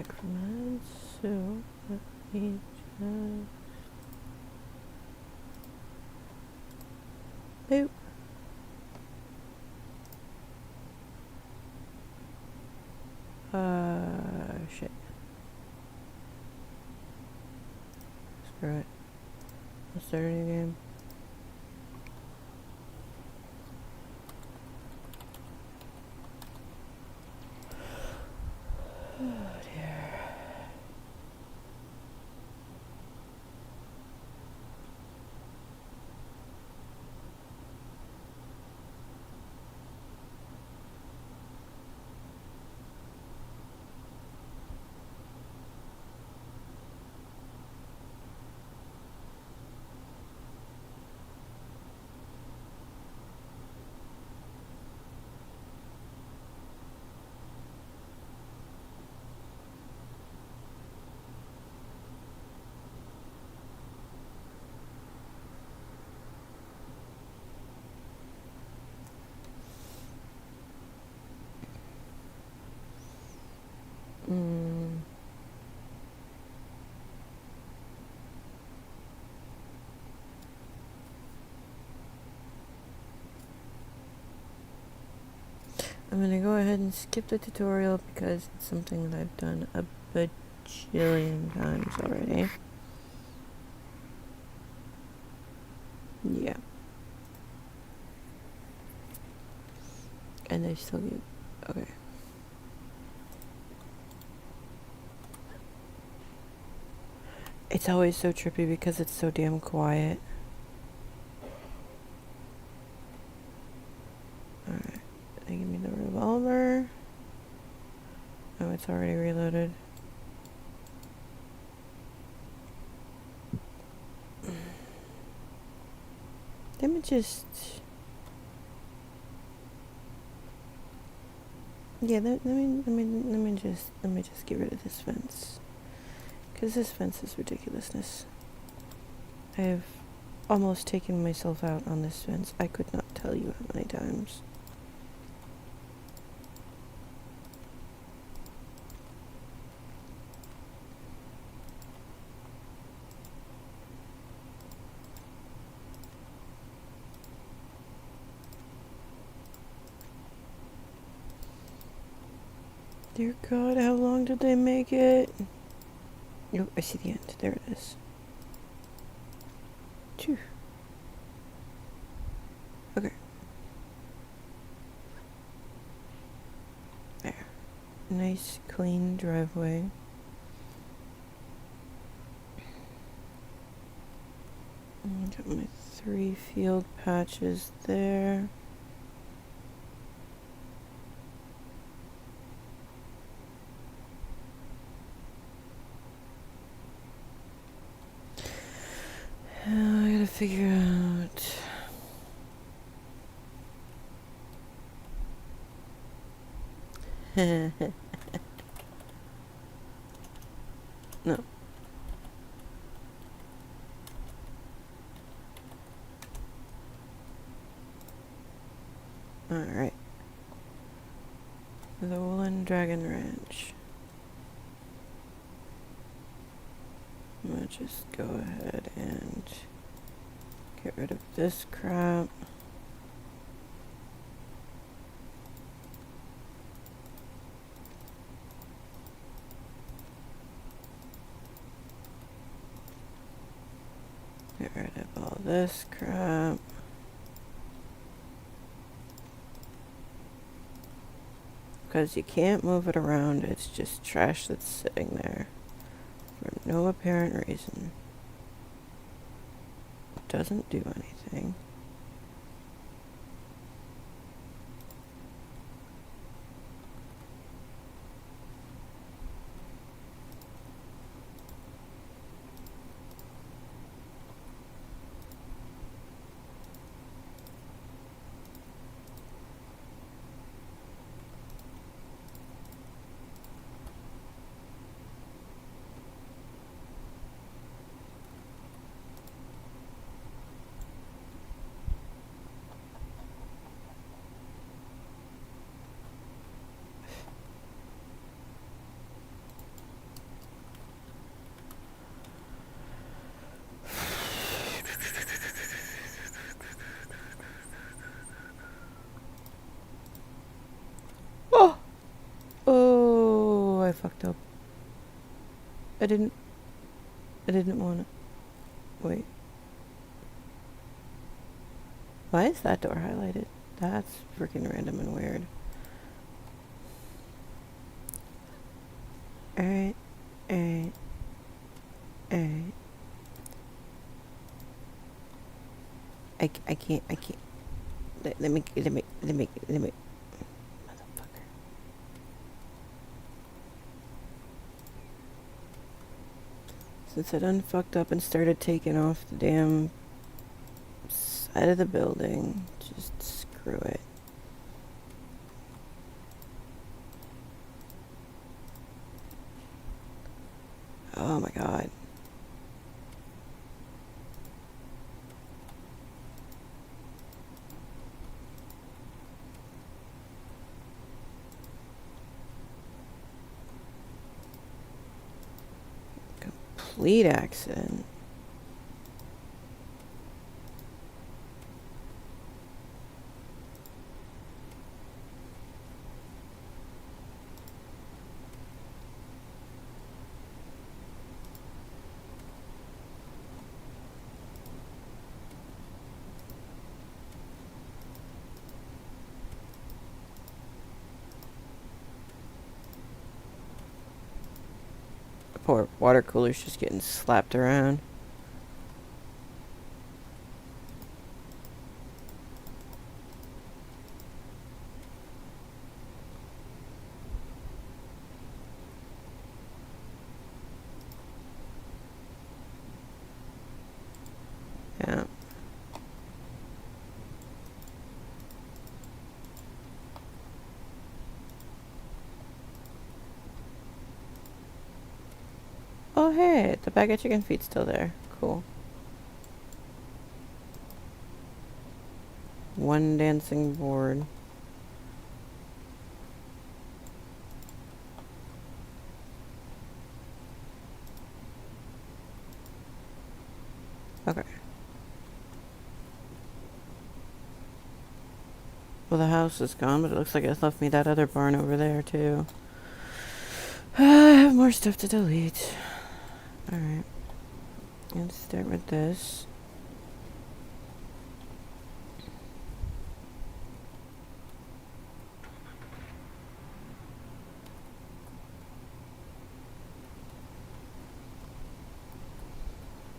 back from that, so let me just... Boop. Shit. Screw it. Let's start a new game. Oh dear. I'm gonna go ahead and skip the tutorial because it's something that I've done a bajillion times already. Yeah. And I still get... Okay. It's always so trippy because it's so damn quiet. Alright. They give me the revolver. Oh, it's already reloaded. Let me just... Yeah, let me just get rid of this fence. Because this fence is ridiculousness. I have almost taken myself out on this fence. I could not tell you how many times. Dear God, how long did they make it? Oh, I see the end. There it is. Phew. Okay. There. Nice, clean driveway. Got my 3 field patches there. I gotta figure out... No. Alright. The Woolen Dragon Ranch. I'm gonna just go ahead and get rid of this crap. Get rid of all this crap. Because you can't move it around, it's just trash that's sitting there for no apparent reason. It doesn't do anything. fucked up. I didn't want to. Wait. Why is that door highlighted? That's freaking random and weird. Alright. Alright. Alright. I can't. Let me. Motherfucker. Since I done fucked up and started taking off the damn side of the building, just screw it. Oh my god. Complete accident. Poor water cooler's just getting slapped around. Yeah. Oh hey, the bag of chicken feet's still there. Cool. One dancing board. Okay. Well, the house is gone, but it looks like it left me that other barn over there, too. I have more stuff to delete. Alright. Let's start with this.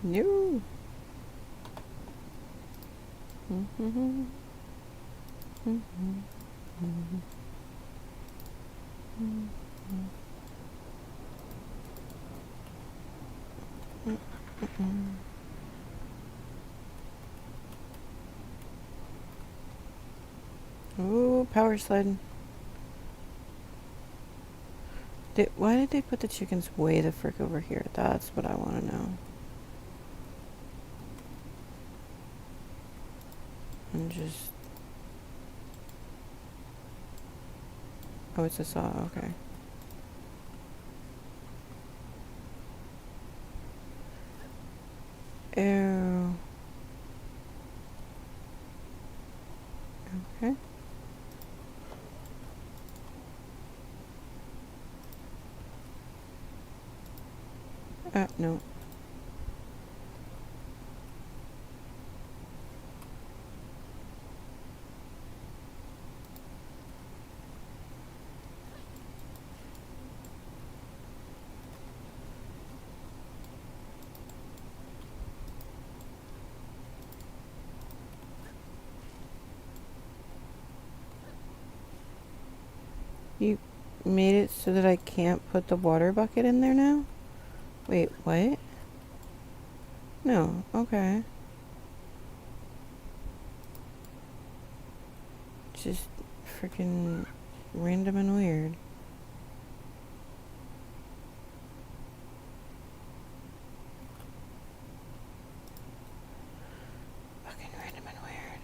No. Ooh, power sliding. Why did they put the chickens way the frick over here? That's what I want to know. And just... Oh, it's a saw, okay. Ew. Okay. No. You made it so that I can't put the water bucket in there now? Wait, what? No, okay. Just freaking random and weird. Fucking random and weird.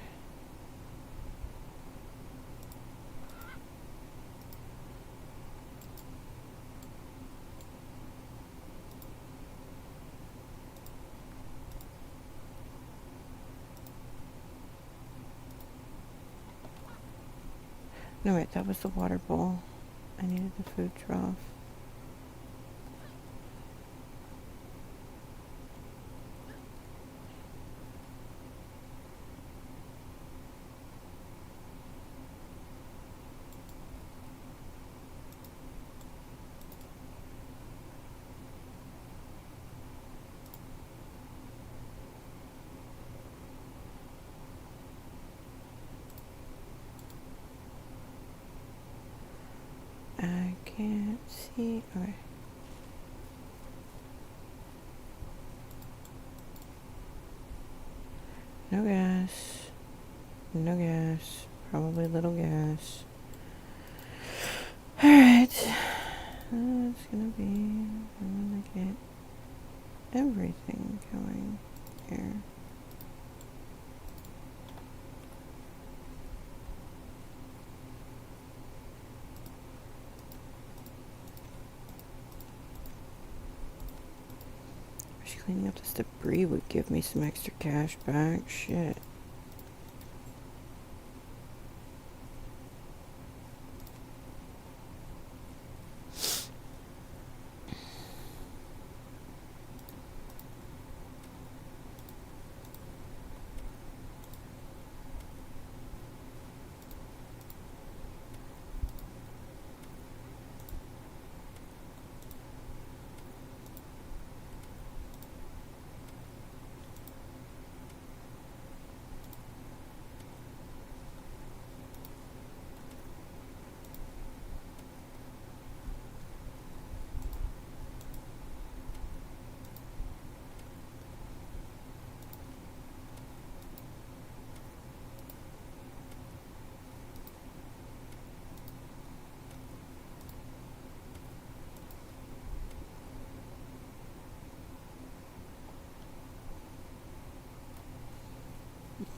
No, wait, that was the water bowl. I needed the food trough. can't see. Okay. No gas. No gas. Probably little gas. Alright. It's gonna be... I'm gonna get everything going here. Cleaning up this debris would give me some extra cash back. Shit.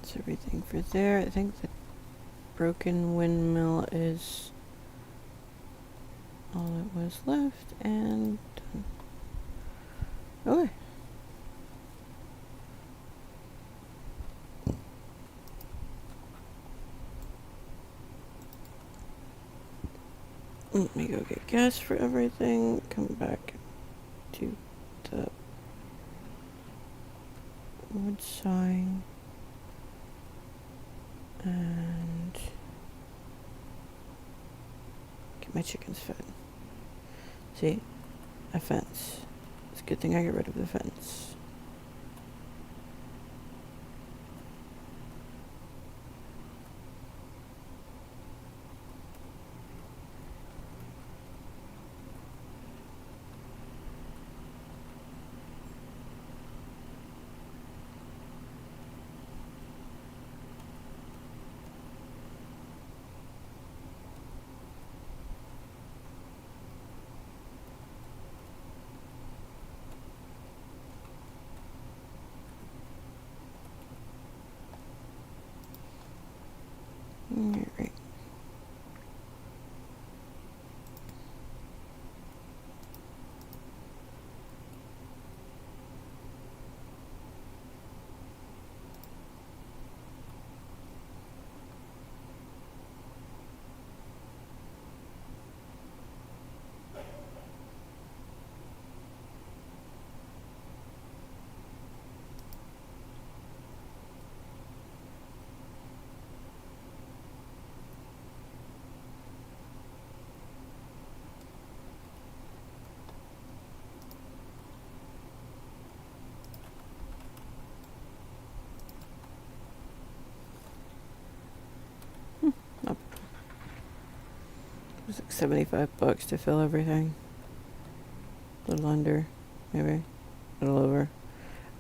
That's everything for there. I think the broken windmill is all that was left, and done. Okay. Let me go get gas for everything. Come back to the wood sawing. And get my chickens fed. See? A fence. It's a good thing I got rid of the fence. Alright. It was like $75 to fill everything. A little under, maybe. A little over.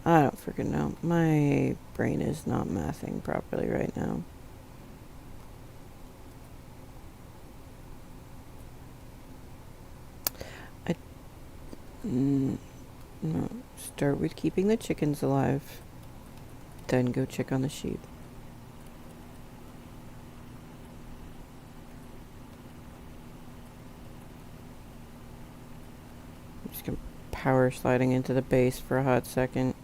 I don't freaking know. My brain is not mathing properly right now. No. Start with keeping the chickens alive. Then go check on the sheep. I'm just gonna power sliding into the base for a hot second.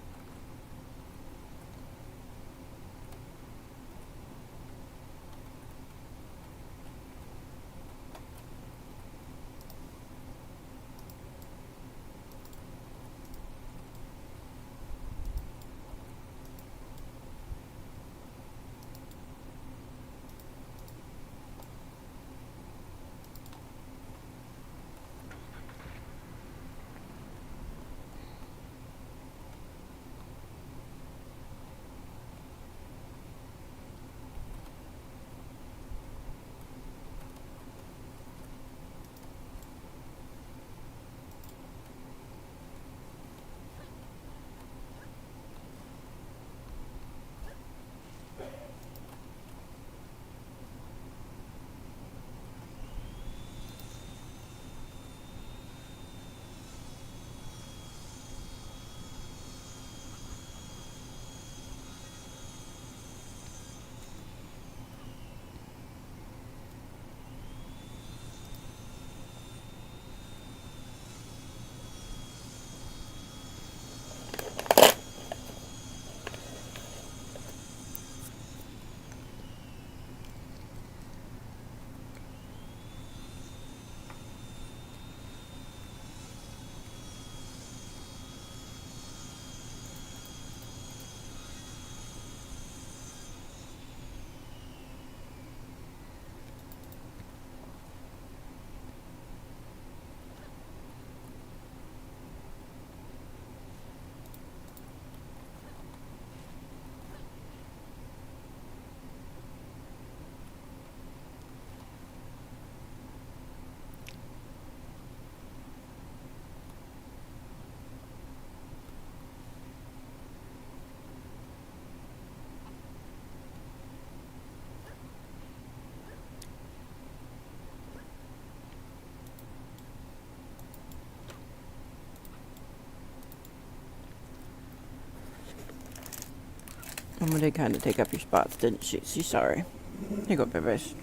Mama did kind of take up your spots, didn't she? She's sorry. Here you go, babies.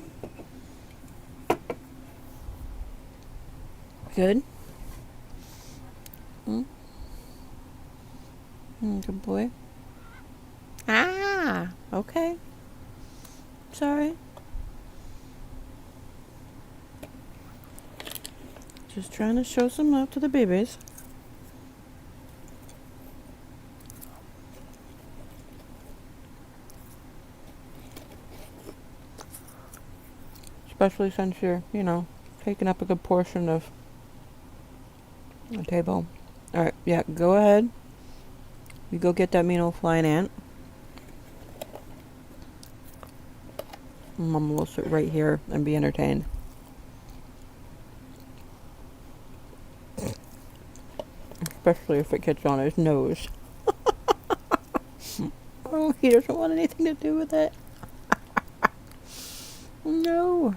Good? Good boy. Ah, okay. Sorry. Just trying to show some love to the babies. Especially since you're, taking up a good portion of the table. Alright, yeah, go ahead. You go get that mean old flying ant. Mama will sit right here and be entertained. Especially if it gets on his nose. Oh, he doesn't want anything to do with it. No.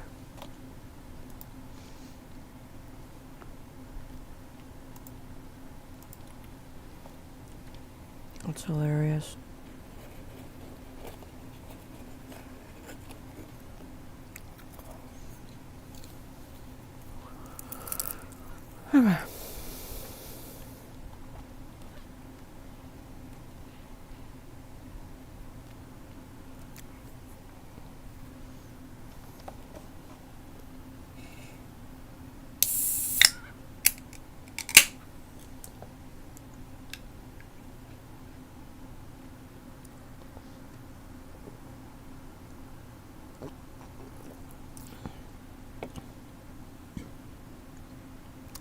That's hilarious. Alright.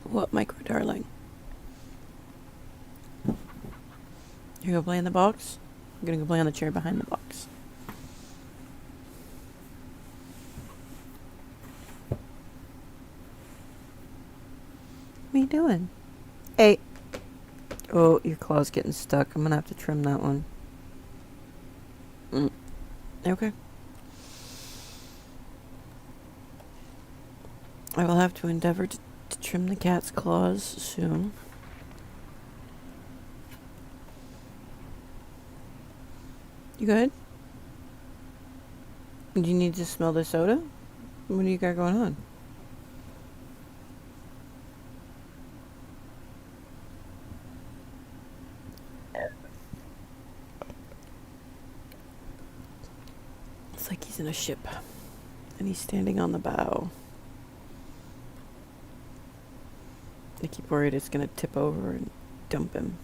What, micro darling? You go play in the box? I'm gonna go play on the chair behind the box. What are you doing? Hey. Oh, your claw's getting stuck. I'm gonna have to trim that one. Okay. I will have to endeavor to trim the cat's claws soon. You good? Do you need to smell the soda? What do you got going on? It's like he's in a ship and he's standing on the bow. I keep worried it's gonna tip over and dump him.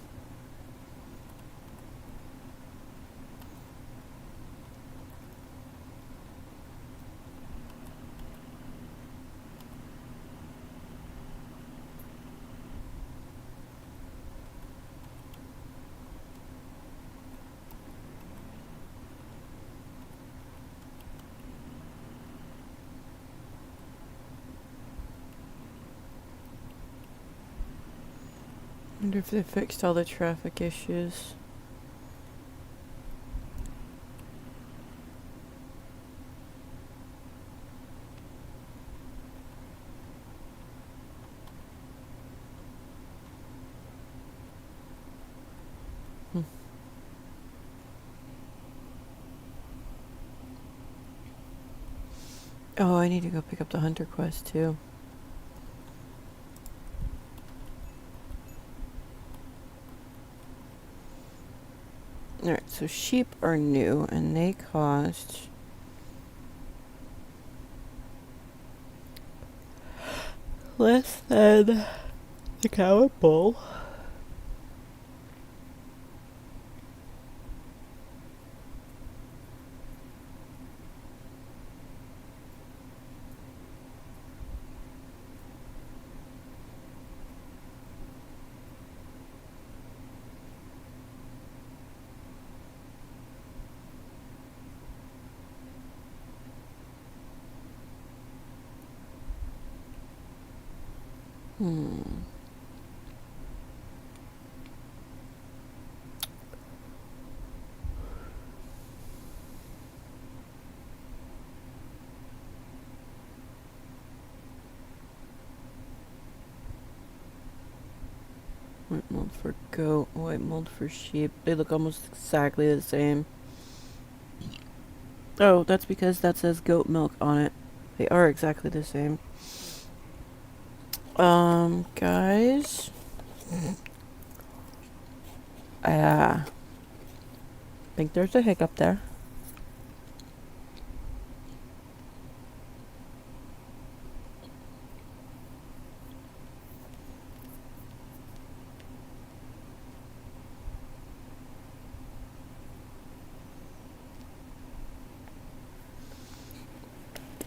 I wonder if they fixed all the traffic issues. Oh, I need to go pick up the Hunter Quest too. Alright, so sheep are new and they cost less than the cow and bull. White mold for goat, white mold for sheep. They look almost exactly the same. Oh, that's because that says goat milk on it. They are exactly the same. Guys. I think there's a hiccup there.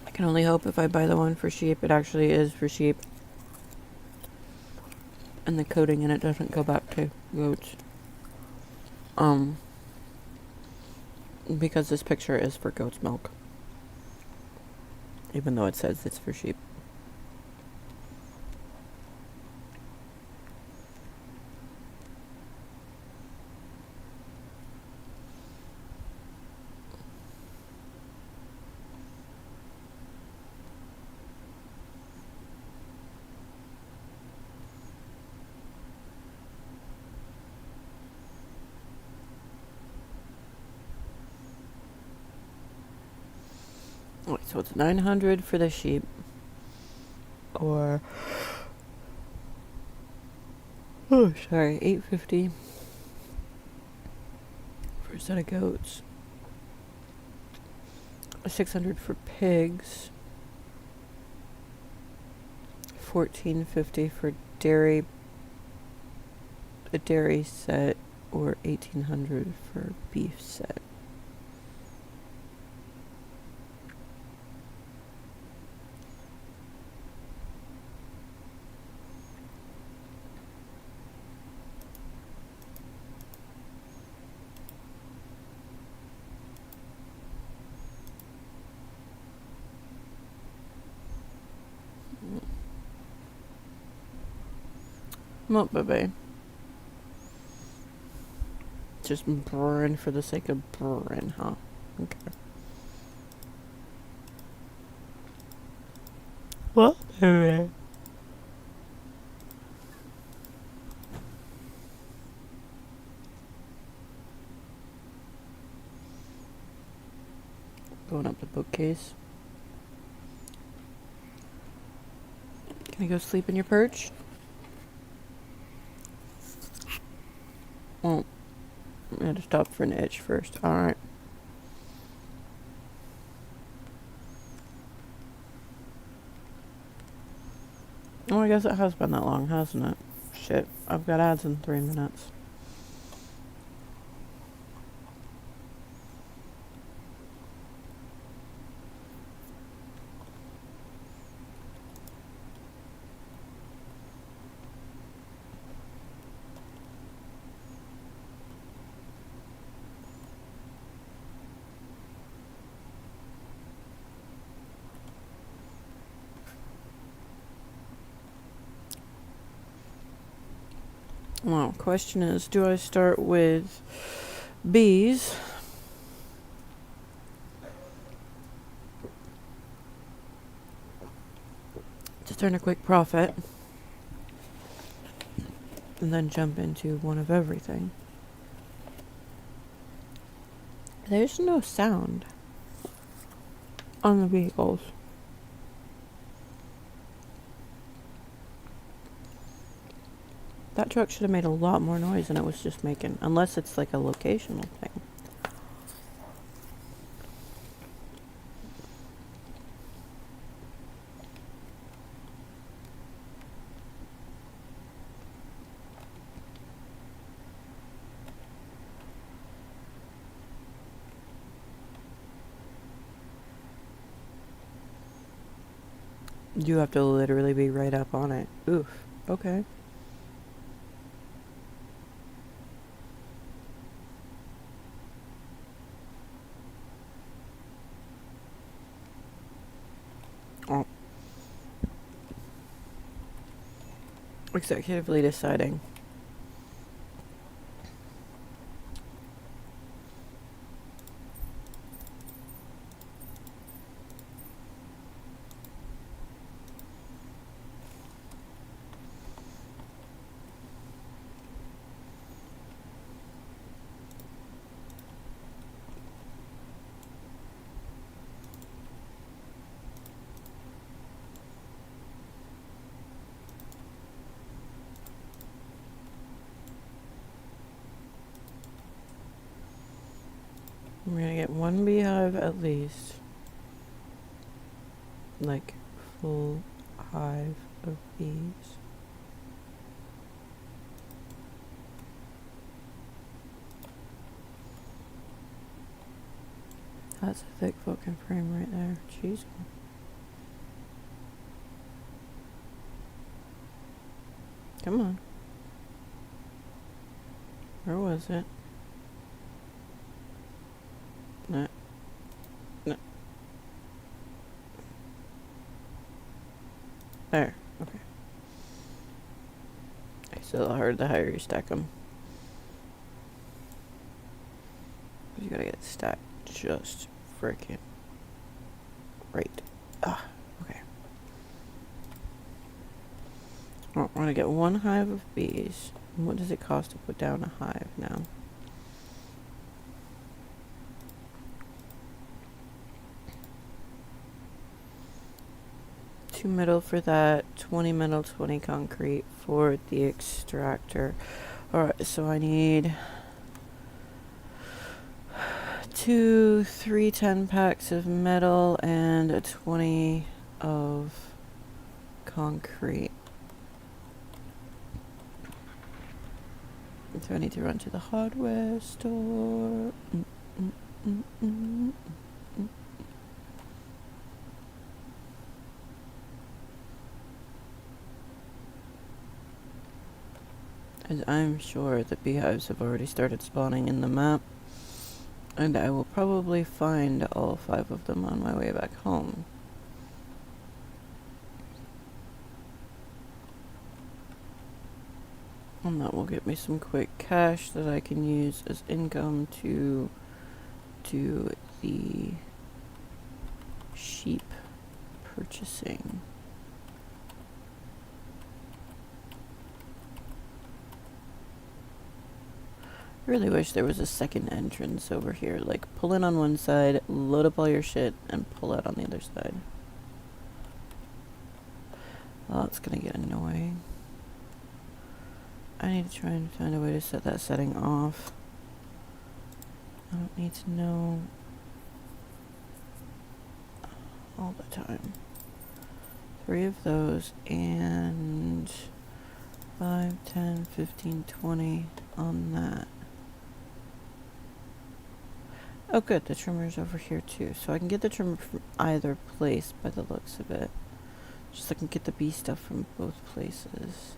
I can only hope if I buy the one for sheep, it actually is for sheep. And the coating in it doesn't go back to goats. Because this picture is for goat's milk. Even though it says it's for sheep. Wait, so it's 900 for the sheep. Or... Oh, sorry, 850 for a set of goats. 600 for pigs. 1450 for dairy, a dairy set, or 1800 for beef set. Not baby. Just brewing for the sake of brewing, huh? Okay. What, baby? Going up the bookcase. Can I go sleep in your perch? Oh, I had to stop for an itch first. Alright. Oh, I guess it has been that long, hasn't it? Shit, I've got ads in 3 minutes. Well, question is, do I start with bees to turn a quick profit, and then jump into one of everything? There's no sound on the vehicles. That truck should have made a lot more noise than it was just making, unless it's like a locational thing. You have to literally be right up on it. Oof. Okay. Oh. Executively deciding. I'm gonna get one beehive at least. Like, full hive of bees. That's a thick fucking frame right there. Jeez. Come on. Where was it? No. No. There. Okay. I still heard the higher you stack them. You gotta get stacked just freaking right. Ah, okay. I want to get one hive of bees. What does it cost to put down a hive now? Two metal for that, 20 metal, 20 concrete for the extractor. Alright, so I need 3 10-packs of metal and a 20 of concrete. So I need to run to the hardware store. And I'm sure the beehives have already started spawning in the map. And I will probably find all 5 of them on my way back home. And that will get me some quick cash that I can use as income to do the sheep purchasing. I really wish there was a second entrance over here. Like, pull in on one side, load up all your shit, and pull out on the other side. Well, that's gonna get annoying. I need to try and find a way to set that setting off. I don't need to know all the time. 3 of those and 5, 10, 15, 20 on that. Oh good, the trimmer's over here too. So I can get the trimmer from either place by the looks of it. Just so I can get the bee stuff from both places.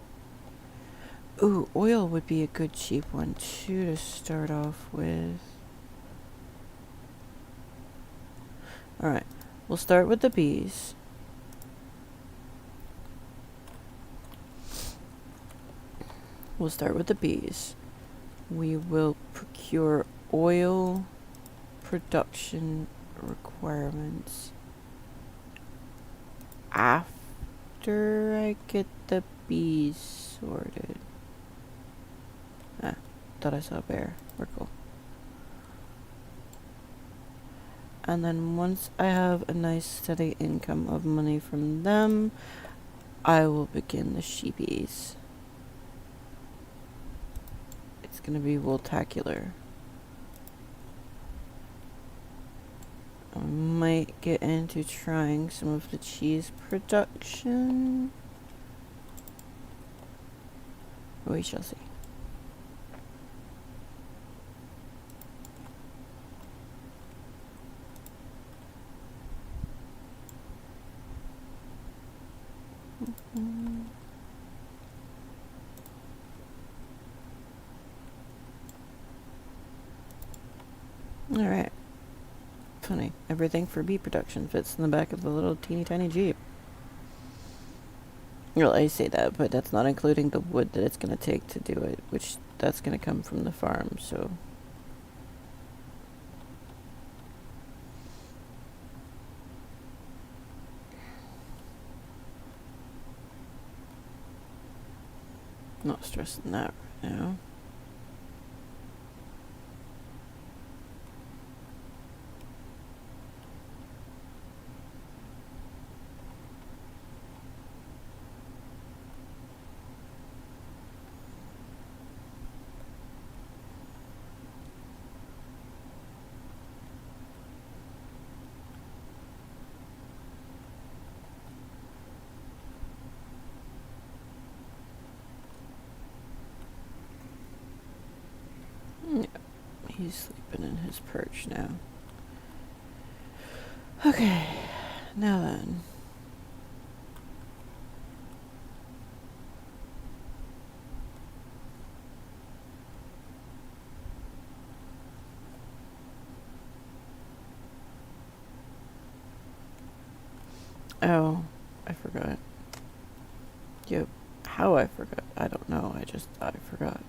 Ooh, oil would be a good cheap one too to start off with. Alright, we'll start with the bees. We will procure oil production requirements after I get the bees sorted. Ah, thought I saw a bear. We're cool. And then once I have a nice steady income of money from them, I will begin the sheepies. It's gonna be wooltacular. I might get into trying some of the cheese production. We shall see. Alright. Funny. Everything for bee production fits in the back of the little teeny tiny Jeep. Well, I say that, but that's not including the wood that it's going to take to do it, which that's going to come from the farm, so. Not stressing that right now. He's sleeping in his perch now. Okay, now then. Oh, I forgot. Yep. How I forgot? I don't know. I forgot.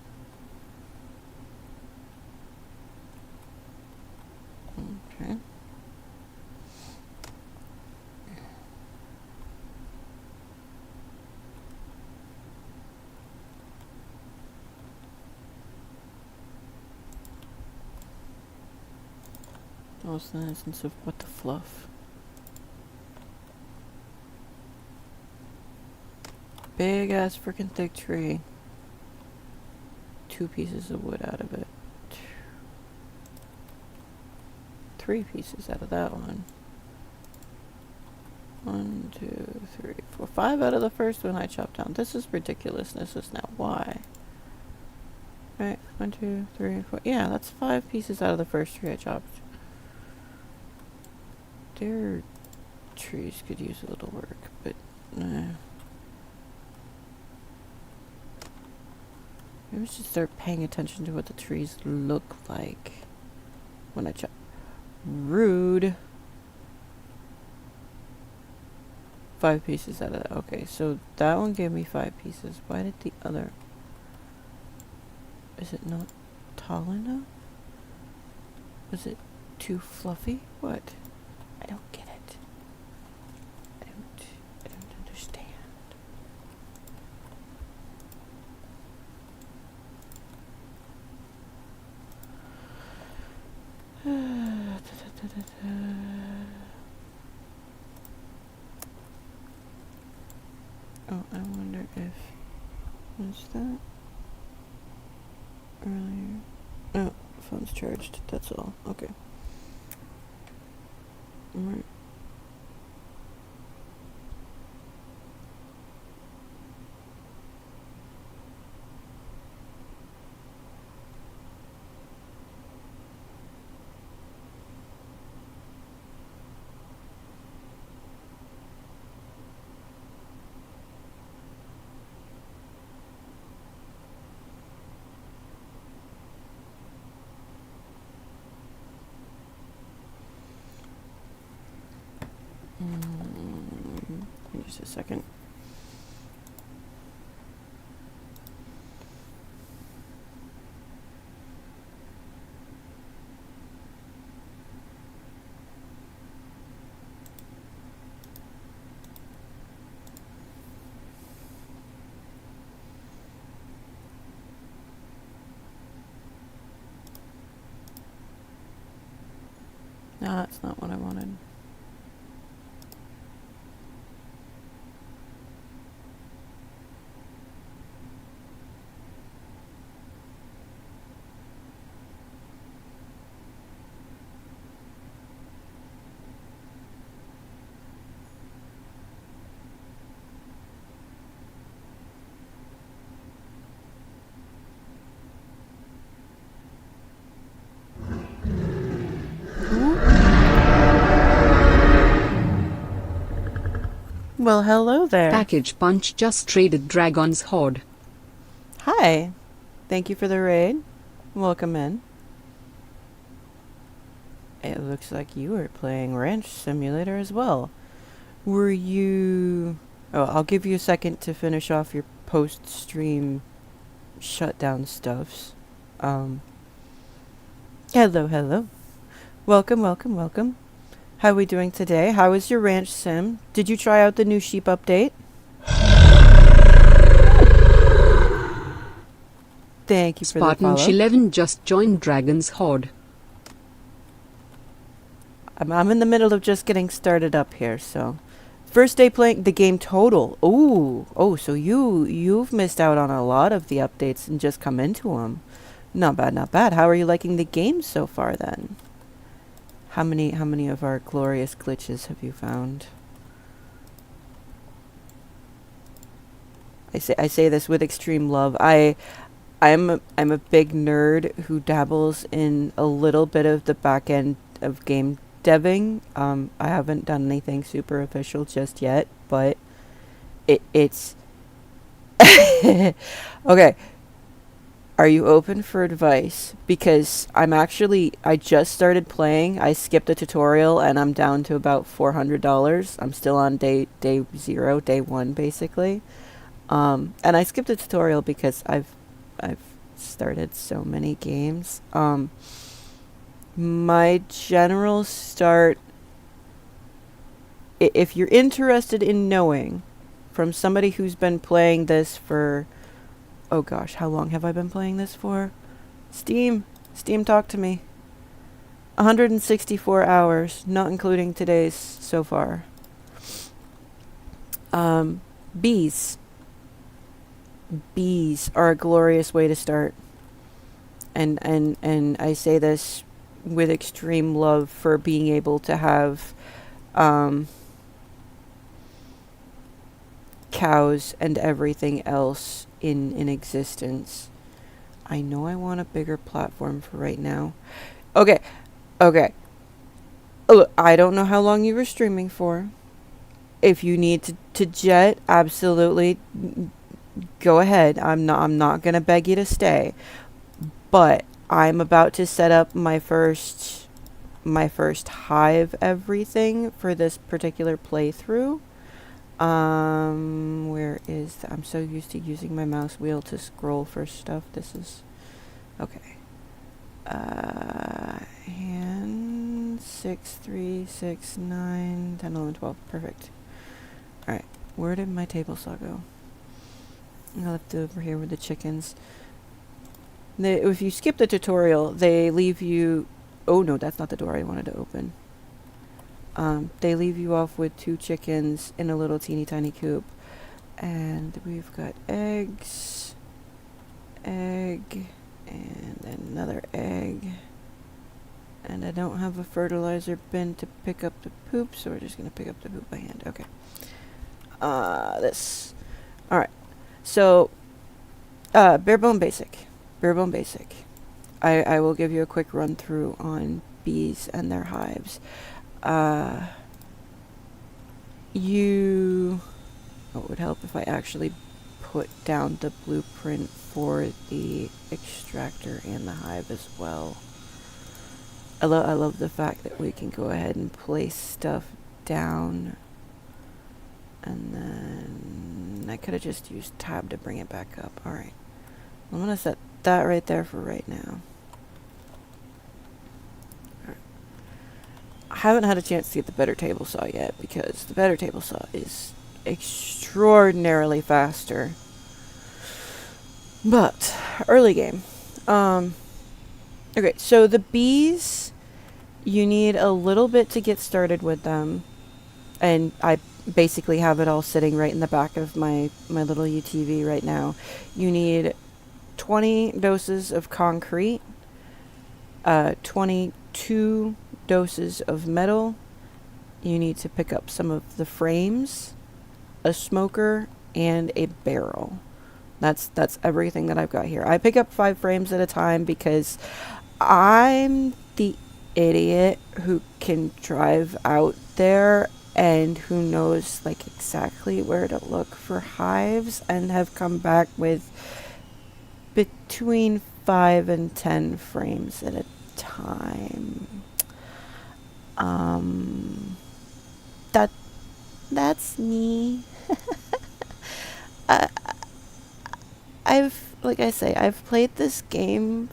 Okay. What's the essence of what the fluff? Big ass freaking thick tree. 2 pieces of wood out of it. 3 pieces out of that one. 1, 2, 3, 4, 5 out of the first one I chopped down. This is ridiculousness is now. Why? Right, 1, 2, 3, 4. Yeah, that's 5 pieces out of the first tree I chopped. Their trees could use a little work, but nah. Maybe we should start paying attention to what the trees look like when I chop. Rude. 5 pieces out of that. Okay, so that one gave me 5 pieces. Why did the other... Is it not tall enough? Was it too fluffy? What? I don't get it. I don't understand. Oh, I wonder if... Was that earlier? Oh, phone's charged. That's all. Okay. Alright. Just a second. No, that's not what I wanted. Well, hello there. Package Punch just traded Dragon's Horde. Hi. Thank you for the raid. Welcome in. It looks like you were playing Ranch Simulator as well. Were you... Oh, I'll give you a second to finish off your post-stream shutdown stuffs. Hello. Welcome. How are we doing today? How is your ranch sim? Did you try out the new sheep update? Thank you for the follow. Spartan11 just joined Dragon's Horde. I'm in the middle of just getting started up here, so... First day playing the game total. Oh, so you've missed out on a lot of the updates and just come into them. Not bad. How are you liking the game so far then? How many of our glorious glitches have you found? I say this with extreme love. I'm a big nerd who dabbles in a little bit of the back end of game deving. I haven't done anything super official just yet, but it's okay. Are you open for advice? Because I just started playing. I skipped the tutorial and I'm down to about $400. I'm still on day zero, day one, basically. And I skipped the tutorial because I've started so many games. My general start, if you're interested in knowing from somebody who's been playing this for, oh gosh, how long have I been playing this for? Steam, talk to me. 164 hours, not including today's so far. Bees. Bees are a glorious way to start. And I say this with extreme love for being able to have cows and everything else in existence. I know I want a bigger platform for right now. Okay. Look, I don't know how long you were streaming for. If you need to jet, absolutely go ahead. I'm not gonna beg you to stay. But I'm about to set up my first hive everything for this particular playthrough. Where is I'm so used to using my mouse wheel to scroll for stuff. This is okay. And 6, 3, 6, 9, 10, 11, 12. Perfect. Alright. Where did my table saw go? I left it over here with the chickens. If you skip the tutorial, they leave you... Oh no, that's not the door I wanted to open. They leave you off with 2 chickens in a little teeny tiny coop. And we've got eggs, egg, and another egg. And I don't have a fertilizer bin to pick up the poop, so we're just going to pick up the poop by hand. Okay. This. Alright. So, bare bone basic. I will give you a quick run through on bees and their hives. It would help if I actually put down the blueprint for the extractor and the hive as well. I love the fact that we can go ahead and place stuff down. And then I could have just used tab to bring it back up. Alright. I'm going to set that right there for right now. I haven't had a chance to get the better table saw yet because the better table saw is extraordinarily faster. But, early game. Okay, so the bees, you need a little bit to get started with them. And I basically have it all sitting right in the back of my little UTV right now. You need 20 doses of concrete, 22 doses of metal. You need to pick up some of the frames, a smoker, and a barrel. That's everything that I've got here. I pick up 5 frames at a time because I'm the idiot who can drive out there and who knows like exactly where to look for hives and have come back with between 5 and 10 frames at a time. That's me. I've played this game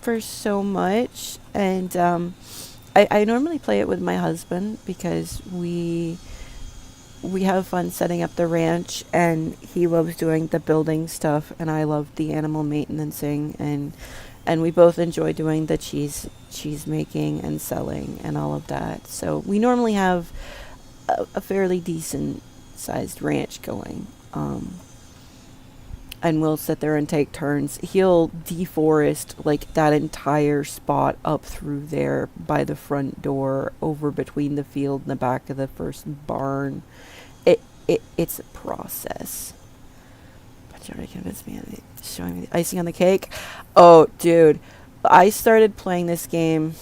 for so much, and I normally play it with my husband because we have fun setting up the ranch, and he loves doing the building stuff, and I love the animal maintenancing, and we both enjoy doing the cheese making and selling and all of that. So we normally have a fairly decent sized ranch going. And we'll sit there and take turns. He'll deforest like that entire spot up through there by the front door, over between the field and the back of the first barn. It's a process. But trying to convince me, showing me the icing on the cake. Oh, dude, I started playing this game.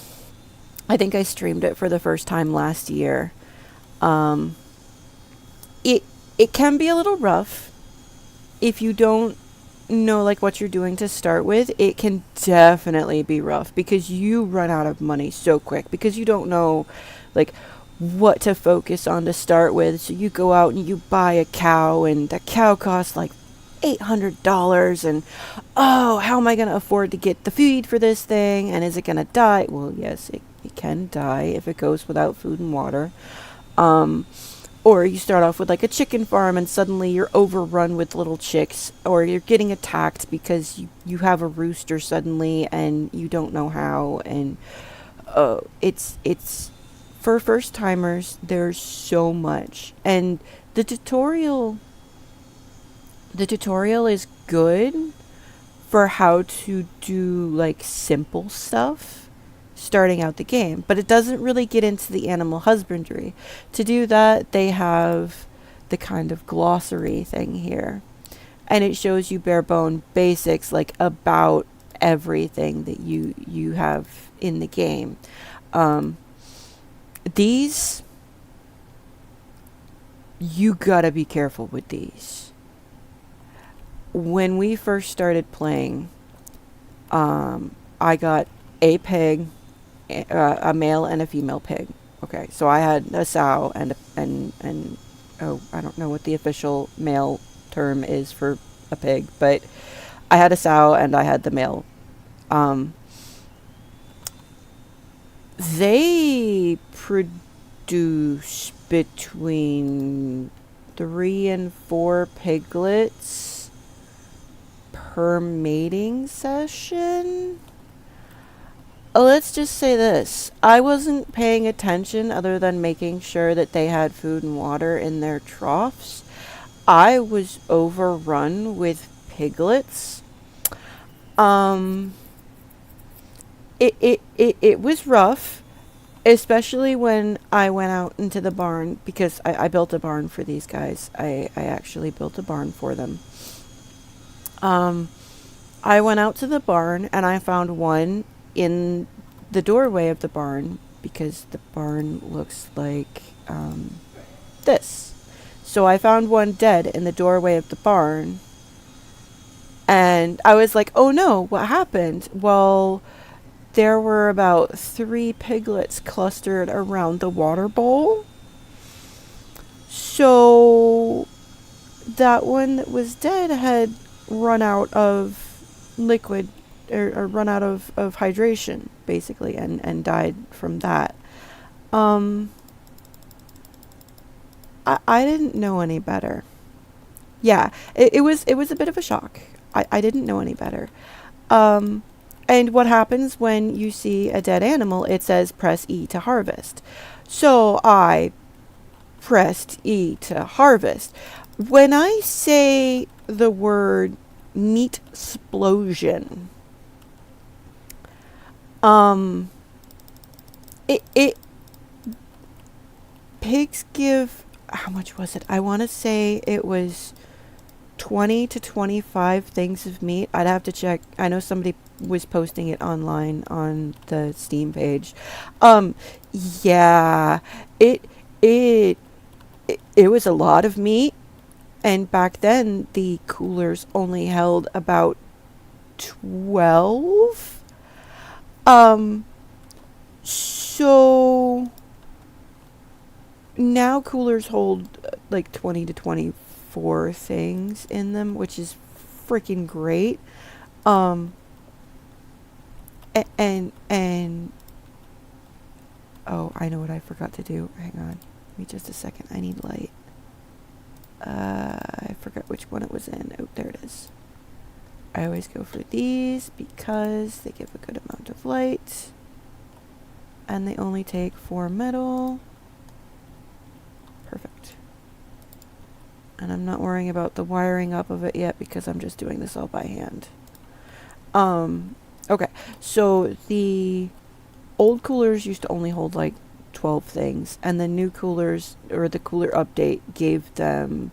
I think I streamed it for the first time last year. Um, it it can be a little rough if you don't know like what you're doing to start with. It can definitely be rough because you run out of money so quick because you don't know like what to focus on to start with. So you go out and you buy a cow, and the cow costs like $800, and oh, how am I going to afford to get the feed for this thing, and is it going to die? Well, yes, it can die if it goes without food and water. um or you start off with like a chicken farm and suddenly you're overrun with little chicks, or you're getting attacked because you have a rooster suddenly and you don't know how. And it's for first timers, there's so much. And the tutorial is good for how to do like simple stuff starting out the game, but it doesn't really get into the animal husbandry. To do that, they have the kind of glossary thing here, and it shows you bare bone basics like about everything that you have in the game. These, you gotta be careful with these. When we first started playing, I got a pig, a male and a female pig. Okay, so I had a sow and oh, I don't know what the official male term is for a pig, but I had a sow and I had the male. They produce between 3 and 4 piglets per mating session. Let's just say this. I wasn't paying attention other than making sure that they had food and water in their troughs. I was overrun with piglets. It was rough, especially when I went out into the barn, because I built a barn for these guys. I actually built a barn for them. I went out to the barn and I found one in the doorway of the barn, because the barn looks like this. So I found one dead in the doorway of the barn, and I was like, oh no, what happened? Well, there were about 3 piglets clustered around the water bowl. So that one that was dead had run out of liquid, or run out of hydration, basically, and died from that. I didn't know any better. Yeah, it was a bit of a shock. I didn't know any better. And what happens when you see a dead animal? It says press E to harvest. So I pressed E to harvest. When I say the word meat explosion, it pigs give, how much was it? I want to say it was 20 to 25 things of meat. I'd have to check. I know somebody was posting it online on the Steam page. Yeah, it was a lot of meat, and back then the coolers only held about 12. So now coolers hold like 20 to 24 things in them, which is freaking great. And oh, I know what I forgot to do. Hang on. Give me just a second. I need light. I forgot which one it was in. Oh, there it is. I always go for these because they give a good amount of light. And they only take 4 metal. Perfect. And I'm not worrying about the wiring up of it yet because I'm just doing this all by hand. Okay, so the old coolers used to only hold like 12 things, and the new coolers, or the cooler update, gave them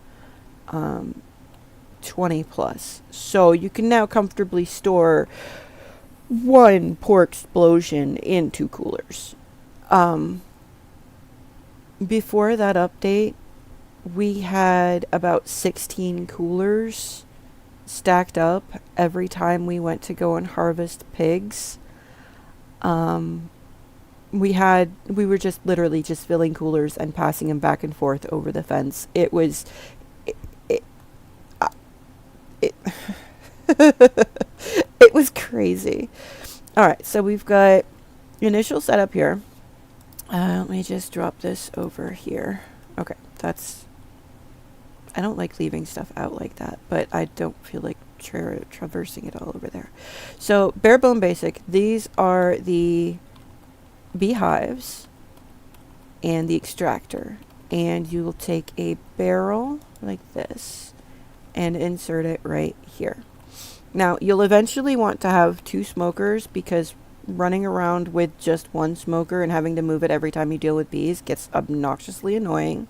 20 plus. So you can now comfortably store one pork explosion in 2 coolers. Before that update, we had about 16 coolers stacked up every time we went to go and harvest pigs. We were just literally just filling coolers and passing them back and forth over the fence. It was it it was crazy. All right, so we've got initial setup here. Let me just drop this over here. Okay, I don't like leaving stuff out like that, but I don't feel like traversing it all over there. So, bare bone basic, these are the beehives and the extractor. And you will take a barrel like this and insert it right here. Now, you'll eventually want to have 2 smokers because running around with just 1 smoker and having to move it every time you deal with bees gets obnoxiously annoying.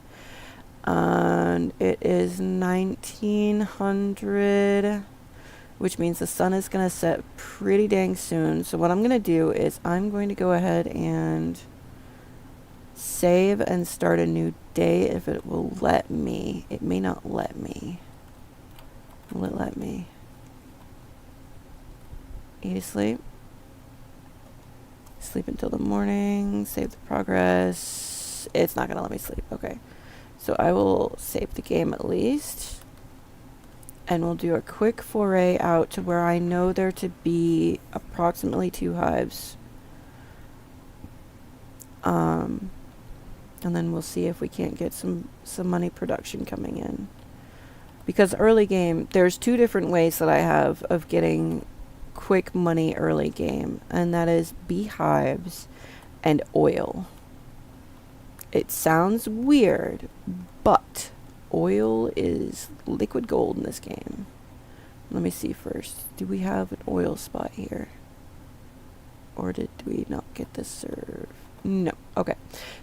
And it is 1900, which means the sun is going to set pretty dang soon. So what I'm going to do is I'm going to go ahead and save and start a new day if it will let me. It may not let me. Will it let me? Eat asleep. Sleep until the morning. Save the progress. It's not going to let me sleep. Okay. So I will save the game at least. And we'll do a quick foray out to where I know there to be approximately 2 hives. And then we'll see if we can't get some money production coming in. Because early game, there's 2 different ways that I have of getting quick money early game. And that is beehives and oil. It sounds weird, but oil is liquid gold in this game. Let me see first. Do we have an oil spot here? Or did we not get this served? No. Okay.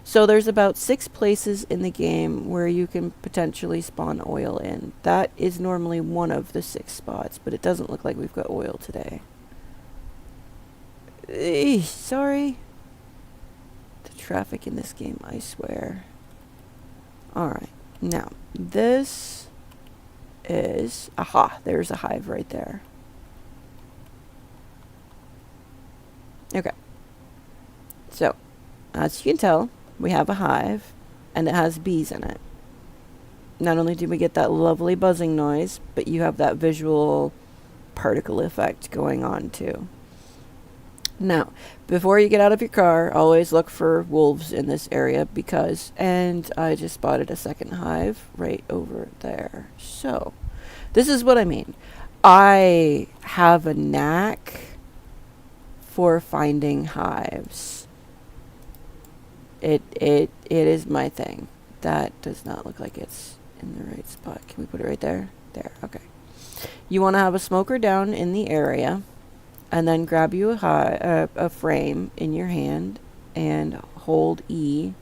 So there's about 6 places in the game where you can potentially spawn oil in. That is normally one of the 6 spots, but it doesn't look like we've got oil today. Sorry. The traffic in this game, I swear. Alright. Now, this is... Aha! There's a hive right there. Okay. So, as you can tell, we have a hive, and it has bees in it. Not only do we get that lovely buzzing noise, but you have that visual particle effect going on too. Now, before you get out of your car, always look for wolves in this area because, and I just spotted a second hive right over there. So, this is what I mean. I have a knack for finding hives. It is my thing. That does not look like it's in the right spot. Can we put it right there? There, okay. You want to have a smoker down in the area, and then grab you a frame in your hand and hold E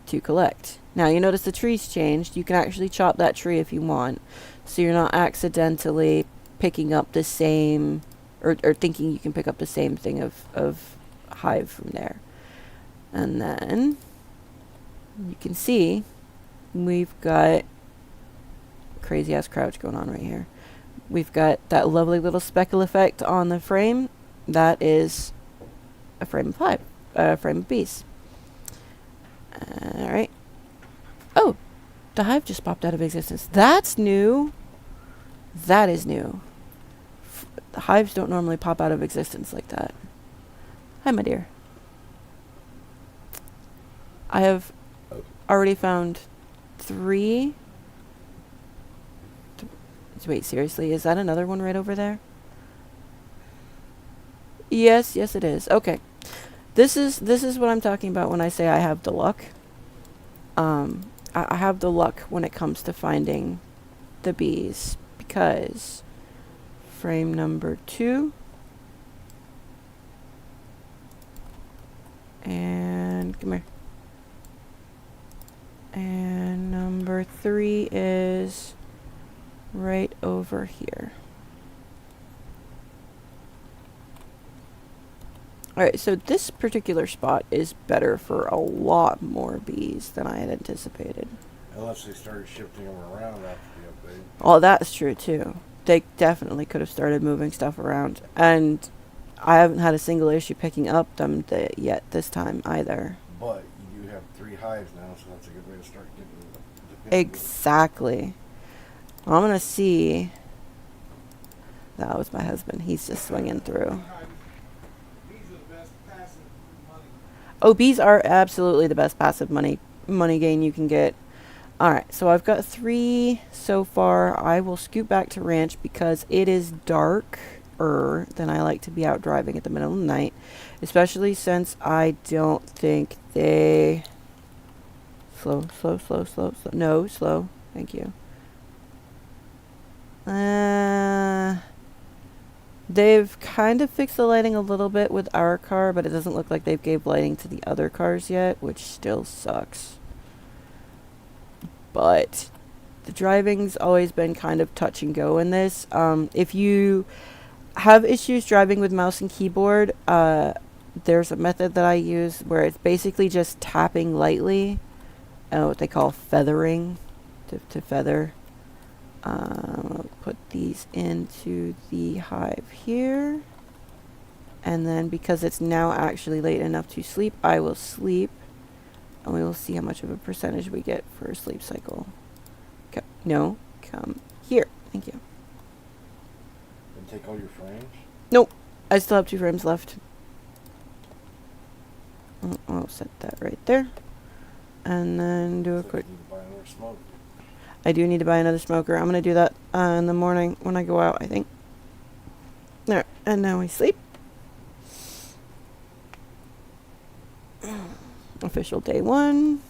to collect. Now you notice the tree's changed. You can actually chop that tree if you want, so you're not accidentally picking up the same, or thinking you can pick up the same thing of hive from there. And then you can see we've got crazy ass crouch going on right here. We've got that lovely little speckle effect on the frame. That is a frame of hive, a frame of bees. Alright. Oh, the hive just popped out of existence. That's new. That is new. The hives don't normally pop out of existence like that. Hi, my dear. I have already found 3. Wait, seriously? Is that another one right over there? Yes, it is. Okay. This is what I'm talking about when I say I have the luck. I have the luck when it comes to finding the bees because frame number 2 and come here. And number 3 is right over here. Alright, so this particular spot is better for a lot more bees than I had anticipated. Unless they started shifting them around after the update. Oh, that's true too. They definitely could have started moving stuff around. And I haven't had a single issue picking up them yet this time either. But you do have 3 hives now, so that's a good way to start getting the Exactly. Well, I'm going to see. That was my husband. He's just swinging through. Oh, bees are absolutely the best passive money gain you can get. Alright, so I've got 3 so far. I will scoot back to ranch because it is darker than I like to be out driving at the middle of the night. Especially since I don't think they... Slow. No, slow. Thank you. They've kind of fixed the lighting a little bit with our car, but it doesn't look like they've gave lighting to the other cars yet, which still sucks. But the driving's always been kind of touch and go in this. If you have issues driving with mouse and keyboard, there's a method that I use where it's basically just tapping lightly, what they call feathering, to feather. I'll put these into the hive here. And then because it's now actually late enough to sleep, I will sleep. And we will see how much of a percentage we get for a sleep cycle. Come here. Thank you. And take all your frames? Nope. I still have 2 frames left. I'll set that right there. And then do a quick... You need to buy another smoke. I do need to buy another smoker. I'm going to do that in the morning when I go out, I think. There. And now we sleep. Official day 1.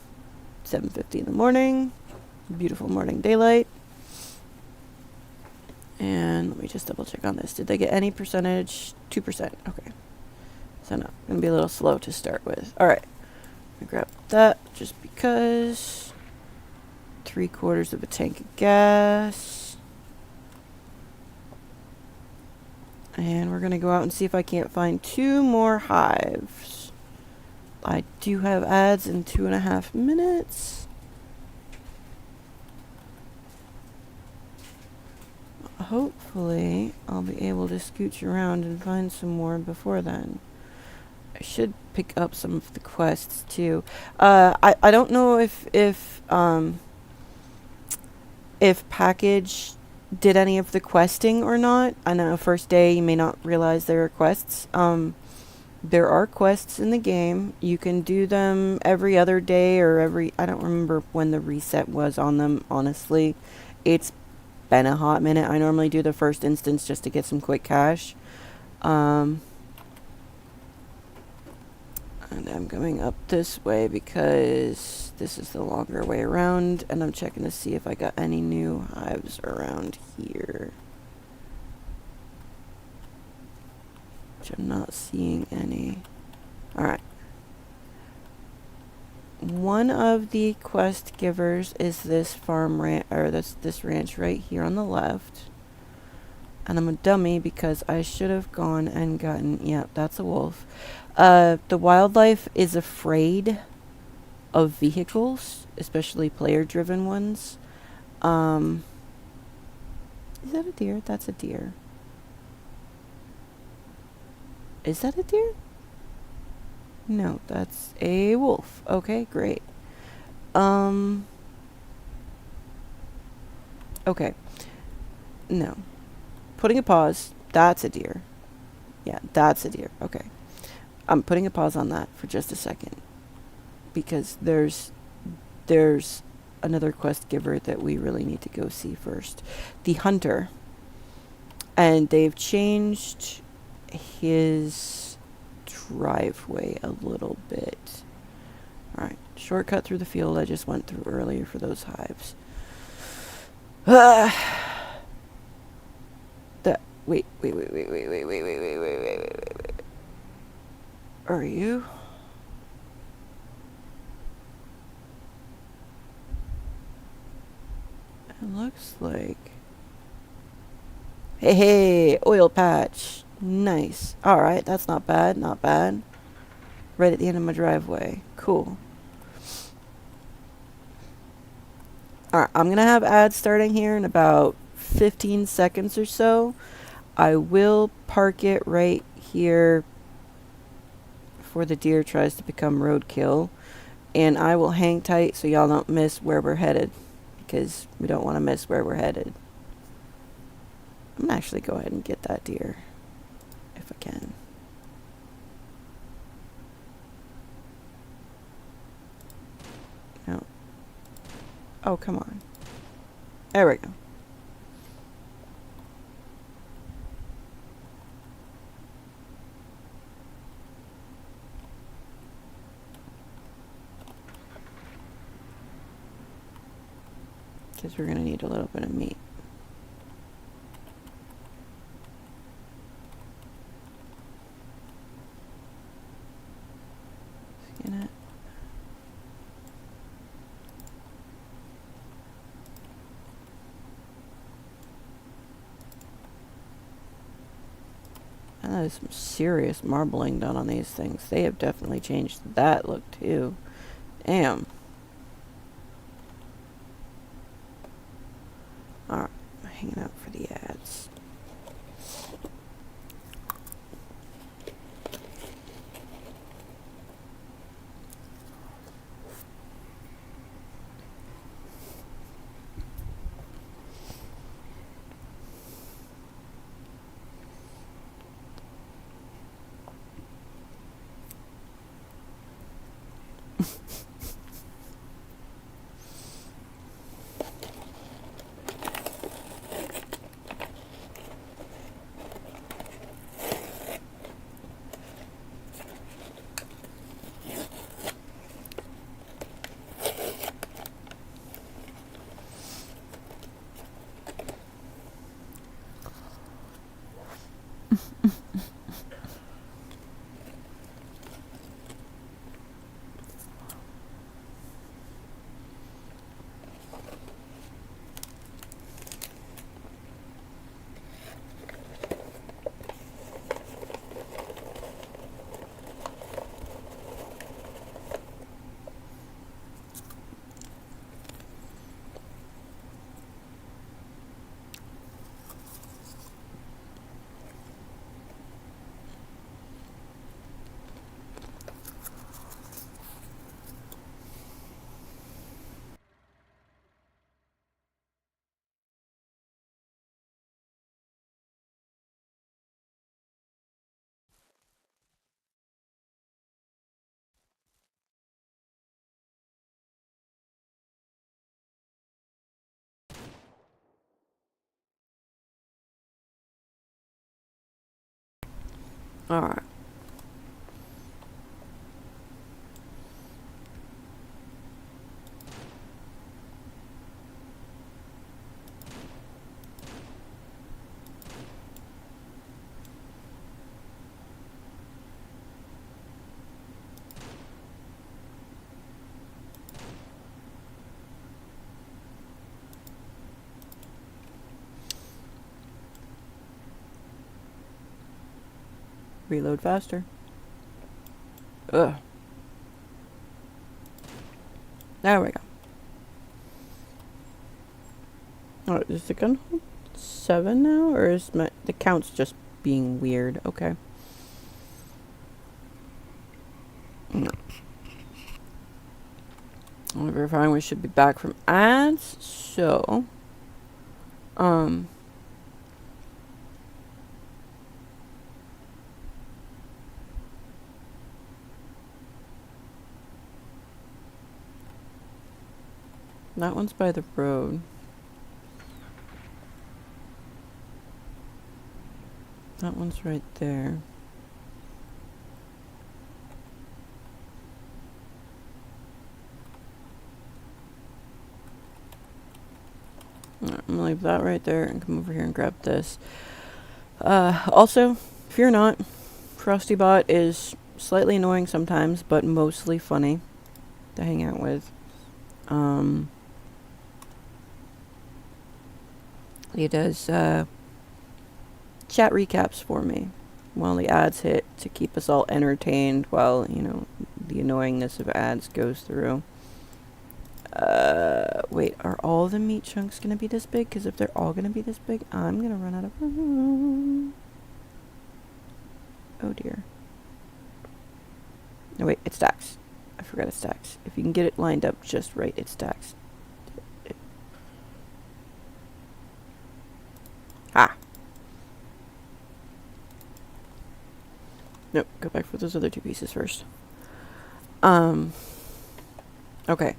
7:50 in the morning. Beautiful morning daylight. And let me just double check on this. Did they get any percentage? 2%. Okay. So no. Going to be a little slow to start with. Alright. I grab that just because... 3/4 of a tank of gas. And we're going to go out and see if I can't find 2 more hives. I do have ads in 2.5 minutes. Hopefully, I'll be able to scooch around and find some more before then. I should pick up some of the quests too. I don't know if package did any of the questing or not. I know first day you may not realize there are quests. There are quests in the game. You can do them every other day or I don't remember when the reset was on them, honestly. It's been a hot minute. I normally do the first instance just to get some quick cash. And I'm going up this way because this is the longer way around, and I'm checking to see if I got any new hives around here. Which I'm not seeing any. Alright. One of the quest givers is this farm ranch, or this ranch right here on the left. And I'm a dummy because I should have gone and gotten, yeah, that's a wolf. The wildlife is afraid of vehicles, especially player-driven ones. Is that a deer? That's a deer. Is that a deer? No, that's a wolf. Okay, great. Okay. No. Putting a pause. That's a deer. Yeah, that's a deer. Okay. I'm putting a pause on that for just a second. Because there's another quest giver that we really need to go see first. The hunter. And they've changed his driveway a little bit. Alright, shortcut through the field I just went through earlier for those hives. Wait. Are you? It looks like Hey, hey, oil patch. Nice. Alright, that's not bad, not bad. Right at the end of my driveway. Cool. Alright, I'm gonna have ads starting here in about 15 seconds or so. I will park it right here before the deer tries to become roadkill. And I will hang tight so y'all don't miss where we're headed. Because we don't want to miss where we're headed. I'm gonna actually go ahead and get that deer. If I can. No. Oh, come on. There we go. Because we're going to need a little bit of meat. Skin it. And there's some serious marbling done on these things. They have definitely changed that look too. Damn. Alright, hanging out for the ads. Alright. Reload faster. Ugh. There we go. Alright, is the gun hold 7 now? Or is the count's just being weird? Okay. No. Only verifying we should be back from ads. So, that one's by the road. That one's right there. Alright, I'm gonna leave that right there and come over here and grab this. Also, fear not, FrostyBot is slightly annoying sometimes, but mostly funny to hang out with. He does, chat recaps for me while the ads hit to keep us all entertained while, you know, the annoyingness of ads goes through. Wait, are all the meat chunks gonna be this big? Because if they're all gonna be this big, I'm gonna run out of room. Oh dear. No, wait, it stacks. I forgot it stacks. If you can get it lined up just right, it stacks. Ah! Nope, go back for those other 2 pieces first. Okay.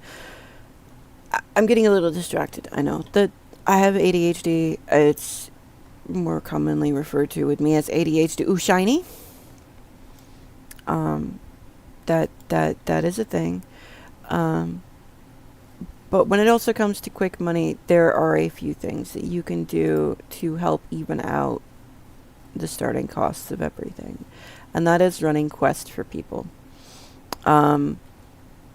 I'm getting a little distracted, I know. I have ADHD. It's more commonly referred to with me as ADHD. Ooh, shiny. That is a thing. But when it also comes to quick money, there are a few things that you can do to help even out the starting costs of everything. And that is running quests for people.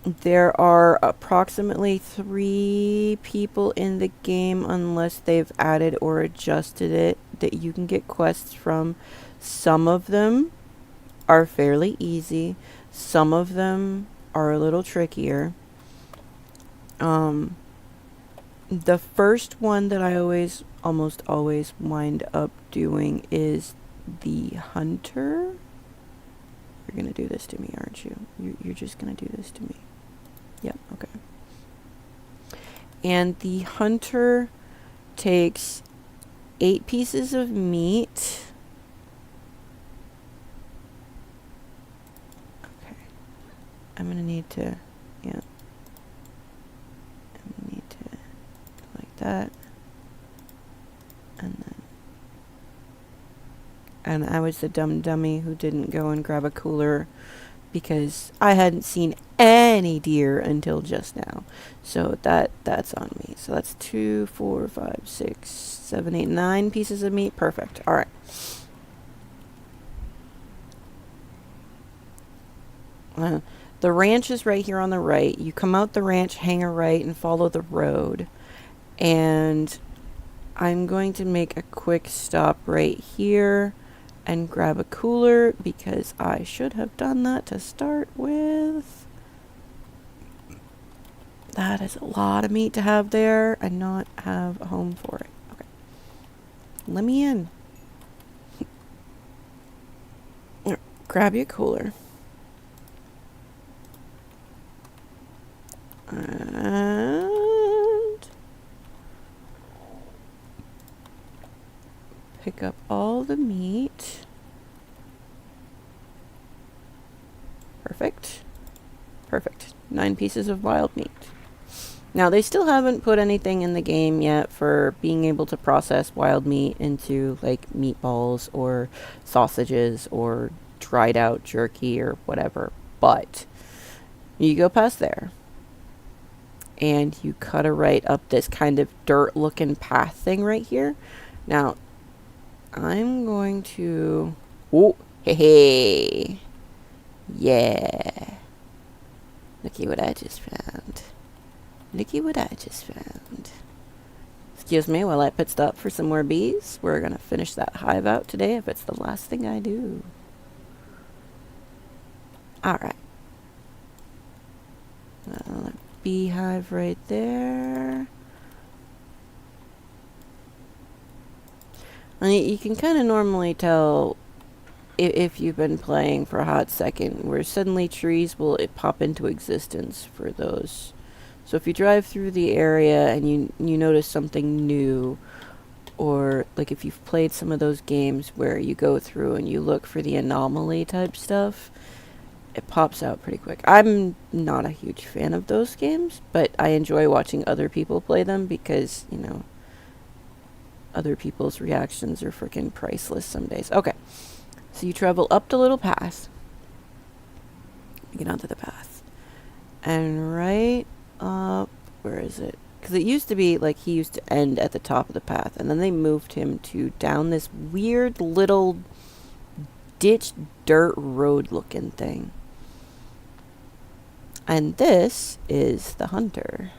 There are approximately 3 people in the game, unless they've added or adjusted it, that you can get quests from. Some of them are fairly easy. Some of them are a little trickier. The first one that I almost always wind up doing is the hunter. You're gonna do this to me, aren't you? You're just gonna do this to me. Yep, okay. And the hunter takes 8 pieces of meat. Okay. I'm gonna need to, yeah. I'm gonna need to, like that. And I was the dumb dummy who didn't go and grab a cooler because I hadn't seen any deer until just now. So that's on me. So that's 2, 4, 5, 6, 7, 8, 9 pieces of meat. Perfect. All right. The ranch is right here on the right. You come out the ranch, hang a right, and follow the road. And I'm going to make a quick stop right here and grab a cooler because I should have done that to start with. That is a lot of meat to have there and not have a home for it. Okay. Let me in. Grab your cooler. And pick up all the meat. Perfect. Perfect. 9 pieces of wild meat. Now, they still haven't put anything in the game yet for being able to process wild meat into, like, meatballs or sausages or dried out jerky or whatever. But you go past there and you cut a right up this kind of dirt-looking path thing right here. Now, I'm going to... Oh, hey. Yeah. Looky what I just found. Looky what I just found. Excuse me while I pit stop for some more bees. We're going to finish that hive out today if it's the last thing I do. Alright. Beehive right there. And you can kind of normally tell if you've been playing for a hot second where suddenly trees will pop into existence for those. So if you drive through the area and you notice something new, or like if you've played some of those games where you go through and you look for the anomaly type stuff, it pops out pretty quick. I'm not a huge fan of those games, but I enjoy watching other people play them because, you know, other people's reactions are freaking priceless some days. Okay, so you travel up the little path. Get onto the path. And right up, where is it? Because it used to be like he used to end at the top of the path, and then they moved him to down this weird little ditch dirt road looking thing. And this is the hunter.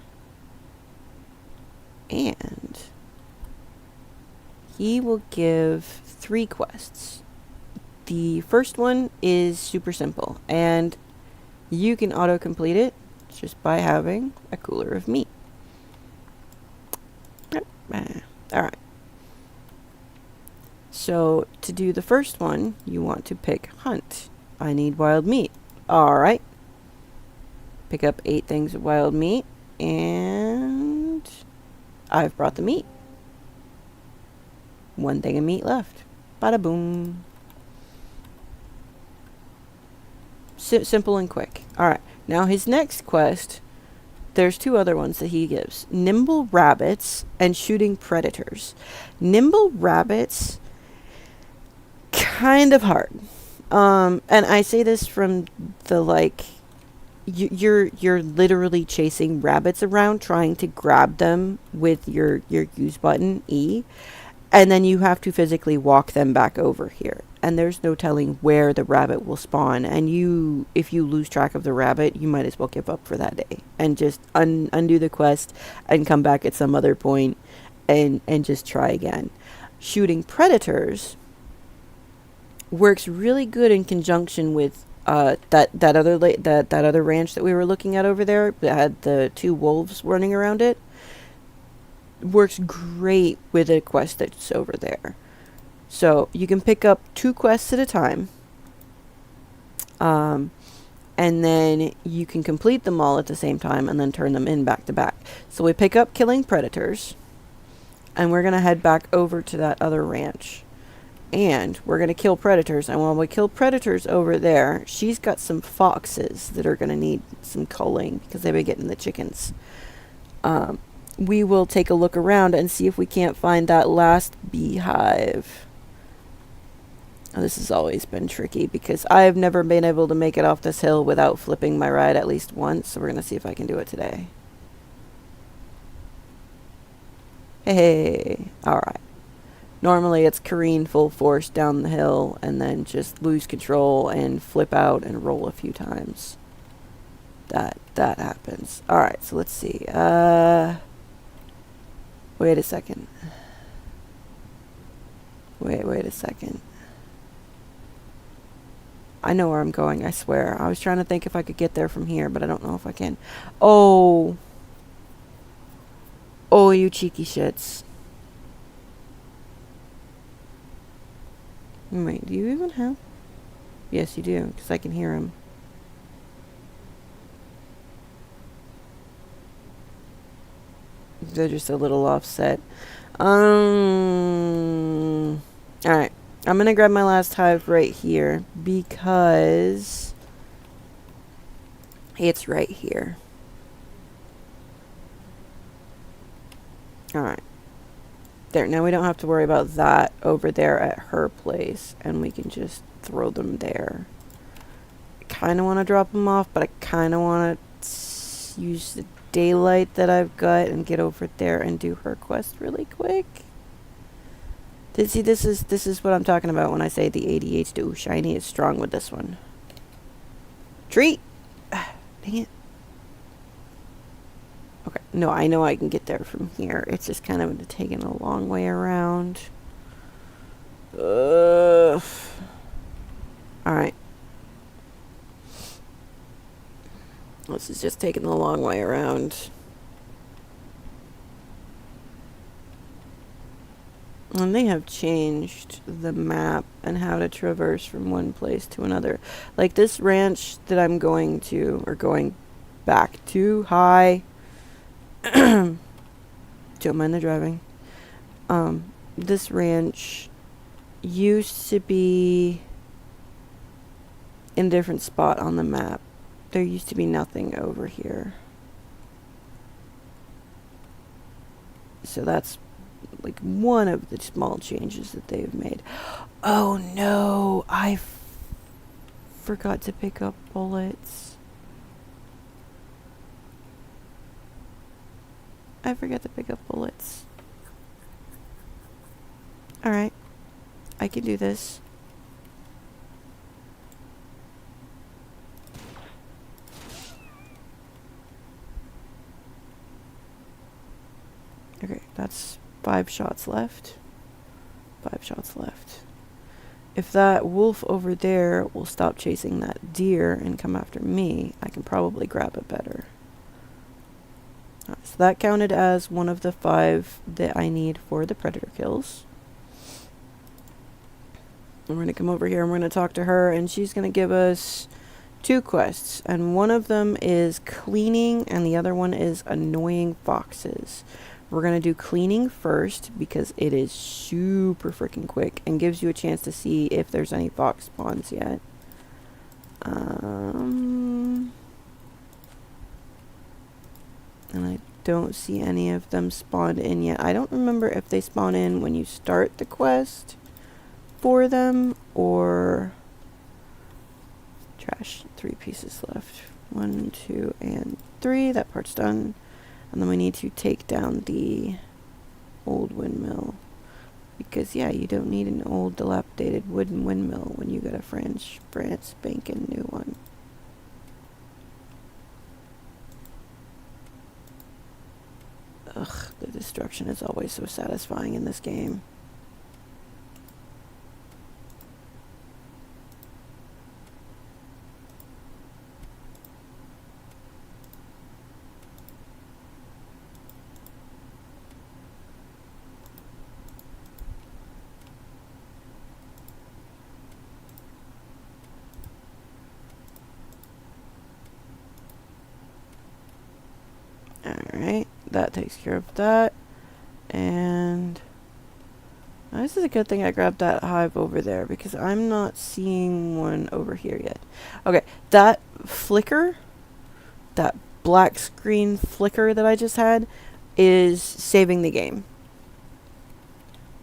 And he will give 3 quests. The first one is super simple, and you can auto-complete it just by having a cooler of meat. Alright. So, to do the first one, you want to pick Hunt. I need wild meat. Alright. Pick up 8 things of wild meat, and I've brought the meat. 1 thing of meat left. Bada boom. Simple and quick. Alright, now his next quest, there's 2 other ones that he gives. Nimble rabbits and shooting predators. Nimble rabbits, kind of hard. And I say this from the, like, you're literally chasing rabbits around, trying to grab them with your use button, E. And then you have to physically walk them back over here. And there's no telling where the rabbit will spawn. And if you lose track of the rabbit, you might as well give up for that day. And just undo the quest and come back at some other point and just try again. Shooting predators works really good in conjunction with that other ranch that we were looking at over there that had the 2 wolves running around it. Works great with a quest that's over there. So you can pick up 2 quests at a time, and then you can complete them all at the same time and then turn them in back to back. So we pick up killing predators, and we're gonna head back over to that other ranch, and we're gonna kill predators. And while we kill predators over there, she's got some foxes that are gonna need some culling because they've been getting the chickens. We will take a look around and see if we can't find that last beehive. This has always been tricky because I've never been able to make it off this hill without flipping my ride at least once. So we're going to see if I can do it today. Hey, alright. Normally it's careen full force down the hill and then just lose control and flip out and roll a few times. That happens. Alright, so let's see. Wait a second. Wait a second. I know where I'm going, I swear. I was trying to think if I could get there from here, but I don't know if I can. Oh, you cheeky shits. Wait, do you even have? Yes, you do, because I can hear him. They're just a little offset. Alright. I'm gonna grab my last hive right here because it's right here. Alright. There, now we don't have to worry about that over there at her place, and we can just throw them there. I kind of want to drop them off, but I kind of want to use the daylight that I've got and get over there and do her quest really quick. See, this is what I'm talking about when I say the ADHD. Ooh, shiny is strong with this one. Treat! Dang it. Okay, no, I know I can get there from here. It's just kind of taking a long way around. Alright. This is just taking the long way around. And they have changed the map and how to traverse from one place to another. Like this ranch that I'm going to, or going back to, hi. Don't mind the driving. This ranch used to be in a different spot on the map. There used to be nothing over here. So that's like one of the small changes that they've made. Oh no, I forgot to pick up bullets. I forgot to pick up bullets. Alright, I can do this. Okay, that's 5 shots left. 5 shots left. if that wolf over there will stop chasing that deer and come after me, I can probably grab it better. So that counted as one of the 5 that I need for the predator kills. We're going to come over here and we're going to talk to her, and she's going to give us 2 quests, and one of them is cleaning and the other one is annoying foxes. We're going to do cleaning first because it is super freaking quick and gives you a chance to see if there's any fox spawns yet. And I don't see any of them spawned in yet. I don't remember if they spawn in when you start the quest for them or... Trash. 3 pieces left. 1, 2, and 3. That part's done. And then we need to take down the old windmill. Because, yeah, you don't need an old dilapidated wooden windmill when you got a brand spanking new one. Ugh, the destruction is always so satisfying in this game. Alright, that takes care of that. And this is a good thing I grabbed that hive over there because I'm not seeing one over here yet. Okay, that flicker, that black screen flicker that I just had is saving the game.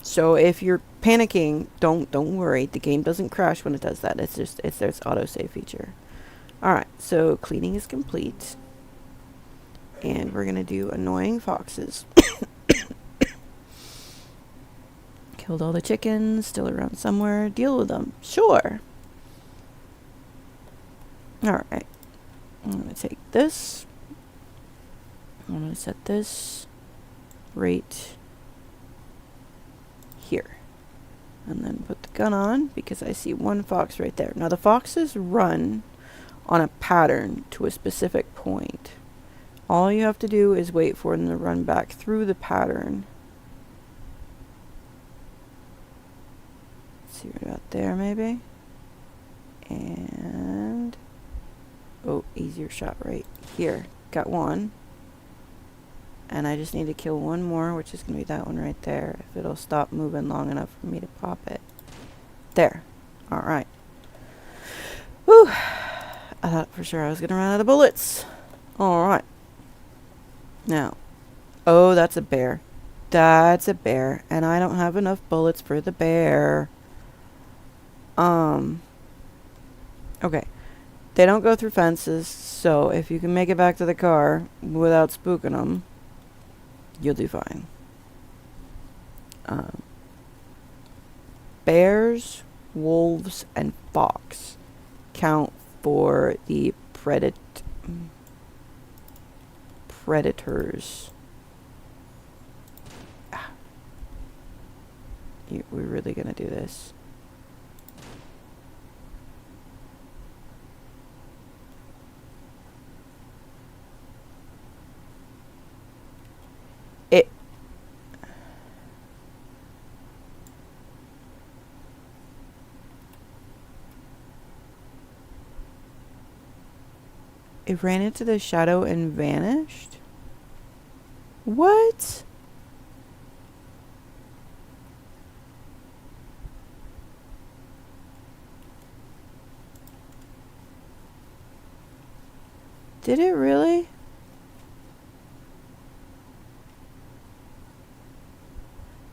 So if you're panicking, don't worry. The game doesn't crash when it does that. It's there's autosave feature. Alright, so cleaning is complete. And we're going to do annoying foxes. Killed all the chickens, still around somewhere. Deal with them. Sure. Alright. I'm going to take this. I'm going to set this right here. And then put the gun on because I see one fox right there. Now the foxes run on a pattern to a specific point. All you have to do is wait for them to run back through the pattern. Let's see, right about there maybe. And... oh, easier shot right here. Got one. And I just need to kill one more, which is going to be that one right there. If it'll stop moving long enough for me to pop it. There. Alright. Whew. I thought for sure I was going to run out of bullets. Alright. Now, oh, that's a bear. That's a bear. And I don't have enough bullets for the bear. Okay. They don't go through fences, so if you can make it back to the car without spooking them, you'll do fine. Bears, wolves, and fox count for the predators. We're really gonna do this. It ran into the shadow and vanished? What? Did it really?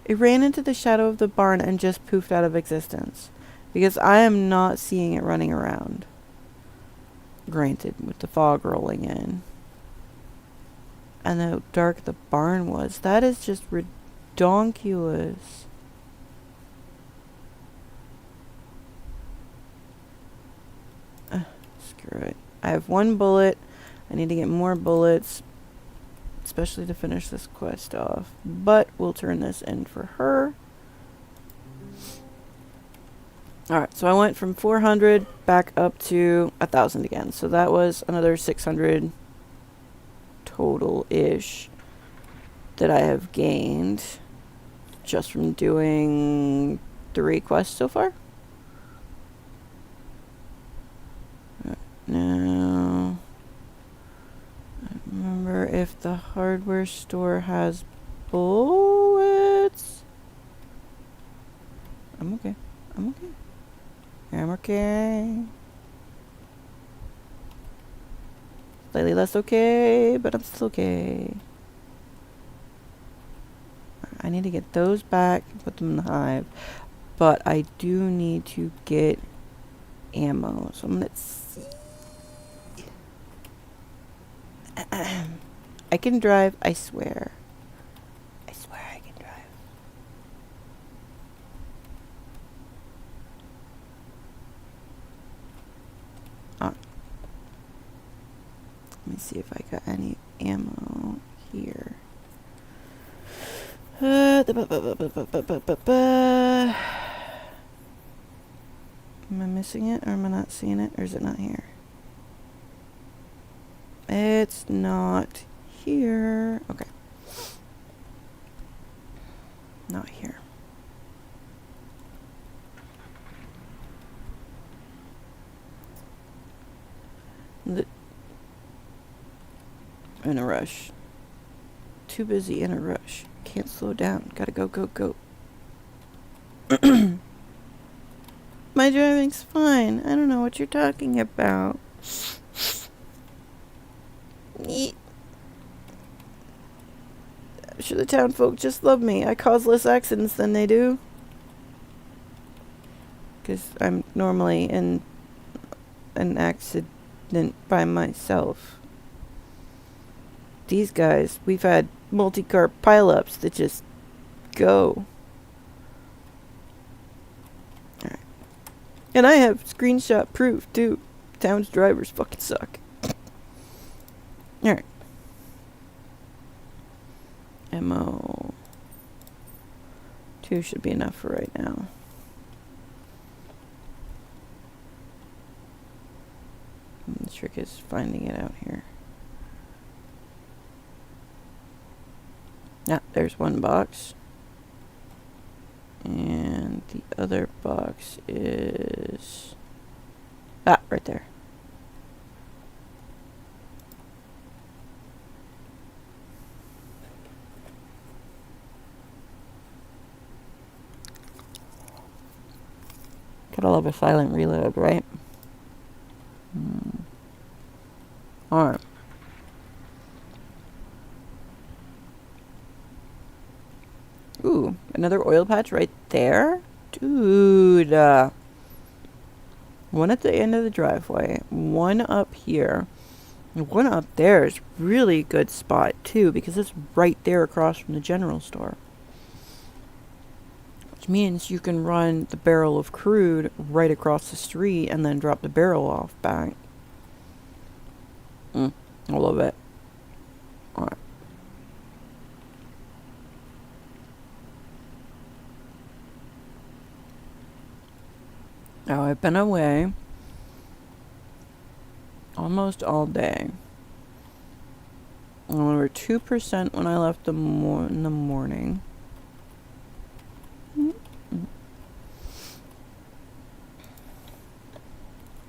It ran into the shadow of the barn and just poofed out of existence. Because I am not seeing it running around. Granted, with the fog rolling in. And how dark the barn was. That is just redonkulous. Screw it. I have one bullet. I need to get more bullets. Especially to finish this quest off. But we'll turn this in for her. Alright, so I went from 400 back up to 1,000 again. So that was another 600 total-ish that I have gained just from doing 3 quests so far. Now, remember if the hardware store has bullets. I'm okay. I'm okay. I'm okay. Slightly less okay, but I'm still okay. I need to get those back and put them in the hive. But I do need to get ammo. So I'm gonna see. I can drive, I swear. I swear I can drive. Let me see if I got any ammo here. Am I missing it, or am I not seeing it, or is it not here? It's not here. Okay. Not here. In a rush. Too busy in a rush. Can't slow down. Gotta go, go, go. My driving's fine. I don't know what you're talking about. I'm sure the town folk just love me. I cause less accidents than they do. Because I'm normally in an accident by myself. These guys, we've had multi-car pileups that just go. Alright. And I have screenshot proof, too. Town's drivers fucking suck. Alright. Ammo. 2 should be enough for right now. The trick is finding it out here. Ah, there's one box. And the other box is... Ah, right there. Gotta love a silent reload, right? Alright. Ooh, another oil patch right there? Dude. One at the end of the driveway. One up here. And one up there is really good spot, too, because it's right there across from the general store. Which means you can run the barrel of crude right across the street and then drop the barrel off back. I love it. Alright. Now, I've been away almost all day. We were 2% when I left in the morning.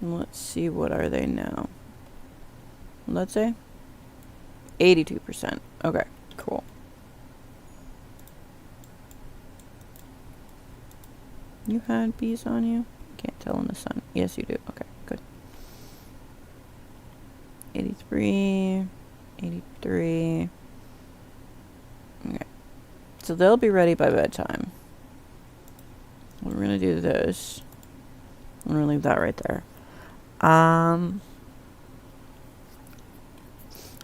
Let's see, what are they now? Let's say 82%. Okay, cool. You had bees on you? Can't tell in the sun. Yes, you do. Okay, good. 83, 83. Okay. So they'll be ready by bedtime. We're gonna do this. I'm gonna leave that right there.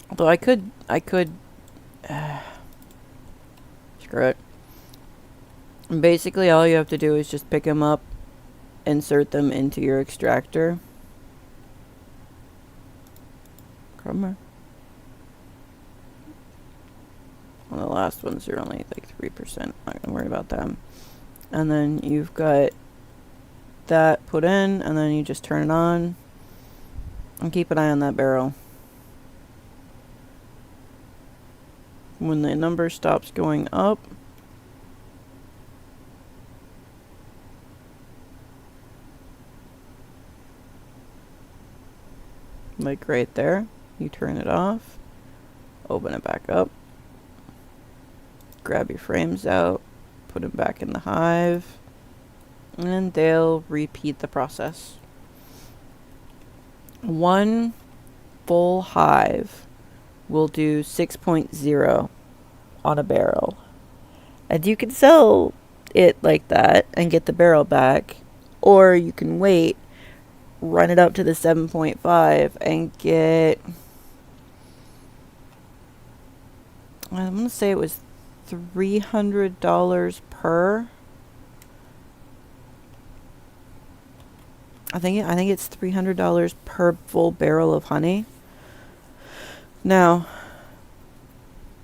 Although I could screw it. Basically, all you have to do is just pick them up, insert them into your extractor. Come on. Well, the last ones are only like 3%. Not gonna worry about them. And then you've got that put in, and then you just turn it on and keep an eye on that barrel. When the number stops going up, like right there, you turn it off, open it back up, grab your frames out, put them back in the hive, and they'll repeat the process. One full hive will do 6.0 on a barrel. And you can sell it like that and get the barrel back, or you can wait, run it up to the 7.5 and get, I'm going to say it was $300 per. I think it's $300 per full barrel of honey. Now,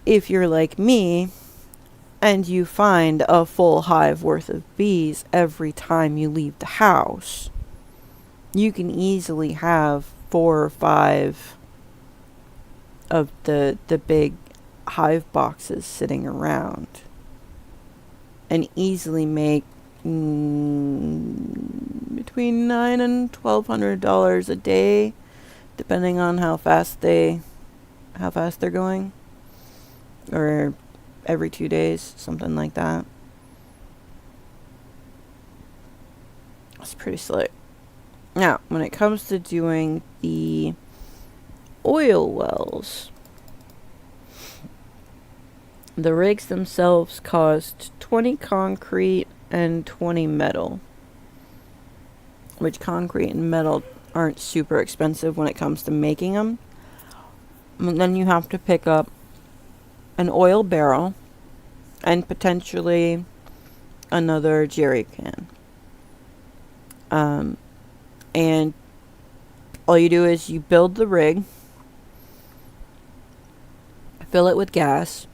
if you're like me and you find a full hive worth of bees every time you leave the house, you can easily have 4 or 5 of the big hive boxes sitting around and easily make between $900 and $1,200 a day, depending on how fast they're going, or every 2 days, something like that. It's pretty slick. Now, when it comes to doing the oil wells, the rigs themselves cost 20 concrete and 20 metal, which concrete and metal aren't super expensive when it comes to making them. And then you have to pick up an oil barrel and potentially another jerry can. And all you do is you build the rig, fill it with gas,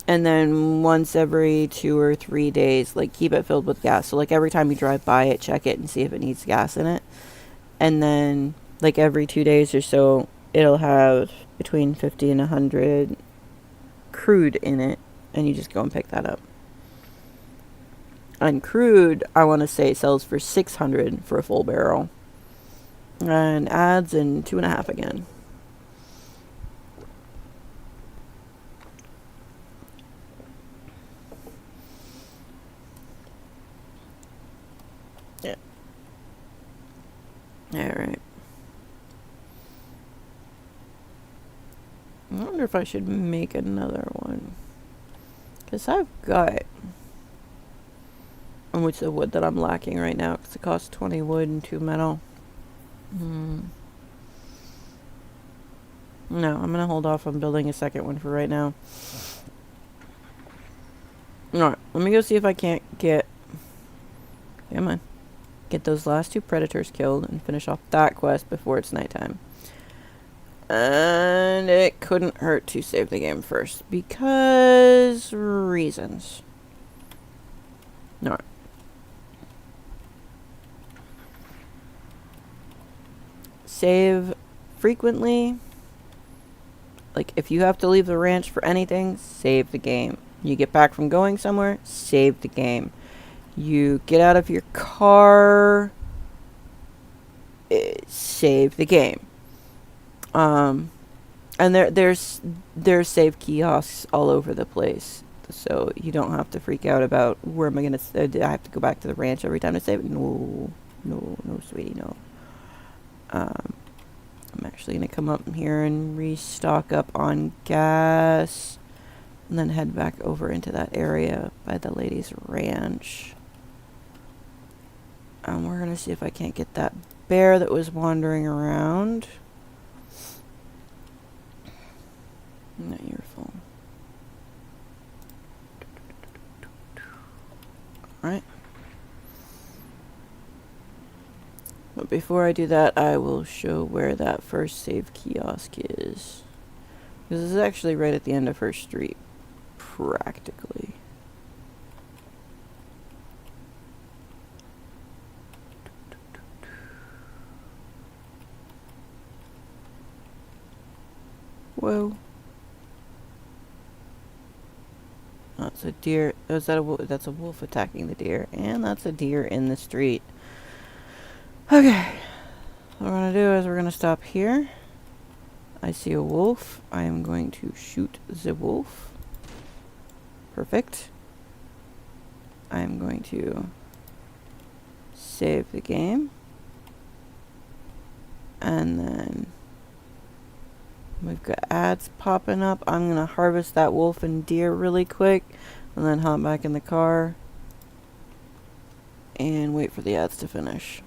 and then once every 2 or 3 days, like, keep it filled with gas. So, like, every time you drive by it, check it and see if it needs gas in it. And then, like, every 2 days or so, it'll have between 50 and 100 crude in it, and you just go and pick that up. And crude, I want to say, sells for $600 for a full barrel, and adds in 2.5 again. Yeah. Alright. I wonder if I should make another one, because I've got which the wood that I'm lacking right now, because it costs 20 wood and 2 metal. No, I'm gonna hold off on building a second one for right now. Alright, let me go see if I can't get those last 2 predators killed and finish off that quest before it's nighttime. And it couldn't hurt to save the game first, because reasons. Alright. Save frequently. Like, if you have to leave the ranch for anything, save the game. You get back from going somewhere, save the game. You get out of your car, save the game. And there's save kiosks all over the place, so you don't have to freak out about where am I gonna. I have to go back to the ranch every time to save it. No, sweetie, no. I'm actually gonna come up here and restock up on gas, and then head back over into that area by the lady's ranch. And we're gonna see if I can't get that bear that was wandering around. No, you're full. Alright. But before I do that, I will show where that first save kiosk is. Because this is actually right at the end of her street, practically. Whoa. That's a deer. Is that a wolf? That's a wolf attacking the deer. And that's a deer in the street. Okay. What we're going to do is we're going to stop here. I see a wolf. I am going to shoot the wolf. Perfect. I am going to save the game. And then we've got ads popping up. I'm going to harvest that wolf and deer really quick. And then hop back in the car. And wait for the ads to finish.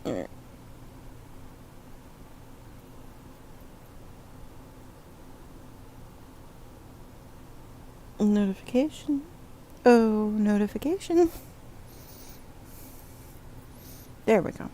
Alright. Notification. Oh, notification. There we go.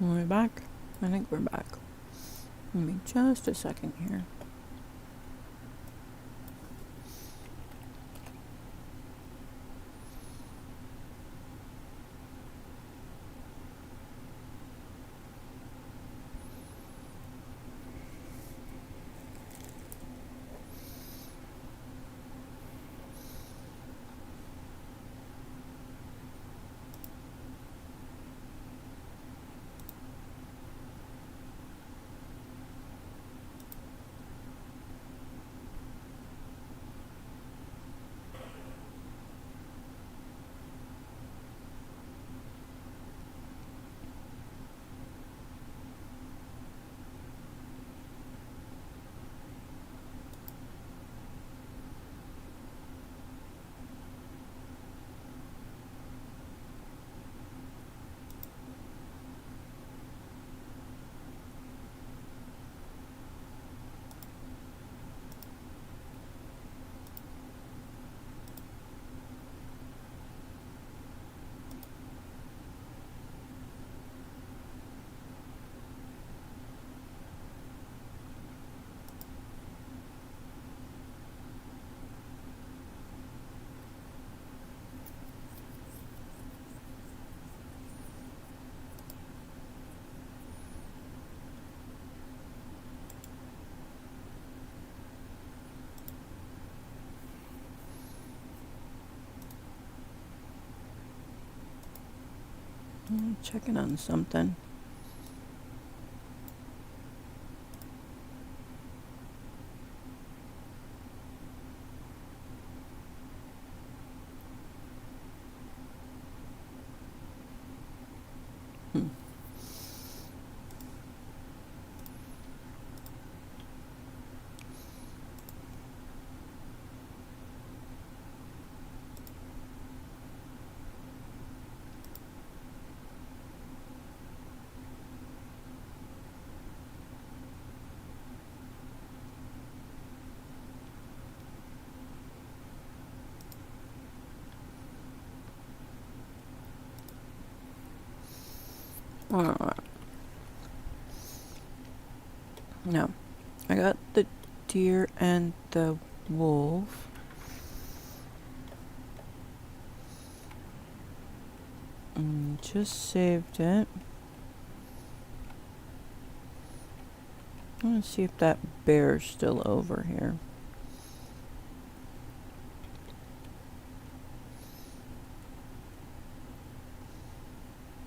Are we back? I think we're back. Give me just a second here. Checking on something. Alright. Now, I got the deer and the wolf. Just saved it. I want to see if that bear's still over here.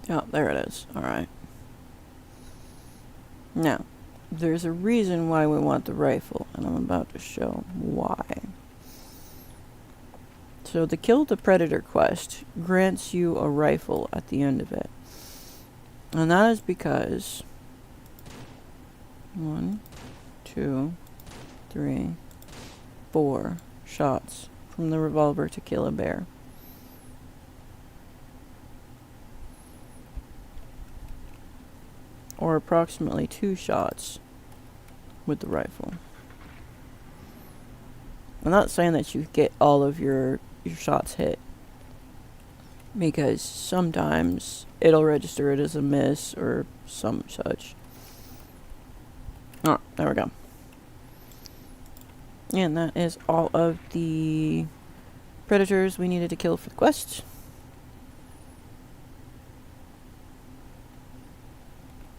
Oh, there it is. Alright. Now, there's a reason why we want the rifle, and I'm about to show why. So the Kill the Predator quest grants you a rifle at the end of it. And that is because 1, 2, 3, 4 shots from the revolver to kill a bear. Or approximately 2 shots with the rifle. I'm not saying that you get all of your shots hit, because sometimes it'll register it as a miss or some such. Oh, there we go. And that is all of the predators we needed to kill for the quest.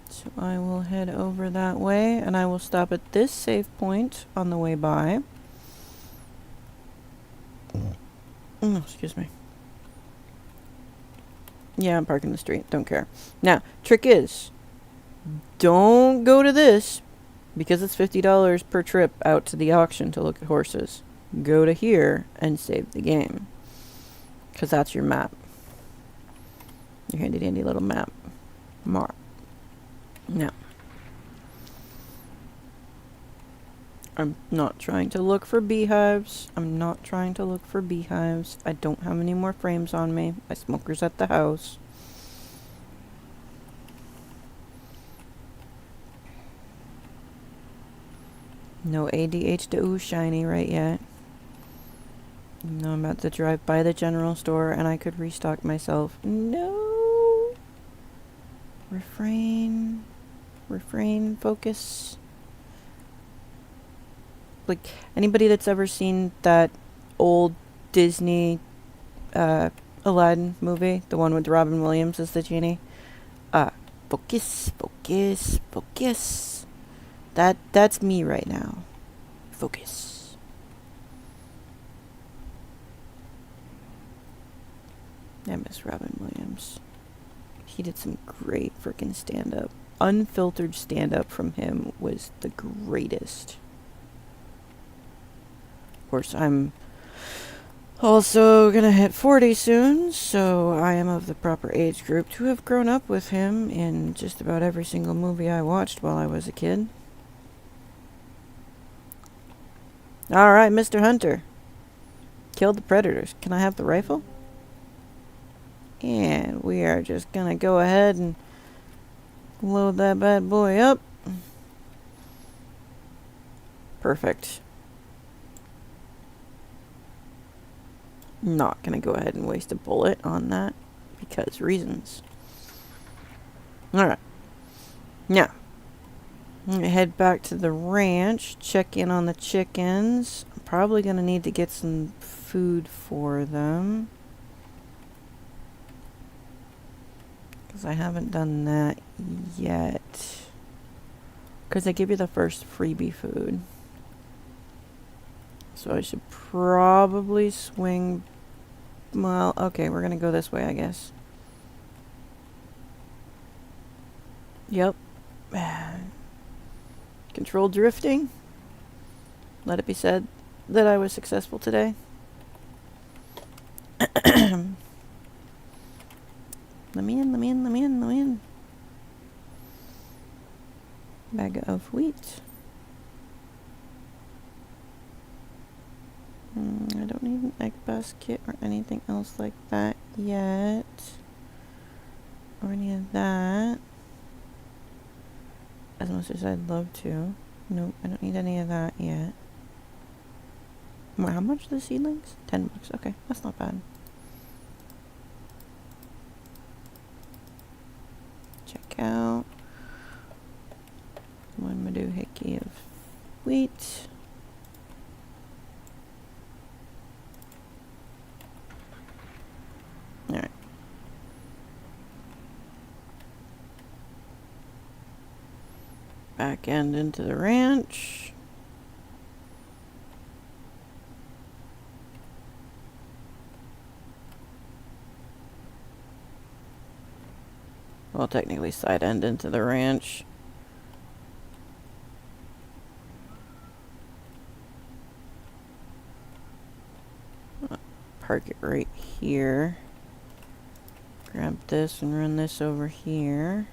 So I will head over that way, and I will stop at this save point on the way by. Oh, excuse me. Yeah, I'm parking the street. Don't care. Now, trick is, don't go to this, because it's $50 per trip out to the auction to look at horses. Go to here and save the game, because that's your map. Your handy dandy little map. Now, I'm not trying to look for beehives. I don't have any more frames on me. My smoker's at the house. No ADH to ooh shiny right yet. No, I'm about to drive by the general store and I could restock myself. No! Refrain, focus. Like, anybody that's ever seen that old Disney Aladdin movie, the one with Robin Williams as the genie, focus. That's me right now. Focus. I miss Robin Williams. He did some great freaking stand-up. Unfiltered stand-up from him was the greatest. Of course, I'm also gonna hit 40 soon, so I am of the proper age group to have grown up with him in just about every single movie I watched while I was a kid. Alright, Mr. Hunter. Killed the predators. Can I have the rifle? And we are just gonna go ahead and load that bad boy up. Perfect. Not gonna go ahead and waste a bullet on that because reasons. Alright. Now, I'm gonna head back to the ranch, check in on the chickens. I'm probably gonna need to get some food for them, because I haven't done that yet. Because they give you the first freebie food. So I should probably swing... Well, okay, we're gonna go this way, I guess. Yep. Controlled drifting. Let it be said that I was successful today. Let me in, let me in, let me in, let me in. Bag of wheat. I don't need an egg basket or anything else like that yet. Or any of that. As much as I'd love to. Nope, I don't need any of that yet. How much are the seedlings? $10. Okay, that's not bad. Check out. One maduhiki of wheat. Alright. Back end into the ranch. Well, technically side end into the ranch. Park it right here. Grab this and run this over here.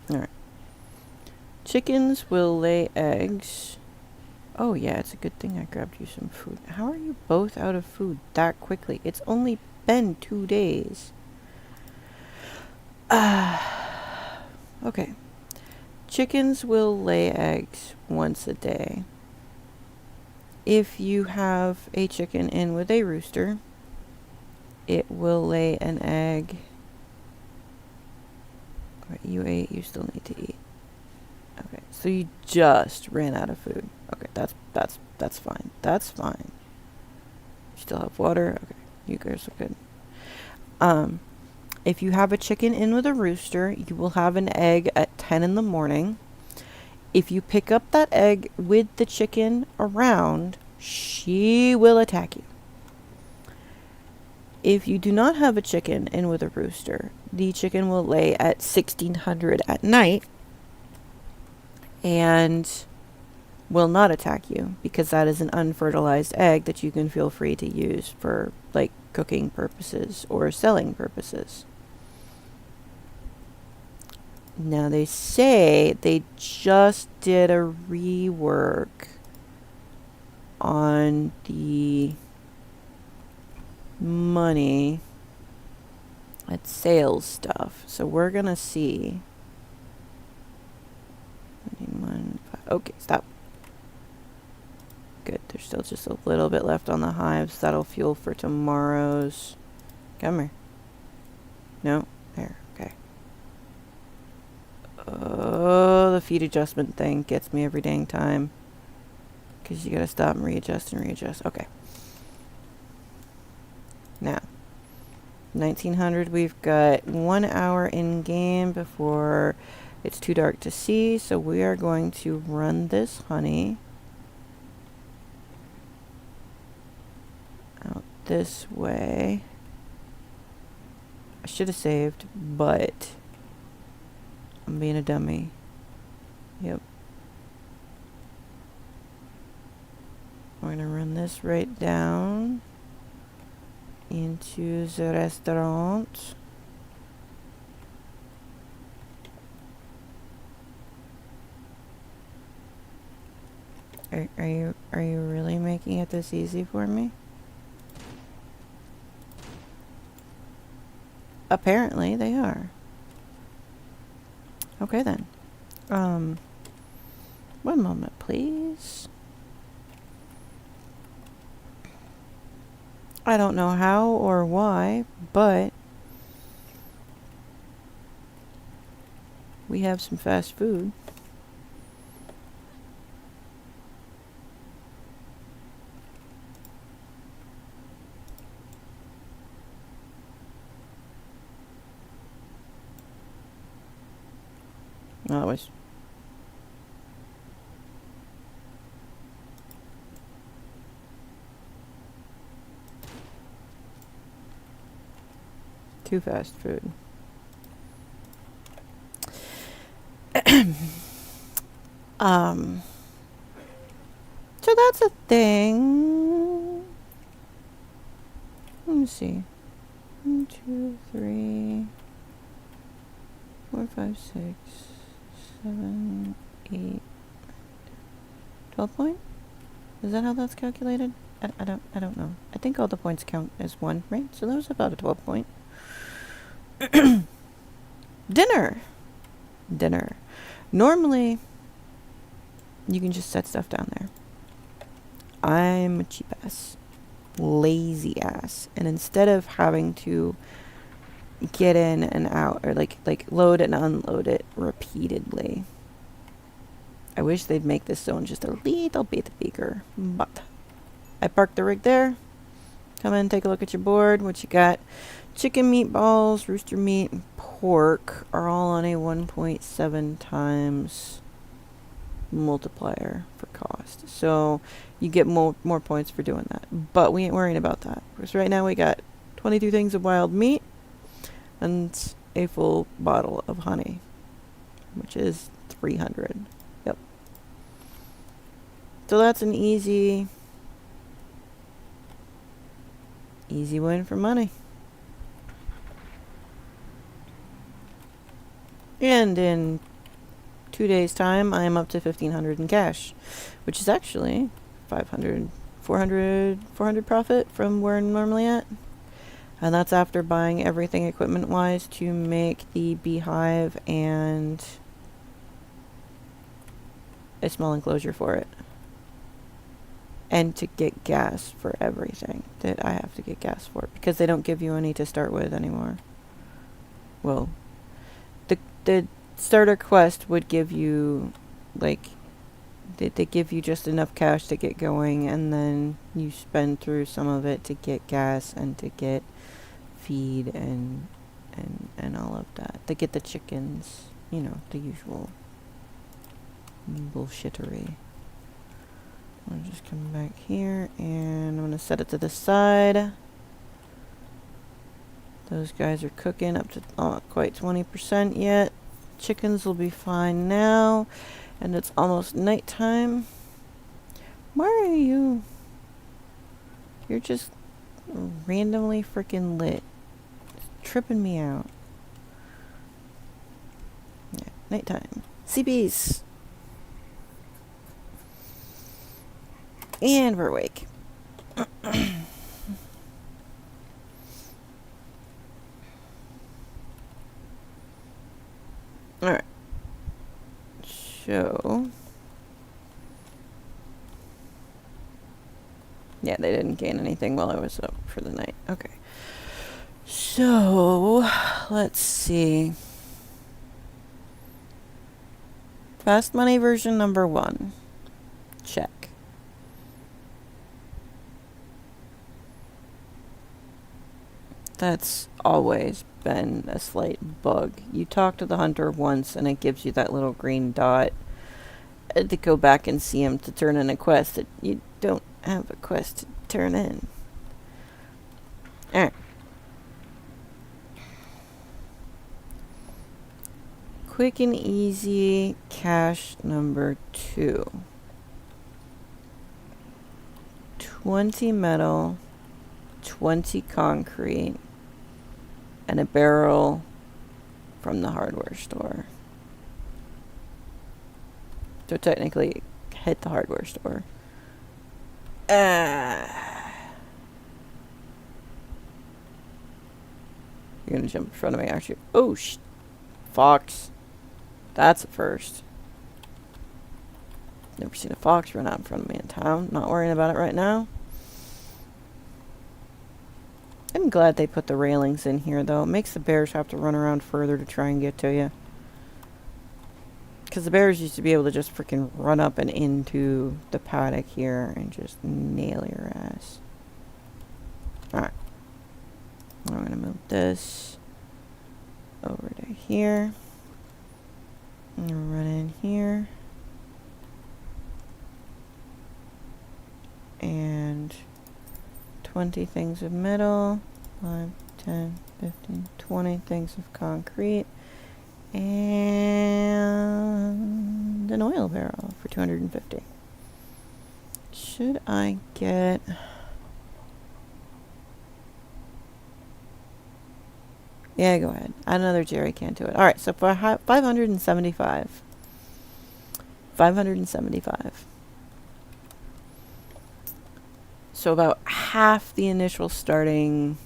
Alright. Chickens will lay eggs. Oh yeah, it's a good thing I grabbed you some food. How are you both out of food that quickly? It's only been 2 days. Okay. Chickens will lay eggs once a day. If you have a chicken in with a rooster, it will lay an egg. Alright, you ate, you still need to eat. Okay, so you just ran out of food. Okay, that's fine. That's fine. You still have water. Okay, you guys are good. If you have a chicken in with a rooster, you will have an egg at 10 in the morning. If you pick up that egg with the chicken around, she will attack you. If you do not have a chicken in with a rooster, the chicken will lay at 1600 at night and will not attack you because that is an unfertilized egg that you can feel free to use for like cooking purposes or selling purposes. Now they say they just did a rework on the money at sales stuff. So we're gonna see. Okay, stop. Good. There's still just a little bit left on the hives. That'll fuel for tomorrow's. Come here. No? There. Okay. Oh, the feed adjustment thing gets me every dang time. Because you gotta stop and readjust and readjust. Okay. Now. 1900, we've got 1 hour in game before it's too dark to see. So we are going to run this honey out this way. I should have saved, but I'm being a dummy. Yep. We're gonna run this right down into the restaurant. Are you really making it this easy for me? Apparently they are. Okay then. One moment, please. I don't know how or why, but we have some fast food. Oh, it was. too fast food. So that's a thing. Let me see. 1, 2, 3, 4, 5, 6, 7, 8, 12 point? Is that how that's calculated? I don't know. I think all the points count as one, right? So that was about a 12 point. Dinner. Normally, you can just set stuff down there. I'm a cheap ass. Lazy ass. And instead of having to get in and out, or like load and unload it repeatedly, I wish they'd make this zone just a little bit bigger. But I parked the rig there. Come in, take a look at your board. What you got? Chicken, meatballs, rooster meat, and pork are all on a 1.7 times multiplier for cost. So you get more points for doing that. But we ain't worrying about that. Because right now we got 22 things of wild meat and a full bottle of honey, which is 300. Yep. So that's an easy win for money. And in 2 days' time, I am up to 1,500 in cash, which is actually 500, 400 profit from where I'm normally at. And that's after buying everything equipment-wise to make the beehive and a small enclosure for it. And to get gas for everything that I have to get gas for, because they don't give you any to start with anymore. Well, the starter quest would give you, like, they give you just enough cash to get going, and then you spend through some of it to get gas and to get feed and all of that. To get the chickens, you know, the usual bullshittery. I'll just come back here, and I'm going to set it to the side. Those guys are cooking up to not quite 20% yet. Chickens will be fine now. And it's almost nighttime. Why are you? You're just randomly freaking lit. It's tripping me out. Yeah, nighttime. CBs. And we're awake. Alright. So. Yeah, they didn't gain anything while I was up for the night. Okay. So, let's see. Fast money version number 1. Check. That's always been a slight bug. You talk to the hunter once and it gives you that little green dot to go back and see him to turn in a quest that you don't have a quest to turn in. Alright. Quick and easy cash number 2. 20 metal, 20 concrete, and a barrel from the hardware store. So technically, hit the hardware store. You're gonna jump in front of me, aren't you? Oh, fox. That's a first. Never seen a fox run out in front of me in town. Not worrying about it right now. I'm glad they put the railings in here, though. It makes the bears have to run around further to try and get to you. Because the bears used to be able to just freaking run up and into the paddock here and just nail your ass. Alright. I'm going to move this over to here. I'm going to run in here. And 20 things of metal. 5, 10, 15, 20 things of concrete. And an oil barrel for 250. Should I get... Yeah, go ahead. Add another jerry can to it. Alright, so for 575. 575. So about half the initial starting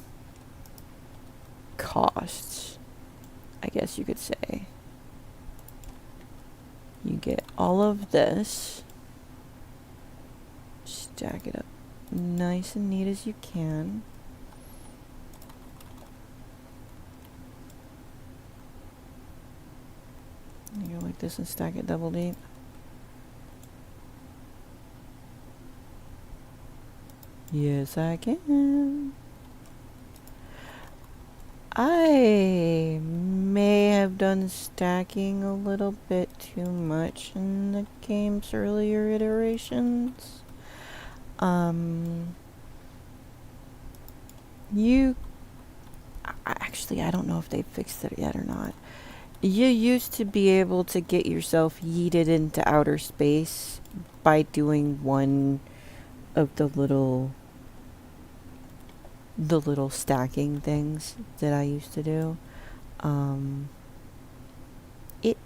costs, I guess you could say. You get all of this. Stack it up nice and neat as you can. You go like this and stack it double deep. Yes, I can. I may have done stacking a little bit too much in the game's earlier iterations. Actually, I don't know if they fixed it yet or not. You used to be able to get yourself yeeted into outer space by doing one of the little stacking things that I used to do. It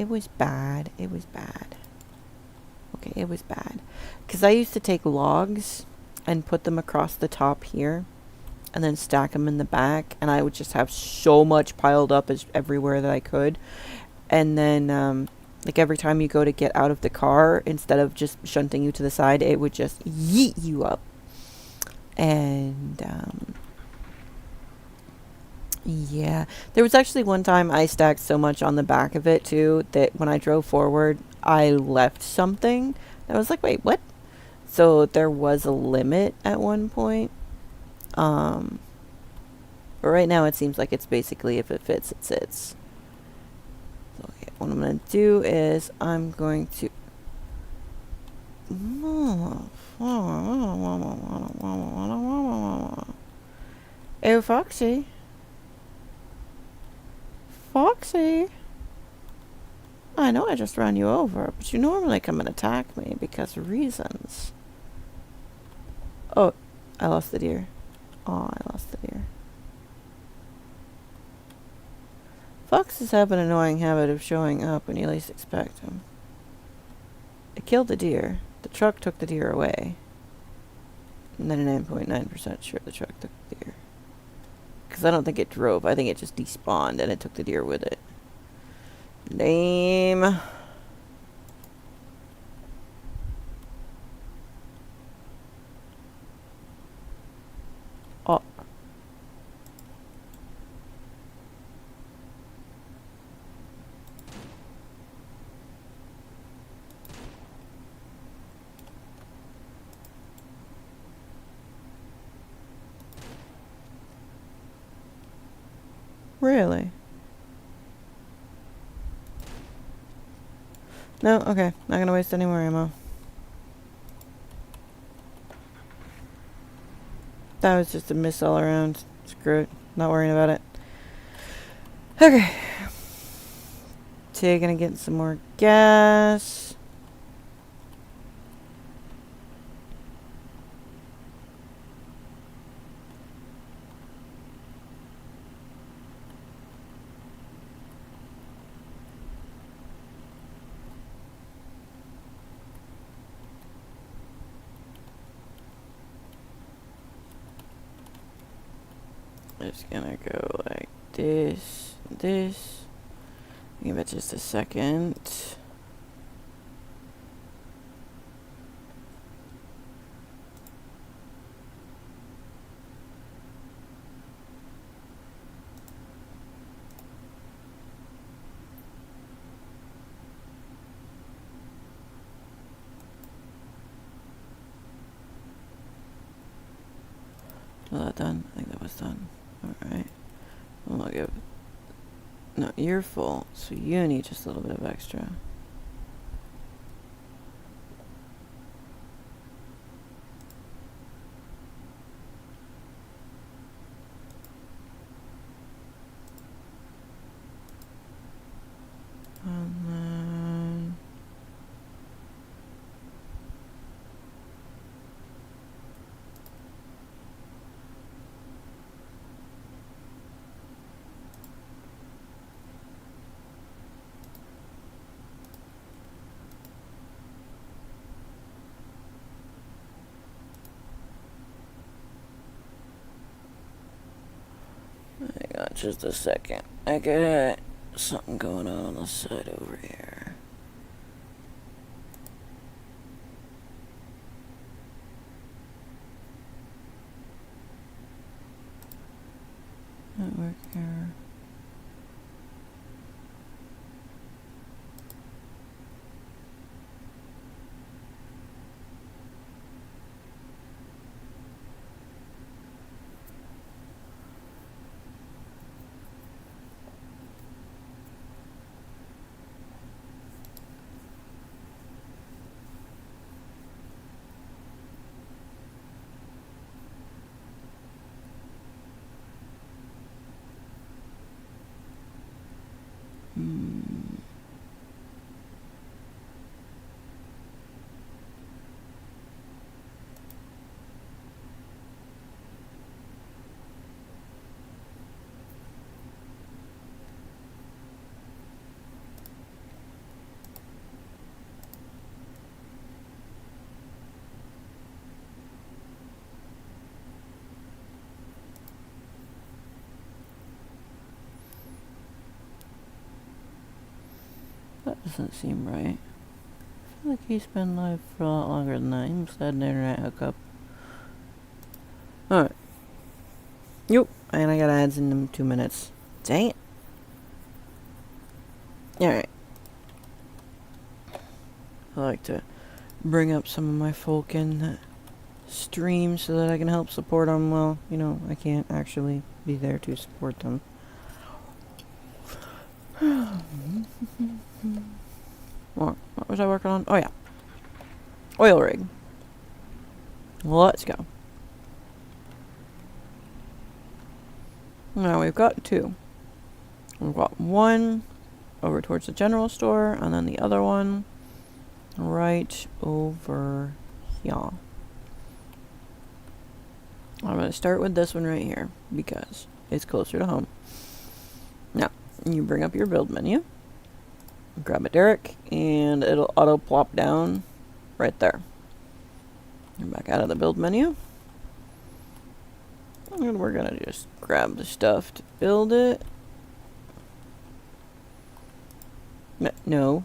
was bad. It was bad. Okay, it was bad. Because I used to take logs and put them across the top here and then stack them in the back, and I would just have so much piled up everywhere that I could. And then like every time you go to get out of the car, instead of just shunting you to the side, it would just yeet you up. And yeah, there was actually one time I stacked so much on the back of it too that when I drove forward, I left something. I was like, wait, what? So there was a limit at one point. But right now it seems like it's basically if it fits, it sits. So okay, what I'm going to do is I'm going to... Hey, Foxy. Foxy. I know I just ran you over, but you normally come and attack me because of reasons. Oh, I lost the deer. Oh, I lost the deer. Foxes have an annoying habit of showing up when you least expect them. I killed the deer. The truck took the deer away. 99.9% sure the truck took the deer. Because I don't think it drove. I think it just despawned and it took the deer with it. Lame. Oh. Really? No? Okay. Not gonna waste any more ammo. That was just a miss all around. Screw it. Not worrying about it. Okay. Taking and getting some more gas. Just gonna go like this, this. Give it just a second. Was that done? I think that was done. Alright. Well, I'll give... No, you're full, so you need just a little bit of extra. just a second. I got something going on the side over here. Network error. That doesn't seem right. I feel like he's been live for a lot longer than that. He must have had an internet hookup. Alright. Yep. And I got ads in 2 minutes. Dang it. Alright. I like to bring up some of my folk in the stream so that I can help support them. Well, you know, I can't actually be there to support them. What was I working on? Oh yeah. Oil rig. Let's go. Now we've got 2. We've got one over towards the general store, and then the other one right over here. I'm going to start with this one right here because it's closer to home. Now, you bring up your build menu, grab a derrick, and it'll auto plop down right there. You're back out of the build menu. And we're going to just grab the stuff to build it. No.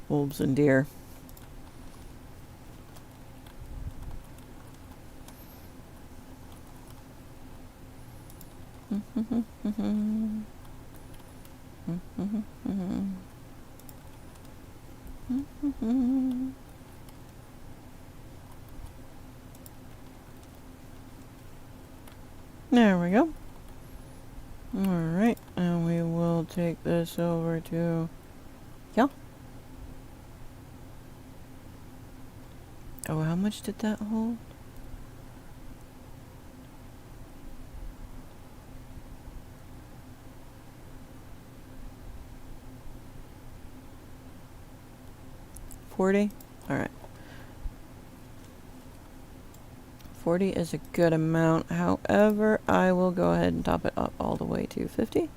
Wolves and deer. There we go. Alright, and we will take this over to... Yeah. Oh, how much did that hold? $40? Alright. 40 is a good amount. However, I will go ahead and top it up all the way to 50.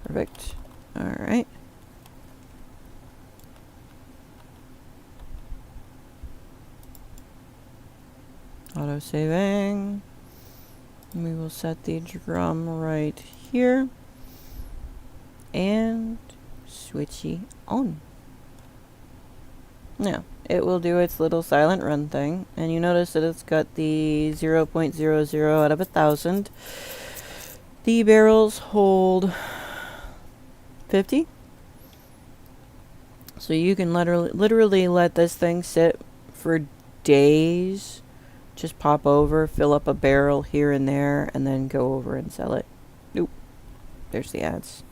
Perfect. Alright. Auto saving. We will set the drum right here. And switchy on. Now, it will do its little silent run thing, and you notice that it's got the 0.00 out of 1,000. The barrels hold 50. So you can literally let this thing sit for days. Just pop over, fill up a barrel here and there, and then go over and sell it. Nope. There's the ads.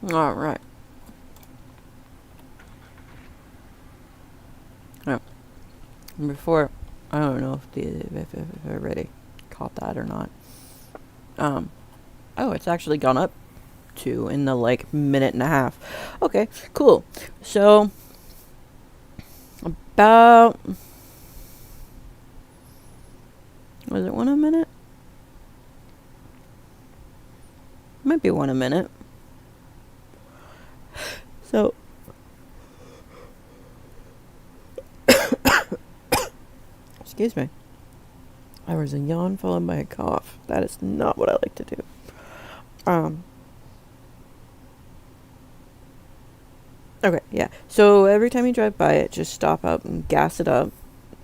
All right. Now, before, I don't know if I already caught that or not. Oh, it's actually gone up to in the like minute and a half. Okay, cool. So about, was it 1 a minute? Might be 1 a minute. So excuse me. I was a yawn followed by a cough. That is not what I like to do. Okay, yeah. So every time you drive by it, just stop up and gas it up.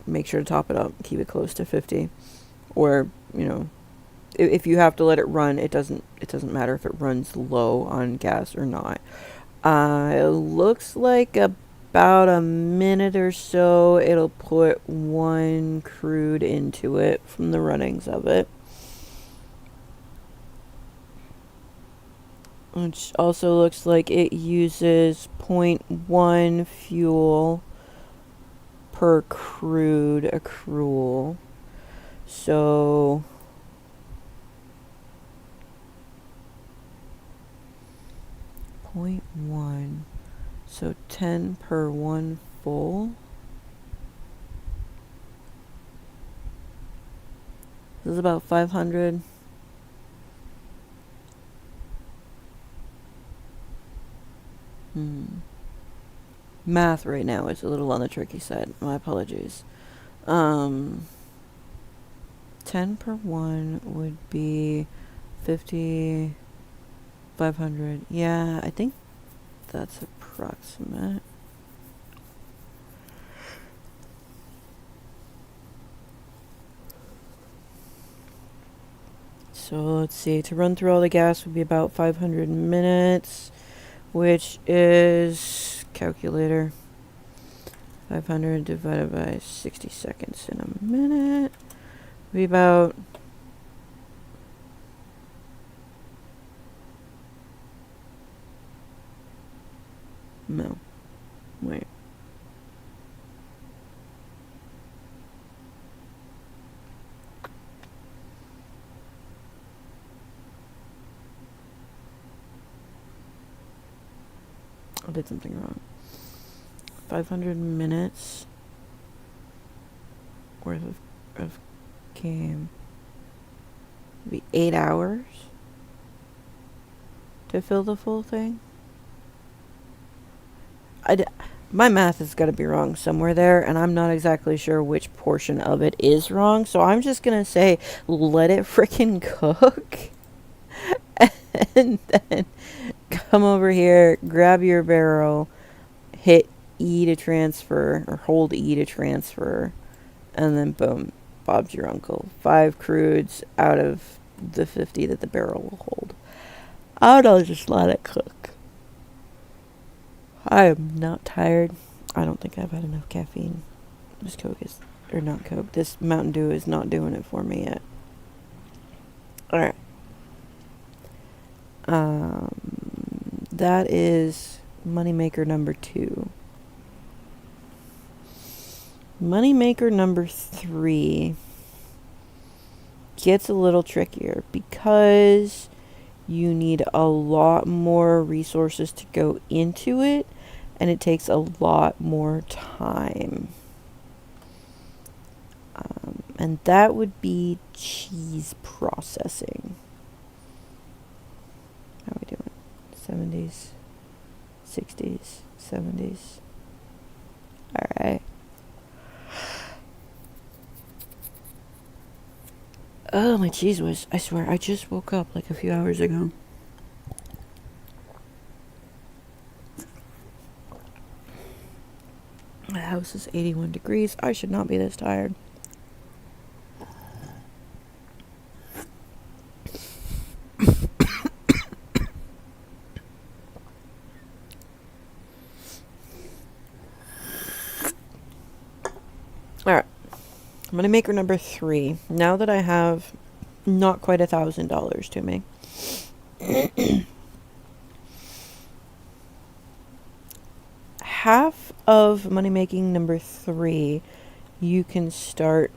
Make sure to top it up. Keep it close to 50. Or, you know, if you have to let it run, it doesn't matter if it runs low on gas or not. It looks like about a minute or so it'll put 1 crude into it from the runnings of it. Which also looks like it uses 0.1 fuel per crude accrual. So .1, so 10 per 1 full. This is about 500. Math right now is a little on the tricky side. My apologies. 10 per 1 would be 50, 500. Yeah, I think that's approximate. So let's see. To run through all the gas would be about 500 minutes, which is, calculator, 500 divided by 60 seconds in a minute would be about, no, wait. I did something wrong. 500 minutes worth of game. It'd be 8 hours to fill the full thing. My math has got to be wrong somewhere there, and I'm not exactly sure which portion of it is wrong, so I'm just going to say let it frickin' cook. And then come over here, grab your barrel, hit E to transfer, or hold E to transfer, and then boom, Bob's your uncle. 5 crudes out of the 50 that the barrel will hold. I would just let it cook. I am not tired. I don't think I've had enough caffeine. This Coke is, or not Coke, this Mountain Dew is not doing it for me yet. Alright. That is moneymaker number 2. Moneymaker number 3 gets a little trickier because you need a lot more resources to go into it, and it takes a lot more time. And that would be cheese processing. How are we doing? 70s, 60s, 70s. Alright. Oh, my cheese whiz. I swear, I just woke up like a few hours ago. My house is 81 degrees. I should not be this tired. Alright. Moneymaker number 3. Now that I have not quite $1,000 to me. of money making number 3, you can start.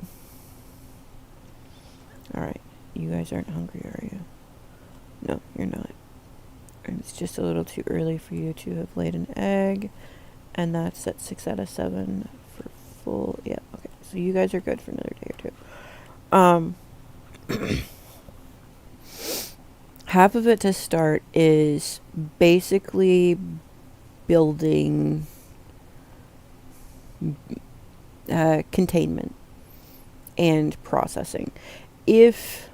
Alright, you guys aren't hungry, are you? No, you're not. It's just a little too early for you to have laid an egg. And that's at 6 out of 7 for full. Yeah, okay. So you guys are good for another day or two. Half of it to start is basically building containment and processing. If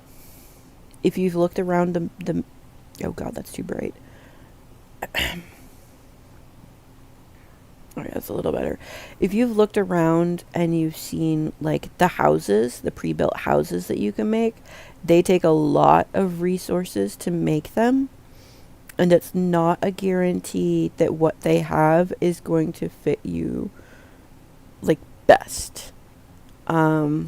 you've looked around the oh god, that's too bright. Okay, that's a little better. If you've looked around and you've seen like the houses, the pre-built houses that you can make, they take a lot of resources to make them. And it's not a guarantee that what they have is going to fit you like best. I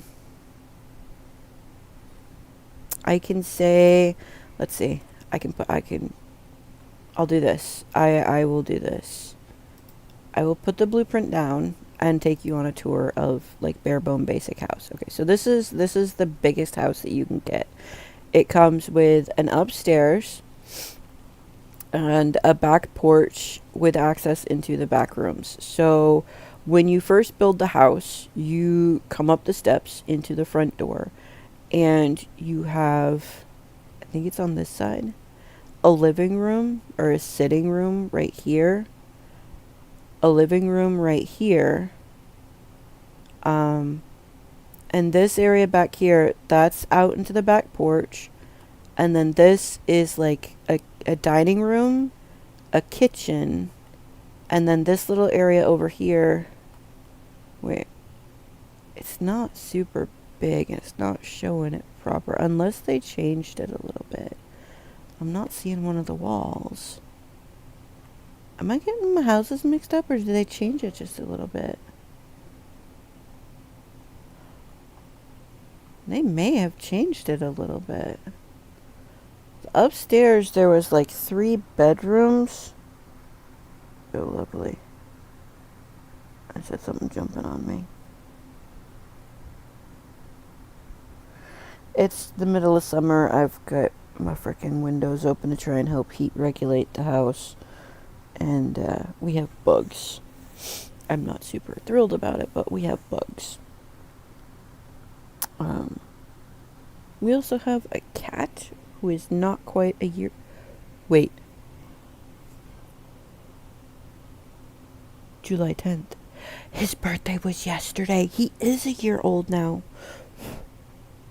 can say, let's see, I'll do this. I will do this. I will put the blueprint down and take you on a tour of like bare bone basic house. Okay, so this is the biggest house that you can get. It comes with an upstairs and a back porch with access into the back rooms. So when you first build the house, you come up the steps into the front door and you have, I think it's on this side, a living room or a sitting room right here. A living room right here. And this area back here, that's out into the back porch. And then this is like a dining room, a kitchen, and then this little area over here. Wait, it's not super big and it's not showing it proper unless they changed it a little bit. I'm not seeing one of the walls. Am I getting my houses mixed up or did they change it just a little bit? They may have changed it a little bit. Upstairs there was like 3 bedrooms. Oh, lovely. I said something jumping on me. It's the middle of summer. I've got my frickin' windows open to try and help heat regulate the house. And we have bugs. I'm not super thrilled about it, but we have bugs. We also have a cat who is not quite a year. Wait. July 10th. His birthday was yesterday. He is a year old now.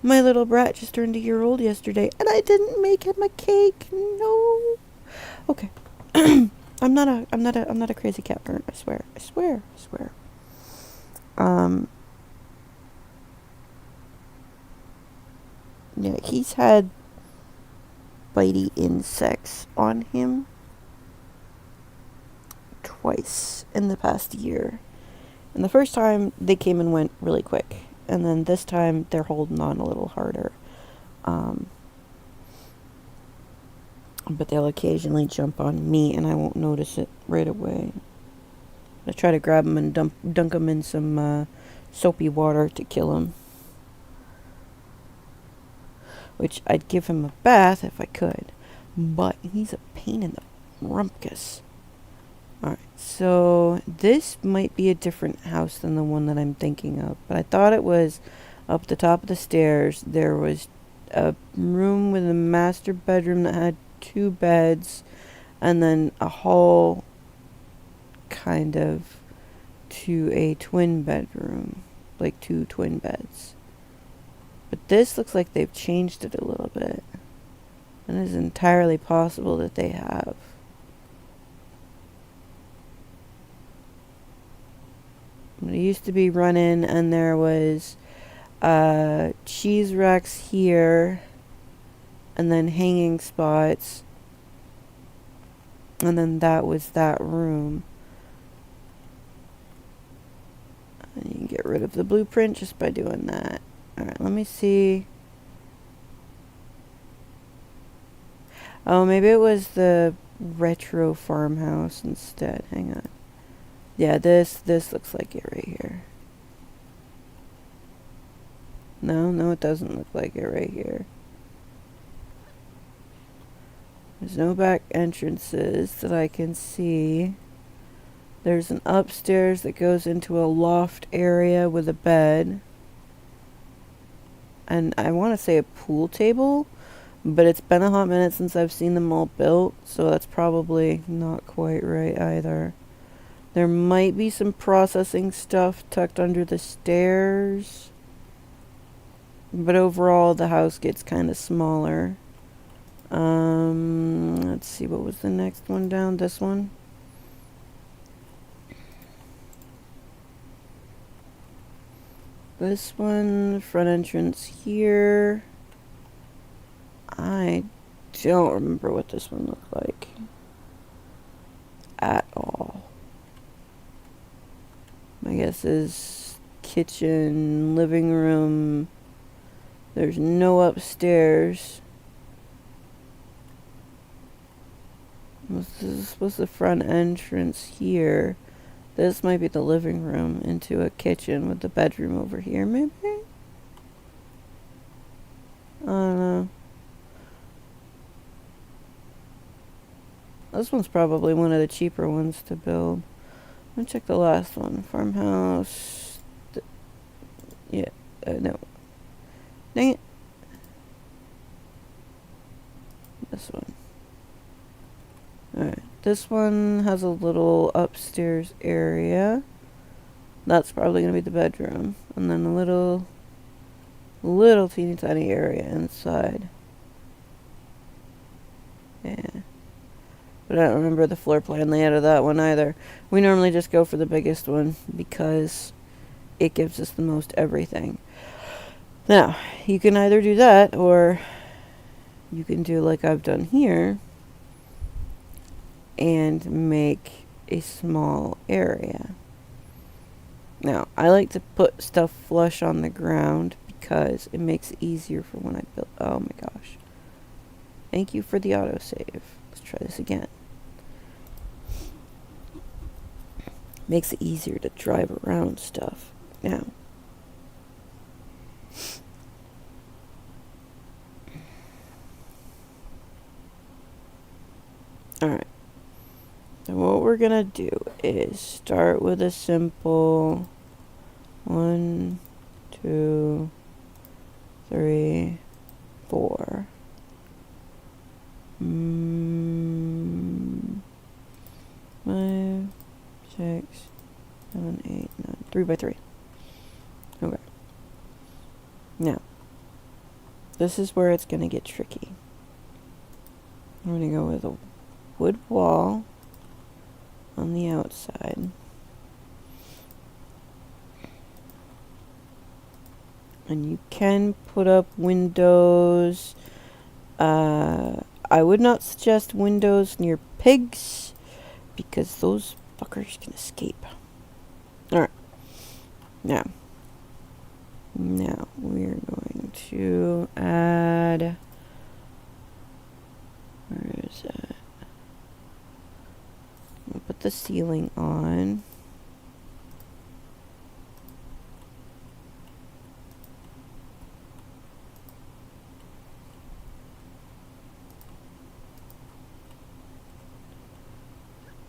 My little brat just turned a year old yesterday, and I didn't make him a cake. No. Okay. I'm not a crazy cat parent. I swear. Yeah, he's had bitey insects on him twice in the past year. And the first time they came and went really quick, and then this time they're holding on a little harder. But they'll occasionally jump on me and I won't notice it right away. I try to grab them and dunk them in some soapy water to kill them. Which I'd give him a bath if I could. But he's a pain in the rumpus. Alright, so this might be a different house than the one that I'm thinking of. But I thought it was up the top of the stairs. There was a room with a master bedroom that had 2 beds, and then a hall kind of to a twin bedroom, like 2 twin beds. But this looks like they've changed it a little bit, and it is entirely possible that they have. It used to be run-in, and there was cheese racks here, and then hanging spots, and then that was that room. And you can get rid of the blueprint just by doing that. Alright, let me see. Oh, maybe it was the retro farmhouse instead. Hang on. Yeah, this looks like it right here. No, it doesn't look like it right here. There's no back entrances that I can see. There's an upstairs that goes into a loft area with a bed. And I want to say a pool table, but it's been a hot minute since I've seen them all built, so that's probably not quite right either. There might be some processing stuff tucked under the stairs, but overall the house gets kind of smaller. Let's see, what was the next one down? This one? This one, front entrance here. I don't remember what this one looked like at all. My guess is kitchen, living room. There's no upstairs. This was the front entrance here. This might be the living room into a kitchen with the bedroom over here, maybe? I don't know. This one's probably one of the cheaper ones to build. Let me check the last one. Farmhouse. Yeah, no. Dang it. This one. Alright. This one has a little upstairs area. That's probably going to be the bedroom. And then a little teeny tiny area inside. Yeah. But I don't remember the floor plan layout of that one either. We normally just go for the biggest one because it gives us the most everything. Now, you can either do that or you can do like I've done here and make a small area. Now, I like to put stuff flush on the ground because it makes it easier for when I build. Oh my gosh. Thank you for the autosave. Let's try this again. Makes it easier to drive around stuff. Now. Alright. So what we're gonna do is start with a simple 1, 2, 3, 4. 5, 6, 7, 8, 9. 3 by 3. Okay. Now, this is where it's gonna get tricky. I'm gonna go with a wood wall on the outside. And you can put up windows. I would not suggest windows near pigs because those fuckers can escape. Alright. Now we're going to add. Where is that? I'll put the ceiling on.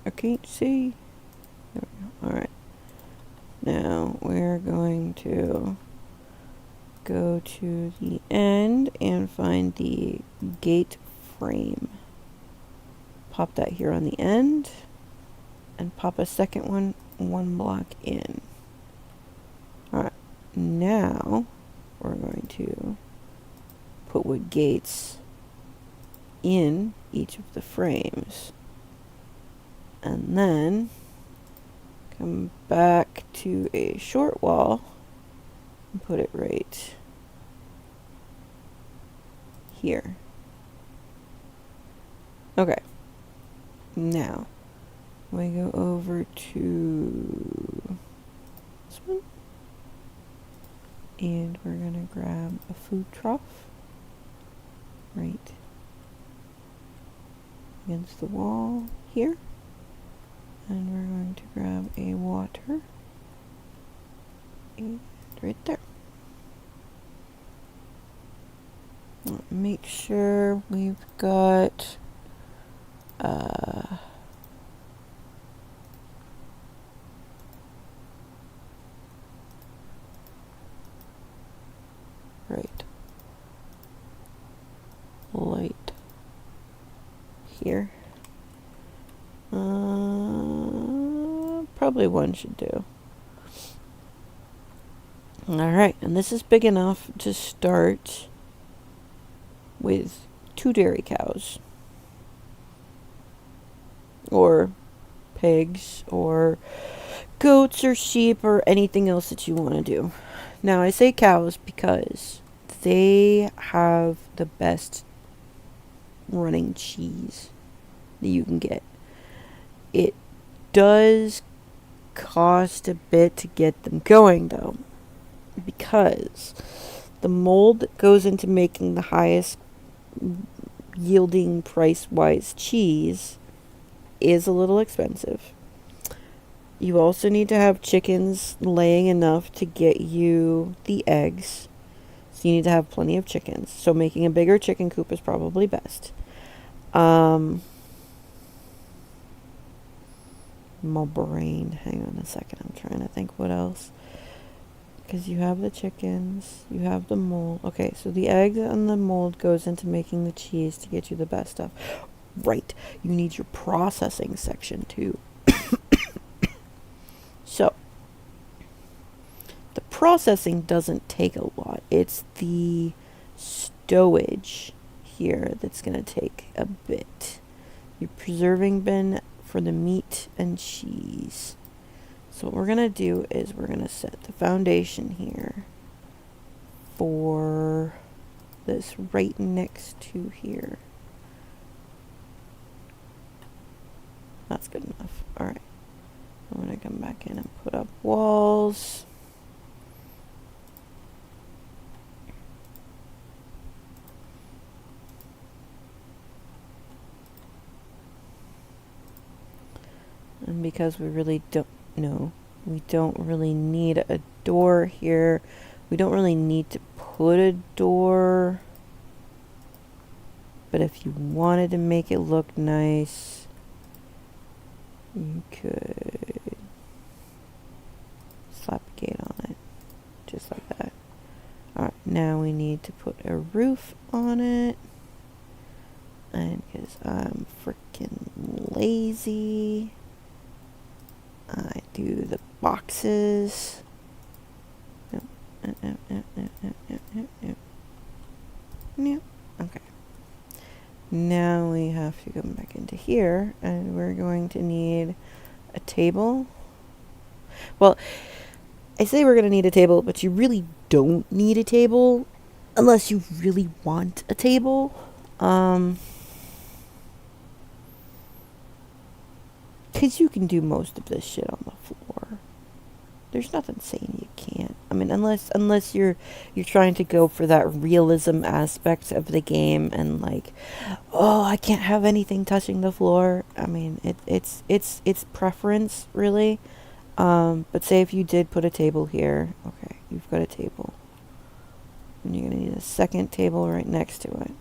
I can't see. There we go. Alright. Now we're going to go to the end and find the gate frame. Pop that here on the end and pop a second one block in. Alright. Now we're going to put wood gates in each of the frames. And then come back to a short wall and put it right here. Okay. Now we go over to this one. And we're gonna grab a food trough right against the wall here. And we're going to grab a water. And right there. Make sure we've got right light here. Probably one should do. Alright, and this is big enough to start with 2 dairy cows. Or pigs, or goats, or sheep, or anything else that you want to do. Now, I say cows because they have the best running cheese that you can get. It does cost a bit to get them going, though, because the mold that goes into making the highest yielding price-wise cheese is a little expensive. You also need to have chickens laying enough to get you the eggs. So you need to have plenty of chickens. So making a bigger chicken coop is probably best. My brain. Hang on a second. I'm trying to think what else. Because you have the chickens. You have the mold. Okay, so the eggs and the mold goes into making the cheese to get you the best stuff. Right. You need your processing section too. So, the processing doesn't take a lot. It's the stowage here that's going to take a bit. Your preserving bin for the meat and cheese. So what we're going to do is we're going to set the foundation here for this right next to here. That's good enough. Alright. I'm going to come back in and put up walls. And because we really don't know, we don't really need a door here. We don't really need to put a door. But if you wanted to make it look nice, you could slap a gate on it. Just like that. Alright, now we need to put a roof on it. And because I'm freaking lazy, I do the boxes. Okay. Now we have to come back into here, and we're going to need a table. Well, I say we're going to need a table, but you really don't need a table unless you really want a table. Because you can do most of this shit on the floor. There's nothing saying you can't. I mean, unless you're trying to go for that realism aspect of the game and like, oh, I can't have anything touching the floor. I mean, it's preference really. But say if you did put a table here, okay, you've got a table, and you're gonna need a second table right next to it.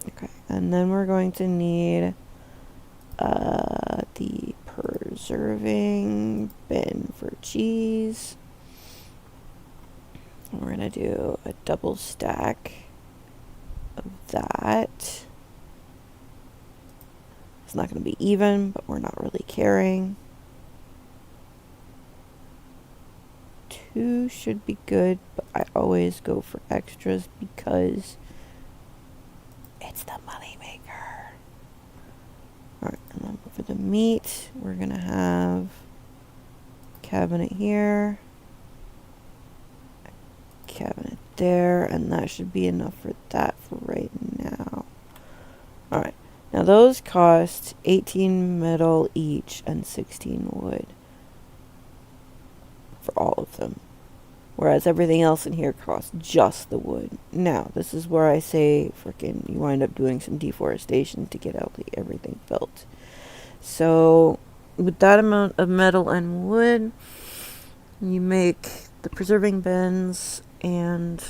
Okay, and then we're going to need the preserving bin for cheese. We're gonna do a double stack of that. It's not gonna be even, but we're not really caring. 2 should be good, but I always go for extras because it's the money maker. Alright, and then for the meat, we're gonna have a cabinet here, a cabinet there, and that should be enough for that for right now. Alright, now those cost 18 metal each and 16 wood for all of them. Whereas everything else in here costs just the wood. Now, this is where I say frickin' you wind up doing some deforestation to get out everything built. So, with that amount of metal and wood, you make the preserving bins and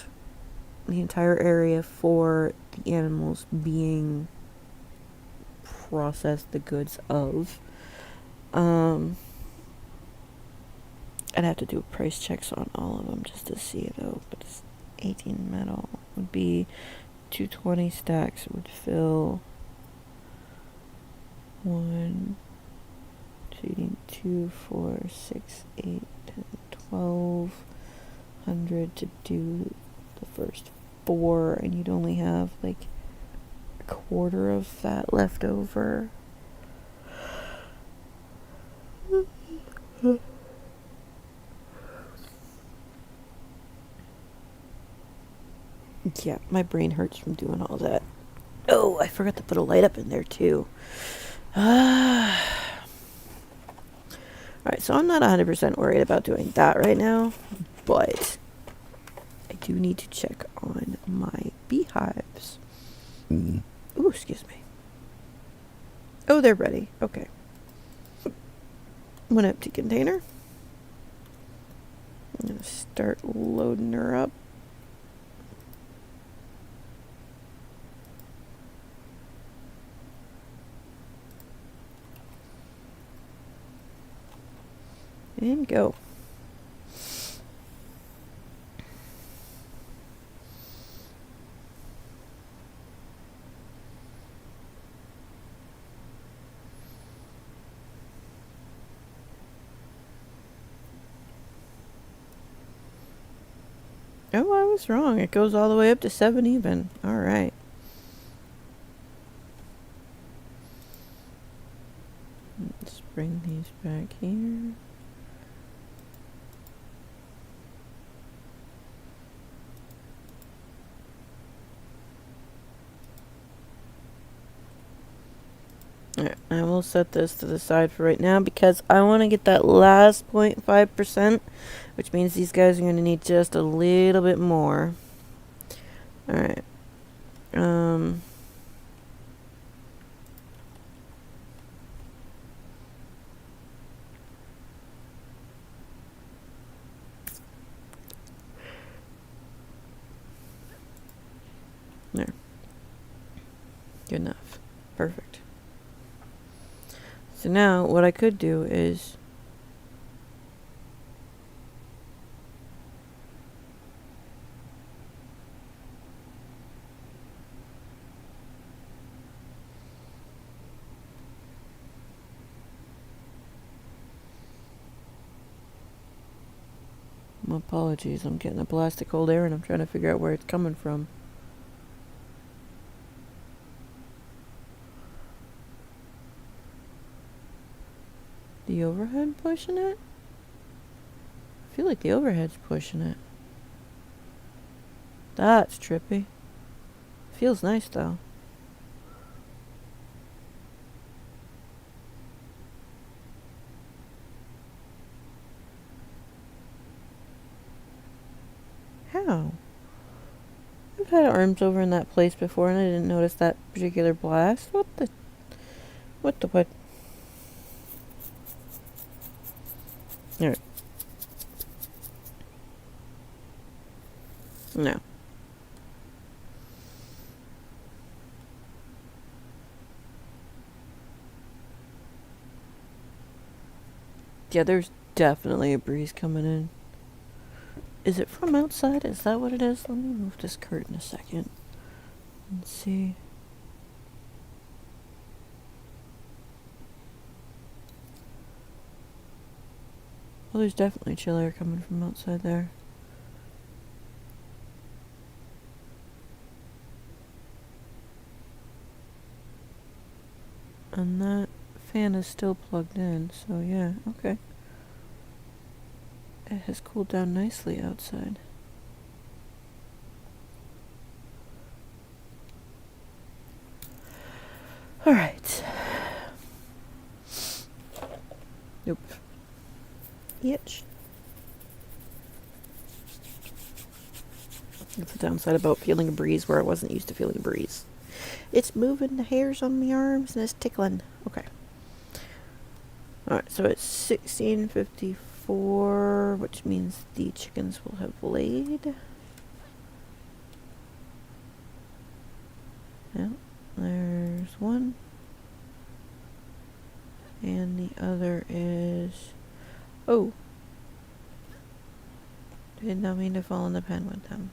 the entire area for the animals being processed the goods of. I'd have to do price checks on all of them just to see though, but it's 18 metal would be 220 stacks would fill 1, 2, 4, 6, 8, 10, 1200 to do the first 4, and you'd only have like a quarter of that left over. Yeah, my brain hurts from doing all that. Oh, I forgot to put a light up in there too. Alright, so I'm not 100% worried about doing that right now, but I do need to check on my beehives. Ooh, excuse me. Oh, they're ready. Okay. One empty container. I'm going to start loading her up. And go. Oh, I was wrong. It goes all the way up to 7 even. Alright. Let's bring these back here. Alright, I will set this to the side for right now because I want to get that last 0.5%, which means these guys are going to need just a little bit more. Alright. There. Good enough. Perfect. So now what I could do is my apologies, I'm getting a blast of cold air and I'm trying to figure out where it's coming from. The overhead pushing it? I feel like the overhead's pushing it. That's trippy. Feels nice though. How? I've had arms over in that place before and I didn't notice that particular blast. What? Alright. No. Yeah, there's definitely a breeze coming in. Is it from outside? Is that what it is? Let me move this curtain a second and see. Well, there's definitely chill air coming from outside there. And that fan is still plugged in, so yeah, okay. It has cooled down nicely outside. Alright. Nope. Itch. That's the downside about feeling a breeze where I wasn't used to feeling a breeze. It's moving the hairs on my arms and it's tickling. Okay. Alright, so it's 16:54, which means the chickens will have laid. Yeah, there's one. And the other is... Oh! Did not mean to fall in the pen with them.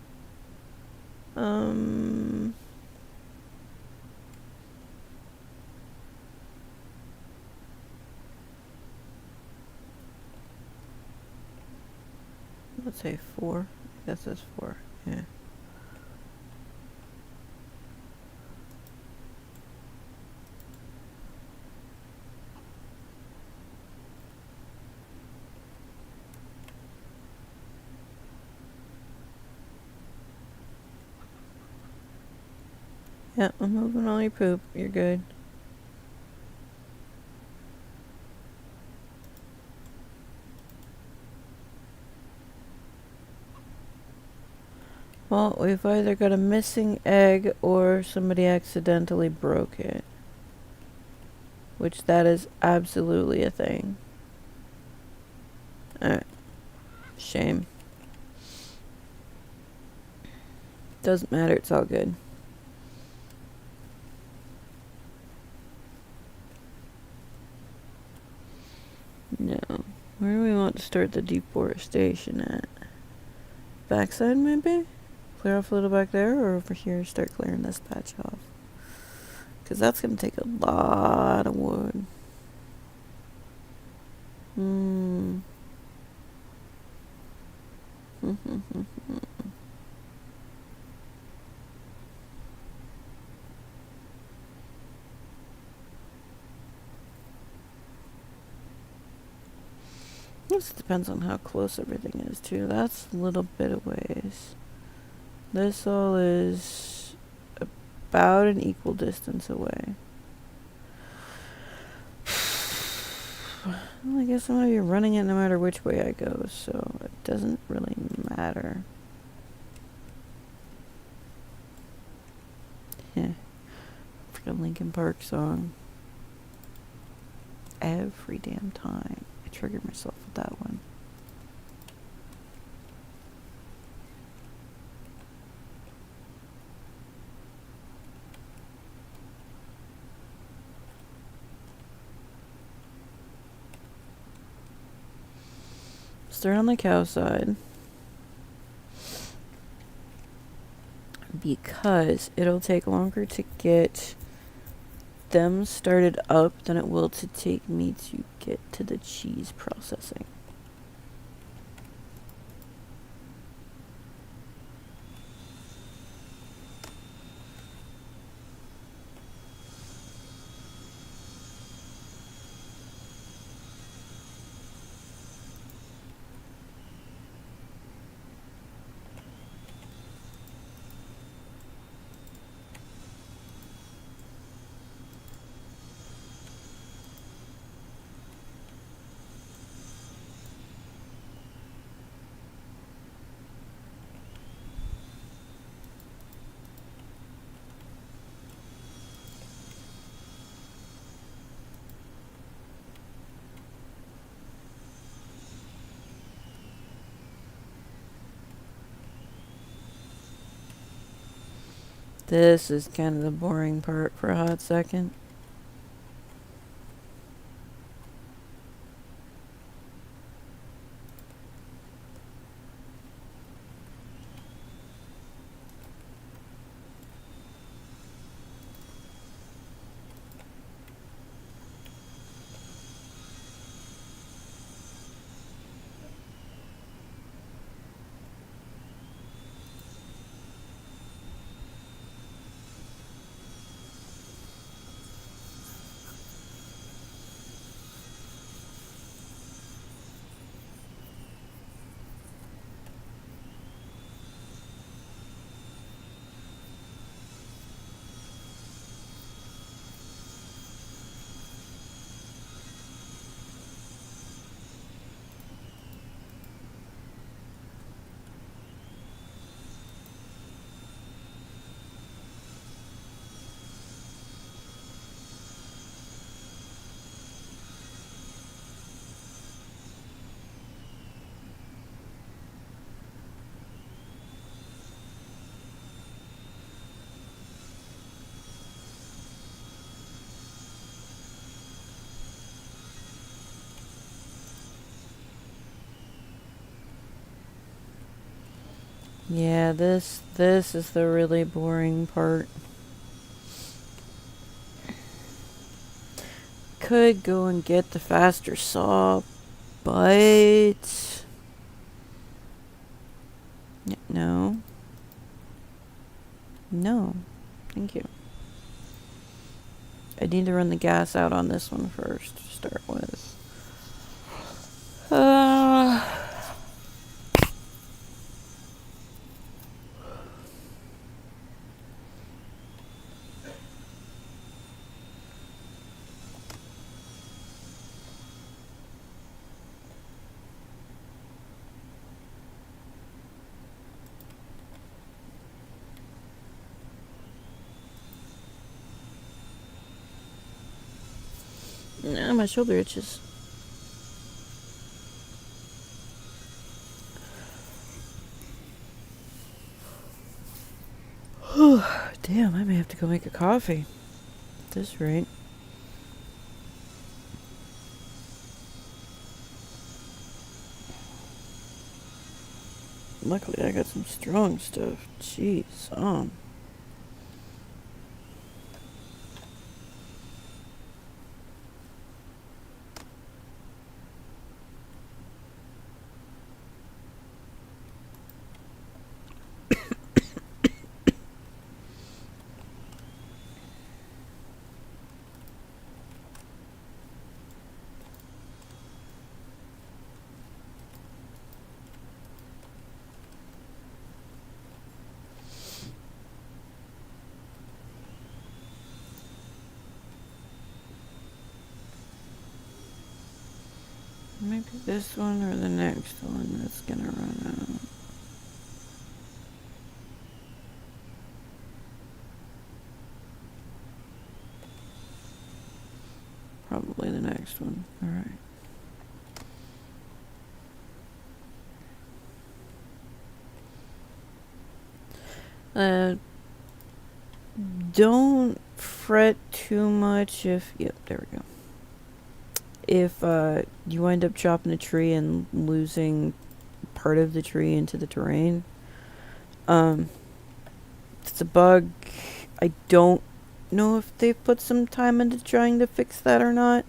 Let's say 4. I guess that's 4. Yeah. Yeah, I'm moving all your poop. You're good. Well, we've either got a missing egg or somebody accidentally broke it. Which that is absolutely a thing. Alright. Shame. Doesn't matter, it's all good. No. Where do we want to start the deforestation at? Backside, maybe? Clear off a little back there, or over here, start clearing this patch off? Because that's going to take a lot of wood. This depends on how close everything is, too. That's a little bit of ways. This all is about an equal distance away. Well, I guess I'm going to be running it no matter which way I go, so it doesn't really matter. Yeah. Freaking Linkin Park song. Every damn time. I trigger myself with that one. Start on the cow side. Because it'll take longer to get them started up than it will to take me to get to the cheese processing. This is kind of the boring part for a hot second. Yeah, this is the really boring part. Could go and get the faster saw, but no. No. Thank you. I need to run the gas out on this one first to start with. Nah, my shoulder itches. Damn, I may have to go make a coffee. At this rate. Luckily, I got some strong stuff. Jeez, maybe this one or the next one that's gonna run out. Probably the next one. Alright. Don't fret too much if... Yep, there we go. If you wind up chopping a tree and losing part of the tree into the terrain, it's a bug. I don't know if they've put some time into trying to fix that or not,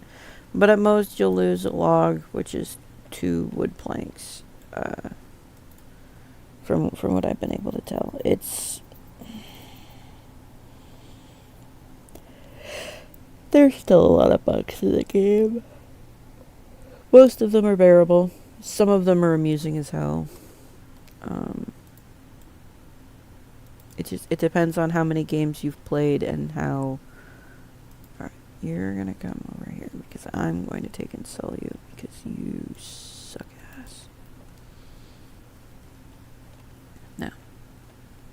but at most you'll lose a log, which is 2 wood planks. From what I've been able to tell, there's still a lot of bugs in the game. Most of them are bearable. Some of them are amusing as hell. It depends on how many games you've played and how... Alright, you're gonna come over here because I'm going to take and sell you because you suck ass. Now,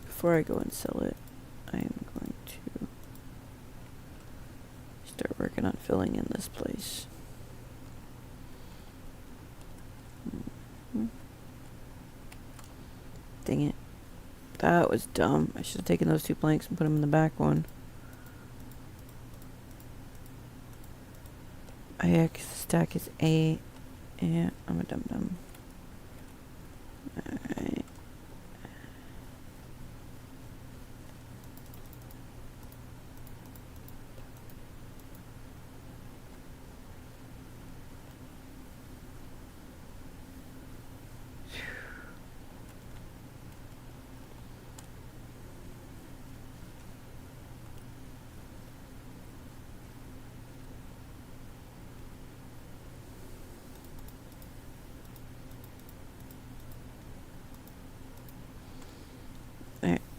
before I go and sell it, I am going to start working on filling in this place. Dang it. That was dumb. I should have taken those 2 planks and put them in the back one. Yeah, 'cause the stack is 8. Yeah, I'm a dum-dum. Alright.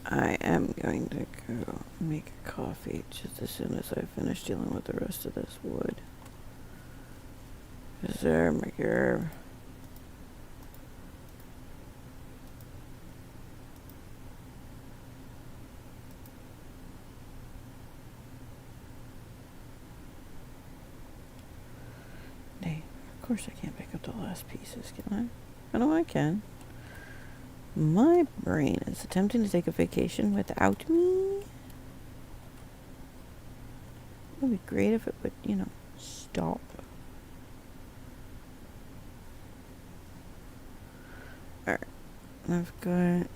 I am going to go make a coffee just as soon as I finish dealing with the rest of this wood. Is there my girl? Hey, of course I can't pick up the last pieces, can I? I know I can. My brain is attempting to take a vacation without me. It would be great if it would, stop. Alright. I've got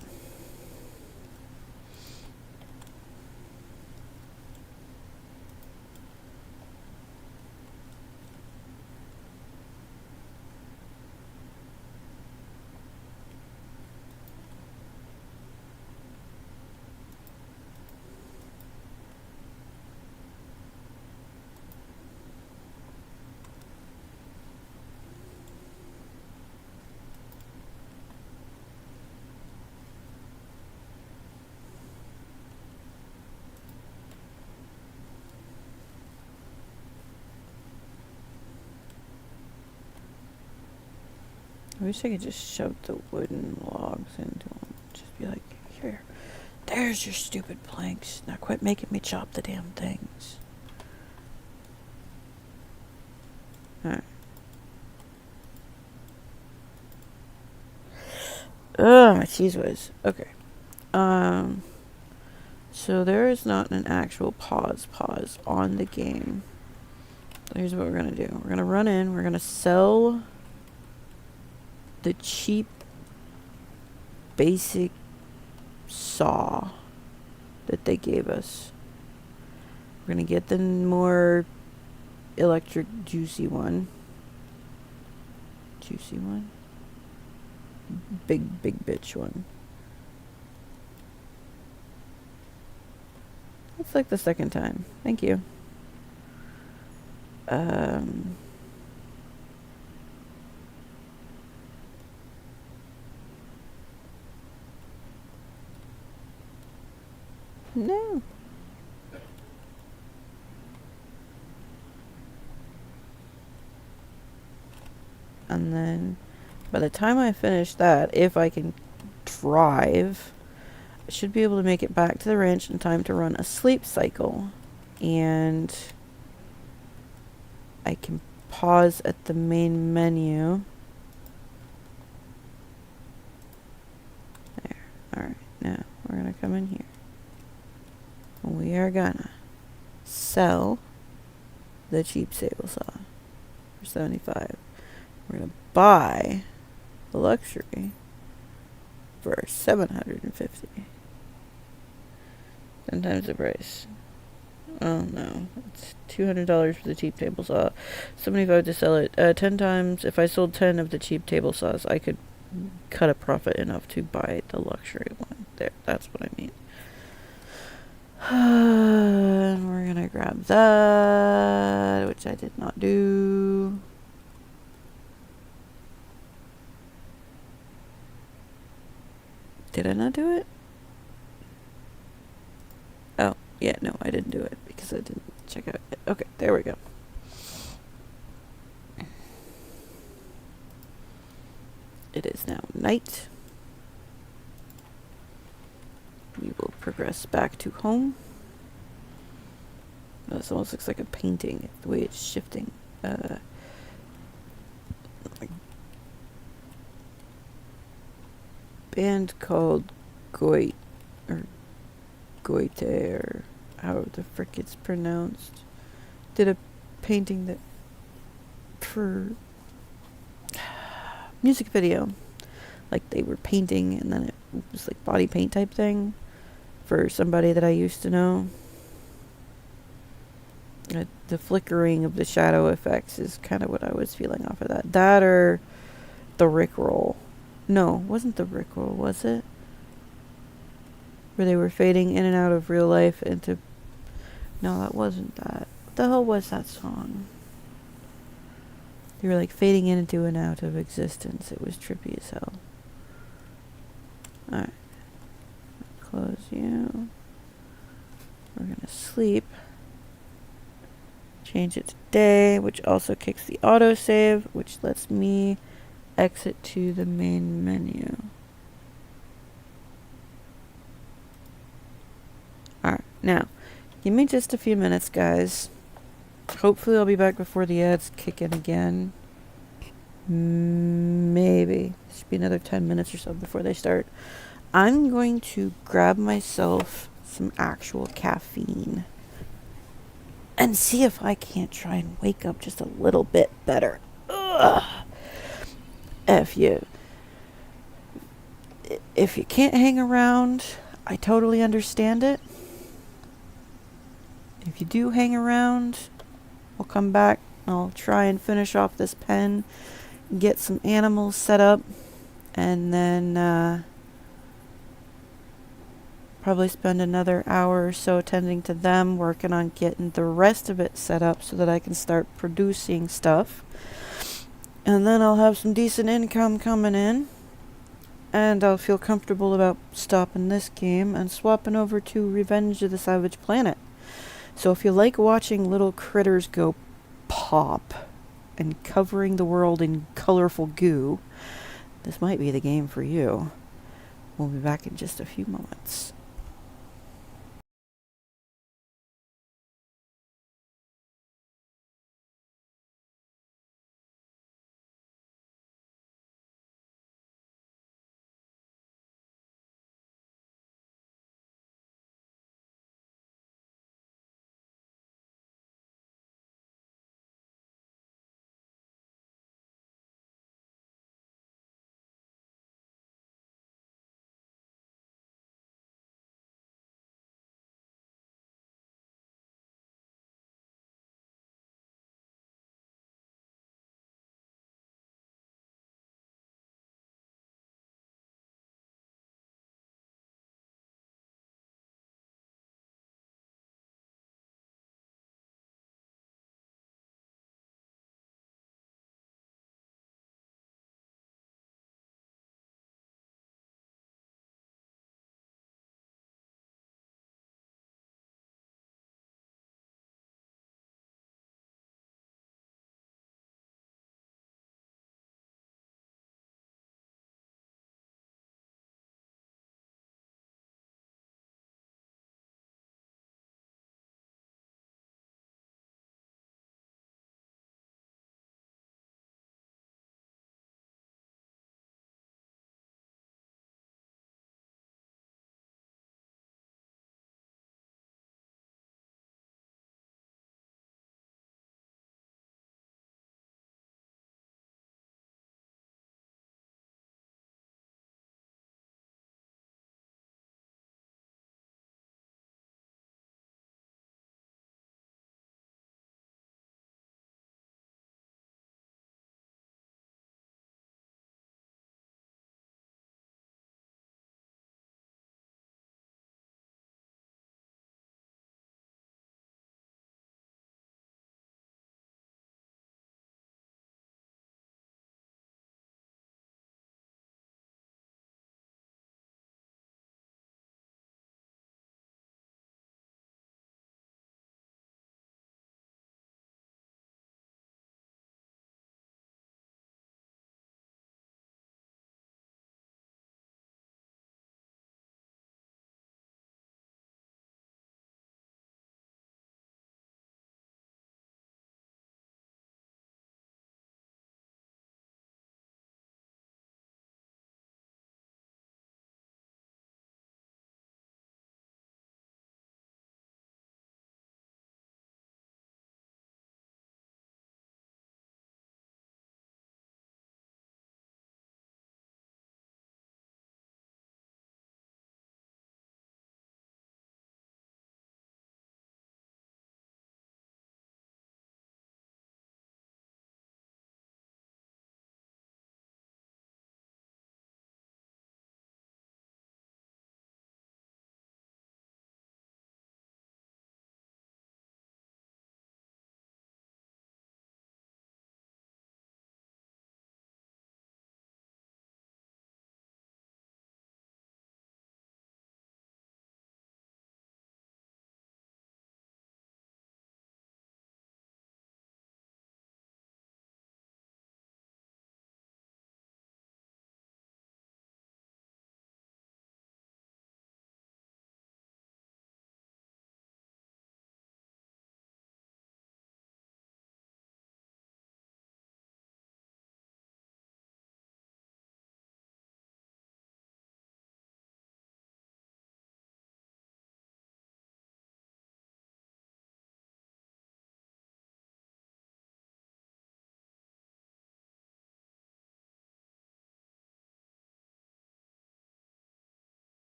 I wish I could just shove the wooden logs into them. Just be like, here, there's your stupid planks. Now quit making me chop the damn things. Alright. Ugh, my cheese whiz. Okay. So there is not an actual pause on the game. Here's what we're gonna do. We're gonna run in, we're gonna sell the cheap basic saw that they gave us. We're gonna get the more electric juicy one. Big bitch one. It's like the second time. Thank you. No. And then by the time I finish that, if I can drive, I should be able to make it back to the ranch in time to run a sleep cycle. And I can pause at the main menu. There. Alright, now we're gonna come in here. We are gonna sell the cheap sable saw for $75. We're gonna buy the luxury for $750. 10 times the price. Oh no, it's $200 for the cheap table saw. $75 to sell it. 10 times. If I sold 10 of the cheap table saws, I could cut a profit enough to buy the luxury one. There, that's what I mean. And we're gonna grab that, which I did not do. Did I not do it? Oh, yeah, no, I didn't do it because I didn't check out it. Okay, there we go. It is now night. We will progress back to home. Oh, this almost looks like a painting, the way it's shifting. Band called Goit, or Goite, or how the frick it's pronounced, did a painting that for music video, like they were painting and then it was like body paint type thing for somebody that I used to know. The flickering of the shadow effects is kind of what I was feeling off of that. That or the Rickroll. No, wasn't the Rickroll, was it? Where they were fading in and out of real life into... No, that wasn't that. What the hell was that song? They were like fading into and out of existence. It was trippy as hell. Alright. Close you. We're gonna sleep. Change it to day, which also kicks the autosave, which lets me exit to the main menu. Alright, now, give me just a few minutes, guys. Hopefully I'll be back before the ads kick in again. Maybe. It should be another 10 minutes or so before they start. I'm going to grab myself some actual caffeine and see if I can't try and wake up just a little bit better. Ugh. If you can't hang around, I totally understand it. If you do hang around, I'll come back. I'll try and finish off this pen, get some animals set up, and then probably spend another hour or so attending to them, working on getting the rest of it set up so that I can start producing stuff. And then I'll have some decent income coming in, and I'll feel comfortable about stopping this game and swapping over to Revenge of the Savage Planet. So if you like watching little critters go pop and covering the world in colorful goo, this might be the game for you. We'll be back in just a few moments.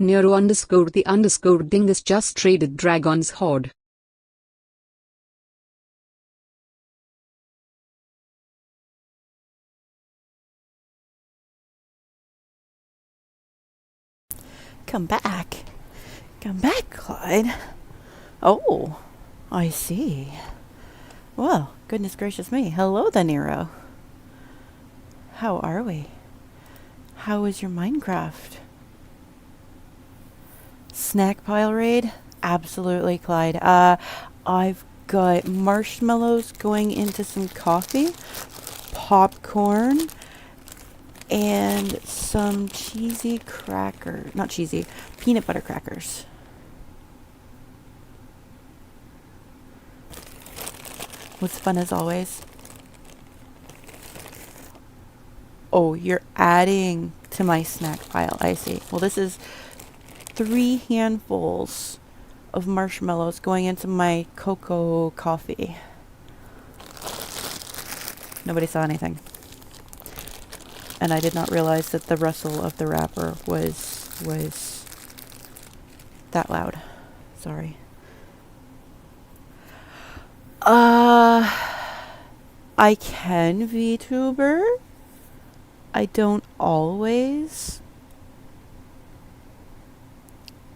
Nero underscore the underscore dingus just traded Dragon's Horde. Come back. Come back, Clyde. Oh, I see. Well, goodness gracious me. Hello then, Nero. How are we? How is your Minecraft? Snack pile raid? Absolutely, Clyde. I've got marshmallows going into some coffee, popcorn, and some cheesy crackers. Not cheesy, peanut butter crackers. What's fun as always? Oh, you're adding to my snack pile. I see. Well, this is 3 handfuls of marshmallows going into my cocoa coffee. Nobody saw anything. And I did not realize that the rustle of the wrapper was that loud. Sorry. I can VTuber. I don't always.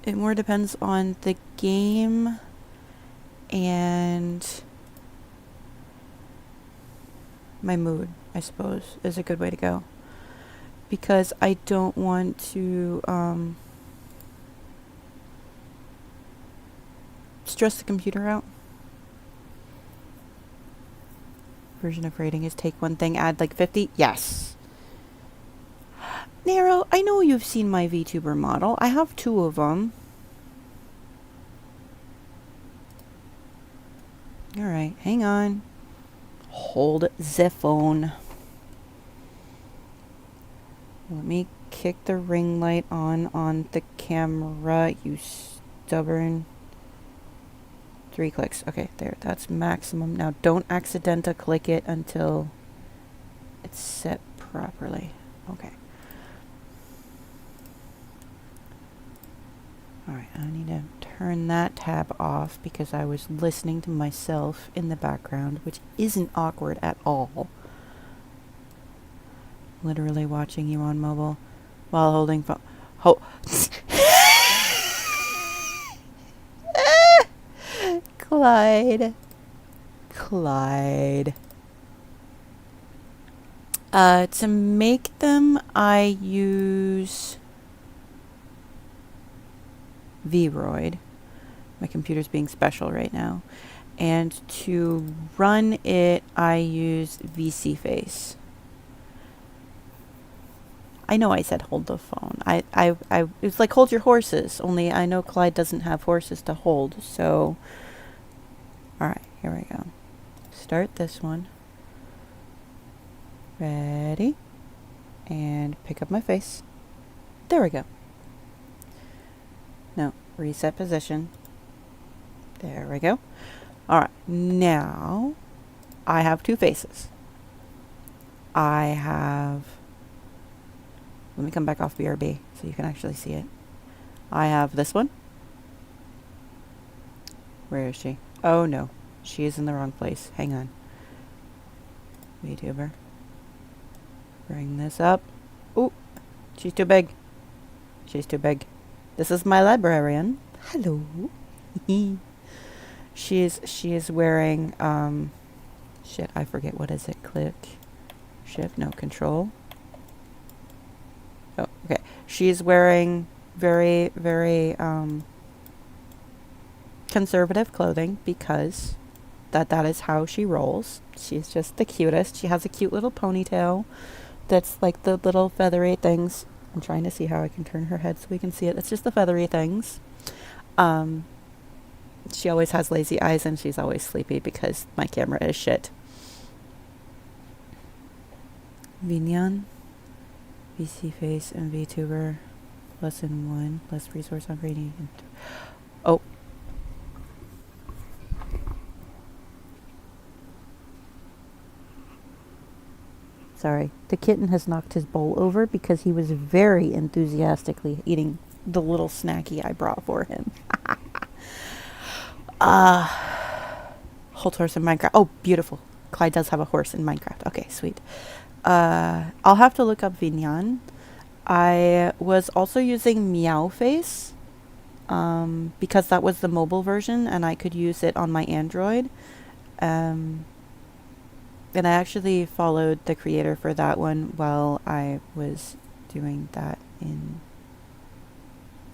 It more depends on the game and my mood, I suppose, is a good way to go. Because I don't want to stress the computer out. Version of rating is take one thing, add like 50. Yes. Nero, I know you've seen my VTuber model. I have 2 of them. Alright, hang on. Hold the phone. Let me kick the ring light on the camera, you stubborn. 3 clicks. Okay, there. That's maximum. Now don't accidentally click it until it's set properly. Okay. Alright, I need to turn that tab off because I was listening to myself in the background, which isn't awkward at all. Literally watching you on mobile while holding phone. Clyde. To make them, I use Vroid. My computer's being special right now. And to run it, I use VC Face. I know I said hold the phone. It was like hold your horses, only I know Clyde doesn't have horses to hold, so. Alright, here we go. Start this one. Ready? And pick up my face. There we go. No, reset position. There we go. Alright, now I have 2 faces. Let me come back off BRB so you can actually see it. I have this one. Where is she? Oh no, she is in the wrong place. Hang on. VTuber. Bring this up. Ooh, she's too big. She's too big. This is my librarian. Hello. She is wearing shit, I forget, what is it? Click. Shift, no, control. Oh, okay. She's wearing very, very conservative clothing because that is how she rolls. She's just the cutest. She has a cute little ponytail that's like the little feathery things. I'm trying to see how I can turn her head so we can see it. It's just the feathery things. She always has lazy eyes and she's always sleepy because my camera is shit. Vinyan, VC Face, and VTuber. Lesson 1. Less resource on reading. Oh. Sorry. The kitten has knocked his bowl over because he was very enthusiastically eating the little snacky I brought for him. Hold horse in Minecraft. Oh, beautiful. Clyde does have a horse in Minecraft. Okay, sweet. I'll have to look up Vinyan. I was also using Meow Face because that was the mobile version and I could use it on my Android. And I actually followed the creator for that one while I was doing that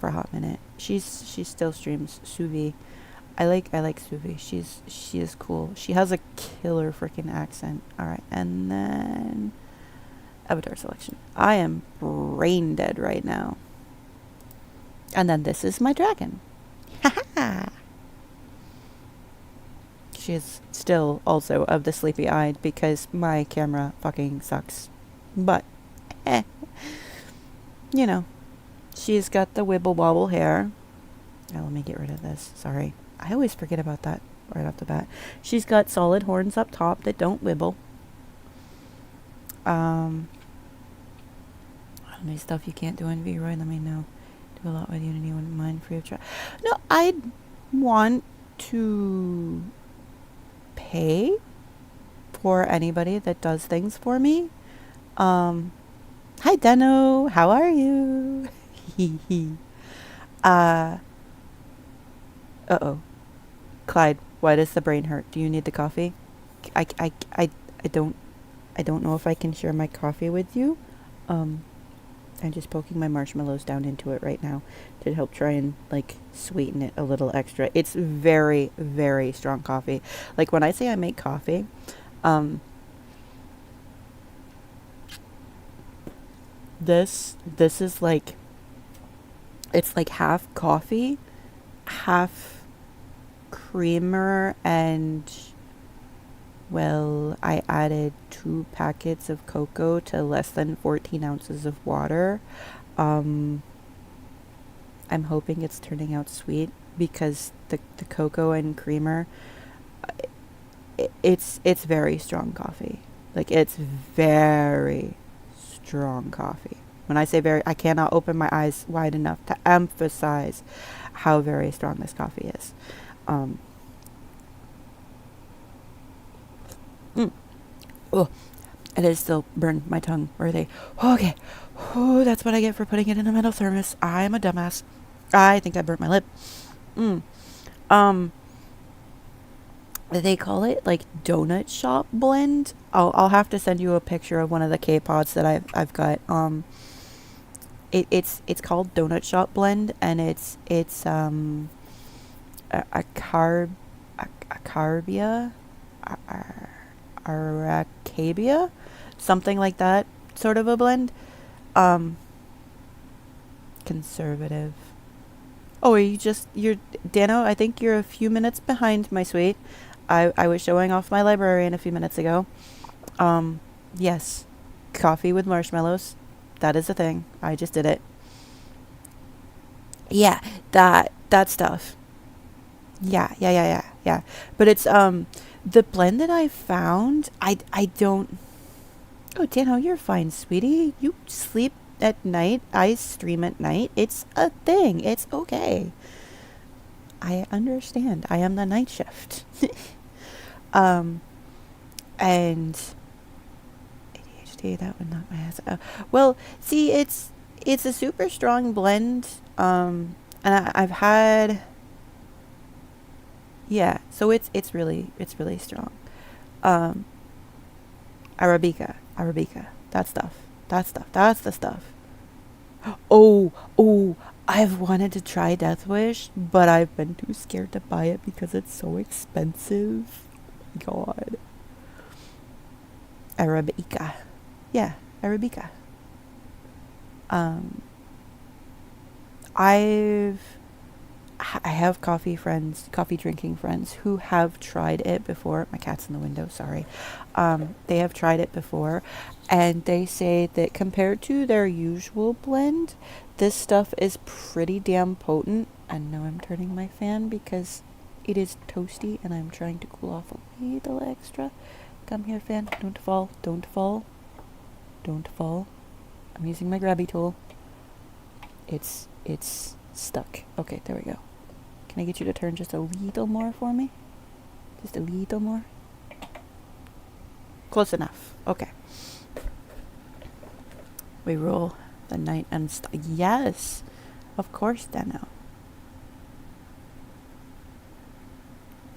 for a hot minute. She still streams Suvi. I like Suvi. She is cool. She has a killer freaking accent. All right, and then avatar selection. I am brain dead right now. And then this is my dragon. Haha. She is still also of the sleepy eyed because my camera fucking sucks. But you know, she's got the wibble wobble hair. Now let me get rid of this. Sorry. I always forget about that right off the bat. She's got solid horns up top that don't wibble. How many stuff you can't do in V-Roy? Let me know. Do a lot with Unity, wouldn't mind free of charge. No, I want to pay for anybody that does things for me. Hi Deno, how are you? Uh-oh. Clyde, why does the brain hurt? Do you need the coffee? I don't know if I can share my coffee with you. I'm just poking my marshmallows down into it right now to help try and like sweeten it a little extra. It's very, very strong coffee. Like when I say I make coffee, this is like, it's like half coffee, half creamer, and well, I added 2 packets of cocoa to less than 14 ounces of water. I'm hoping it's turning out sweet because the cocoa and creamer, it's very strong coffee. Like it's very strong coffee. When I say very, I cannot open my eyes wide enough to emphasize how very strong this coffee is. Oh, it is still burned my tongue. Where are they? Okay. Oh, that's what I get for putting it in a metal thermos. I'm a dumbass. I think I burnt my lip. They call it like donut shop blend. I'll have to send you a picture of one of the K-pods that I've got. It's called donut shop blend, and it's a carbia, aracabia, something like that, sort of a blend. Conservative. Oh, you're Dano, I think you're a few minutes behind, my sweet. I was showing off my librarian a few minutes ago. Yes, coffee with marshmallows. That is a thing. I just did it. Yeah, that stuff. Yeah. But it's the blend that I found, I don't. Oh, Dano, you're fine, sweetie. You sleep at night. I stream at night. It's a thing. It's okay. I understand. I am the night shift. And ADHD, that would knock my ass out. Well, see, it's a super strong blend. And I've had, yeah, so it's really strong. Arabica, that stuff. That's the stuff. Oh, I've wanted to try Death Wish, but I've been too scared to buy it because it's so expensive. God. Arabica. Yeah, Arabica. I have coffee drinking friends who have tried it before. My cat's in the window, sorry. They have tried it before, and they say that compared to their usual blend, this stuff is pretty damn potent. And now I'm turning my fan because it is toasty and I'm trying to cool off a little extra. Come here, fan. Don't fall. I'm using my grabby tool. It's it's stuck. Okay, there we go. Can I get you to turn just a little more for me? Just a little more? Close enough. Okay. We roll the night and yes! Of course, Dano.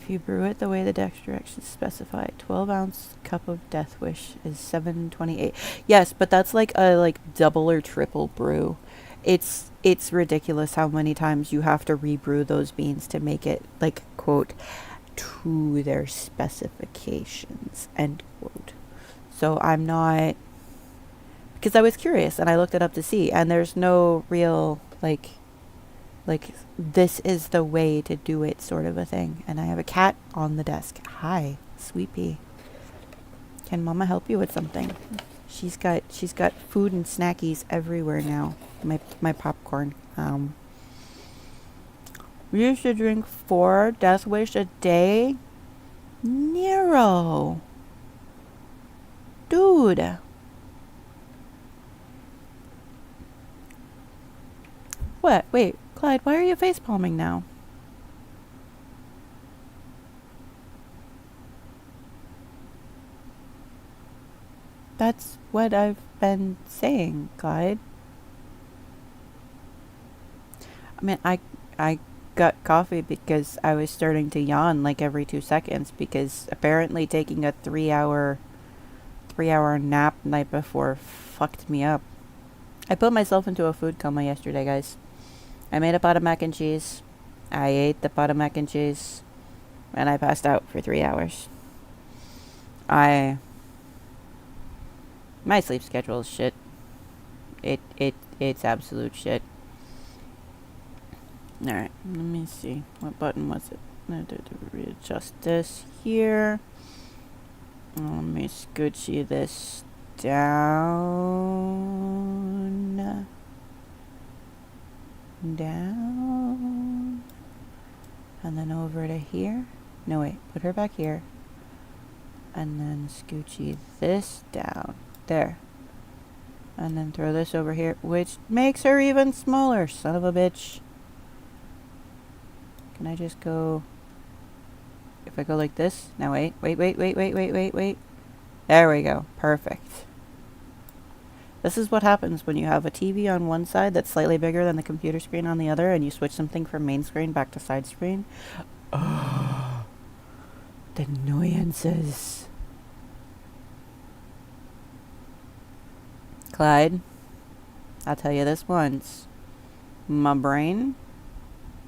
If you brew it the way the deck directions specify, 12-ounce cup of Death Wish is 728. Yes, but that's like a double or triple brew. It's ridiculous how many times you have to rebrew those beans to make it quote to their specifications end quote. So I'm not, because I was curious and I looked it up to see, and there's no real like this is the way to do it sort of a thing. And I have a cat on the desk. Hi, sweet pea. Can mama help you with something? She's got food and snackies everywhere now. My popcorn. We used to drink 4 Death Wish a day. Nero. Dude. What? Wait, Clyde, why are you face palming now? That's what I've been saying, Clyde. I mean, I got coffee because I was starting to yawn like every 2 seconds, because apparently taking a 3-hour nap night before fucked me up. I put myself into a food coma yesterday, guys. I made a pot of mac and cheese. I ate the pot of mac and cheese, and I passed out for 3 hours. My sleep schedule is shit. It's absolute shit. Alright, let me see. What button was it? Readjust this here. Let me scoochy this down. Down. And then over to here. No, wait. Put her back here. And then scoochy this down. There. And then throw this over here, which makes her even smaller, son of a bitch. Can I just go... If I go like this... Now wait. There we go. Perfect. This is what happens when you have a TV on one side that's slightly bigger than the computer screen on the other, and you switch something from main screen back to side screen. Oh, the annoyances. Clyde, I'll tell you this once. My brain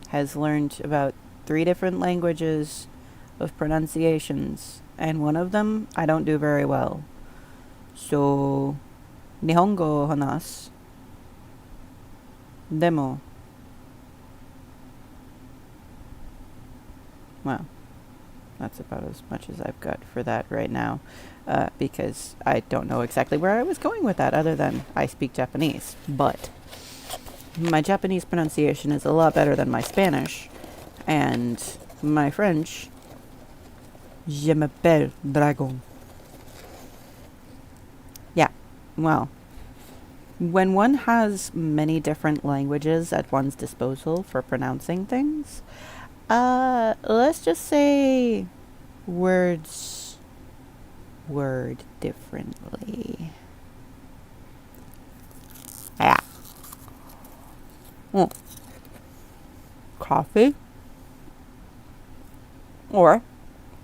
has learned about 3 different languages of pronunciations, and one of them I don't do very well. So, Nihongo hanasu. Demo. Well, that's about as much as I've got for that right now, because I don't know exactly where I was going with that, other than I speak Japanese. But my Japanese pronunciation is a lot better than my Spanish, and my French, je m'appelle Dragon. Yeah, well, when one has many different languages at one's disposal for pronouncing things, let's just say words word differently. Yeah. Coffee or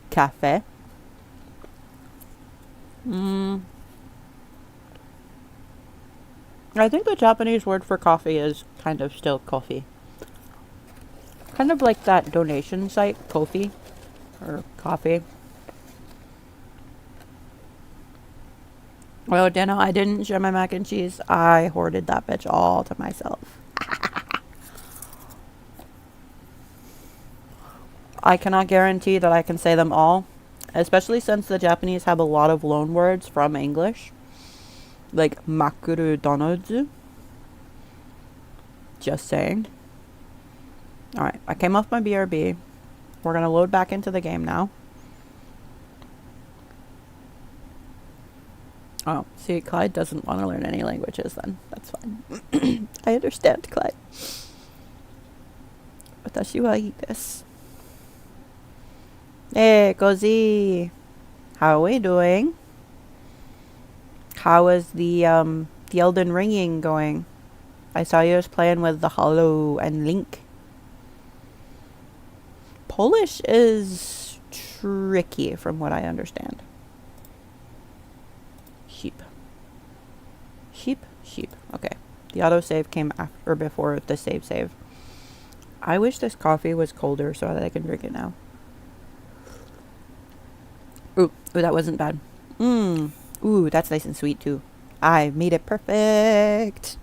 cafe. I think the Japanese word for coffee is kind of still coffee. Kind of like that donation site, Ko-fi, or coffee. Well, Dano, I didn't share my mac and cheese. I hoarded that bitch all to myself. I cannot guarantee that I can say them all, especially since the Japanese have a lot of loan words from English, like makuru donozu. Just saying. Alright, I came off my BRB. We're going to load back into the game now. Oh, see, Clyde doesn't want to learn any languages then. That's fine. I understand, Clyde. Watashi wa ii desu. Hey, Cozy. How are we doing? How is the Elden Ringing going? I saw you was playing with the Hollow and Link. Polish is tricky from what I understand. Sheep. Sheep. Okay. The autosave came after or before the save. I wish this coffee was colder so that I can drink it now. Ooh, that wasn't bad. Ooh, that's nice and sweet too. I made it perfect.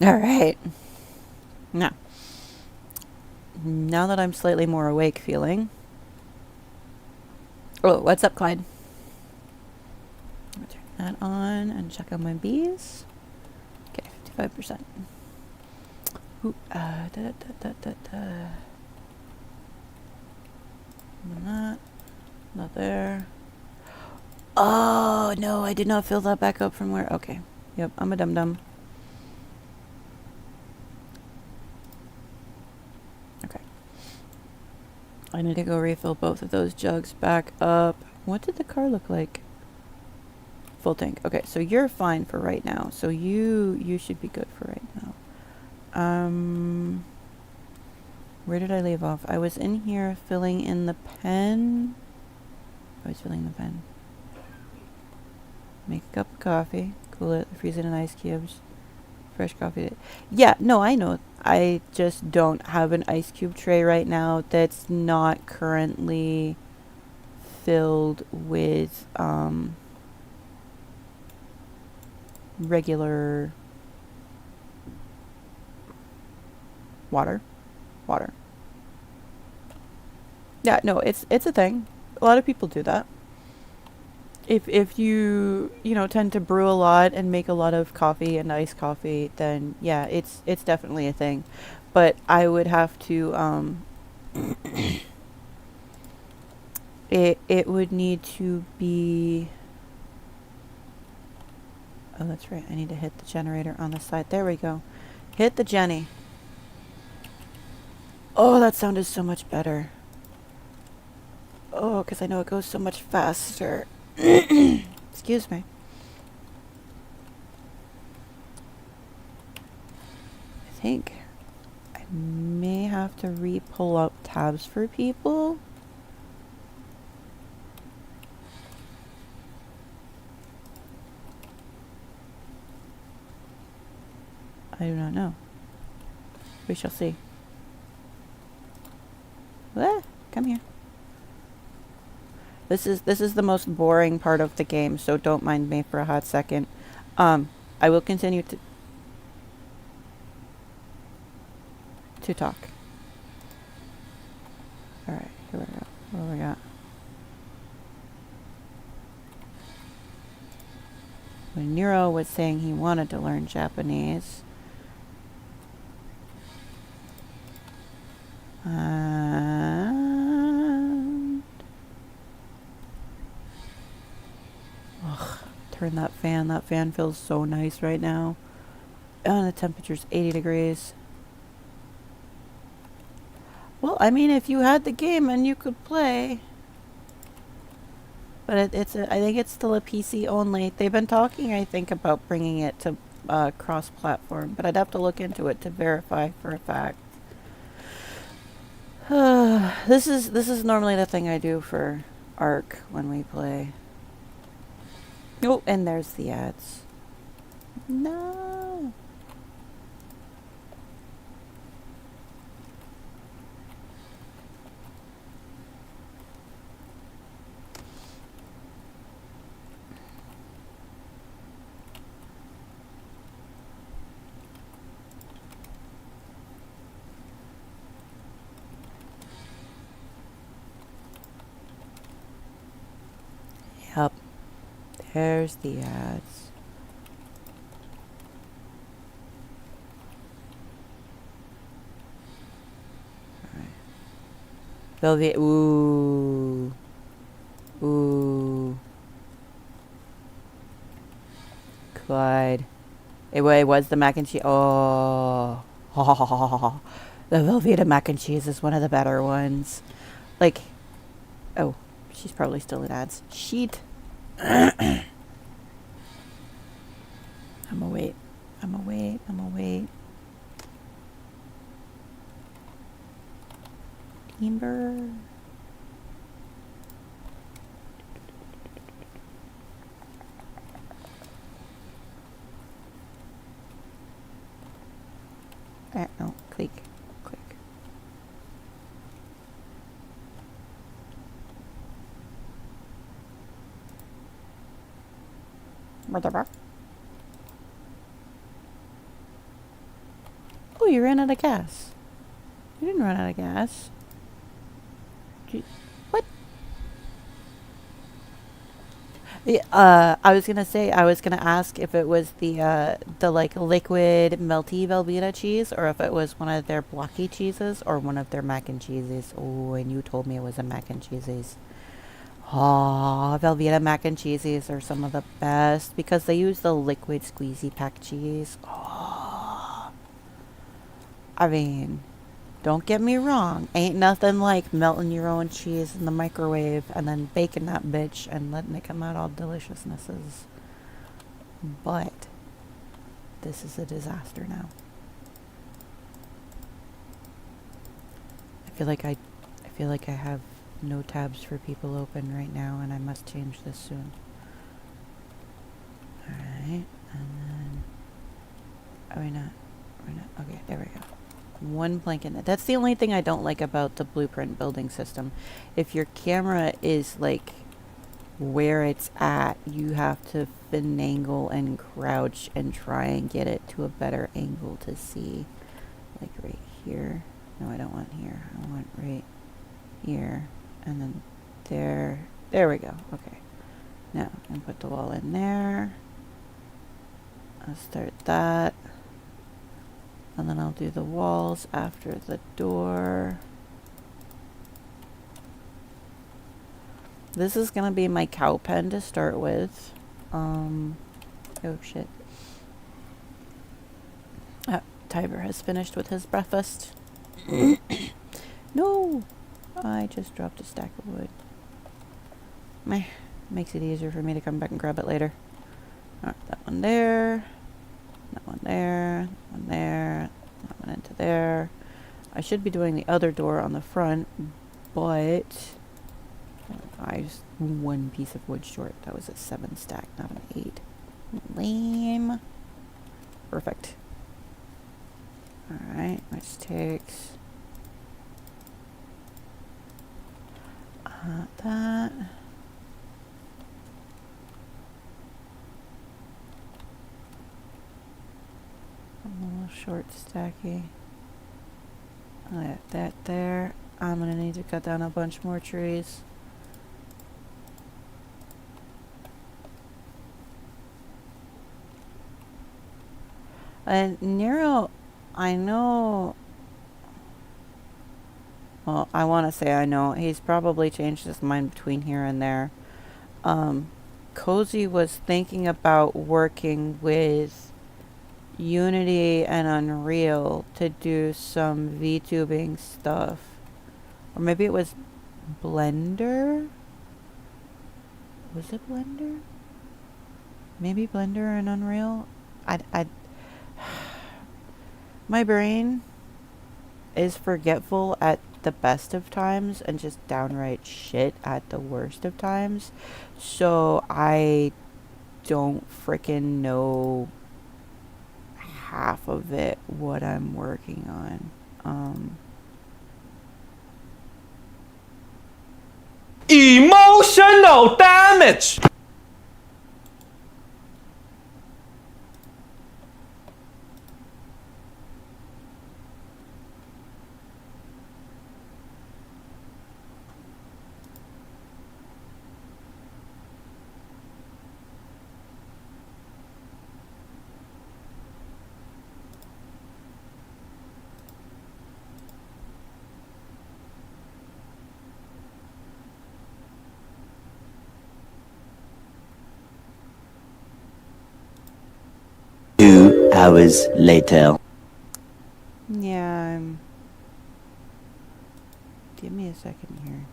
All right. Now that I'm slightly more awake feeling. Oh, what's up, Clyde? I'll turn that on and check on my bees. Okay, 55%. Ooh, not there. Oh, no, I did not fill that back up from where. Okay. Yep, I'm a dum-dum. Okay. I need to go refill both of those jugs back up. What did the car look like? Full tank. Okay, so you're fine for right now. So you should be good for right now. Where did I leave off? I was in here filling in the pen. I was filling the pen. Make a cup of coffee. Cool it. Freeze it in ice cubes. Fresh coffee. Yeah, no, I know. I just don't have an ice cube tray right now that's not currently filled with regular water. Yeah, no, it's a thing. A lot of people do that. If you tend to brew a lot and make a lot of coffee and iced coffee, then yeah, it's definitely a thing. But I would have to it would need to be. Oh, that's right. I need to hit the generator on the side. There we go. Hit the Jenny. Oh, that sounded so much better. Oh, because I know it goes so much faster. Excuse me. I think I may have to re-pull up tabs for people. I do not know. We shall see. Come here. This is the most boring part of the game, so don't mind me for a hot second. I will continue to talk. All right, here we go. What do we got? When Nero was saying he wanted to learn Japanese. Turn that fan. That fan feels so nice right now. Oh, the temperature's 80 degrees. Well, I mean, if you had the game and you could play. But I think it's still a PC only. They've been talking, I think, about bringing it to cross-platform. But I'd have to look into it to verify for a fact. This is normally the thing I do for Ark when we play. Oh, and there's the ads. No. Yep. There's the ads. Alright. Velvet. Ooh. god. It was the mac and cheese. Oh. The Velveeta mac and cheese is one of the better ones. Like, oh, she's probably still in ads. Sheet. I'm gonna wait. Timber. No, click. Oh, you ran out of gas. You didn't run out of gas. What? I was gonna ask if it was the like liquid melty Velveeta cheese, or if it was one of their blocky cheeses, or one of their mac and cheeses. Oh, and you told me it was a mac and cheeses. Oh, Velveeta mac and cheeses are some of the best because they use the liquid squeezy pack cheese. Oh, I mean, don't get me wrong. Ain't nothing like melting your own cheese in the microwave and then baking that bitch and letting it come out all deliciousnesses. But this is a disaster now. I feel like I have no tabs for people open right now, and I must change this soon. Alright, and then we're not okay, there we go. One plank in it. That's the only thing I don't like about the blueprint building system. If your camera is like where it's at, you have to finagle and crouch and try and get it to a better angle to see. Like right here. No, I don't want here. I want right here. And then there. There we go. Okay. Now, I'm gonna put the wall in there. I'll start that. And then I'll do the walls after the door. This is gonna be my cow pen to start with. Oh shit. Tiber has finished with his breakfast. No! I just dropped a stack of wood. Meh. Makes it easier for me to come back and grab it later. Alright, that one there. That one there. That one there. That one into there. I should be doing the other door on the front, but I was one piece of wood short. That was a 7 stack, not an 8. Lame. Perfect. Alright, which takes that. A little short stacky. That there. I'm gonna need to cut down a bunch more trees. And Nero, I know. Well, I want to say I know. He's probably changed his mind between here and there. Cozy was thinking about working with Unity and Unreal to do some VTubing stuff. Or maybe it was Blender? Was it Blender? Maybe Blender and Unreal? My brain is forgetful at the best of times and just downright shit at the worst of times. So I don't frickin' know half of it, what I'm working on. Emotional damage! hours later. Yeah, give me a second here.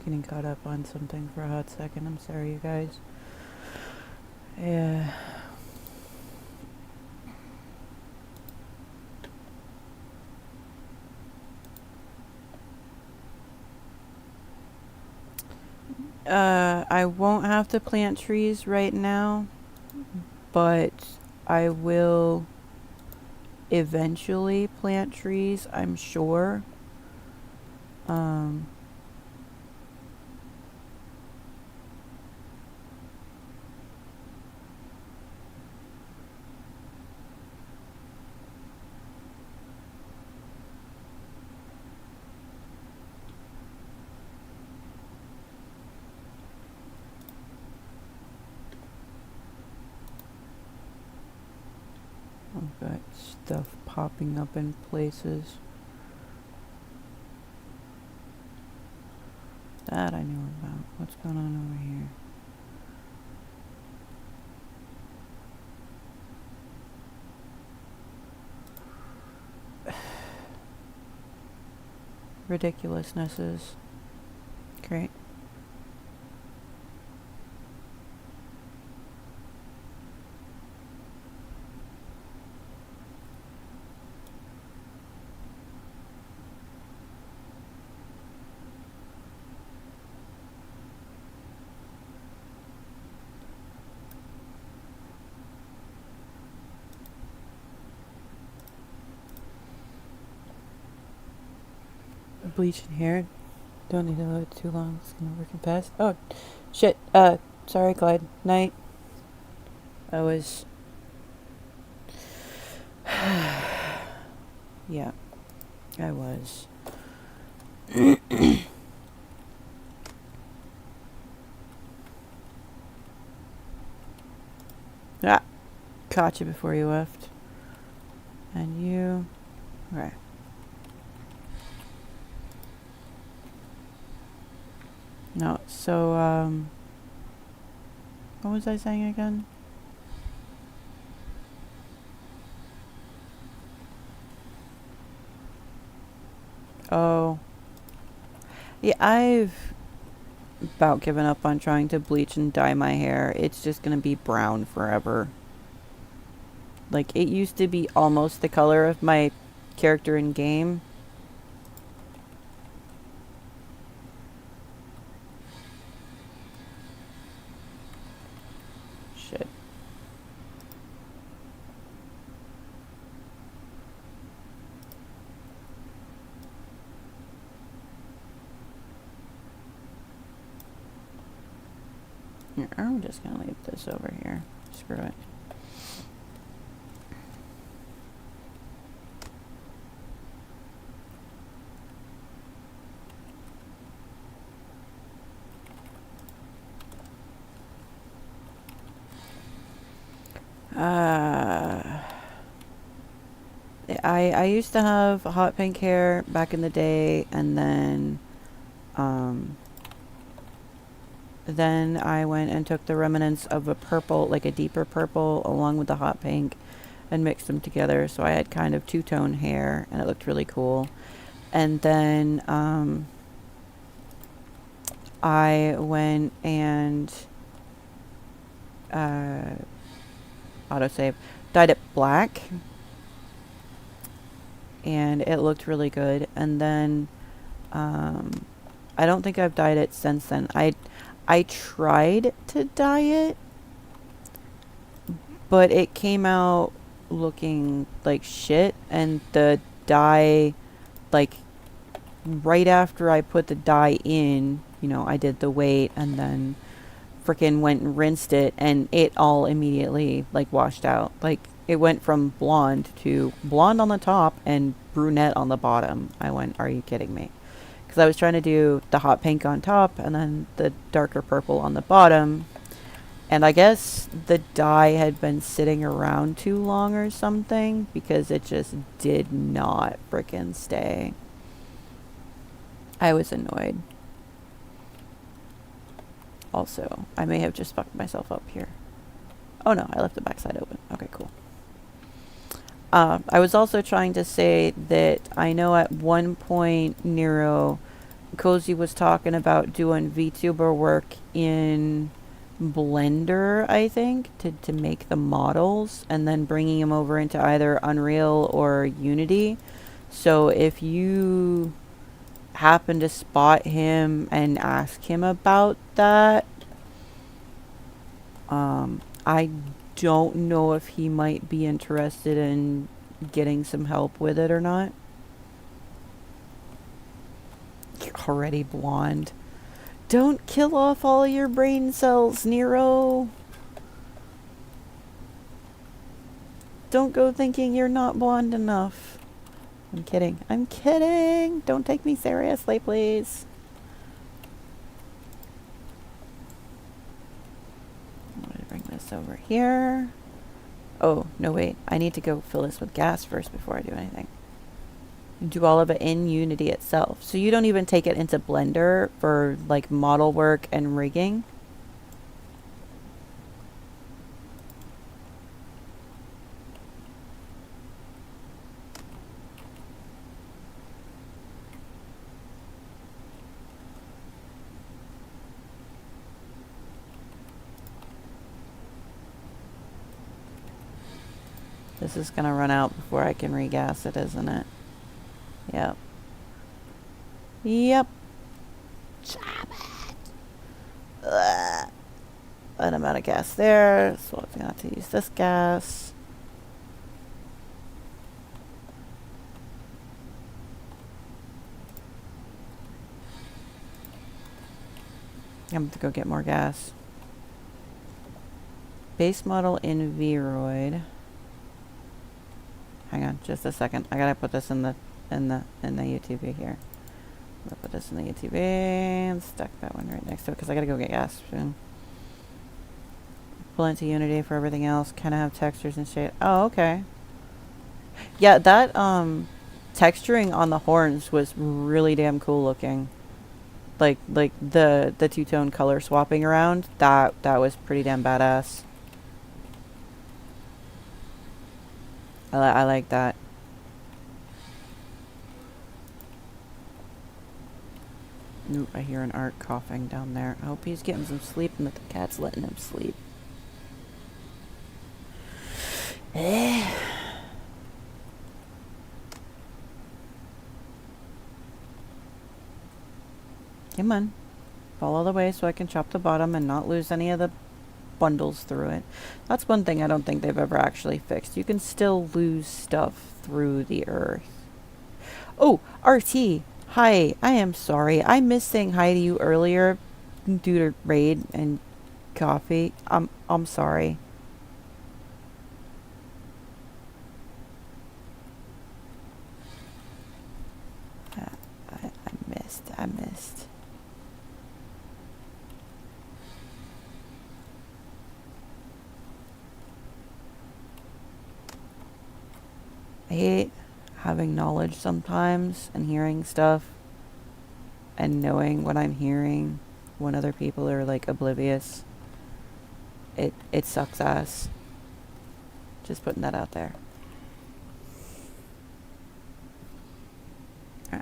Getting caught up on something for a hot second. I'm sorry, you guys. Yeah. I won't have to plant trees right now, but I will eventually plant trees, I'm sure. I've got stuff popping up in places. That I knew about. What's going on over here? Ridiculousnesses. Great. Bleaching hair. Don't need to let it too long. It's gonna work in fast. Oh, shit. Sorry, Clyde. Night. I was. Yeah, I was. Ah, caught you before you left. And you. Right. No, so, what was I saying again? Oh. Yeah, I've about given up on trying to bleach and dye my hair. It's just gonna be brown forever. Like, it used to be almost the color of my character in game. Shit. Here, I'm just gonna leave this over here. Screw it. I used to have hot pink hair back in the day, and then Then I went and took the remnants of a purple, like a deeper purple, along with the hot pink, and mixed them together. So I had kind of two-tone hair, and it looked really cool. And then I went and autosave, dyed it black, and it looked really good. And then I don't think I've dyed it since then. I tried to dye it, but it came out looking like shit, and the dye, like, right after I put the dye in, you know, I did the weight and then freaking went and rinsed it, and it all immediately, like, washed out. Like, it went from blonde to blonde on the top and brunette on the bottom. I went, are you kidding me? Because I was trying to do the hot pink on top and then the darker purple on the bottom. And I guess the dye had been sitting around too long or something, because it just did not frickin' stay. I was annoyed. Also, I may have just fucked myself up here. Oh no, I left the backside open. Okay, cool. I was also trying to say that I know at one point Nero Cozy was talking about doing VTuber work in Blender, I think, to make the models, and then bringing them over into either Unreal or Unity. So if you happen to spot him and ask him about that, I don't know if he might be interested in getting some help with it or not. You're already blonde. Don't kill off all your brain cells, Nero. Don't go thinking you're not blonde enough. I'm kidding. I'm kidding. Don't take me seriously, please. I'm going to bring this over here. Oh, no, wait. I need to go fill this with gas first before I do anything. Do all of it in Unity itself. So you don't even take it into Blender for, like, model work and rigging. This is going to run out before I can regas it, isn't it? Yep. Yep. Jab it. Ugh. And I'm out of gas there, so I'm going to have to use this gas. I'm going to go get more gas. Base model in Vroid. Hang on, just a second. I gotta put this in the UTV here. I'm gonna put this in the UTV and stuck that one right next to it because I gotta go get gas soon. Pull into Unity for everything else. Kind of have textures and shit. Oh, okay. Yeah, that texturing on the horns was really damn cool looking. Like the two-tone color swapping around. That was pretty damn badass. I like that. Ooh, I hear an Art coughing down there. I hope he's getting some sleep and that the cat's letting him sleep. Come on. Fall all the way so I can chop the bottom and not lose any of the bundles through it. That's one thing I don't think they've ever actually fixed. You can still lose stuff through the earth. Oh, RT. Hi. I am sorry. I missed saying hi to you earlier due to raid and coffee. I'm sorry. I missed. I hate having knowledge sometimes and hearing stuff and knowing what I'm hearing when other people are like oblivious, it sucks ass. Just putting that out there.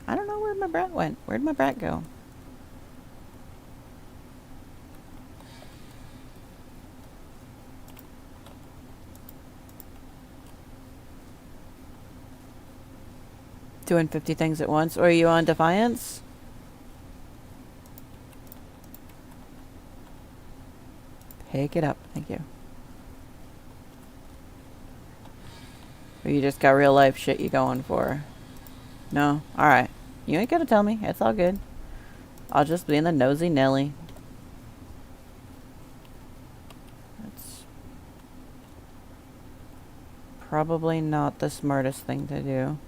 I don't know where my brat went. Where'd my brat go? Doing 50 things at once? Or are you on Defiance? Pick it up. Thank you. Or you just got real life shit you going for? No? Alright. You ain't gotta tell me. It's all good. I'll just be in the nosy Nelly. That's probably not the smartest thing to do.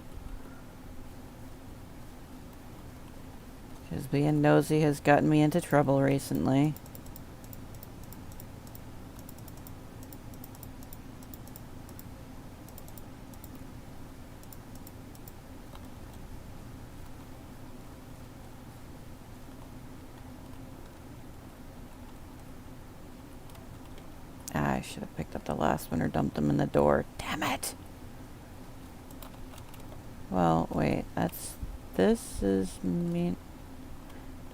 Because being nosy has gotten me into trouble recently. I should have picked up the last one or dumped them in the door. Damn it! Well, wait, this is mean.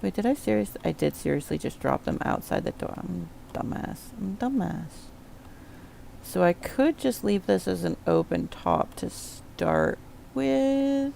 Wait, did I seriously? I did seriously just drop them outside the door. I'm dumbass. So I could just leave this as an open top to start with.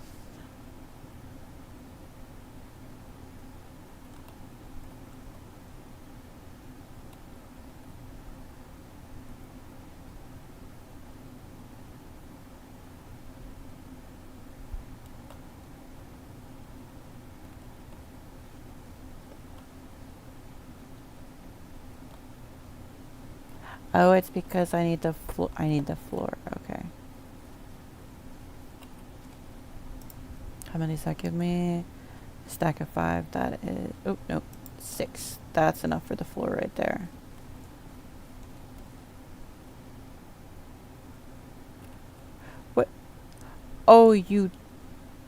Oh, it's because I need the floor. Okay. How many does that give me? A stack of 5. That is... Oh, nope. 6. That's enough for the floor right there. What? Oh, you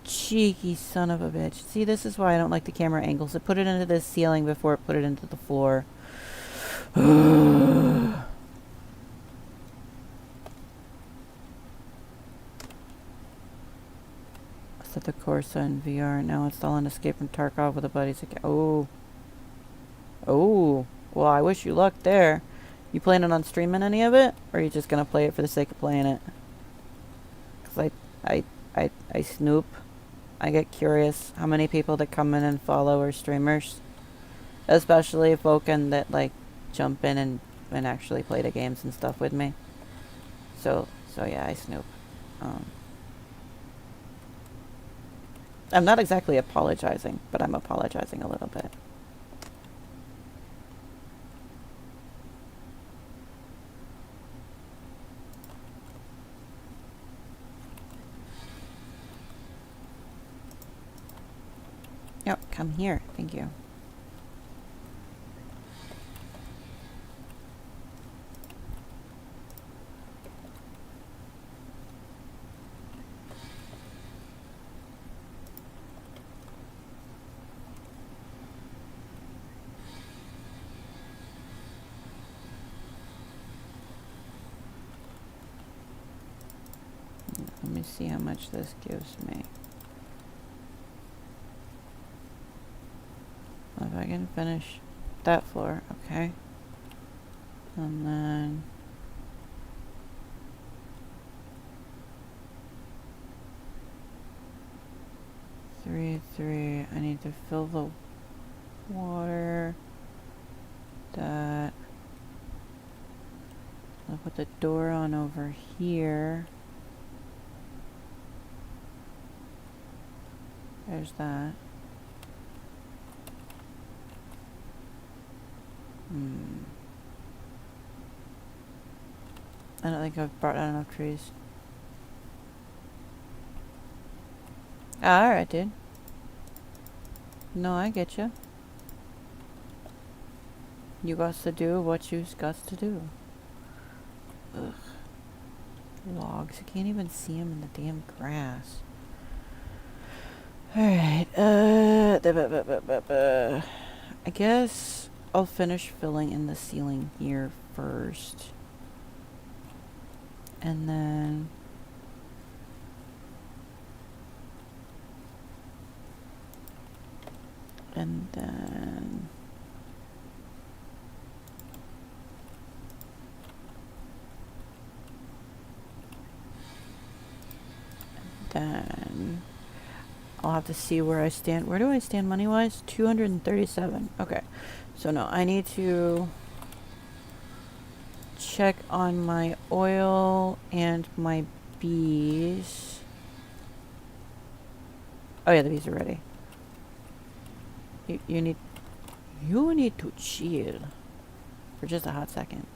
cheeky son of a bitch. See, this is why I don't like the camera angles. It put it into the ceiling before it put it into the floor. Set the Corsa in VR. Now install an Escape from Tarkov with a buddy's account. Oh. Oh. Well, I wish you luck there. You planning on streaming any of it? Or are you just going to play it for the sake of playing it? Because I snoop. I get curious how many people that come in and follow are streamers. Especially folk that like jump in and actually play the games and stuff with me. So yeah, I snoop. I'm not exactly apologizing, but I'm apologizing a little bit. Yep, come here. Thank you. Let me see how much this gives me. If I can finish that floor, okay. And then... Three. I need to fill the water. That. I'll put the door on over here. There's that. I don't think I've brought out enough trees. Alright, dude. No, I get you. You got to do what you got to do. Ugh. Logs. I can't even see them in the damn grass. Alright, I guess I'll finish filling in the ceiling here first. And then... And then... Then... I'll have to see where I stand. Where do I stand money-wise? 237. Okay. So no, I need to check on my oil and my bees. Oh yeah, the bees are ready. You need to chill for just a hot second.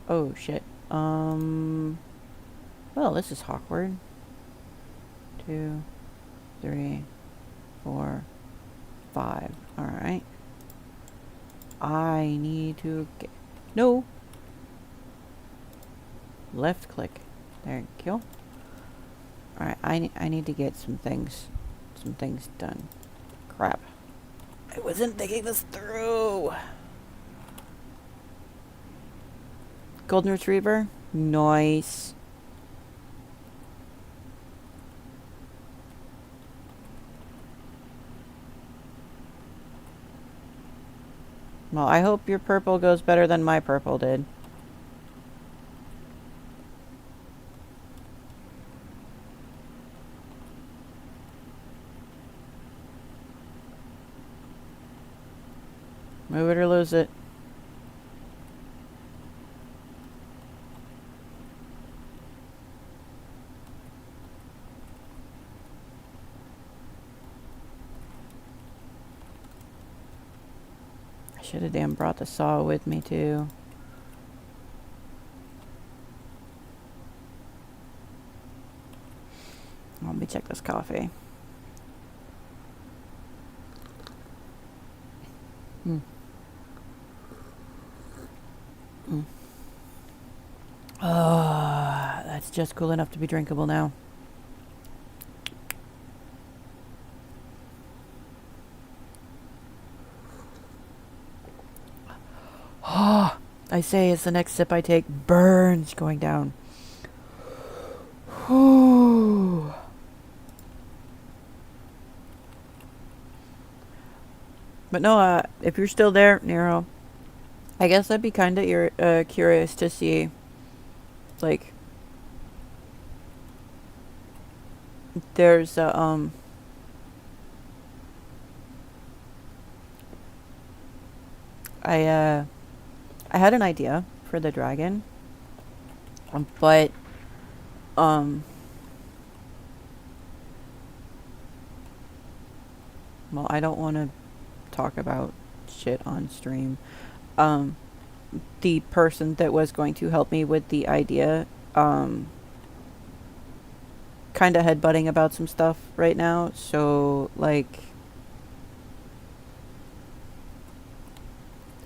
Oh shit. Well, this is awkward. 2, 3, 4, 5. Alright. I need to get... No! Left click. There you go. Alright, I need to get some things done. Crap. I wasn't thinking this through! Golden Retriever. Nice. Well, I hope your purple goes better than my purple did. Move it or lose it. I should have damn brought the saw with me too. Let me check this coffee. That's just cool enough to be drinkable now. I say as the next sip I take burns going down. Whew. But no, if you're still there, Nero, I guess I'd be kind of curious to see, like, there's I had an idea for the dragon, but well, I don't want to talk about shit on stream. The person that was going to help me with the idea, kind of headbutting about some stuff right now, so, like,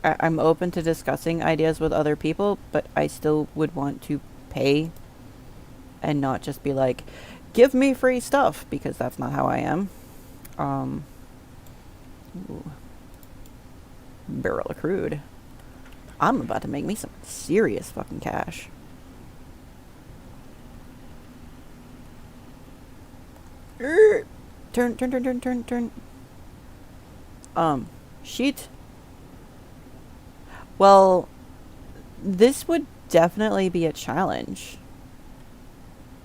I'm open to discussing ideas with other people, but I still would want to pay and not just be like, give me free stuff, because that's not how I am. Ooh. Barrel of crude. I'm about to make me some serious fucking cash. Turn. Sheet. Well, this would definitely be a challenge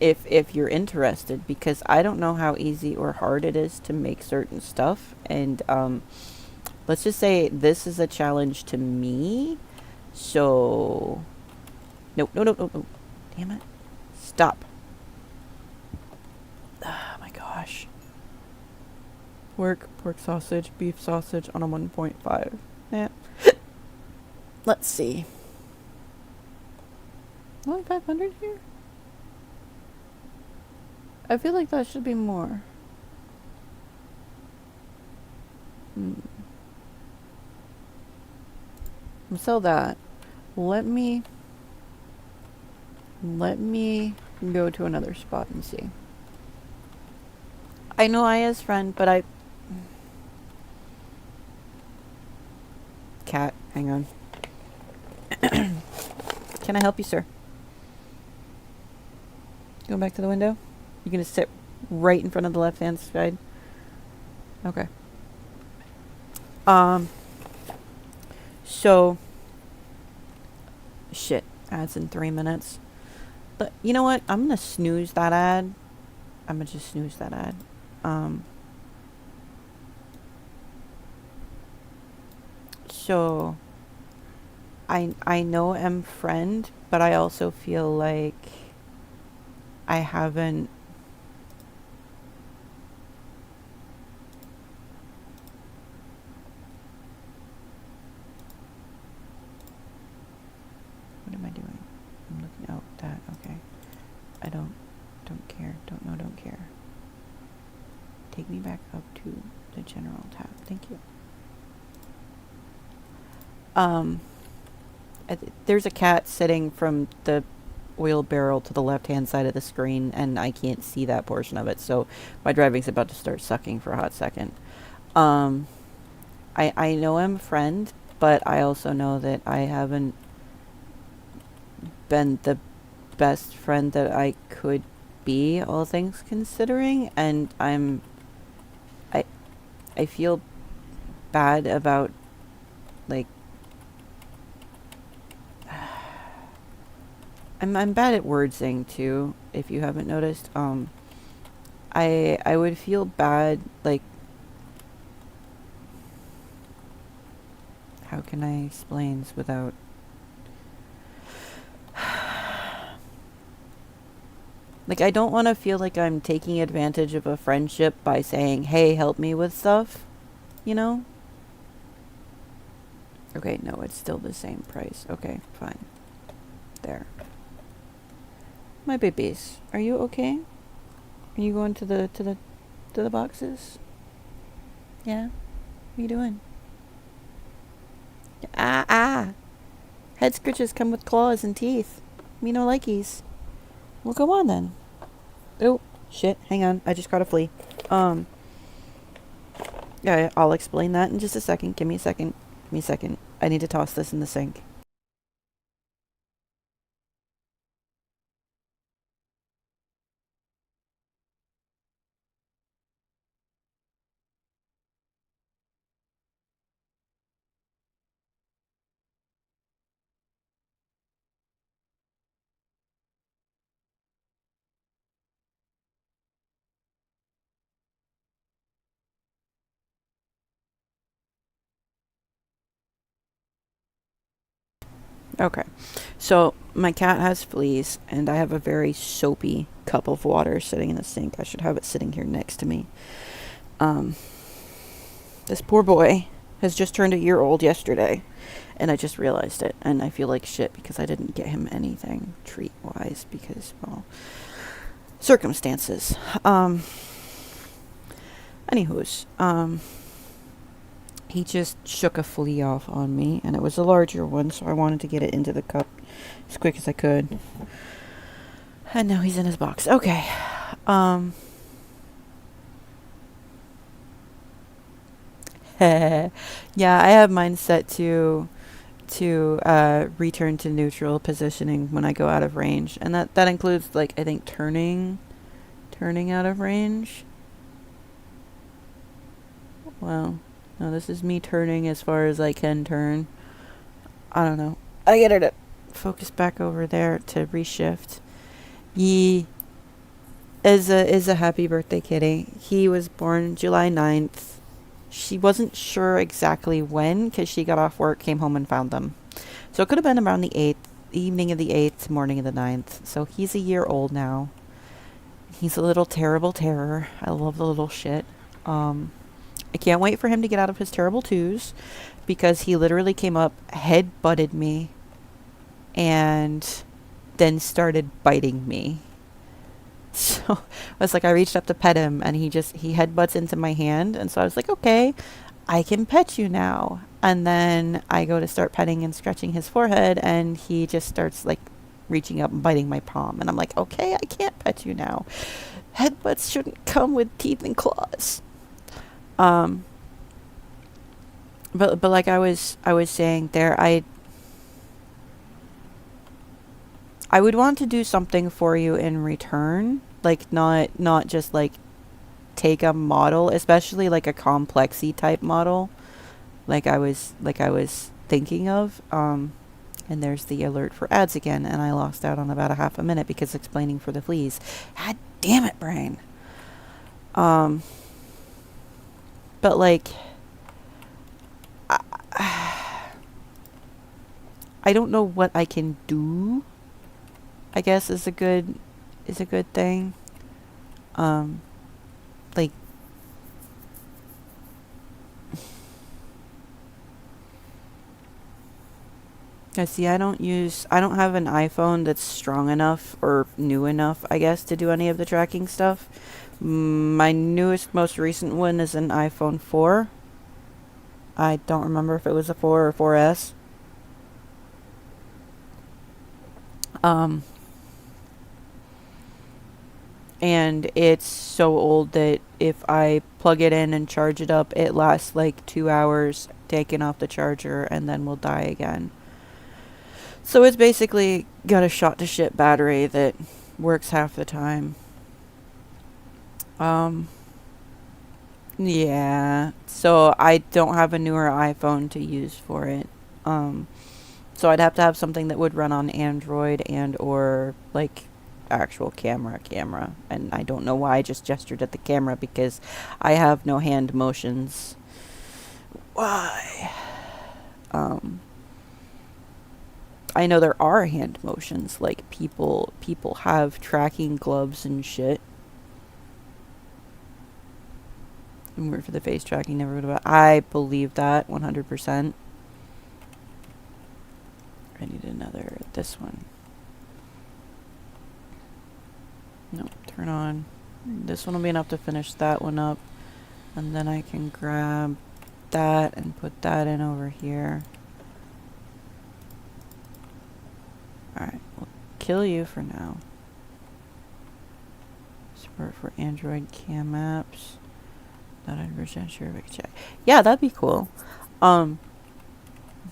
if you're interested, because I don't know how easy or hard it is to make certain stuff, and let's just say this is a challenge to me. So no. Damn it. Stop. Oh my gosh. Pork sausage, beef sausage on a 1.5. Yeah. Let's see. Only 500 here? I feel like that should be more. Sell that. Let me go to another spot and see. I know Aya's friend, but I... Cat, hang on. Can I help you, sir? Go back to the window? You're gonna sit right in front of the left-hand side? Okay. So... Shit. Ads in 3 minutes. But you know what? I'm gonna snooze that ad. I'm gonna just snooze that ad. So I know M friend, but I also feel like I haven't what am I doing? I'm looking out that okay. I don't care. Don't care. Take me back up to the general tab. Thank you. There's a cat sitting from the oil barrel to the left-hand side of the screen, and I can't see that portion of it, so my driving's about to start sucking for a hot second. I know I'm a friend, but I also know that I haven't been the best friend that I could be, all things considering, and I feel bad about, like, I'm bad at wordsing too, if you haven't noticed. I would feel bad, like, how can I explain this without like, I don't want to feel like I'm taking advantage of a friendship by saying, hey, help me with stuff, you know? Okay, no, it's still the same price. Okay, fine. There. My babies, are you okay? Are you going to the boxes? Yeah? What are you doing? Ah! Head scratches come with claws and teeth. Me no likeys. Well, go on then. Oh, shit, hang on. I just caught a flea. Yeah, I'll explain that in just a second. Give me a second. Give me a second. I need to toss this in the sink. Okay, so my cat has fleas, and I have a very soapy cup of water sitting in the sink. I should have it sitting here next to me. This poor boy has just turned a year old yesterday, and I just realized it, and I feel like shit because I didn't get him anything treat-wise because, well, circumstances. Anywho's, he just shook a flea off on me, and it was a larger one, so I wanted to get it into the cup as quick as I could. And now he's in his box. Okay. Yeah, I have mine set to return to neutral positioning when I go out of range, and that includes, like, I think turning out of range. Well, no, this is me turning as far as I can turn. I don't know. I get her to focus back over there to reshift. He is a happy birthday kitty. He was born July 9th. She wasn't sure exactly when because she got off work, came home, and found them. So it could have been around the 8th, evening of the 8th, morning of the 9th. So he's a year old now. He's a little terrible terror. I love the little shit. I can't wait for him to get out of his terrible twos because he literally came up, head-butted me, and then started biting me. So I was like, I reached up to pet him, and he headbutts into my hand, and so I was like, okay, I can pet you now. And then I go to start petting and scratching his forehead, and he just starts, like, reaching up and biting my palm, and I'm like, okay, I can't pet you now. Headbutts shouldn't come with teeth and claws. But like I was saying there, I would want to do something for you in return, like not just like take a model, especially like a complexy type model, like I was thinking of. And there's the alert for ads again, and I lost out on about a half a minute because explaining for the fleas. God damn it, brain. But like, I don't know what I can do, I guess is a good thing. Like, see, I don't have an iPhone that's strong enough or new enough, I guess, to do any of the tracking stuff. My newest, most recent one is an iPhone 4. I don't remember if it was a 4 or 4S. And it's so old that if I plug it in and charge it up, it lasts like 2 hours taking off the charger and then will die again. So it's basically got a shot to shit battery that works half the time. Yeah. So I don't have a newer iPhone to use for it. So I'd have to have something that would run on Android and or like actual camera. And I don't know why I just gestured at the camera because I have no hand motions. Why? I know there are hand motions, like people have tracking gloves and shit. And work for the face tracking, never would have. I believe that 100%. I need this one. No, turn on. This one will be enough to finish that one up. And then I can grab that and put that in over here. Alright, we'll kill you for now. Support for Android cam apps. Not 100% sure if I can check. Yeah, that'd be cool. We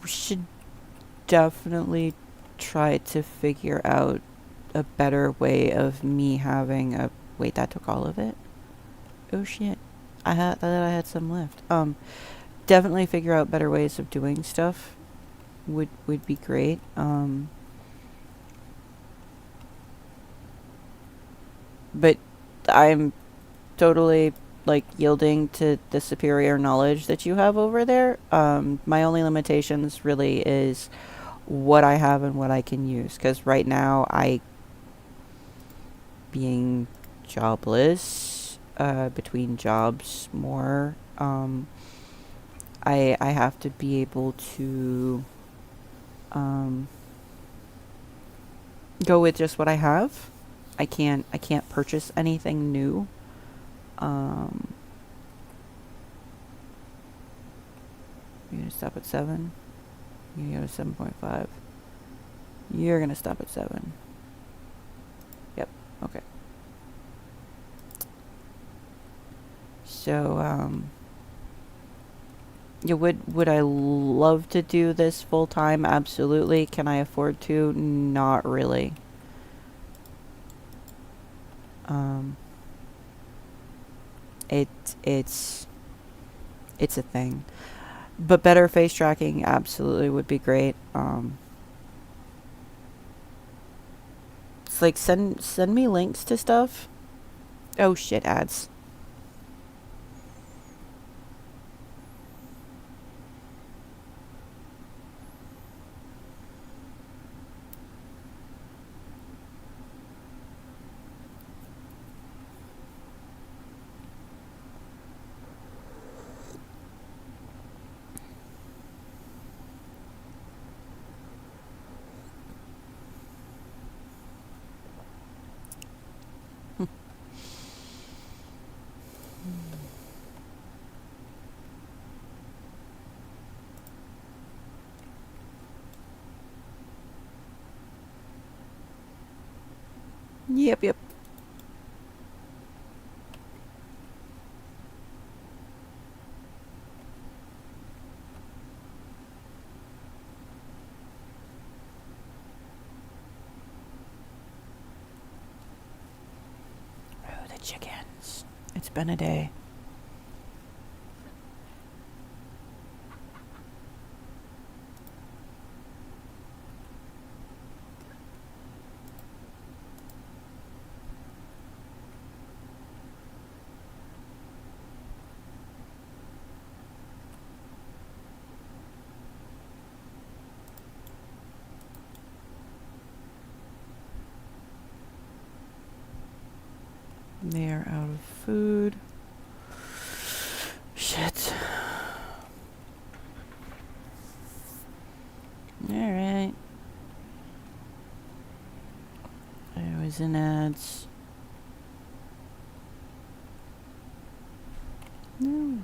should definitely try to figure out a better way of me having a... Wait, that took all of it? Oh shit. I thought I had some left. Definitely figure out better ways of doing stuff would be great. But I'm totally like yielding to the superior knowledge that you have over there. My only limitations really is what I have and what I can use, because right now being jobless, between jobs more, I have to be able to go with just what I have. I can't purchase anything new. You're gonna stop at 7. You're gonna go to 7.5. You're gonna stop at 7. Yep. Okay. So yeah, would I love to do this full time? Absolutely. Can I afford to? Not really. It's a thing. But better face tracking absolutely would be great. It's like send me links to stuff. Oh shit, ads. Yep. the chickens. It's been a day. They are out of food. Shit. Alright. I was in ads. No.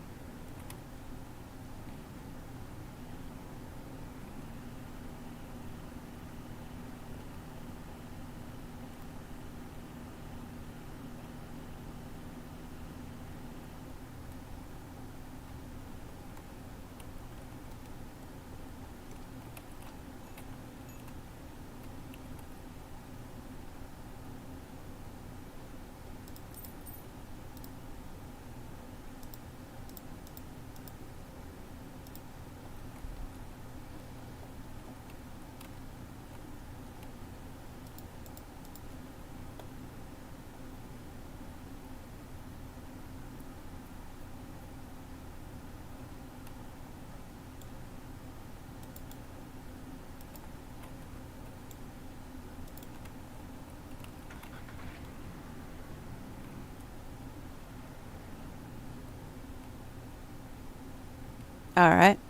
Alright.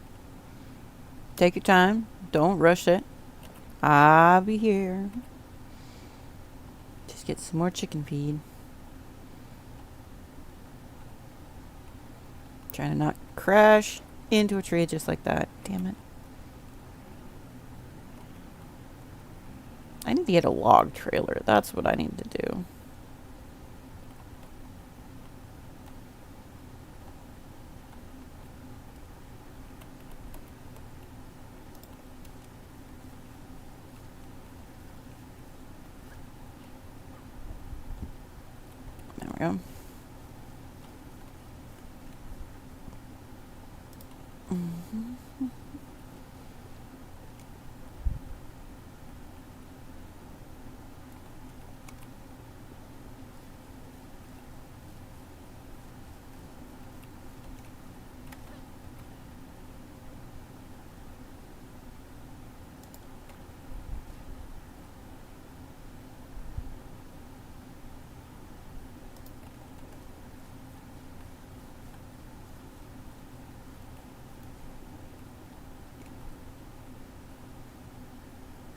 Take your time. Don't rush it. I'll be here. Just get some more chicken feed. Trying to not crash into a tree just like that. Damn it. I need to get a log trailer. That's what I need to do. There we go.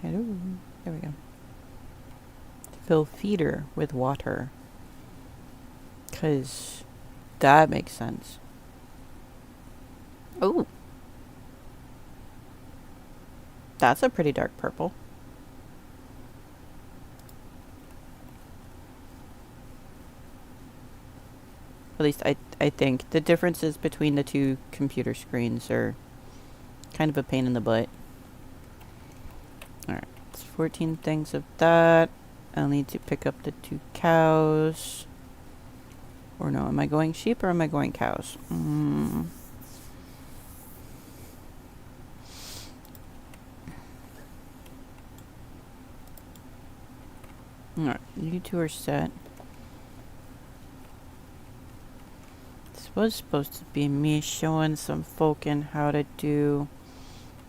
Hello. There we go. Fill feeder with water. 'Cause that makes sense. Oh. That's a pretty dark purple. At least I think the differences between the two computer screens are kind of a pain in the butt. Alright, it's 14 things of that. I'll need to pick up the 2 cows. Or no, am I going sheep or am I going cows? Alright, you 2 are set. This was supposed to be me showing some folkin how to do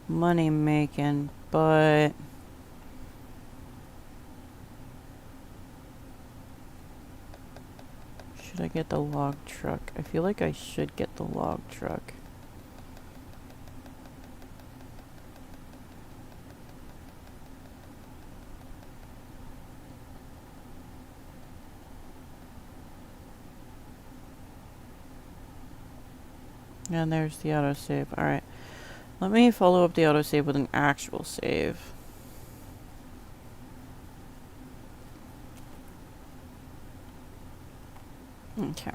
money making, but should I get the log truck? I feel like I should get the log truck. And there's the autosave. Alright. Let me follow up the autosave with an actual save. Okay.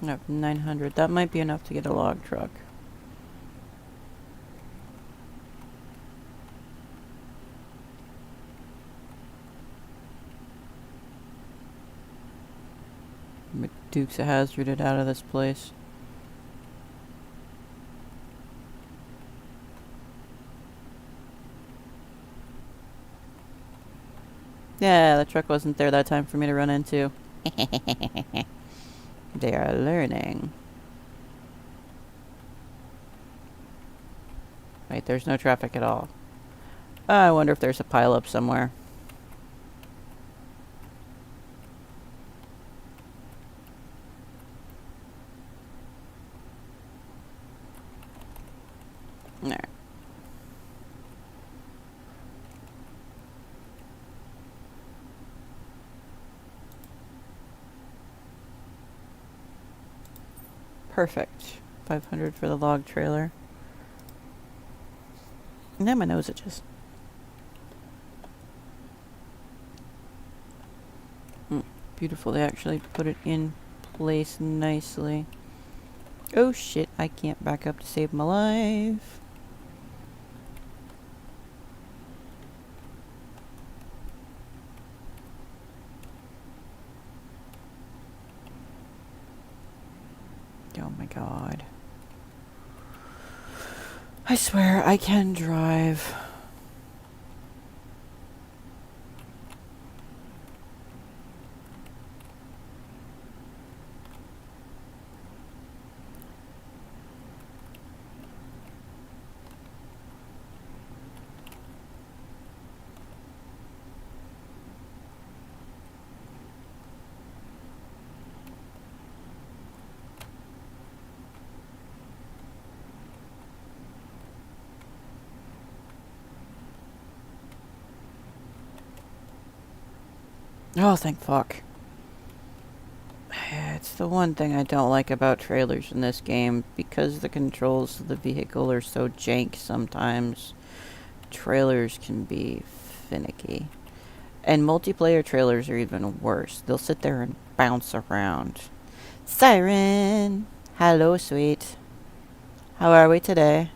I have 900. That might be enough to get a log truck. Dukes of Hazzarded out of this place. Yeah, the truck wasn't there that time for me to run into. They are learning. Wait, there's no traffic at all. I wonder if there's a pileup somewhere. Alright. Perfect. 500 for the log trailer. Now my nose itches. Beautiful. They actually put it in place nicely. Oh shit, I can't back up to save my life. Oh my god. I swear I can drive. Oh, thank fuck. It's the one thing I don't like about trailers in this game. Because the controls of the vehicle are so jank sometimes, trailers can be finicky. And multiplayer trailers are even worse. They'll sit there and bounce around. Siren! Hello, sweet. How are we today?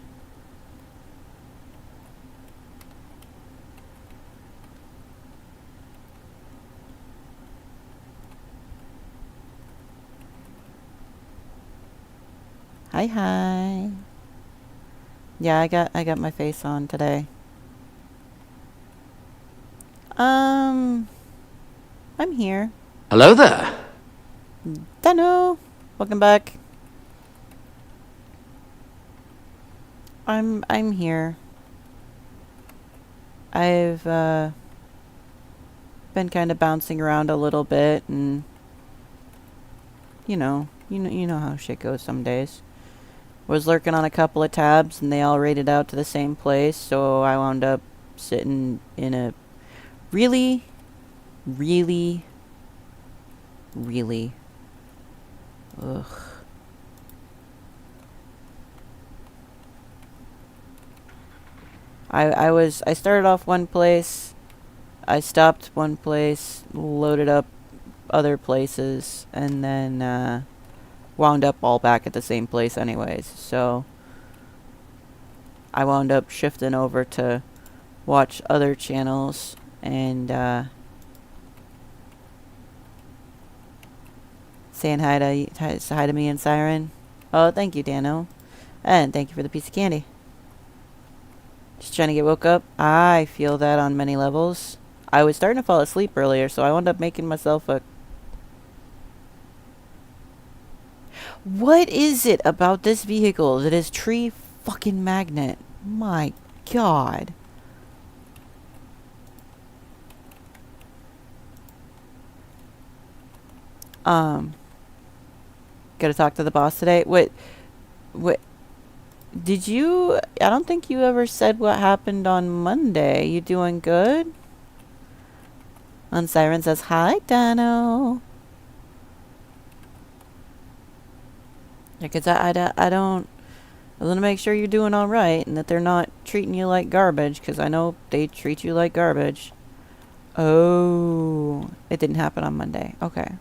Hi, hi. Yeah, I got my face on today. I'm here. Hello there. Dano, welcome back. I'm here. I've been kind of bouncing around a little bit, and you know how shit goes some days. Was lurking on a couple of tabs, and they all rated out to the same place, so I wound up sitting in a really ugh. I started off one place, I stopped one place, loaded up other places, and then wound up all back at the same place anyways. So I wound up shifting over to watch other channels, and saying hi to me and Siren. Oh, thank you, Dano. And thank you for the piece of candy. Just trying to get woke up. I feel that on many levels. I was starting to fall asleep earlier, so I wound up making myself a... What is it about this vehicle that is tree fucking magnet? My god. Gotta talk to the boss today. What did you... I don't think you ever said what happened on Monday. You doing good? And Siren says, hi, Dano. Because I want to make sure you're doing all right and that they're not treating you like garbage, because I know they treat you like garbage. Oh, it didn't happen on Monday. Okay.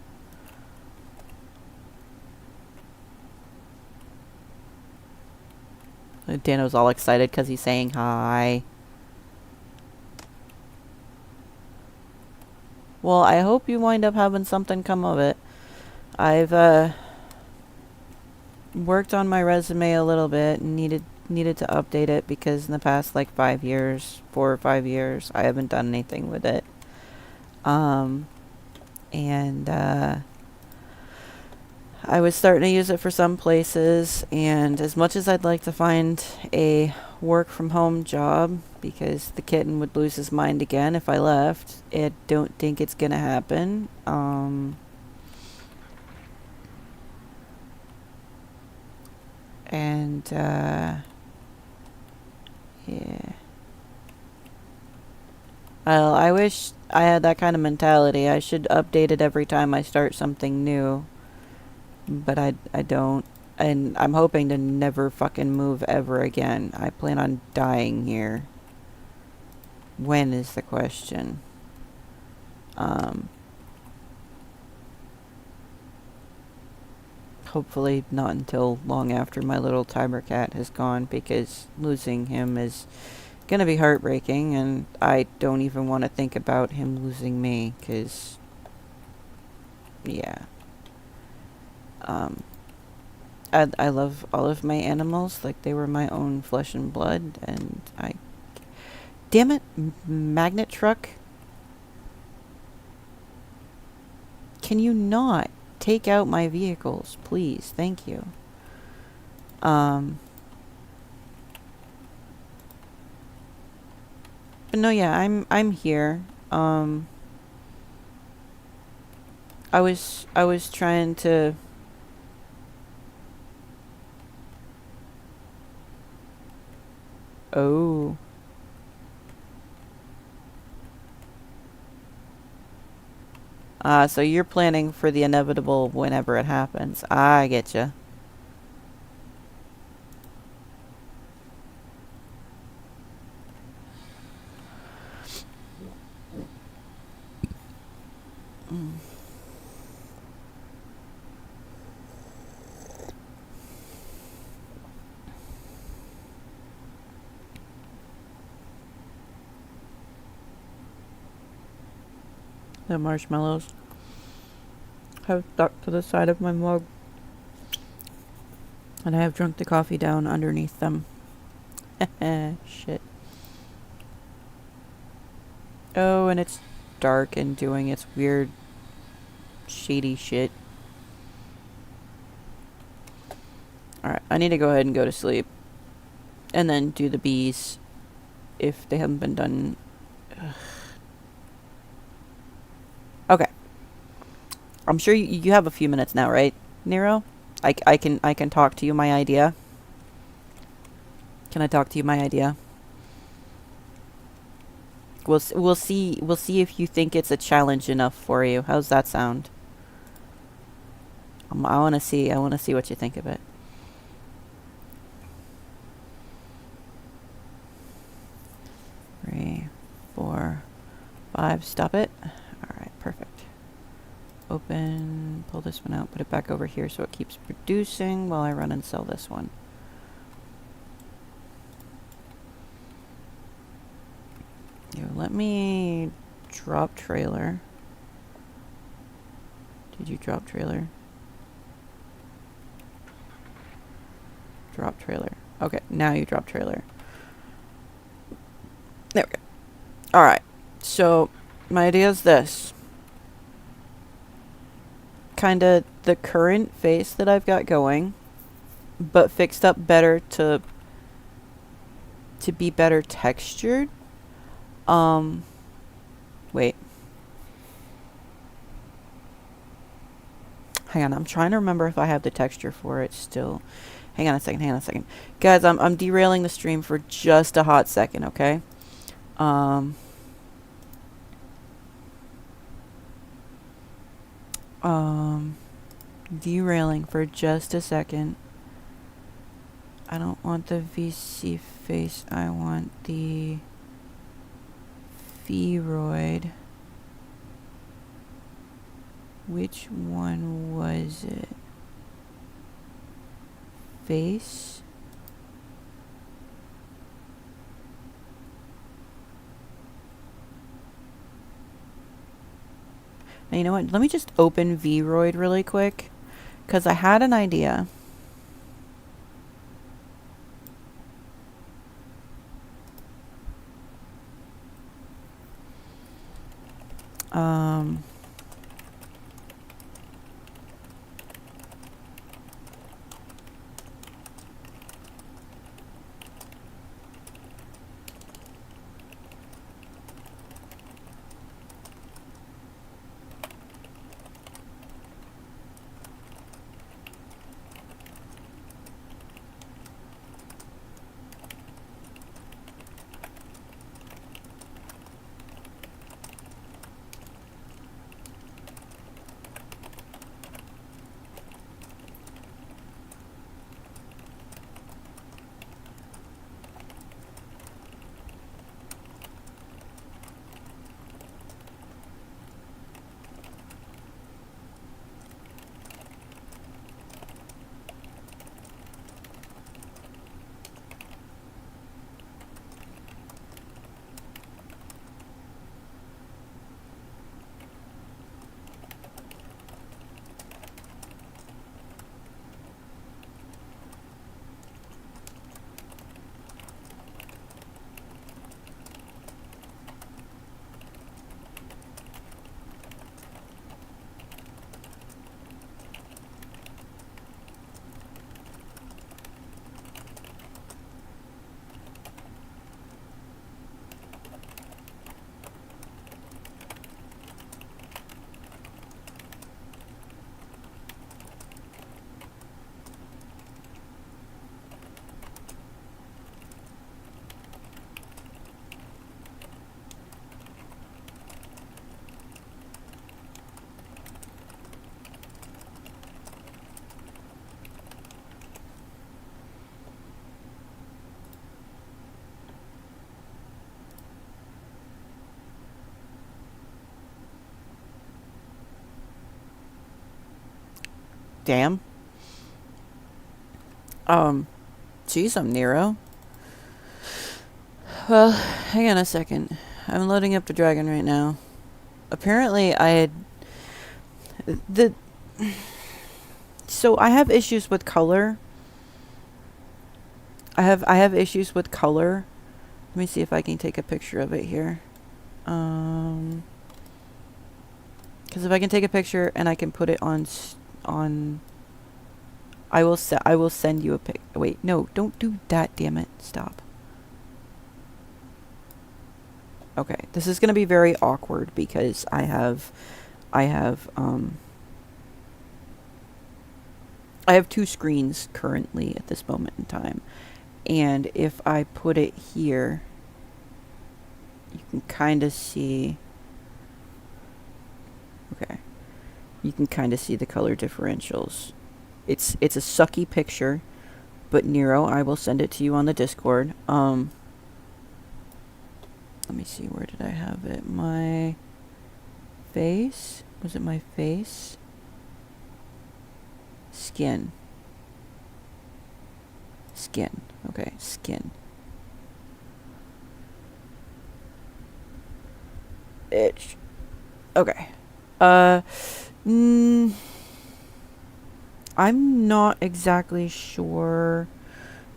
Dano's all excited because he's saying hi. Well, I hope you wind up having something come of it. I've worked on my resume a little bit and needed to update it because in the past like 5 years, 4 or 5 years, I haven't done anything with it. And I was starting to use it for some places, and as much as I'd like to find a work from home job because the kitten would lose his mind again if I left, I don't think it's gonna happen. And yeah. Well, I wish I had that kind of mentality. I should update it every time I start something new. But I don't. And I'm hoping to never fucking move ever again. I plan on dying here. When is the question? Hopefully not until long after my little timer cat has gone, because losing him is gonna be heartbreaking, and I don't even want to think about him losing me, because yeah. I love all of my animals like they were my own flesh and blood, and damn it, magnet truck. Can you not take out my vehicles, please? Thank you. But no, yeah, I'm here. I was trying to. Oh. So you're planning for the inevitable whenever it happens. I getcha. Mm. The marshmallows have stuck to the side of my mug, and I have drunk the coffee down underneath them. Shit. Oh, and it's dark and doing its weird, shady shit. Alright, I need to go ahead and go to sleep. And then do the bees, if they haven't been done. Ugh. Okay. I'm sure you have a few minutes now, right, Nero? I can talk to you my idea. Can I talk to you my idea? We'll see if you think it's a challenge enough for you. How's that sound? I want to see what you think of it. Three, 4, 5. Stop it. All right, perfect. Open. Pull this one out. Put it back over here so it keeps producing while I run and sell this one. Yo, let me drop trailer. Did you drop trailer? Drop trailer. Okay, now you drop trailer. There we go. Alright, so my idea is this. Kinda the current face that I've got going, but fixed up better to be better textured. Wait. Hang on, I'm trying to remember if I have the texture for it still. Hang on a second. Guys, I'm derailing the stream for just a hot second, okay? Derailing for just a second. I don't want the VC face, I want the Feroid. Which one was it? Face? And you know what? Let me just open Vroid really quick, because I had an idea. Damn. Geez, I'm Nero. Well, hang on a second. I'm loading up the dragon right now. Apparently, I had... So, I have issues with color. I have issues with color. Let me see if I can take a picture of it here. Because if I can take a picture and I can put it on... I will send you a pic. Wait, no, don't do that, damn it. Stop. Okay, this is going to be very awkward because I have two screens currently at this moment in time. And if I put it here, you can kind of see... Okay. You can kind of see the color differentials. It's a sucky picture, but Nero, I will send it to you on the Discord. Let me see, where did I have it? My face? Was it my face? Skin. Skin. Okay, skin. Itch. Okay. I'm not exactly sure.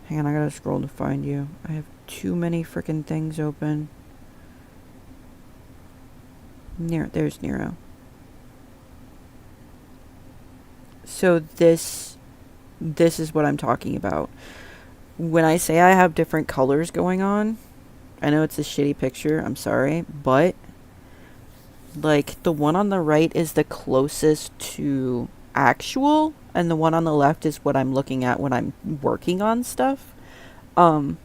Hang on, I gotta scroll to find you. I have too many freaking things open. There's Nero. So this is what I'm talking about. When I say I have different colors going on, I know it's a shitty picture, I'm sorry, but like the one on the right is the closest to actual, and the one on the left is what I'm looking at when I'm working on stuff. So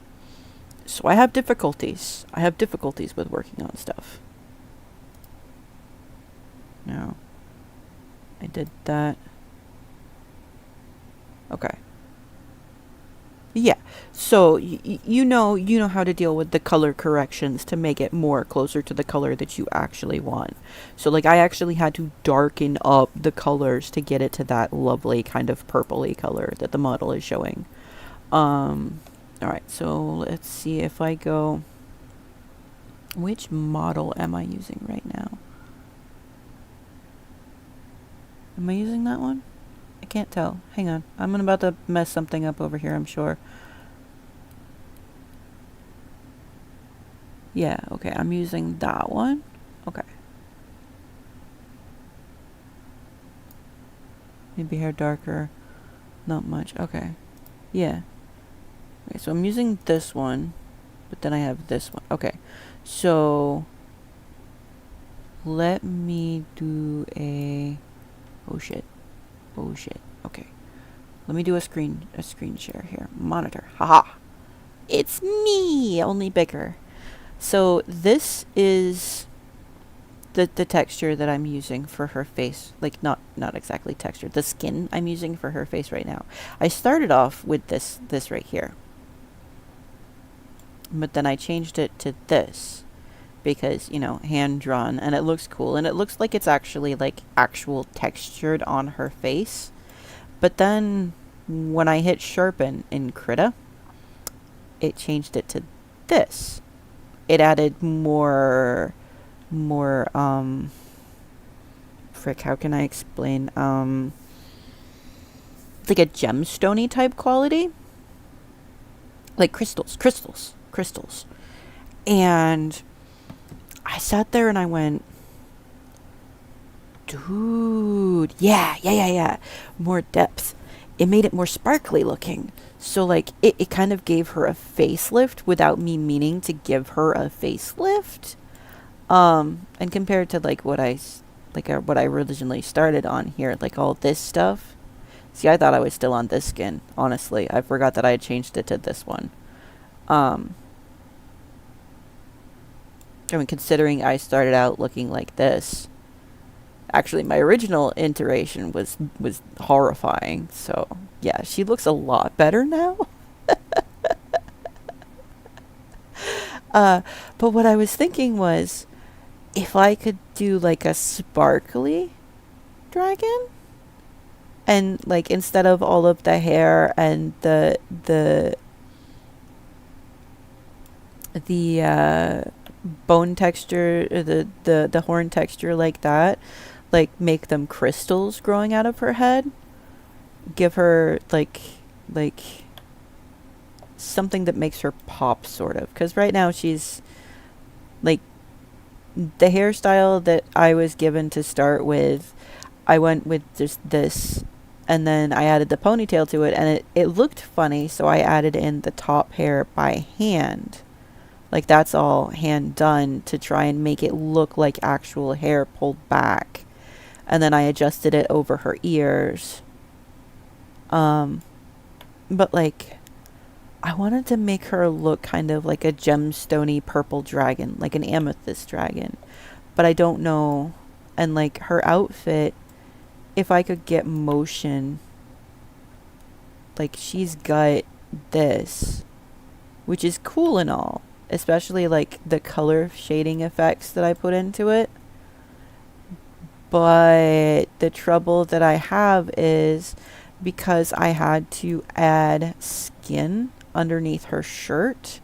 I have difficulties. I have difficulties with working on stuff. No. I did that. Okay. Yeah. So you know how to deal with the color corrections to make it more closer to the color that you actually want. So like I actually had to darken up the colors to get it to that lovely kind of purpley color that the model is showing. Alright, so let's see if I go... Which model am I using right now? Am I using that one? I can't tell. Hang on. I'm about to mess something up over here, I'm sure. Yeah, okay. I'm using that one. Okay. Maybe hair darker. Not much. Okay. Yeah. Okay, so I'm using this one, but then I have this one. Okay. So let me do a oh shit. Oh shit. Okay. Let me do a screen share here. Monitor. Haha. It's me, only bigger. So this is the texture that I'm using for her face. Like not exactly texture. The skin I'm using for her face right now. I started off with this right here. But then I changed it to this because, you know, hand drawn, and it looks cool, and it looks like it's actually like actual textured on her face. But then when I hit sharpen in Krita, it changed it to this. It added more frick, how can I explain? Like a gemstone-y type quality. Like crystals. And I sat there and I went, dude, yeah. More depth. It made it more sparkly looking. So like it kind of gave her a facelift without me meaning to give her a facelift. And compared to like what I originally started on here, like all this stuff. See, I thought I was still on this skin, honestly. I forgot that I had changed it to this one. I mean, considering I started out looking like this, actually my original iteration was horrifying. So yeah, she looks a lot better now. But what I was thinking was, if I could do like a sparkly dragon, and like instead of all of the hair and the bone texture, the horn texture like that, like make them crystals growing out of her head, give her like something that makes her pop, sort of, because right now she's like, the hairstyle that I was given to start with, I went with just this, and then I added the ponytail to it, and it looked funny, so I added in the top hair by hand. Like, that's all hand done to try and make it look like actual hair pulled back. And then I adjusted it over her ears. But like, I wanted to make her look kind of like a gemstone-y purple dragon, like an amethyst dragon. But I don't know. And like her outfit, if I could get motion, like she's got this, which is cool and all, especially like the color shading effects that I put into it. But the trouble that I have is because I had to add skin underneath her shirt.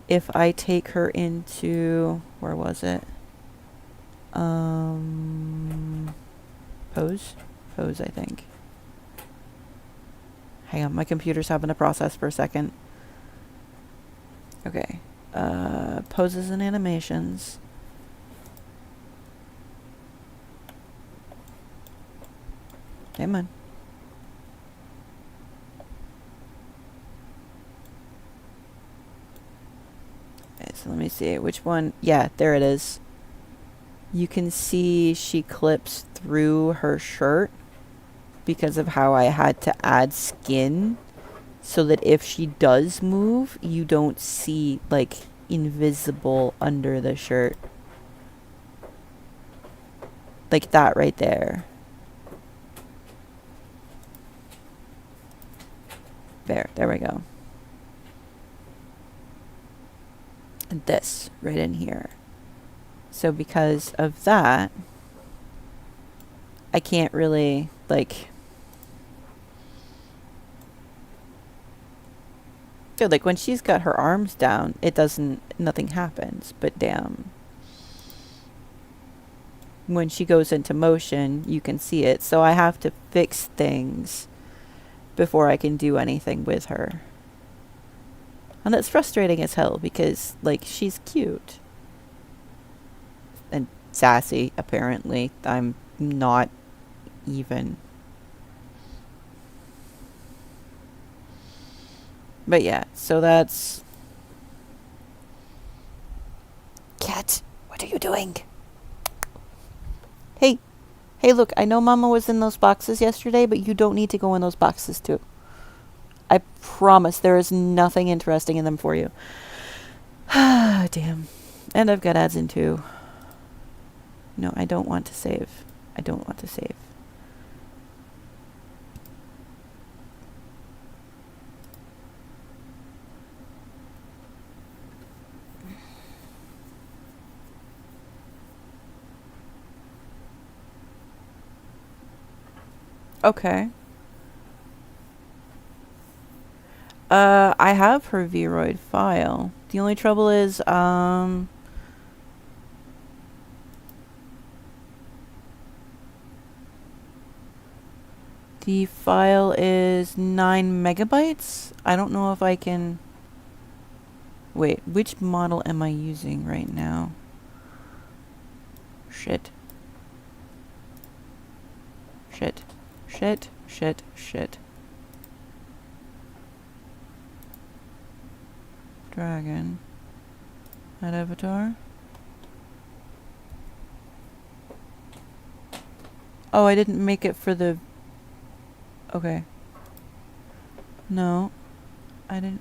If I take her into, where was it? Pose, I think. Hang on, my computer's having a process for a second. Okay. Poses and animations. Come on. Okay, so let me see. Which one? Yeah, there it is. You can see she clips through her shirt because of how I had to add skin so that if she does move, you don't see, like, invisible under the shirt. Like that right there. There we go. And this right in here. So because of that, I can't really, like... So, like, when she's got her arms down, it doesn't... Nothing happens. But damn. when she goes into motion, you can see it. So I have to fix things before I can do anything with her. And that's frustrating as hell because, like, she's cute. And sassy, apparently. I'm not even. But yeah, so that's... Cat, what are you doing? Hey. Hey, look, I know Mama was in those boxes yesterday, but you don't need to go in those boxes, too. I promise there is nothing interesting in them for you. Damn. And I've got ads in, too. No, I don't want to save. I don't want to save. Okay. I have her Vroid file. The only trouble is, the file is 9 megabytes. I don't know if I can... Wait, which model am I using right now? Shit. Shit. Shit. Shit. Shit. Dragon. That avatar. Oh, I didn't make it for the... Okay. No. I didn't...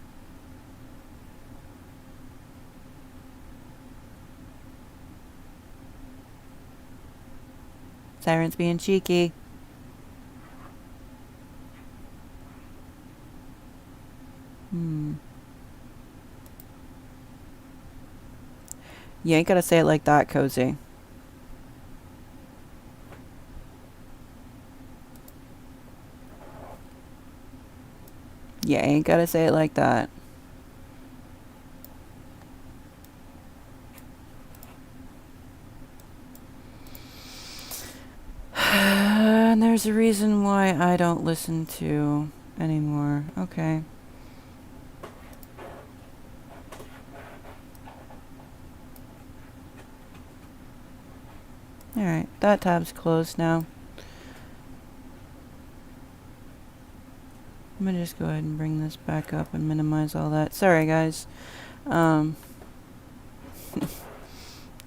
Siren's being cheeky. You ain't gotta say it like that, Cozy. You ain't gotta say it like that. And there's a reason why I don't listen to anymore. Okay. Alright, that tab's closed now. I'm gonna just go ahead and bring this back up and minimize all that. Sorry, guys. Ain't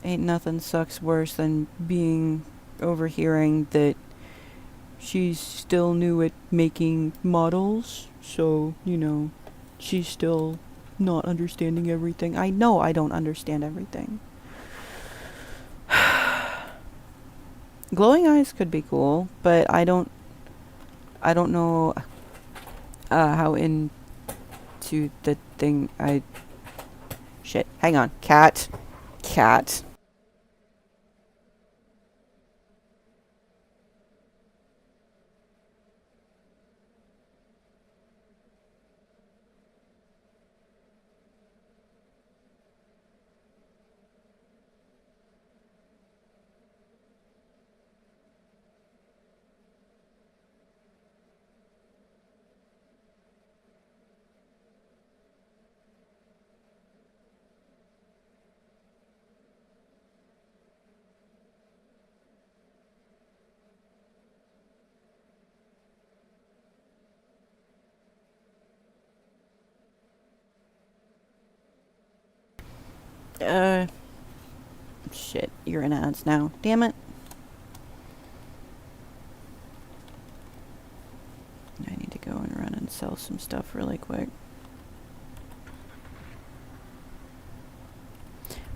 nothing sucks worse than being overhearing that she's still new at making models. So, you know, she's still not understanding everything. I know I don't understand everything. Glowing eyes could be cool, but I don't know how into the thing shit. Hang on. Cat. Shit. You're in ads now. Damn it. I need to go and run and sell some stuff really quick.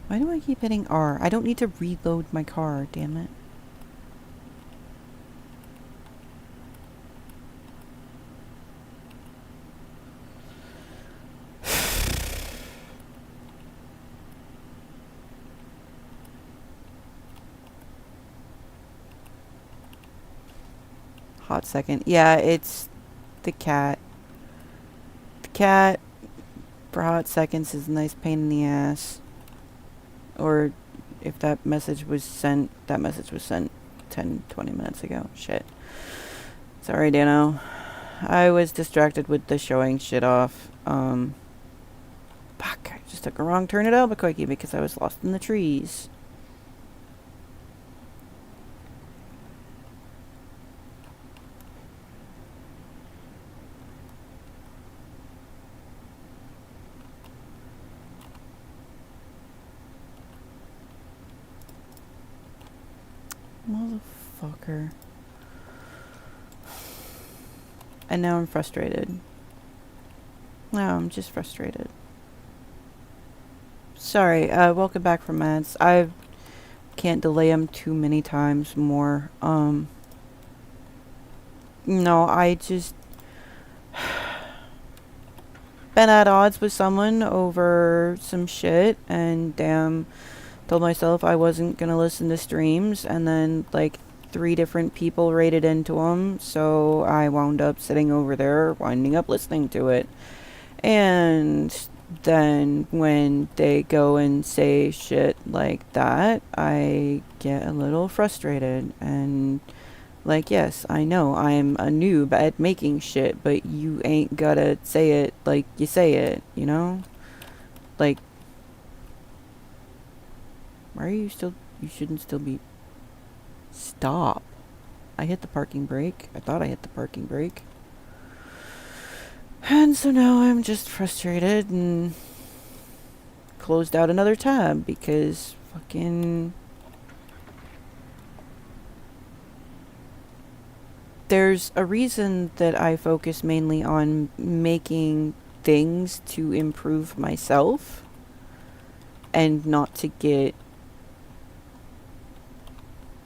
Why do I keep hitting R? I don't need to reload my car, damn it. Hot second. Yeah, it's the cat. The cat, for hot seconds, is a nice pain in the ass. Or if that message was sent 10, 20 minutes ago. Shit. Sorry, Dano. I was distracted with the showing shit off. Fuck, I just took a wrong turn at Albuquerque because I was lost in the trees. Motherfucker. And now I'm frustrated. Now I'm just frustrated. Sorry, welcome back from ads. I can't delay them too many times more. No, I just been at odds with someone over some shit, and damn, told myself I wasn't gonna listen to streams, and then like 3 different people raided into them, so I wound up sitting over there, winding up listening to it. And then when they go and say shit like that, I get a little frustrated. And like, yes, I know I'm a noob at making shit, but you ain't gotta say it like you say it, you know? Like, why are you still, you shouldn't still be, stop. I hit the parking brake. I thought I hit the parking brake. And so now I'm just frustrated and closed out another tab because fucking there's a reason that I focus mainly on making things to improve myself and not to get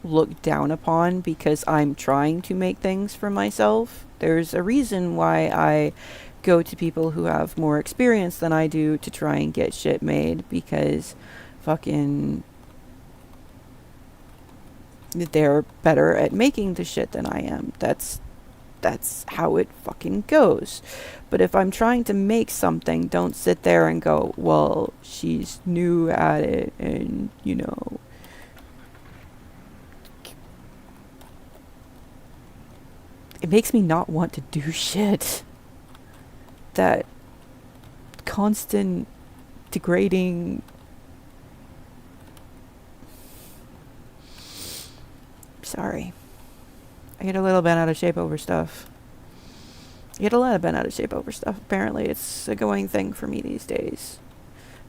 looked down upon because I'm trying to make things for myself. There's a reason why I go to people who have more experience than I do to try and get shit made, because fucking they're better at making the shit than I am. That's how it fucking goes. But if I'm trying to make something, don't sit there and go, well, she's new at it and, you know. It makes me not want to do shit. That constant degrading. Sorry. I get a little bent out of shape over stuff. I get a lot of bent out of shape over stuff. Apparently it's a going thing for me these days.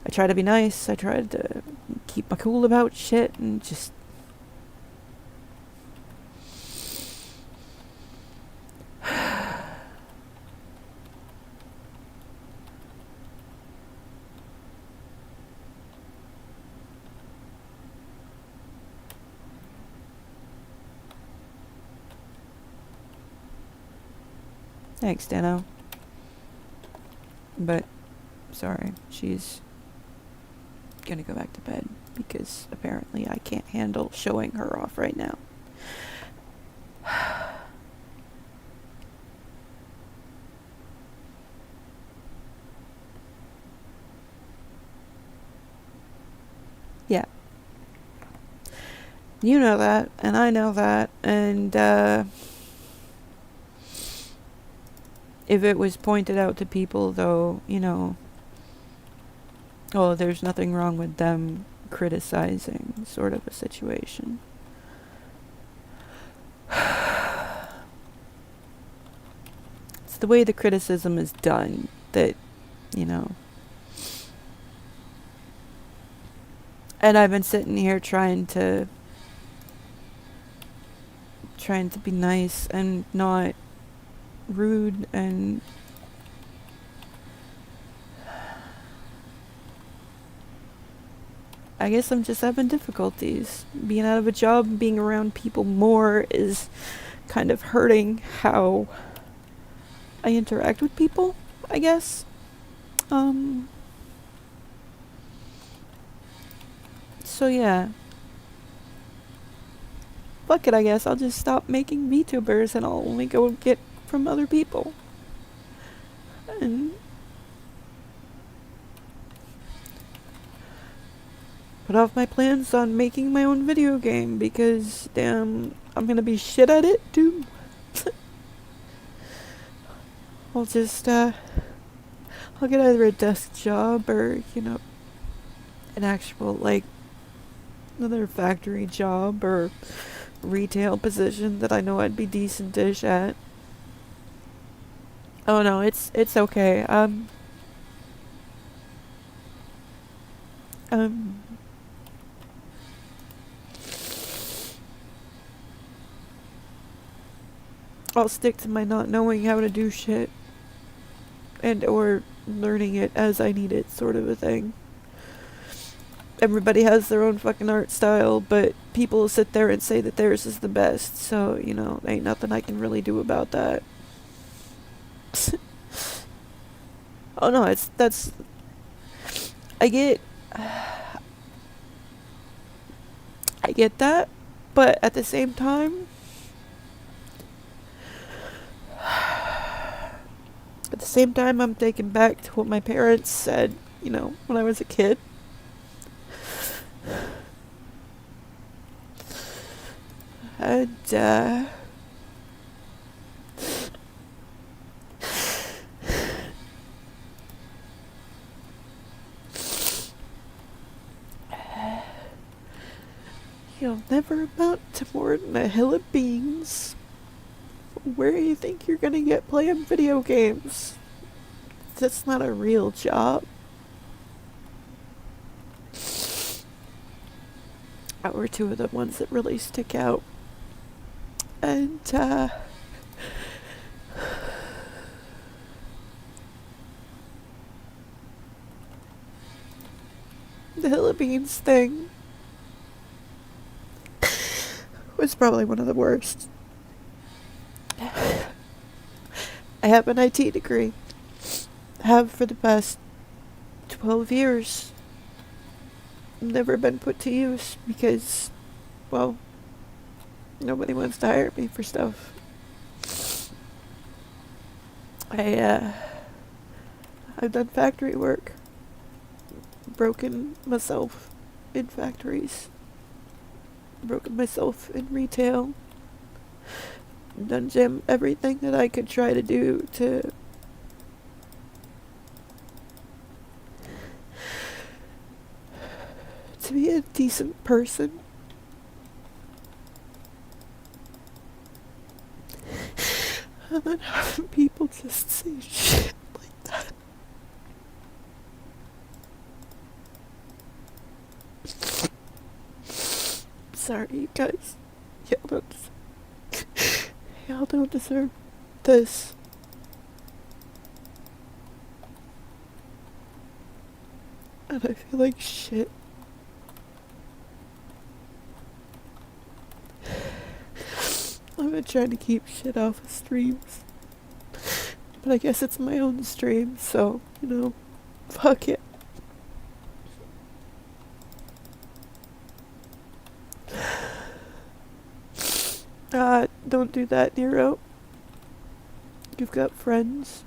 I try to be nice. I try to keep my cool about shit and just... Thanks, Dano. But, sorry, she's gonna go back to bed because apparently I can't handle showing her off right now. Yeah. You know that, and I know that, and, if it was pointed out to people, though, you know, oh, there's nothing wrong with them criticizing, sort of a situation. It's the way the criticism is done that, you know. And I've been sitting here trying to be nice and not rude, and I guess I'm just having difficulties. Being out of a job and being around people more is kind of hurting how I interact with people, I guess. So yeah. Fuck it, I guess. I'll just stop making VTubers and I'll only go get from other people. And put off my plans on making my own video game because, damn, I'm gonna be shit at it too. I'll just, I'll get either a desk job or, you know, an actual, like, another factory job or retail position that I know I'd be decent-ish at. Oh no, it's okay. I'll stick to my not knowing how to do shit and or learning it as I need it sort of a thing. Everybody has their own fucking art style, but people sit there and say that theirs is the best, so, you know, ain't nothing I can really do about that. Oh no, that's I get that, but at the same time, I'm taken back to what my parents said, you know, when I was a kid. And, you'll never amount to more than a hill of beans. Where do you think you're gonna get playing video games? That's not a real job. That were two of the ones that really stick out. And, the hill of beans thing was probably one of the worst. I have an IT degree. Have for the past 12 years. Never been put to use because, well, nobody wants to hire me for stuff. I've done factory work. Broken myself in factories. Broken myself in retail. Done everything that I could try to do to be a decent person. And then having people just say shit like that. Sorry, you guys. Y'all don't deserve this. And I feel like shit. I've been trying to keep shit off of streams. But I guess it's my own stream, so, you know, fuck it. Don't do that, Nero. You've got friends.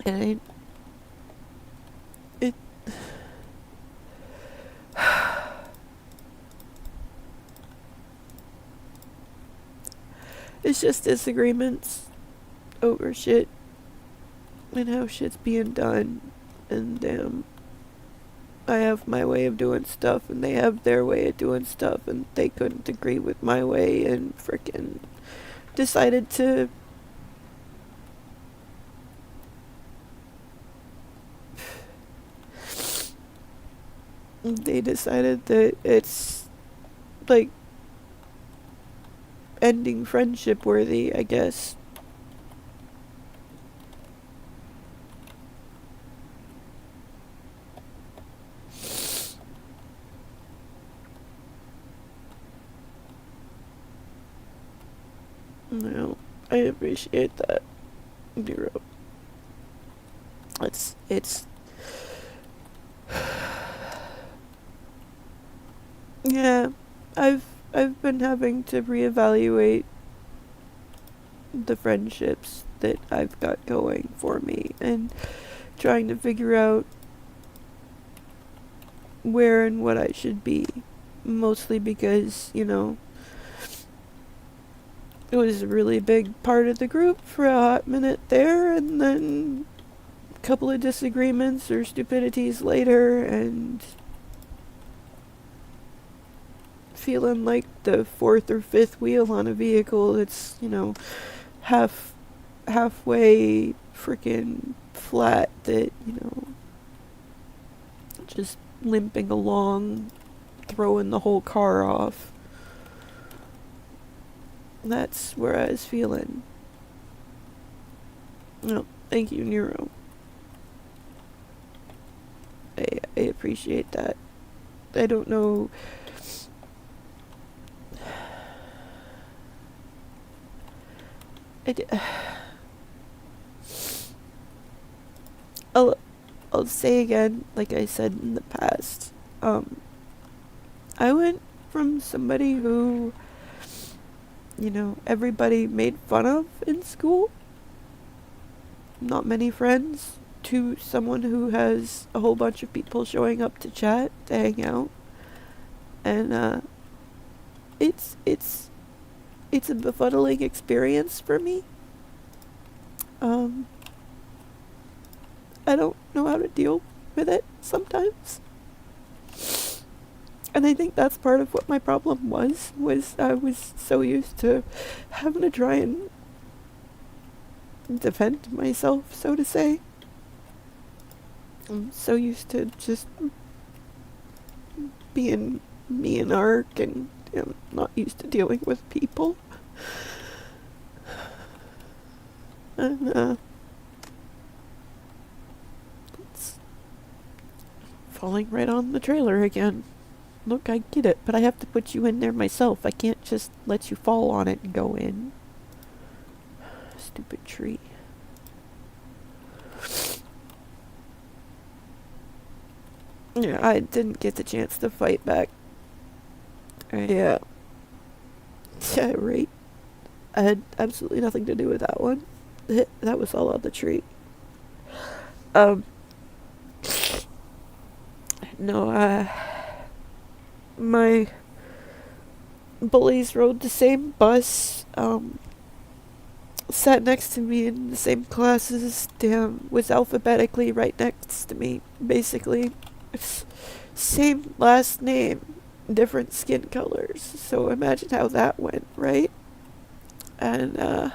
It it's just disagreements over shit and how shit's being done, and I have my way of doing stuff and they have their way of doing stuff, and they couldn't agree with my way and frickin' decided to that it's like ending friendship worthy, I guess. No, I appreciate that, Nero. It's yeah, I've been having to reevaluate the friendships that I've got going for me and trying to figure out where and what I should be. Mostly because, you know, it was a really big part of the group for a hot minute there, and then a couple of disagreements or stupidities later, and feeling like the fourth or fifth wheel on a vehicle that's, you know, halfway freaking flat, that, you know, just limping along, throwing the whole car off. That's where I was feeling. No, thank you, Nero. I appreciate that. I don't know. I'll say again, like I said in the past, I went from somebody who, you know, everybody made fun of in school, not many friends, to someone who has a whole bunch of people showing up to chat, to hang out, and it's a befuddling experience for me. I don't know how to deal with it sometimes. And I think that's part of what my problem was I was so used to having to try and defend myself, so to say. I'm so used to just being me and Ark, and I'm not used to dealing with people. And, it's falling right on the trailer again. Look, I get it, but I have to put you in there myself. I can't just let you fall on it and go in. Stupid tree. Yeah, I didn't get the chance to fight back. Yeah. Yeah, right. I had absolutely nothing to do with that one. That was all on the tree. No, my bullies rode the same bus, sat next to me in the same classes, was alphabetically right next to me, basically. Same last name, different skin colors, so imagine how that went, right? And,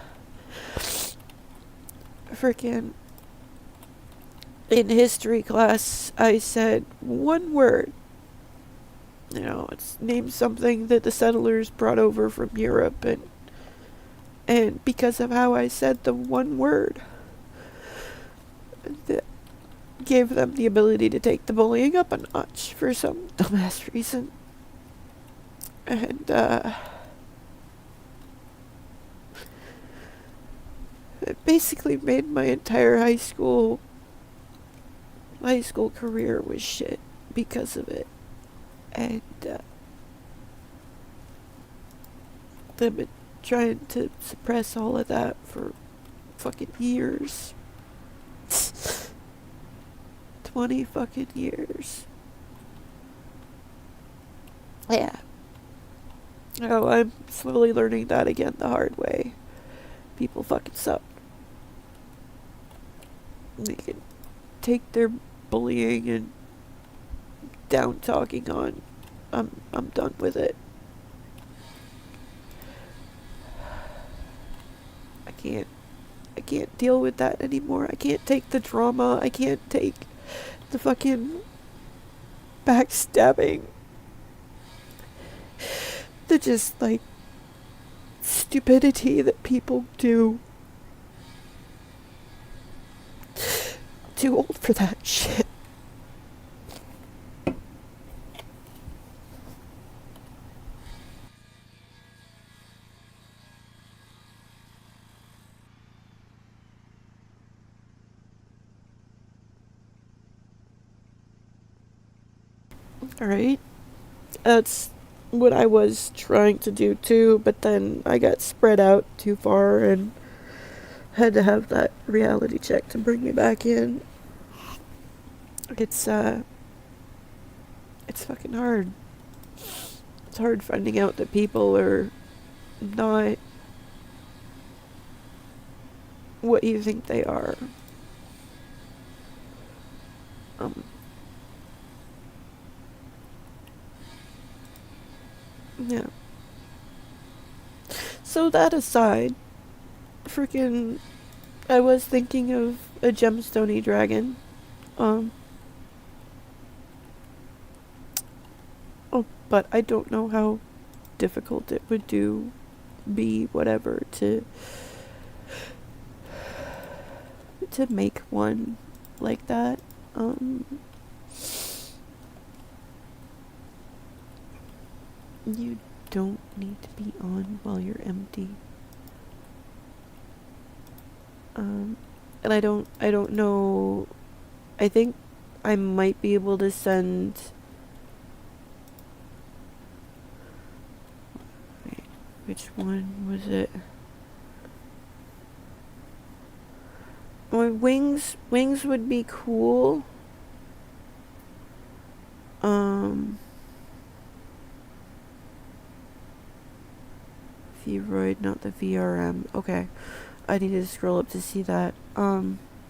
freaking, in history class, I said one word. You know, it's named something that the settlers brought over from Europe, and because of how I said the one word, that gave them the ability to take the bullying up a notch for some dumbass reason. And, it basically made my entire high school career was shit because of it. And, they've been trying to suppress all of that for fucking years. 20 fucking years. Yeah. Oh, I'm slowly learning that again the hard way. People fucking suck. They can take their bullying and down talking on. I'm done with it. I can't deal with that anymore. I can't take the drama. I can't take the fucking backstabbing. The just, like, stupidity that people do. Too old for that shit. Alright. That's what I was trying to do too, but then I got spread out too far and had to have that reality check to bring me back in. It's It's fucking hard. It's hard finding out that people are not what you think they are. Yeah. So that aside, freaking, I was thinking of a gemstone dragon. Oh, but I don't know how difficult it would be whatever to make one like that. You don't need to be on while you're empty. And I don't know. I think I might be able to send. Wait, which one was it? Well, wings would be cool. Vroid, not the VRM. Okay. I need to scroll up to see that.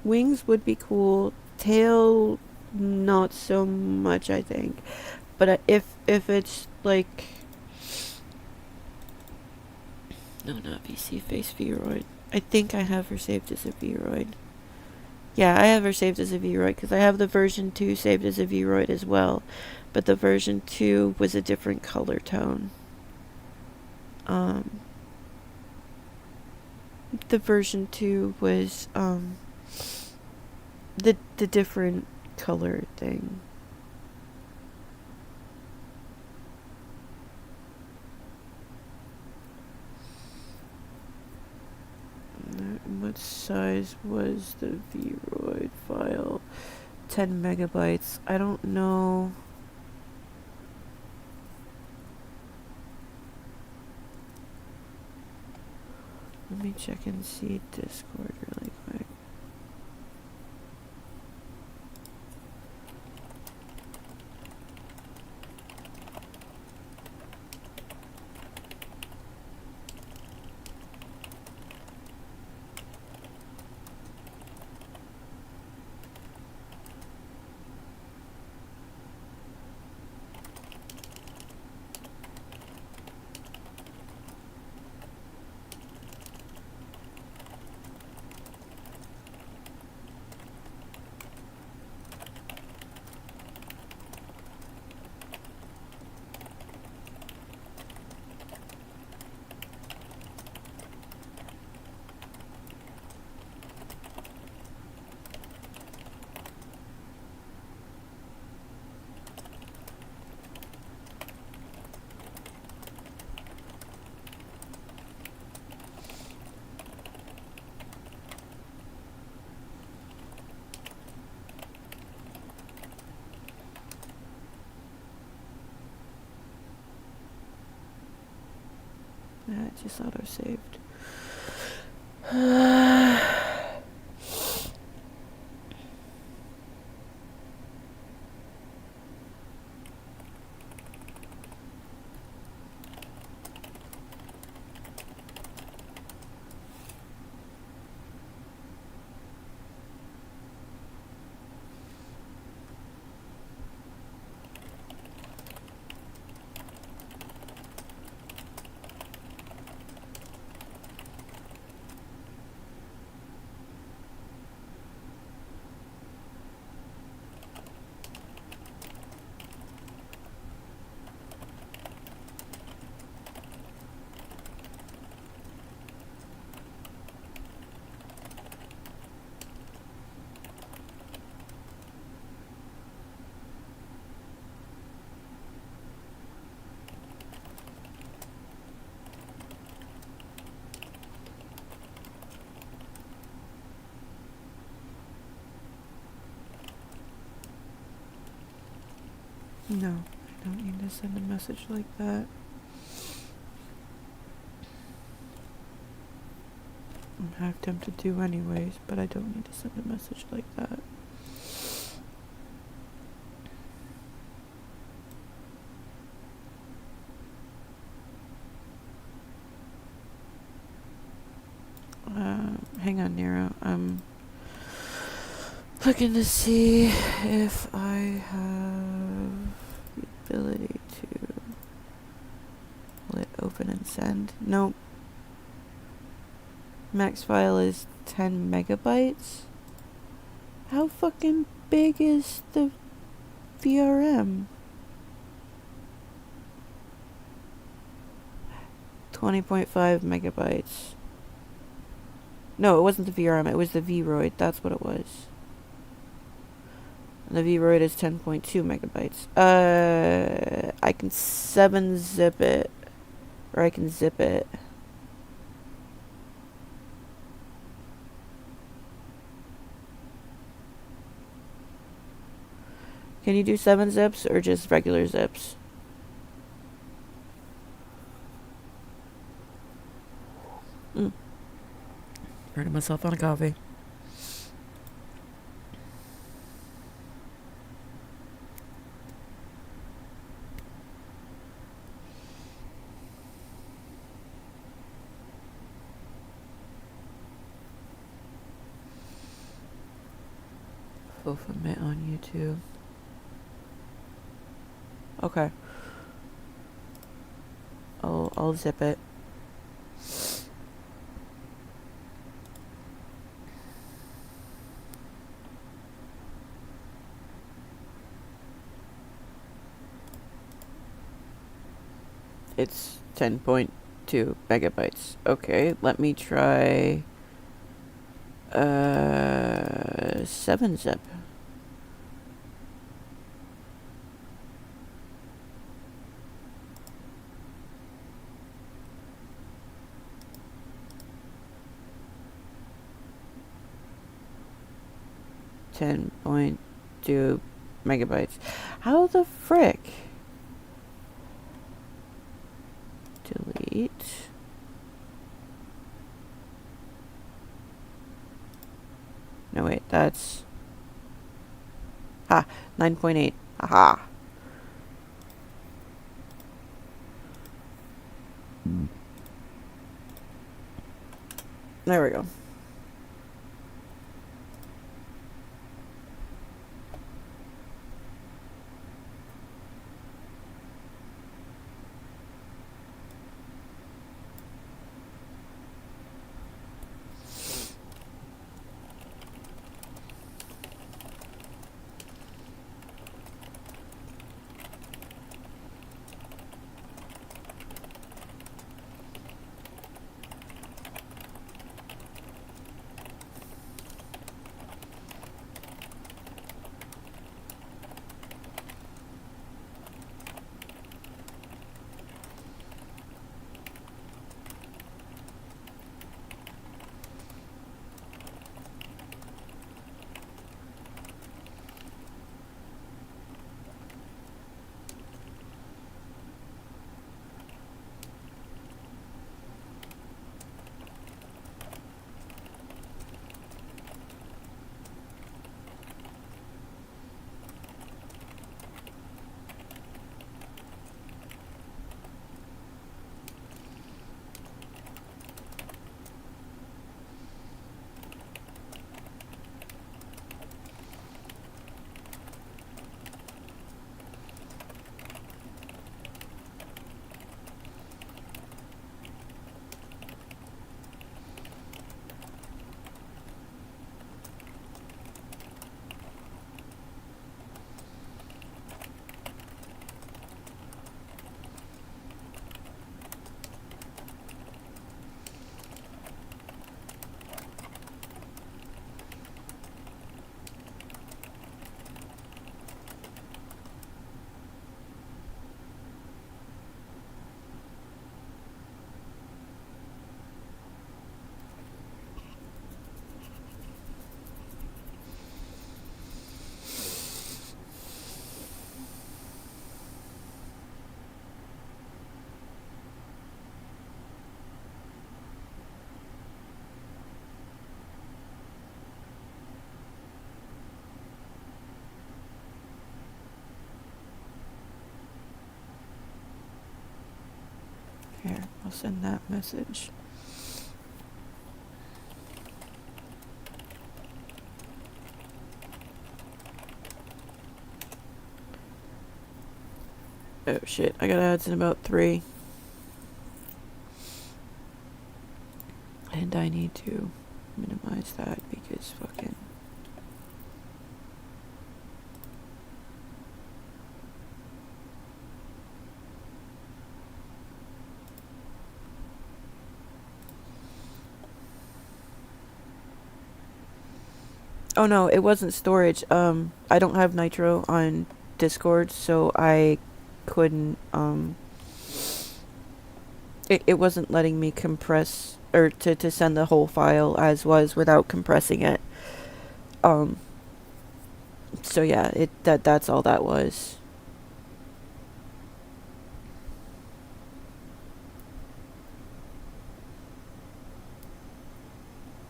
Wings would be cool. Tail, not so much, I think. But if it's like... No, not VC Face Vroid. I think I have her saved as a Vroid. Yeah, I have her saved as a Vroid because I have the version 2 saved as a Vroid as well. But the version 2 was a different color tone. The version 2 was the different color thing. What size was the Vroid file? 10 megabytes. I don't know. Let me check and see Discord really quick. Yeah, it just auto-saved. No, I don't need to send a message like that. I'm half tempted to anyways, but I don't need to send a message like that. hang on, Nero. I'm looking to see if I have the ability to let open and send. Nope. Max file is 10 megabytes. How fucking big is the VRM? 20.5 megabytes. No, it wasn't the VRM, it was the VRoid. That's what it was. And the VRoid is 10.2 megabytes. I can 7-zip it. Or I can zip it. Can you do 7 zips or just regular zips? Burning myself on a coffee. Full submit on YouTube. Okay. I'll zip it. It's 10.2 megabytes. Okay, let me try 7-zip. .2 megabytes. How the frick? Delete. No, wait, that's... 9.8. Aha. There we go. Here, I'll send that message. Oh shit, I got ads in about 3. And I need to minimize that because fucking... Oh no, it wasn't storage. I don't have Nitro on Discord, so I couldn't, it wasn't letting me compress, or to send the whole file as was without compressing it. So yeah, that's all that was.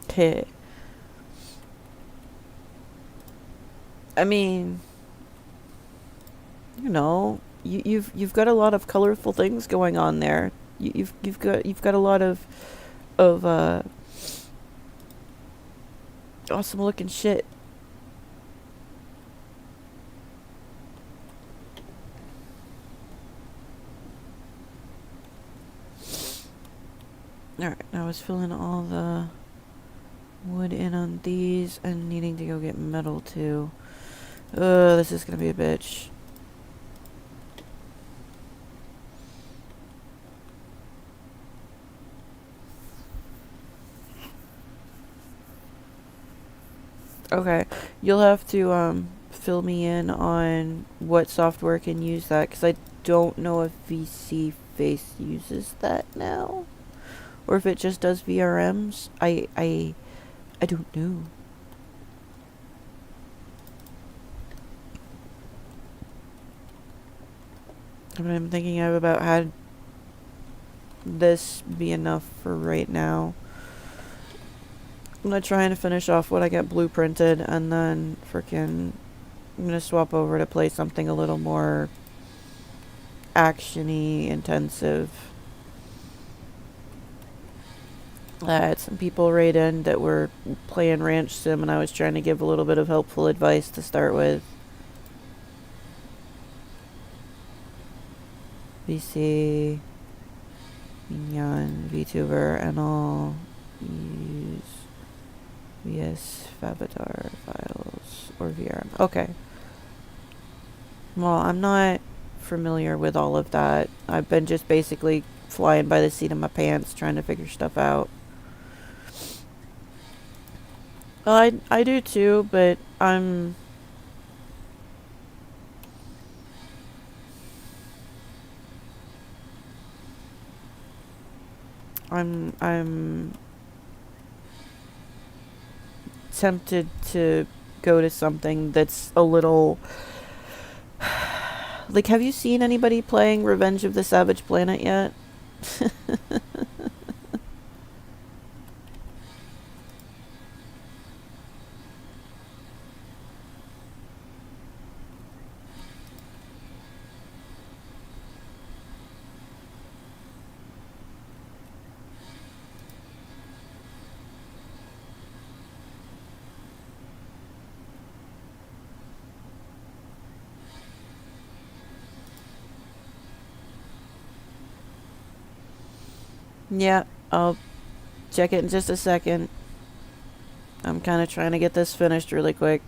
Okay. I mean, you know, you've got a lot of colorful things going on there. You've got a lot of awesome looking shit. Alright, I was filling all the wood in on these and needing to go get metal too. This is gonna be a bitch. Okay, you'll have to fill me in on what software can use that, because I don't know if VC Face uses that now, or if it just does VRMs. I don't know. But I'm thinking I've about had this be enough for right now. I'm gonna try and finish off what I get blueprinted, and then I'm gonna swap over to play something a little more action-y, intensive. I had some people right in that were playing Ranch Sim, and I was trying to give a little bit of helpful advice to start with. VC, Mignon, VTuber, and I'll use VS Favitar files or VRM. Okay. Well, I'm not familiar with all of that. I've been just basically flying by the seat of my pants trying to figure stuff out. Well, I do too, but I'm tempted to go to something that's a little like, have you seen anybody playing Revenge of the Savage Planet yet? Yeah, I'll check it in just a second. I'm kind of trying to get this finished really quick.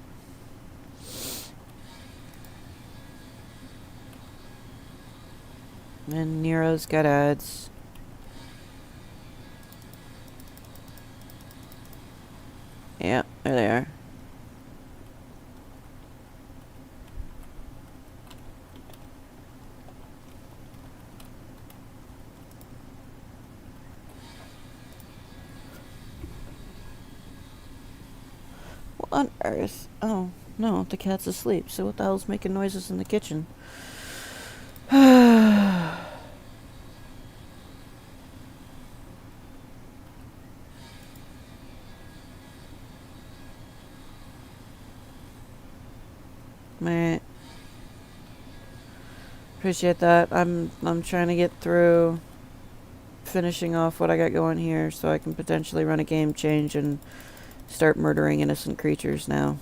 And Nero's got ads. Yeah, there they are. What on earth? Oh, no, the cat's asleep, so what the hell's making noises in the kitchen? Meh. Appreciate that. I'm trying to get through finishing off what I got going here so I can potentially run a game change and start murdering innocent creatures now.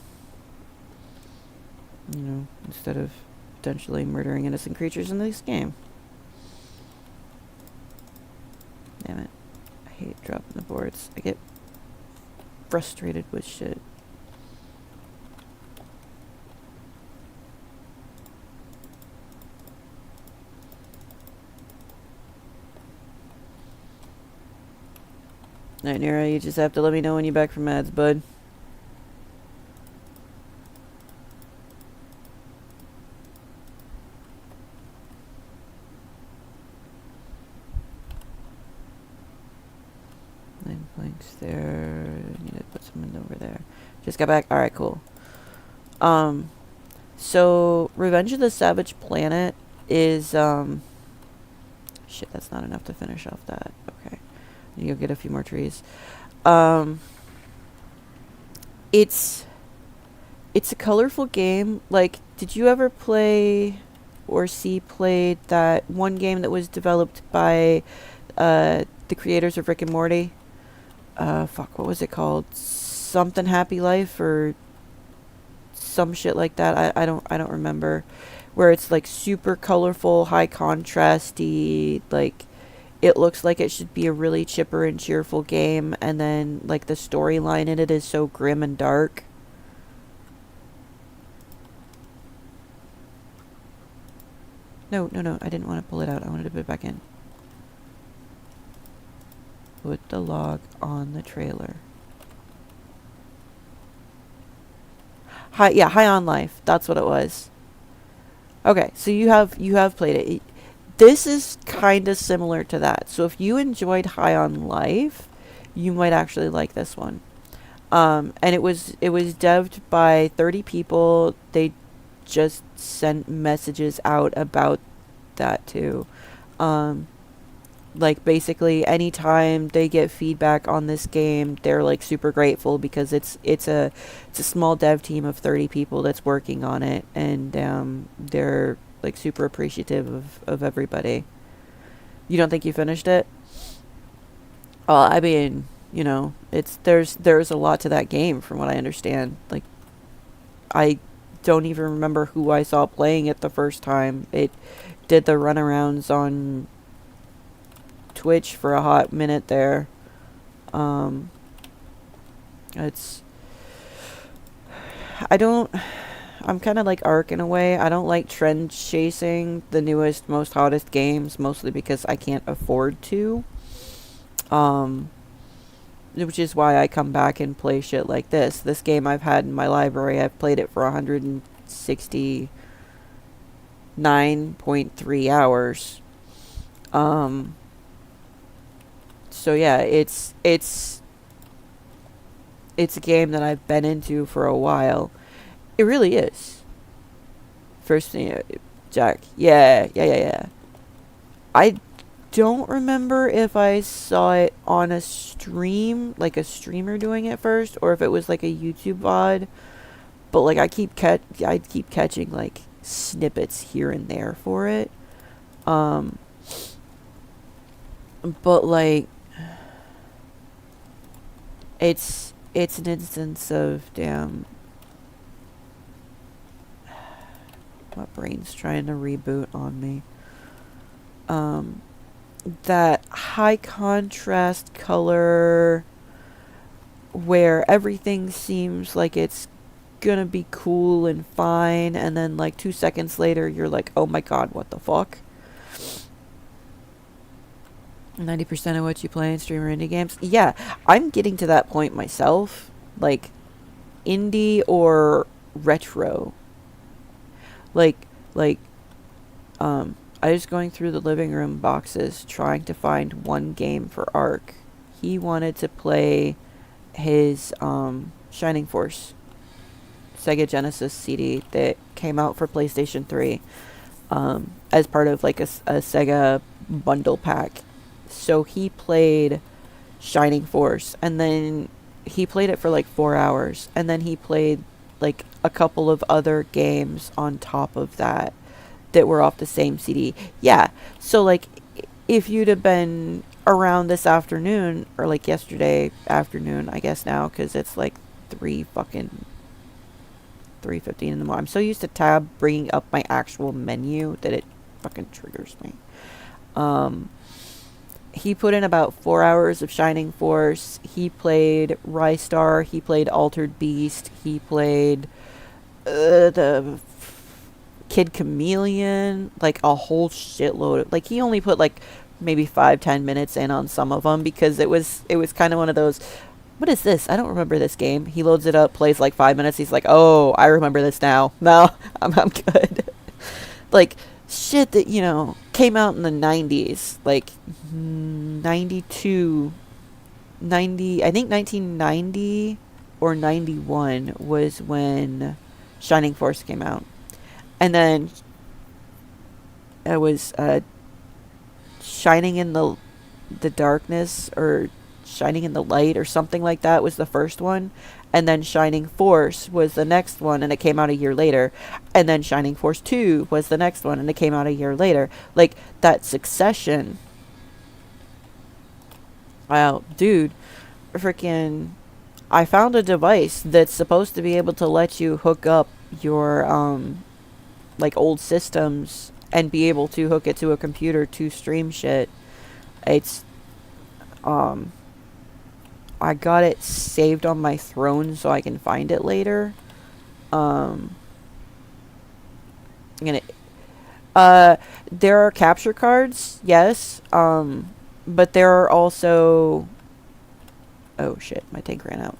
You know, instead of potentially murdering innocent creatures in this game. Damn it. I hate dropping the boards. I get frustrated with shit. Alright, Nira, you just have to let me know when you're back from ads, bud. Nine planks there. Need to put someone over there. Just got back. Alright, cool. So Revenge of the Savage Planet is shit, that's not enough to finish off that. Okay. You go get a few more trees. It's a colorful game. Like, did you ever play or see played that one game that was developed by the creators of Rick and Morty? Fuck, what was it called? Something Happy Life or some shit like that. I don't remember. Where it's like super colorful, high contrasty, like it looks like it should be a really chipper and cheerful game, and then like the storyline in it is so grim and dark. No, I didn't want to pull it out. I wanted to put it back in. Put the log on the trailer. High on Life. That's what it was. Okay, so you have played it. This is kind of similar to that. So if you enjoyed High on Life, you might actually like this one. And it was devved by 30 people. They just sent messages out about that too. Like basically anytime they get feedback on this game, they're like super grateful because it's a small dev team of 30 people that's working on it, and they're like super appreciative of everybody. You don't think you finished it? I mean, you know, there's a lot to that game from what I understand. Like, I don't even remember who I saw playing it the first time. It did the runarounds on Twitch for a hot minute there. I'm kind of like Ark in a way. I don't like trend chasing the newest, most hottest games, mostly because I can't afford to. Which is why I come back and play shit like this. This game I've had in my library, I've played it for 169.3 hours. So yeah, it's a game that I've been into for a while. It really is. First thing, Jack. Yeah. I don't remember if I saw it on a stream, like a streamer doing it first, or if it was like a YouTube VOD. But like I keep catching like snippets here and there for it. But like it's an instance of damn. My brain's trying to reboot on me. That high contrast color where everything seems like it's gonna be cool and fine, and then like 2 seconds later you're like, oh my god, what the fuck? 90% of what you play in streamer indie games. Yeah, I'm getting to that point myself. Like, indie or retro. I was going through the living room boxes trying to find one game for Ark. He wanted to play his Shining Force Sega Genesis CD that came out for PlayStation 3 as part of like a Sega bundle pack. So he played Shining Force, and then he played it for like 4 hours, and then he played like a couple of other games on top of that were off the same CD. Yeah, so like if you'd have been around this afternoon, or like yesterday afternoon, I guess now, because it's like 3 fucking 3:15 in the morning. I'm so used to Tab bringing up my actual menu that it fucking triggers me. He put in about 4 hours of Shining Force. He played Rystar. He played Altered Beast. He played the Kid Chameleon. Like a whole shitload of, like, he only put like maybe 5-10 minutes in on some of them because it was kind of one of those, what is this? I don't remember this game. He loads it up, plays like 5 minutes. He's like, oh, I remember this now. No, I'm good. Like, shit that, you know, came out in the 90s, like 92, 90, I think 1990 or 91 was when Shining Force came out. And then it was Shining in the Darkness, or Shining in the Light, or something like that was the first one. And then Shining Force was the next one, and it came out a year later. And then Shining Force 2 was the next one, and it came out a year later. Like, that succession. Wow, dude, freaking, I found a device that's supposed to be able to let you hook up your, like, old systems and be able to hook it to a computer to stream shit. It's, I got it saved on my throne so I can find it later. I'm gonna, there are capture cards, yes, but there are also, oh shit, my tank ran out.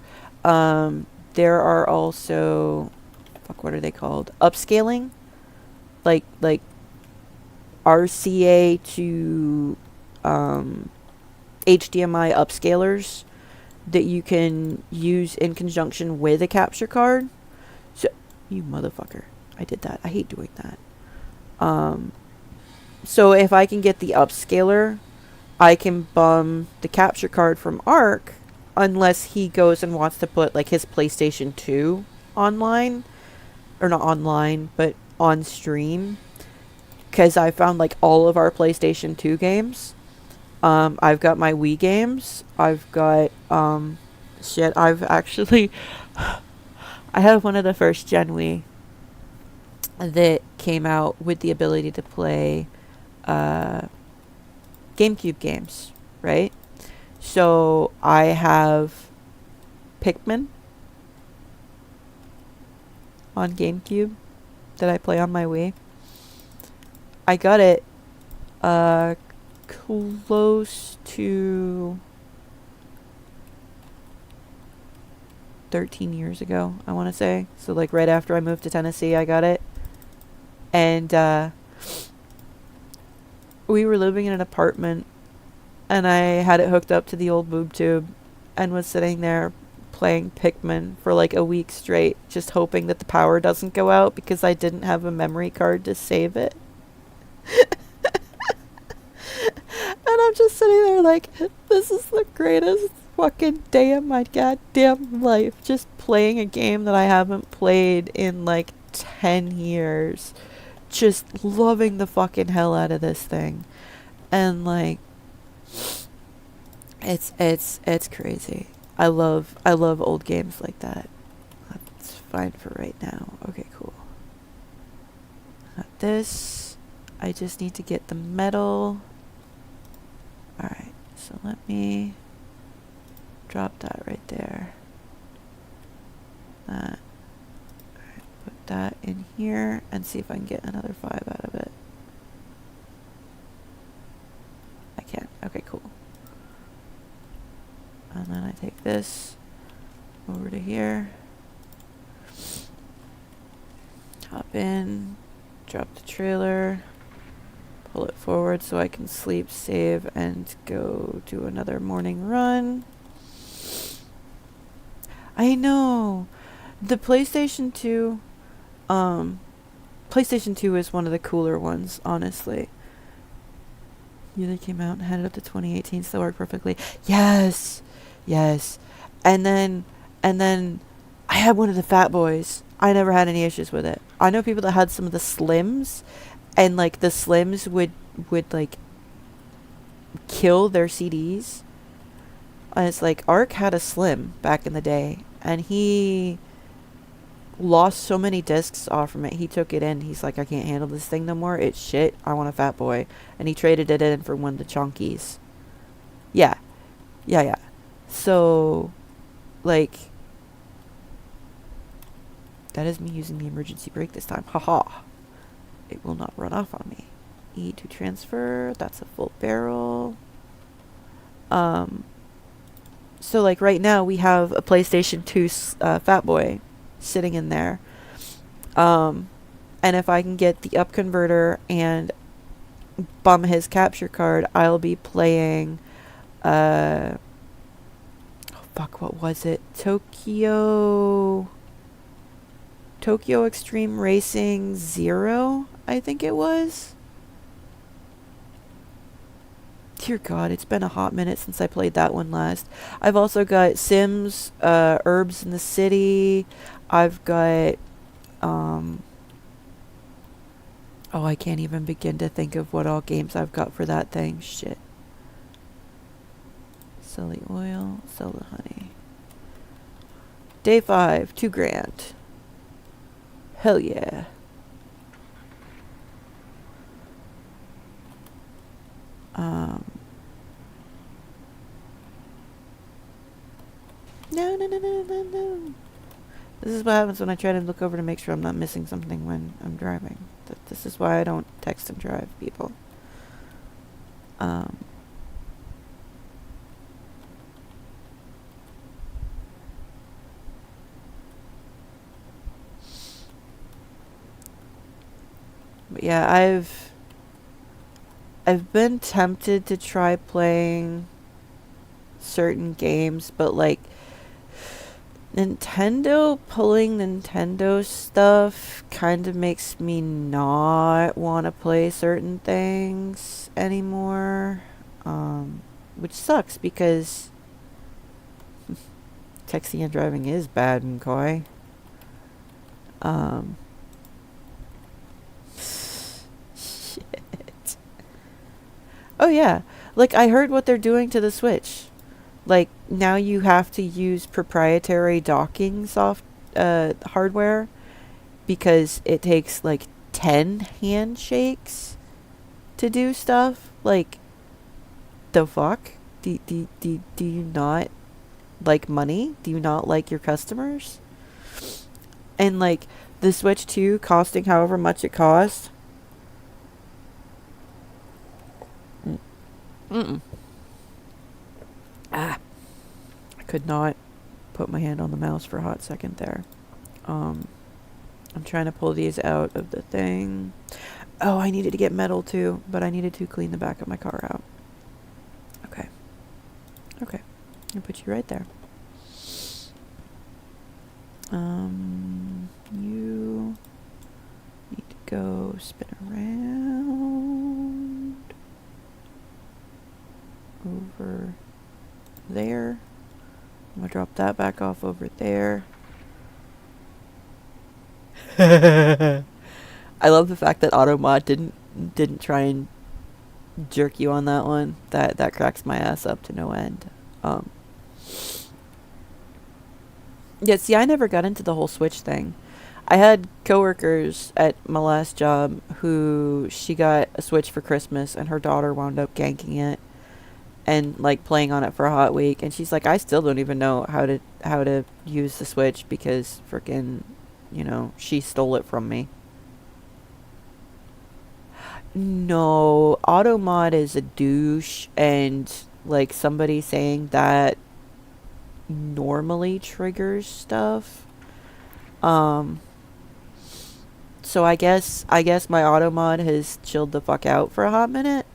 There are also, fuck, what are they called? Upscaling, like RCA to HDMI upscalers that you can use in conjunction with a capture card. So, you motherfucker, I did that. I hate doing that. So if I can get the upscaler, I can bum the capture card from Ark, unless he goes and wants to put like his PlayStation 2 online, or not online, but on stream. Because I found like all of our PlayStation 2 games. I've got my Wii games. I've got, shit, I've actually, I have one of the first gen Wii that came out with the ability to play, GameCube games, right? So I have Pikmin on GameCube that I play on my Wii. I got it, close to 13 years ago, I want to say. So like right after I moved to Tennessee, I got it. And we were living in an apartment, and I had it hooked up to the old boob tube and was sitting there playing Pikmin for like a week straight, just hoping that the power doesn't go out because I didn't have a memory card to save it. And I'm just sitting there like, this is the greatest fucking day of my goddamn life. Just playing a game that I haven't played in like 10 years. Just loving the fucking hell out of this thing. And like, it's crazy. I love old games like that. That's fine for right now. Okay, cool. Got this. I just need to get the metal. Alright, so let me drop that right there. That. Alright, put that in here and see if I can get another 5 out of it. I can. Okay, cool. And then I take this over to here. Hop in, drop the trailer. Pull it forward so I can sleep, save, and go do another morning run. I know. The PlayStation 2, PlayStation 2 is one of the cooler ones, honestly. Yeah, they came out and had it up to 2018, so it worked perfectly. Yes! Yes. And then I had one of the Fat Boys. I never had any issues with it. I know people that had some of the Slims, and like the Slims would like kill their CDs. And it's like Ark had a Slim back in the day, and he lost so many discs off from it. He took it in. He's like, I can't handle this thing no more. It's shit. I want a Fat Boy. And he traded it in for one of the chunkies. Yeah. Yeah. So, like, that is me using the emergency brake this time. Haha. It will not run off on me. E to transfer. That's a full barrel. So, like, right now we have a PlayStation 2 Fat Boy sitting in there. And if I can get the up converter and bum his capture card, I'll be playing, oh fuck, what was it? Tokyo Extreme Racing 0, I think it was. Dear God, it's been a hot minute since I played that one last. I've also got Sims, Herbs in the City. I've got, oh, I can't even begin to think of what all games I've got for that thing. Shit. Sell the oil, sell the honey. Day 5, $2,000. Hell yeah. No. This is what happens when I try to look over to make sure I'm not missing something when I'm driving. This is why I don't text and drive, people. But yeah, I've been tempted to try playing certain games, but like Nintendo pulling Nintendo stuff kind of makes me not want to play certain things anymore, which sucks because texting and driving is bad and coy. Shit. Oh yeah, like I heard what they're doing to the Switch. Like, now you have to use proprietary docking hardware because it takes, like, 10 handshakes to do stuff. Like, the fuck? Do you not like money? Do you not like your customers? And, like, the Switch 2 costing however much it cost. I could not put my hand on the mouse for a hot second there. I'm trying to pull these out of the thing. Oh, I needed to get metal too, but I needed to clean the back of my car out. Okay. I'll put you right there. You need to go spin around over there. I'm gonna drop that back off over there. I love the fact that Automod didn't try and jerk you on that one. That cracks my ass up to no end. Yeah, see, I never got into the whole Switch thing. I had coworkers at my last job who she got a Switch for Christmas and her daughter wound up ganking it and like playing on it for a hot week, and she's like, I still don't even know how to use the Switch because freaking, she stole it from me. No, Automod is a douche, and like somebody saying that normally triggers stuff. So I guess my Automod has chilled the fuck out for a hot minute.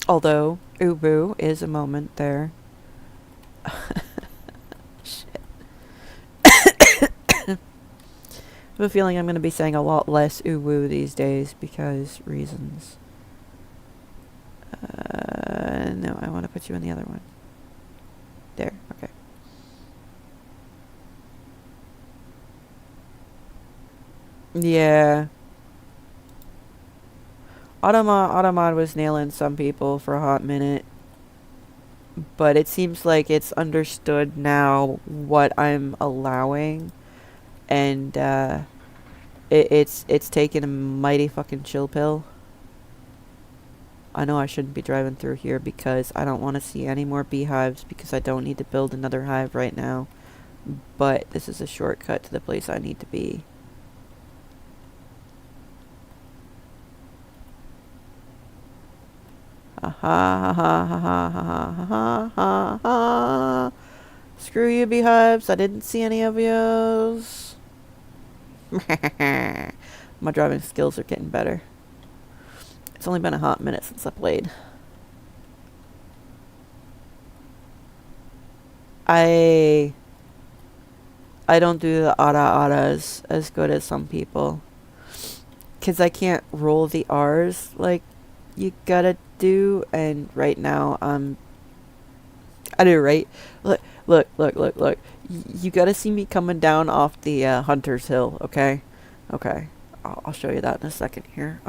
Although, Ubu is a moment there. Shit. I have a feeling I'm going to be saying a lot less Ubu these days because reasons. No, I want to put you in the other one. There, okay. Yeah. Automod was nailing some people for a hot minute. but it seems like it's understood now what I'm allowing, and it's taken a mighty fucking chill pill. I know I shouldn't be driving through here because I don't want to see any more beehives because I don't need to build another hive right now. But this is a shortcut to the place I need to be. Ha ha ha ha ha ha ha ha ha. Screw you, beehives. I didn't see any of yous. My driving skills are getting better. It's only been a hot minute since I played. I don't do the ara-aras as good as some people. Because I can't roll the R's like you gotta do. And right now, I do, right? Look. You gotta see me coming down off the Hunter's Hill, okay? Okay. I'll show you that in a second here.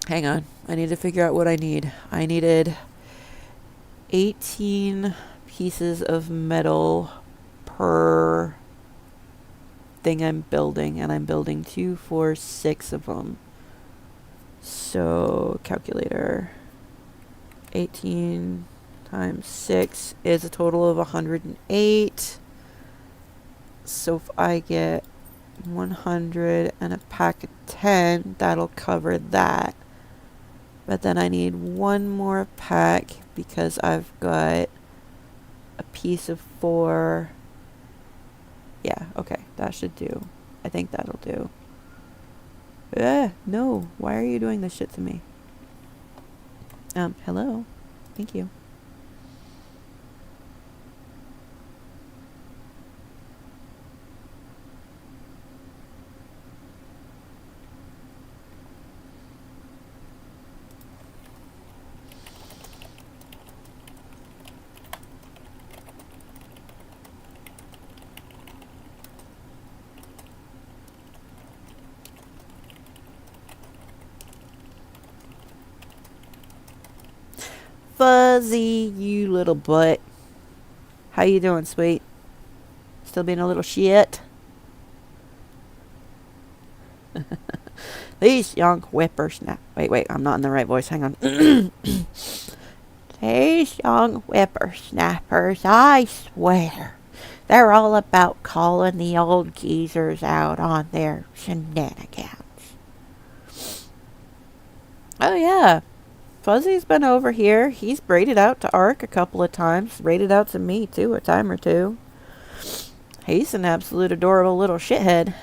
Hang on. I need to figure out what I need. I needed 18 pieces of metal per thing I'm building, and I'm building 2, 4, 6 of them. So, calculator. 18 times 6 is a total of 108. So if I get 100 and a pack of 10, that'll cover that. But then I need one more pack because I've got a piece of 4. Yeah, okay, that should do. I think that'll do. No, why are you doing this shit to me? Hello? Thank you. Fuzzy, you little butt. How you doing, sweet? Still being a little shit? These young whippersnappers. Wait, I'm not in the right voice. Hang on. These young whippersnappers, I swear, they're all about calling the old geezers out on their shenanigans. Oh, yeah. Fuzzy's been over here. He's braided out to Ark a couple of times. Braided out to me, too, a time or two. He's an absolute adorable little shithead.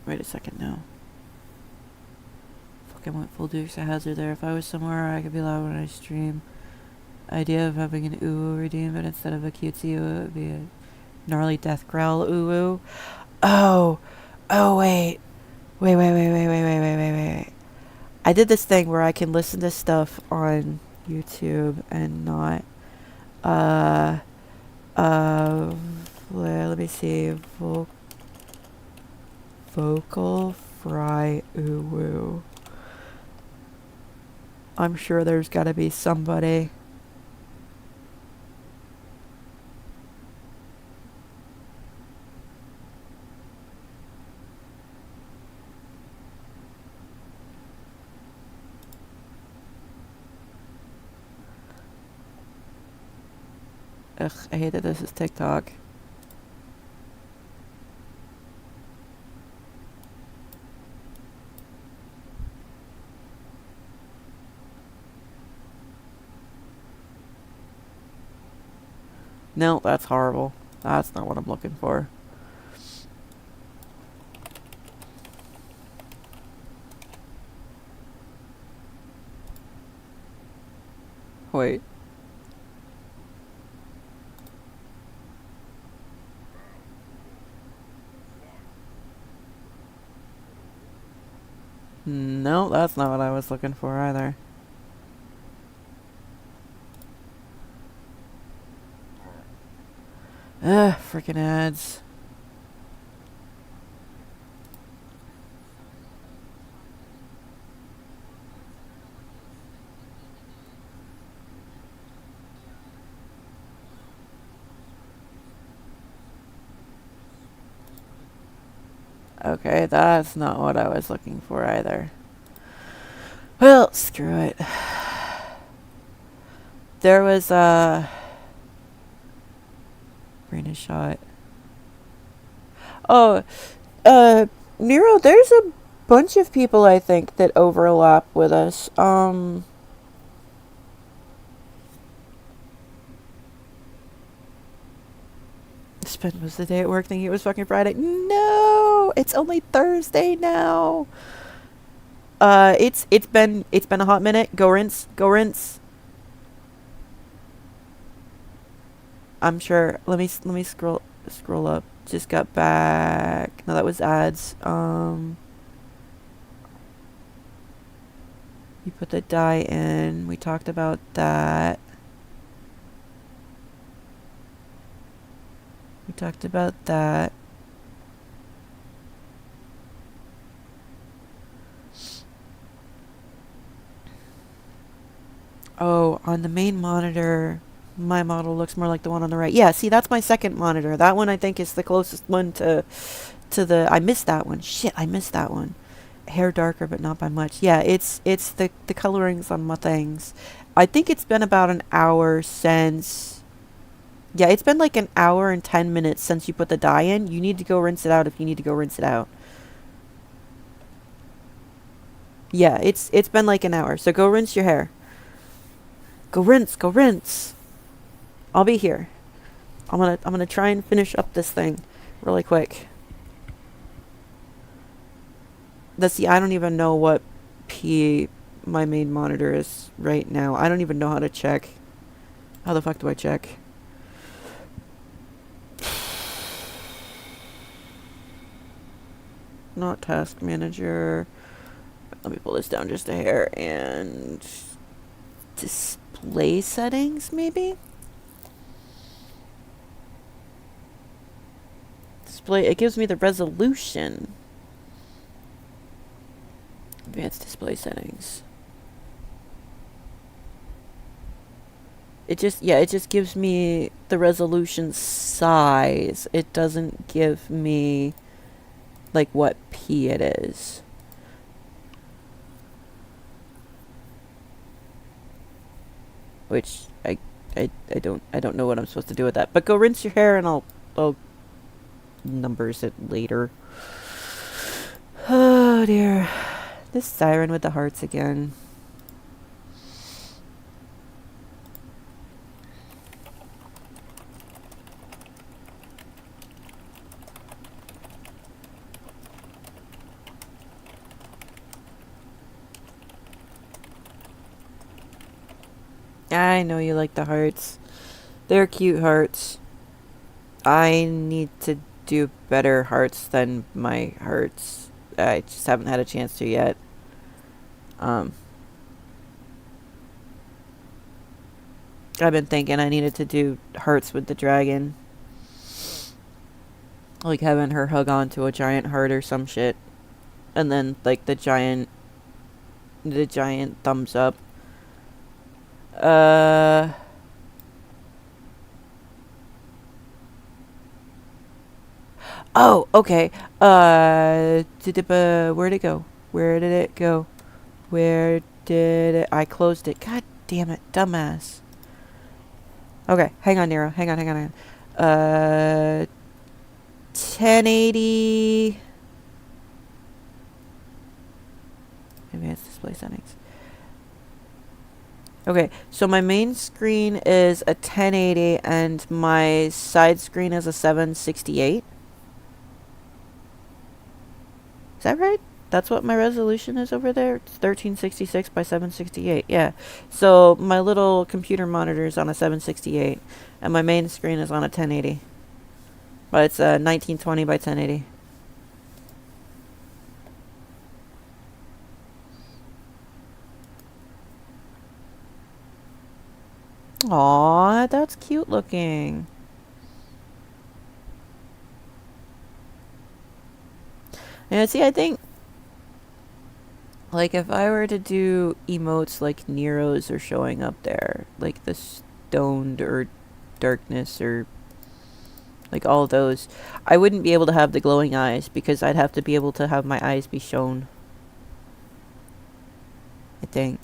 Wait a second now. Fucking went full Dukes of Hazzard there. If I was somewhere I could be loud when I stream. Idea of having an ooh redeem, but instead of a cutesy ooh, it would be a gnarly death growl ooh ooh. Oh, wait. Wait. I did this thing where I can listen to stuff on YouTube and not, let me see, vocal fry ooh woo. I'm sure there's gotta be somebody. Ugh, I hate that this is TikTok. No, that's horrible. That's not what I'm looking for. Wait. No, that's not what I was looking for either. Ugh, freaking ads. Okay, that's not what I was looking for either. Well, screw it. There was brain is shot. Oh, Nero, there's a bunch of people I think that overlap with us. Spin was the day at work thinking it was fucking Friday. No, it's only Thursday now. It's been a hot minute. Go rinse, go rinse. I'm sure. Let me scroll up. Just got back. No, that was ads. You put the dye in. We talked about that. We talked about that. Oh, on the main monitor, my model looks more like the one on the right. Yeah, see, that's my second monitor. That one I think is the closest one to the. I missed that one. Shit, I missed that one. Hair darker, but not by much. Yeah, it's the colorings on my things. I think it's been about an hour since. Yeah, it's been like an hour and 10 minutes since you put the dye in. You need to go rinse it out if you need to go rinse it out. Yeah, it's been like an hour. So go rinse your hair. Go rinse, go rinse. I'll be here. I'm gonna try and finish up this thing really quick. See, I don't even know what P my main monitor is right now. I don't even know how to check. How the fuck do I check? Not task manager. Let me pull this down just a hair. And display settings, maybe? Display, it gives me the resolution. Advanced display settings. It just gives me the resolution size. It doesn't give me like what P it is. Which I don't know what I'm supposed to do with that. But go rinse your hair and I'll numbers it later. Oh dear. This siren with the hearts again. I know you like the hearts. They're cute hearts. I need to do better hearts than my hearts. I just haven't had a chance to yet. I've been thinking I needed to do hearts with the dragon. Like having her hug onto a giant heart or some shit. And then like the giant thumbs up. Oh, okay. Where'd it go? Where did it go? Where did it? I closed it. God damn it, dumbass. Okay, hang on, Nero. Hang on. 1080. Advanced display settings. Okay, so my main screen is a 1080 and my side screen is a 768. Is that right? That's what my resolution is over there? It's 1366 by 768. Yeah. So my little computer monitor is on a 768 and my main screen is on a 1080. But it's a 1920 by 1080. Aw, that's cute looking. And see, I think, like, if I were to do emotes like Nero's are showing up there, like the stoned or darkness or like all those, I wouldn't be able to have the glowing eyes because I'd have to be able to have my eyes be shown. I think.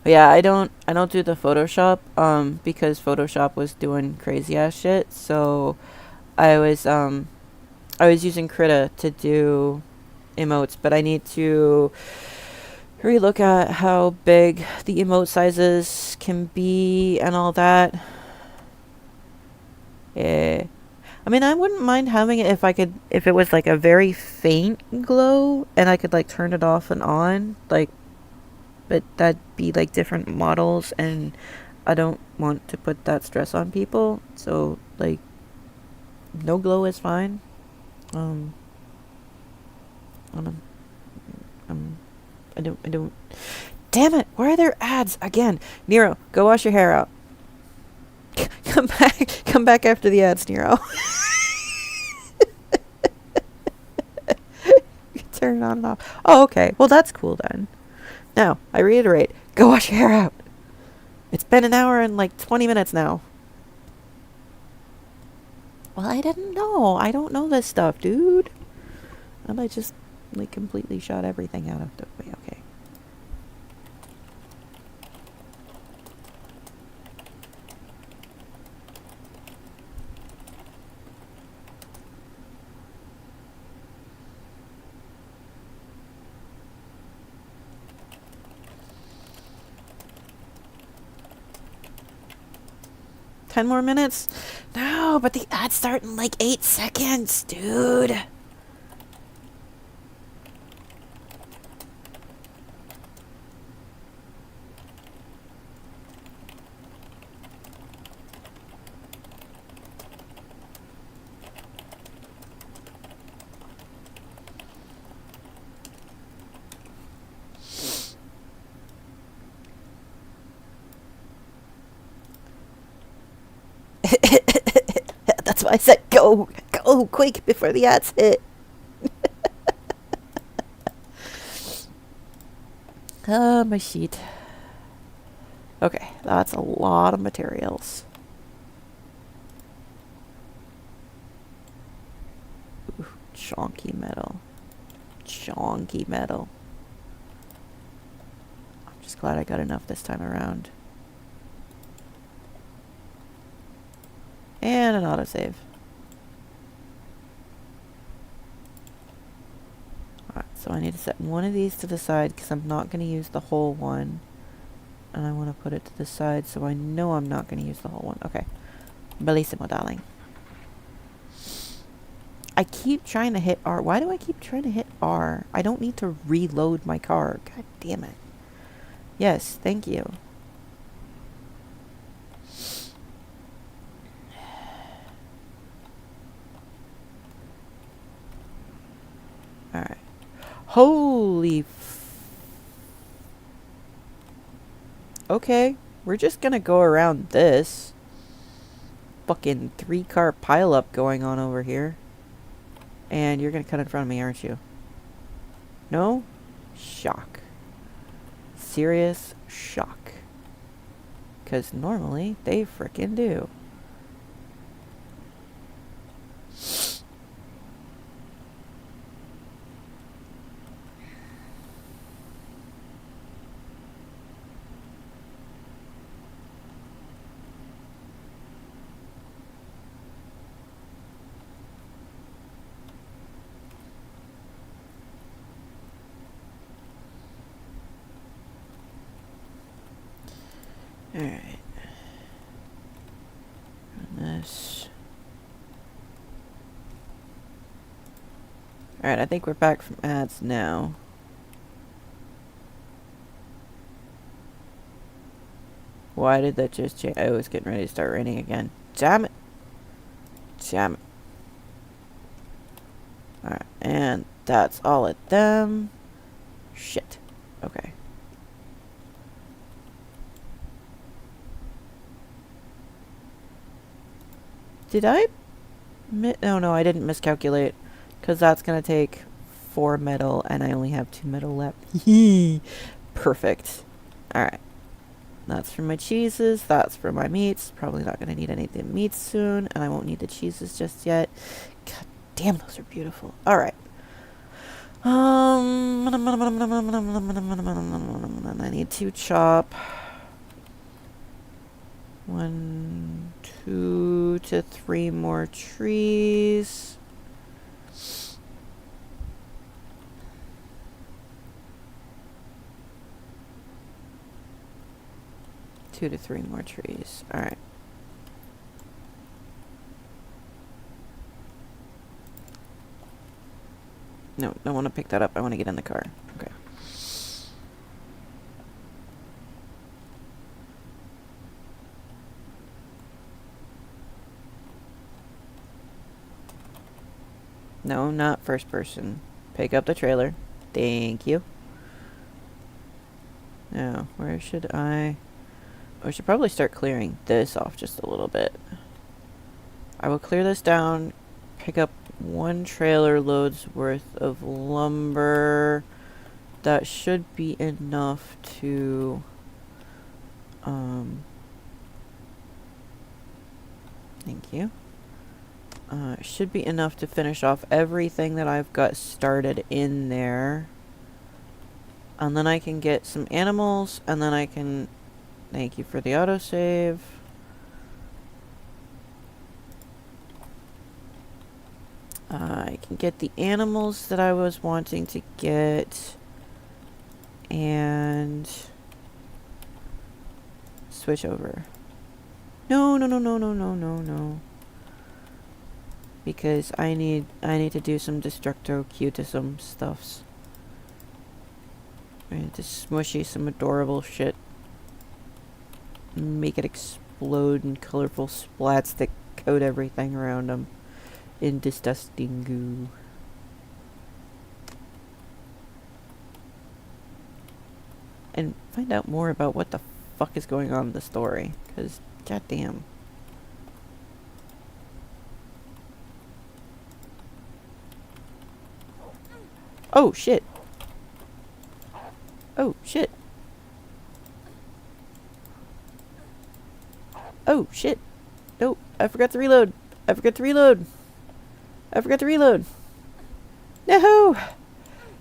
But yeah, I don't do the Photoshop because Photoshop was doing crazy ass shit. So I was using Krita to do emotes, but I need to relook at how big the emote sizes can be and all that. Yeah. I mean, I wouldn't mind having it if it was like a very faint glow and I could like turn it off and on, like, but that'd be like different models and I don't want to put that stress on people. So like no glow is fine. Um um, I don't Damn it, why are there ads again? Nero, go wash your hair out. Come back after the ads, Nero. Turn it on and off. Oh, okay. Well, that's cool then. Now, I reiterate, go wash your hair out. It's been an hour and like 20 minutes now. Well, I didn't know. I don't know this stuff, dude. And I just like completely shot everything out of the way. Okay. Ten more minutes? No, but the ads start in like 8 seconds, dude. That's why I said go quick before the ads hit. My sheet. Okay, that's a lot of materials. Ooh, chonky metal. Chonky metal. I'm just glad I got enough this time around. And an autosave. Alright, so I need to set one of these to the side because I'm not going to use the whole one. And I want to put it to the side so I know I'm not going to use the whole one. Okay. Bellissimo, darling. I keep trying to hit R. Why do I keep trying to hit R? I don't need to reload my car. God damn it. Yes, thank you. Alright. Holy okay, we're just gonna go around this. Fucking 3-car pileup going on over here. And you're gonna cut in front of me, aren't you? No? Shock. Serious shock. Because normally, they frickin' do. Alright. And this. Alright, I think we're back from ads now. Why did that just change? Oh, it's getting ready to start raining again. Damn it. Damn it. Alright, and that's all at them. Shit. Okay. Did I? No, I didn't miscalculate. Because that's going to take 4 metal, and I only have 2 metal left. Perfect. Alright. That's for my cheeses. That's for my meats. Probably not going to need any of the meats soon, and I won't need the cheeses just yet. God damn, those are beautiful. Alright. I need to chop 1, 2 to 3 more trees. 2 to 3 more trees. Alright. No, don't want to pick that up. I want to get in the car. Okay. No, not first person. Pick up the trailer. Thank you. Now, where should I... I should probably start clearing this off just a little bit. I will clear this down, pick up 1 trailer load's worth of lumber. That should be enough to thank you. Should be enough to finish off everything that I've got started in there. And then I can get some animals, and then I can... Thank you for the autosave. I can get the animals that I was wanting to get. And... switch over. No. Because I need to do some Destructo-Cutism stuffs. I need to smushy some adorable shit. Make it explode in colorful splats that coat everything around them in disgusting goo. And find out more about what the fuck is going on in the story. Because, goddamn. Oh, shit. Oh, shit. Oh, shit. No, I forgot to reload. I forgot to reload. No!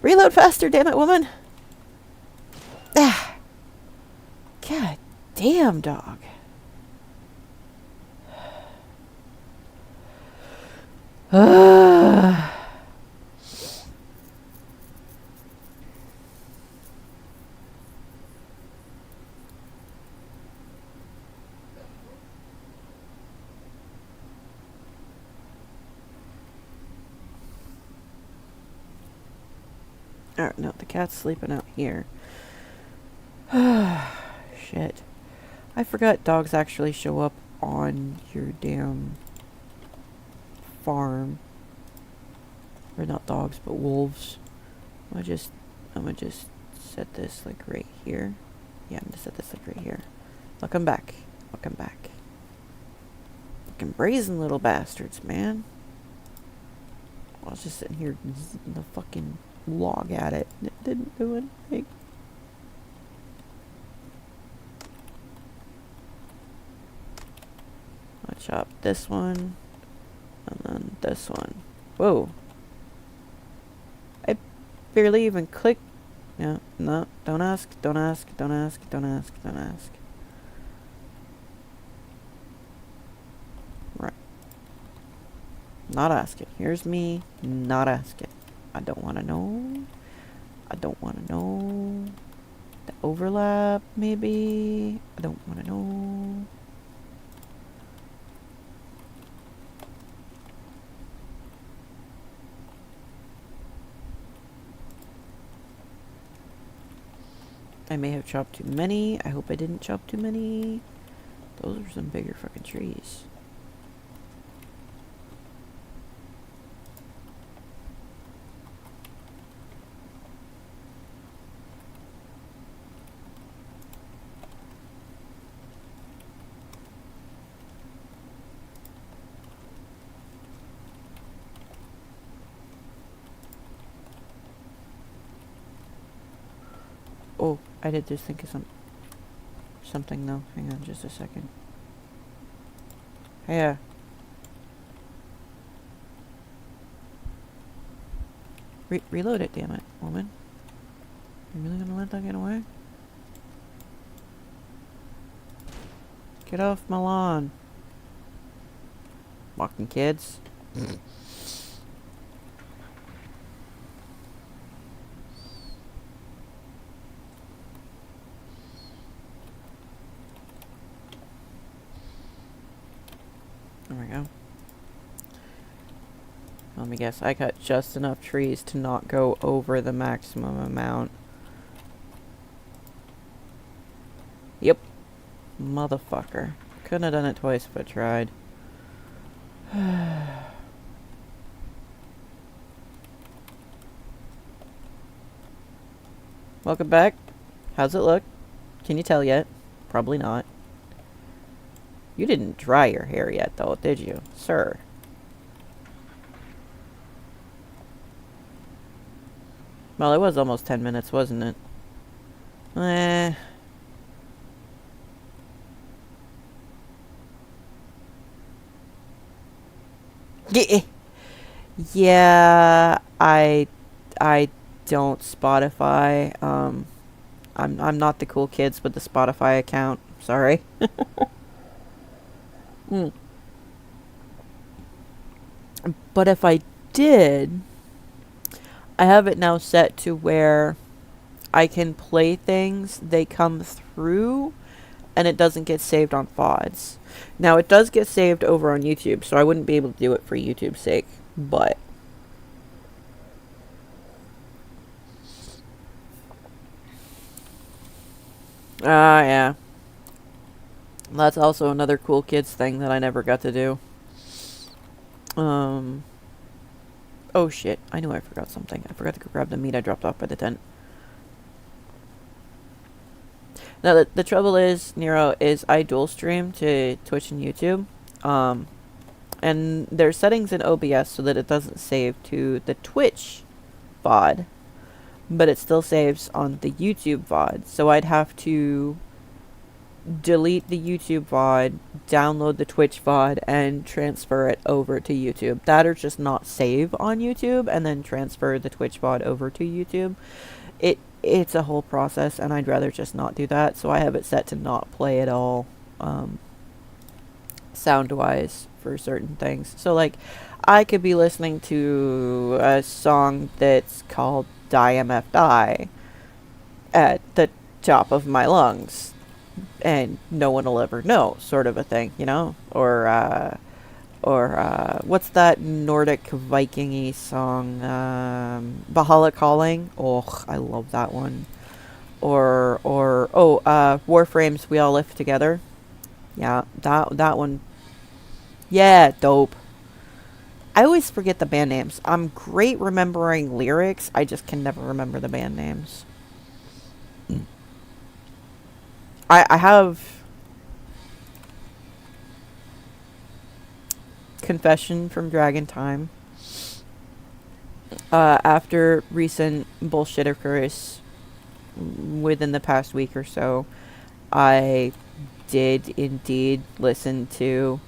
Reload faster, damn it, woman. Ah. God damn, dog. Alright, no, the cat's sleeping out here. Shit. I forgot dogs actually show up on your damn farm. Or not dogs, but wolves. I'm gonna just set this like right here. Yeah, I'm gonna set this like right here. Welcome back. Welcome back. Fucking brazen little bastards, man. I was just sitting here in the fucking log at it. It didn't do anything. I'll chop this one. And then this one. Whoa. I barely even clicked. Yeah, no, don't ask. Right. Not asking. Here's me, not asking. I don't want to know. The overlap, maybe? I don't want to know. I may have chopped too many. I hope I didn't chop too many. Those are some bigger fucking trees. Oh, I did just think of something though. Hang on just a second. Yeah. Reload it, damn it, woman. You really gonna let that get away? Get off my lawn. Walking kids. There we go. Let me guess, I cut just enough trees to not go over the maximum amount. Yep. Motherfucker. Couldn't have done it twice if I tried. Welcome back. How's it look? Can you tell yet? Probably not. You didn't dry your hair yet, though, did you, sir? Well, it was almost 10 minutes, wasn't it? Yeah, I don't Spotify. I'm not the cool kids with the Spotify account. Sorry. But if I did, I have it now set to where I can play things, they come through, and it doesn't get saved on VODs. Now, it does get saved over on YouTube, so I wouldn't be able to do it for YouTube's sake, but... yeah. That's also another cool kids thing that I never got to do. Oh shit, I knew I forgot something. I forgot to go grab the meat I dropped off by the tent. Now, the trouble is, Nero, is I dual stream to Twitch and YouTube. And there's settings in OBS so that it doesn't save to the Twitch VOD, but it still saves on the YouTube VOD. So I'd have to delete the YouTube VOD, download the Twitch VOD, and transfer it over to YouTube. That or just not save on YouTube and then transfer the Twitch VOD over to YouTube. It's a whole process, and I'd rather just not do that, so I have it set to not play at all, sound-wise, for certain things. So, like, I could be listening to a song that's called Die MF Die at the top of my lungs, and no one will ever know, sort of a thing, you know? Or what's that Nordic Viking-y song? Valhalla Calling. Oh, I love that one. Or Warframe's We All Live Together. Yeah, that one. Yeah, dope. I always forget the band names. I'm great remembering lyrics. I just can never remember the band names. I have... confession from Dragon Time. After recent bullshit occurs within the past week or so, I did indeed listen to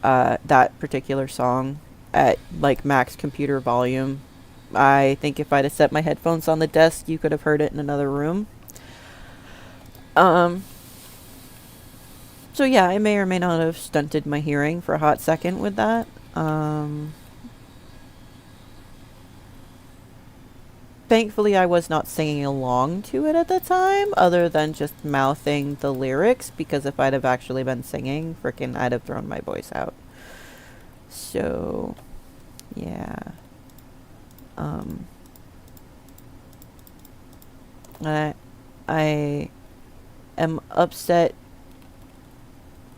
that particular song at like max computer volume. I think if I'd have set my headphones on the desk, you could have heard it in another room. So yeah, I may or may not have stunted my hearing for a hot second with that. thankfully I was not singing along to it at the time, other than just mouthing the lyrics, because if I'd have actually been singing, frickin' I'd have thrown my voice out. So, yeah. I am upset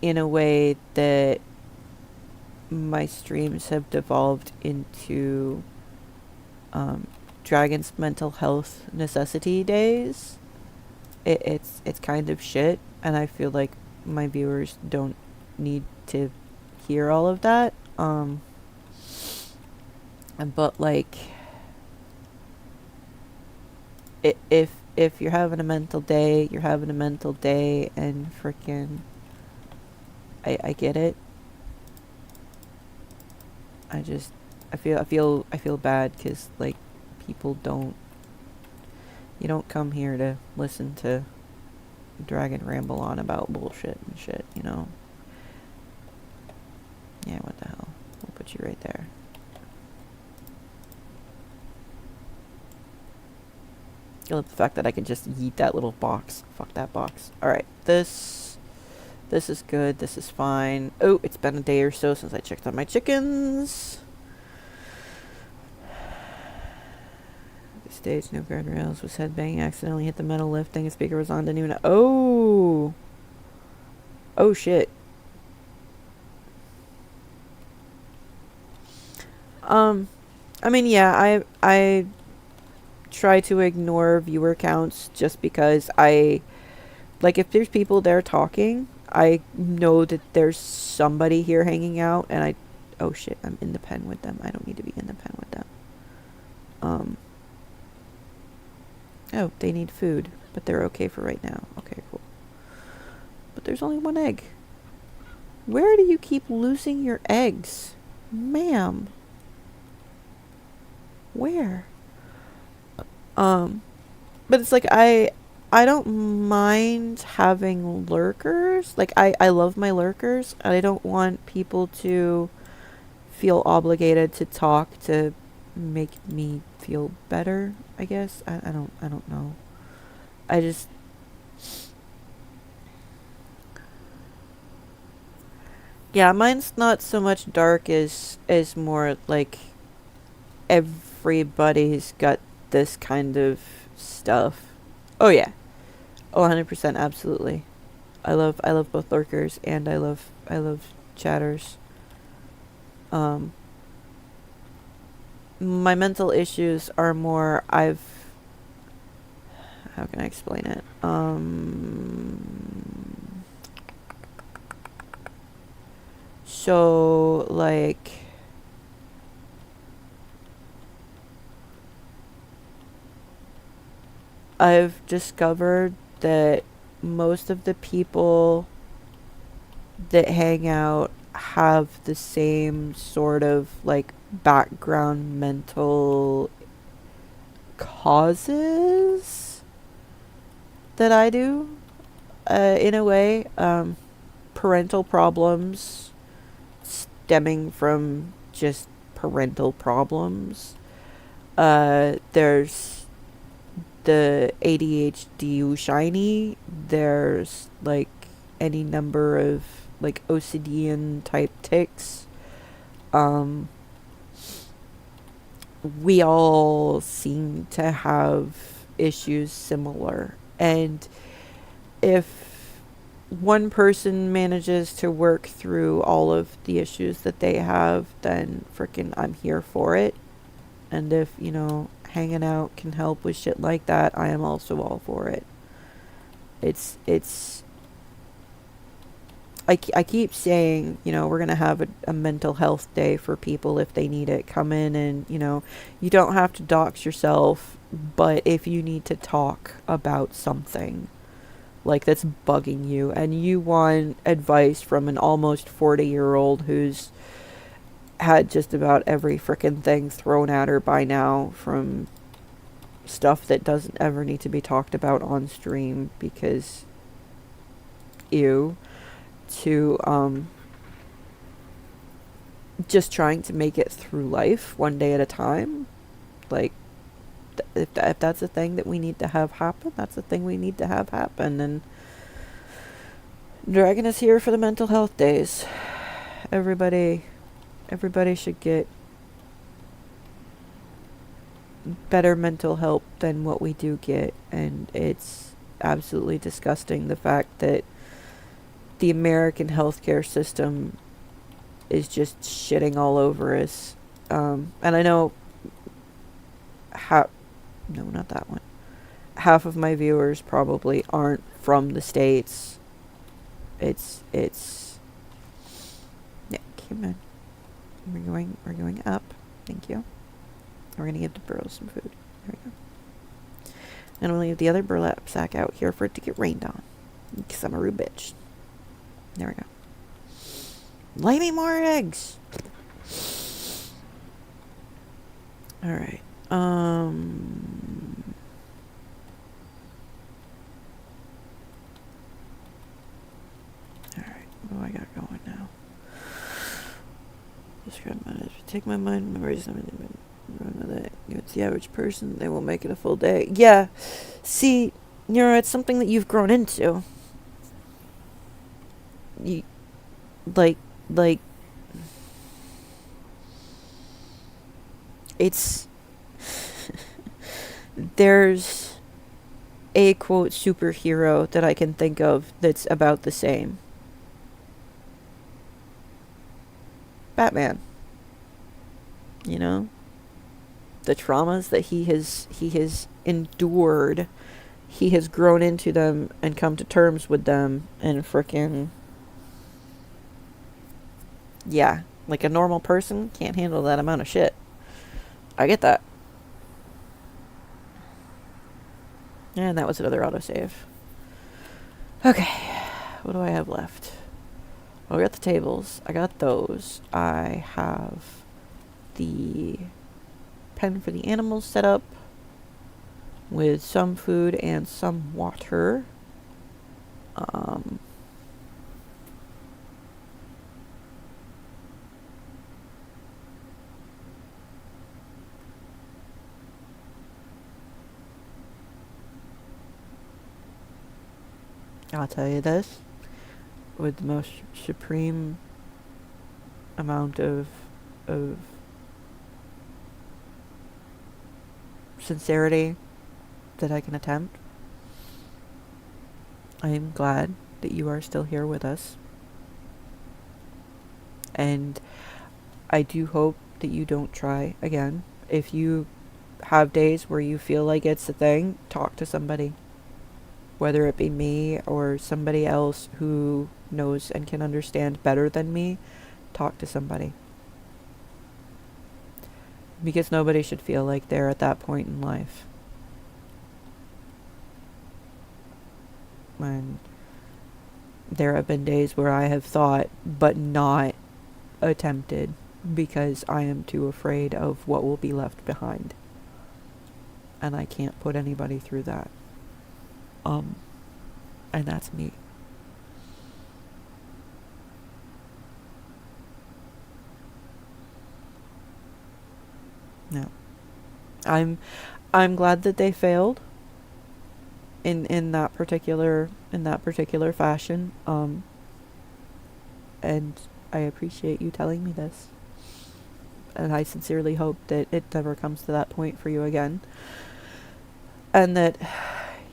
in a way that my streams have devolved into Dragon's mental health necessity days. It's kind of shit, and I feel like my viewers don't need to hear all of that. But like, if you're having a mental day, you're having a mental day, and frickin' I get it. I feel bad because like people don't. You don't come here to listen to Dragon ramble on about bullshit and shit, you know. Yeah, what the hell? We'll put you right there. I love the fact that I can just yeet that little box. Fuck that box. Alright, this is good. This is fine. Oh, it's been a day or so since I checked on my chickens. This stage, no guardrails, was headbanging, accidentally hit the metal lifting, a speaker was on, didn't even know. Oh! Oh, shit. I mean, yeah, I try to ignore viewer counts just because like, if there's people there talking, I know that there's somebody here hanging out, and oh shit, I'm in the pen with them. I don't need to be in the pen with them. Oh, they need food, but they're okay for right now. Okay, cool. But there's only one egg. Where do you keep losing your eggs? Ma'am. Where? But it's like, I don't mind having lurkers. Like, I love my lurkers. I don't want people to feel obligated to talk to make me feel better, I guess. I don't know. I just... Yeah, mine's not so much dark as more like everybody's got this kind of stuff. Oh yeah. Oh, 100%, absolutely. I love both lurkers and I love chatters. My mental issues are more, how can I explain it? So like, I've discovered that most of the people that hang out have the same sort of like background mental causes that I do, in a way. Parental problems stemming from just parental problems. There's the ADHD shiny. There's like any number of like OCD type tics. We all seem to have issues similar, and if one person manages to work through all of the issues that they have, then frickin' I'm here for it. And if, you know, hanging out can help with shit like that, I am also all for it. I keep saying, you know, we're going to have a mental health day for people if they need it. Come in and, you know, you don't have to dox yourself, but if you need to talk about something like that's bugging you and you want advice from an almost 40-year-old who's had just about every frickin' thing thrown at her by now, from stuff that doesn't ever need to be talked about on stream because ew, to just trying to make it through life one day at a time. Like, if that's a thing that we need to have happen, that's the thing we need to have happen. And Dragon is here for the mental health days. Everybody should get better mental help than what we do get. And it's absolutely disgusting, the fact that the American healthcare system is just shitting all over us. And I know no, not that one. Half of my viewers probably aren't from the States. It's yeah, come on. We're going up. Thank you. We're gonna give the burros some food. There we go. And we'll leave the other burlap sack out here for it to get rained on. Because I'm a rude bitch. There we go. Lay me more eggs. Alright. Alright, what do I got going now? Describe my take my mind, memories, run with it. It's the average person, they won't make it a full day. Yeah. See, it's something that you've grown into. You like it's there's a quote superhero that I can think of that's about the same. Batman. You know? The traumas that he has endured, he has grown into them and come to terms with them, and frickin' yeah, like a normal person can't handle that amount of shit. I get that. And that was another autosave. Okay, what do I have left? Well, I got the tables. I got those. I have the pen for the animals set up with some food and some water. I'll tell you this, with the most supreme amount of sincerity that I can attempt, I am glad that you are still here with us. And I do hope that you don't try again. If you have days where you feel like it's a thing, talk to somebody. Whether it be me or somebody else who knows and can understand better than me, talk to somebody. Because nobody should feel like they're at that point in life. And there have been days where I have thought, but not attempted, because I am too afraid of what will be left behind. And I can't put anybody through that. And that's me. No. I'm glad that they failed in that particular fashion. And I appreciate you telling me this. And I sincerely hope that it never comes to that point for you again. And that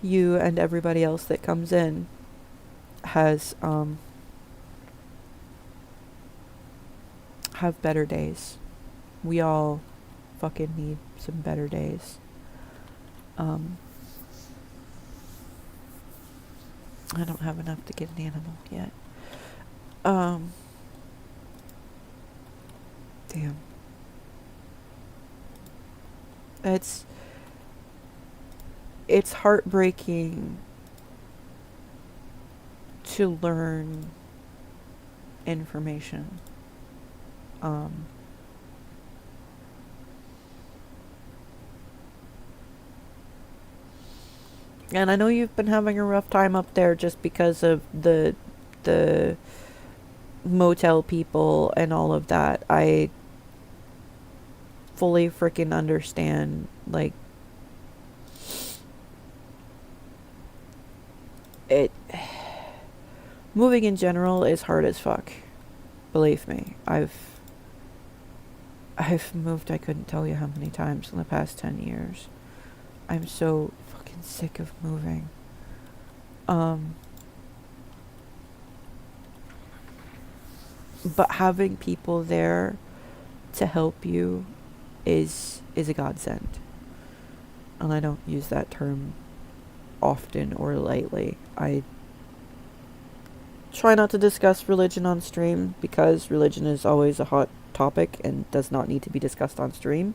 you and everybody else that comes in has have better days. We all fucking need some better days. I don't have enough to get an animal yet. Damn. It's heartbreaking to learn information. And I know you've been having a rough time up there just because of the motel people and all of that. I fully freaking understand, like, it moving in general is hard as fuck. Believe me. I've moved I couldn't tell you how many times in the past 10 years. I'm so fucking sick of moving. But having people there to help you is a godsend. And I don't use that term often or lightly. I try not to discuss religion on stream because religion is always a hot topic and does not need to be discussed on stream.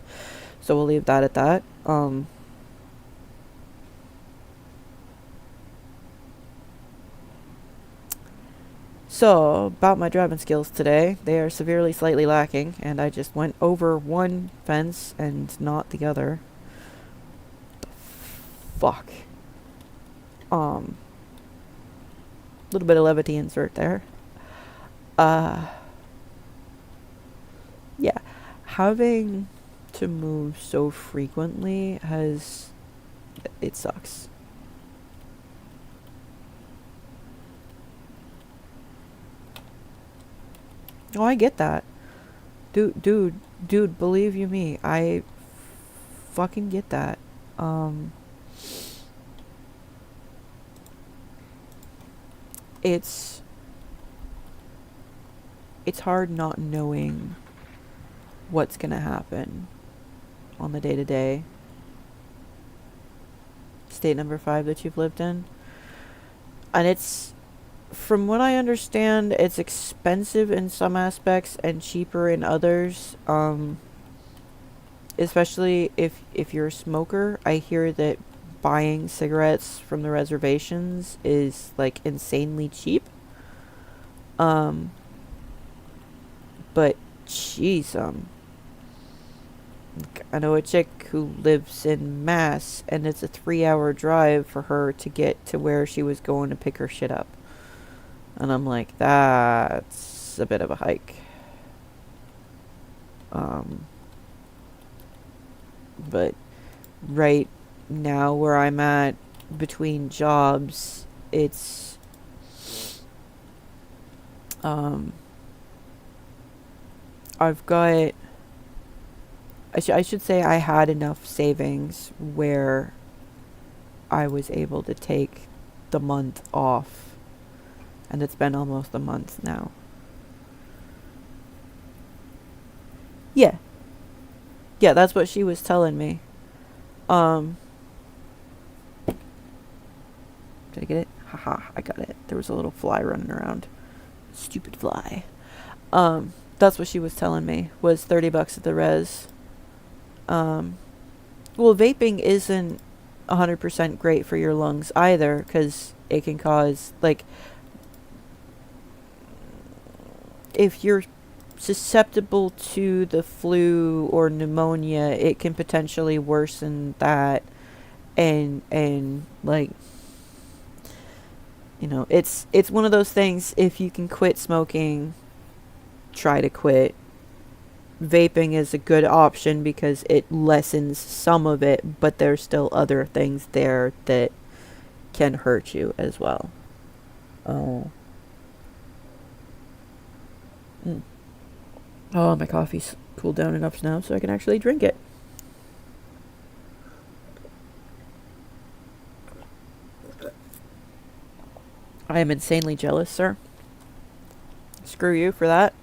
So we'll leave that at that. So, about my driving skills today, they are severely slightly lacking, and I just went over one fence and not the other. Fuck. Little bit of levity insert there. Yeah. Having to move so frequently it sucks. Oh, I get that. Dude, believe you me, I fucking get that. It's hard not knowing what's gonna happen on the day-to-day. State number 5 that you've lived in. And it's, from what I understand, it's expensive in some aspects and cheaper in others. Especially if you're a smoker. I hear that buying cigarettes from the reservations is like insanely cheap. But jeez, I know a chick who lives in Mass, and it's a 3-hour drive for her to get to where she was going to pick her shit up. And I'm like, that's a bit of a hike. But right now where I'm at between jobs, it's I've got I should say I had enough savings where I was able to take the month off, and it's been almost a month now. Yeah, that's what she was telling me. Did I get it? Haha, I got it. There was a little fly running around. Stupid fly. That's what she was telling me, was $30 at the res. Well, vaping isn't 100% great for your lungs either, because it can cause, like, if you're susceptible to the flu or pneumonia, it can potentially worsen that, and like, you know, it's one of those things. If you can quit smoking, try to quit. Vaping is a good option because it lessens some of it, but there's still other things there that can hurt you as well. Oh, my coffee's cooled down enough now so I can actually drink it. I am insanely jealous, sir. Screw you for that.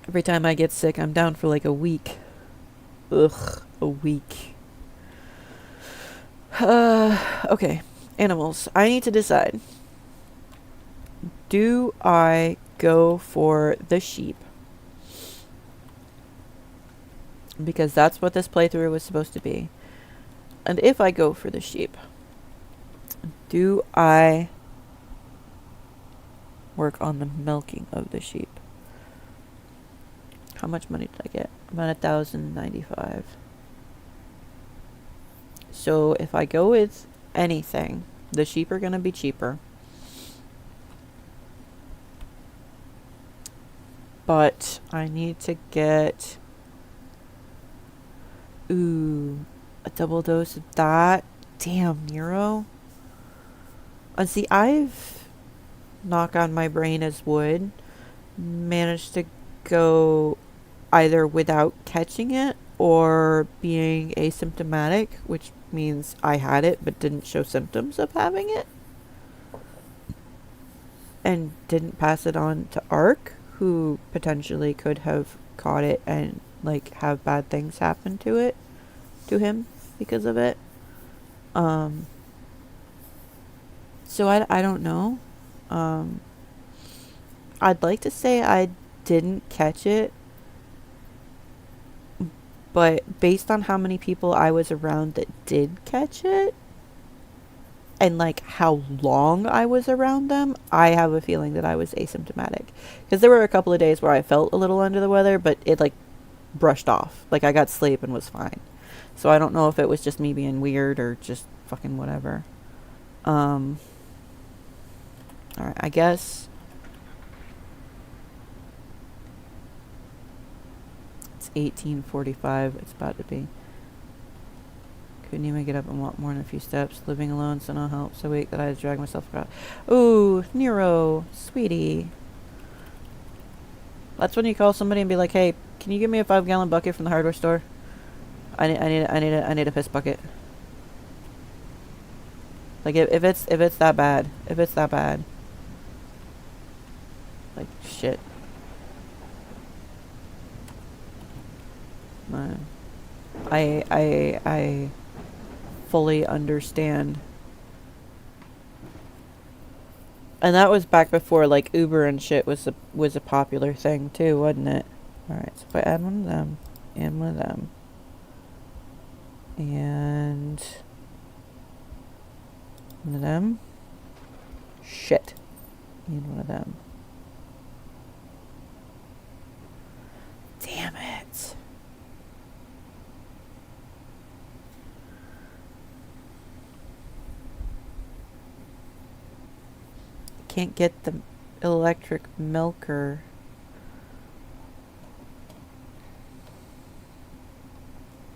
Every time I get sick, I'm down for like a week. Ugh, a week. Okay, animals. I need to decide. Do I go for the sheep? Because that's what this playthrough was supposed to be. And if I go for the sheep, do I work on the milking of the sheep? How much money did I get? About 1,095. So if I go with anything, the sheep are going to be cheaper. But I need to get a double dose of that Damn, Nero. And see, I've, knock on my brain as wood, managed to go either without catching it or being asymptomatic, which means I had it but didn't show symptoms of having it and didn't pass it on to Ark, who potentially could have caught it and like have bad things happen to him because of it. So I don't know. I'd like to say I didn't catch it, but based on how many people I was around that did catch it and like how long I was around them, I have a feeling that I was asymptomatic. Because there were a couple of days where I felt a little under the weather, but it like brushed off. Like I got sleep and was fine. So I don't know if it was just me being weird or just fucking whatever. Alright, I guess it's 18:45. It's about to be. Couldn't even get up and walk more than a few steps. Living alone, so no help. So weak that I had to drag myself across. Ooh, Nero, sweetie. That's when you call somebody and be like, "Hey, can you give me a 5-gallon bucket from the hardware store? I need a piss bucket." Like if it's that bad, like shit. I fully understand. And that was back before like Uber and shit was a popular thing too, wasn't it? All right, so if I add one of them and one of them and one of them, shit, and one of them. Damn it. Can't get the electric milker.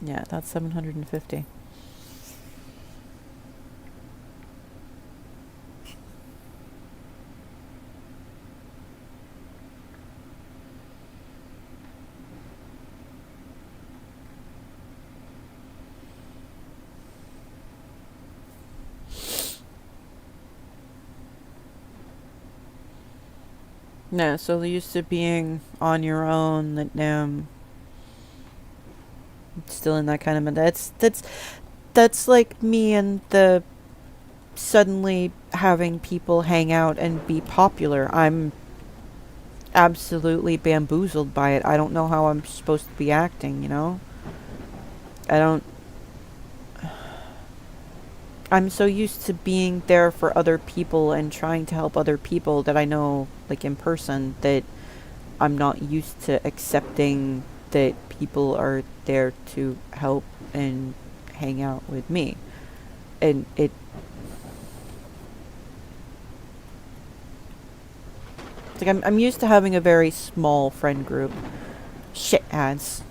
Yeah, that's 750. No, so used to being on your own, that still in that kind of that's like me and the suddenly having people hang out and be popular. I'm absolutely bamboozled by it. I don't know how I'm supposed to be acting, you know? I don't. I'm so used to being there for other people and trying to help other people that I know, like in person, that I'm not used to accepting that people are there to help and hang out with me. And it's like I'm used to having a very small friend group. Shit ads.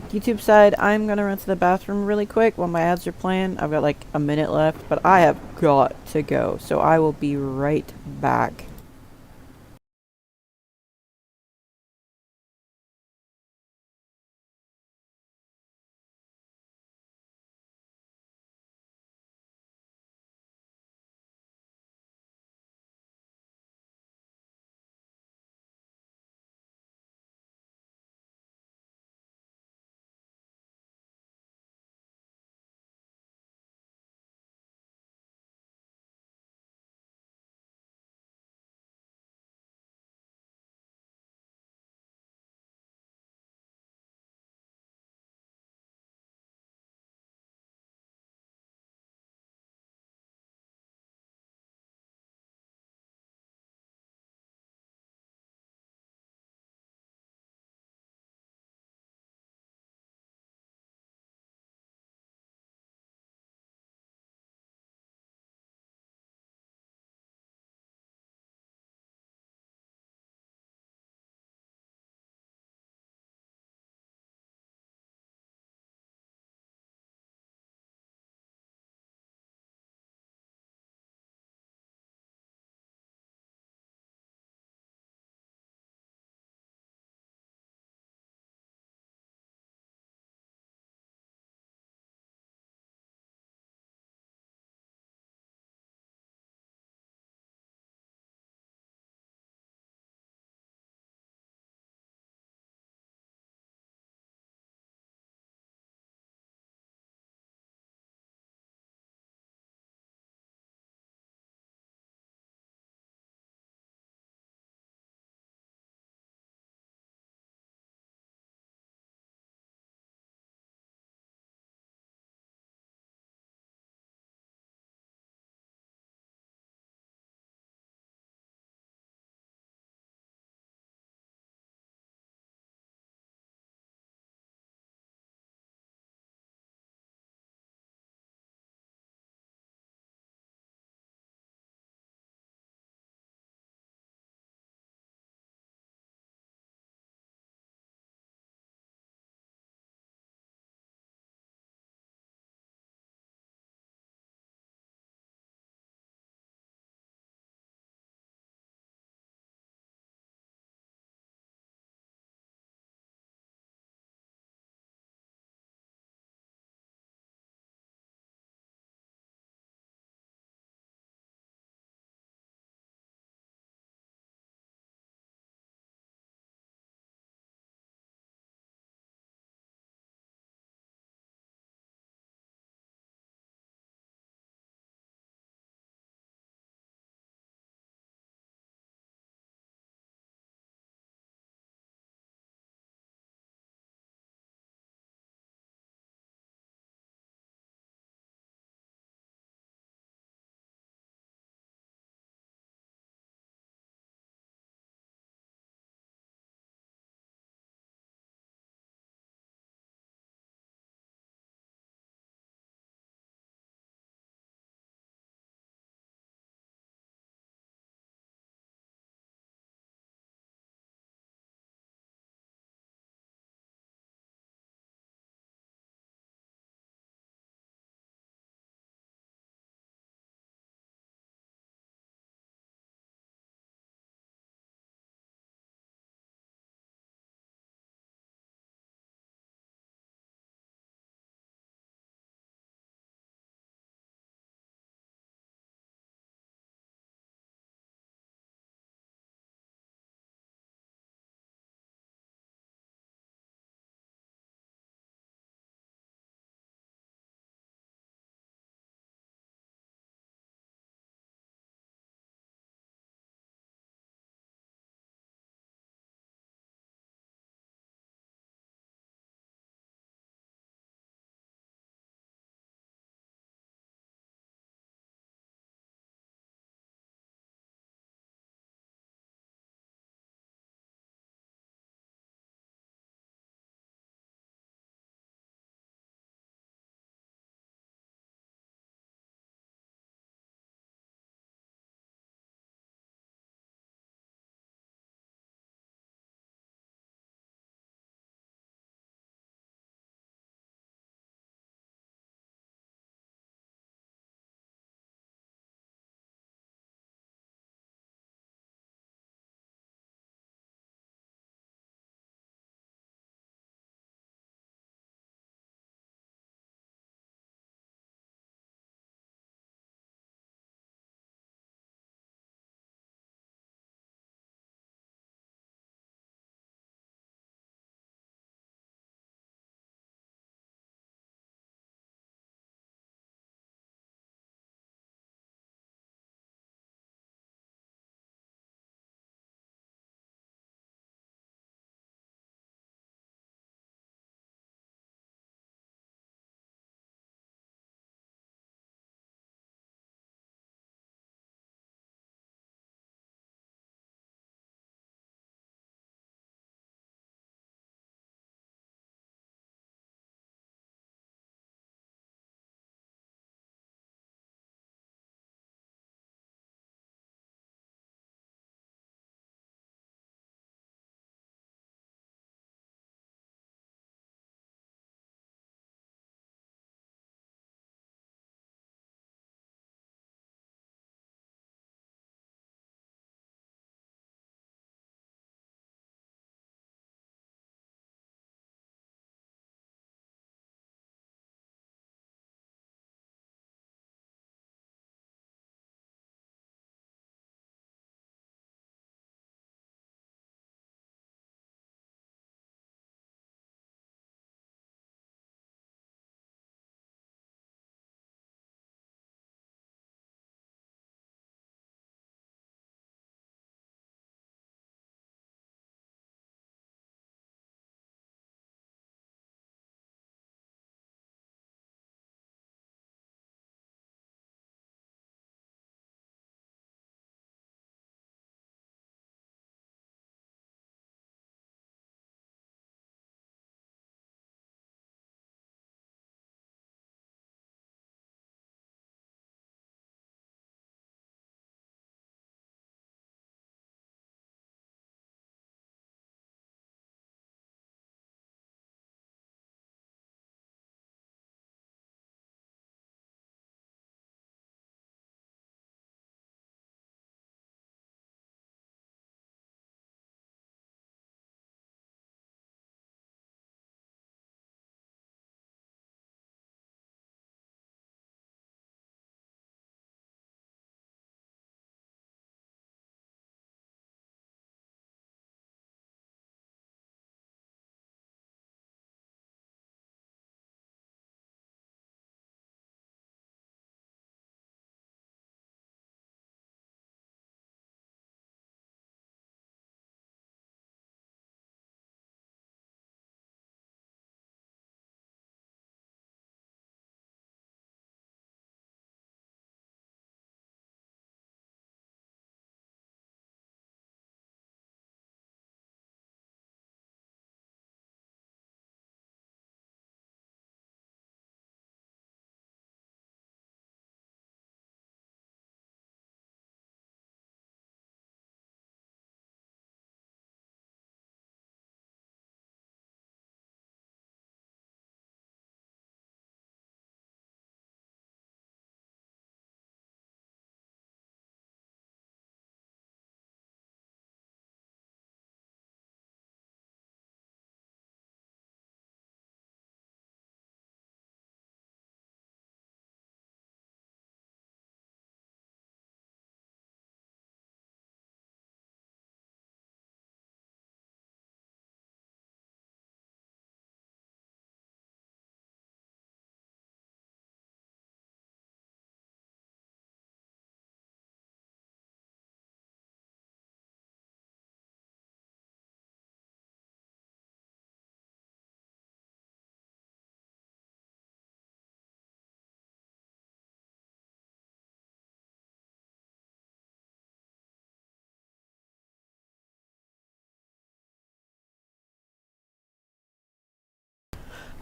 YouTube side, I'm gonna run to the bathroom really quick while my ads are playing. I've got like a minute left, but I have got to go, so I will be right back.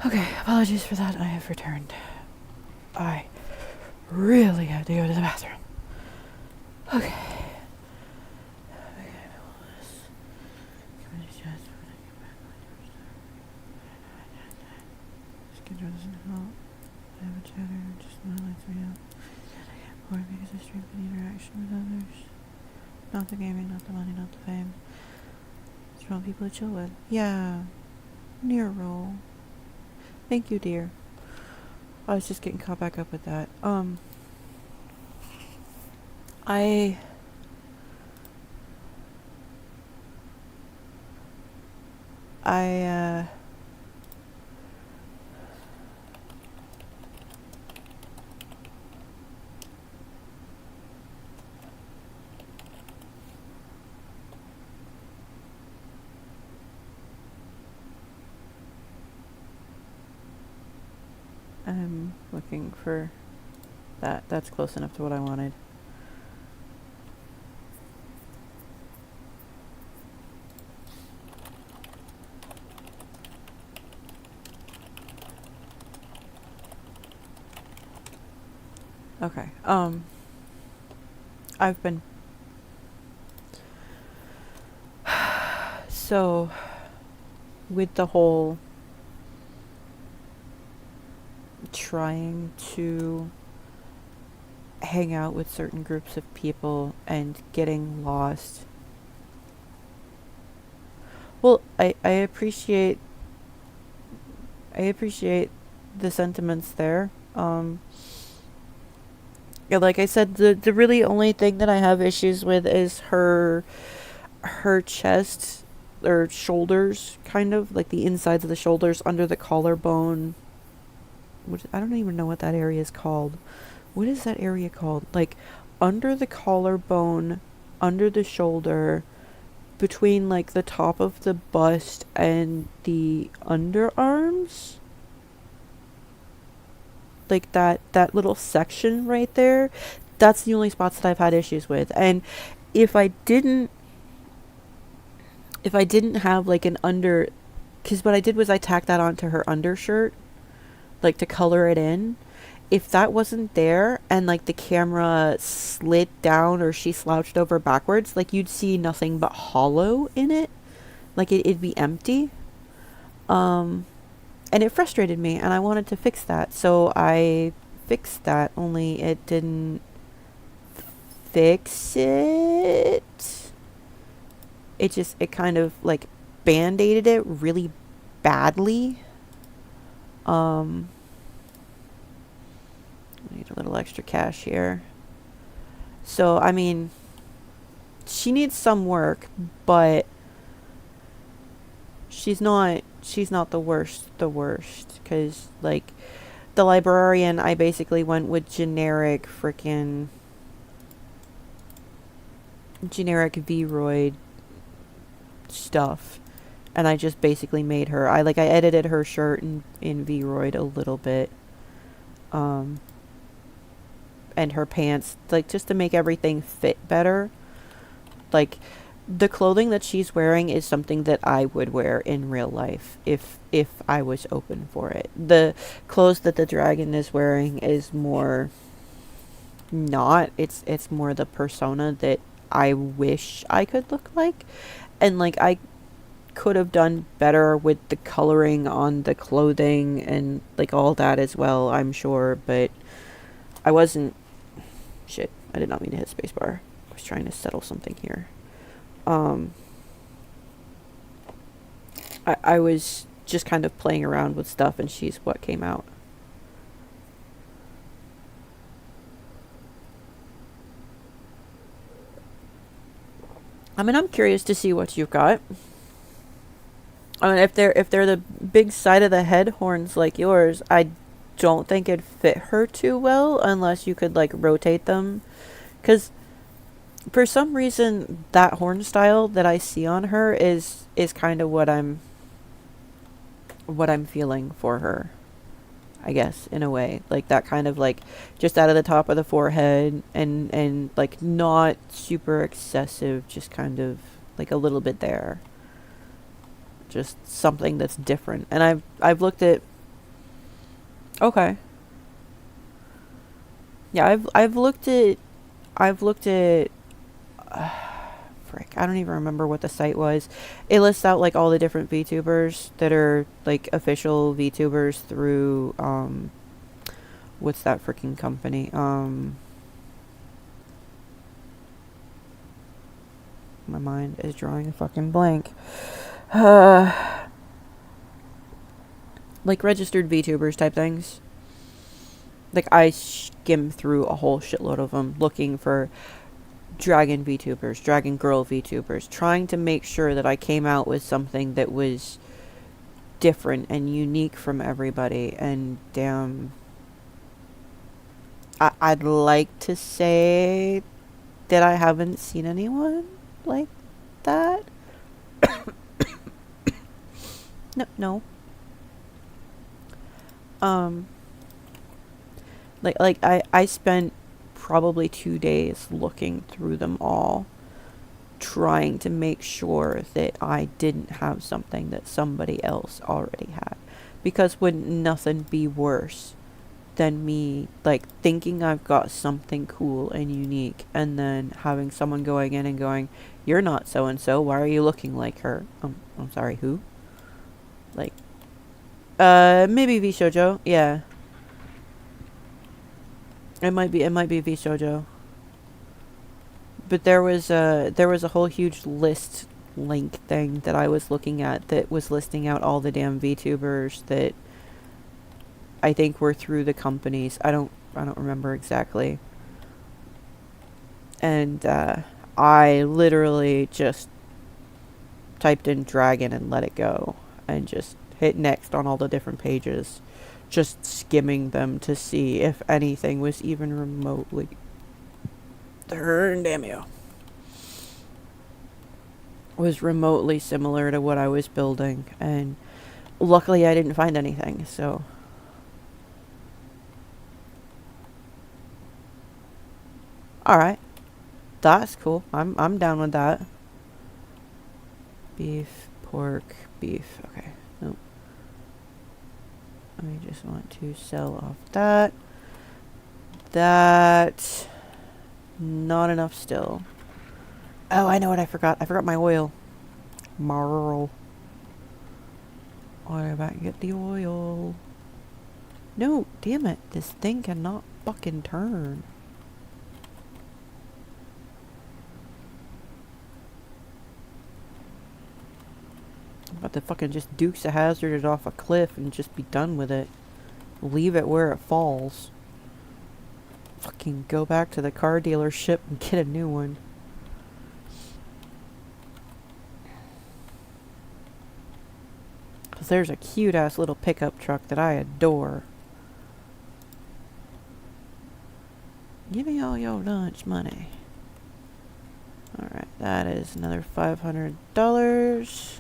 Okay, apologies for that. I have returned. I really had to go to the bathroom. Okay. Schedule doesn't help. I have a chatter, just not lights me up. Or because I strengthen interaction with others. Not the gaming, not the money, not the fame. Just want people to chill with. Yeah. Near roll. Thank you, dear. I was just getting caught back up with that. I am looking for that. That's close enough to what I wanted. Okay. I've been so with the whole trying to hang out with certain groups of people and getting lost. Well, I appreciate the sentiments there. Yeah, like I said, the really only thing that I have issues with is her chest or shoulders, kind of like the insides of the shoulders under the collarbone. Which I don't even know what that area is called. What is that area called? Like under the collarbone, under the shoulder, between like the top of the bust and the underarms. Like that little section right there, that's the only spots that I've had issues with. And if I didn't have like an under, because what I did was I tacked that onto her undershirt, like to color it in. If that wasn't there and like the camera slid down or she slouched over backwards, like you'd see nothing but hollow in it, like it'd be empty. And it frustrated me, and I wanted to fix that. So I fixed that, only it didn't fix it. It kind of like band-aided it really badly. I need a little extra cash here. So, I mean, she needs some work, but she's not the worst, because like the librarian, I basically went with generic V-Roid stuff, and I just basically made her, I edited her shirt in V-Roid a little bit, and her pants, like just to make everything fit better. Like the clothing that she's wearing is something that I would wear in real life if I was open for it. The clothes that the dragon is wearing is more not. It's more the persona that I wish I could look like. And like I could have done better with the coloring on the clothing and like all that as well, I'm sure, but I wasn't. Shit, I did not mean to hit spacebar. I was trying to settle something here. I was just kind of playing around with stuff, and she's what came out. I mean, I'm curious to see what you've got. I mean, if they're the big side of the head horns like yours, I don't think it'd fit her too well unless you could like rotate them, because for some reason that horn style that I see on her is kind of what I'm feeling for her, I guess, in a way. Like that kind of like just out of the top of the forehead and like not super excessive, just kind of like a little bit there. Just something that's different. And I've looked at Okay. Yeah, I've looked at frick, I don't even remember what the site was. It lists out like all the different VTubers that are like official VTubers through what's that freaking company? My mind is drawing a fucking blank. Like registered VTubers type things. Like I skim through a whole shitload of them looking for dragon VTubers, dragon girl VTubers, trying to make sure that I came out with something that was different and unique from everybody. And I'd like to say that I haven't seen anyone like that. No. I spent probably 2 days looking through them all, trying to make sure that I didn't have something that somebody else already had. Because wouldn't nothing be worse than me like thinking I've got something cool and unique and then having someone going in and going, "You're not so and so, why are you looking like her?" I'm sorry, who? Like maybe V Shoujo, yeah. It might be V Shoujo. But there was a whole huge list link thing that I was looking at that was listing out all the damn VTubers that I think were through the companies. I don't remember exactly. And I literally just typed in dragon and let it go and just hit next on all the different pages, just skimming them to see if anything was even remotely was remotely similar to what I was building, and luckily I didn't find anything. So all right, that's cool. I'm down with that. Beef, pork, beef. Okay. Nope. I just want to sell off that. That. Not enough still. Oh, I know what I forgot. I forgot my oil. Marl. Why about to get the oil? No, damn it. This thing cannot fucking turn. I'm about to fucking just Dukes of Hazzard it off a cliff and just be done with it. Leave it where it falls. Fucking go back to the car dealership and get a new one. Because there's a cute ass little pickup truck that I adore. Give me all your lunch money. Alright, that is another $500.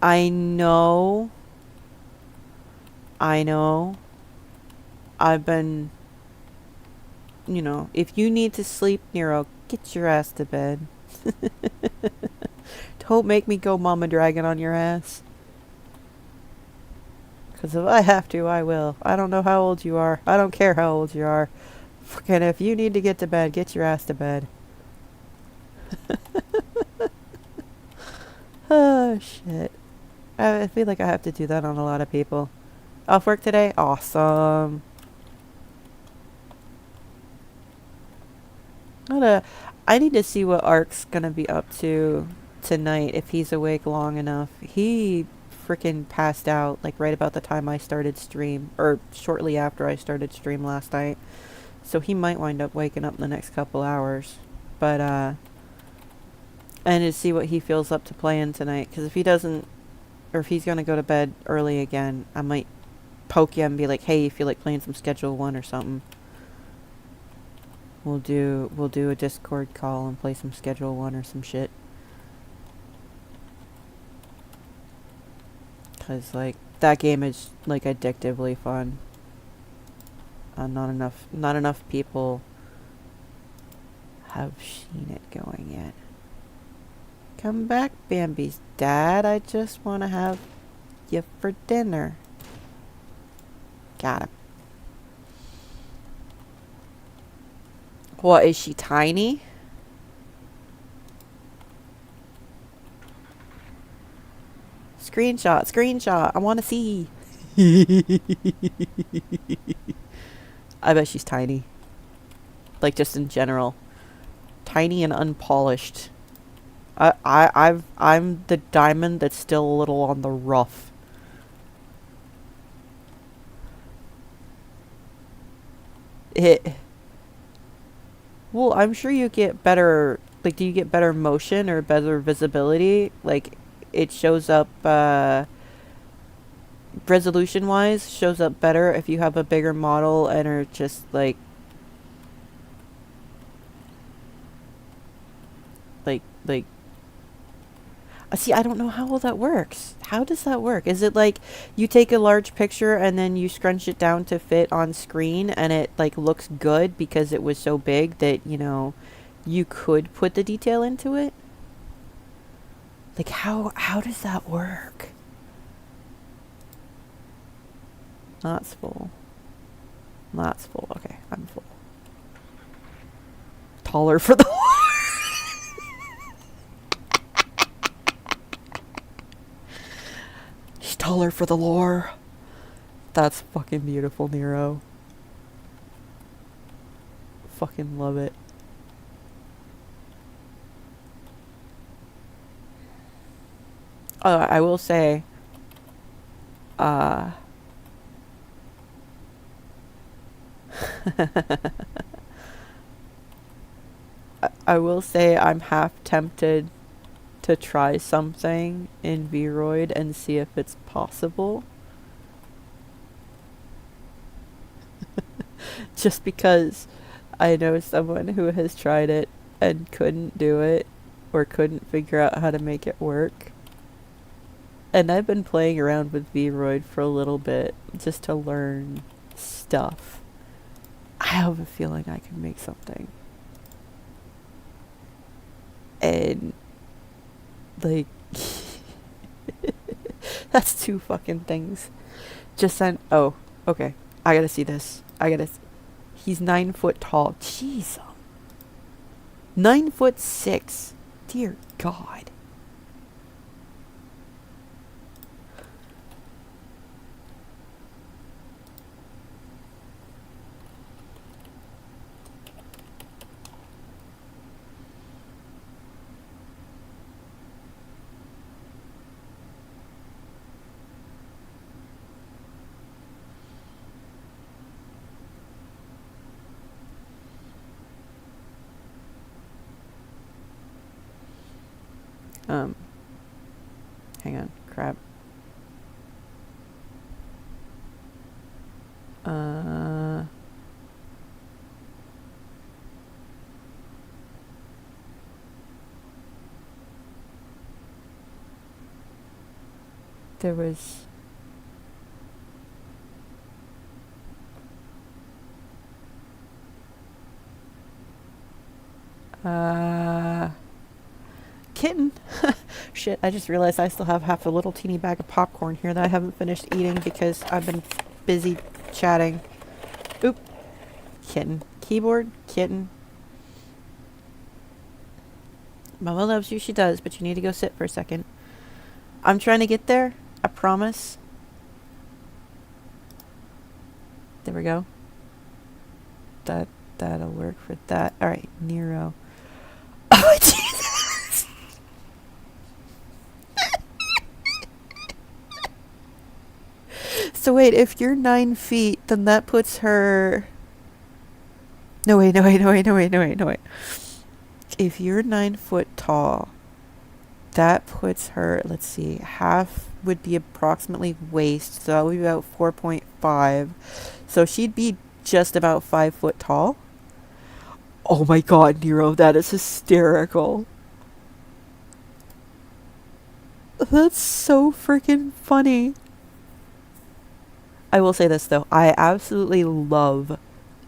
I know. I've been, if you need to sleep, Nero, get your ass to bed. Don't make me go Mama Dragon on your ass. Because if I have to, I will. I don't know how old you are. I don't care how old you are. Fucking if you need to get to bed, get your ass to bed. Oh, shit. I feel like I have to do that on a lot of people. Off work today? Awesome. I need to see what Ark's gonna be up to tonight if he's awake long enough. He freaking passed out like right about the time I started stream, or shortly after I started stream last night. So he might wind up waking up in the next couple hours. But and to see what he feels up to playing tonight, because if he doesn't, or if he's gonna go to bed early again, I might poke you and be like, "Hey, you feel like playing some Schedule 1 or something?" We'll do a Discord call and play some Schedule 1 or some shit. Cause like that game is like addictively fun. Not enough people have seen it going yet. Come back, Bambi's dad. I just want to have you for dinner. Got him. What, is she tiny? Screenshot, screenshot. I want to see. I bet she's tiny. Like, just in general. Tiny and unpolished. I'm the diamond that's still a little on the rough. Well, I'm sure you get better, like, do you get better motion or better visibility? Like, it shows up, resolution-wise, shows up better if you have a bigger model and are just, like, see, I don't know how well that works. How does that work? Is it like you take a large picture and then you scrunch it down to fit on screen and it like looks good because it was so big that, you know, you could put the detail into it? Like how does that work? That's full. That's full. Okay, I'm full. Taller for the taller for the lore. That's fucking beautiful, Nero. Fucking love it. I will say, I will say I'm half tempted to try something in Vroid and see if it's possible. Just because I know someone who has tried it and couldn't do it or couldn't figure out how to make it work. And I've been playing around with Vroid for a little bit just to learn stuff. I have a feeling I can make something. And like, that's two fucking things. Just sent. Oh, okay. I gotta see this. He's 9 foot tall. Jeez. 9'6". Dear God. Hang on, crap. There was kitten. Shit, I just realized I still have half a little teeny bag of popcorn here that I haven't finished eating because I've been busy chatting. Oop. Kitten. Keyboard. Kitten. Mama loves you, she does, but you need to go sit for a second. I'm trying to get there. I promise. There we go. That'll work for that. Alright, Nero. Oh, Jesus! So wait, if you're 9 feet, then that puts her... No, wait. If you're 9 foot tall, that puts her, let's see, half would be approximately waist, so that would be about 4.5. So she'd be just about 5 foot tall. Oh my God, Nero, that is hysterical. That's so freaking funny. I will say this though, I absolutely love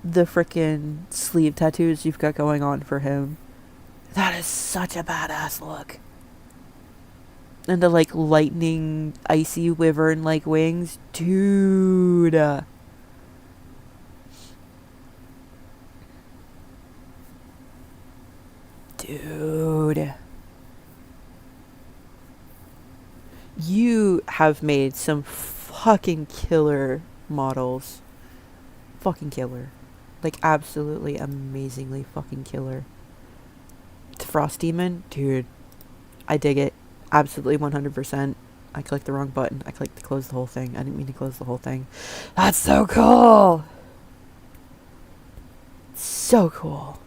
the frickin' sleeve tattoos you've got going on for him. That is such a badass look. And the like lightning, icy wyvern like wings. Dude. Dude. You have made some fucking killer models. Fucking killer. Like absolutely amazingly fucking killer. The Frost Demon, dude. I dig it. Absolutely 100%. I clicked the wrong button. I clicked to close the whole thing. I didn't mean to close the whole thing. That's so cool. So cool.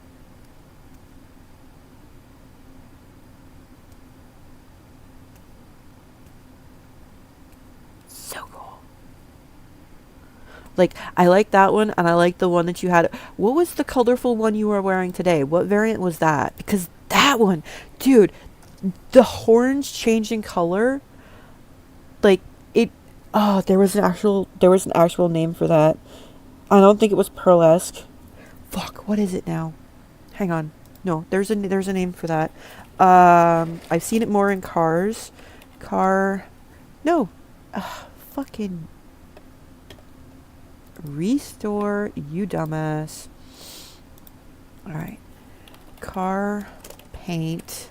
So cool. Like, I like that one, and I like the one that you had. What was the colorful one you were wearing today? What variant was that? Because that one, dude, the horns changing color, like, it, oh, there was an actual name for that. I don't think it was Pearlesque. Fuck, what is it now? Hang on. No, there's a name for that. I've seen it more in cars. No. Fucking restore, you dumbass. Alright. Car paint.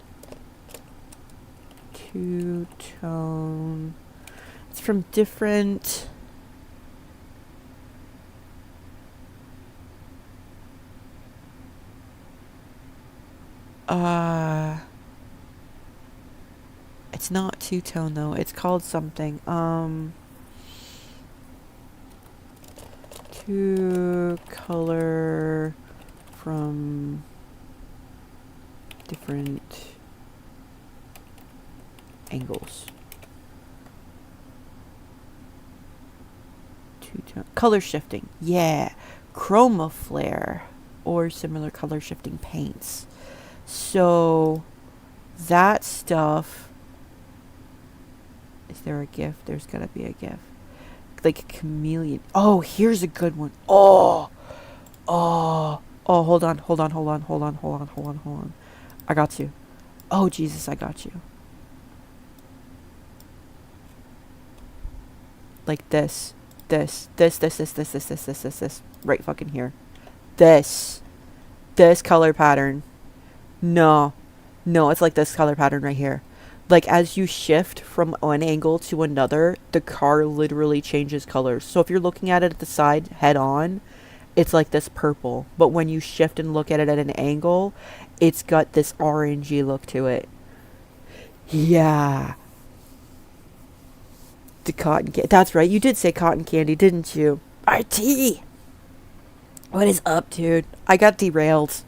Two-tone. It's from different... It's not two-tone though. It's called something. Two color from different angles. Two-tone color shifting. Yeah, chroma flare or similar color shifting paints. So that stuff. Is there a GIF? There's gotta be a GIF. Like a chameleon. Oh, here's a good one. Oh, hold on. I got you. Oh, Jesus, I got you. Like this. This. Right fucking here. This color pattern. No, it's like this color pattern right here. Like, as you shift from one angle to another, the car literally changes colors. So if you're looking at it at the side head on, it's like this purple. But when you shift and look at it at an angle, it's got this orangey look to it. Yeah. The cotton candy. That's right. You did say cotton candy, didn't you? RT! What is up, dude? I got derailed.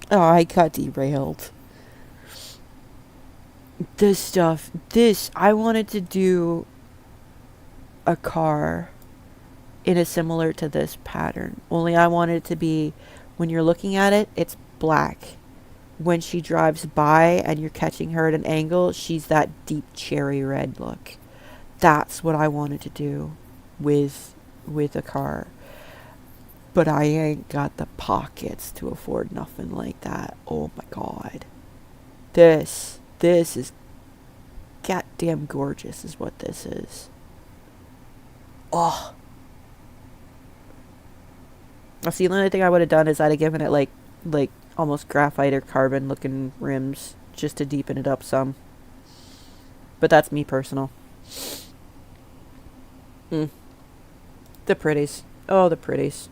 Oh, I got derailed. I wanted to do a car in a similar to this pattern. Only I wanted it to be, when you're looking at it, it's black. When she drives by and you're catching her at an angle, she's that deep cherry red look. That's what I wanted to do with a car. But I ain't got the pockets to afford nothing like that. Oh my God. This is goddamn gorgeous is what this is. Oh. That's the only thing I would have done is I'd have given it like almost graphite or carbon looking rims just to deepen it up some. But that's me personal. The pretties. Oh, the pretties.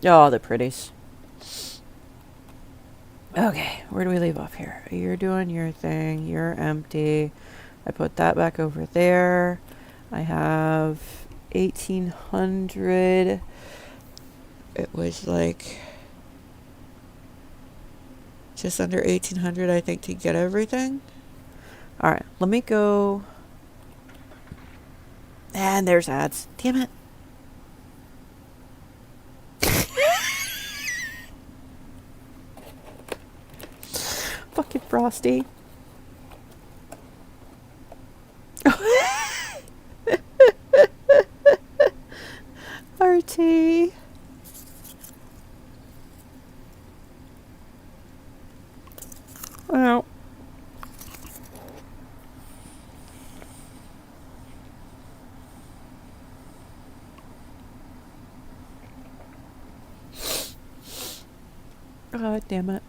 Oh, the pretties. Okay, where do we leave off here? You're doing your thing. You're empty. I put that back over there. I have 1,800. It was like just under 1,800, I think, to get everything. All right, let me go. And there's ads. Damn it. Fucking Frosty. God damn it.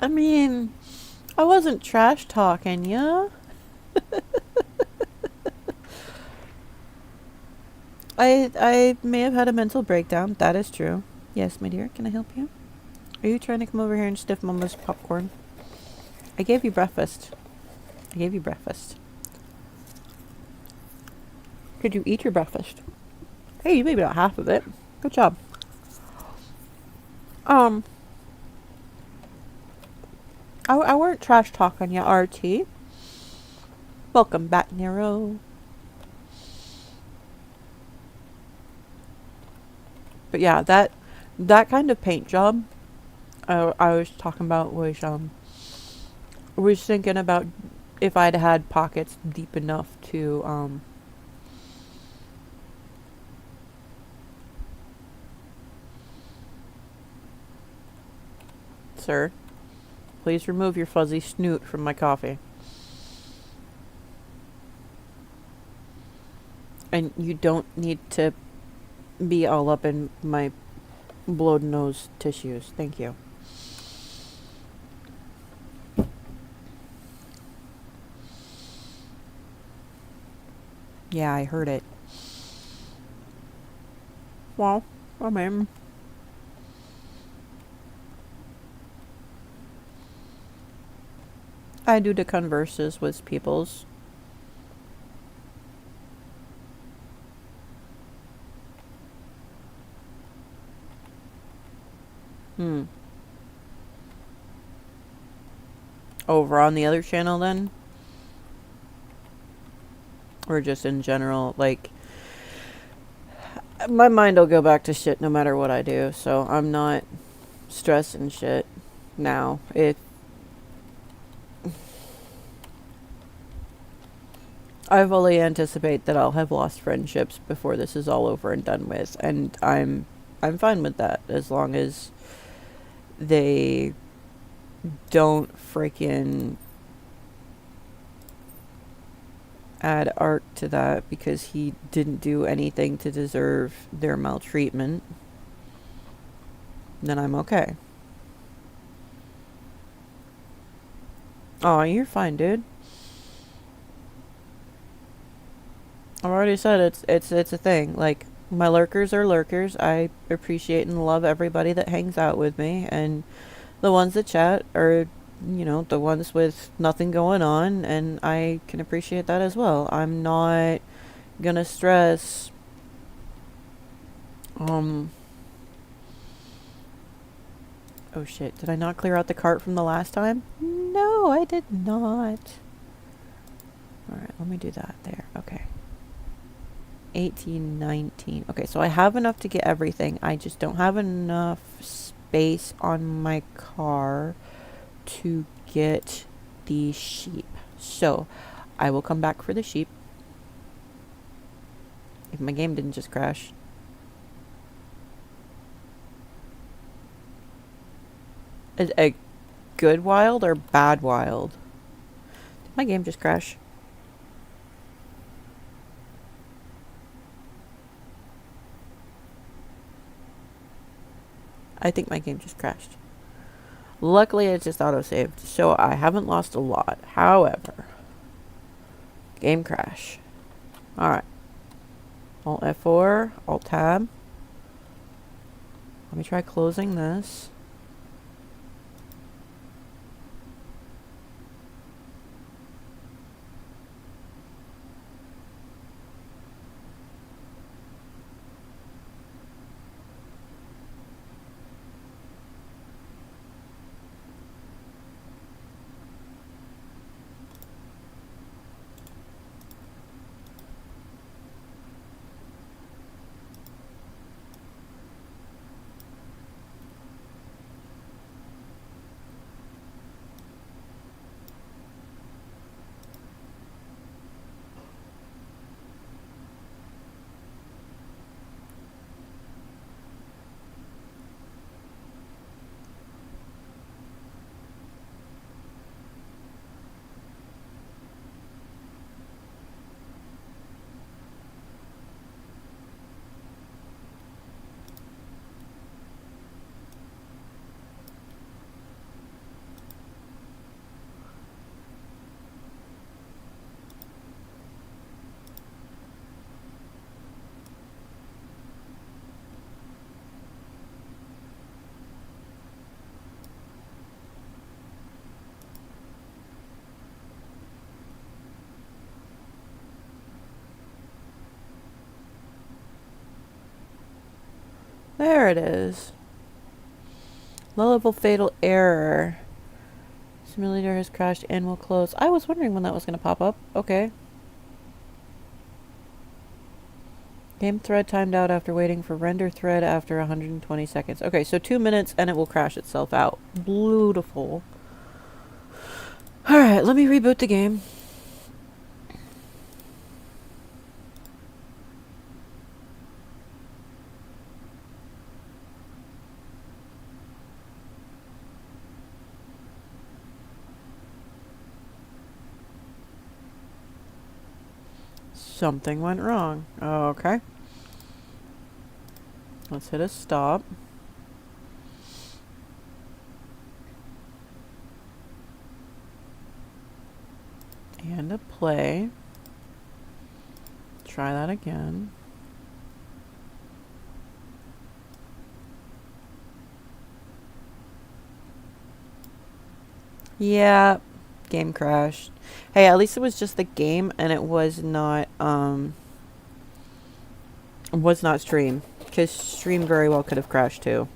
I mean, I wasn't trash talking ya. I may have had a mental breakdown. That is true. Yes, my dear. Can I help you? Are you trying to come over here and sniff Mama's popcorn? I gave you breakfast. I gave you breakfast. Could you eat your breakfast? Hey, you maybe not half of it. Good job. I weren't trash talking ya, RT. Welcome back, Nero. But yeah, that kind of paint job I was talking about was thinking about if I'd had pockets deep enough to Sir, please remove your fuzzy snoot from my coffee. And you don't need to be all up in my blowed nose tissues. Thank you. Yeah, I heard it. Well, I mean, I do the converses with peoples. Over on the other channel then? Or just in general, like, my mind will go back to shit no matter what I do, so I'm not stressing shit now. I fully anticipate that I'll have lost friendships before this is all over and done with, and I'm fine with that as long as they don't freaking add Art to that because he didn't do anything to deserve their maltreatment. Then I'm okay. Oh, you're fine, dude. I've already said it's a thing. Like, my lurkers are lurkers. I appreciate and love everybody that hangs out with me, and the ones that chat are, you know, the ones with nothing going on, and I can appreciate that as well. I'm not gonna stress oh shit, did I not clear out the cart from the last time? No, I did not. Alright, let me do that there. Okay. 18, 19. Okay, so I have enough to get everything. I just don't have enough space on my car to get the sheep. So, I will come back for the sheep. If my game didn't just crash. Is a good wild or bad wild? Did my game just crash? I think my game just crashed. Luckily, it just auto-saved, so I haven't lost a lot. However, game crash. Alright. Alt F4, Alt Tab. Let me try closing this. There it is. Low-level fatal error. Simulator has crashed and will close. I was wondering when that was going to pop up. Okay. Game thread timed out after waiting for render thread after 120 seconds. Okay, so 2 minutes and it will crash itself out. Beautiful. Alright, let me reboot the game. Something went wrong. Okay. Let's hit a stop. And a play. Try that again. Yeah, game crashed. Hey, at least it was just the game and it was not stream. Because stream very well could have crashed too.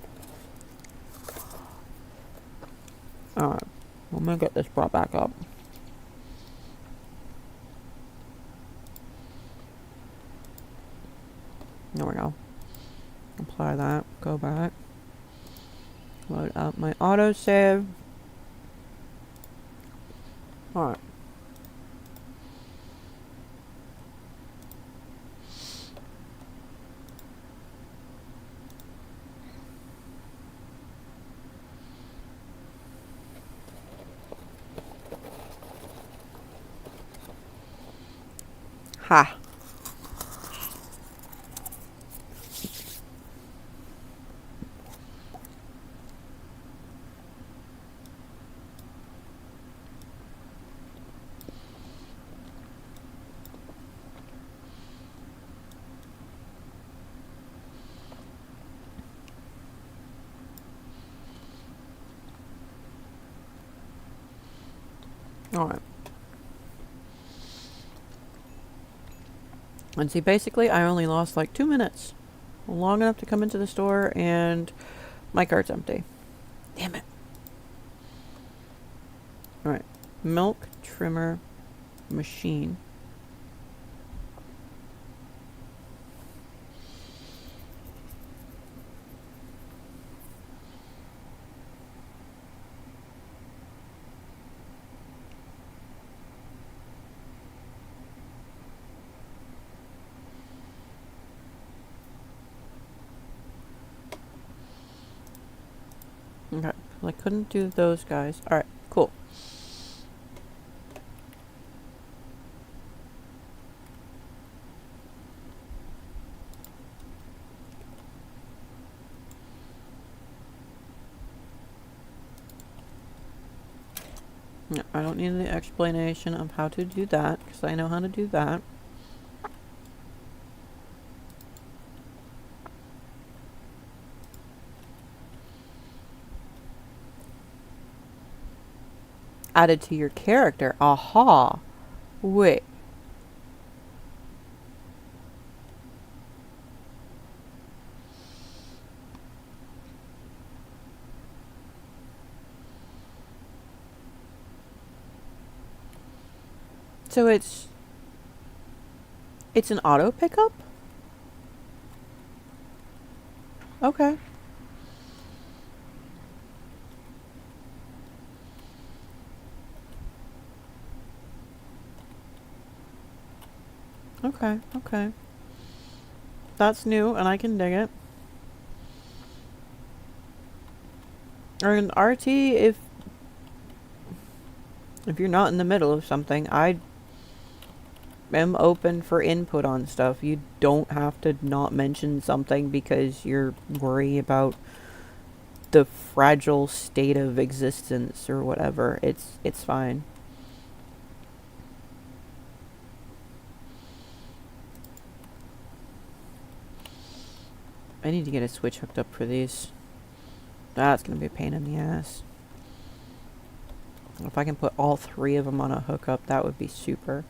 Alright, I'm gonna get this brought back up. There we go. Apply that, go back. Load up my autosave. Alright. Ha. Alright. And see, basically, I only lost like 2 minutes. Long enough to come into the store and my cart's empty. Damn it. Alright. Milk trimmer machine. Okay, well, I couldn't do those guys. Alright, cool. No, I don't need the explanation of how to do that, because I know how to do that. Added to your character. Aha. Wait. So it's an auto pickup? Okay. Okay, okay. That's new and I can dig it. Or in RT, if you're not in the middle of something, I am open for input on stuff. You don't have to not mention something because you're worried about the fragile state of existence or whatever. It's fine. I need to get a switch hooked up for these. That's gonna be a pain in the ass. If I can put all 3 of them on a hookup, that would be super.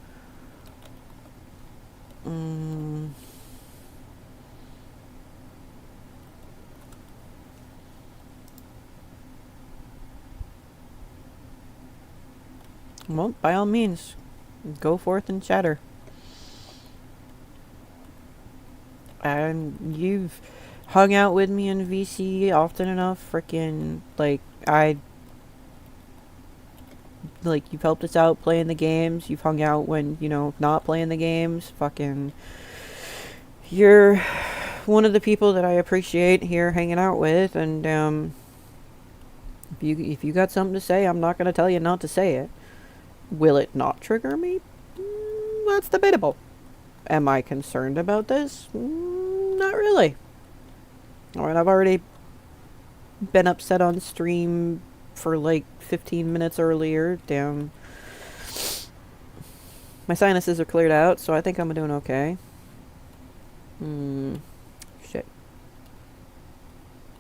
Well, by all means, go forth and chatter. And you've hung out with me in VC often enough. Freaking, like, you've helped us out playing the games. You've hung out when, not playing the games. Fucking, you're one of the people that I appreciate here hanging out with. And, if you got something to say, I'm not going to tell you not to say it. Will it not trigger me? That's debatable. Am I concerned about this? Not really. Alright, I've already been upset on stream for like 15 minutes earlier. Damn. My sinuses are cleared out, so I think I'm doing okay. Shit.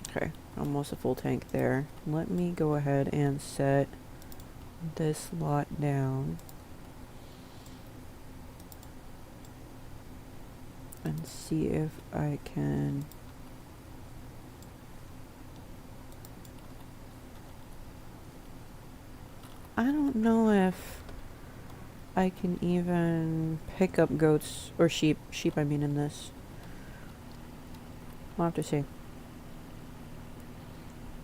Okay, almost a full tank there. Let me go ahead and set this lot down. And see if I can... I don't know if I can even pick up goats or sheep. Sheep, I mean, in this. We'll have to see.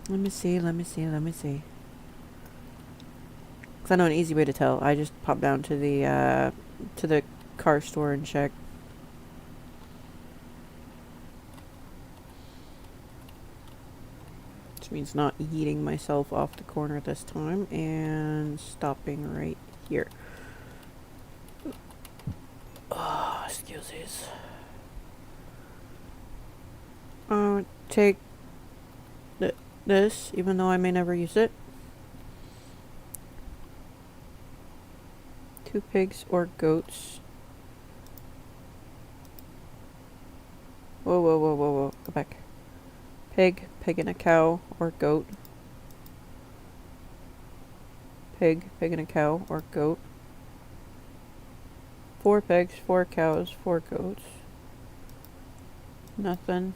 Let me see. Because I know an easy way to tell. I just pop down to the car store and check. Which means not yeeting myself off the corner this time and stopping right here. Oh, excuses. Take this, even though I may never use it. 2 pigs or goats. Whoa. Go back. Pig and a cow or goat. Pig and a cow or goat. 4 pigs, 4 cows, 4 goats. Nothing.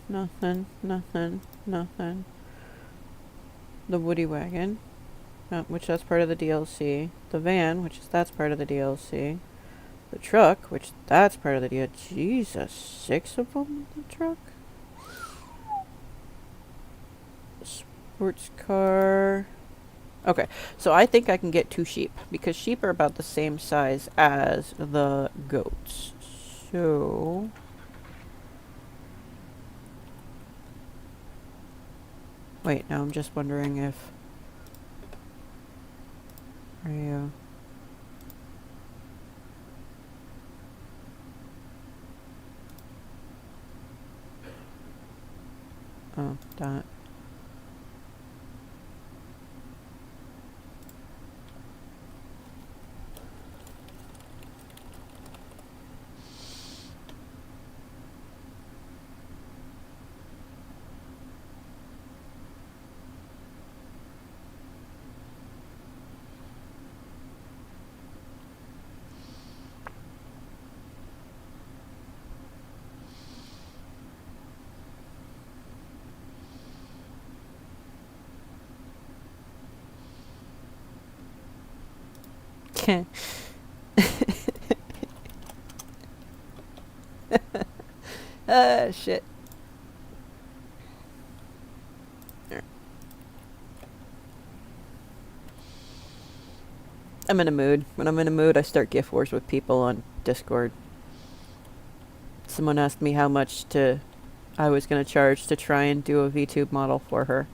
The woody wagon, which that's part of the DLC. The van, that's part of the DLC. The truck, which that's part of the DLC. Jesus, 6 of them in the truck? Sports car. Okay, so I think I can get 2 sheep, because sheep are about the same size as the goats. So... Wait, now I'm just wondering if... Are you... Oh, that. Shit. I'm in a mood. When I'm in a mood, I start gift wars with people on Discord. Someone asked me how much I was going to charge to try and do a VTube model for her.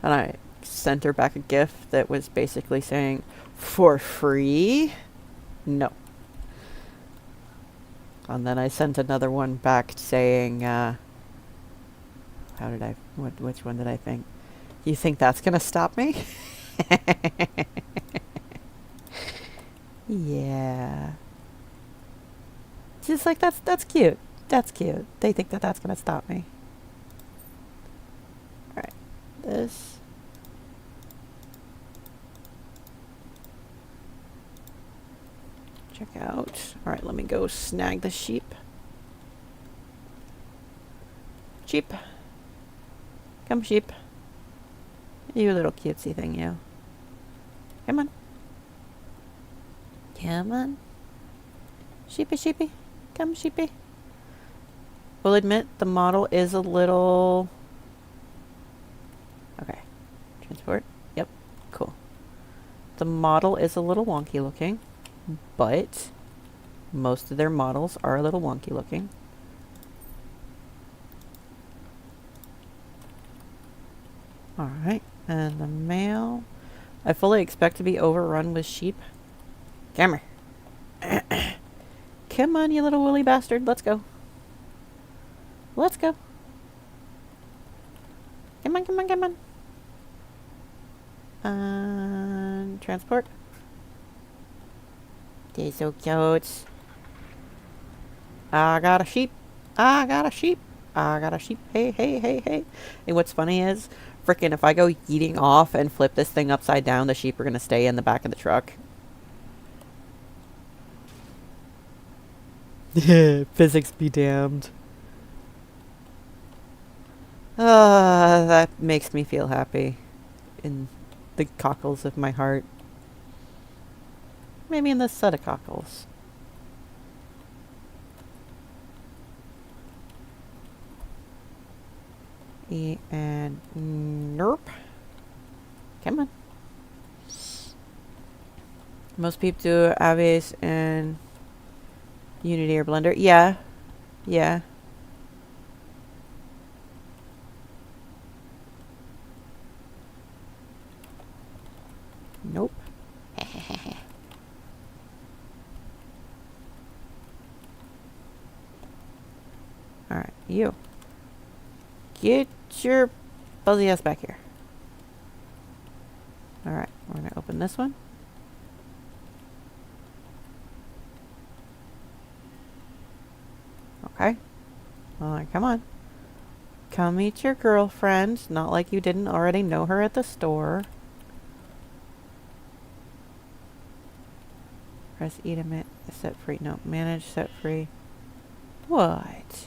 And I sent her back a gift that was basically saying, for free? No. And then I sent another one back saying, which one did I think? You think that's gonna stop me? Yeah. Just like, that's cute. That's cute. They think that that's gonna stop me. Alright. This. Check out. Alright, let me go snag the sheep. Sheep. Come, sheep. You little cutesy thing, you. Come on. Come on. Sheepy, sheepy. Come, sheepy. We'll admit the model is a little... Okay. Transport. Yep. Cool. The model is a little wonky looking, but most of their models are a little wonky looking. Alright. And the male... I fully expect to be overrun with sheep. Come here. Come on, you little woolly bastard. Let's go. Let's go. Come on, come on, come on. Transport. They're so cute. I got a sheep. I got a sheep. I got a sheep. Hey, hey, hey, hey. And what's funny is, frickin' if I go yeeting off and flip this thing upside down, the sheep are going to stay in the back of the truck. Physics be damned. That makes me feel happy in the cockles of my heart. Maybe in the set of cockles. And nerp. Come on. Most people do Aves and Unity or Blender. Yeah. Yeah. Nope. Alright, you. Get your fuzzy ass back here. Alright, we're gonna open this one. Okay. Alright, come on. Come meet your girlfriend. Not like you didn't already know her at the store. Press E to set free. No, manage set free. What?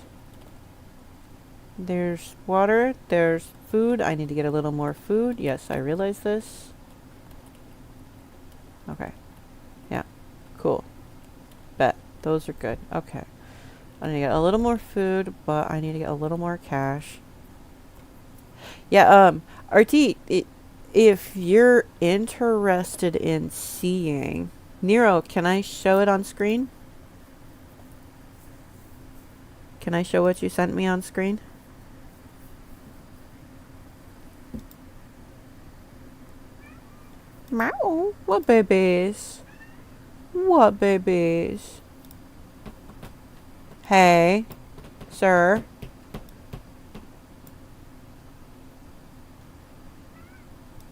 There's water. There's food. I need to get a little more food. Yes, I realize this. Okay. Yeah. Cool. Bet. Those are good. Okay. I need to get a little more food, but I need to get a little more cash. Yeah, RT, if you're interested in seeing... Nero, can I show it on screen? Can I show what you sent me on screen? Meow. What babies? What babies? Hey, sir.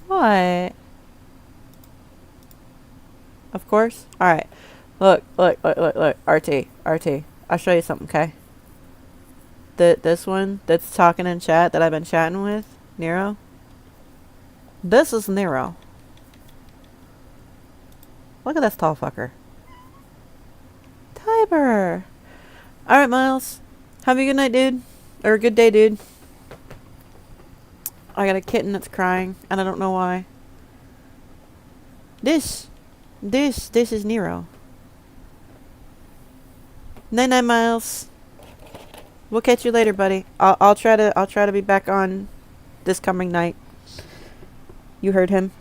What? Of course. Alright. Look. RT. I'll show you something, okay? This one that's talking in chat that I've been chatting with, Nero. This is Nero. Look at this tall fucker. Tiber. Alright, Miles. Have a good night, dude. Or a good day, dude. I got a kitten that's crying, and I don't know why. This is Nero. Night, Miles. We'll catch you later, buddy. I'll try to be back on this coming night. You heard him.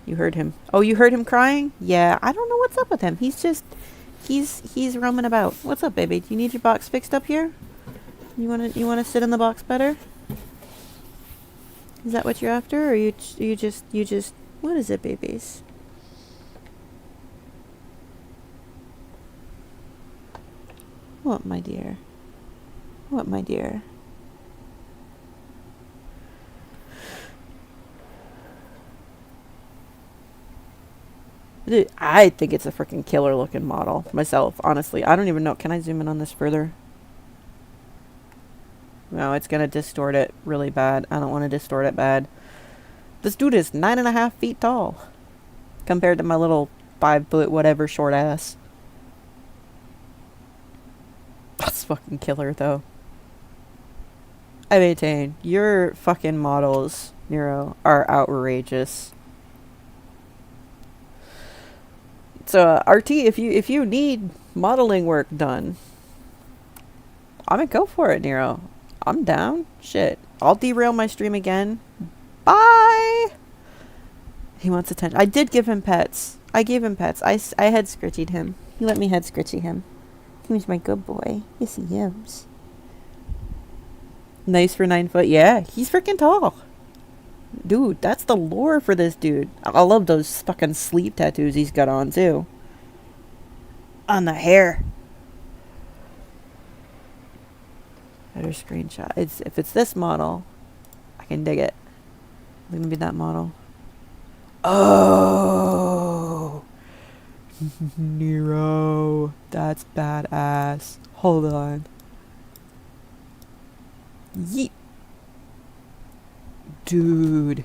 You heard him. Oh, you heard him crying? Yeah, I don't know what's up with him. He's roaming about. What's up, baby? Do you need your box fixed up here? You wanna sit in the box better? Is that what you're after, or you just what is it, babies? What, my dear? What, my dear? Dude, I think it's a freaking killer looking model myself, honestly. I don't even know. Can I zoom in on this further? No, it's going to distort it really bad. I don't want to distort it bad. This dude is 9.5 feet tall compared to my little 5 foot whatever short ass. That's fucking killer, though. I maintain, your fucking models, Nero, are outrageous. So RT, if you need modeling work done, I'm gonna go for it, Nero. I'm down. Shit. I'll derail my stream again. Bye! He wants attention. I did give him pets. I gave him pets. I head scritchied him. He let me head scritchy him. He was my good boy. Yes, he is. Nice for 9 foot. Yeah, he's freaking tall. Dude, that's the lore for this dude. I love those fucking sleep tattoos he's got on, too. On the hair. Better screenshot. If it's this model, I can dig it. Let me be that model. Oh! Nero. That's badass. Hold on. Yeet. Dude.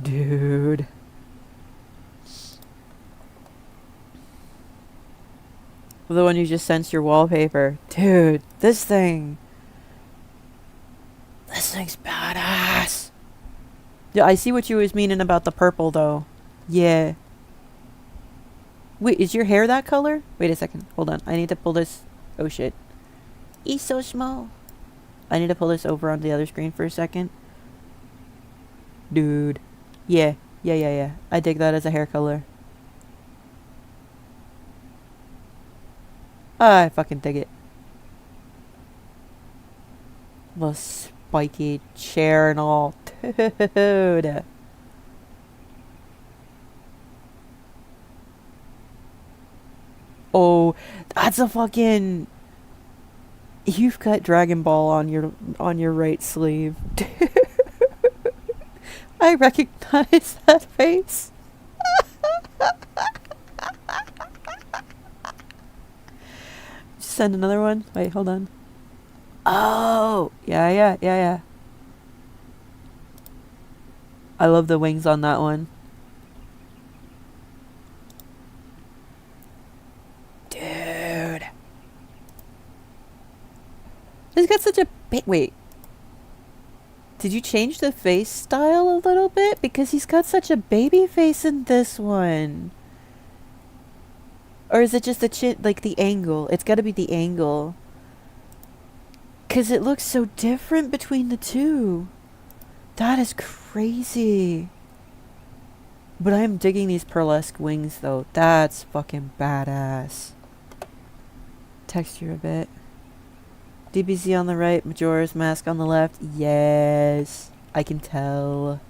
Dude. The one you just sent your wallpaper. Dude, this thing. This thing's badass. Yeah, I see what you was meaning about the purple, though. Yeah. Wait, is your hair that color? Wait a second. Hold on. I need to pull this. Oh, shit. He's so small. I need to pull this over on the other screen for a second. Dude. Yeah. Yeah. I dig that as a hair color. I fucking dig it. The spiky chair and all. Dude. Oh, that's a fucking... You've got Dragon Ball on your right sleeve. I recognize that face. Send another one. Wait, hold on. Oh, yeah. I love the wings on that one. Dude. He's got such a wait. Did you change the face style a little bit? Because he's got such a baby face in this one. Or is it just the chin, like the angle? It's got to be the angle. Because it looks so different between the two. That is crazy. But I am digging these pearlesque wings, though. That's fucking badass. Texture a bit. DBZ on the right, Majora's Mask on the left. Yes. I can tell.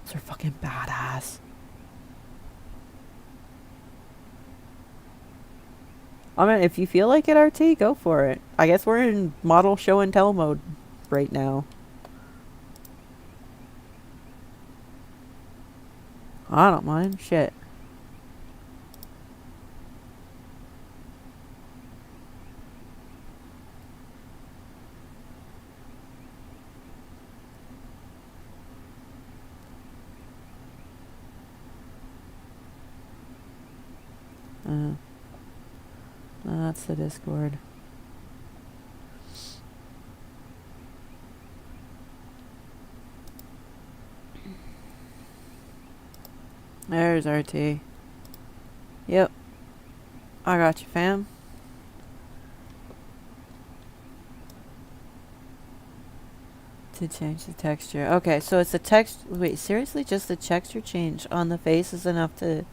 Those are fucking badass. I mean, if you feel like it, RT, go for it. I guess we're in model show and tell mode right now. I don't mind. Shit. That's the Discord. There's RT. Yep. I got you, fam. To change the texture. Okay, so it's the text. Wait, seriously? Just the texture change on the face is enough to...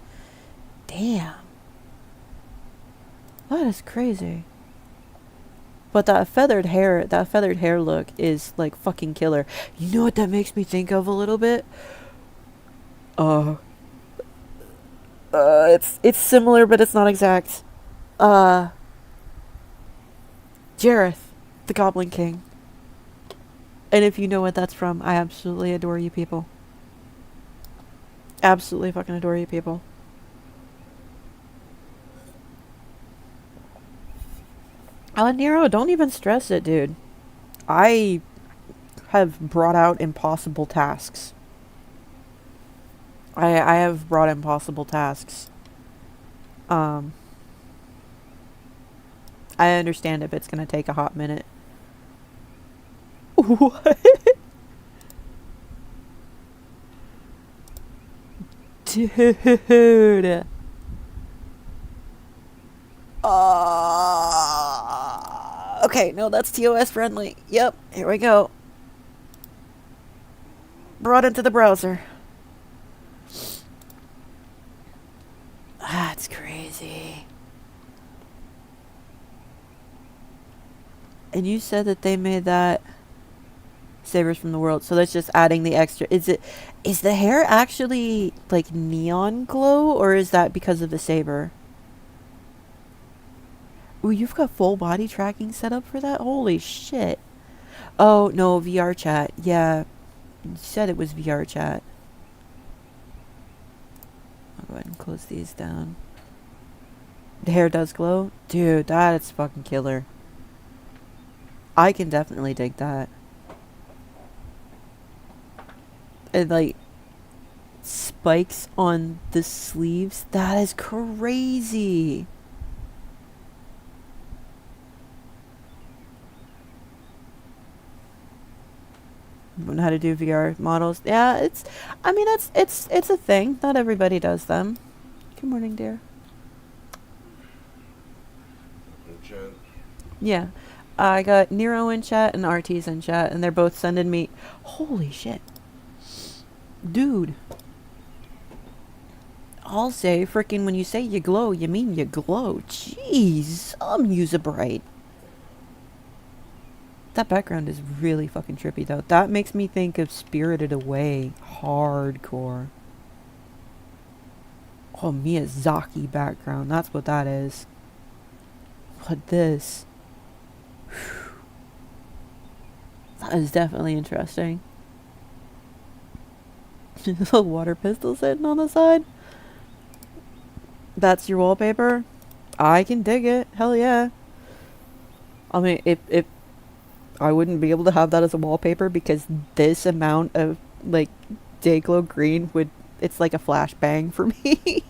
Damn. That is crazy. But that feathered hair look is like fucking killer. You know what that makes me think of a little bit? It's similar, but it's not exact. Jareth, the Goblin King. And if you know what that's from, I absolutely adore you people. Absolutely fucking adore you people. Nero, don't even stress it, dude. I have brought out impossible tasks. I have brought impossible tasks. I understand if it's gonna take a hot minute. What? Dude. Okay, no, that's TOS friendly. Yep, here we go. Brought into the browser. That's crazy. And you said that they made that Sabers from the World, so that's just adding the extra. Is the hair actually like neon glow, or is that because of the saber? Ooh, you've got full body tracking set up for that? Holy shit. Oh, no, VR chat. Yeah, you said it was VR chat. I'll go ahead and close these down. The hair does glow? Dude, that's fucking killer. I can definitely dig that. And like spikes on the sleeves, that is crazy. Learn how to do VR models. Yeah, I mean, it's a thing. Not everybody does them. Good morning, dear. Yeah. I got Nero in chat and RT's in chat, and they're both sending me... Holy shit. Dude. I'll say, freaking, when you say you glow, you mean you glow. Jeez. Usebright. That background is really fucking trippy, though. That makes me think of Spirited Away. Hardcore. Oh, Miyazaki background. That's what that is. But this... That is definitely interesting. A water pistol sitting on the side? That's your wallpaper? I can dig it. Hell yeah. I mean, if I wouldn't be able to have that as a wallpaper because this amount of, like, Dayglow green would... It's like a flashbang for me.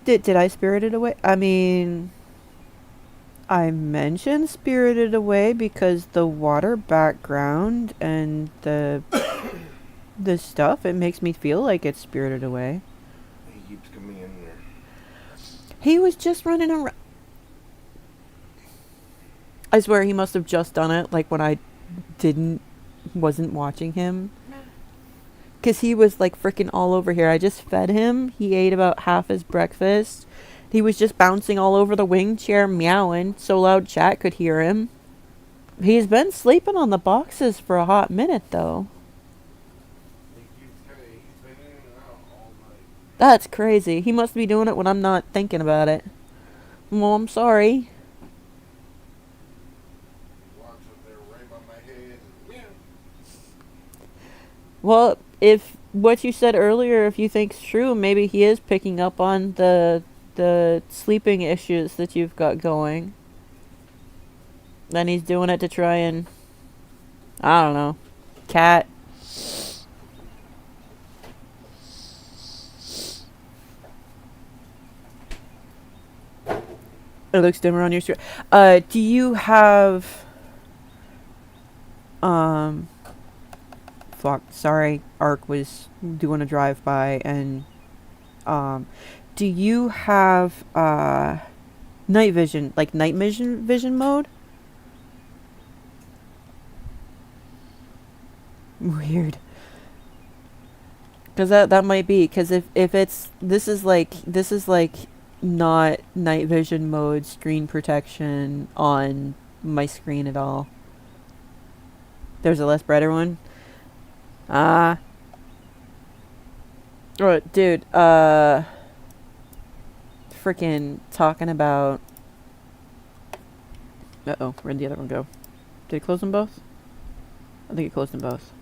Did I spirit it away? I mean... I mentioned Spirited Away because the water background and the stuff, it makes me feel like it's Spirited Away. He keeps coming in there. He was just running around. I swear he must have just done it, like when I wasn't watching him. Because he was like freaking all over here. I just fed him. He ate about half his breakfast. He was just bouncing all over the wing chair, meowing, so loud chat could hear him. He's been sleeping on the boxes for a hot minute, though. He's been in and out all night. That's crazy. He must be doing it when I'm not thinking about it. Well, I'm sorry. He walks up there right by my head and meow. Well, if what you said earlier, if you think's true, maybe he is picking up on the sleeping issues that you've got going. Then he's doing it to try and, I don't know, cat. It looks dimmer on your stream. Do you have, fuck, sorry, Ark was doing a drive-by, and, do you have, night vision, like night vision mode? Weird. Because that might be, because if it's, this is like not night vision mode screen protection on my screen at all. There's a less brighter one. Oh, dude, freaking talking about... Uh-oh, where'd the other one go? Did it close them both? I think it closed them both.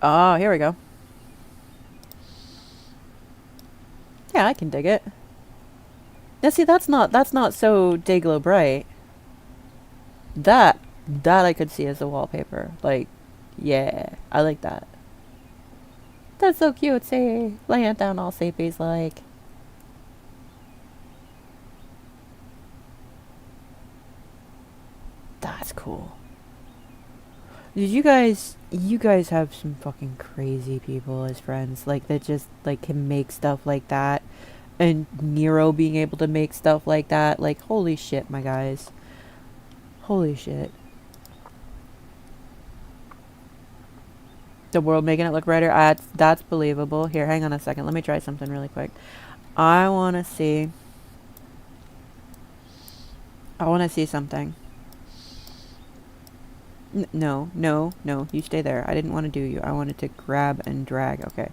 Oh, here we go. Yeah, I can dig it. Now see, that's not so Dayglow bright. That I could see as a wallpaper. Like, yeah, I like that. That's so cute, see? Laying it down all sleepy's like. That's cool. you guys have some fucking crazy people as friends, like that just like can make stuff like that, and Nero being able to make stuff like that, like holy shit, my guys, holy shit. The world making it look brighter, that's believable. Here, hang on a second, let me try something really quick. I want to see something. No, no, no, you stay there. I didn't want to do you. I wanted to grab and drag. Okay.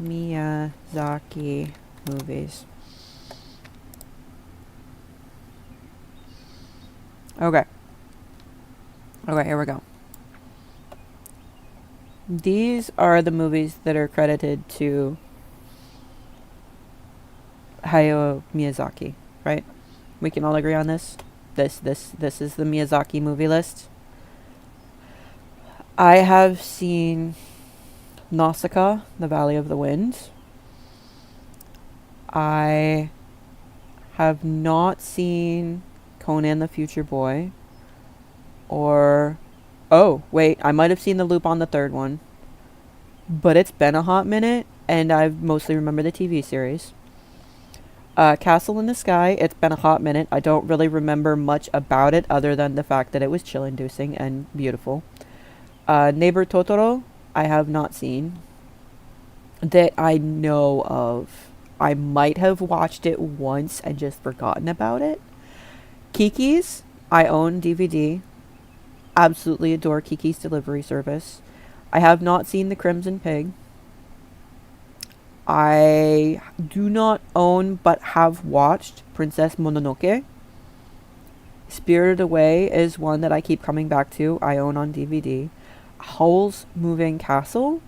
Miyazaki movies. Okay. Okay, here we go. These are the movies that are credited to Hayao Miyazaki, right? We can all agree on this? This is the Miyazaki movie list. I have seen Nausicaa, The Valley of the Wind. I have not seen Conan the Future Boy. Or, oh, wait, I might have seen The Loop on the third one. But it's been a hot minute, and I mostly remember the TV series. Castle in the Sky, it's been a hot minute. I don't really remember much about it other than the fact that it was chill-inducing and beautiful. Neighbor Totoro, I have not seen. That I know of. I might have watched it once and just forgotten about it. Kiki's, I own DVD. Absolutely adore Kiki's delivery service. I have not seen The Crimson Pig. I do not own but have watched Princess Mononoke. Spirited Away is one that I keep coming back to. I own on DVD. Howl's Moving Castle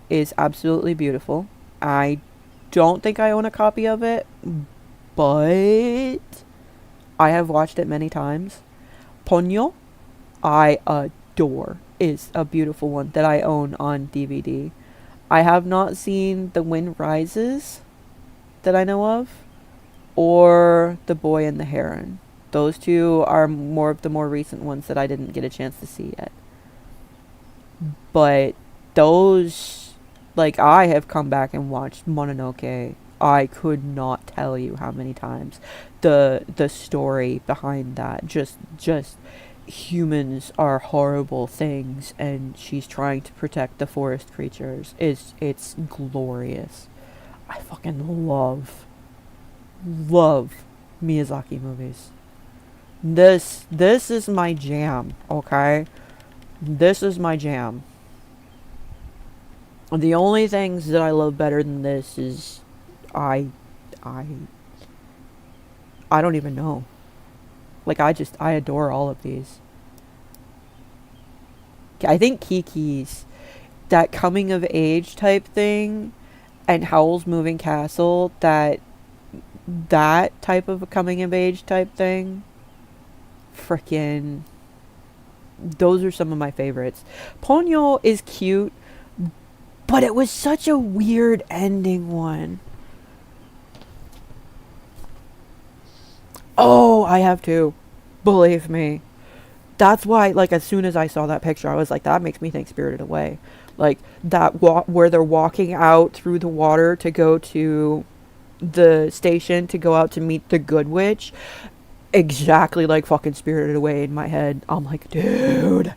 is absolutely beautiful. I don't think I own a copy of it, but I have watched it many times. Ponyo, I adore, is a beautiful one that I own on DVD. I have not seen The Wind Rises that I know of, or The Boy and the Heron. Those two are more of the more recent ones that I didn't get a chance to see yet. But those, like, I have come back and watched Mononoke. I could not tell you how many times. The story behind that, just humans are horrible things and she's trying to protect the forest creatures, it's glorious. I fucking love Miyazaki movies. This is my jam, okay? This is my jam. The only things that I love better than this is I don't even know. Like, I adore all of these. I think Kiki's, that coming of age type thing, and Howl's Moving Castle, that type of a coming of age type thing, frickin', those are some of my favorites. Ponyo is cute, but it was such a weird ending one. Oh, I have to. Believe me. That's why, like, as soon as I saw that picture, I was like, that makes me think Spirited Away. Like, that where they're walking out through the water to go to the station to go out to meet the Good Witch. Exactly like fucking Spirited Away in my head. I'm like, dude.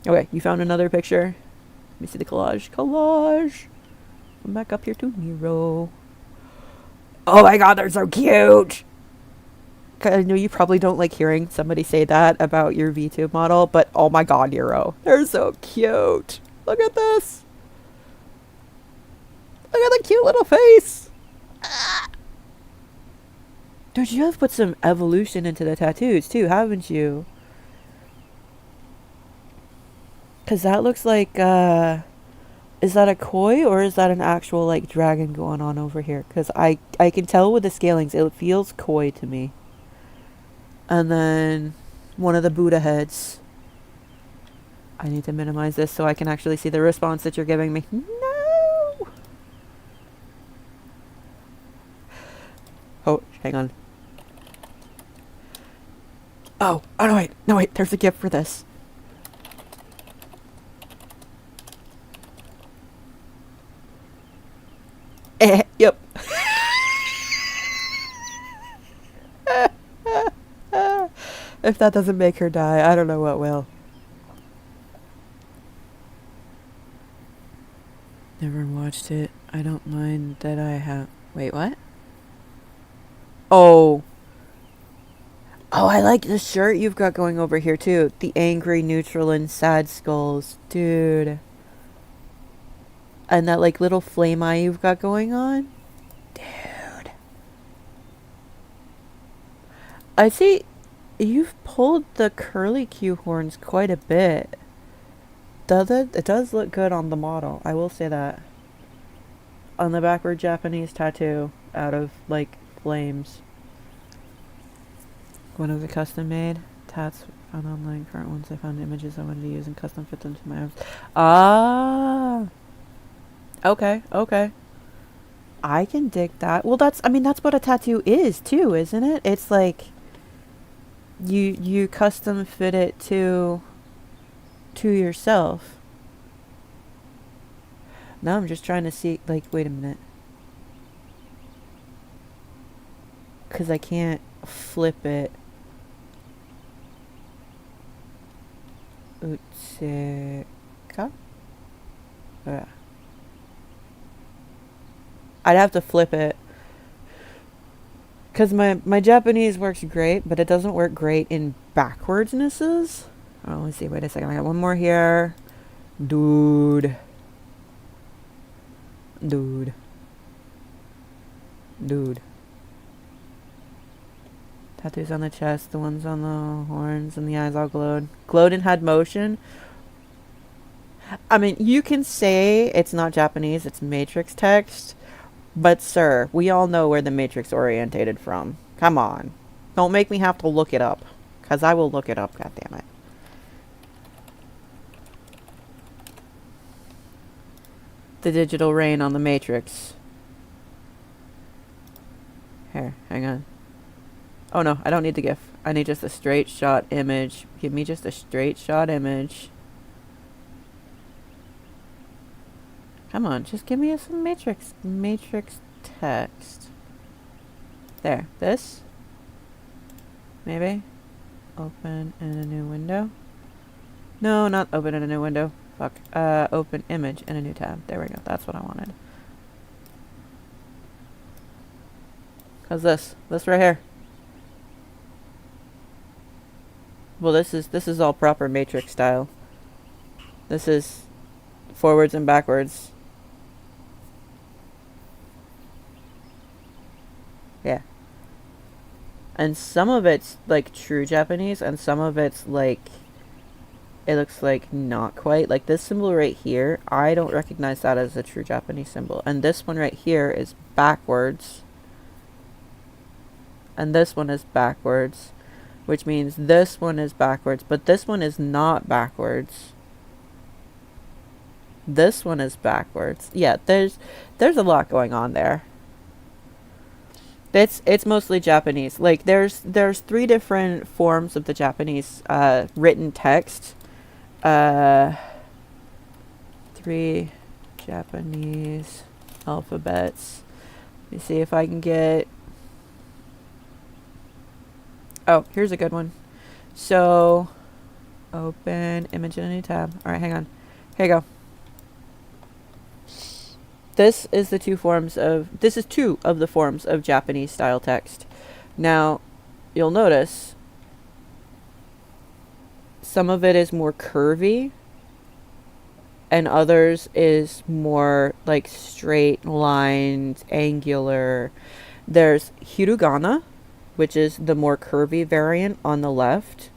Okay, you found another picture? Let me see the collage. Collage! Come back up here to Nero. Oh my god, they're so cute! I know you probably don't like hearing somebody say that about your VTube model, but oh my god, Nero. They're so cute. Look at this. Look at the cute little face. Dude, you have put some evolution into the tattoos too, haven't you? Because that looks like, is that a koi or is that an actual, like, dragon going on over here? Because I can tell with the scalings, it feels koi to me. And then one of the Buddha heads. I need to minimize this so I can actually see the response that you're giving me. No! Oh, hang on. Oh, no wait, there's a gift for this. If that doesn't make her die, I don't know what will. Never watched it. I don't mind that I have... Wait, what? Oh. Oh, I like the shirt you've got going over here, too. The angry, neutral, and sad skulls. Dude. And that, like, little flame eye you've got going on. Dude. I see you've pulled the curly Q horns quite a bit. Does it? It does look good on the model. I will say that. On the backward Japanese tattoo out of, like, flames. One of the custom made tats found online. Current ones I found images I wanted to use and custom fit them to my arms. Ah. Okay, okay. I can dig that. Well, that's, I mean, that's what a tattoo is too, isn't it? It's like you custom fit it to yourself. Now I'm just trying to see, like, wait a minute. 'Cause I can't flip it. Utseka? I'd have to flip it. Because my Japanese works great, but it doesn't work great in backwardsnesses. Oh, let me see. Wait a second. I got one more here. Dude. Dude. Dude. Tattoos on the chest, the ones on the horns, and the eyes all glowed. Glowed and had motion. I mean, you can say it's not Japanese, it's Matrix text. But sir, we all know where the Matrix orientated from. Come on. Don't make me have to look it up. Because I will look it up, goddammit. The digital rain on the Matrix. Here, hang on. Oh no, I don't need the GIF. I need just a straight shot image. Give me just a straight shot image. Come on, just give me some Matrix text. There, this. Maybe. Open in a new window. No, not open in a new window. Fuck. Open image in a new tab. There we go. That's what I wanted. How's this? This right here. Well, this is all proper Matrix style. This is forwards and backwards. Yeah. And some of it's like true Japanese, and some of it's like, it looks like not quite. Like this symbol right here, I don't recognize that as a true Japanese symbol. And this one right here is backwards. And this one is backwards. Which means this one is backwards, but this one is not backwards. This one is backwards. Yeah, there's a lot going on there. It's mostly Japanese. Like there's 3 different forms of the Japanese written text. 3 Japanese alphabets. Let me see if I can get. Oh, here's a good one. So, open image in a new tab. All right, hang on. Here you go. This is 2 of the forms of Japanese style text. Now, you'll notice some of it is more curvy and others is more like straight lined, angular. There's hiragana, which is the more curvy variant on the left,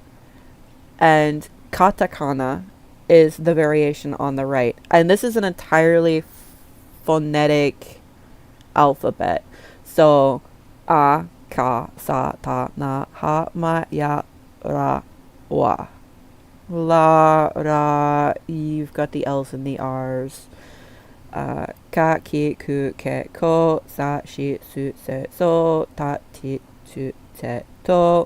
and katakana is the variation on the right. And this is an entirely phonetic alphabet. So, a, ka, sa, ta, na, ha, ma, ya, ra, wa. La, ra, you've got the L's and the R's. Ka, ki, ku, ke, ko, sa, shi, su, se, so, ta, ti, tu, te, to.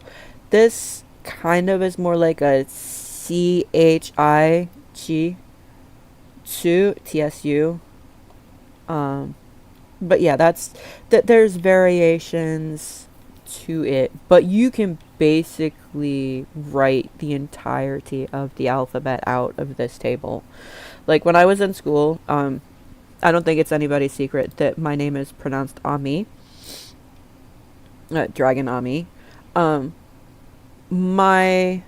This kind of is more like a C-H-I, chi, chu, T-S-U. But yeah, there's variations to it, but you can basically write the entirety of the alphabet out of this table. Like when I was in school, I don't think it's anybody's secret that my name is pronounced Ami, Dragonaimee. My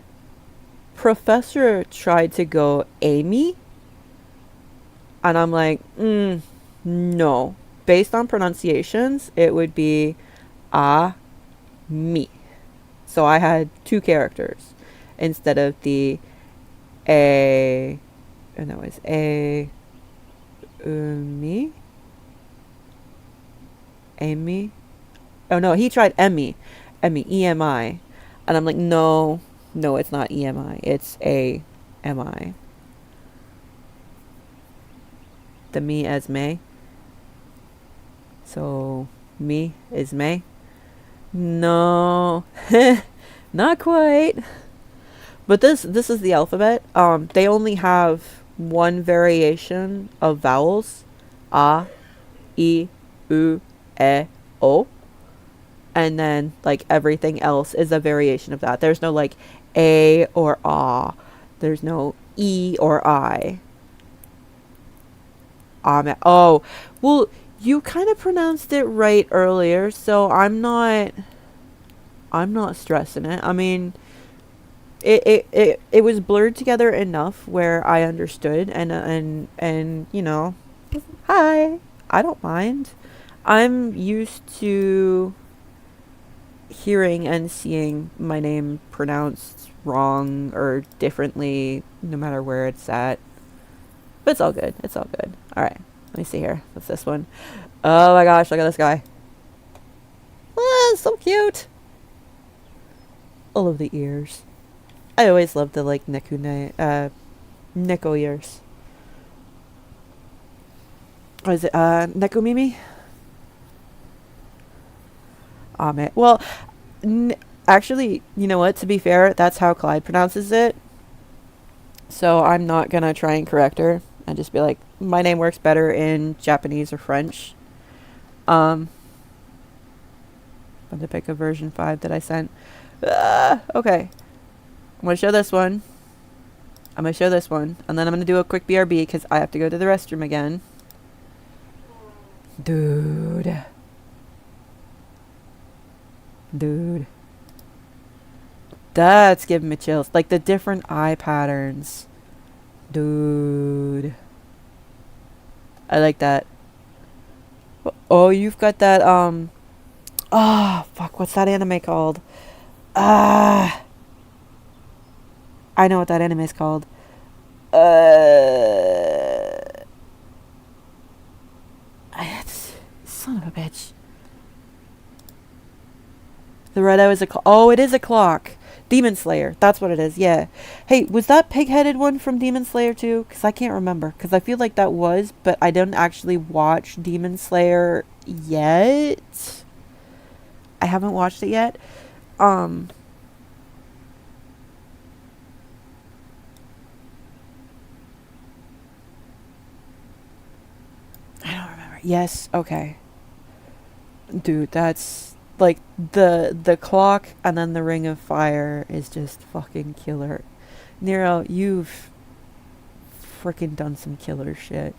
professor tried to go Amy, and I'm like, no. Based on pronunciations, it would be me. So I had two characters instead of the a, and that was a, me, Amy. Oh no, he tried Emmy, EMI, and I'm like, no, it's not EMI, it's AMI. The me as May. So me is May. No, not quite. But this is the alphabet. They only have one variation of vowels: a, e, u, e, o, and then like everything else is a variation of that. There's no like a or ah. There's no e or I. Oh, well, you kind of pronounced it right earlier, so I'm not stressing it. I mean, it was blurred together enough where I understood, and you know, hi, I don't mind. I'm used to hearing and seeing my name pronounced wrong or differently no matter where it's at. But it's all good. It's all good. All right. Let me see here. What's this one? Oh my gosh, look at this guy. Ah, so cute. All of the ears. I always loved the like Neko ears. What is it? Nekomimi? Oh man. Well, actually, you know what? To be fair, that's how Clyde pronounces it. So I'm not gonna try and correct her. I just be like, my name works better in Japanese or French. I'm going to pick a version 5 that I sent. Okay. I'm going to show this one. I'm going to show this one. And then I'm going to do a quick BRB because I have to go to the restroom again. Dude. That's giving me chills. Like the different eye patterns. Dude. I like that. Oh, you've got that, fuck, what's that anime called? I know what that anime is called. Son of a bitch. The red eye was a clock. Oh, it is a clock. Demon Slayer. That's what it is. Yeah. Hey, was that pig-headed one from Demon Slayer too? Because I can't remember. Because I feel like that was, but I didn't actually watch Demon Slayer yet. I haven't watched it yet. I don't remember. Yes. Okay. Dude, that's like the clock and then the ring of fire is just fucking killer. Nero, you've freaking done some killer shit.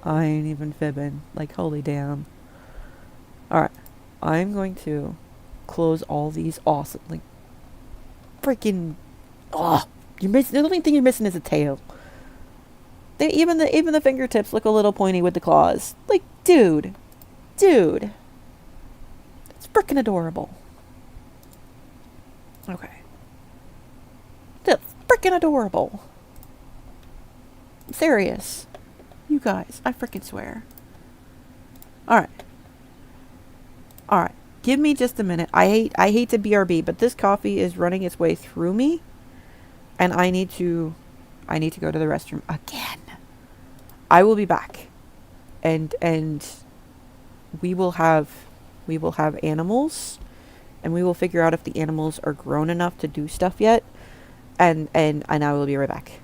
I ain't even fibbing. Like, holy damn. Alright. I'm going to close all these awesome, like, freaking, you're missing, the only thing you're missing is a tail. Even the fingertips look a little pointy with the claws. Like, dude. It's freaking adorable. Okay. That's freaking adorable. I'm serious. You guys, I freaking swear. Alright. Give me just a minute. I hate to BRB, but this coffee is running its way through me. And I need to go to the restroom again. I will be back. And we will have animals, and we will figure out if the animals are grown enough to do stuff yet. And I will be right back.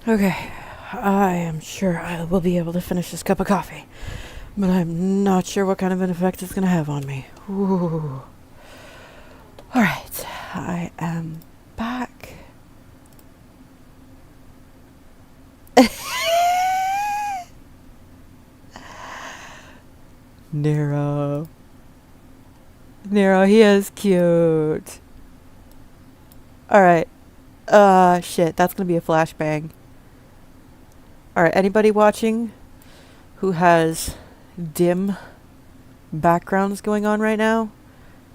Okay, I am sure I will be able to finish this cup of coffee, but I'm not sure what kind of an effect it's going to have on me. Ooh. All right, I am back. Nero. Nero, he is cute. Alright. Shit, that's gonna be a flashbang. Alright, anybody watching who has dim backgrounds going on right now,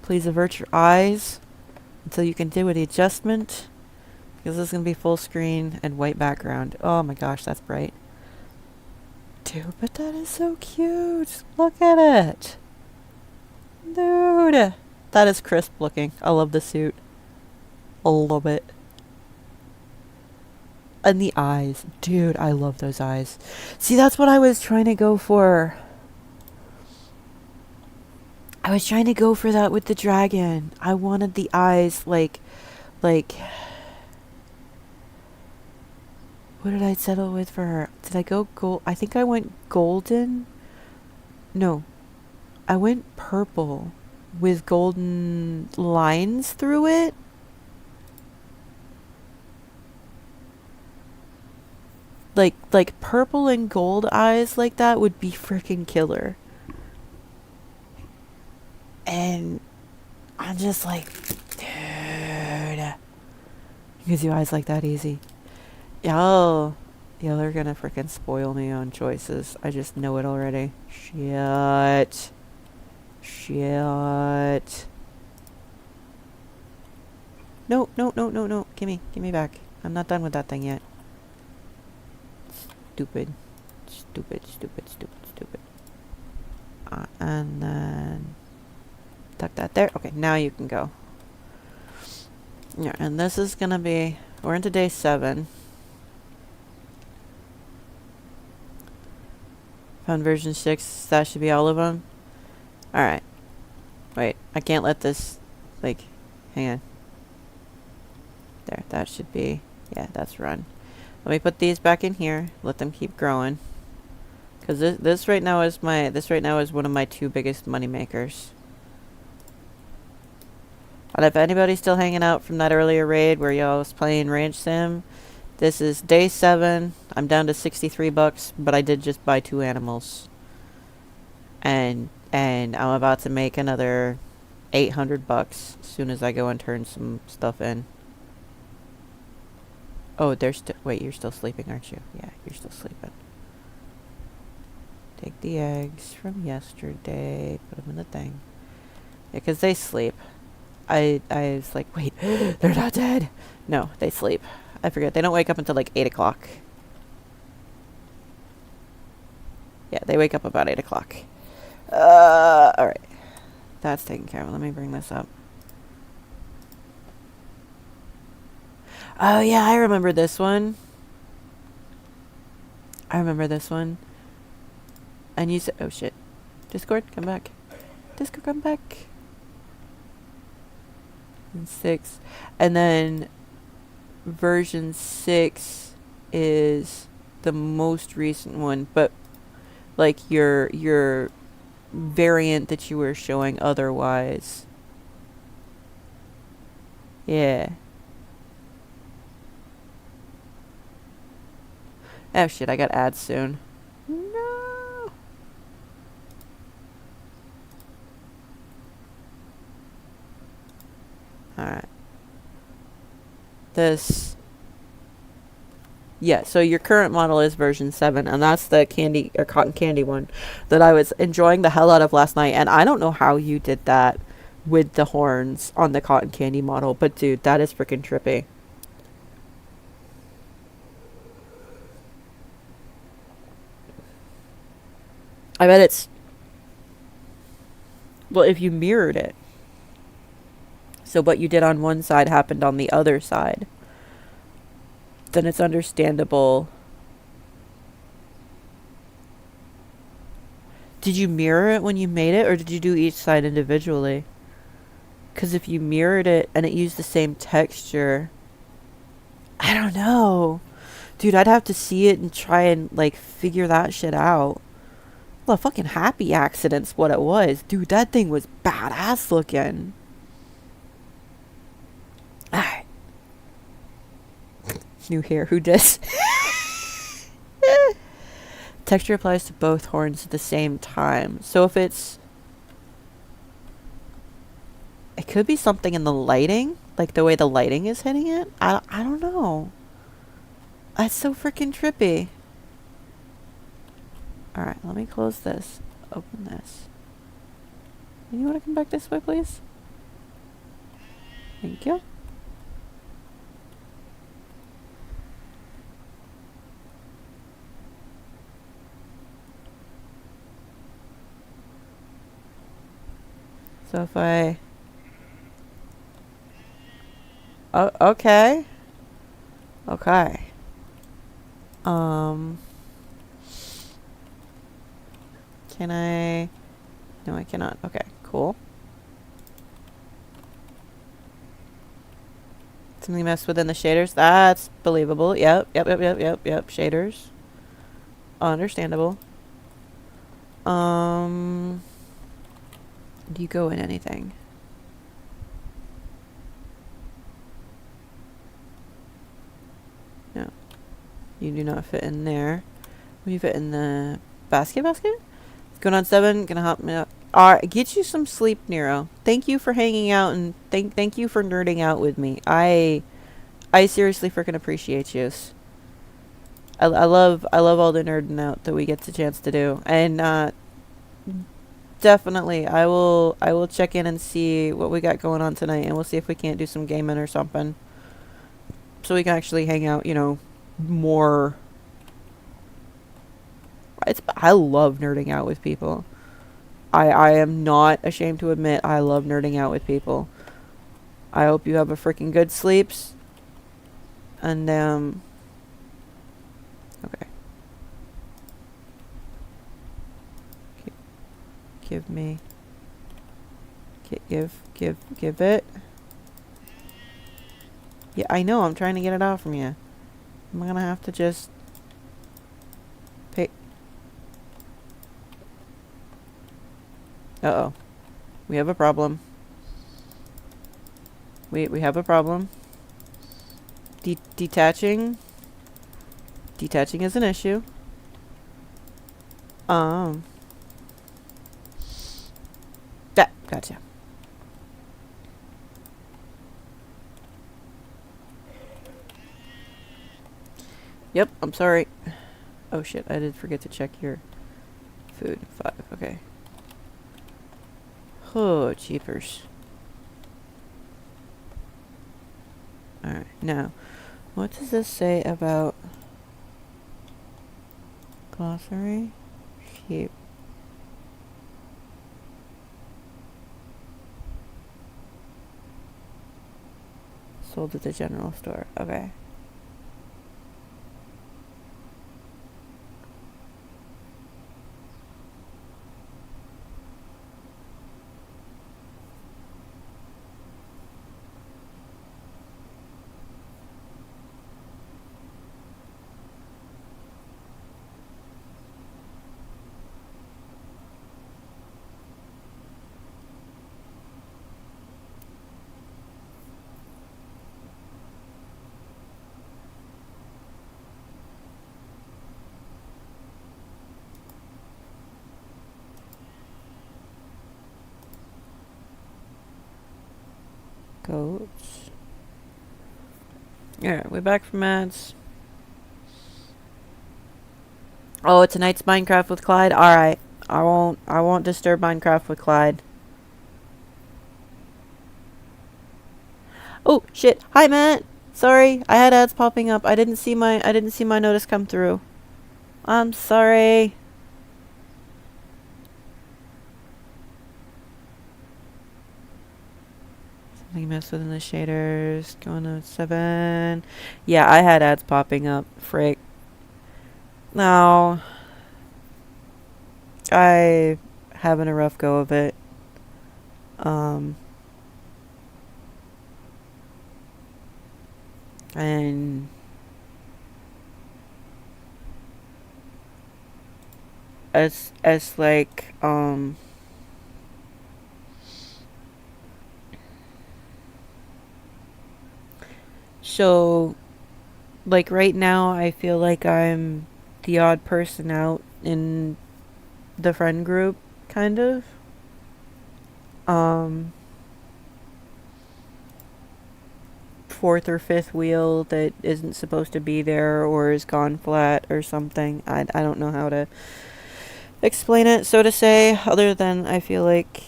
please avert your eyes until you can do the adjustment, because this is gonna be full screen and white background. Oh my gosh, that's bright. Dude, but that is so cute. Look at it. Dude, that is crisp looking. I love the suit. I love it. And the eyes. Dude, I love those eyes. See, that's what I was trying to go for. I was trying to go for that with the dragon. I wanted the eyes like... What did I settle with for her? Did I go gold? I think I went golden. No. I went purple with golden lines through it. Like purple and gold eyes like that would be freaking killer. And I'm just like, dude, you can do eyes like that easy. Y'all are gonna freaking spoil me on choices. I just know it already. Shit. No. Give me back. I'm not done with that thing yet. Stupid. And then tuck that there. Okay, now you can go. Yeah, and this is gonna be, we're into day 7. Found version 6. That should be all of them. Alright. Wait, I can't let this, like, hang on. There, that should be, yeah, that's run. Let me put these back in here. Let them keep growing. Because this right now is one of my 2 biggest money makers. And if anybody's still hanging out from that earlier raid where y'all was playing Ranch Sim, this is day 7. I'm down to $63, but I did just buy 2 animals. And I'm about to make another $800 as soon as I go and turn some stuff in. Oh, wait, you're still sleeping, aren't you? Yeah, you're still sleeping. Take the eggs from yesterday, put them in the thing. Yeah, because they sleep. I was like, wait, they're not dead. No, they sleep. I forget. They don't wake up until like 8 o'clock. Yeah, they wake up about 8 o'clock. Alright. That's taken care of. Let me bring this up. Oh, yeah, I remember this one. And you said, oh shit. Discord, come back. Discord, come back. And 6. And then version 6 is the most recent one, but like your variant that you were showing otherwise. Yeah. Oh shit, I got ads soon. No. Alright. This. Yeah, so your current model is version 7, and that's the candy or cotton candy one that I was enjoying the hell out of last night. And I don't know how you did that with the horns on the cotton candy model, but dude, that is freaking trippy. I bet it's... Well, if you mirrored it. So what you did on one side happened on the other side. Then it's understandable. Did you mirror it when you made it, or did you do each side individually? Because if you mirrored it and it used the same texture... I don't know. Dude, I'd have to see it and try and, like, figure that shit out. Well, a fucking happy accident's what it was. Dude, that thing was badass looking. Alright. New hair, who dis? Texture applies to both horns at the same time. So if it's... It could be something in the lighting. Like the way the lighting is hitting it. I don't know. That's so freaking trippy. Alright, let me close this. Open this. And you want to come back this way, please? Thank you. So if I... Oh, okay. Okay. Can I... No, I cannot. Okay, cool. Something messed within the shaders. That's believable. Yep. Shaders. Understandable. Do you go in anything? No. You do not fit in there. Will you fit in the basket? Going on 7. Gonna hop me up. Alright, get you some sleep, Nero. Thank you for hanging out and thank you for nerding out with me. I seriously freaking appreciate you. I love all the nerding out that we get the chance to do. And definitely I will check in and see what we got going on tonight, and we'll see if we can't do some gaming or something. So we can actually hang out, you know, more. I love nerding out with people. I am not ashamed to admit I love nerding out with people. I hope you have a freaking good sleeps. And okay. Give me. Give it. Yeah, I know. I'm trying to get it out from you. I'm gonna have to just pick. Uh-oh. We have a problem. We have a problem. Detaching. Detaching is an issue. Gotcha. Yep, I'm sorry. Oh shit, I did forget to check your food. 5, okay. Oh, cheapers. Alright, now, what does this say about glossary? Keep. Sold at the general store. Okay. Goats. Alright, we're back from ads. Oh, tonight's Minecraft with Clyde? Alright. I won't disturb Minecraft with Clyde. Oh shit. Hi Matt. Sorry, I had ads popping up. I didn't see my notice come through. I'm sorry. Something messed within the shaders. Going on 7. Yeah, I had ads popping up. Frick. No. I having a rough go of it. And as like so like right now I feel like I'm the odd person out in the friend group, kind of. Um, fourth or fifth wheel that isn't supposed to be there or is gone flat or something. I don't know how to explain it, so to say, other than I feel like,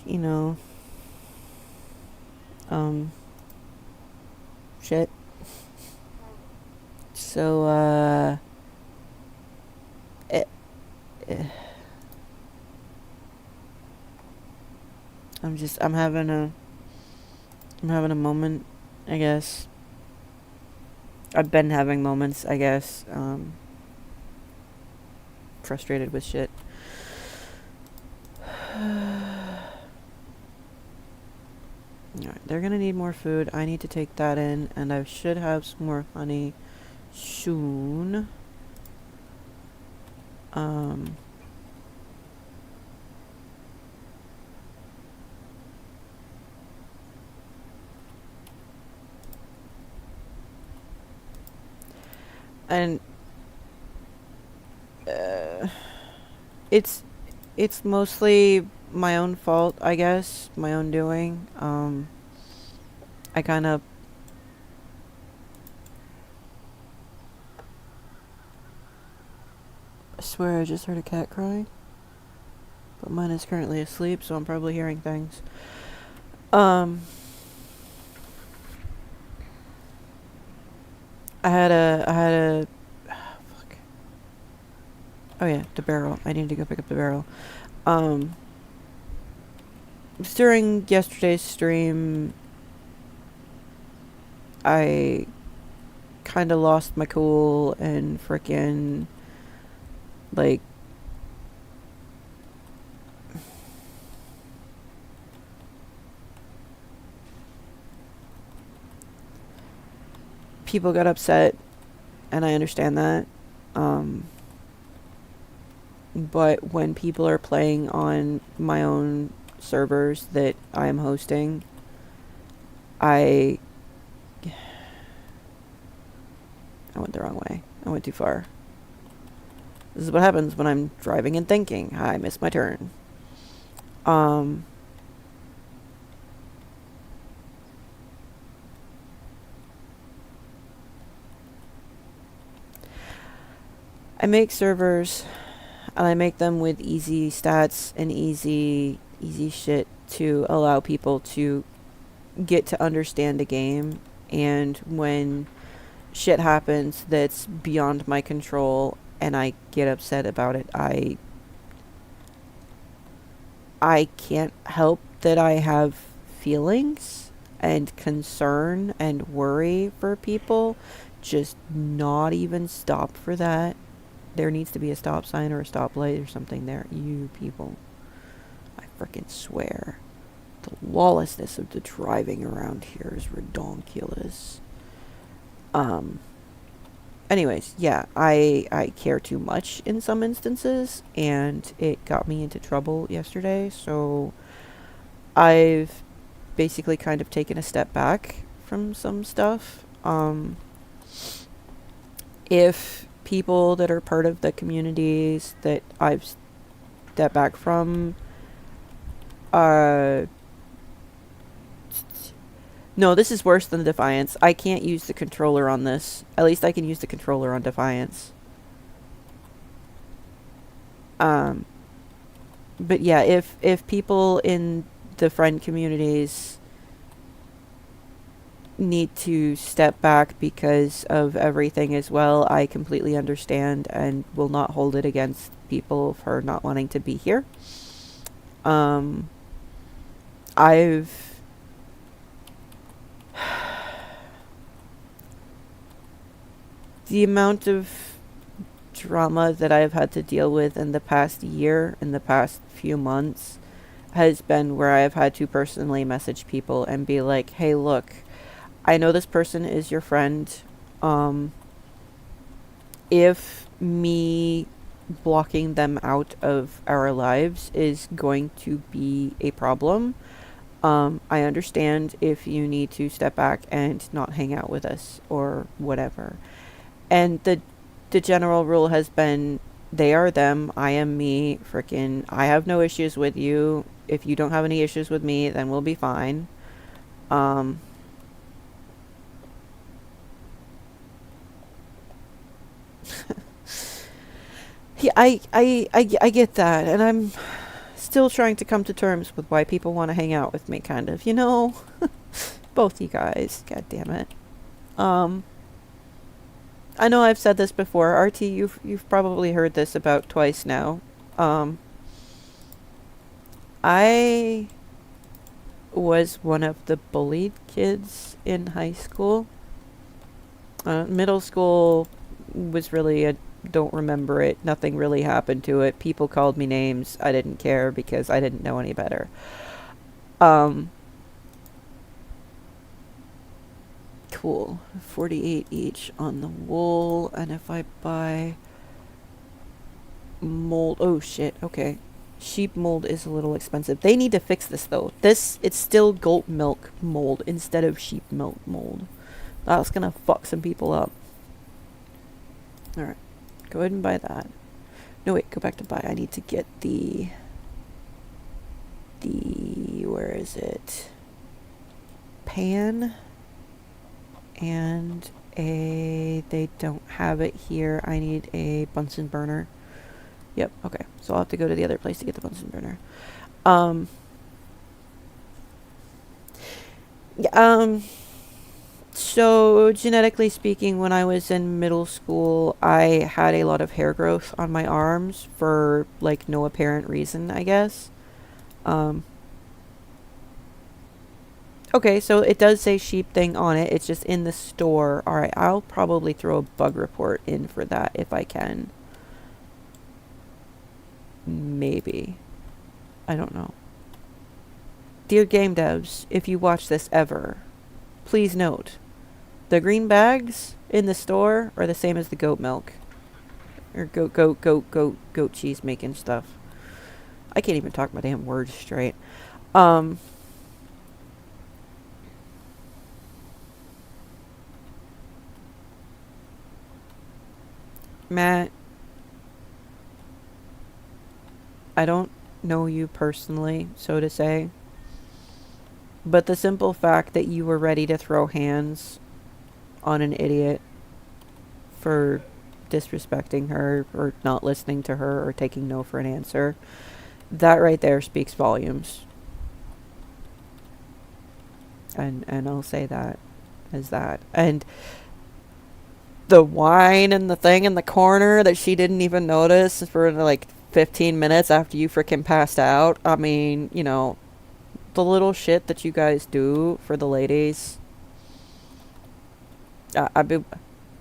um, shit. So, it, eh, I'm having a moment, I guess. I've been having moments, I guess, frustrated with shit. Alright, they're gonna need more food. I need to take that in, and I should have some more honey soon. And it's mostly my own fault, I guess, my own doing. I kind of I swear I just heard a cat crying, but mine is currently asleep, so I'm probably hearing things. I had a fuck. Oh yeah, the barrel. I need to go pick up the barrel. During yesterday's stream, I kind of lost my cool and frickin' like people got upset, and I understand that. But when people are playing on my own servers that I am hosting, I went the wrong way. I went too far. This is what happens when I'm driving and thinking. I missed my turn. I make servers, and I make them with easy stats and easy shit to allow people to get to understand a game. And when shit happens that's beyond my control and I get upset about it, I can't help that I have feelings and concern and worry for people. Just not even stop for that. There needs to be a stop sign or a stoplight or something there. You people, I frickin' swear. The lawlessness of the driving around here is redonkulous. Anyways, yeah, I care too much in some instances, and it got me into trouble yesterday, so I've basically kind of taken a step back from some stuff. If people that are part of the communities that I've stepped back from, no, this is worse than Defiance. I can't use the controller on this. At least I can use the controller on Defiance. But yeah, if people in the friend communities need to step back because of everything as well, I completely understand and will not hold it against people for not wanting to be here. The amount of drama that I've had to deal with in the past year, in the past few months, has been where I've had to personally message people and be like, hey, look, I know this person is your friend. If me blocking them out of our lives is going to be a problem. I understand if you need to step back and not hang out with us or whatever. And the general rule has been they are them, I am me, frickin' I have no issues with you. If you don't have any issues with me, then we'll be fine. Yeah, I get that, and I'm still trying to come to terms with why people want to hang out with me, kind of, you know? Both you guys, god damn it. I know I've said this before. RT, you've probably heard this about twice now. I was one of the bullied kids in high school. Middle school was really a don't remember it. Nothing really happened to it. People called me names. I didn't care because I didn't know any better. Cool. 48 each on the wool. And if I buy mold... Oh, shit. Okay. Sheep mold is a little expensive. They need to fix this, though. It's still goat milk mold instead of sheep milk mold. That's gonna fuck some people up. Alright. Go ahead and buy that. No, wait. Go back to buy. I need to get the... Where is it? Pan... and they don't have it here. I need a Bunsen burner. Yep, okay. So I'll have to go to the other place to get the Bunsen burner. So genetically speaking, when I was in middle school, I had a lot of hair growth on my arms for like no apparent reason, I guess. Okay, so it does say sheep thing on it. It's just in the store. Alright, I'll probably throw a bug report in for that if I can. Maybe. I don't know. Dear game devs, if you watch this ever, please note, the green bags in the store are the same as the goat milk. Or goat cheese making stuff. I can't even talk my damn words straight. Matt, I don't know you personally, so to say, but the simple fact that you were ready to throw hands on an idiot for disrespecting her or not listening to her or taking no for an answer, that right there speaks volumes. And I'll say that as that. And the wine and the thing in the corner that she didn't even notice for like 15 minutes after you freaking passed out. I mean, you know, the little shit that you guys do for the ladies. God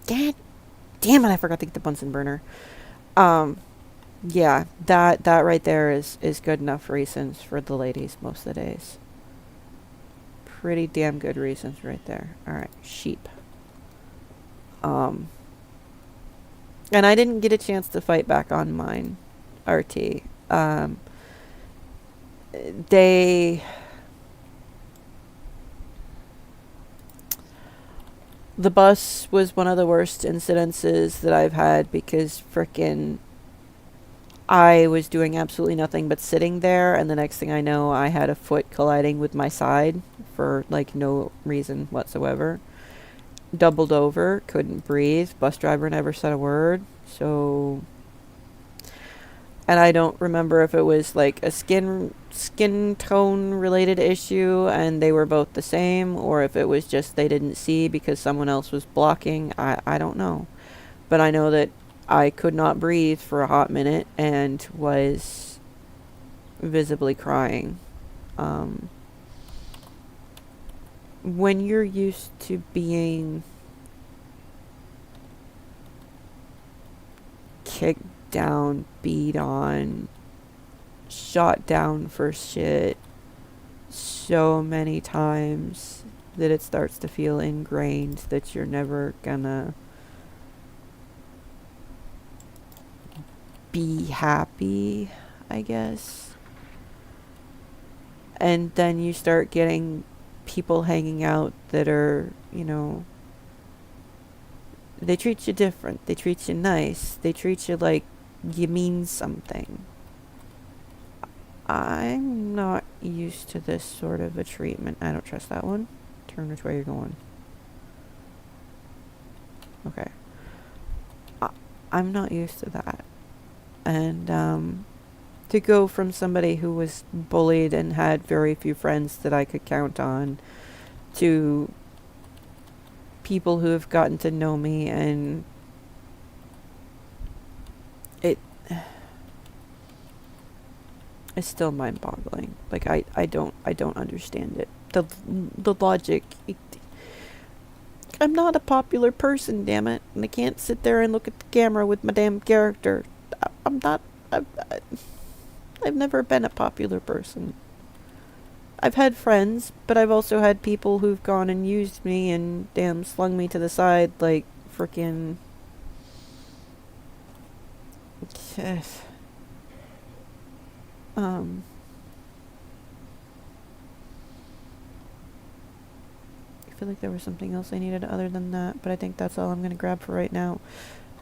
damn it, I forgot to get the Bunsen burner. Yeah, that right there is good enough reasons for the ladies most of the days. Pretty damn good reasons right there. Alright, sheep. And I didn't get a chance to fight back on mine, RT. The bus was one of the worst incidences that I've had because frickin' I was doing absolutely nothing but sitting there, and the next thing I know, I had a foot colliding with my side for like no reason whatsoever. Doubled over, couldn't breathe. Bus driver never said a word. So, and I don't remember if it was like a skin tone related issue and they were both the same, or if it was just they didn't see because someone else was blocking. I don't know. But I know that I could not breathe for a hot minute and was visibly crying. When you're used to being kicked down, beat on, shot down for shit so many times that it starts to feel ingrained that you're never gonna... be happy, I guess. And then you start getting people hanging out that are, you know, they treat you different. They treat you nice. They treat you like you mean something. I'm not used to this sort of a treatment. I don't trust that one. Turn which way you're going. Okay. I'm not used to that. And to go from somebody who was bullied and had very few friends that I could count on to people who have gotten to know me, and it's still mind-boggling. Like I don't understand it. The logic. I'm not a popular person, damn it, and I can't sit there and look at the camera with my damn character. I'm not. I've never been a popular person. I've had friends, but I've also had people who've gone and used me and damn slung me to the side like frickin'. I feel like there was something else I needed other than that, but I think that's all I'm gonna grab for right now.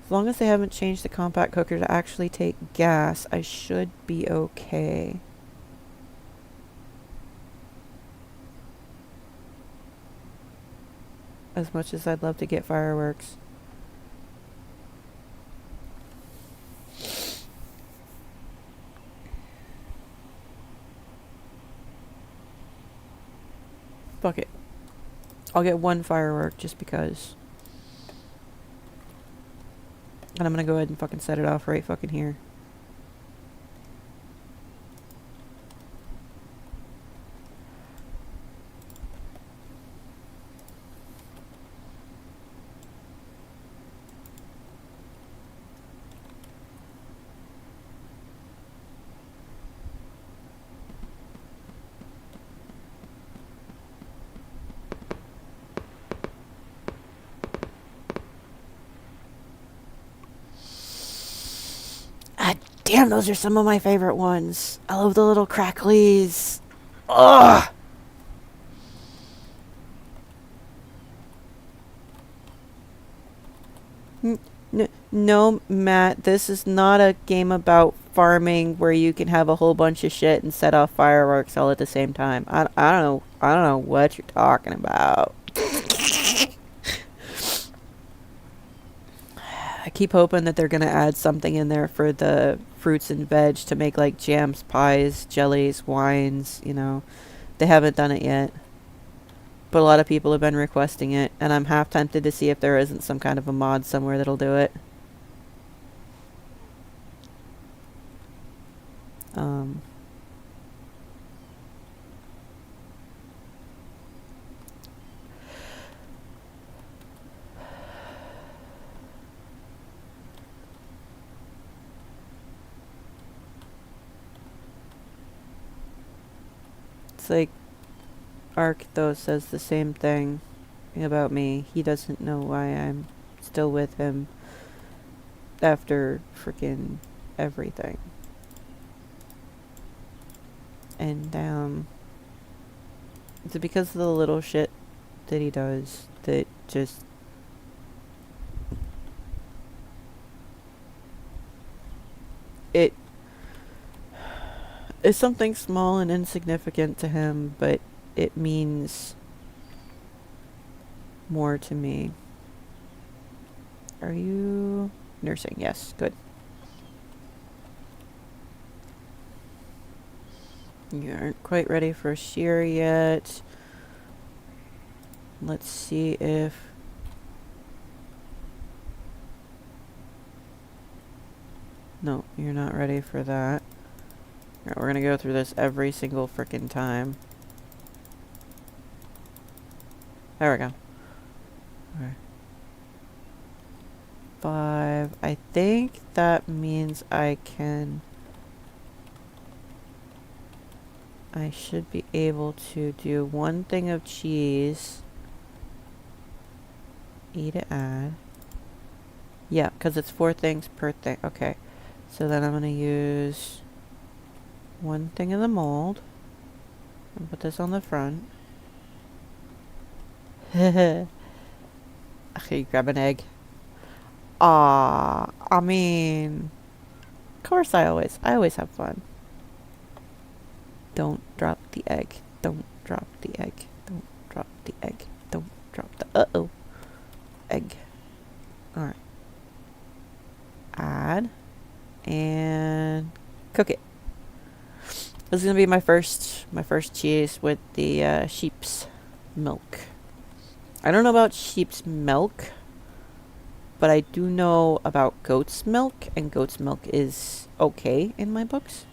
As long as they haven't changed the compact cooker to actually take gas, I should be okay. As much as I'd love to get fireworks. Fuck it. I'll get one firework just because. And I'm gonna go ahead and fucking set it off right fucking here. Damn, those are some of my favorite ones. I love the little cracklies. Ugh! No, Matt, this is not a game about farming where you can have a whole bunch of shit and set off fireworks all at the same time. I don't know what you're talking about. I keep hoping that they're going to add something in there for the fruits and veg to make like jams, pies, jellies, wines, you know. They haven't done it yet. But a lot of people have been requesting it, and I'm half tempted to see if there isn't some kind of a mod somewhere that'll do it. It's like Ark, though, says the same thing about me. He doesn't know why I'm still with him after freaking everything. And, it's because of the little shit that he does that just... It's something small and insignificant to him, but it means more to me. Are you nursing? Yes, good. You aren't quite ready for shear yet. Let's see if... No, you're not ready for that. Alright, we're gonna go through this every single frickin' time. There we go. Okay. 5. I think that means I should be able to do 1 thing of cheese. E to add. Yeah, because it's 4 things per thing. Okay. So then I'm going to use one thing in the mold and put this on the front. Okay, grab an egg. Ah, I mean, of course I always have fun. Don't drop the egg. Don't drop the egg. Don't drop the egg. Don't drop the egg. All right. Add and cook it. This is gonna be my first cheese with the sheep's milk. I don't know about sheep's milk, but I do know about goat's milk, and goat's milk is okay in my books.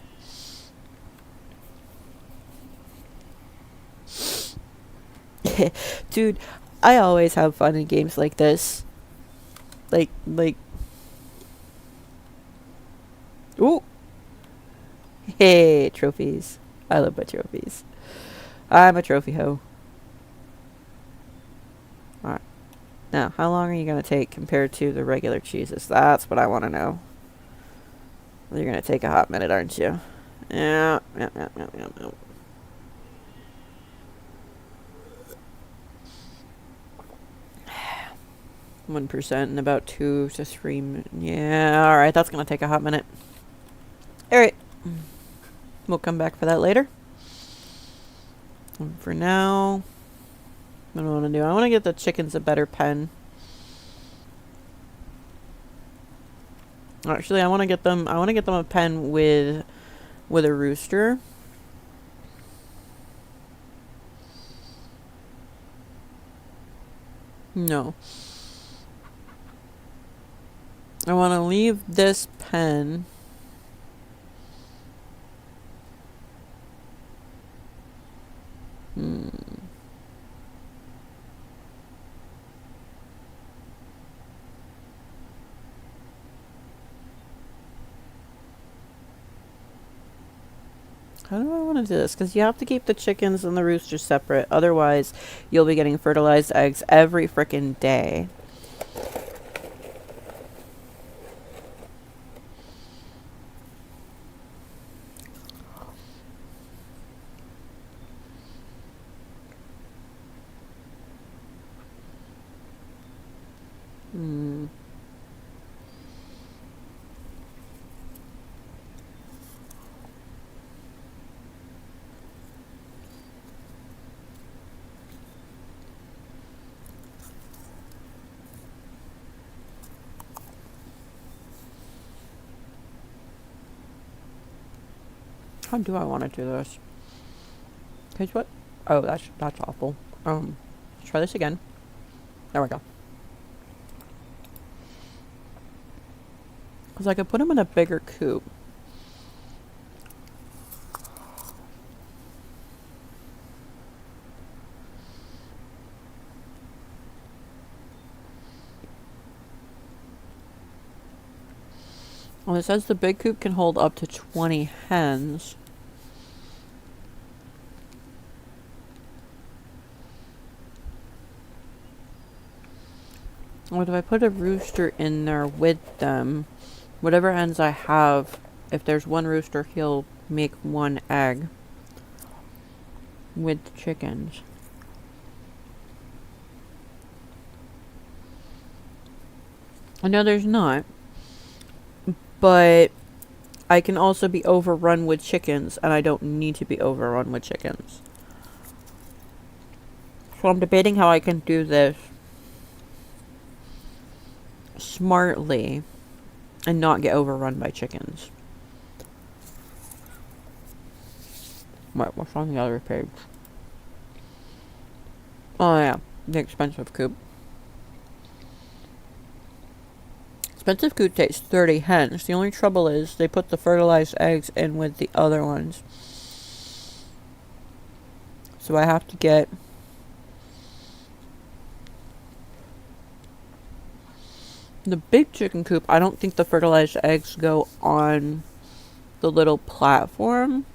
Dude, I always have fun in games like this. Like, ooh! Hey, trophies. I love my trophies. I'm a trophy hoe. Alright. Now, how long are you going to take compared to the regular cheeses? That's what I want to know. You're going to take a hot minute, aren't you? Yeah. 1% in about 2 to 3 minutes. Yeah, alright, that's going to take a hot minute. Alright. We'll come back for that later. And for now, what do I want to do? I want to get the chickens a better pen. Actually, I want to get them a pen with a rooster. No. I want to leave this pen. How do I want to do this? Because you have to keep the chickens and the roosters separate. Otherwise, you'll be getting fertilized eggs every frickin' day. How do I want to do this? Here's what? Oh, that's awful. Let's try this again. There we go. Because I could put them in a bigger coop. Well, it says the big coop can hold up to 20 hens. What if I put a rooster in there with them? Whatever hens I have, if there's one rooster, he'll make one egg with the chickens. I know there's not, but I can also be overrun with chickens, and I don't need to be overrun with chickens. So I'm debating how I can do this smartly and not get overrun by chickens. Wait, what's on the other page? Oh yeah, the expensive coop. Expensive coop takes 30 hens. The only trouble is they put the fertilized eggs in with the other ones. So I have to get the big chicken coop. I don't think the fertilized eggs go on the little platform.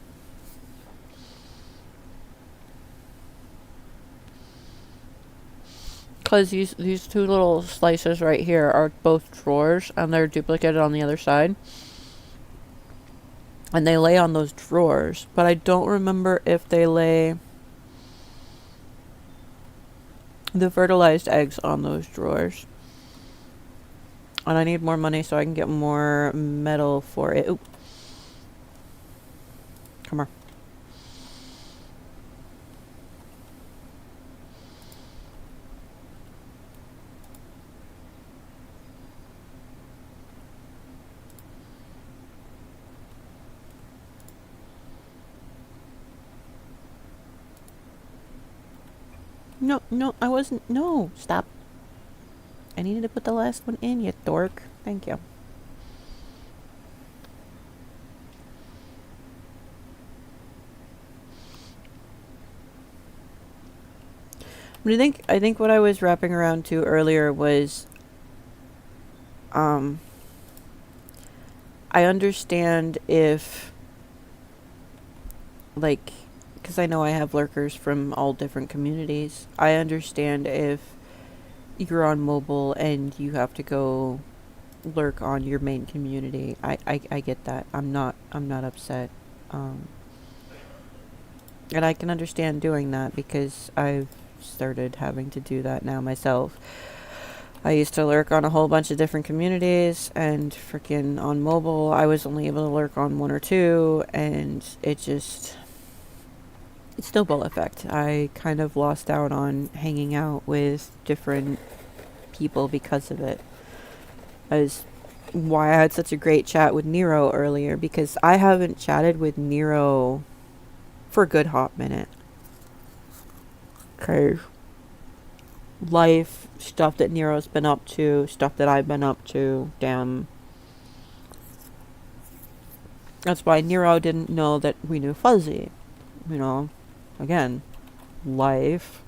Because these two little slices right here are both drawers, and they're duplicated on the other side. And they lay on those drawers, but I don't remember if they lay the fertilized eggs on those drawers. And I need more money so I can get more metal for it. Ooh. Come on. No, no, I wasn't. No, stop. I needed to put the last one in, you dork. Thank you. But I think what I was wrapping around to earlier was, I understand if, like, because I know I have lurkers from all different communities. I understand if you're on mobile and you have to go lurk on your main community. I get that. I'm not upset. And I can understand doing that because I've started having to do that now myself. I used to lurk on a whole bunch of different communities, and freaking on mobile I was only able to lurk on one or two, and it's snowball effect. I kind of lost out on hanging out with different people because of it. As why I had such a great chat with Nero earlier, because I haven't chatted with Nero for a good hot minute. Okay. Life, stuff that Nero's been up to, stuff that I've been up to, damn. That's why Nero didn't know that we knew Fuzzy. You know, again, life.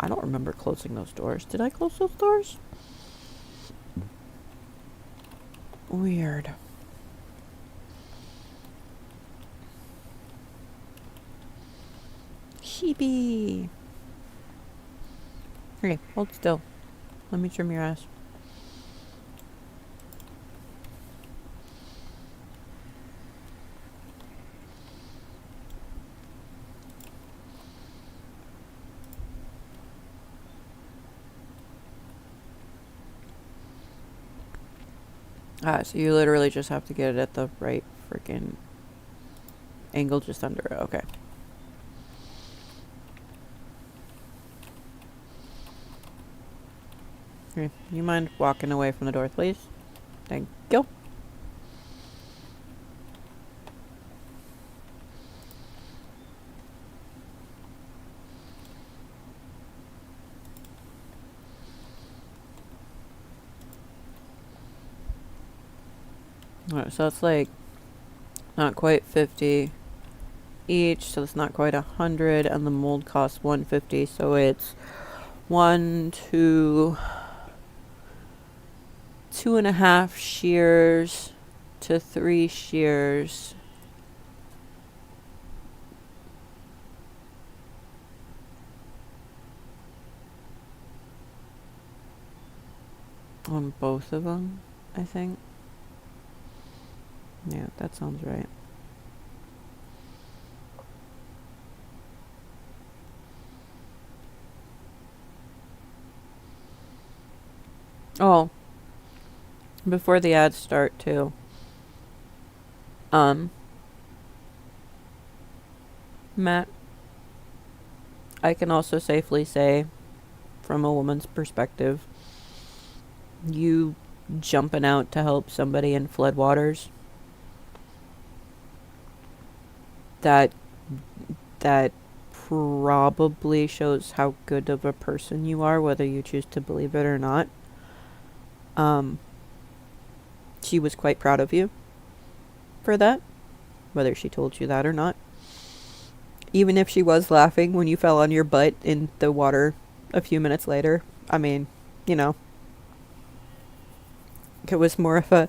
I don't remember closing those doors. Did I close those doors? Weird. Sheepy. Okay, hold still. Let me trim your ass. So you literally just have to get it at the right freaking angle just under it. Okay. Here, you mind walking away from the door, please? Thank you. Alright, so it's like not quite 50 each, so it's not quite 100, and the mold costs 150, so it's 1, 2, 2.5 shears to 3 shears. On both of them, I think. Yeah, that sounds right. Oh, before the ads start too. Matt, I can also safely say, from a woman's perspective, you jumping out to help somebody in floodwaters, that probably shows how good of a person you are, whether you choose to believe it or not. She was quite proud of you for that, whether she told you that or not. Even if she was laughing when you fell on your butt in the water a few minutes later. I mean, you know. It was more of a,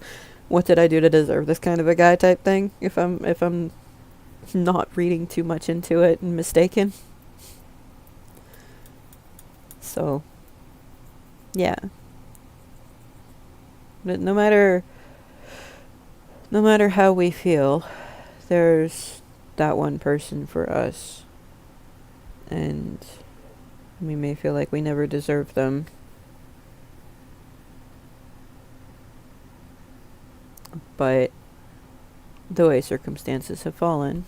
what did I do to deserve this kind of a guy type thing, if I'm not reading too much into it and mistaken. So, yeah. But no matter No matter how we feel, there's that one person for us. And we may feel like we never deserve them. But the way circumstances have fallen.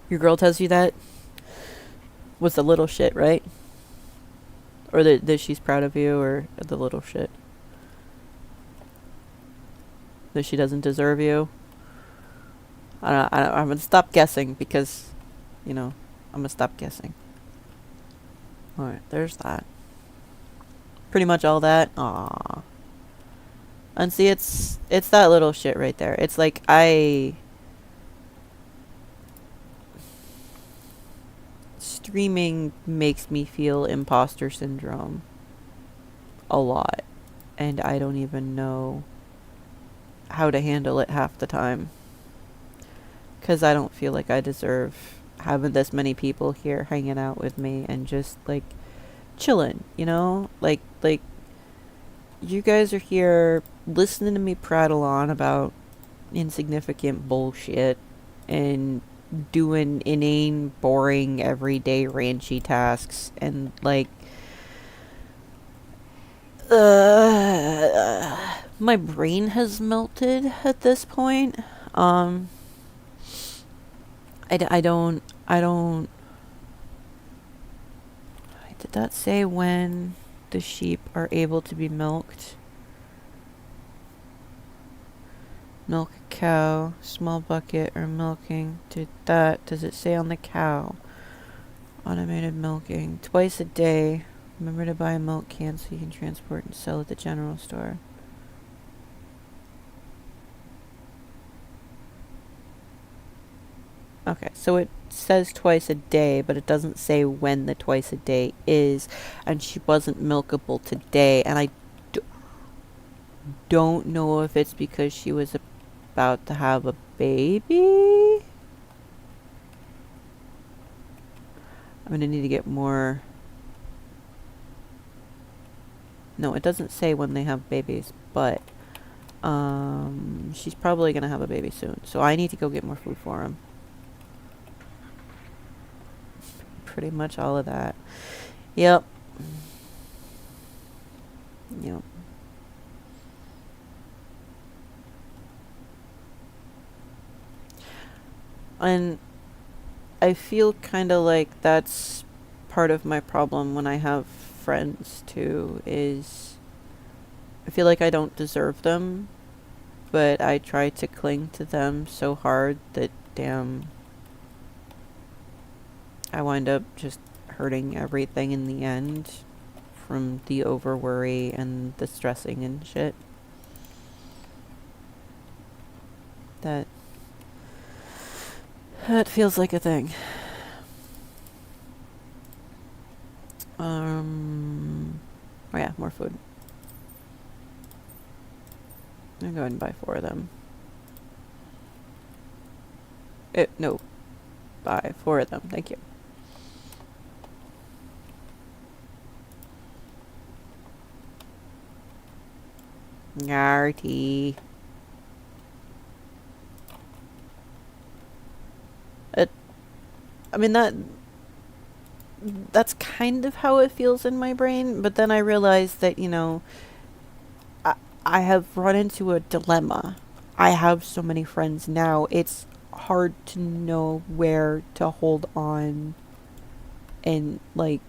Your girl tells you that was the little shit, right? Or that she's proud of you, or the little shit. That she doesn't deserve you. I'm gonna stop guessing because, you know, I'm gonna stop guessing. Alright, there's that. Pretty much all that. Aww. And see, it's that little shit right there. It's like streaming makes me feel imposter syndrome a lot. And I don't even know how to handle it half the time. Because I don't feel like I deserve having this many people here hanging out with me and just, like, chilling, you know? Like, you guys are here listening to me prattle on about insignificant bullshit and doing inane, boring, everyday, ranchy tasks and, like, my brain has melted at this point. I don't, did that say when the sheep are able to be milked? Milk a cow, small bucket, or milking. Does it say on the cow? Automated milking. Twice a day. Remember to buy a milk can so you can transport and sell at the general store. Okay, so it says twice a day, but it doesn't say when the twice a day is, and she wasn't milkable today, and I don't know if it's because she was about to have a baby. I'm gonna need to get more. No, it doesn't say when they have babies, but she's probably gonna have a baby soon, so I need to go get more food for him. Pretty much all of that. Yep. And I feel kind of like that's part of my problem when I have friends too, is I feel like I don't deserve them, but I try to cling to them so hard that, damn, I wind up just hurting everything in the end from the over worry and the stressing and shit. That feels like a thing. Oh yeah, more food. I'll go ahead and buy 4 of them. No. Buy 4 of them. Thank you. Yarty. I mean, that's kind of how it feels in my brain, but then I realize that, you know, I have run into a dilemma. I have so many friends now, it's hard to know where to hold on and, like,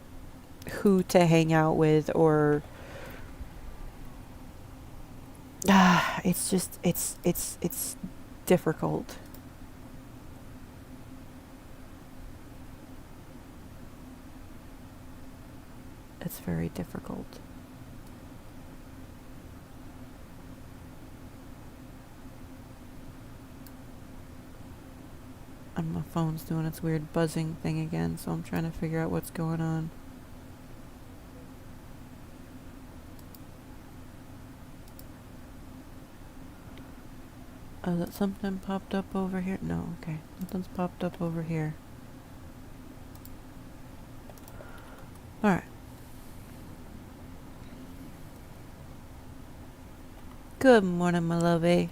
who to hang out with, or it's just, it's difficult. It's very difficult. And my phone's doing its weird buzzing thing again, so I'm trying to figure out what's going on. Oh, that something popped up over here? No, okay. Nothing's popped up over here. Alright. Good morning, my lovey.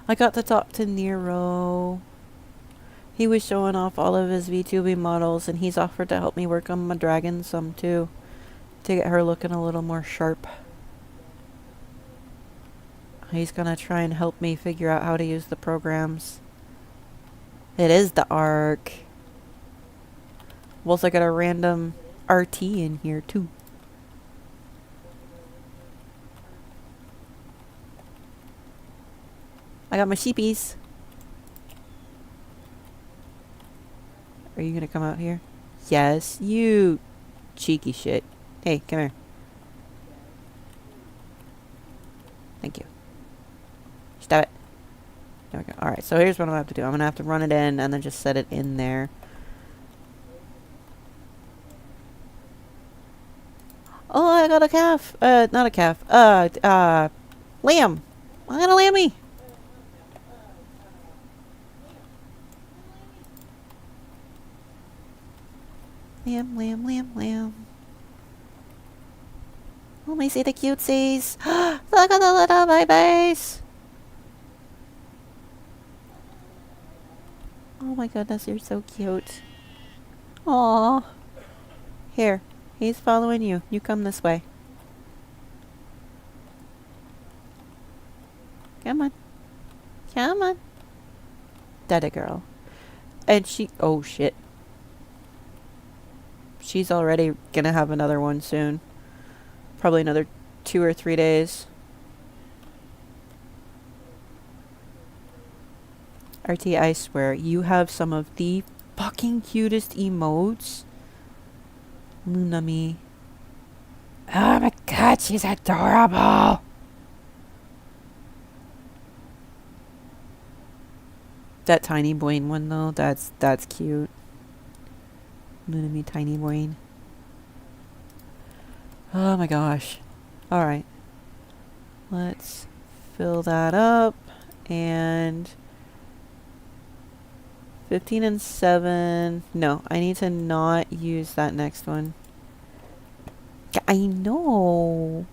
I got to talk to Nero. He was showing off all of his VTuber models, and he's offered to help me work on my dragon some too, to get her looking a little more sharp. He's gonna try and help me figure out how to use the programs. It is the Ark. We've also got a random RT in here too. I got my sheepies. Are you gonna come out here? Yes, you cheeky shit. Hey, come here. Thank you. Stop it. There we go. Alright, so here's what I'm gonna have to do. I'm gonna have to run it in and then just set it in there. Oh, I got a calf. Not a calf. Lamb. I got a lammy. Lamb, lamb, lamb, lamb. Let me see the cutesies. Look at the little babies. Oh my goodness, you're so cute. Aww. Here, he's following you. You come this way. Come on. Come on. Daddy girl. And she... Oh shit. She's already gonna have another one soon. Probably another 2 or 3 days. RT, I swear, you have some of the fucking cutest emotes. Dragonaimee. Oh my god, she's adorable. That tiny Boyne one though, that's cute. Dragonaimee tiny Boyne. Oh my gosh. Alright. Let's fill that up. And 15 and 7. No, I need to not use that next one. I know.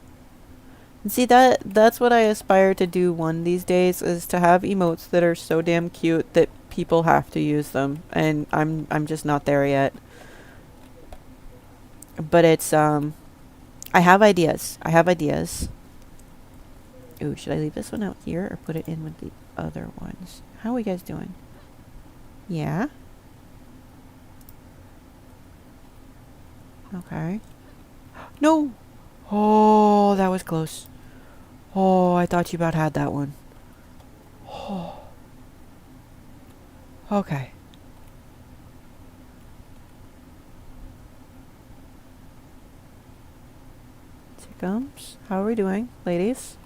See, that's what I aspire to do one these days, is to have emotes that are so damn cute that people have to use them. And I'm just not there yet. But it's I have ideas. Ooh, should I leave this one out here or put it in with the other ones? How are we guys doing? Yeah. Okay. No! Oh, that was close. Oh, I thought you about had that one. Oh. Okay. Chickums. How are we doing, ladies?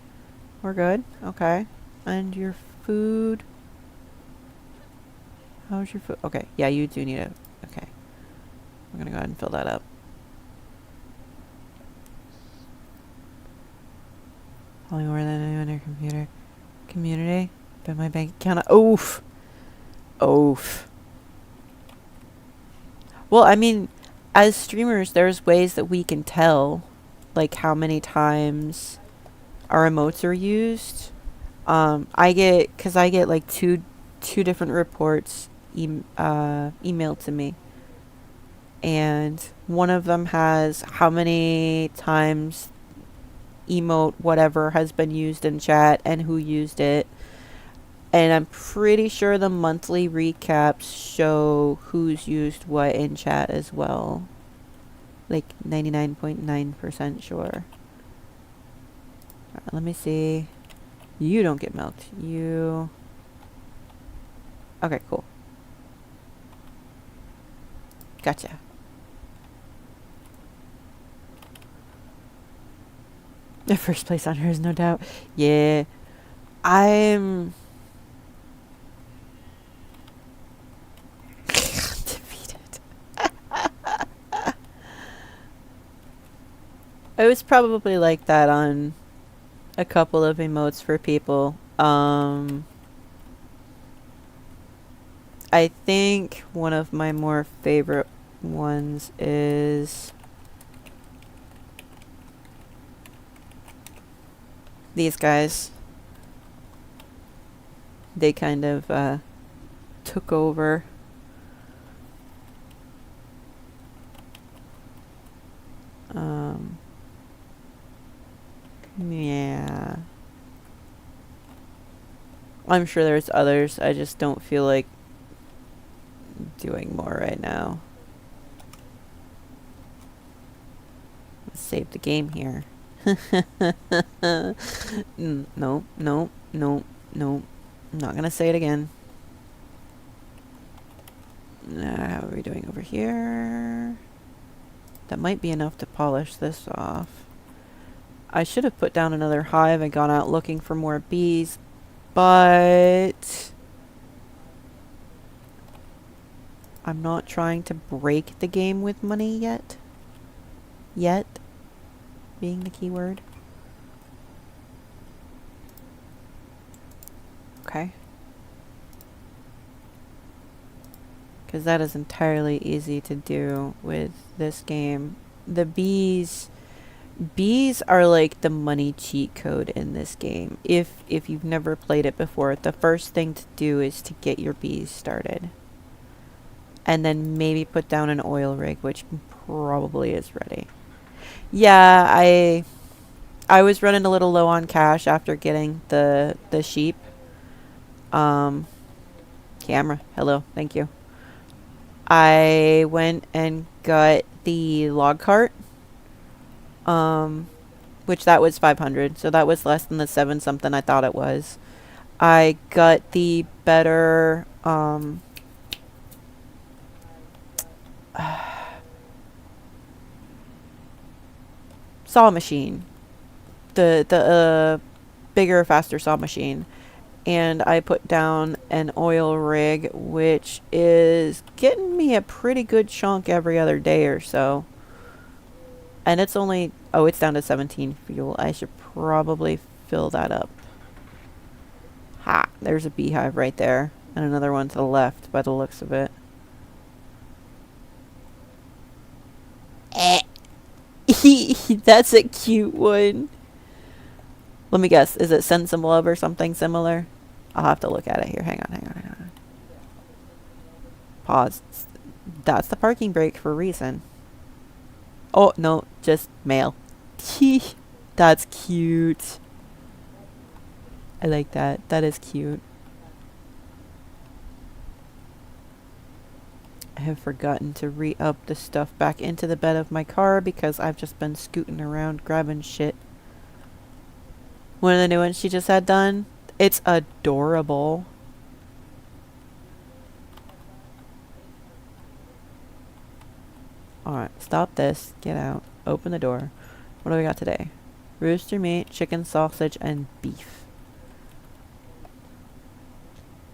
We're good? Okay. And your food? How's your food? Okay. Yeah, you do need it. Okay. I'm gonna go ahead and fill that up. Only more than anyone on your computer. Community? But my bank account. Oof. Oof. Well, I mean, as streamers, there's ways that we can tell, like, how many times our emotes are used. I get like two different reports emailed to me, and one of them has how many times emote whatever has been used in chat and who used it, and I'm pretty sure the monthly recaps show who's used what in chat as well, like 99.9% sure. Let me see. You don't get milked. You... Okay, cool. Gotcha. The first place on hers, no doubt. Yeah. I'm... defeated. It was probably like that on a couple of emotes for people. I think one of my more favorite ones is these guys. They kind of took over. Yeah. I'm sure there's others. I just don't feel like doing more right now. Let's save the game here. No, no, no, no. I'm not gonna say it again. How are we doing over here? That might be enough to polish this off. I should have put down another hive and gone out looking for more bees, but I'm not trying to break the game with money yet. Yet being the key word. Okay. Because that is entirely easy to do with this game. The bees are like the money cheat code in this game. If you've never played it before, the first thing to do is to get your bees started. And then maybe put down an oil rig, which probably is ready. Yeah, I was running a little low on cash after getting the sheep. Camera, hello, thank you. I went and got the log cart. Which that was 500, so that was less than the 7 something I thought it was. I got the better, saw machine. The bigger, faster saw machine. And I put down an oil rig, which is getting me a pretty good chunk every other day or so. And it's only, oh, it's down to 17 fuel. I should probably fill that up. Ha, there's a beehive right there. And another one to the left by the looks of it. That's a cute one. Let me guess, is it Send Some Love or something similar? I'll have to look at it here. Hang on. Pause. That's the parking brake for a reason. Oh, no, just mail. That's cute. I like that. That is cute. I have forgotten to re-up the stuff back into the bed of my car because I've just been scooting around grabbing shit. One of the new ones she just had done. It's adorable. Alright, stop this. Get out. Open the door. What do we got today? Rooster meat, chicken sausage, and beef.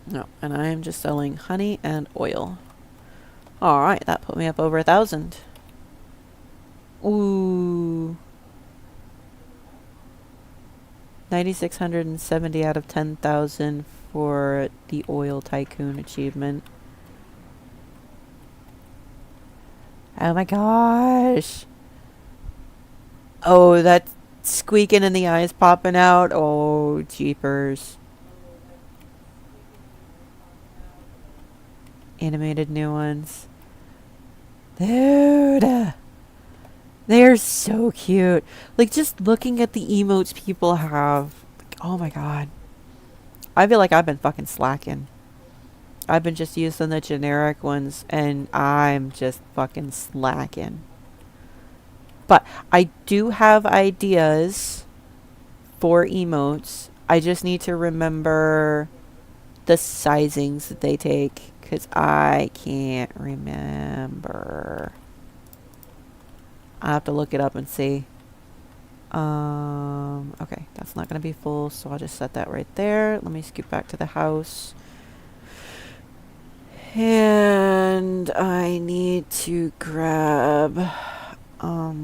No, and I am just selling honey and oil. Alright, that put me up over 1,000. Ooh. 9,670 out of 10,000 for the oil tycoon achievement. Oh my gosh. Oh, that squeaking and the eyes popping out. Oh, jeepers. Animated new ones. Dude. They're so cute. Like, just looking at the emotes people have. Like, oh my god. I feel like I've been fucking slacking. I've been just using the generic ones, and I'm just fucking slacking. But I do have ideas for emotes. I just need to remember the sizings that they take, because I can't remember. I have to look it up and see. Okay, that's not going to be full, so I'll just set that right there. Let me scoot back to the house. And I need to grab a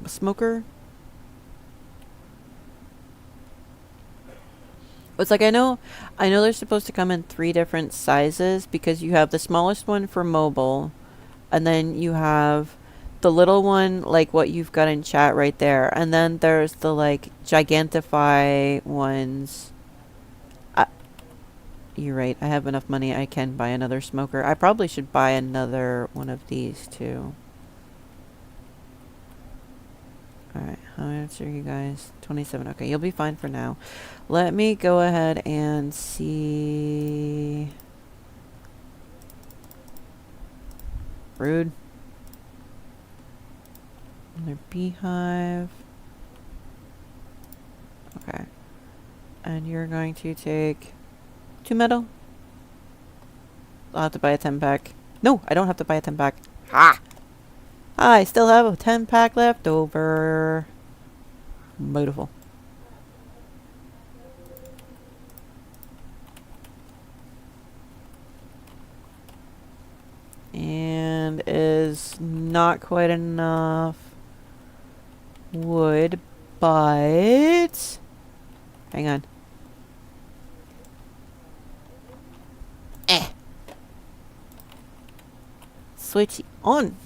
smoker. It's like I know they're supposed to come in 3 different sizes, because you have the smallest one for mobile, and then you have the little one, like what you've got in chat right there. And then there's the, like, Gigantify ones. You're right. I have enough money. I can buy another smoker. I probably should buy another one of these, too. Alright, how much are you guys? 27. Okay, you'll be fine for now. Let me go ahead and see... Rude. Another beehive. Okay. And you're going to take 2 metal. I'll have to buy a 10-pack. No, I don't have to buy a 10-pack. Ha! I still have a 10-pack left over. Beautiful. And is not quite enough wood, but hang on. Switch on.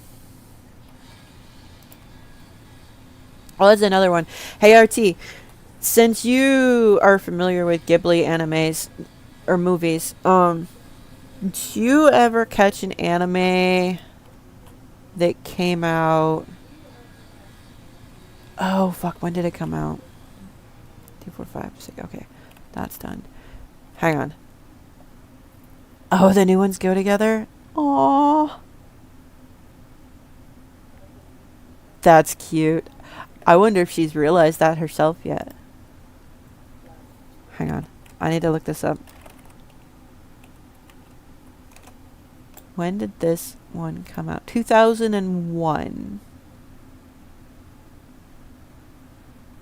Oh, that's another one. Hey, RT, since you are familiar with Ghibli animes or movies, did you ever catch an anime that came out? Oh, fuck, when did it come out? 2, 4, 5, 6. Okay, that's done. Hang on. Oh, the new ones go together? Aww. That's cute. I wonder if she's realized that herself yet. Hang on. I need to look this up. When did this one come out? 2001.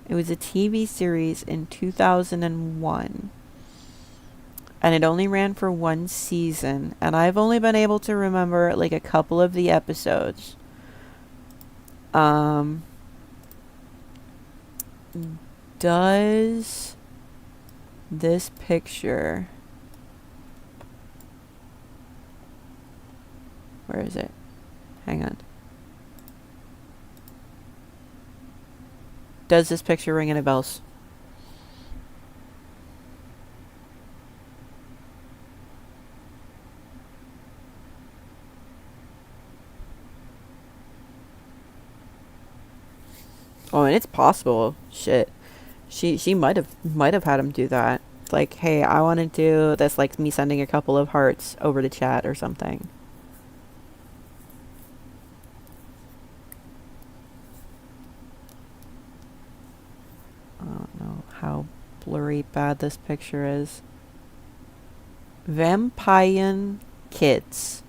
It was a TV series in 2001. And it only ran for 1 season. And I've only been able to remember like a couple of the episodes. Does this picture... Where is it? Hang on. Does this picture ring any bells? Oh, and it's possible. Shit. She might have had him do that. Like, hey, I want to do this, like me sending a couple of hearts over to chat or something. I don't know how blurry bad this picture is. Vampire Kids.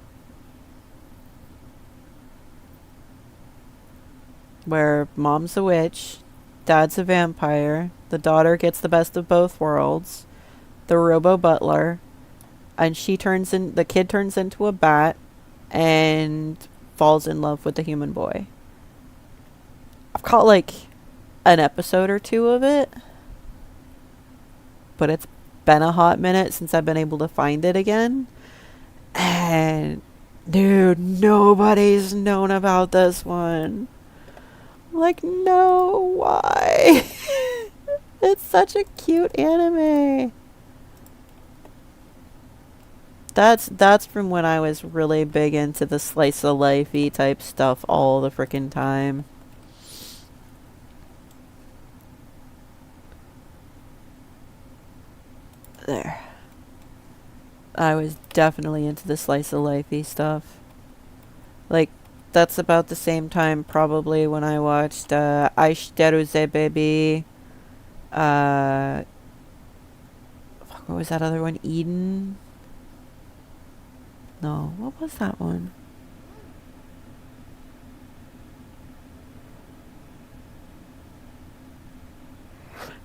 Where mom's a witch, dad's a vampire, the daughter gets the best of both worlds, the robo butler, and the kid turns into a bat and falls in love with the human boy. I've caught like an episode or 2 of it, but it's been a hot minute since I've been able to find it again. And dude, nobody's known about this one. Like, no, why? It's such a cute anime. That's from when I was really big into the slice of life-y type stuff all the frickin' time. There. I was definitely into the slice of life-y stuff. Like, that's about the same time probably when I watched Aishiteru Ze Baby. Fuck, what was that other one? Eden? No, what was that one?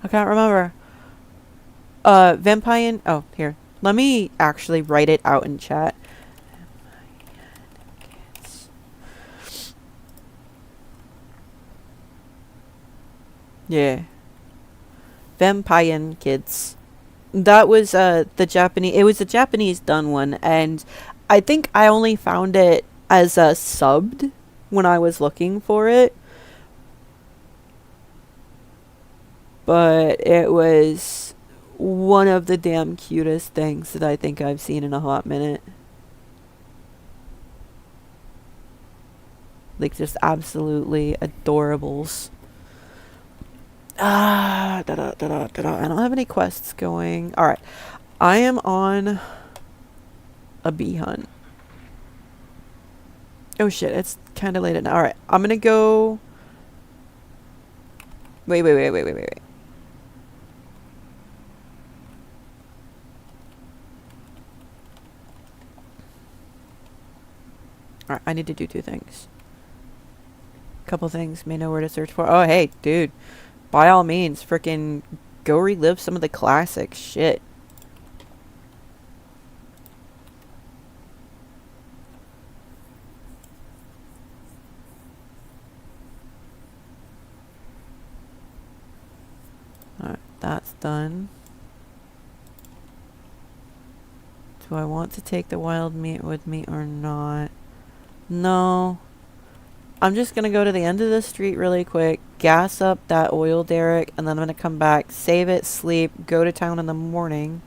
I can't remember. Vampire... Oh, here. Let me actually write it out in chat. Yeah. Vampire Kids. That was the Japanese... It was a Japanese done one, and I think I only found it as a subbed when I was looking for it. But it was one of the damn cutest things that I think I've seen in a hot minute. Like, just absolutely adorables. I don't have any quests going. Alright. I am on a bee hunt. Oh shit, it's kind of late at night. Alright, I'm gonna go... Wait. Alright, I need to do two things. Couple things, may know where to search for. Oh, hey, dude. By all means, frickin' go relive some of the classic shit. Alright, that's done. Do I want to take the wild meat with me or not? No. I'm just going to go to the end of the street really quick, gas up that oil derrick, and then I'm going to come back, save it, sleep, go to town in the morning,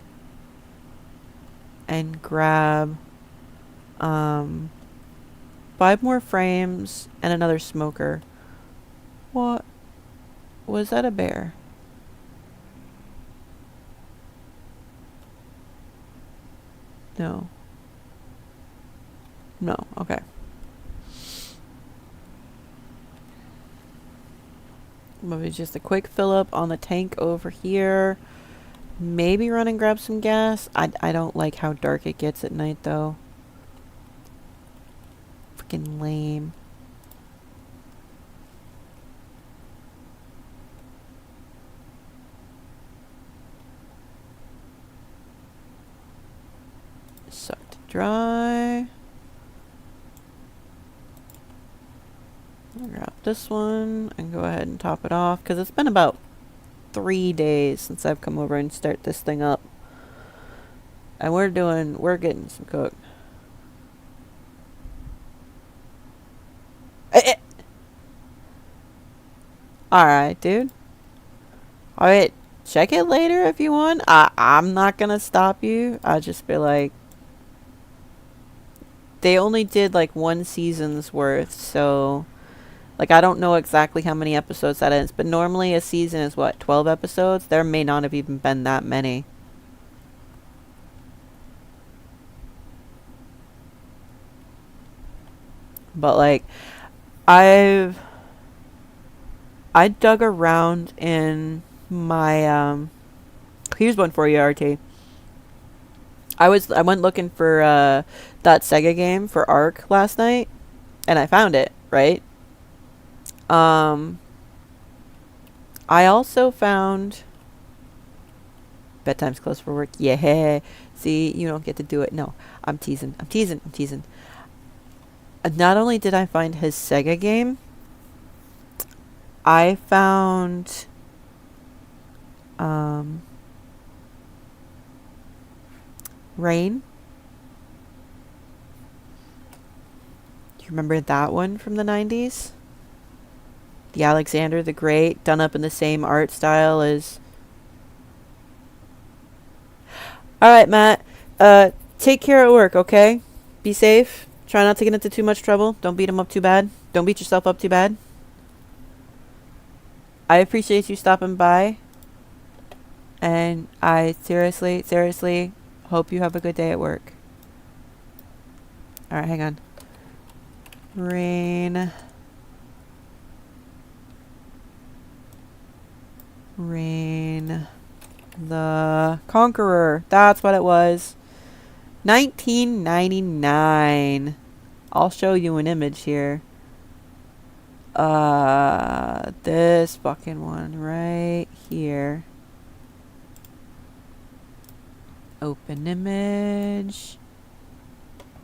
and grab 5 more frames and another smoker. What? Was that a bear? No. No, okay. Maybe just a quick fill up on the tank over here. Maybe run and grab some gas. I don't like how dark it gets at night though. Freaking lame. Sucked dry. I'll grab this one and go ahead and top it off because it's been about 3 days since I've come over and start this thing up. And we're getting some cook. Alright, dude. Alright, check it later if you want. I'm not gonna stop you. I'll just be like, they only did like 1 season's worth, so like I don't know exactly how many episodes that is, but normally a season is what, 12 episodes? There may not have even been that many. But like I dug around in my here's one for you, RT. I went looking for that Sega game for Ark last night, and I found it, right? I also found bedtime's close for work. Yeah. See, you don't get to do it. No, I'm teasing. Not only did I find his Sega game, I found Rain. Do you remember that one from the 90s? The Alexander the Great, done up in the same art style as... Alright, Matt. Take care at work, okay? Be safe. Try not to get into too much trouble. Don't beat him up too bad. Don't beat yourself up too bad. I appreciate you stopping by. And I seriously hope you have a good day at work. Alright, hang on. Rain. The Conqueror. That's what it was. 1999. I'll show you an image here. This fucking one right here. Open image.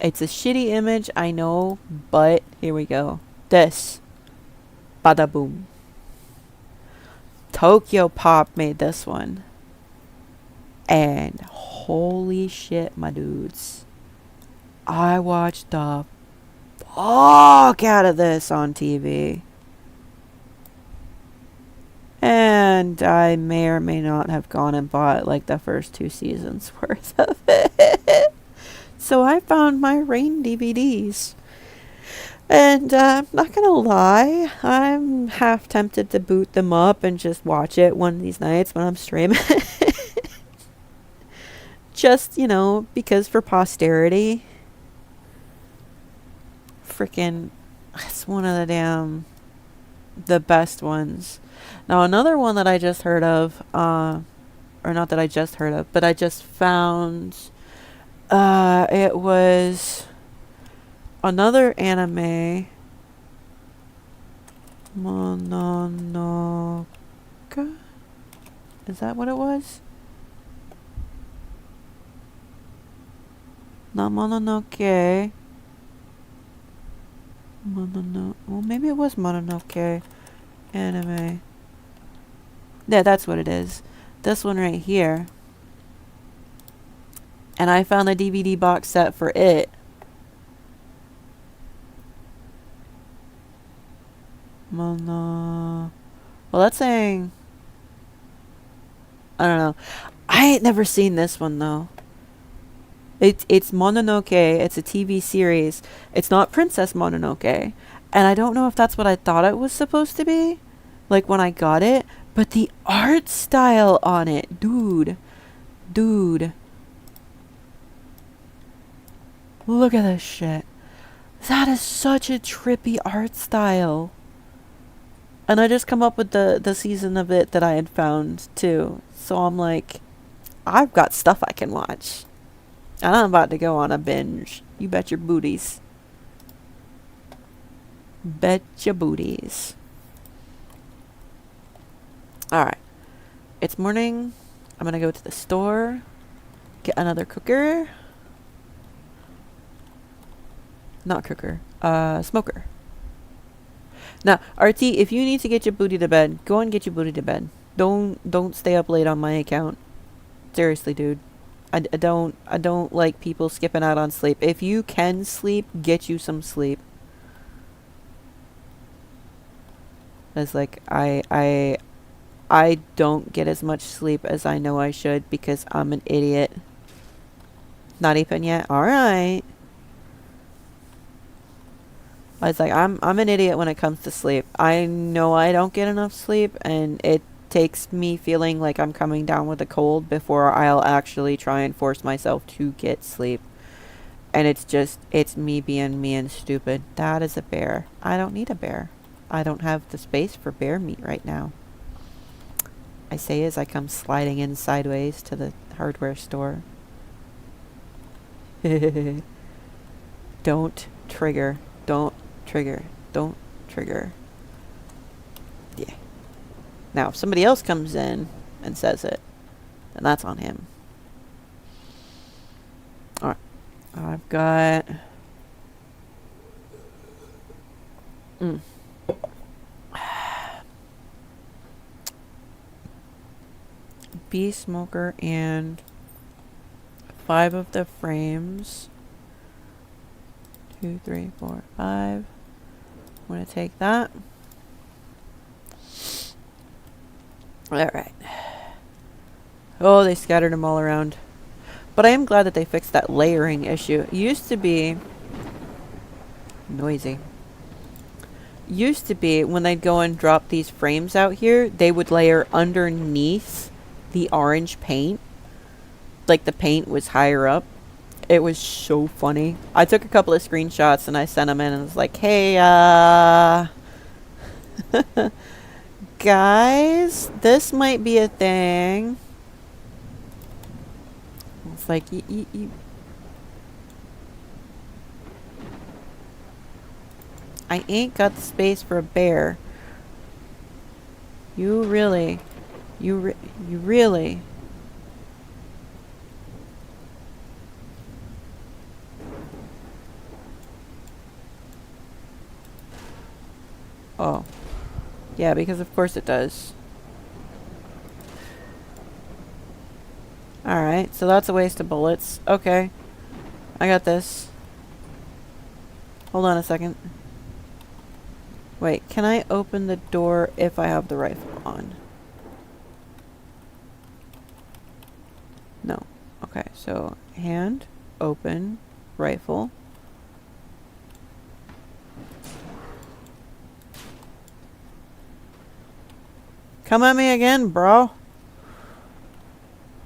It's a shitty image, I know, but here we go. This. Bada boom. Tokyo Pop made this one. And holy shit, my dudes. I watched the fuck out of this on TV. And I may or may not have gone and bought like the first 2 seasons worth of it. So I found my Rain DVDs. And I'm not gonna lie, I'm half tempted to boot them up and just watch it one of these nights when I'm streaming. Just, you know, because for posterity. Freaking, it's one of the best ones. Now another one that I just heard of, or not that I just heard of, but I just found, it was another anime, Mononoke. Is that what it was? Not Mononoke. Well, maybe it was Mononoke anime. Yeah, that's what it is. This one right here. And I found the DVD box set for it. Well, that's saying... I don't know. I ain't never seen this one, though. It's Mononoke. It's a TV series. It's not Princess Mononoke. And I don't know if that's what I thought it was supposed to be. Like when I got it. But the art style on it. Dude. Look at this shit. That is such a trippy art style. And I just come up with the season of it that I had found too. So I'm like, I've got stuff I can watch. And I'm about to go on a binge. You bet your booties. Bet your booties. Alright. It's morning. I'm gonna go to the store. Get another cooker. Not cooker. Smoker. Now, RT, if you need to get your booty to bed, go and get your booty to bed. Don't stay up late on my account. Seriously, dude. I don't like people skipping out on sleep. If you can sleep, get you some sleep. It's like I don't get as much sleep as I know I should because I'm an idiot. Not even yet. All right. I was like, I'm an idiot when it comes to sleep. I know I don't get enough sleep, and it takes me feeling like I'm coming down with a cold before I'll actually try and force myself to get sleep. And it's me being me and stupid. That is a bear. I don't need a bear. I don't have the space for bear meat right now. I say as I come sliding in sideways to the hardware store. Don't trigger. Don't trigger. Don't trigger. Yeah. Now, if somebody else comes in and says it, then that's on him. Alright. I've got... Bee smoker and 5 of the frames. 2, 3, 4, 5. I'm going to take that. Alright. Oh, they scattered them all around. But I am glad that they fixed that layering issue. It used to be... noisy. Used to be, when they'd go and drop these frames out here, they would layer underneath the orange paint. Like the paint was higher up. It was so funny. I took a couple of screenshots and I sent them in and was like, hey, guys, this might be a thing. It's like, I ain't got the space for a bear. You really... You really... Oh. Yeah, because of course it does. Alright, so that's a waste of bullets. Okay. I got this. Hold on a second. Wait, can I open the door if I have the rifle on? No. Okay, so hand, open, rifle. Come at me again, bro.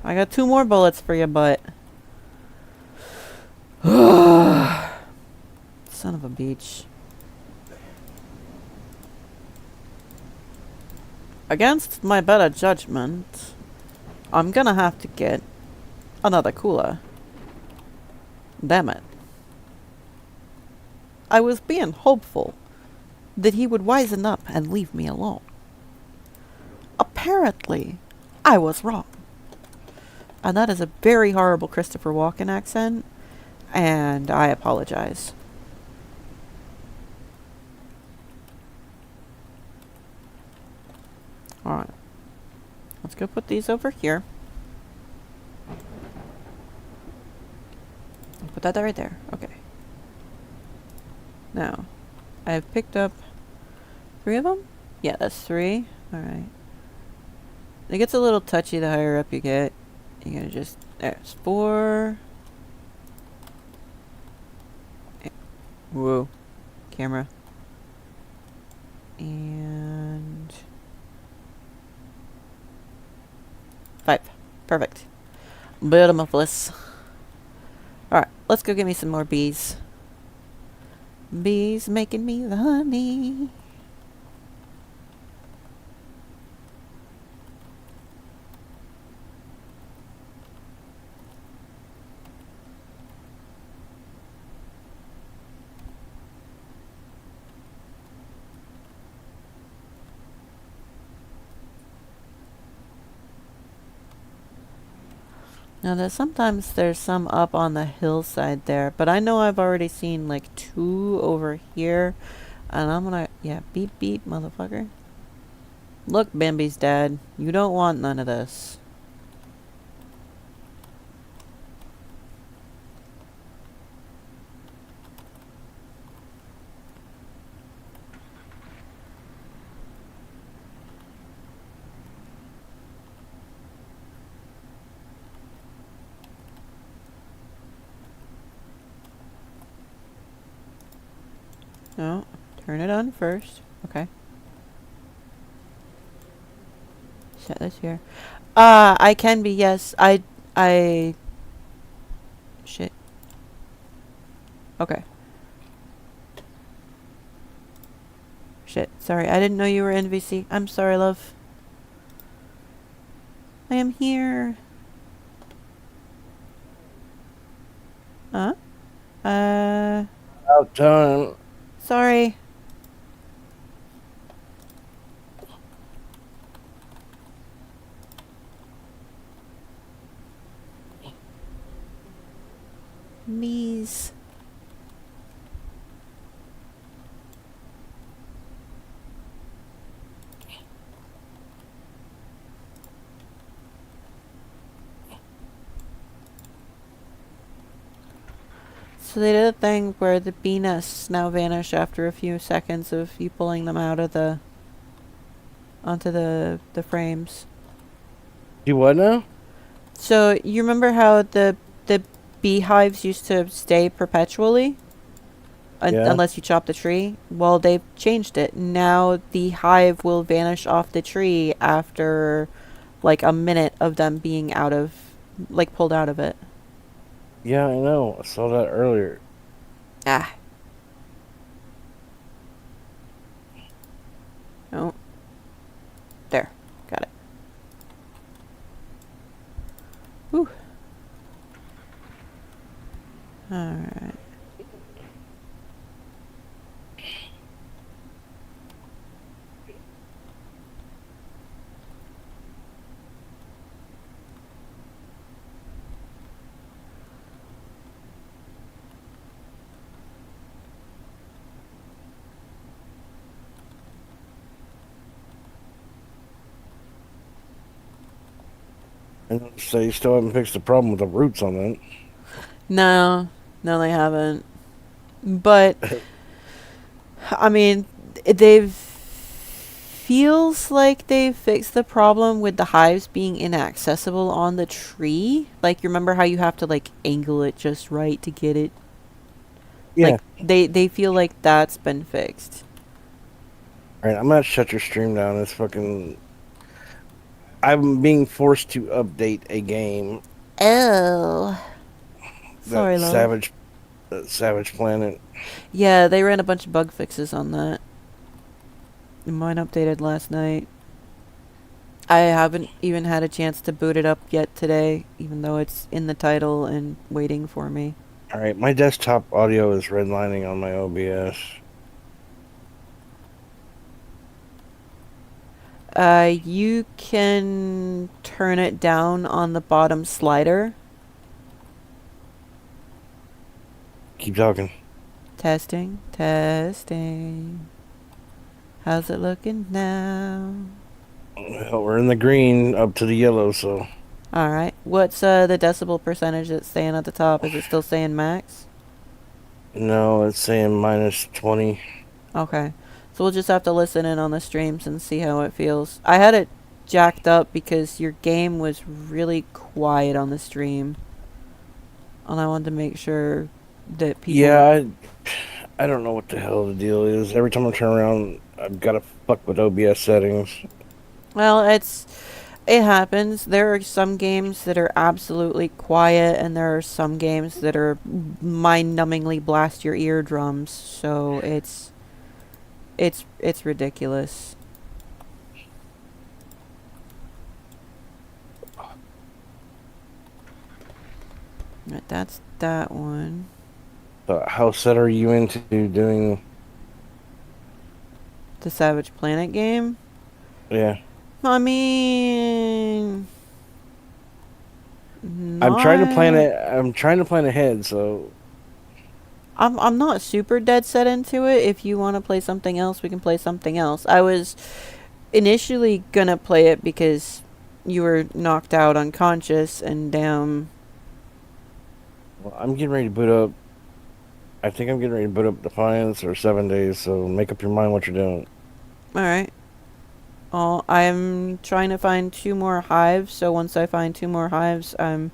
I got 2 more bullets for your butt. Son of a beach. Against my better judgment, I'm gonna have to get another cooler. Damn it. I was being hopeful that he would wisen up and leave me alone. Apparently, I was wrong. And that is a very horrible Christopher Walken accent, and I apologize. Alright. Let's go put these over here. Put that right there. Okay. Now, I've picked up 3 of them? Yeah, that's 3. Alright. It gets a little touchy the higher up you get. You're gonna just... There's 4. Whoa. Camera. And... 5. Perfect. Beautiful. Alright, let's go get me some more bees. Bees making me the honey. Now, sometimes there's some up on the hillside there, but I know I've already seen like 2 over here, and I'm gonna, yeah, beep beep, motherfucker. Look, Bambi's dad, you don't want none of this. No, turn it on first. Okay. Set this here. I can be, yes. Shit. Okay. Shit, sorry. I didn't know you were NVC. I'm sorry, love. I am here. Huh? About time. Sorry. Bees. So they did a thing where the bee nests now vanish after a few seconds of you pulling them out of the onto the frames. You what now? So you remember how the beehives used to stay perpetually? Yeah. Unless you chop the tree? Well, they've changed it. Now the hive will vanish off the tree after like a minute of them being out of, like, pulled out of it. Yeah, I know. I saw that earlier. Ah. Oh. There. Got it. Whew. Alright. And so you still haven't fixed the problem with the roots on that. No. No, they haven't. But I mean, they've feels like they've fixed the problem with the hives being inaccessible on the tree. Like, you remember how you have to like angle it just right to get it? Yeah. Like they feel like that's been fixed. All right, I'm gonna shut your stream down. It's fucking. I'm being forced to update a game Oh. that Sorry, love. Savage Planet. Yeah, they ran a bunch of bug fixes on that. And mine updated last night. I haven't even had a chance to boot it up yet today, even though it's in the title and waiting for me. All right, my desktop audio is redlining on my OBS. You can turn it down on the bottom slider. Keep talking. Testing, testing. How's it looking now? Well, we're in the green up to the yellow, so Alright. What's the decibel percentage that's staying at the top? Is it still saying max? no, it's saying -20. Okay. So we'll just have to listen in on the streams and see how it feels. I had it jacked up because your game was really quiet on the stream. And I wanted to make sure that people... Yeah, I don't know what the hell the deal is. Every time I turn around, I've got to fuck with OBS settings. Well, it happens. There are some games that are absolutely quiet, and there are some games that are mind-numbingly blast your eardrums. So it's ridiculous. Right, that's that one. So how set are you into doing? The Savage Planet game. Yeah, I mean, I'm trying to plan not. it. I'm trying to plan ahead. So I'm not super dead set into it. If you want to play something else, we can play something else. I was initially gonna play it because you were knocked out unconscious, and well, I'm getting ready to boot up. I think I'm getting ready to boot up Defiance or 7 days. So make up your mind what you're doing. all right. Oh, I'm trying to find 2 more hives. So once I find 2 more hives, I'm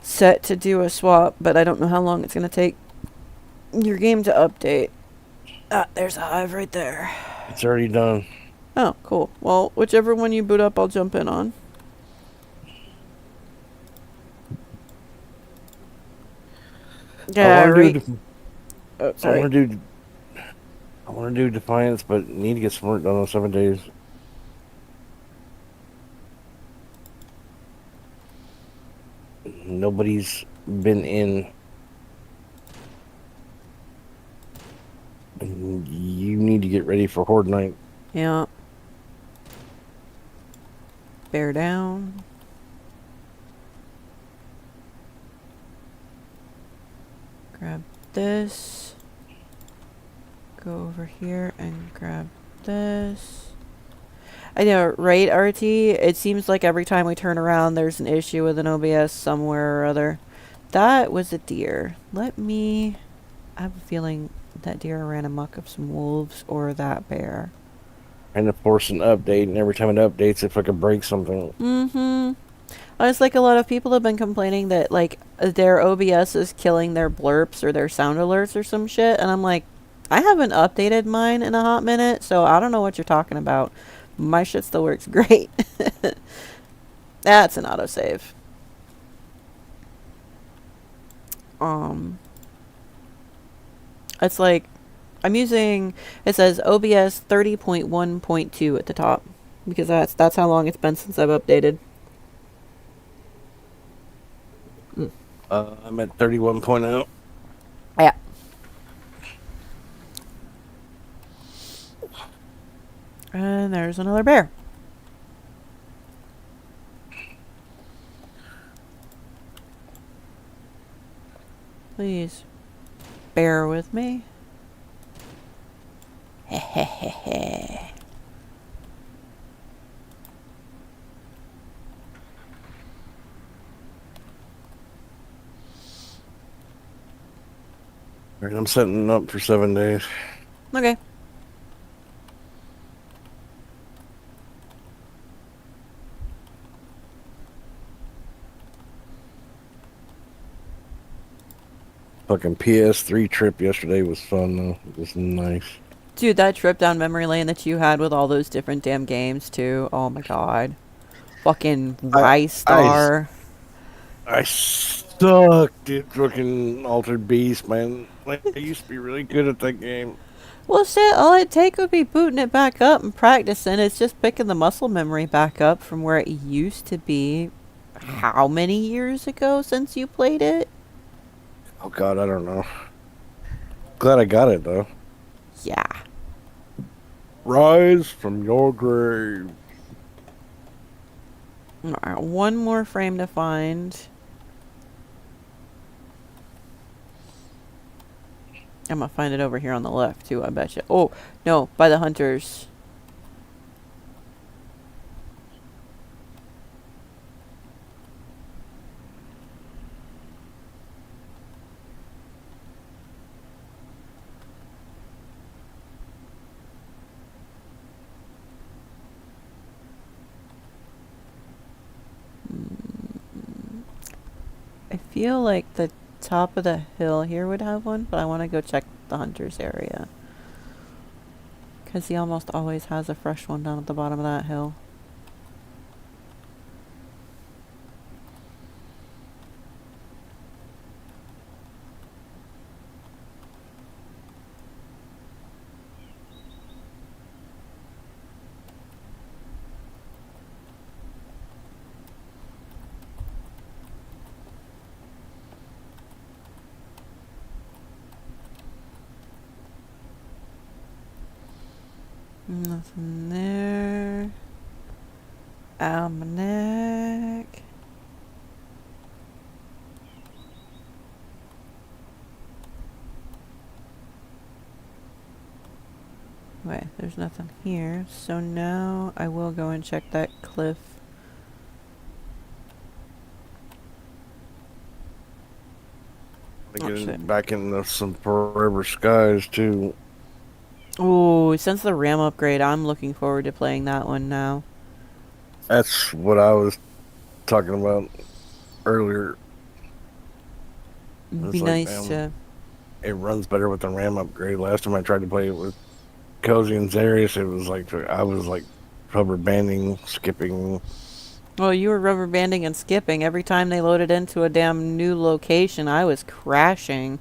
set to do a swap. But I don't know how long it's gonna take your game to update. Ah, there's a hive right there. It's already done. Oh, cool. Well, whichever one you boot up, I'll jump in on. Yeah, right. Oh, I sorry. want to do. I want to do Defiance, but need to get some work done on 7 days. Nobody's been in. You need to get ready for Horde Night. Yeah. Bear down. Grab this. Go over here and grab this. I know, right, RT? It seems like every time we turn around, there's an issue with an OBS somewhere or other. That was a deer. I have a feeling that deer ran amok of some wolves or that bear. Trying to force an update, and every time it updates, if I could break something. Mm-hmm. It's like a lot of people have been complaining that, like, their OBS is killing their blurps or their sound alerts or some shit, and I'm like, I haven't updated mine in a hot minute, so I don't know what you're talking about. My shit still works great. That's an autosave. It's like, I'm using, it says OBS 30.1.2 at the top, because that's how long it's been since I've updated. I'm at 31.0. Yeah. And there's another bear. Please bear with me. Hehehehe. All right, I'm setting up for 7 days. Okay. Fucking PS3 trip yesterday was fun though. It was nice. Dude, that trip down memory lane that you had with all those different damn games too. Oh my god. Fucking I I Rystar. I sucked at fucking Altered Beast, man. Like I used to be really good at that game. Well, shit, all it'd take would be booting it back up and practicing. It's just picking the muscle memory back up from where it used to be. How many years ago since you played it? Oh god, I don't know. Glad I got it though. Yeah. Rise from your grave. Alright, one more frame to find. I'm gonna find it over here on the left too, I betcha. Oh, no, by the hunters. I feel like the top of the hill here would have one, but I want to go check the hunter's area. Because he almost always has a fresh one down at the bottom of that hill. Nothing there. Almanac. Wait, there's nothing here. So now I will go and check that cliff. Getting back into some Forever Skies too. Ooh, since the RAM upgrade, I'm looking forward to playing that one now. That's what I was talking about earlier. It'd It's be like, nice man, to... it runs better with the RAM upgrade. Last time I tried to play it with Cozy and Zarius, it was like I was like rubber banding, skipping. Well, you were rubber banding and skipping. Every time they loaded into a damn new location, I was crashing.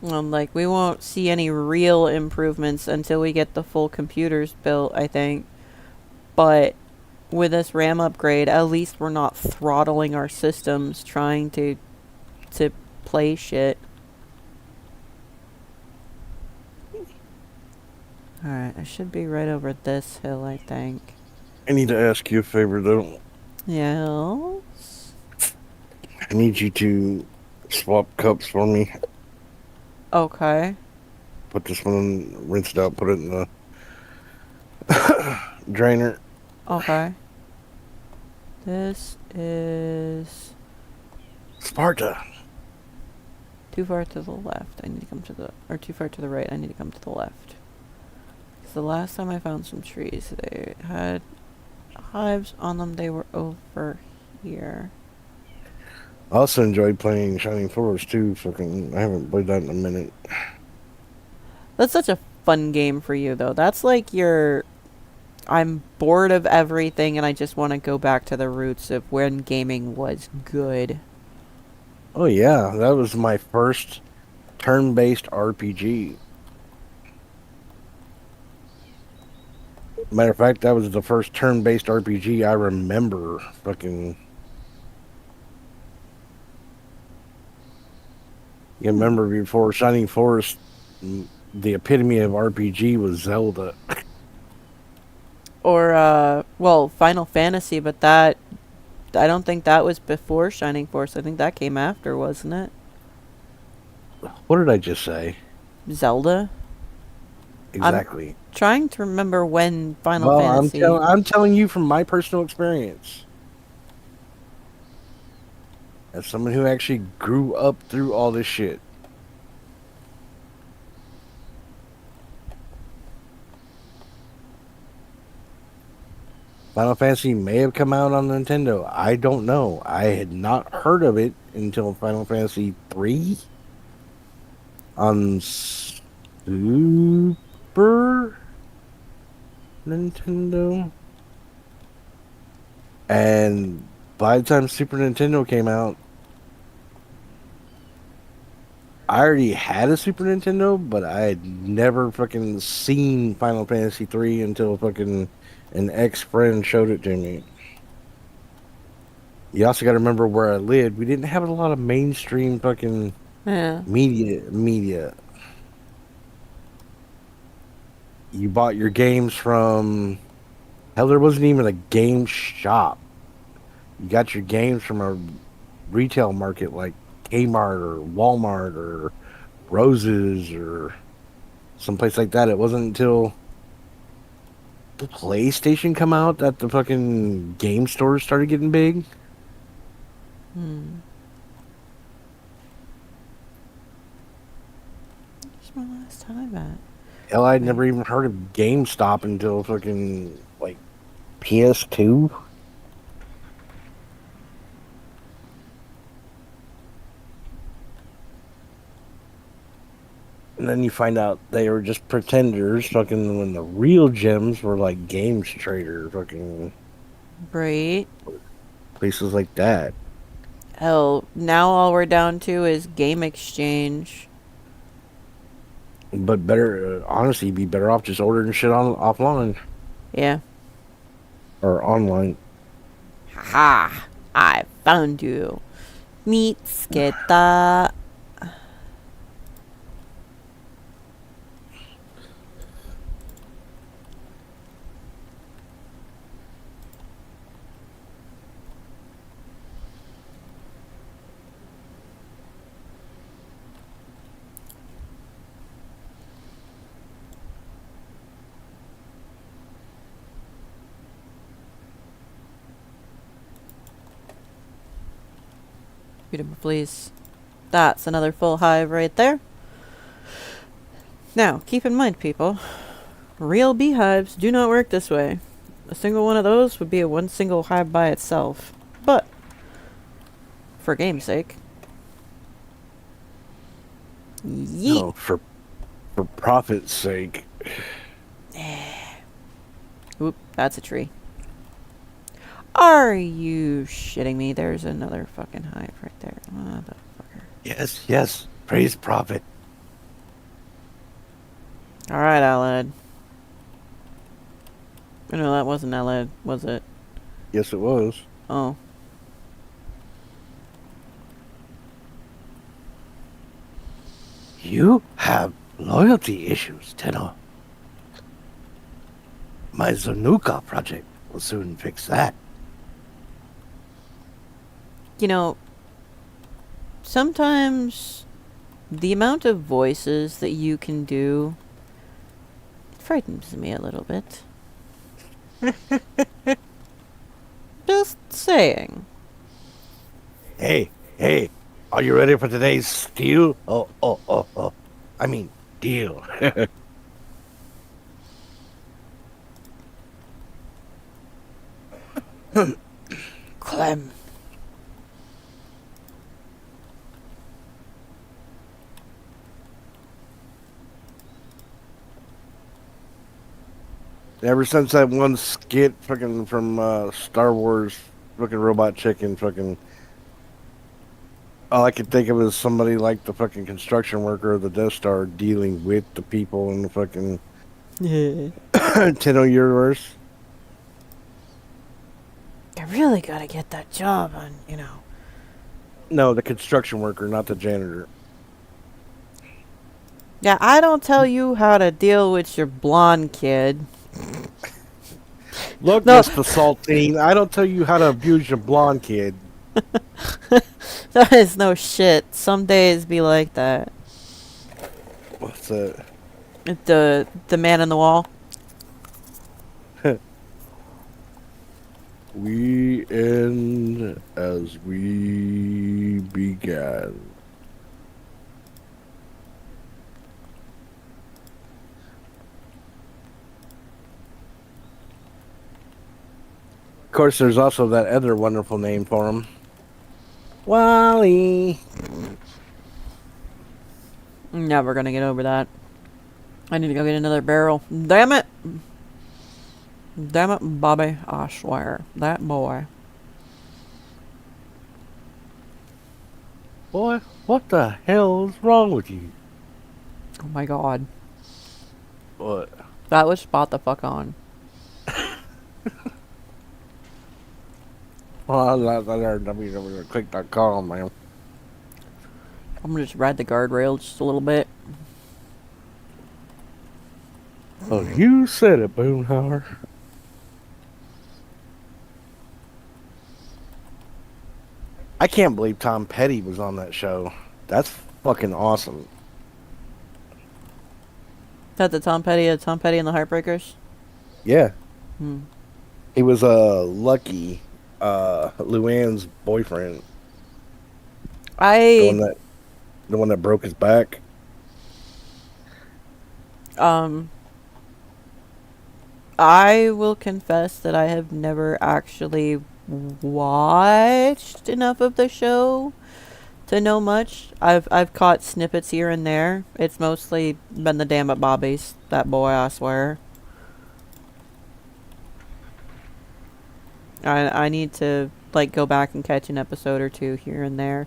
Like, we won't see any real improvements until we get the full computers built, I think. But with this RAM upgrade, at least we're not throttling our systems trying to play shit. Alright, I should be right over this hill, I think. I need to ask you a favor though. Yes? I need you to swap cups for me. Okay. Put this one, rinse it out, put it in the drainer. Okay. This is Sparta. too far to the left. I need to come to the... Or too far to the right. I need to come to the left. Because the last time I found some trees, they had hives on them. They were over here. I also enjoyed playing Shining Force too. Fucking, I haven't played that in a minute. That's such a fun game for you, though. That's like your... I'm bored of everything and I just want to go back to the roots of when gaming was good. Oh yeah, that was my first turn-based RPG. Matter of fact, that was the first turn-based RPG I remember. Fucking, you remember before Shining Force, the epitome of RPG was Zelda. Or, well, Final Fantasy, but that... I don't think that was before Shining Force. I think that came after, wasn't it? What did I just say? Zelda? Exactly. Trying to remember when Final Fantasy... I'm telling you from my personal experience. As someone who actually grew up through all this shit. Final Fantasy may have come out on Nintendo. I don't know. I had not heard of it until Final Fantasy 3 on Super Nintendo. And by the time Super Nintendo came out, I already had a Super Nintendo, but I had never fucking seen Final Fantasy 3 until fucking an ex-friend showed it to me. You also got to remember where I lived. We didn't have a lot of mainstream fucking Yeah. media. You bought your games from... Hell, there wasn't even a game shop. You got your games from a retail market like Kmart or Walmart or Roses or someplace like that. It wasn't until the PlayStation come out that the fucking game stores started getting big. Hmm. Where's my last time at? Hell, I'd never even heard of GameStop until fucking like PS2. And then you find out they were just pretenders, fucking, when the real gems were like Games Trader, fucking Right. places like that. Hell, now all we're down to is Game Exchange. But better, honestly, you'd be better off just ordering shit on offline Yeah. or online. Ha! I found you. Mitsketa. Beautiful, please. That's another full hive right there. Now, keep in mind, people, real beehives do not work this way. A single one of those would be a one single hive by itself. But, for game's sake, yeet. No, for profit's sake. Oop, that's a tree. Are you shitting me? There's another fucking hive right there. Motherfucker. Yes, praise profit. Alright, Aled. No, that wasn't Aled, was it? Yes, it was. Oh. You have loyalty issues, Tenno. My Zanuka project will soon fix that. You know, sometimes the amount of voices that you can do frightens me a little bit. Just saying. Hey, are you ready for today's steal? Oh. I mean, deal. Clem. Ever since that one skit fucking from Star Wars fucking Robot Chicken fucking, all I could think of is somebody like the fucking construction worker of the Death Star dealing with the people in the fucking Tenno universe. I really gotta get that job on, you know. No, the construction worker, not the janitor. Yeah, I don't tell you how to deal with your blonde kid. Look, No. Mr. Saltine, I don't tell you how to abuse your blonde kid. That is no shit. Some days be like that. What's that? The man in the wall. We end as we began. Of course, there's also that other wonderful name for him. Wally. Never gonna get over that. I need to go get another barrel. Damn it! Damn it, Bobby. I swear. That boy. Boy, what the hell is wrong with you? Oh my god. What? That was spot the fuck on. Well, I love that www.click.com, man. I'm gonna just ride the guardrail just a little bit. Oh, you said it, Boomhauer. I can't believe Tom Petty was on that show. That's fucking awesome. That the Tom Petty and the Heartbreakers? Yeah. Hmm. He was Lucky, Luann's boyfriend. The one that broke his back. I will confess that I have never actually watched enough of the show to know much. I've caught snippets here and there. It's mostly been the Damn It Bobbies. That boy, I swear. I need to like go back and catch an episode or two here and there.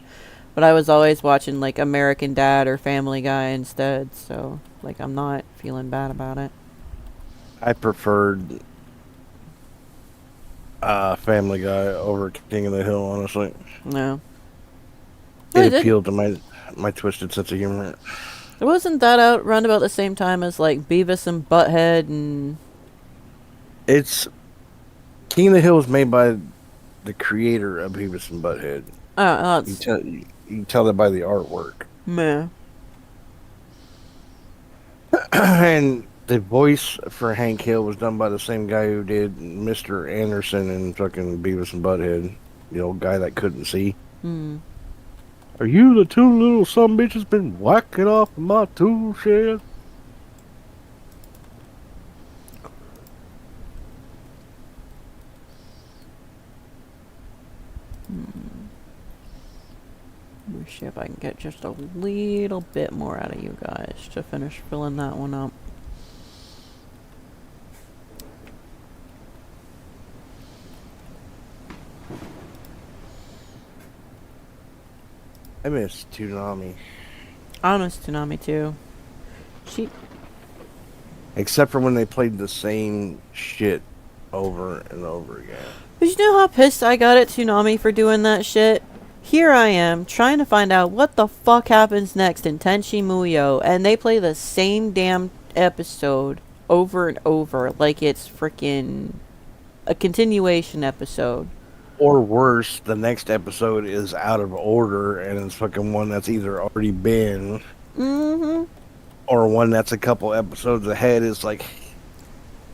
But I was always watching like American Dad or Family Guy instead, so like I'm not feeling bad about it. I preferred Family Guy over King of the Hill, honestly. No. It appealed to my twisted sense of humor. Wasn't that out around about the same time as like Beavis and Butthead and... It's King of the Hill was made by the creator of Beavis and Butthead. You can tell that by the artwork. Meh. And the voice for Hank Hill was done by the same guy who did Mr. Anderson and fucking Beavis and Butthead. The old guy that couldn't see. Hmm. Are you the two little sumbitches been whacking off my tool shed? Let me see if I can get just a little bit more out of you guys to finish filling that one up. I miss Toonami. I miss Toonami too. She... Except for when they played the same shit over and over again. But you know how pissed I got at Toonami for doing that shit? Here I am, trying to find out what the fuck happens next in Tenchi Muyo, and they play the same damn episode over and over, like it's freaking a continuation episode. Or worse, the next episode is out of order, and it's fucking one that's either already been, or one that's a couple episodes ahead. Is like,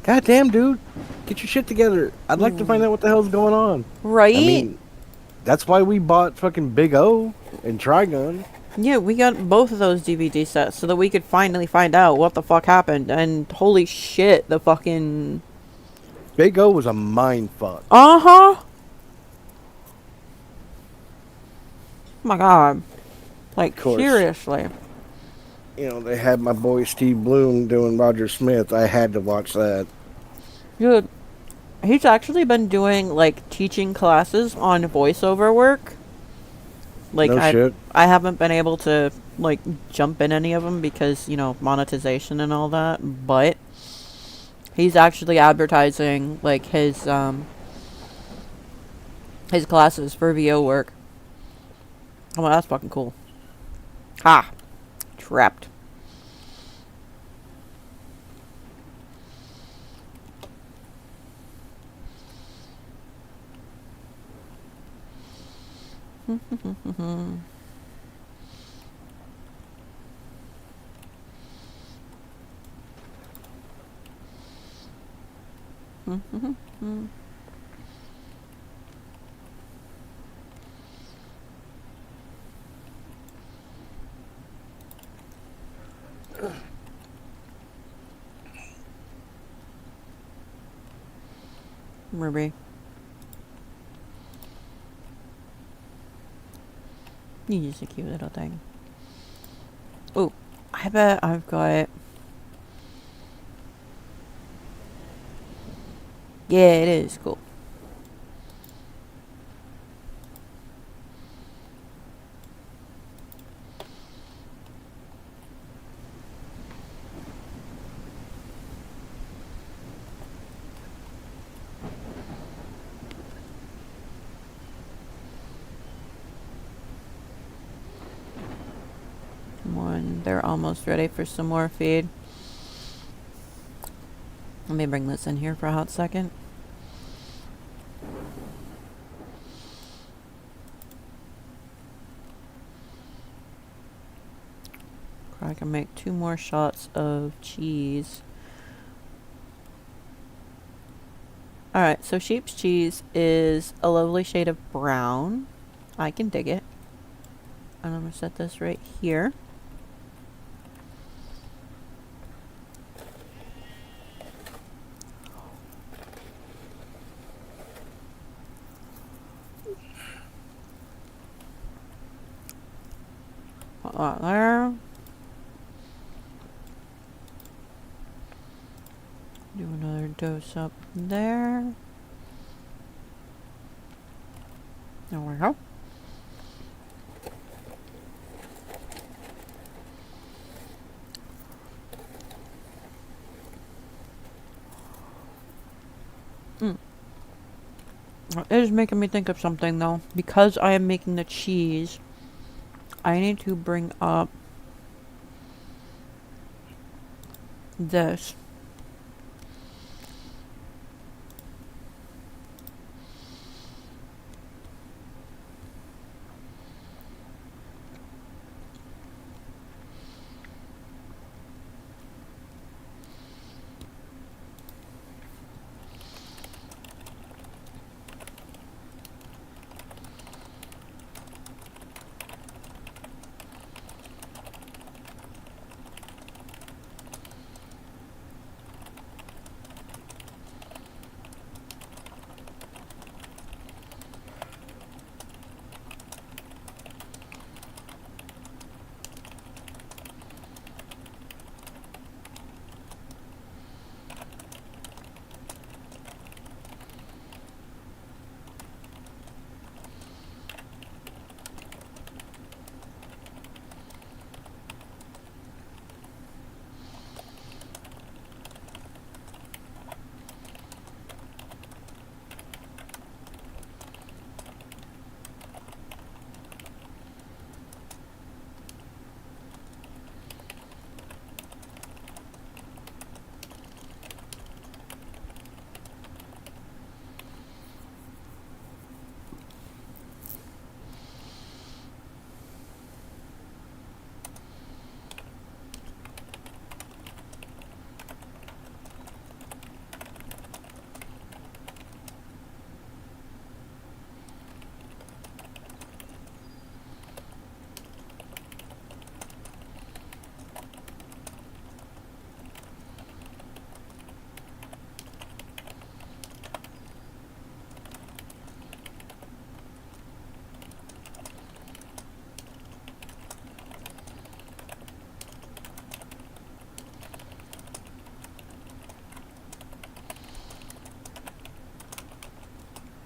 God damn, dude, get your shit together. I'd like to find out what the hell's going on. Right? I mean, that's why we bought fucking Big O and Trigun. Yeah, we got both of those DVD sets so that we could finally find out what the fuck happened. And holy shit, the fucking... Big O was a mind fuck. Uh-huh. Oh my god. Like, seriously. You know, they had my boy Steve Bloom doing Roger Smith. I had to watch that. Dude, he's actually been doing, like, teaching classes on voiceover work. Like, shit. I haven't been able to, like, jump in any of them because, you know, monetization and all that. But he's actually advertising, like, his classes for VO work. Oh, well, that's fucking cool. Ha! Trapped. Ruby. You're just a cute little thing. Oh, I bet I've got... Yeah, it is cool. Come on, they're almost ready for some more feed. Let me bring this in here for a hot second. I can make 2 more shots of cheese. Alright, so sheep's cheese is a lovely shade of brown. I can dig it. And I'm going to set this right here. Put that there. Do another dose up there. There we go. It is making me think of something though. Because I am making the cheese, I need to bring up this.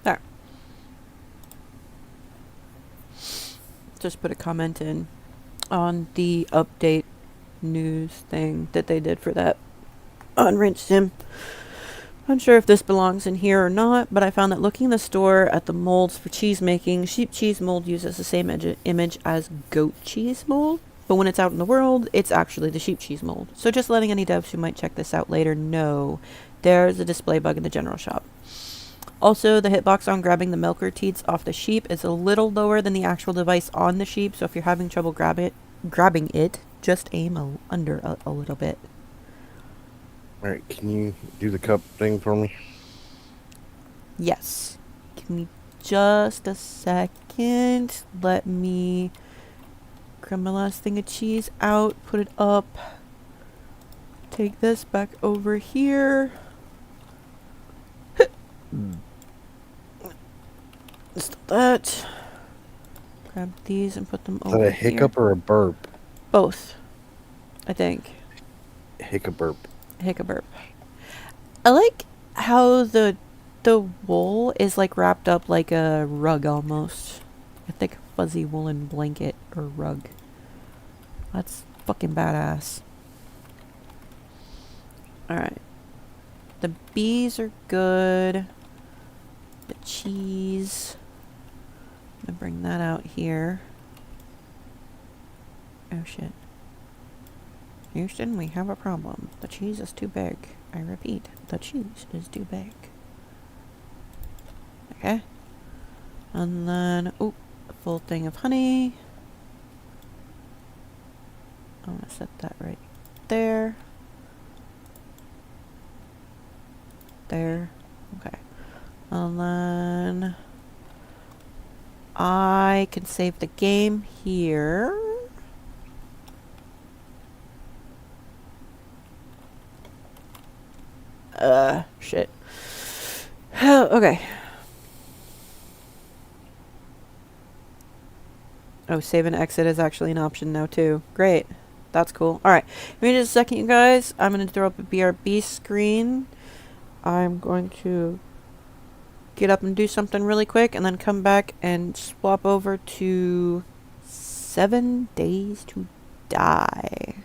There. Just put a comment in on the update news thing that they did for that Unwrenched sim. Unsure if this belongs in here or not, but I found that looking in the store at the molds for cheese making, sheep cheese mold uses the same image as goat cheese mold, but when it's out in the world, it's actually the sheep cheese mold. So just letting any devs who might check this out later know there's a display bug in the general shop. Also, the hitbox on grabbing the milker teats off the sheep is a little lower than the actual device on the sheep, so if you're having trouble grabbing it, just aim under a little bit. Alright, can you do the cup thing for me? Yes. Give me just a second. Let me grab my last thing of cheese out, put it up. Take this back over here. that. Grab these and put them Is that over a here. hiccup or a burp? Both, I think. Hiccup burp. Hiccuburp. I like how the wool is like wrapped up like a rug almost. A thick fuzzy woolen blanket or rug. That's fucking badass. Alright. The bees are good. The cheese. I'm gonna bring that out here. Oh shit. Houston, we have a problem. The cheese is too big. I repeat, the cheese is too big. Okay. And then, a full thing of honey. I'm gonna set that right there. There. Okay. And then I can save the game here. Shit. Okay. Oh, save and exit is actually an option now too. Great. That's cool. Alright. Give me just a second, you guys. I'm going to throw up a BRB screen. I'm going to get up and do something really quick and then come back and swap over to 7 Days to Die.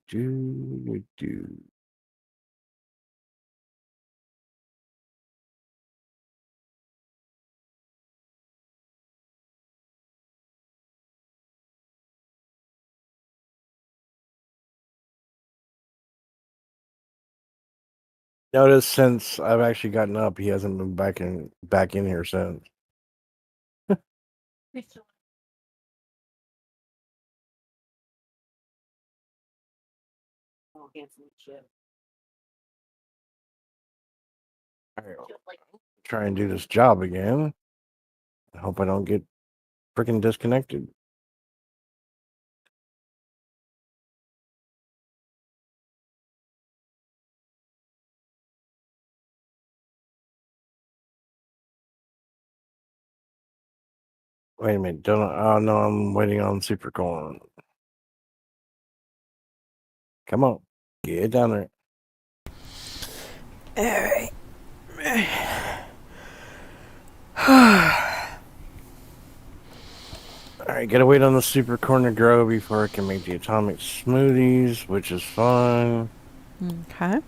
do. Notice since I've actually gotten up, he hasn't been back in here since. All right, try and do this job again. I hope I don't get freaking disconnected. Wait a minute. Don't. Oh no, I'm waiting on Supercorn. Come on, get down there. Alright. All right, gotta wait on the Supercorn to grow before I can make the atomic smoothies, which is fun. Okay.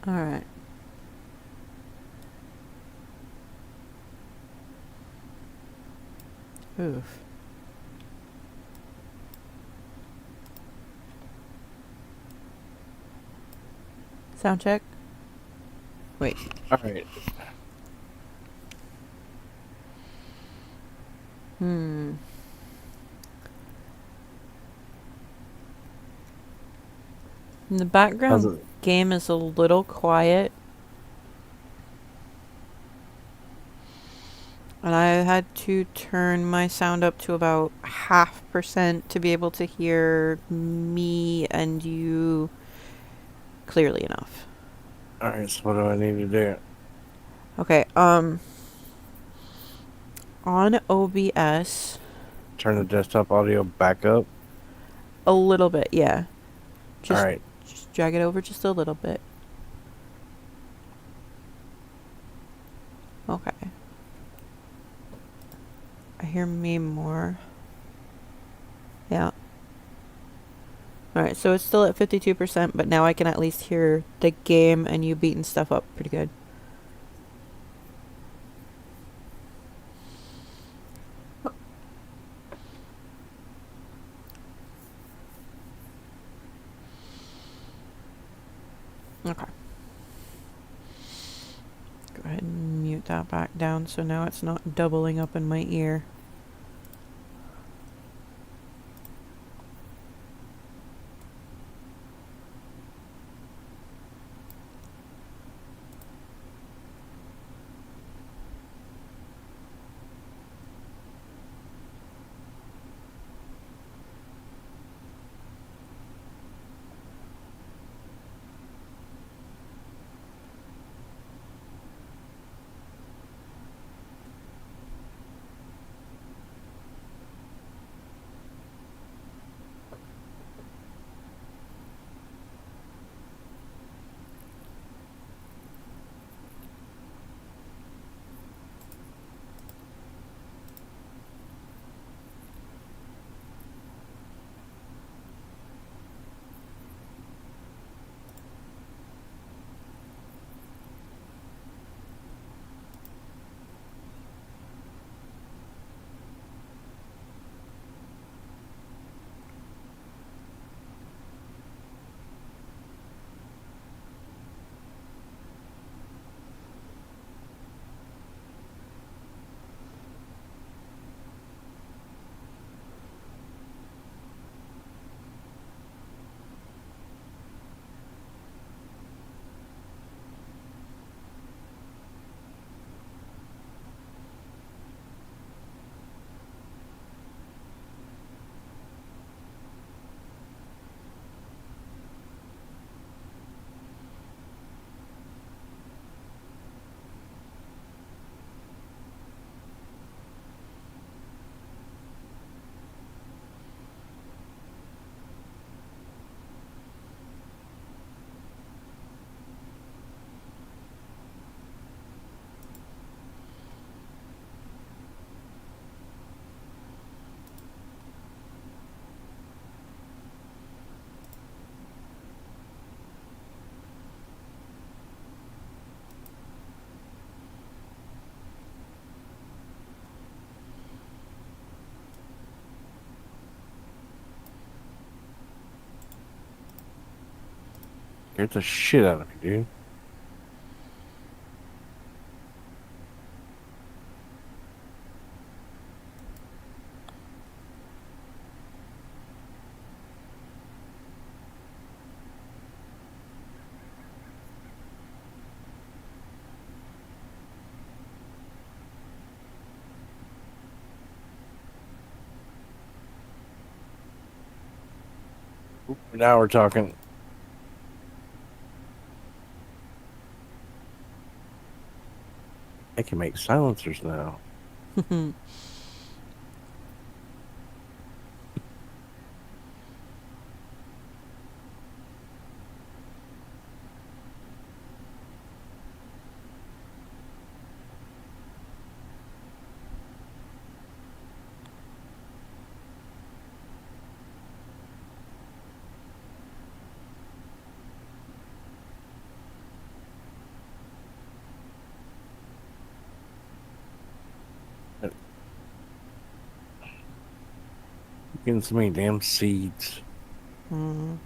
All right. Oof. Sound check. Wait. All right. Hmm. The How's background it? game is a little quiet. And I had to turn my sound up to about 0.5% to be able to hear me and you clearly enough. All right. So what do I need to do? Okay, on OBS, Turn the desktop audio back up. a little bit, yeah. All Just right. just drag it over just a little bit. Okay. I hear me more. Yeah. Alright, so it's still at 52%, but now I can at least hear the game and you beating stuff up pretty good. Okay. Go ahead and mute that back down so now it's not doubling up in my ear. Scared the shit out of me, dude. Now we're talking. I can make silencers now. Getting so many damn seeds. Hmm.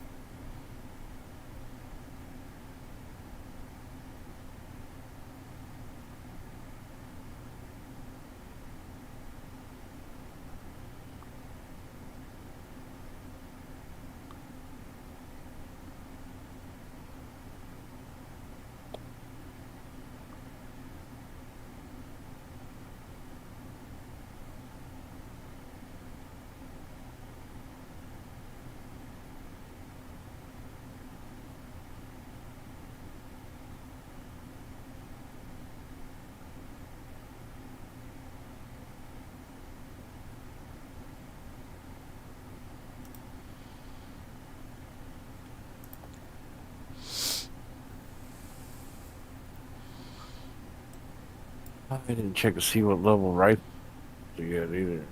I didn't check to see what level rifle you get either.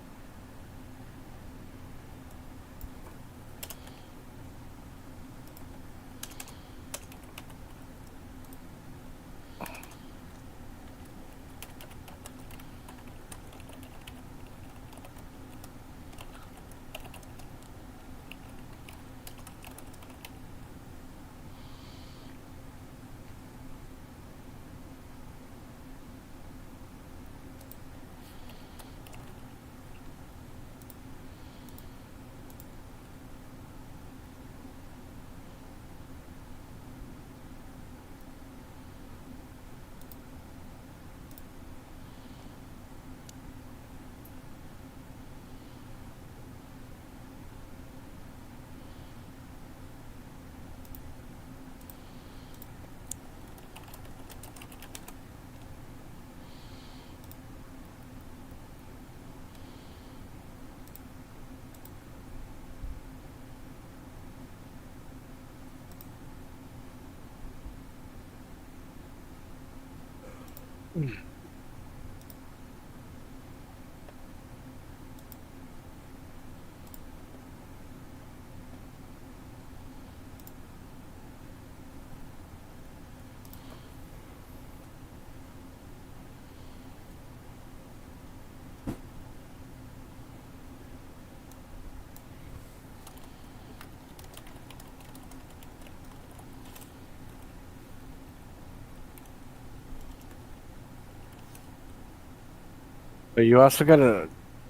But you also gotta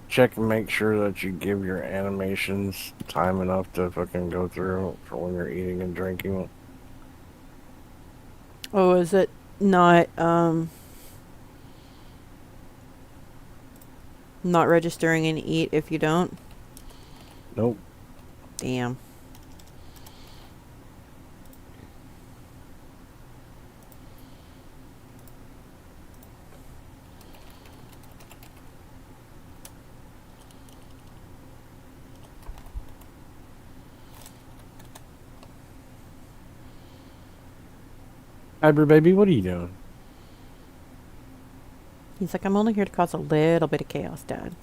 check and make sure that you give your animations time enough to fucking go through for when you're eating and drinking. Oh, is it not not registering an eat if you don't? Nope. Damn. Hyper baby, what are you doing? He's like, I'm only here to cause a little bit of chaos, Dad.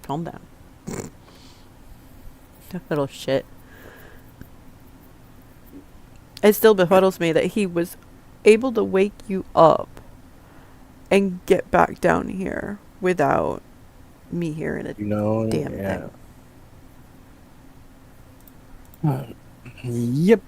Calm down. That little shit. It still befuddles me that he was able to wake you up and get back down here without me hearing a You know, damn yeah. thing. Yep.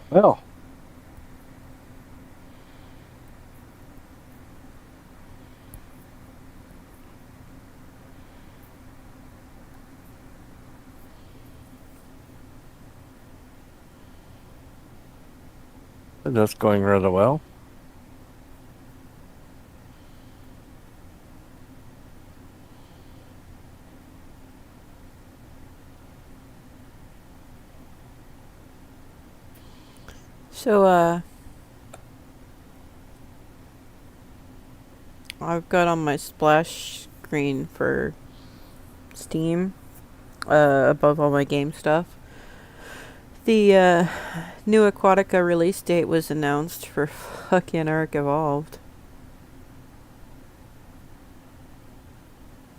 Well, that's going rather well. So, I've got on my splash screen for Steam, above all my game stuff. The new Aquatica release date was announced for fucking Ark Evolved.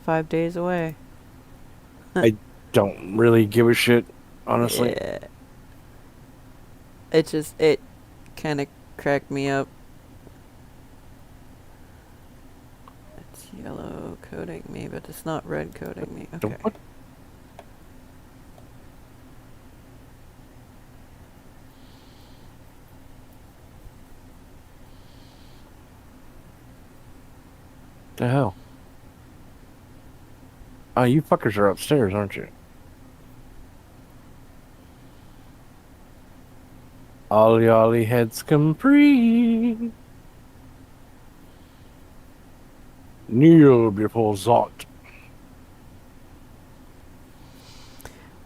5 days away. I don't really give a shit, honestly. Yeah. It kind of cracked me up. It's yellow coding me, but it's not red coding me. Okay. What the hell? Oh, you fuckers are upstairs, aren't you? Ollie ollie heads come free. Kneel before Zot.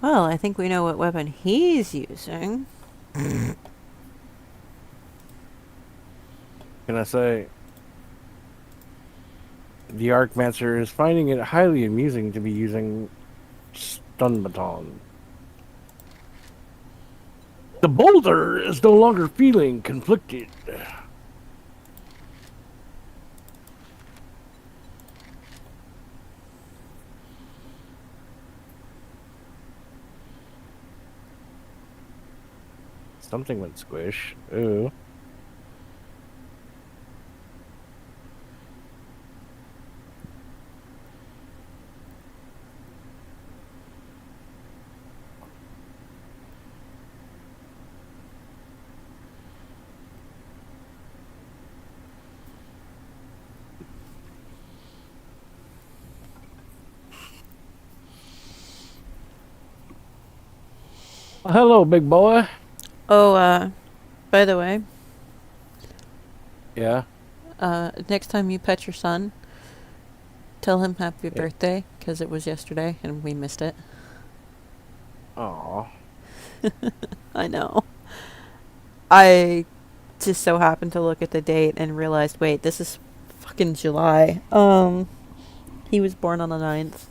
Well, I think we know what weapon he's using. Can I say? The Arcmancer is finding it highly amusing to be using stun baton. The boulder is no longer feeling conflicted. Something went squish. Ooh. Hello, big boy. Oh, by the way, Yeah. next time you pet your son, tell him happy Yeah. birthday, because it was yesterday and we missed it. Aw. I know. I just so happened to look at the date and realized, wait, this is fucking July. He was born on the 9th.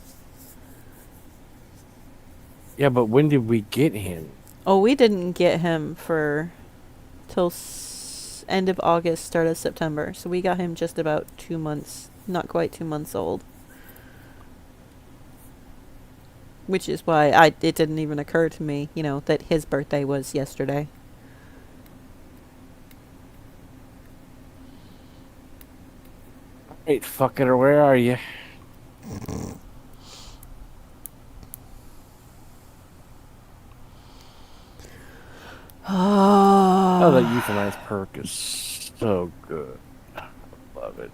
Yeah, but when did we get him? Oh, we didn't get him for till end of August, start of September. So we got him just about 2 months, not quite 2 months old. Which is why it didn't even occur to me, that his birthday was yesterday. Hey, fucker, where are you? Oh, that euthanize perk is so good. I love it.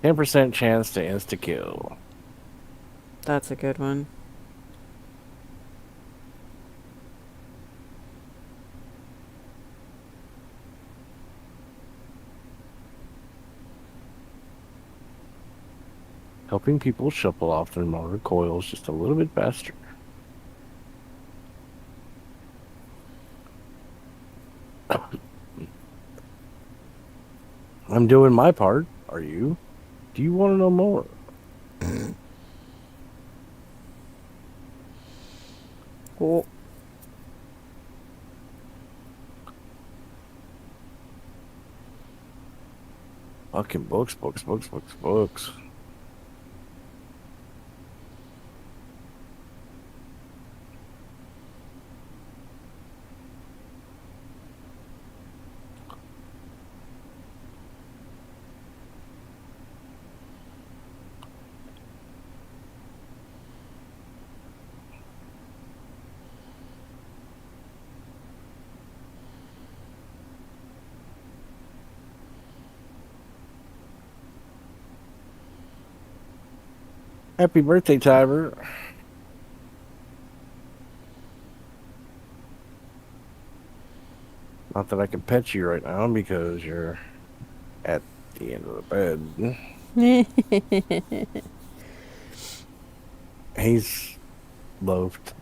10% chance to insta-kill. That's a good one. Helping people shuffle off their motor coils just a little bit faster. I'm doing my part. Are you? Do you want to know more? Oh. Fucking books, books, books, books, books. Happy birthday, Tiber. Not that I can pet you right now because you're at the end of the bed. He's loafed.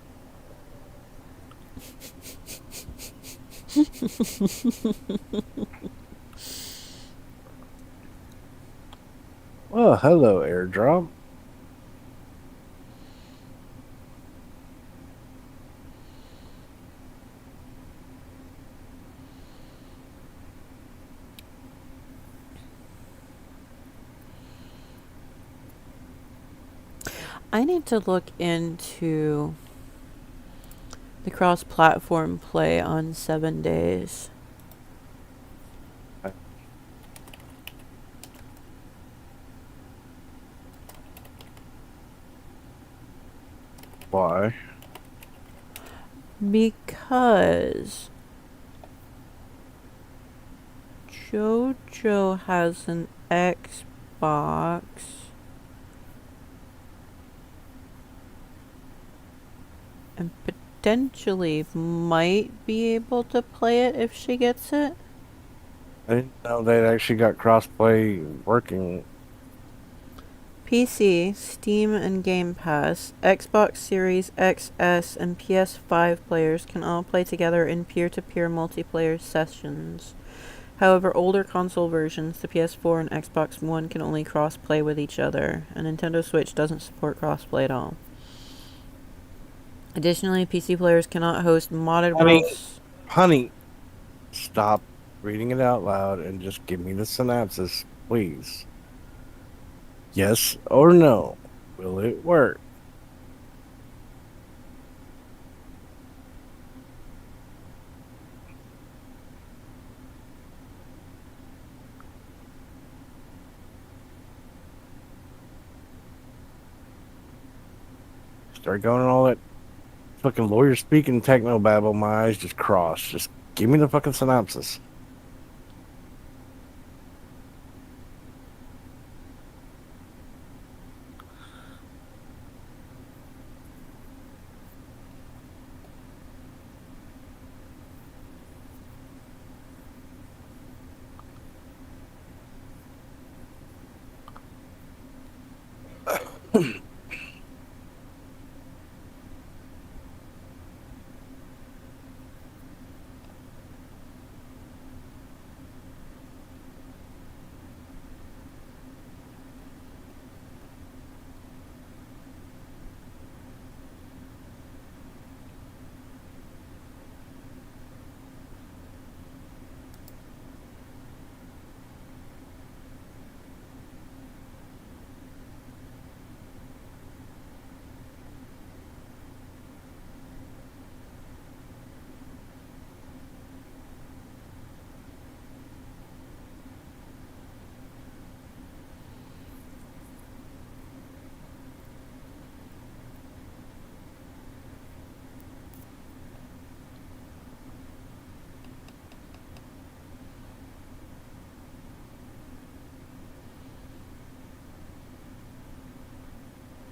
Well, hello, airdrop. I need to look into the cross-platform play on 7 days. Why? Because JoJo has an Xbox. And potentially might be able to play it if she gets it. I didn't know they actually got crossplay working. PC, Steam, and Game Pass, Xbox Series XS, and PS5 players can all play together in peer-to-peer multiplayer sessions. However, older console versions, the PS4 and Xbox One, can only cross-play with each other, and Nintendo Switch doesn't support cross-play at all. Additionally, PC players cannot host modded worlds. Honey, stop reading it out loud and just give me the synopsis, please. Yes or no? Will it work? Start going all that fucking lawyer speaking techno babble. My eyes just cross. Just give me the fucking synopsis.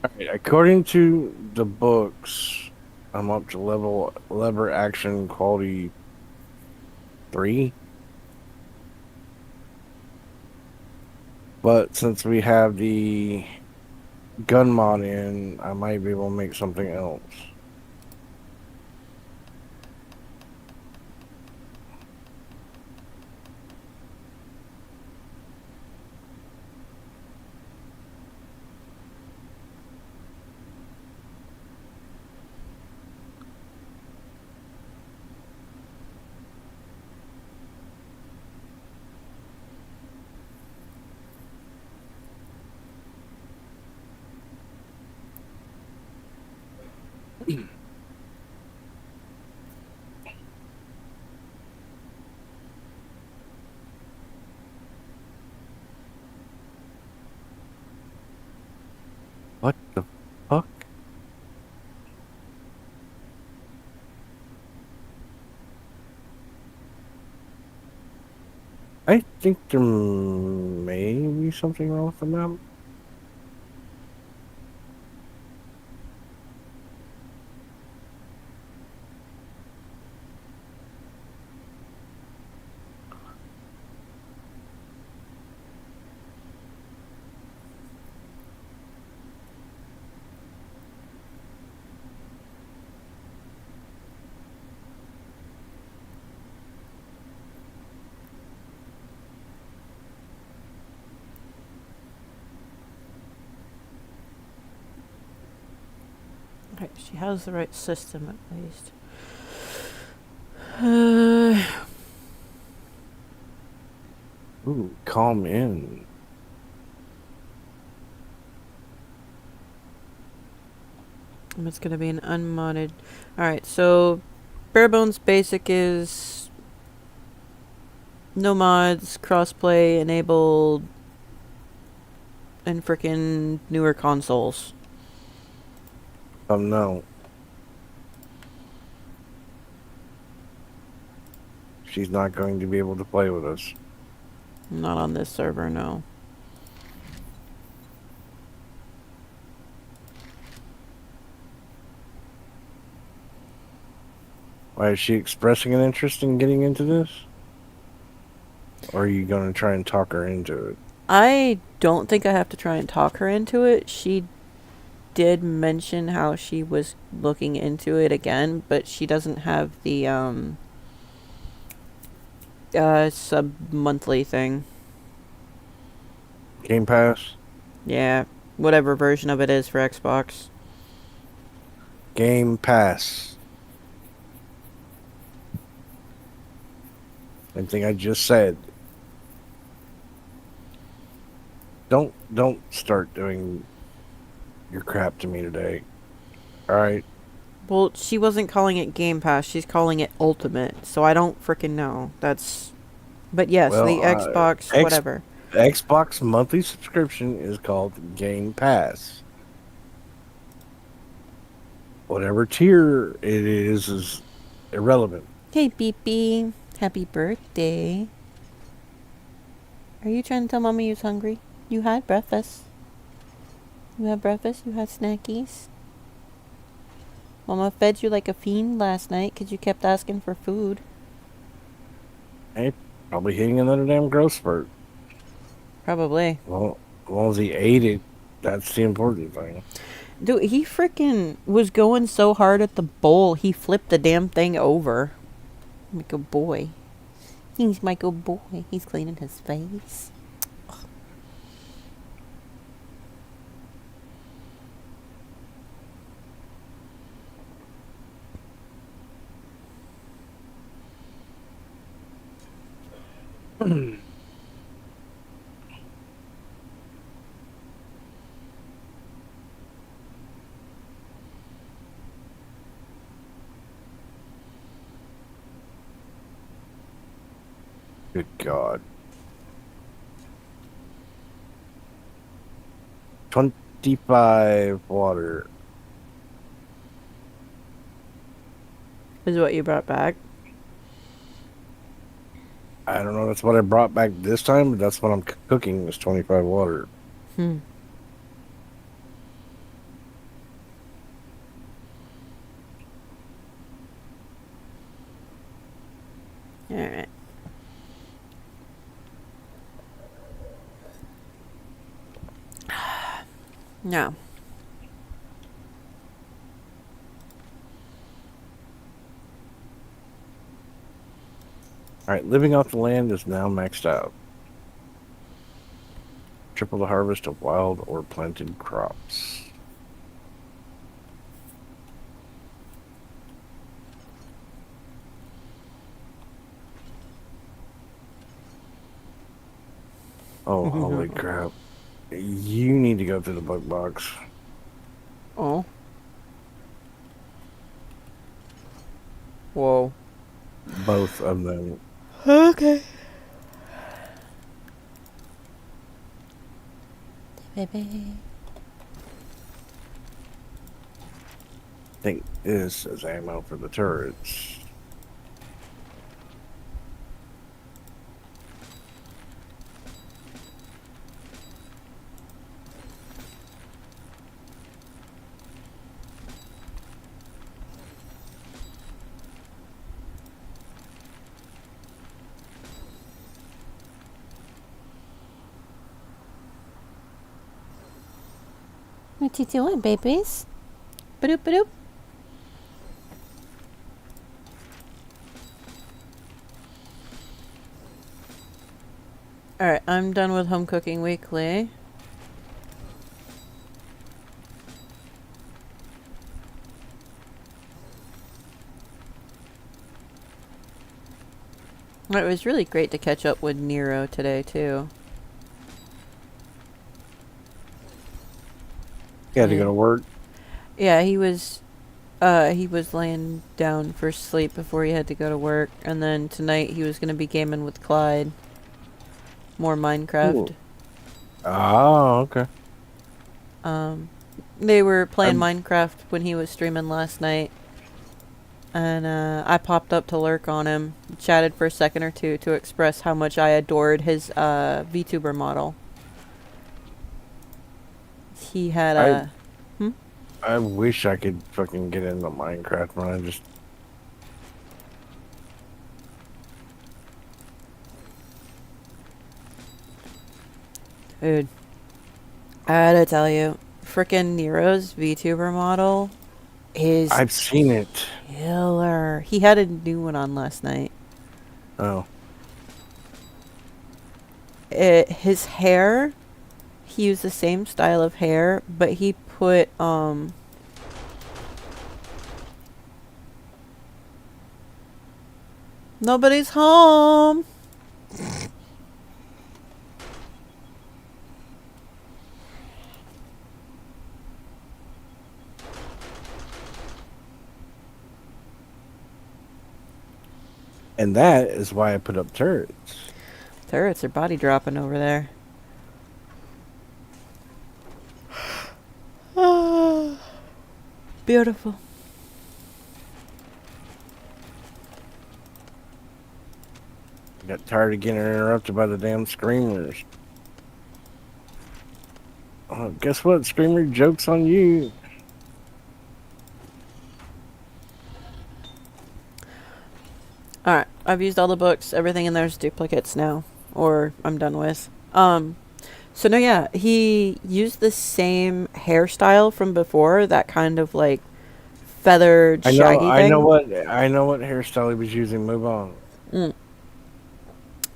Alright, according to the books, I'm up to lever action quality 3. But since we have the gun mod in, I might be able to make something else. What the fuck? I think there may be something wrong with the map. Right, she has the right system at least. Ooh, calm in. It's gonna be an unmodded. Alright, so bare bones basic is no mods, crossplay enabled, and frickin' newer consoles. No. She's not going to be able to play with us. Not on this server, no. Why is she expressing an interest in getting into this? Or are you going to try and talk her into it? I don't think I have to try and talk her into it. She did mention how she was looking into it again, but she doesn't have the sub-monthly thing. Game Pass? Yeah, whatever version of it is for Xbox. Game Pass. Same thing I just said. Don't start doing your crap to me today. Alright? Well, she wasn't calling it Game Pass. She's calling it Ultimate. So I don't frickin' know. That's... But yes, Well, the Xbox, whatever. Xbox monthly subscription is called Game Pass. Whatever tier it is irrelevant. Hey, Beepy. Happy birthday. Are you trying to tell Mommy you're hungry? You had breakfast. You had breakfast? You had snackies? Mama fed you like a fiend last night because you kept asking for food. Hey, probably hitting another damn growth spurt. Probably. Well, as long as he ate it, that's the important thing. Dude, he freaking was going so hard at the bowl, he flipped the damn thing over. My good boy. He's my good boy. He's cleaning his face. Good God. 25 water. Is what you brought back? I don't know. That's what I brought back this time, but that's what I'm cooking is 25 water. Hmm. Alright. Now. Alright, living off the land is now maxed out. Triple the harvest of wild or planted crops. Oh, holy crap. You need to go through the bug box. Oh. Whoa. Both of them. Okay. Baby. I think this is ammo for the turrets. What you doing, babies? Ba-doop, ba-doop. Alright, I'm done with Home Cooking Weekly. It was really great to catch up with Nero today too. You had to go to work. Yeah, he was laying down for sleep before he had to go to work, and then tonight he was gonna be gaming with Clyde. More Minecraft. Ooh. Oh, okay. They were playing I'm- Minecraft when he was streaming last night, and I popped up to lurk on him, chatted for a second or two to express how much I adored his VTuber model. He had a I wish I could fucking get into Minecraft, man. I just dude. I gotta tell you, frickin' Nero's VTuber model is I've seen it. killer. He had a new one on last night. Oh, His hair, he used the same style of hair, but he put nobody's home. and that is why I put up turrets. Turrets are body dropping over there. Beautiful. Got tired of getting interrupted by the damn screamers. Oh, guess what? Screamer, joke's on you. Alright, I've used all the books. Everything in there's duplicates now. Or I'm done with. So no, yeah, he used the same hairstyle from before, that kind of like feathered shaggy thing. I know what hairstyle he was using. Move on.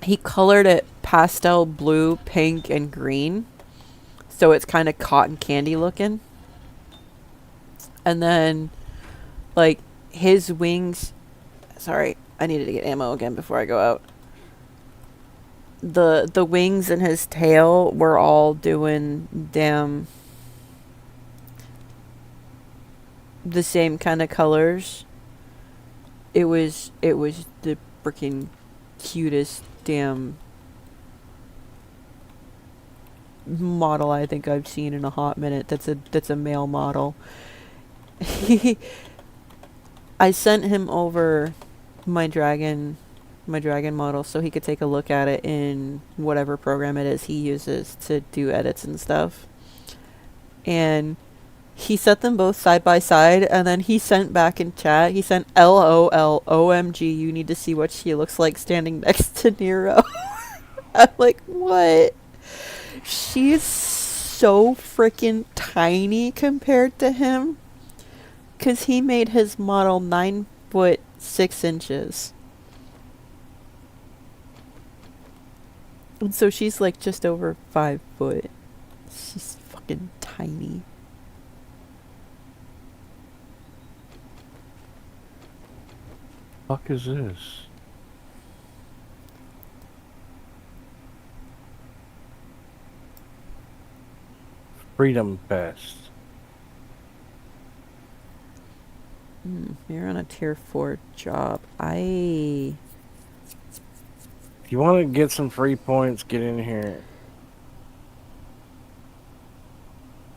He colored it pastel blue, pink, and green. So it's kind of cotton candy looking. And then, like, his wings... Sorry, I needed to get ammo again before I go out. The wings and his tail were all doing damn... the same kind of colors. It was the freaking cutest damn model I think I've seen in a hot minute. That's a male model. I sent him over my dragon model so he could take a look at it in whatever program it is he uses to do edits and stuff. And he set them both side by side, and then he sent back in chat, he sent LOL, OMG, you need to see what she looks like standing next to Nero. I'm like, what? She's so freaking tiny compared to him. Because he made his model 9 foot 6 inches. And so she's like just over 5 foot. She's fucking tiny. Fuck is this? Freedom Fest. You're on a tier 4 job. If If you want to get some free points, get in here.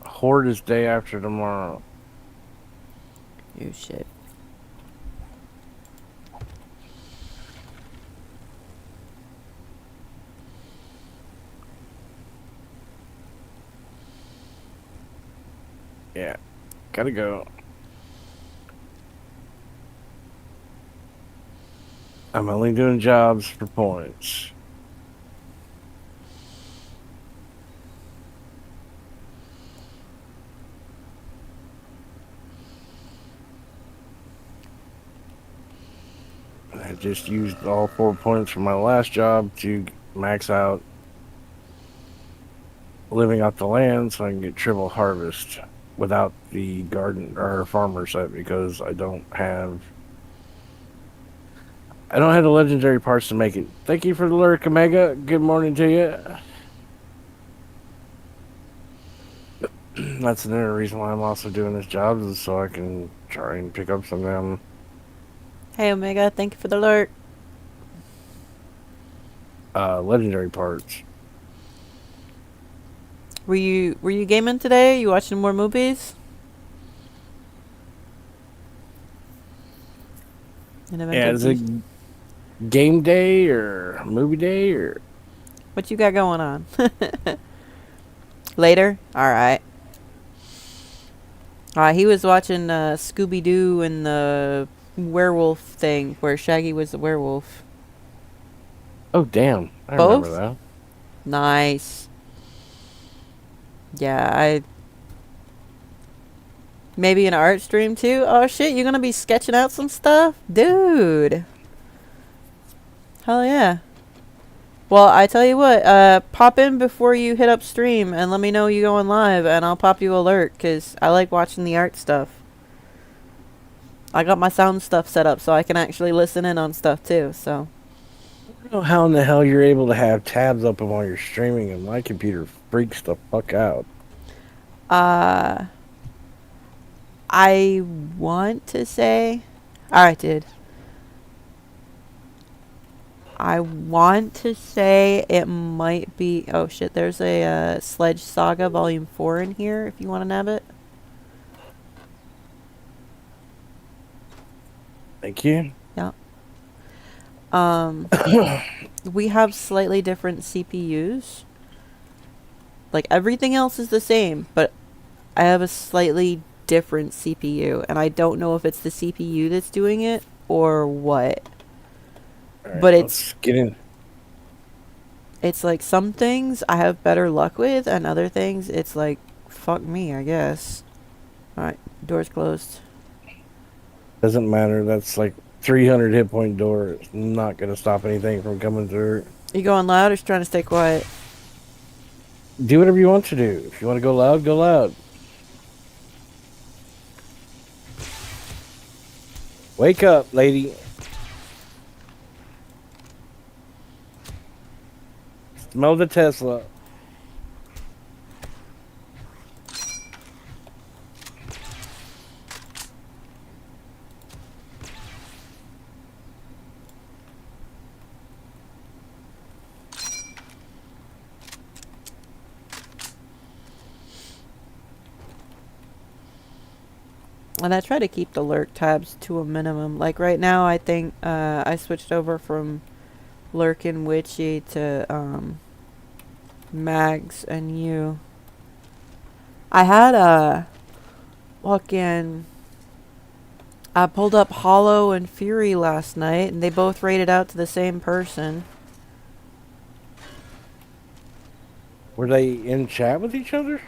Horde is day after tomorrow. Oh shit. Yeah, gotta go. I'm only doing jobs for points. I just used all 4 points from my last job to max out living off the land so I can get triple harvest without the garden or farmer set because I don't have I don't have the legendary parts to make it. Thank you for the lurk, Omega. Good morning to you. That's another reason why I'm also doing this job, is so I can try and pick up some of them Hey, Omega, thank you for the alert. legendary parts. Were you gaming today? You watching more movies? Yeah, is it game day or movie day or? What you got going on? Later? Alright. He was watching Scooby-Doo and the werewolf thing where Shaggy was the werewolf. Oh, damn. I Both? remember that. Nice. Yeah, maybe an art stream too? Oh shit, you're gonna be sketching out some stuff? Dude. Hell yeah. Well, I tell you what, pop in before you hit up stream and let me know you going live and I'll pop you alert because I like watching the art stuff. I got my sound stuff set up so I can actually listen in on stuff too, so. I don't know how in the hell you're able to have tabs open while you're streaming, and my computer freaks the fuck out. I want to say... Alright, dude. I want to say it might be... Oh, shit. There's a Sledge Saga Volume 4 in here, if you want to nab it. Thank you. Yeah. We have slightly different CPUs. Like, everything else is the same, but I have a slightly different CPU, and I don't know if it's the CPU that's doing it or what. Right, but let's get in. It's like some things I have better luck with, and other things it's like, fuck me, I guess. Alright, door's closed. Doesn't matter. That's like 300 hit point door. It's not going to stop anything from coming through. You going loud or just trying to stay quiet? Do whatever you want to do. If you want to go loud, go loud. Wake up, lady. Smell the Tesla. And I try to keep the lurk tabs to a minimum. Like right now, I think I switched over from Lurkin Witchy to Mags and you. I had a fucking... I pulled up Hollow and Fury last night, and they both rated out to the same person. Were they in chat with each other?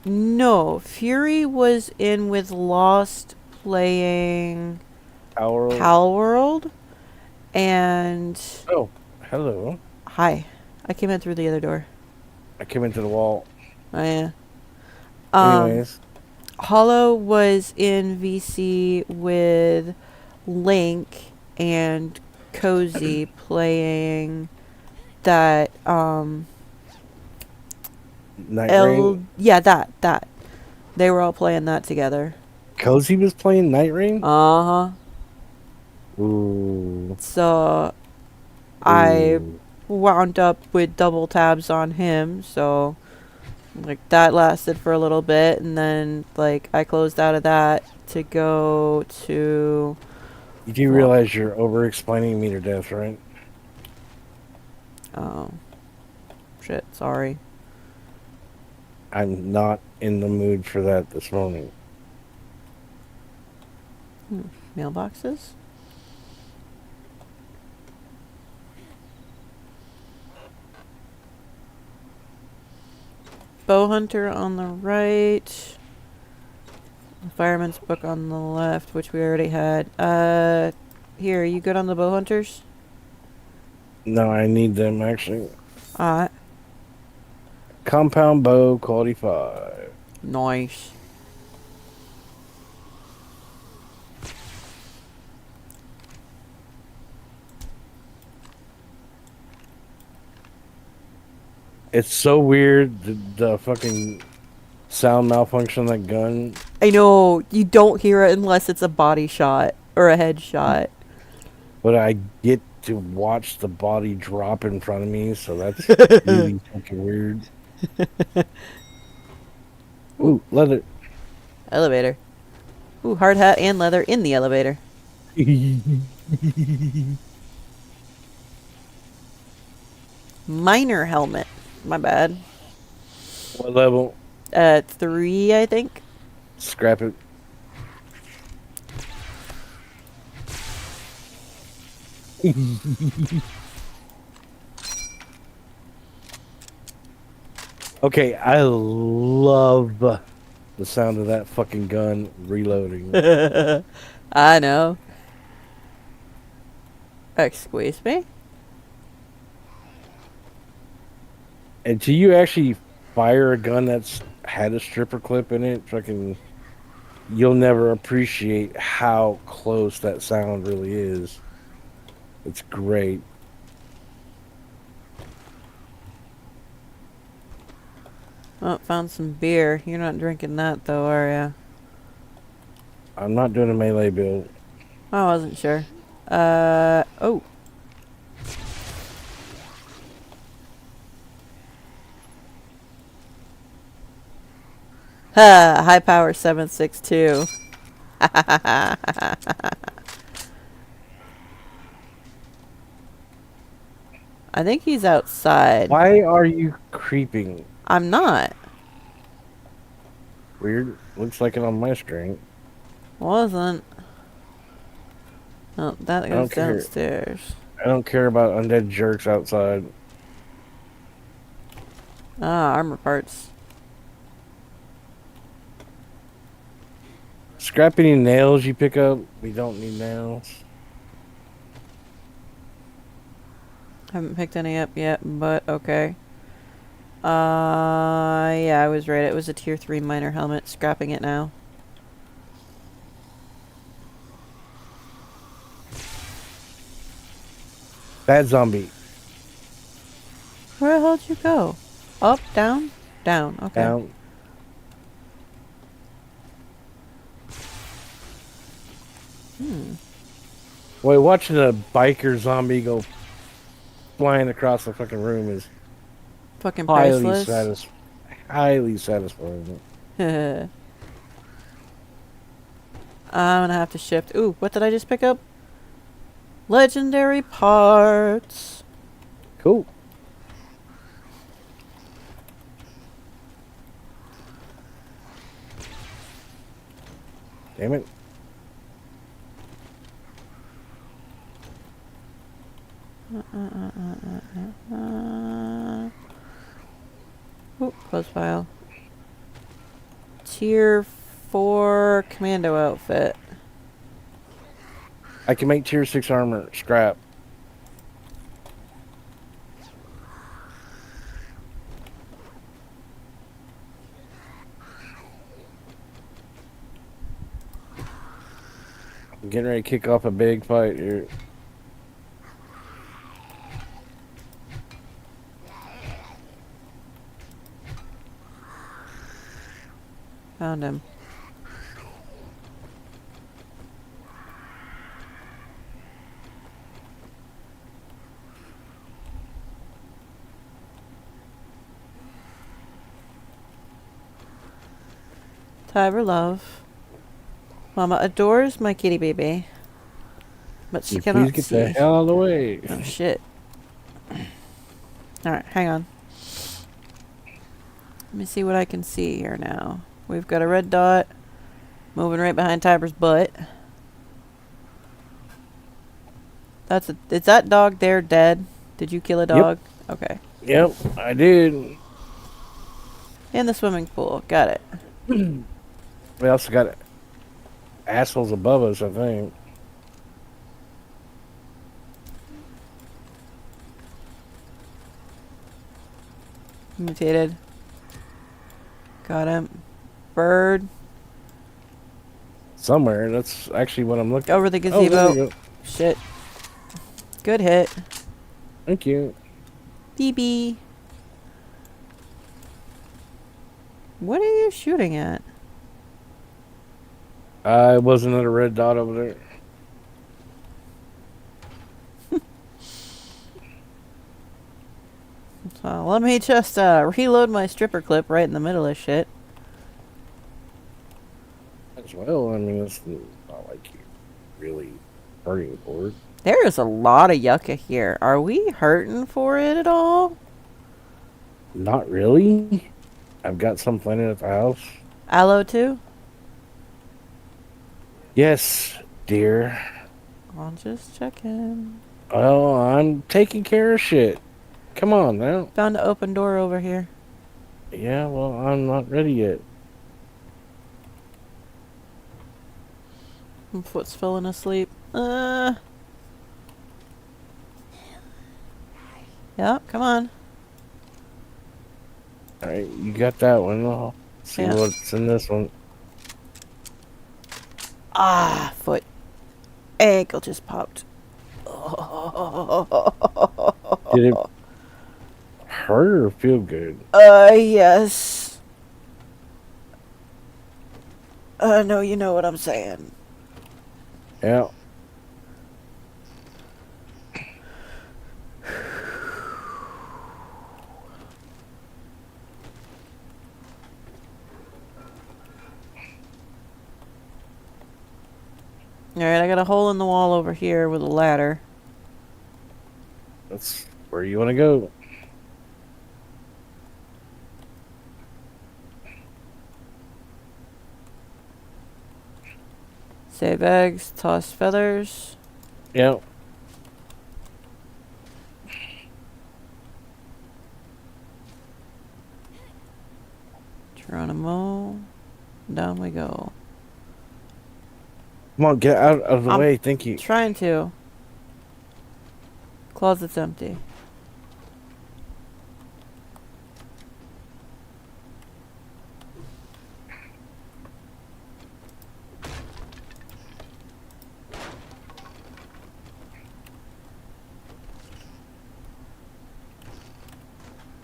No. Fury was in with Lost playing Palworld. And... Oh, hello. Hi. I came in through the other door. I came into the wall. Oh, yeah. Anyways. Hollow was in VC with Link and Cozy playing that, Night Rain? Yeah, that. They were all playing that together. Cozy was playing Night Rain? Uh-huh. Ooh. So, I wound up with double tabs on him, so... Like, that lasted for a little bit, and then, like, I closed out of that to go to... You do realize you're over-explaining me to death, right? Oh. Shit, sorry. I'm not in the mood for that this morning. Mailboxes? Bowhunter on the right. Fireman's book on the left, which we already had. Here, are you good on the Bowhunters? No, I need them, actually. Alright. Compound bow, quality 5. Nice. It's so weird, the fucking sound malfunction on that gun. I know, you don't hear it unless it's a body shot or a head shot. But I get to watch the body drop in front of me, so that's really fucking weird. Ooh, leather. Elevator. Ooh, hard hat and leather in the elevator. Miner helmet. My bad. What level? 3, I think. Scrap it. Okay, I love the sound of that fucking gun reloading. I know. Excuse me? Until you actually fire a gun that's had a stripper clip in it, fucking, you'll never appreciate how close that sound really is. It's great. Oh, found some beer. You're not drinking that though, are ya? I'm not doing a melee build. I wasn't sure. Oh. Ha! High power 762. I think he's outside. Why are you creeping? I'm not. Weird. Looks like it on my screen. Wasn't. Oh, that don't goes care. downstairs. I don't care about undead jerks outside. Ah, armor parts. Scrap any nails you pick up. We don't need nails. Haven't picked any up yet, but okay. Yeah, I was right. It was a tier 3 miner helmet. Scrapping it now. Bad zombie. Where the hell did you go? Up, down, down. Okay. Down. Boy, watching a biker zombie go flying across the fucking room is Fucking highly priceless. highly satisfying. I'm gonna have to shift. Ooh, what did I just pick up? Legendary parts. Cool. Damn it. Ooh, close file. Tier 4 commando outfit. I can make tier 6 armor. Scrap. I'm getting ready to kick off a big fight here. Found him. Tiber love. Mama adores my kitty baby, but she You cannot please get see. the hell out of the way. Oh shit. Alright, hang on. Let me see what I can see here now. We've got a red dot moving right behind Tiber's butt. Is that dog there dead? Did you kill a dog? Okay. Yep, I did. In the swimming pool. Got it. We also got assholes above us, I think. Mutated. Got him. Bird. Somewhere. That's actually what I'm looking. Over the Oh, there gazebo. we go. Shit. Good hit. Thank you. BB. What are you shooting at? Wasn't it a red dot over there? So let me just reload my stripper clip right in the middle of shit. As well, I mean, it's not like you're really hurting for it. There is a lot of yucca here. Are we hurting for it at all? Not really. I've got some planted at the house. Aloe too? Yes, dear. I'll just check in. Well, I'm taking care of shit. Come on now. Found an open door over here. Yeah, well, I'm not ready yet. My foot's falling asleep. Yeah, come on. Alright, you got that one. I'll see Yeah. what's in this one. Ah, foot. Ankle just popped. Did it hurt or feel good? Yes. No, you know what I'm saying. Yeah. Alright, I got a hole in the wall over here with a ladder. That's where you want to go. Save eggs, toss feathers. Yeah. Geronimo. Down we go. Come on, get out of the I'm way. Thank you. Trying to. Closet's empty.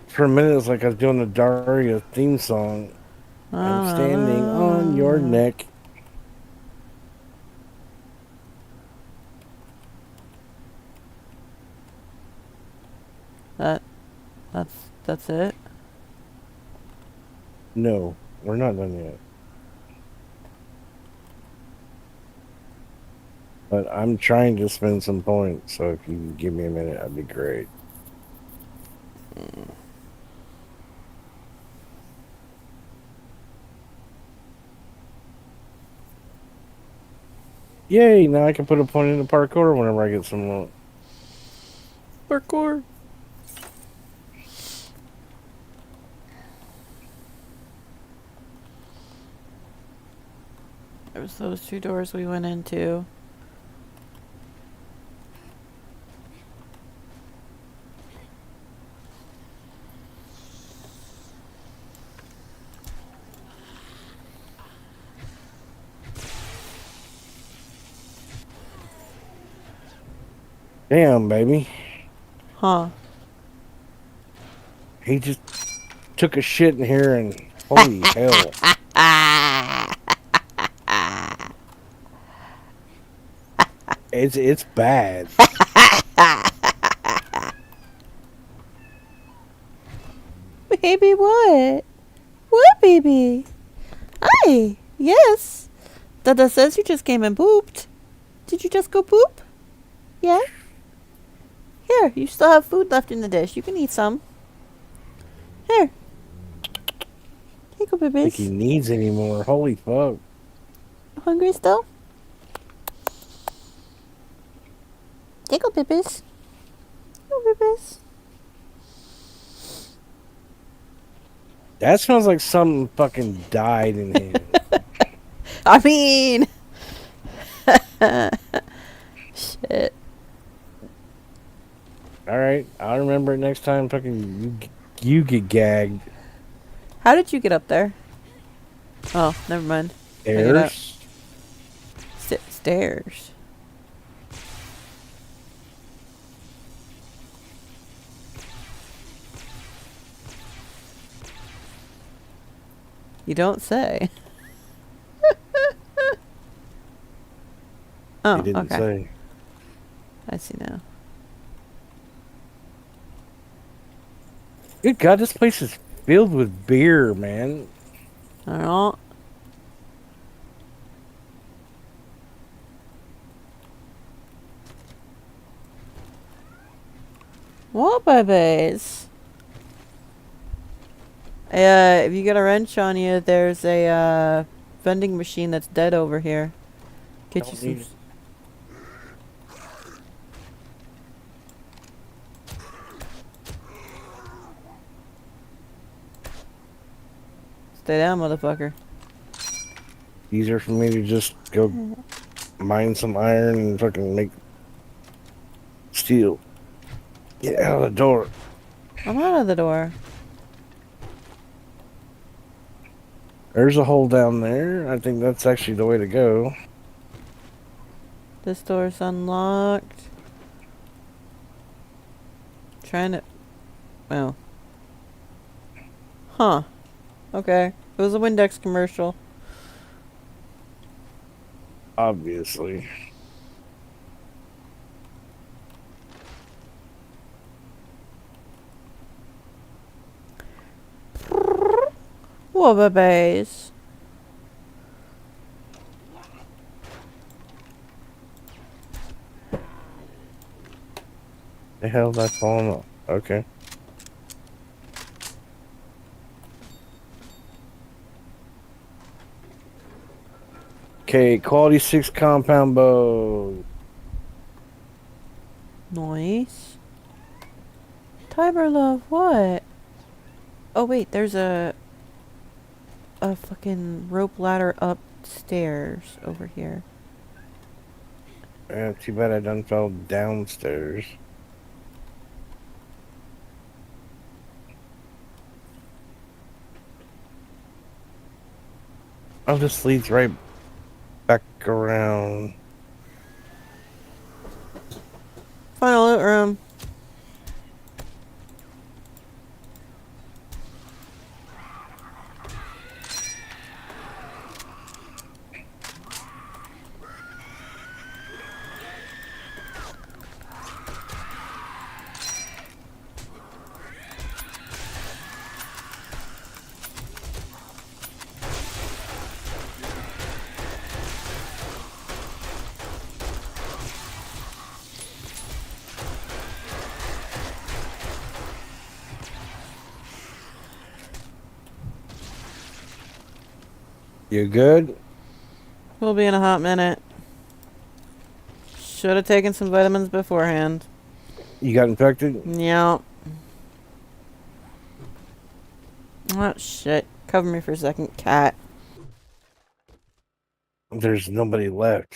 For a minute, it's like I was doing the Daria theme song. I'm standing on your neck. That's it. No, we're not done yet. But I'm trying to spend some points, so if you can give me a minute, that'd be great. Yay, now I can put a point in the parkour whenever I get some more. Parkour. There was those two doors we went into. Damn, baby. Huh. He just took a shit in here and holy hell. It's bad. Baby, what? What, baby? Hi. Yes. Dada says you just came and pooped. Did you just go poop? Yeah? Here, you still have food left in the dish. You can eat some. Here. Here you go, I don't think babies. he needs any more. Holy fuck. Hungry still? Here you go, babies. Go, babies. That smells like something fucking died in here. I mean... Shit. Alright, I'll remember it next time fucking you get gagged. How did you get up there? Oh, never mind. Pick it up. Stairs? Stairs. You don't say. Oh, He didn't okay. say. I see now. Good God, this place is filled with beer, man. I don't know. What, babies? If you get a wrench on you, there's a vending machine that's dead over here. Get you Don't some. need- Stay down, motherfucker. Easier for me to just go mine some iron and fucking make steel. Get out of the door. I'm out of the door. There's a hole down there. I think that's actually the way to go. This door's unlocked. Trying to. Oh. Huh. Okay. It was a Windex commercial. Obviously. What, babies? The hell did I fallen off? Okay. Okay, quality 6 compound bow. Nice. Tiber love, what? Oh wait, there's a fucking rope ladder upstairs over here. Too bad I done fell downstairs. Oh, this leads right back around. Final loot room. You good? We'll be in a hot minute. Should have taken some vitamins beforehand. You got infected? Yeah. Oh shit. Cover me for a second, cat. There's nobody left.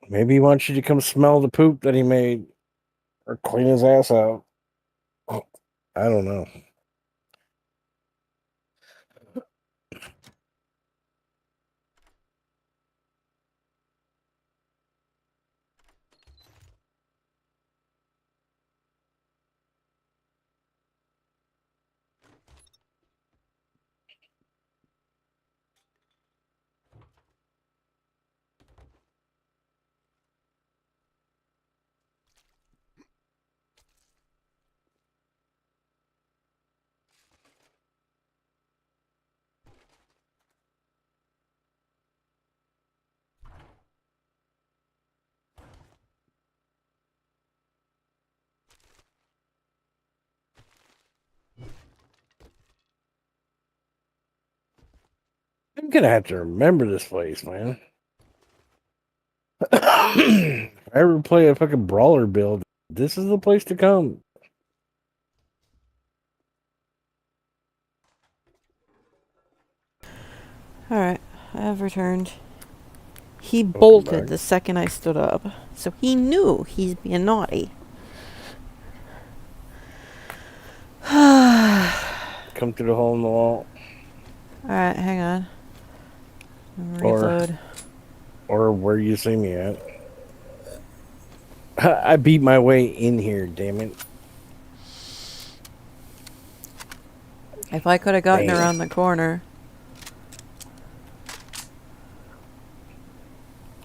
Maybe he wants you to come smell the poop that he made. Or clean his ass out. I don't know. I'm gonna have to remember this place, man. If I ever play a fucking brawler build, this is the place to come. Alright, I have returned. He Welcome bolted back. the second I stood up. So he knew he's being naughty. Come through the hole in the wall. Alright, hang on. Reload. Or where you see me at. I beat my way in here, damn it. If I could have gotten Damn. around the corner.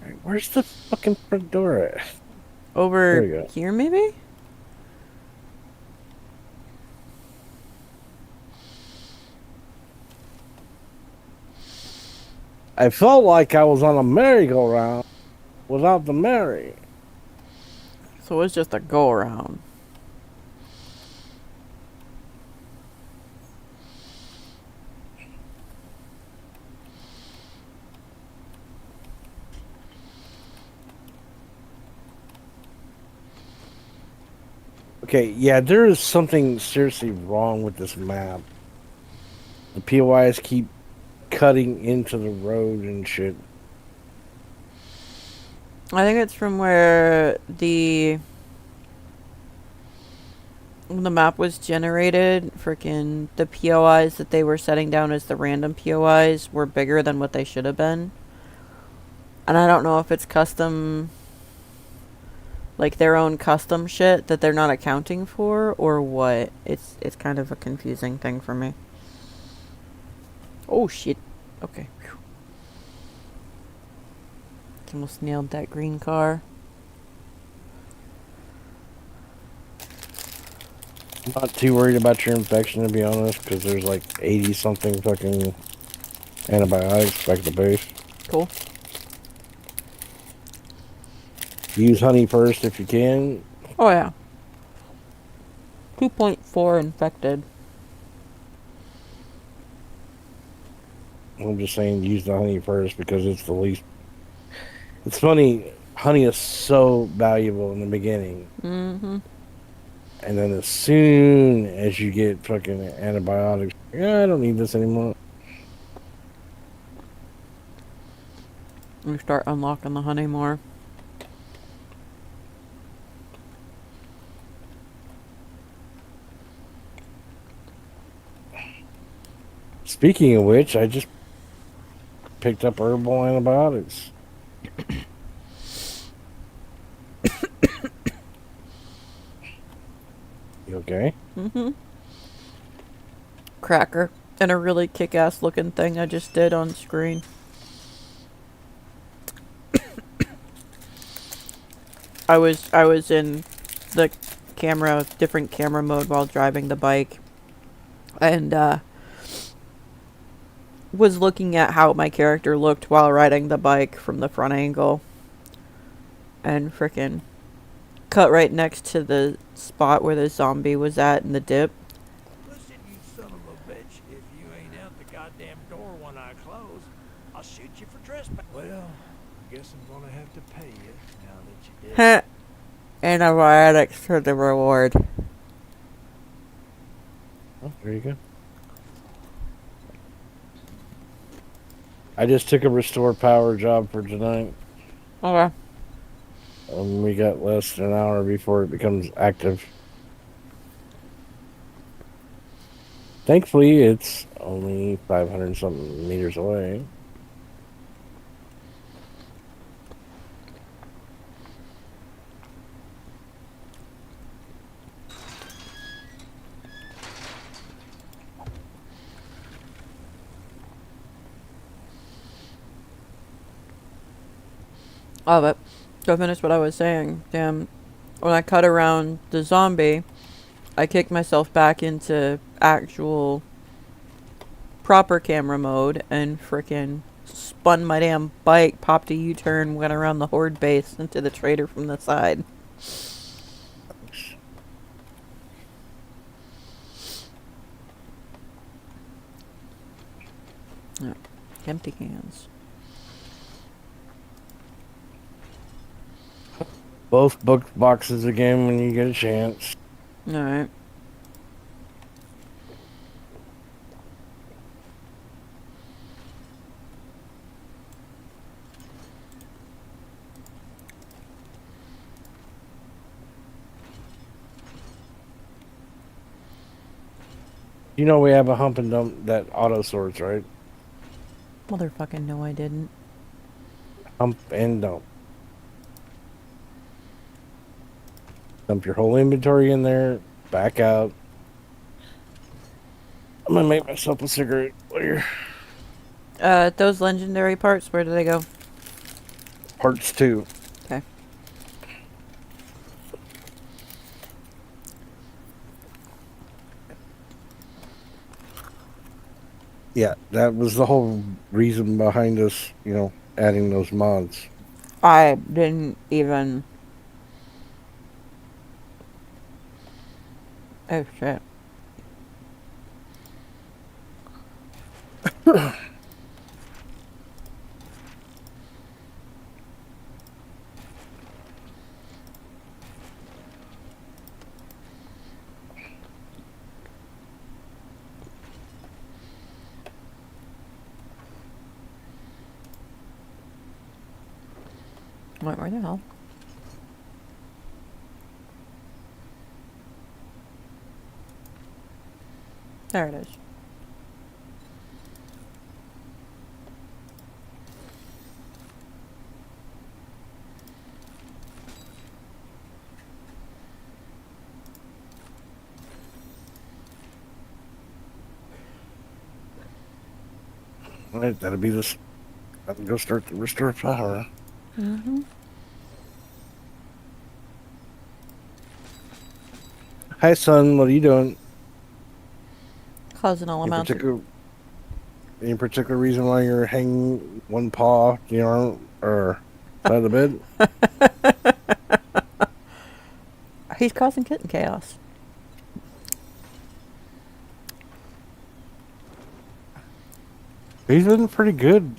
Alright, where's the fucking front door at? There we Over go. here, maybe? I felt like I was on a merry-go-round without the merry. So it's just a go around. Okay, yeah, there is something seriously wrong with this map. The POIs keep cutting into the road and shit. I think it's from where the when the map was generated, freaking the POIs that they were setting down as the random POIs were bigger than what they should have been. And I don't know if it's custom, like their own custom shit that they're not accounting for or what. It's kind of a confusing thing for me. Oh shit. Okay. Whew. Almost nailed that green car. I'm not too worried about your infection, to be honest, because there's like 80-something fucking antibiotics back at the base. Cool. Use honey first if you can. Oh yeah. 2.4 infected. I'm just saying use the honey first because it's the least. It's funny, honey is so valuable in the beginning. Mm-hmm. And then as soon as you get fucking antibiotics, yeah, I don't need this anymore. We start unlocking the honey more. Speaking of which, I just picked up herbal antibiotics. You okay? Mm-hmm. Cracker. And a really kick-ass looking thing I just did on screen. I was in the different camera mode while driving the bike. And, was looking at how my character looked while riding the bike from the front angle. And frickin' cut right next to the spot where the zombie was at in the dip. Listen, you son of a bitch. If you ain't out the goddamn door when I close, I'll shoot you for trespass. Well, guess I'm gonna have to pay you now that you did. Antibiotics for the reward. Oh, there you go. I just took a restore power job for tonight. Okay. We got less than an hour before it becomes active. Thankfully, it's only 500 something meters away. Oh, but to finish what I was saying, damn, when I cut around the zombie, I kicked myself back into actual proper camera mode and frickin' spun my damn bike, popped a U-turn, went around the horde base into the trader from the side. Oh, empty hands. Both book boxes again when you get a chance. Alright. You know we have a hump and dump that auto sorts, right? Motherfucking no, I didn't. Dump and dump. Dump your whole inventory in there. Back out. I'm gonna make myself a cigarette later. Those legendary parts, where do they go? Parts 2. Okay. Yeah, that was the whole reason behind us, adding those mods. I didn't even... Oh, shit. Wait, where the hell? There it is. All right, that'll be this. I'll go start the restore power. Mm-hmm. Hi, son. What are you doing? Causing all amounts of... Any particular reason why you're hanging one paw, or side of the bed? He's causing kitten chaos. He's been pretty good,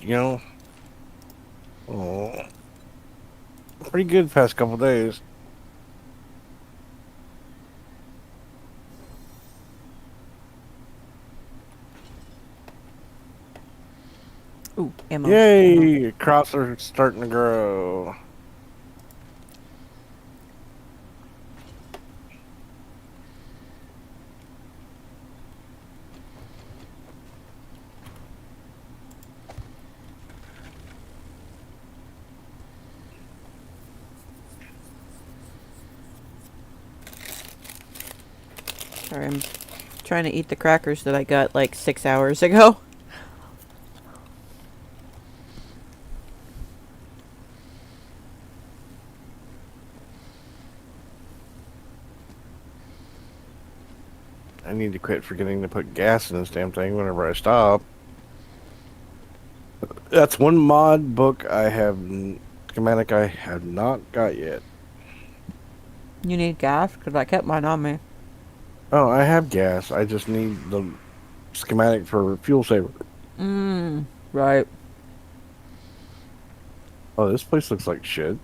Oh, pretty good past couple days. Ooh, ammo. Yay! Ammo. Crops are starting to grow. Sorry, I'm trying to eat the crackers that I got like 6 hours ago. I need to quit forgetting to put gas in this damn thing whenever I stop. That's one mod book schematic I have not got yet. You need gas? Because I kept mine on me. Oh, I have gas. I just need the schematic for fuel saver. Right. Oh, this place looks like shit.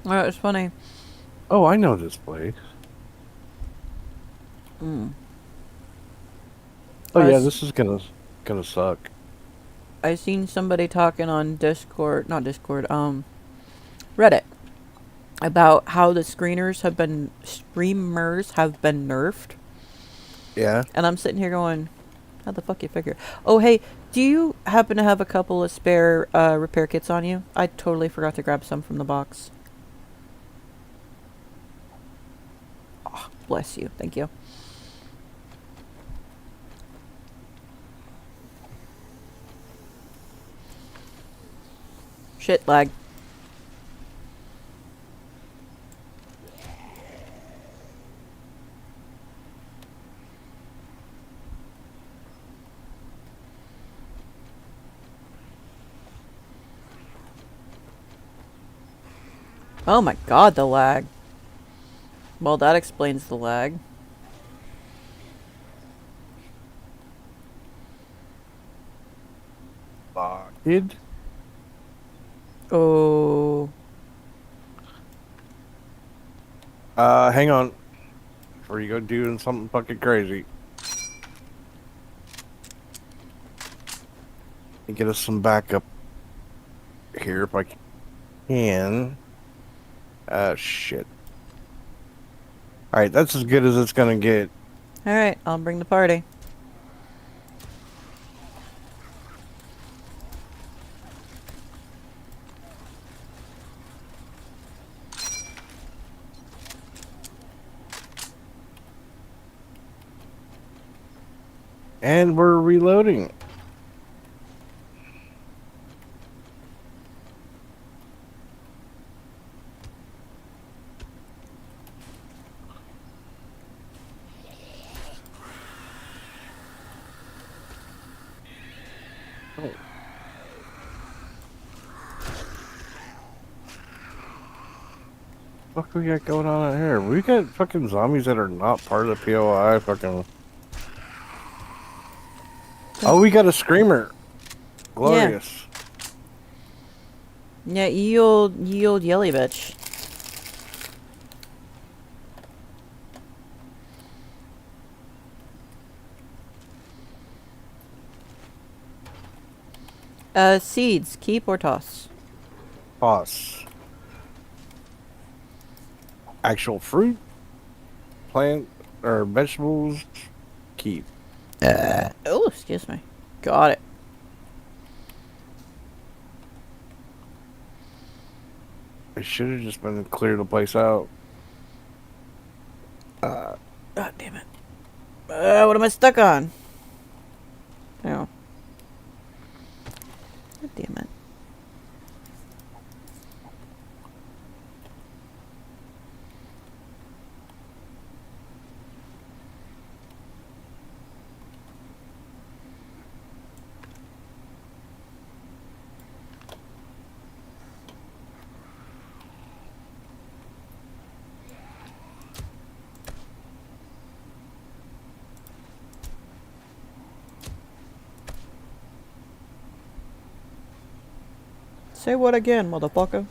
Oh, it's funny. Oh, I know this place. Mm. Oh yeah, this is gonna suck. I seen somebody talking on Discord, not Discord, Reddit, about how the streamers have been nerfed. Yeah. And I'm sitting here going, how the fuck you figure? Oh, hey, do you happen to have a couple of spare repair kits on you? I totally forgot to grab some from the box. Oh, bless you. Thank you. Shit, lag. Oh my god, the lag. Well, that explains the lag. Kid? Oh. Hang on. Before you go doing something fucking crazy. Get us some backup here if I can. Shit. Alright, that's as good as it's gonna get. Alright, I'll bring the party. And we're reloading. Oh. What we got going on out here? We got fucking zombies that are not part of the POI. Fucking. Oh, we got a screamer. Glorious. Yeah, ye old yelly bitch. Seeds, keep or toss? Toss. Actual fruit, plant, or vegetables, keep. Oh, excuse me. Got it. I should have just been to clear the place out. God damn it. What am I stuck on? Oh. God damn it. Say what again, motherfucker?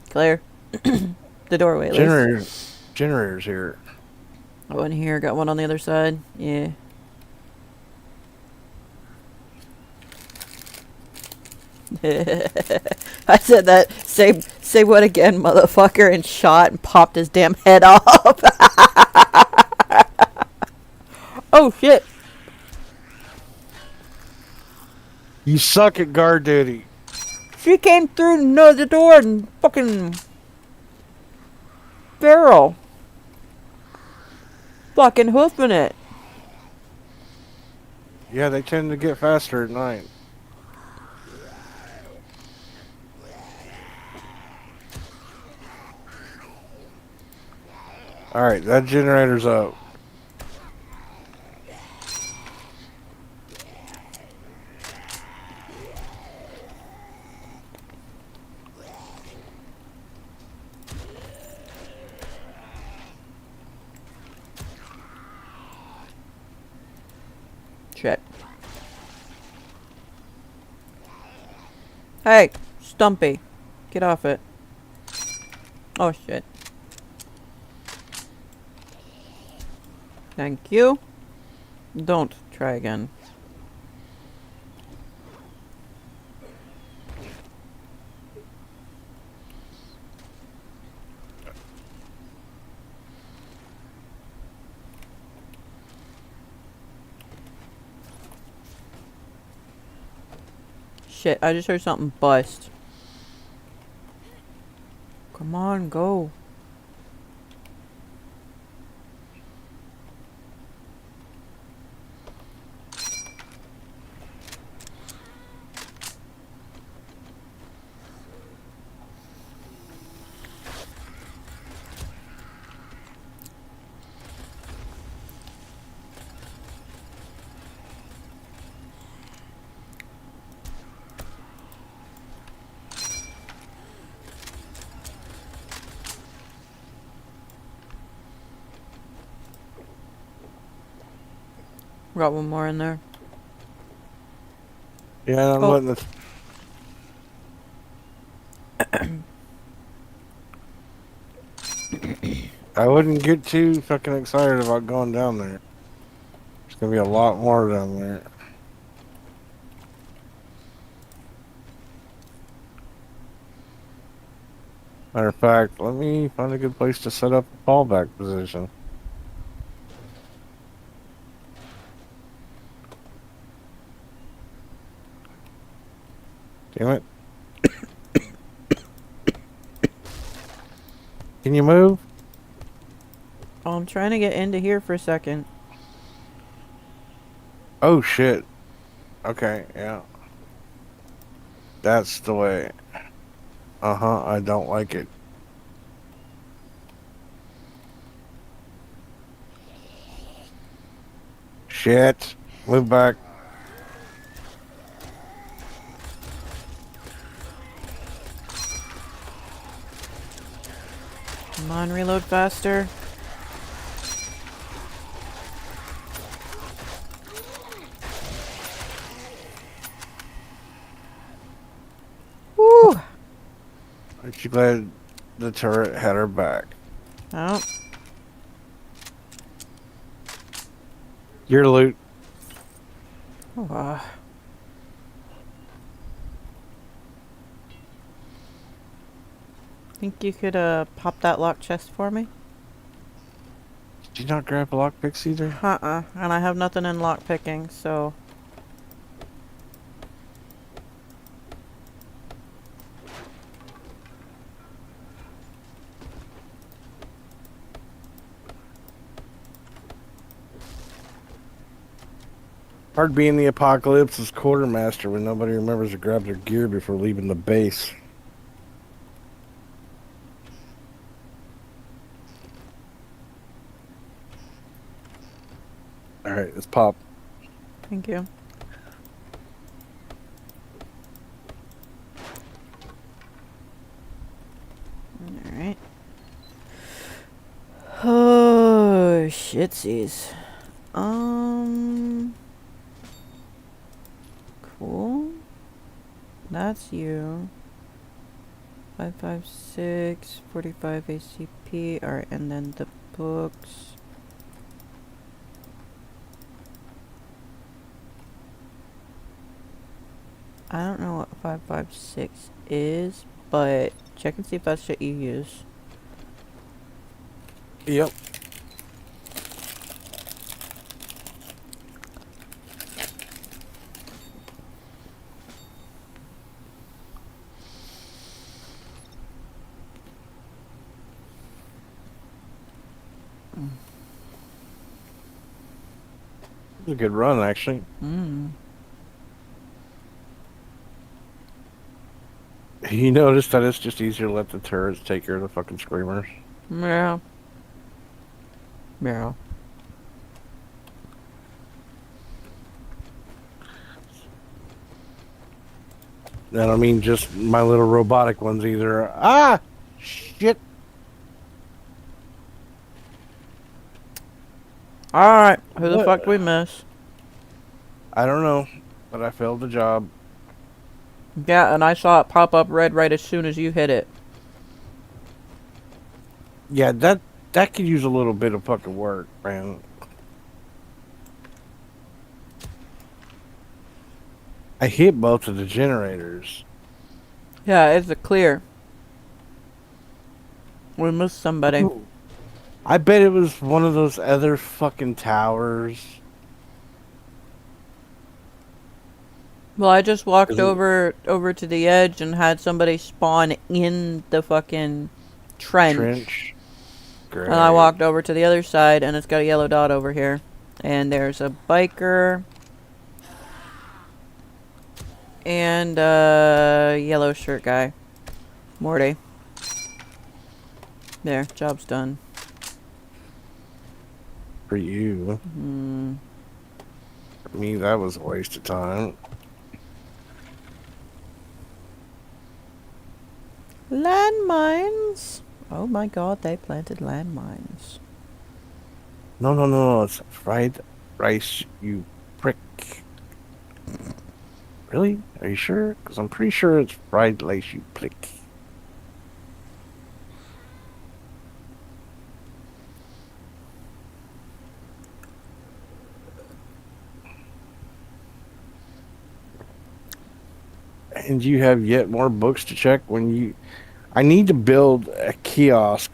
Claire. The doorway, Liz. Generators here. Oh, in here. Got one on the other side. Yeah. I said that. Say what again, motherfucker, and shot and popped his damn head off. Oh, shit. You suck at guard duty. She came through the door and fucking barrel. Fucking hoofing it. Yeah, they tend to get faster at night. Alright, that generator's up. Shit. Hey, Stumpy. Get off it. Oh, shit. Thank you. Don't try again. Shit, I just heard something bust. Come on, go. Got one more in there. Yeah, I'm letting this. I wouldn't get too fucking excited about going down there. There's gonna be a lot more down there. Matter of fact, let me find a good place to set up a fallback position. Damn it. Can you move? Oh, I'm trying to get into here for a second. Oh shit. Okay, yeah. That's the way. Uh-huh, I don't like it. Shit. Move back. Come on, reload faster. Woo! Aren't you glad the turret had her back? Oh, Your loot. oh. Think you could pop that lock chest for me? Did you not grab lockpicks either? And I have nothing in lock picking, so. Hard being the apocalypse as quartermaster when nobody remembers to grab their gear before leaving the base. Alright, let's pop. Thank you. Alright. Oh, shitsies. Cool. That's you. 556, 45 ACP. Alright, and then the books. I don't know what 556 is, but check and see if that's shit you use. Yep. It was a good run, actually. You notice that it's just easier to let the turrets take care of the fucking screamers. Yeah. Yeah. I don't mean just my little robotic ones either. Ah! Shit! Alright, who the What? fuck we miss? I don't know, but I failed the job. Yeah, and I saw it pop up red right as soon as you hit it. Yeah, that could use a little bit of fucking work, man. I hit both of the generators. Yeah, it's a clear. We missed somebody. Ooh. I bet it was one of those other fucking towers. Well, I just walked Is it- over to the edge and had somebody spawn in the fucking trench. Great. And I walked over to the other side and it's got a yellow dot over here. And there's a biker. And a yellow shirt guy. Morty. There, job's done. For you. For me, that was a waste of time. Landmines! Oh my god, they planted landmines. No, it's fried rice, you prick. Really? Are you sure? Because I'm pretty sure it's fried rice, you prick. And you have yet more books to check when you. I need to build a kiosk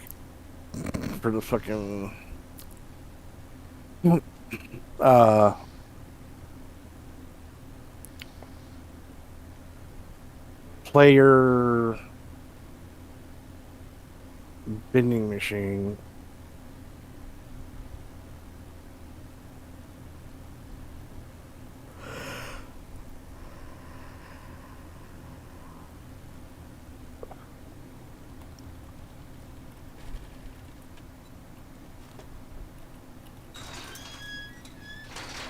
for the fucking uh player vending machine.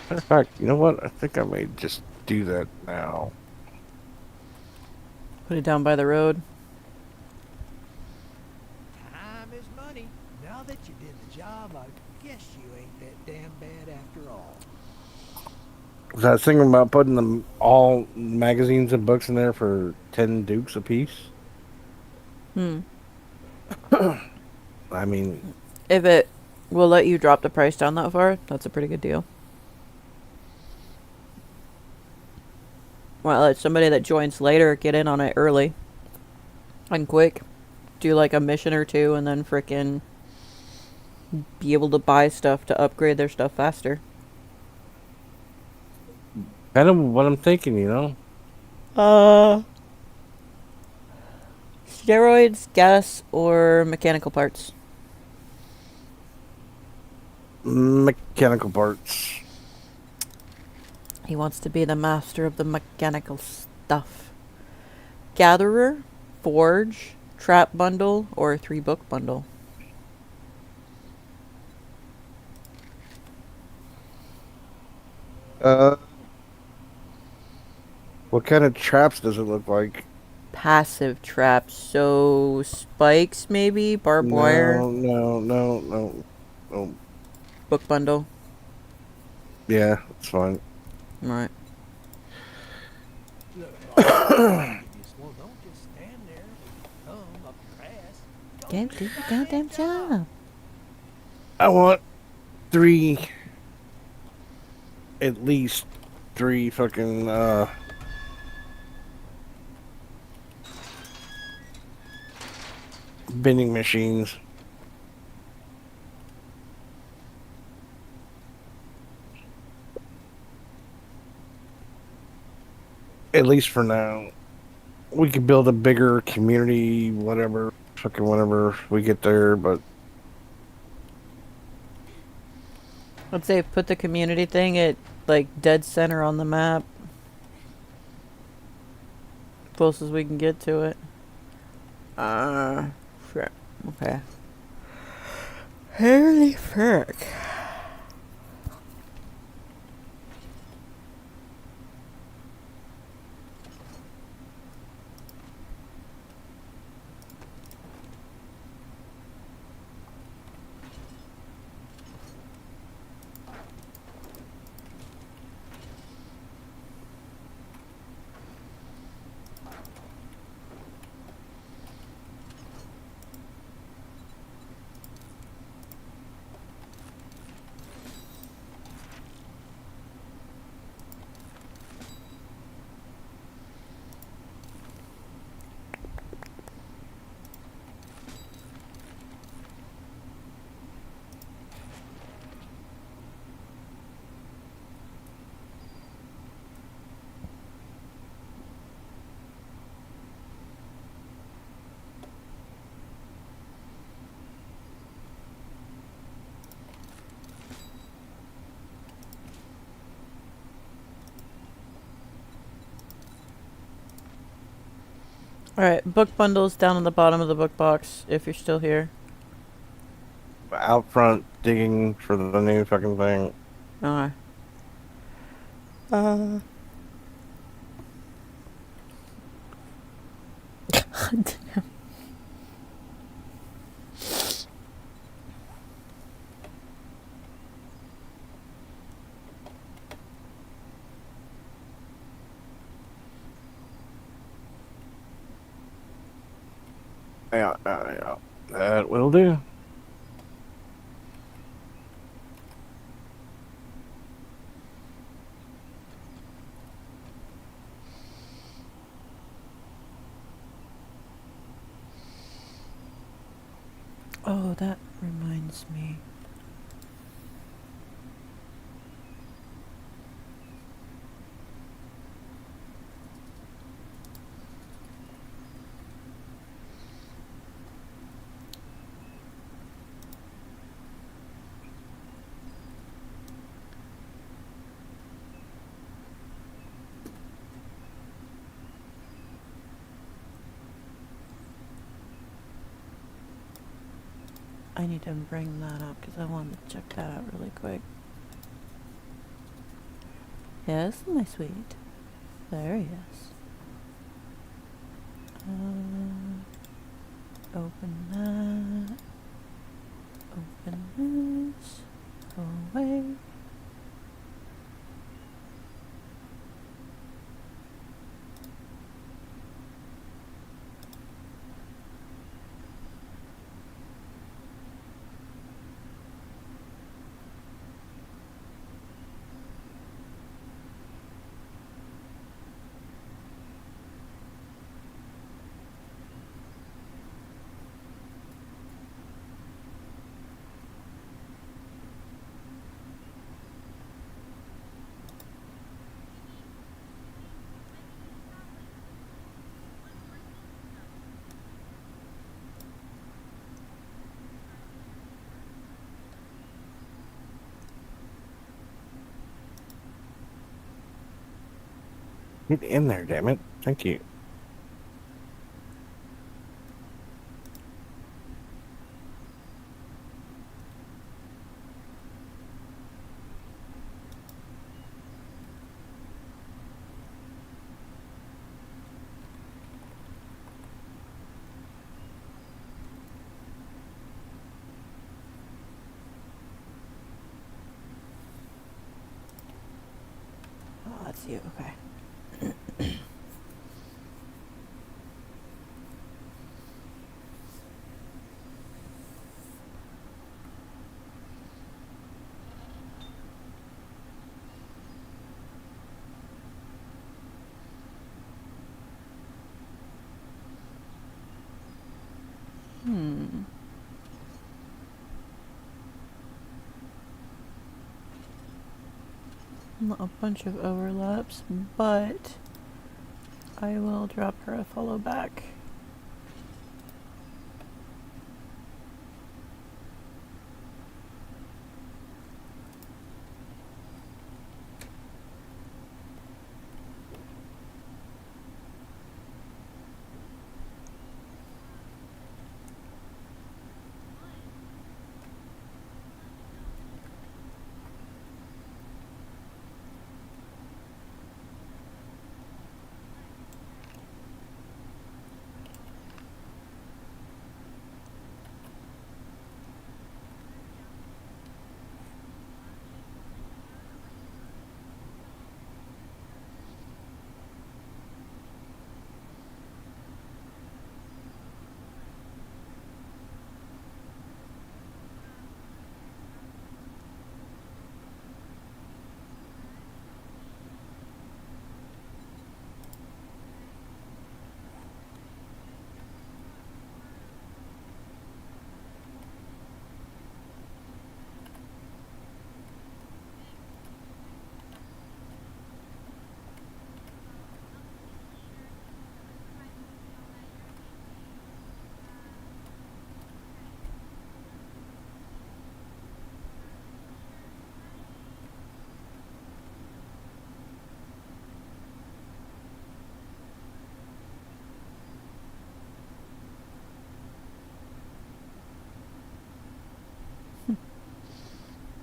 Matter of fact, you know what? I think I may just do that now. Put it down by the road. Time is money. Now that you did the job, I guess you ain't that damn bad after all. Was I was thinking about putting them all magazines and books in there for 10 dukes apiece? Hmm. I mean, If it will let you drop the price down that far, that's a pretty good deal. Well, let somebody that joins later get in on it early and quick. Do like a mission or two and then frickin' be able to buy stuff to upgrade their stuff faster. kind of what I'm thinking, you know? Steroids, gas, or mechanical parts? Mechanical parts. He wants to be the master of the mechanical stuff. Gatherer, forge, trap bundle, or 3-book bundle? Uh, what kind of traps does it look like? Passive traps, so spikes maybe, barbed wire, No. book bundle. Yeah, it's fine. Right. Look, well, don't just stand there with your thumb up your ass. Go do the goddamn job. I want 3, at least 3 fucking, vending machines. At least for now. We could build a bigger community, whatever, fucking whenever we get there, but Let's say put the community thing at like dead center on the map. Close as we can get to it. Frick. Okay. Holy frick. Alright, book bundles down on the bottom of the book box if you're still here. out front digging for the new fucking thing. Okay. Yeah. That will do. Oh, that reminds me. I need to bring that up because I wanted to check that out really quick. Yes, my sweet. There he is. Open that. Open this. Go away. Get in there, damn it. Thank you. Oh, that's you. Okay. Not a bunch of overlaps, but I will drop her a follow back.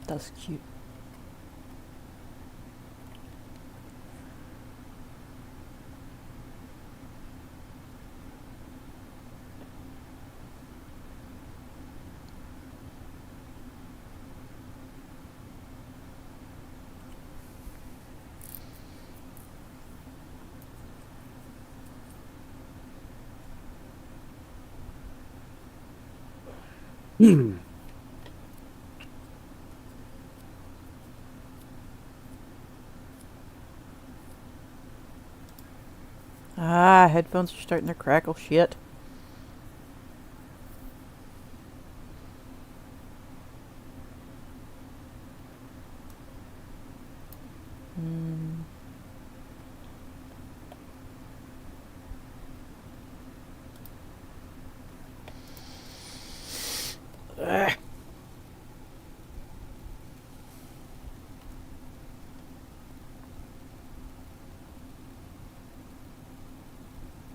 That's cute. Headphones are starting to crackle. Shit. Ugh.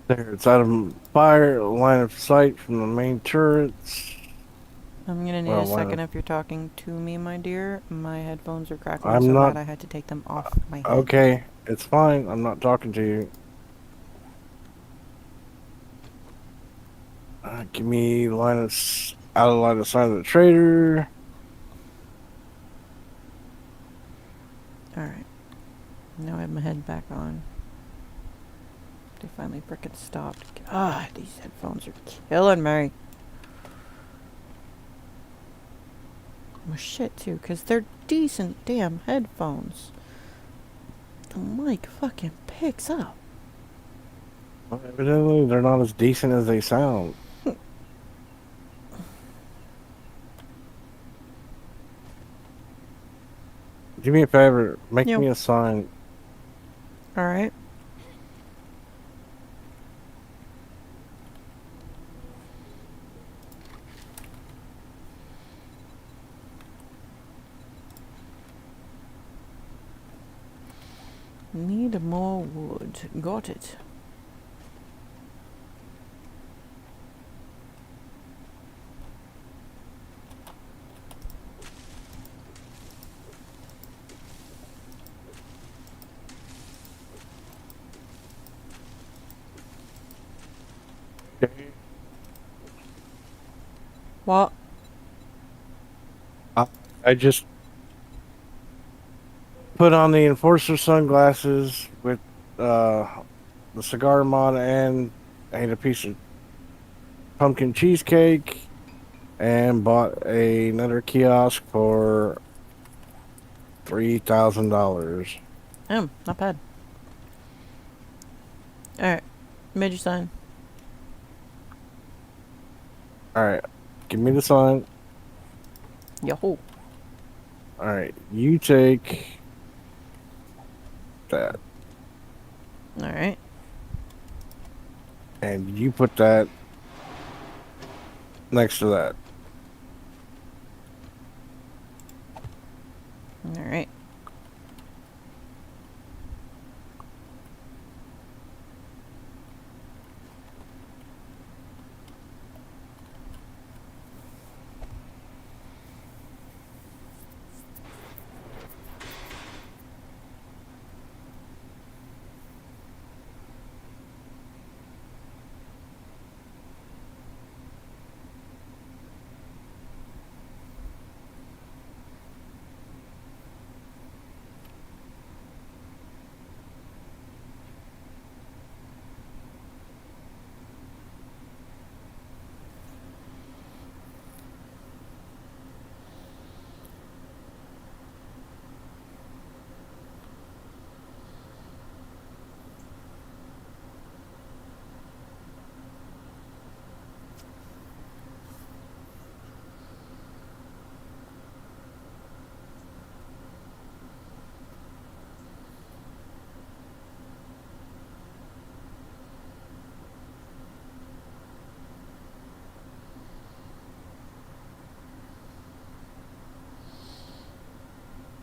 There, it's out of fire line of sight from the main turrets. I'm gonna need Well, a why second not? if you're talking to me, my dear. My headphones are crackling I'm so not. bad I had to take them off my head. Okay, it's fine. I'm not talking to you. Give me out of line of sight of the traitor. Alright. Now I have my head back on. They finally frickin' stopped. God, these headphones are killing me. Well, shit, too, because they're decent damn headphones. The mic fucking picks up. Well, evidently, they're not as decent as they sound. Do me a favor. Make Yep. me a sign. Alright. Need more wood. Got it. What? I just put on the enforcer sunglasses with the cigar mod and ate a piece of pumpkin cheesecake and bought another kiosk for $3,000. Not bad. Alright. Made your sign. All right, give me the sign. Yahoo. All right, you take that Alright. and you put that next to that. Alright.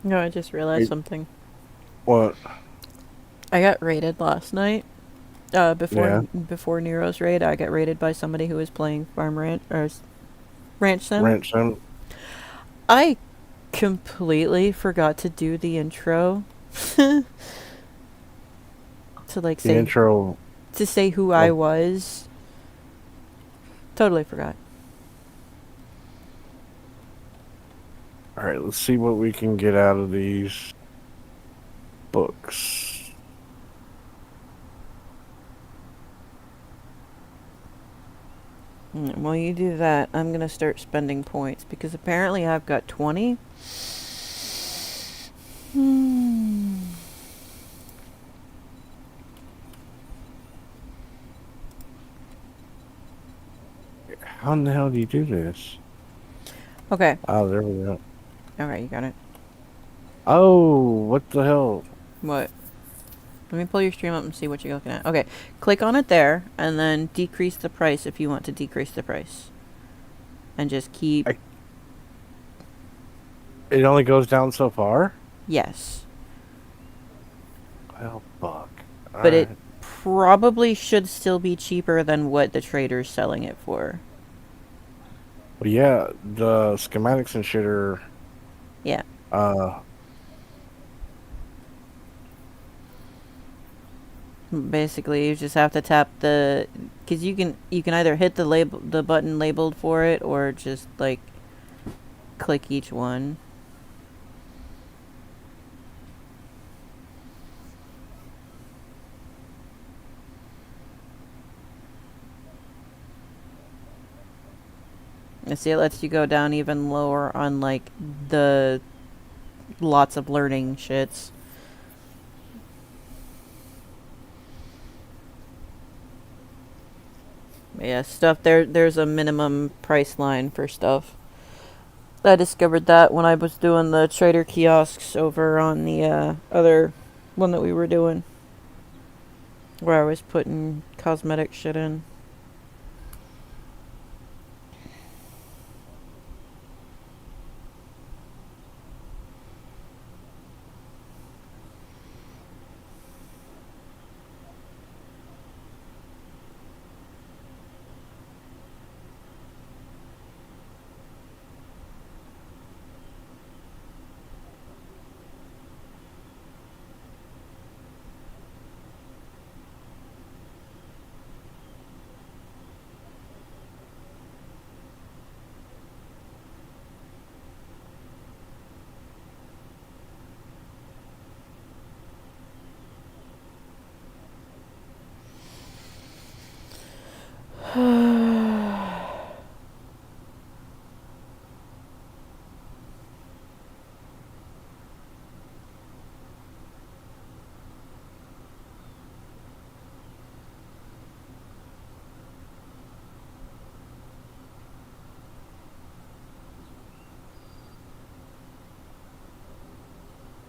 No, I just realized Wait. something. What? I got raided last night. Before Nero's raid, I got raided by somebody who was playing Farm Ranch or Ranch Sim. Ranch sim. I completely forgot to do the intro to like The say intro. to say who I was. Totally forgot. All right, let's see what we can get out of these books. While you do that, I'm gonna start spending points because apparently I've got 20. How in the hell do you do this? Okay. Oh, there we go. Alright, you got it. Oh, what the hell? What? Let me pull your stream up and see what you're looking at. Okay, click on it there, and then decrease the price if you want to decrease the price. And just keep It only goes down so far? Yes. Well, fuck. But it Alright. probably should still be cheaper than what the trader's selling it for. Well, yeah, the schematics and shit are, Yeah. uh, Basically, you just have to tap the, because you can either hit the button labeled for it, or just like click each one. And see, it lets you go down even lower on like the lots of learning shits. Yeah, stuff there's a minimum price line for stuff. I discovered that when I was doing the trader kiosks over on the other one that we were doing, where I was putting cosmetic shit in.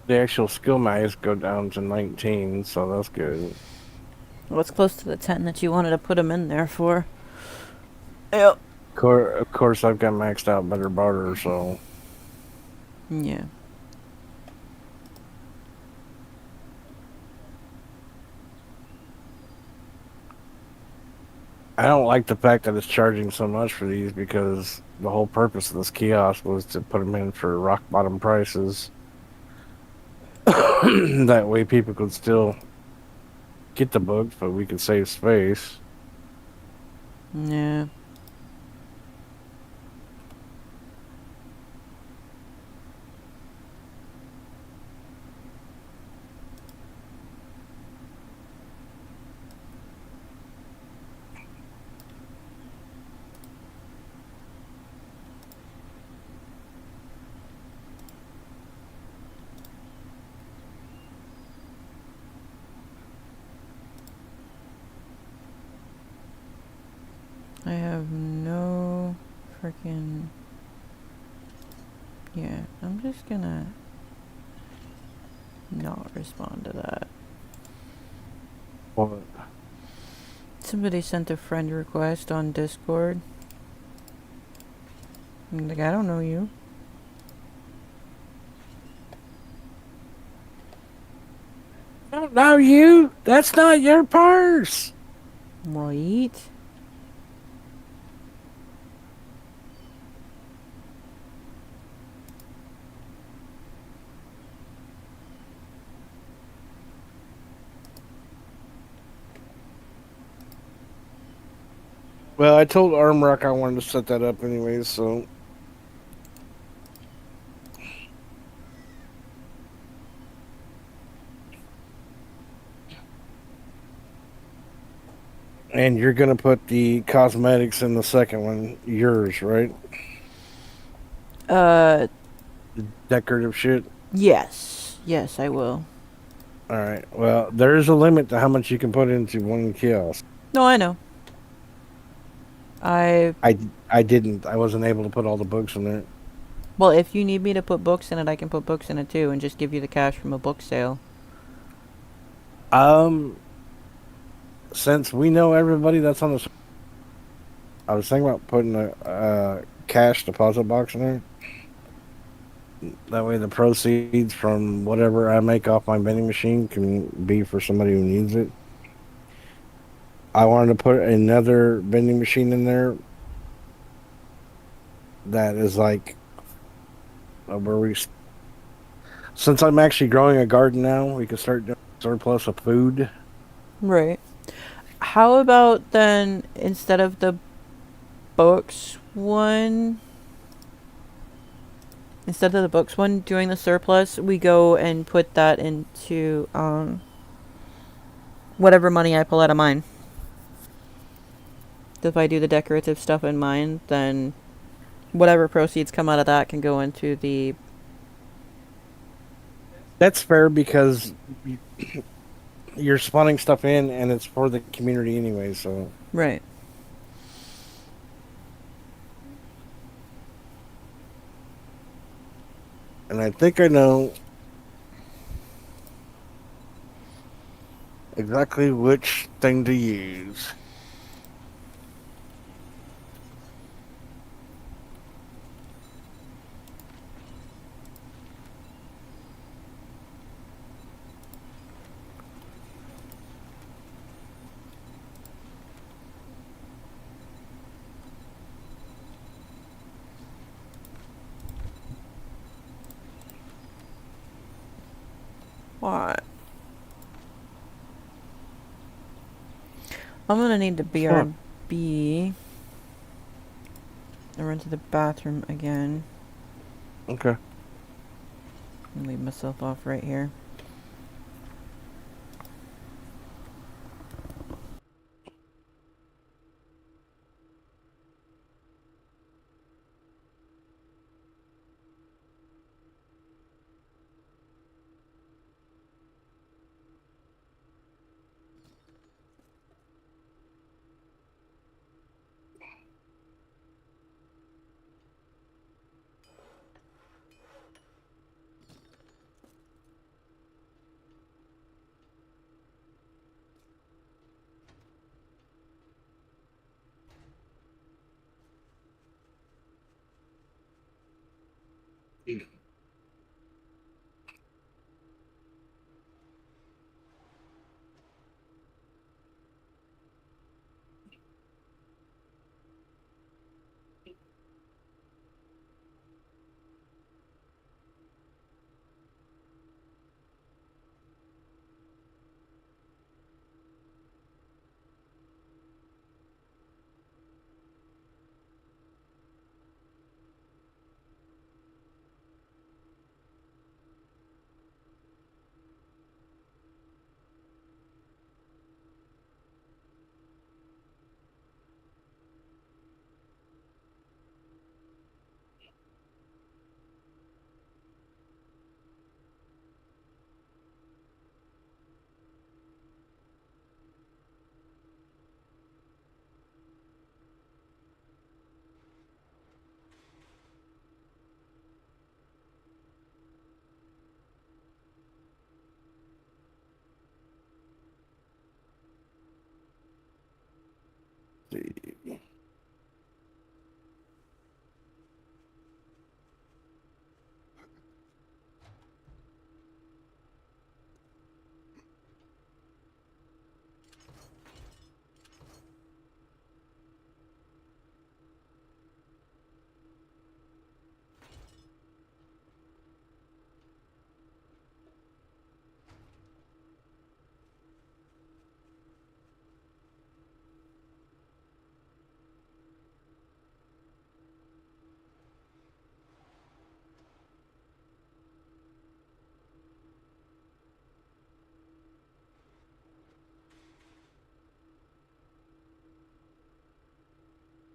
the actual skill max go down to 19, so that's good. Well, it's close to the 10 that you wanted to put them in there for. Yep. Of course, I've got maxed out better barter, so Yeah. I don't like the fact that it's charging so much for these because the whole purpose of this kiosk was to put them in for rock bottom prices. That way, people could still get the books, but we could save space. Yeah. I have no freaking. Yeah, I'm just gonna not respond to that. Well, Somebody sent a friend request on Discord. I'm like, I don't know you. I don't know you. That's not your purse. Right? Well, I told Armrock I wanted to set that up anyways, so. And you're gonna put the cosmetics in the second one, yours, right? Uh, The decorative shit. yes. Yes, I will. All right. Well, there is a limit to how much you can put into one kiosk. No, I know. I didn't. I wasn't able to put all the books in there. Well, if you need me to put books in it, I can put books in it too, and just give you the cash from a book sale. Since we know everybody that's on the, I was thinking about putting a cash deposit box in there. That way, the proceeds from whatever I make off my vending machine can be for somebody who needs it. I wanted to put another vending machine in there that is like where we. Since I'm actually growing a garden now, we can start doing surplus of food. Right. How about then, instead of the books one, doing the surplus, we go and put that into whatever money I pull out of mine. If I do the decorative stuff in mine, then whatever proceeds come out of that can go into the. That's fair because you're spawning stuff in, and it's for the community anyway. So Right. and I think I know exactly which thing to use. What? I'm gonna need to Huh. BRB. I run to the bathroom again. Okay. And leave myself off right here.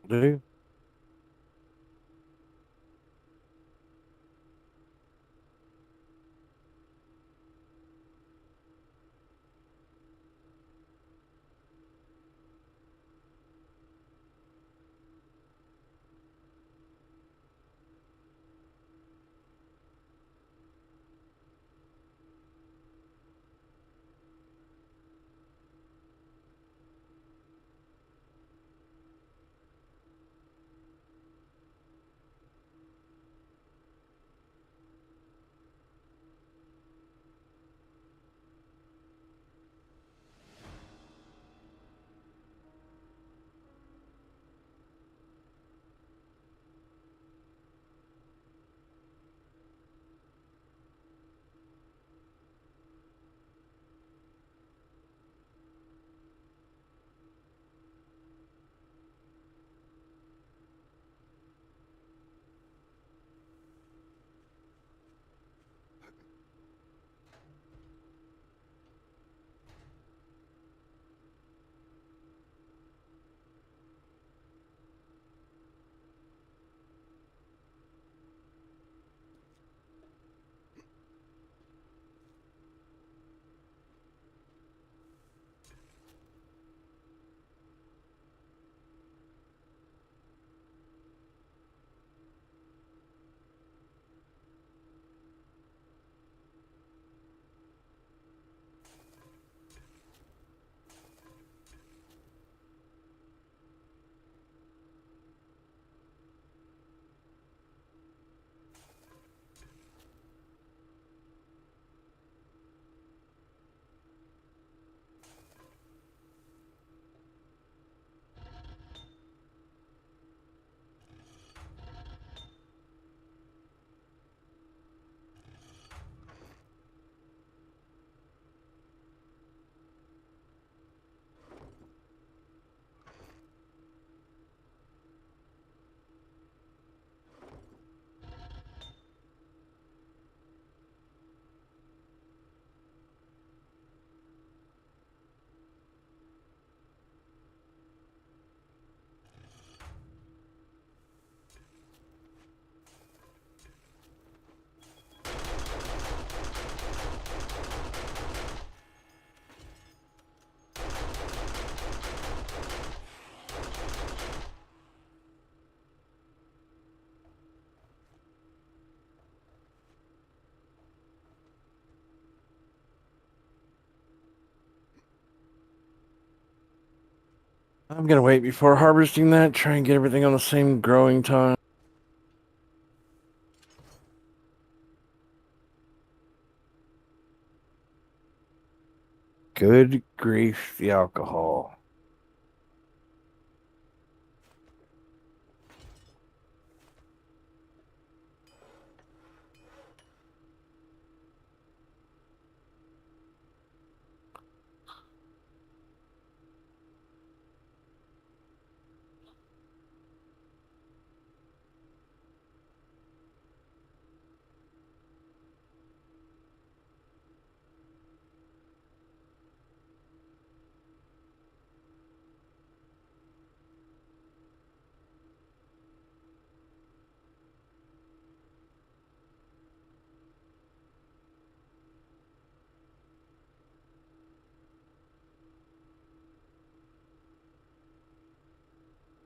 Do I'm gonna wait before harvesting that. Try and get everything on the same growing time. Good grief, the alcohol.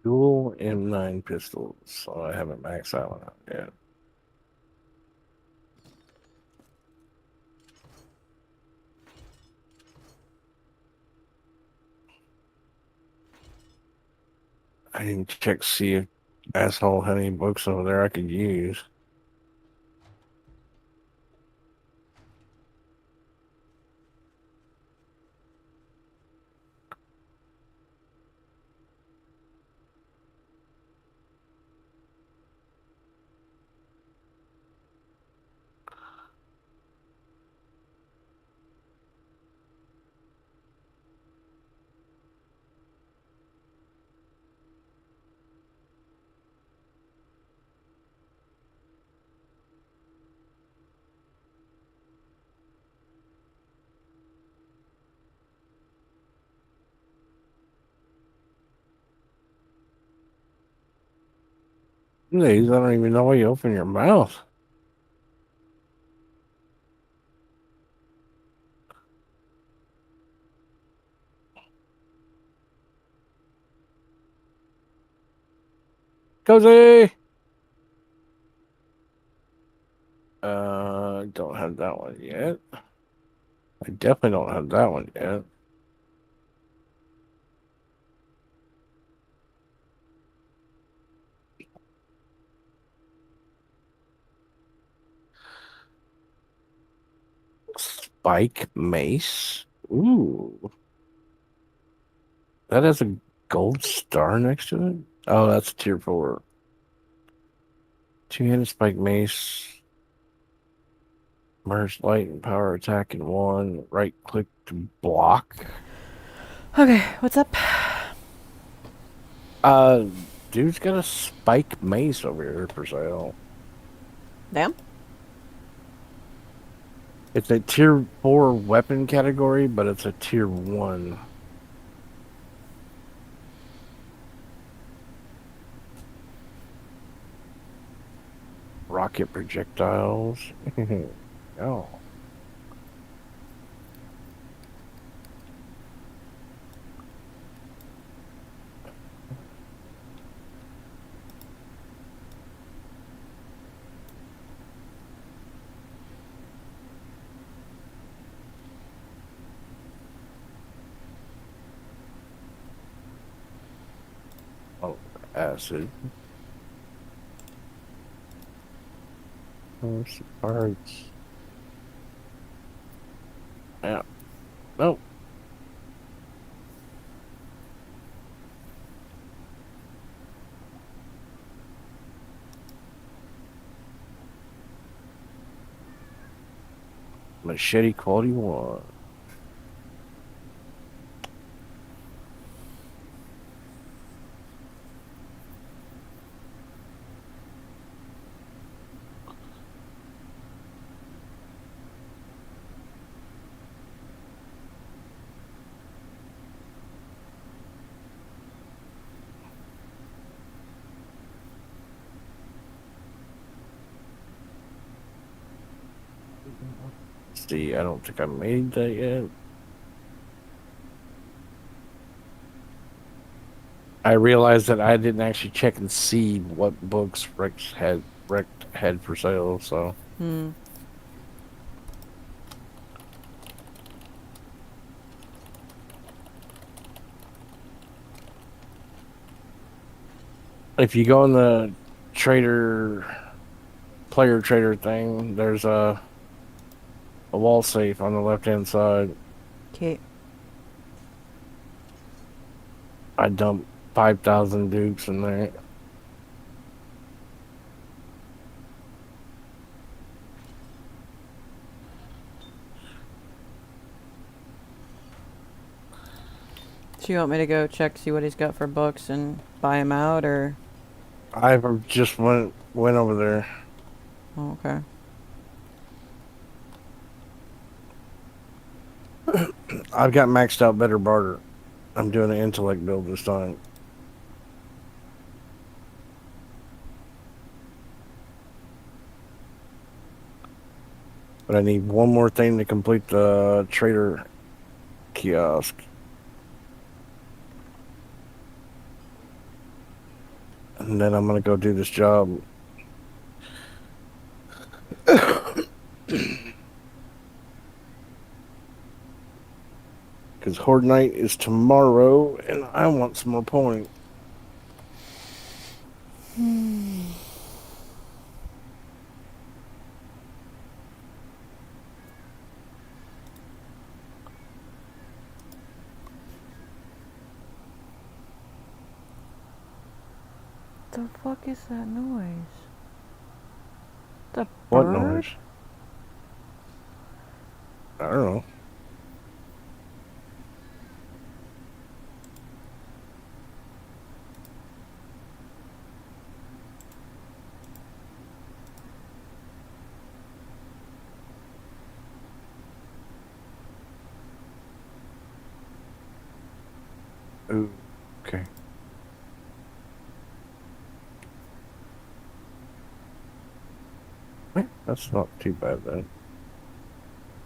Dual M9 pistols. So I haven't maxed that one out yet. I didn't check to see if asshole had any books over there I could use. These, I don't even know why you open your mouth. Cozy! Don't have that one yet. I definitely don't have that one yet. Spike mace. Ooh. That has a gold star next to it? Oh, that's tier 4. Two-handed spike mace. Merge light and power attack in one. Right click to block. Okay, what's up? Dude's got a spike mace over here for sale. Damn. It's a tier 4 weapon category, but it's a tier 1. Rocket projectiles. Oh. Oh, acid. There's the parts. Yeah. Nope. Machete quality 1. See, I don't think I made that yet. I realized that I didn't actually check and see what books Rex had for sale, so. If you go in the trader, player trader thing, there's a wall safe on the left hand side. Okay. I dumped 5,000 dukes in there. So you want me to go check, see what he's got for books and buy him out, or? I just went over there. Oh, okay. I've got maxed out better barter. I'm doing an intellect build this time. But I need one more thing to complete the trader kiosk. And then I'm going to go do this job. Because Horde Night is tomorrow, and I want some more points. The fuck is that noise? The What bird? noise? I don't know. Ooh, okay. That's not too bad then.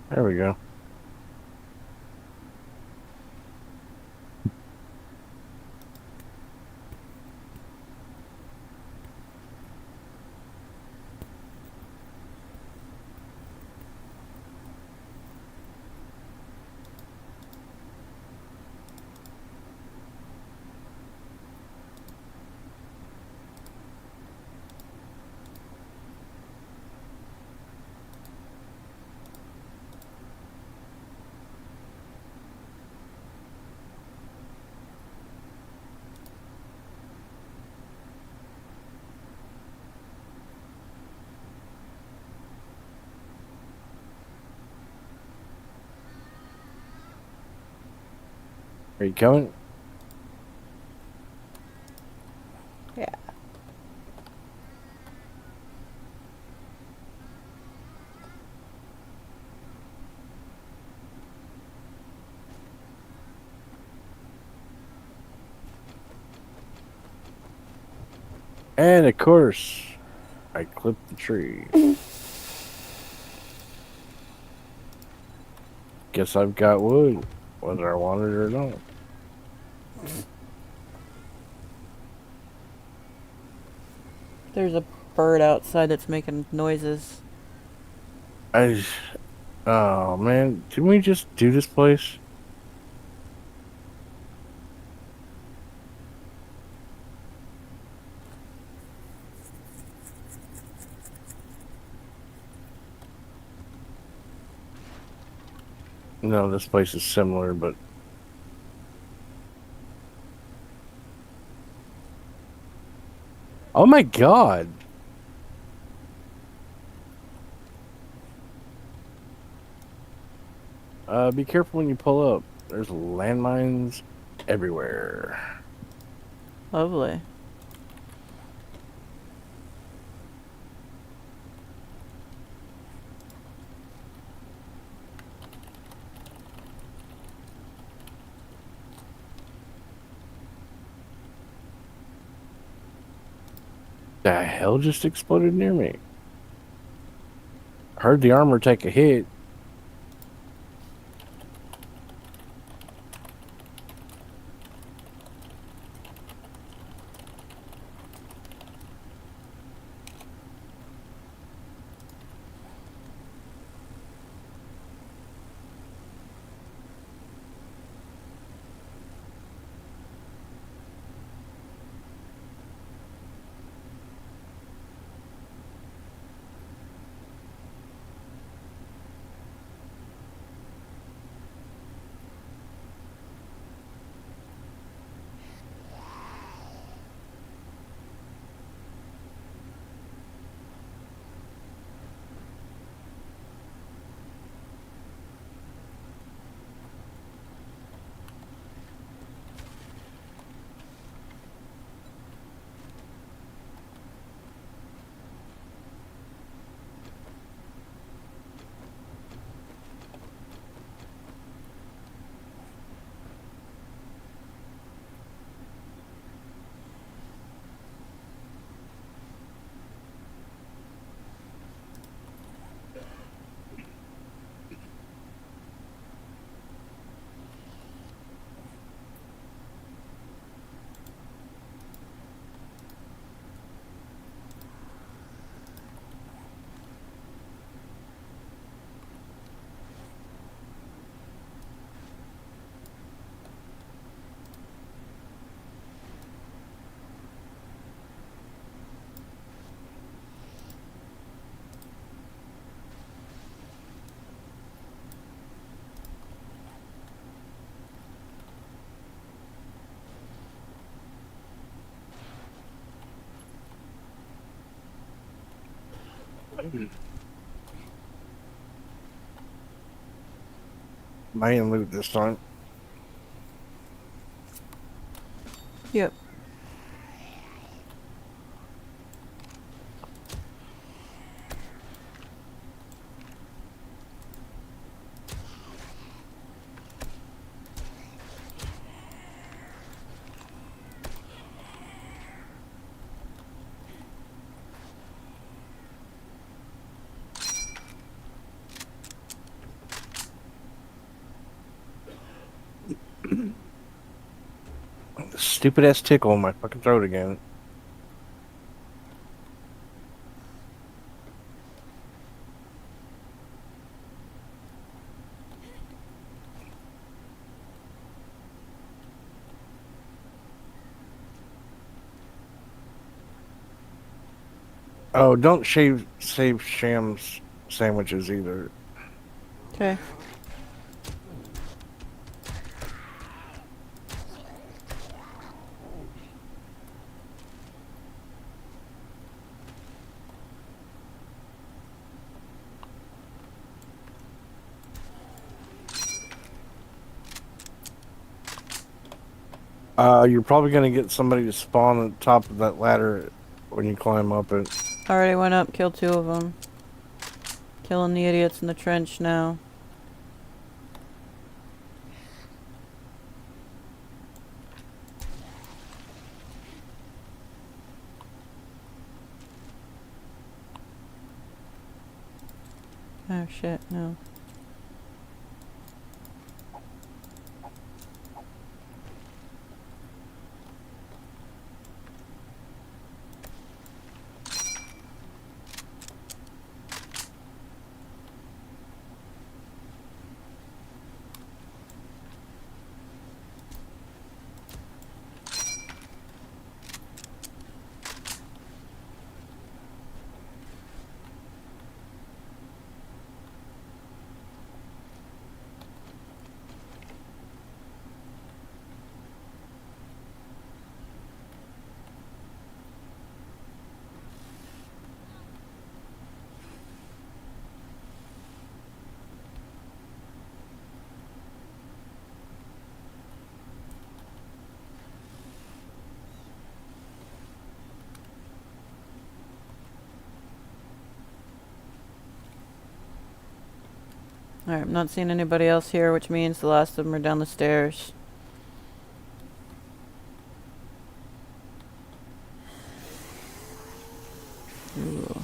There we go. Are you coming? Yeah. And of course, I clipped the tree. Guess I've got wood, whether I want it or not. There's a bird outside that's making noises. Oh man, didn't we just do this place? No, this place is similar, but oh my god. Be careful when you pull up. There's landmines everywhere. Lovely. The hell just exploded near me? Heard the armor take a hit. Main loot this time. Yep. Stupid ass tickle in my fucking throat again. Oh, don't save Sham's sandwiches either. Okay. You're probably gonna get somebody to spawn on top of that ladder when you climb up it. Already went up, killed 2 of them. Killing the idiots in the trench now. Oh shit, no. Alright, I'm not seeing anybody else here, which means the last of them are down the stairs. Ooh.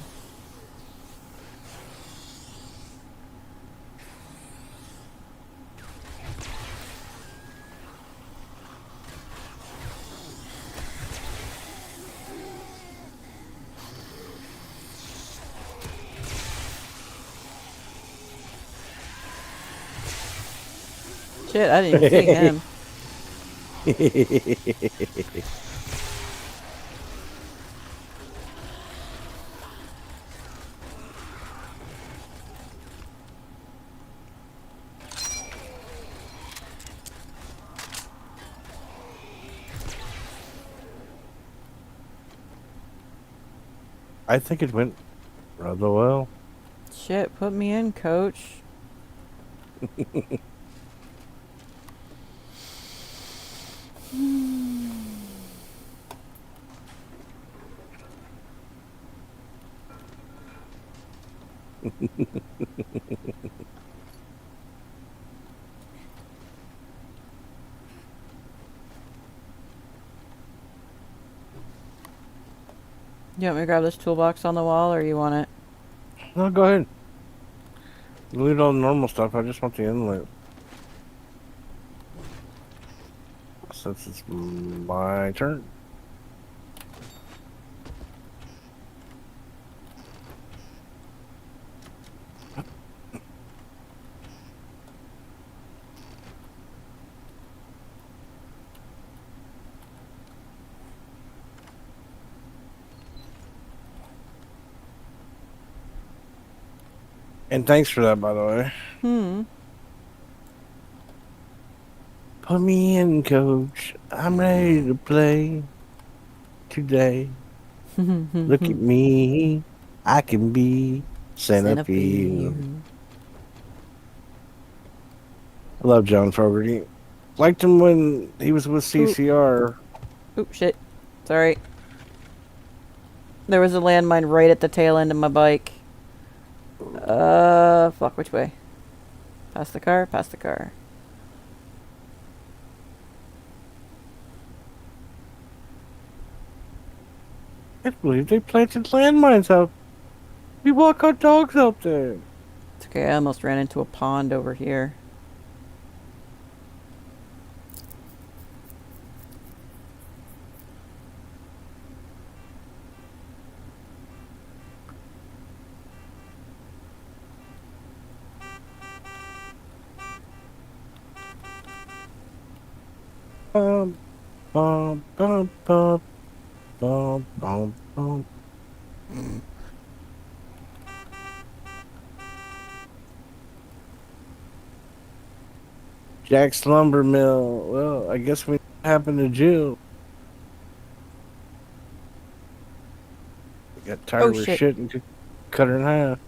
Shit, I didn't even see him. I think it went rather well. Shit, put me in, coach. You want me to grab this toolbox on the wall, or you want it? No, go ahead. Loot all the normal stuff. I just want the inlet. Since it's my turn. And thanks for that, by the way. Put me in, coach. I'm ready to play today. Look at me. I can be centipede. Centipede. I love John Fogerty. Liked him when he was with Ooh. CCR. Oop, shit. Sorry. There was a landmine right at the tail end of my bike. Fuck, which way? Past the car, past the car. I can't believe they planted landmines out. We walk our dogs out there. It's okay, I almost ran into a pond over here. Bum, bum, bum, bum, bum, bum, bum. Jack's Lumber Mill. Well, I guess we happened to Jill. Got tired Oh, of her shit. shit and cut her in half.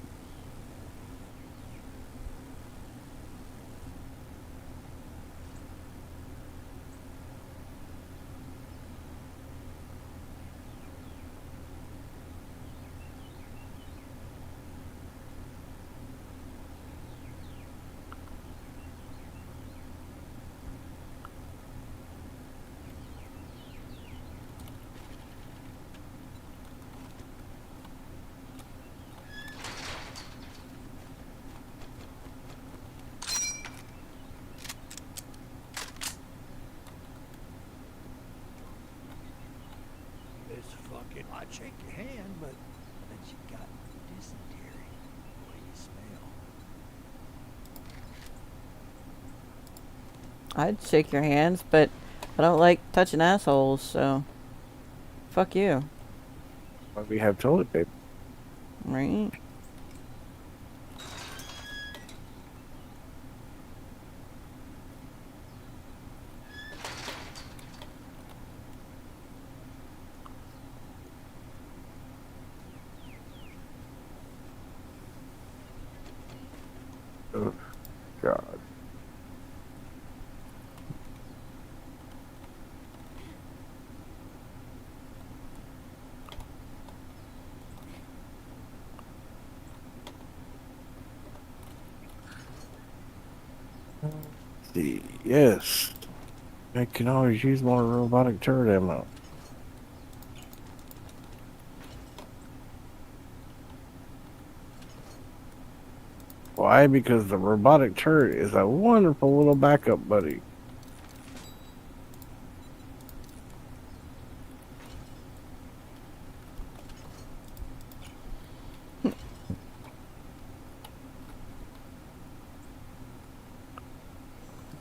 It's fucking. I'd shake your hand, but you got dysentery. The way you smell. I'd shake your hands, but I don't like touching assholes, so. Fuck you. Why we have toilet paper? Right? Oh, God. See, yes. I can always use more robotic turret ammo. Why? Because the robotic turret is a wonderful little backup buddy.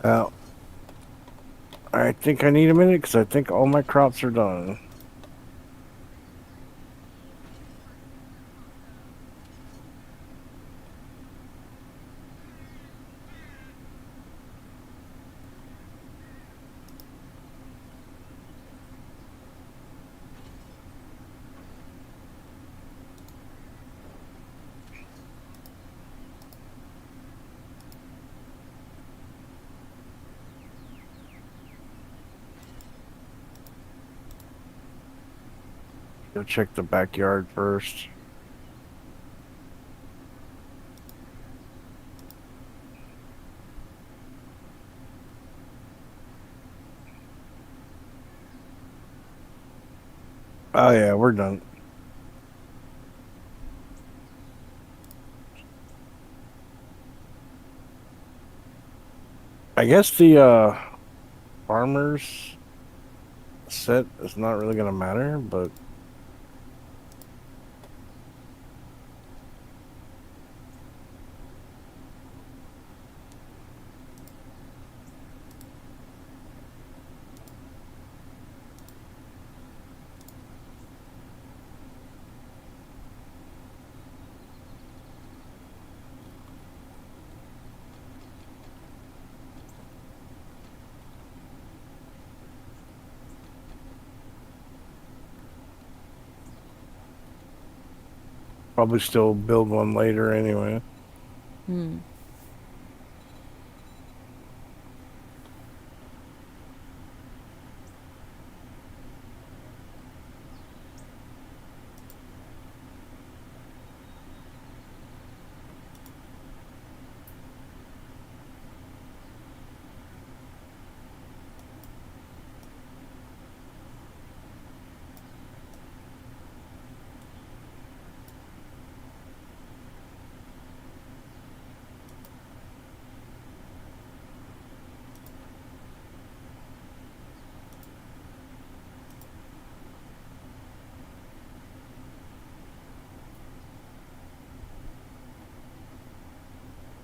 Now, I think I need a minute because I think all my crops are done. Go check the backyard first. Oh yeah, we're done. I guess the farmers set is not really gonna matter, but Probably still build one later anyway. Hmm.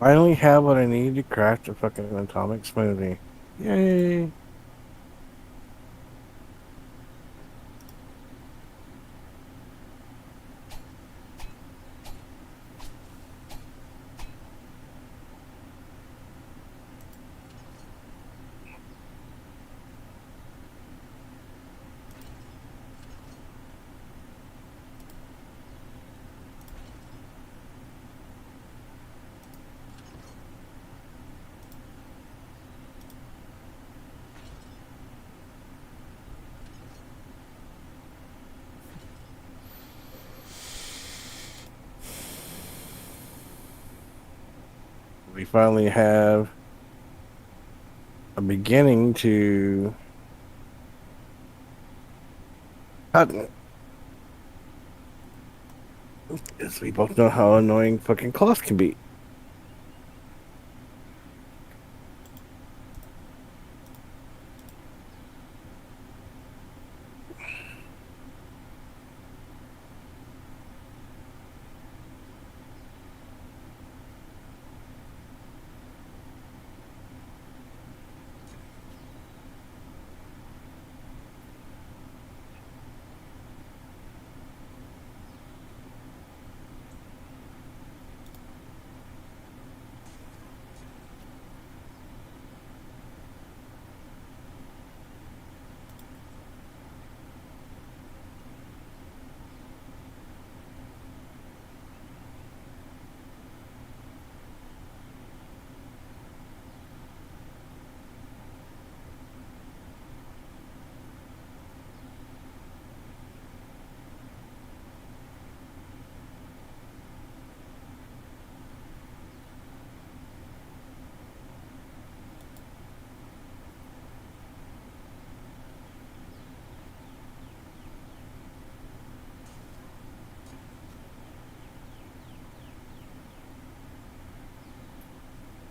I only have what I need to craft a fucking atomic smoothie. Yay! We finally have a beginning to cotton. Because we both know how annoying fucking cloth can be.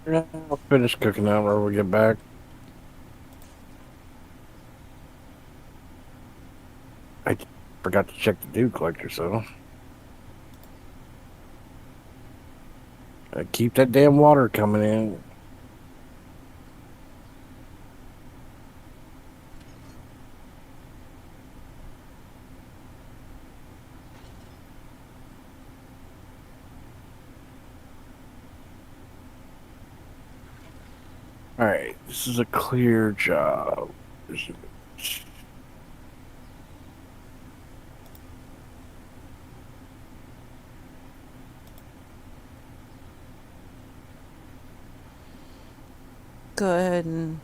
Yeah, I'll finish cooking that when we get back. I forgot to check the dew collector, so keep that damn water coming in. All right, this is a clear job. Go ahead and.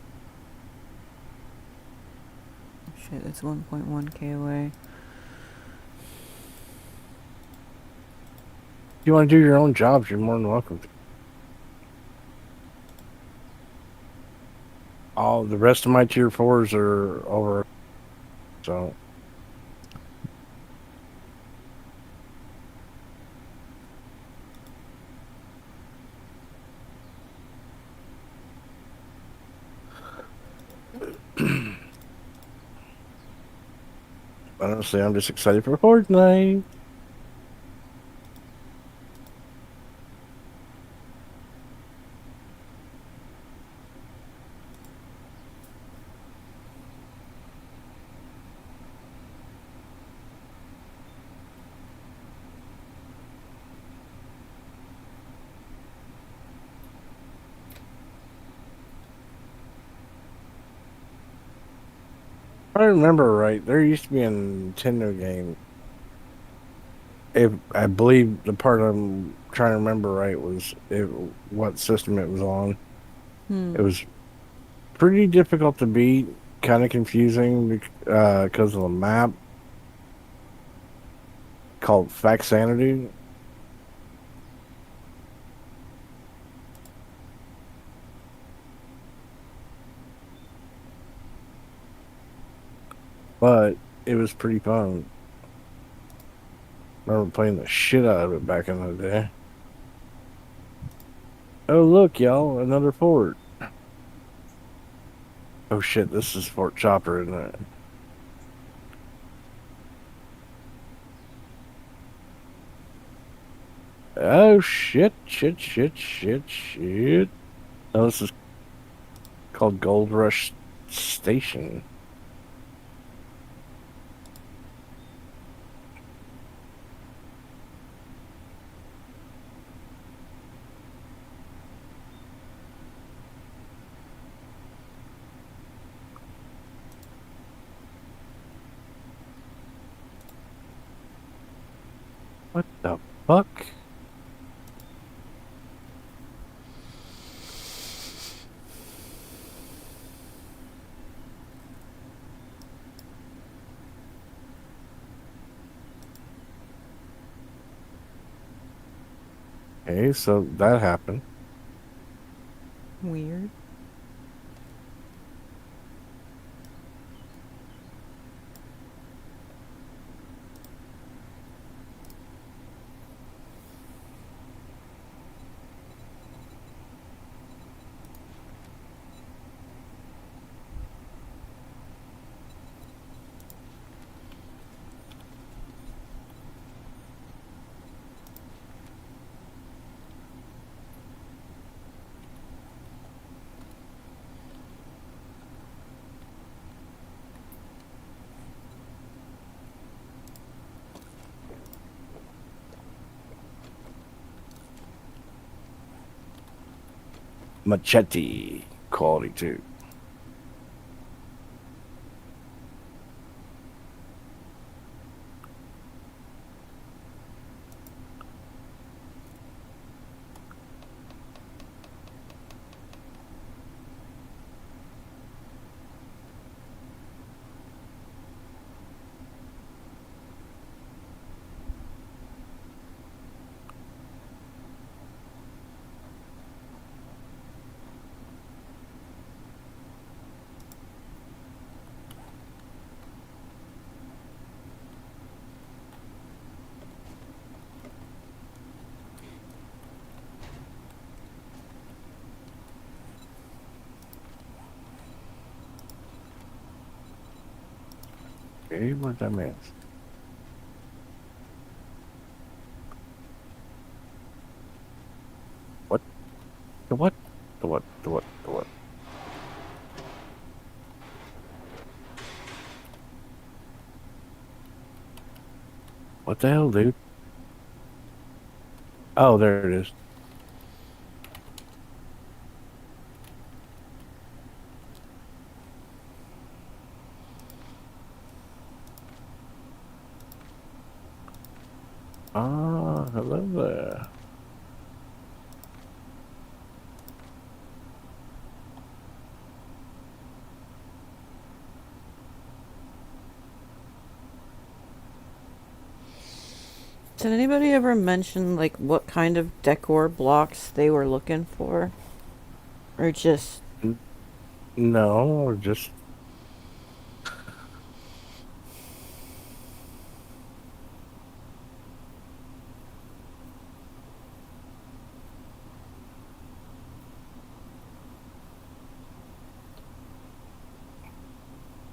Shit, it's 1.1k away. If you want to do your own jobs, you're more than welcome to. All the rest of my tier 4s are over, so. Honestly, I'm just excited for Fortnite. If I remember right, there used to be a Nintendo game. if I believe the part I'm trying to remember right was what system it was on. It was pretty difficult to beat, kind of confusing because of the map called Faxanity. But it was pretty fun. I remember playing the shit out of it back in the day. Oh, look, y'all, another fort. Oh shit, this is Fort Chopper, isn't it? Oh shit, shit, shit, shit, shit. Oh, this is called Gold Rush Station. What the fuck? Okay, so that happened. Weird. Machete quality too. Okay, what that means? What? The what? The what? The what? The what? What the hell, dude? Oh, there it is. Ah, hello there. Did anybody ever mention, like, what kind of decor blocks they were looking for? Or just... No, just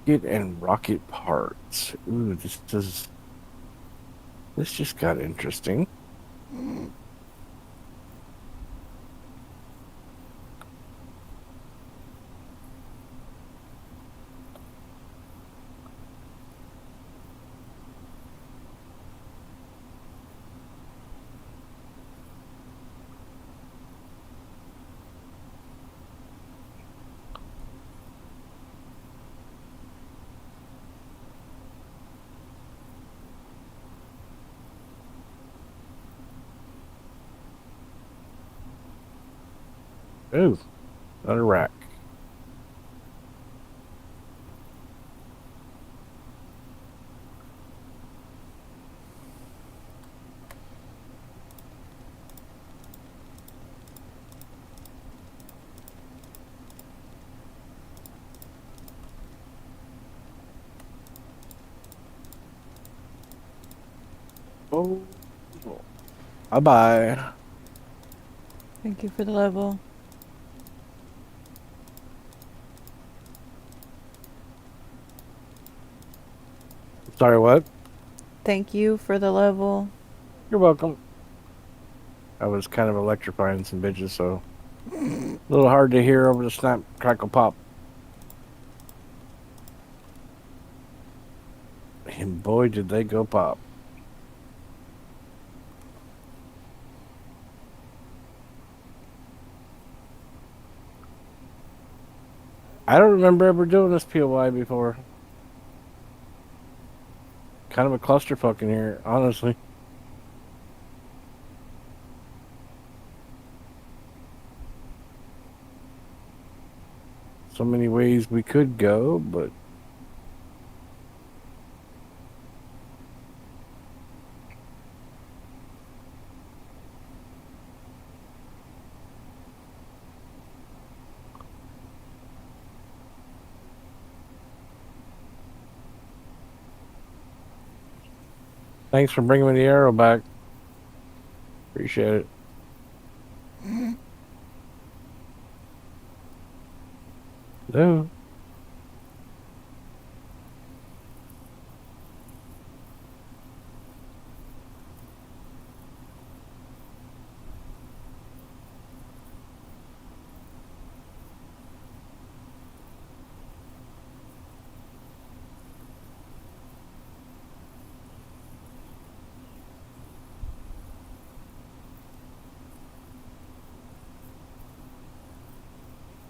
get and rocket parts. Ooh, this just got interesting. Ooh, another rack. Oh, bye bye. Thank you for the level. Sorry, what? Thank you for the level. You're welcome. I was kind of electrifying some bitches, so a little hard to hear over the snap, crackle, pop. And boy, did they go pop. I don't remember ever doing this POI before. Kind of a clusterfuck in here, honestly. So many ways we could go, but thanks for bringing me the arrow back. Appreciate it. Hello.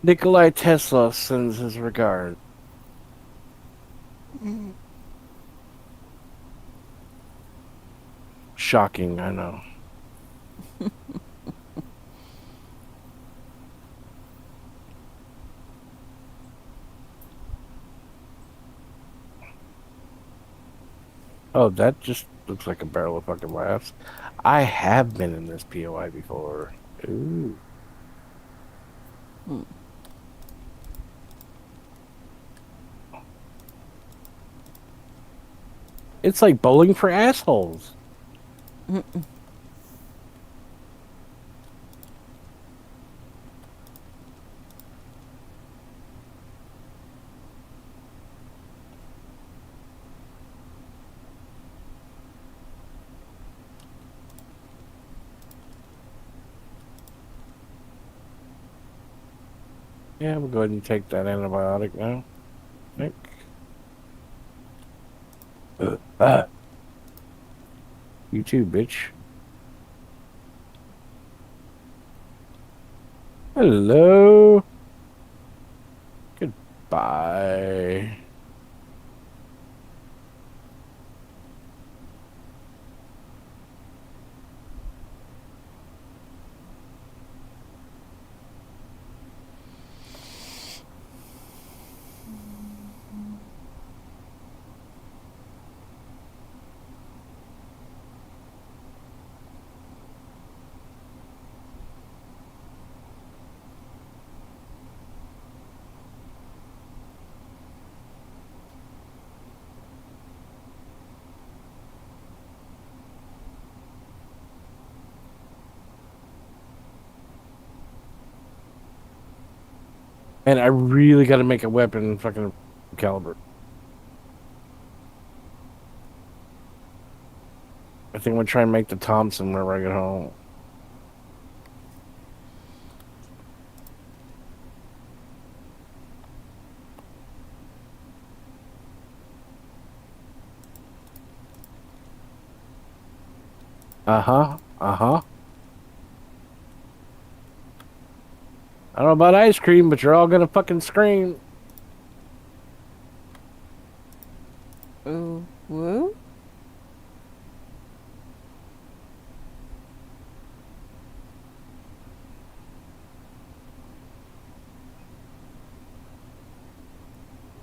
Nikolai Tesla sends his regard. Shocking, I know. Oh, that just looks like a barrel of fucking laughs. I have been in this POI before. Ooh. It's like bowling for assholes. Yeah, we'll go ahead and take that antibiotic now. I think. You too, bitch. Hello. Goodbye. And I really got to make a weapon fucking caliber. I think I'm going to try and make the Thompson whenever I get home. Uh-huh. Uh-huh. I don't know about ice cream, but you're all going to fucking scream. Ooh, woo?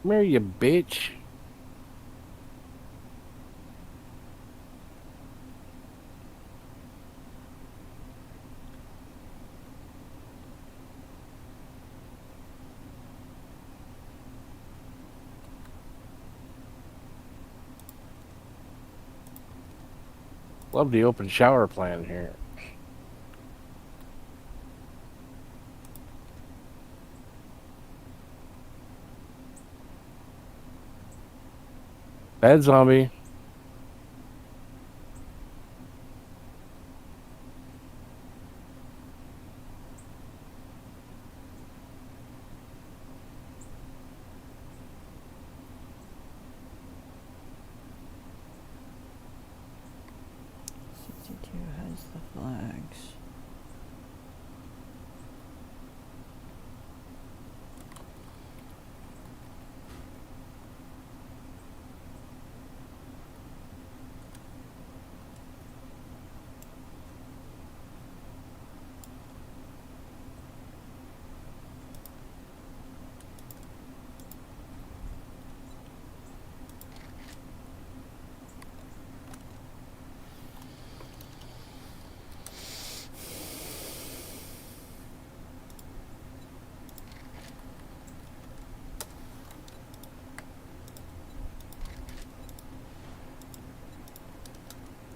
Come here, you bitch. Love the open shower plan here. Bad zombie. Has the flags.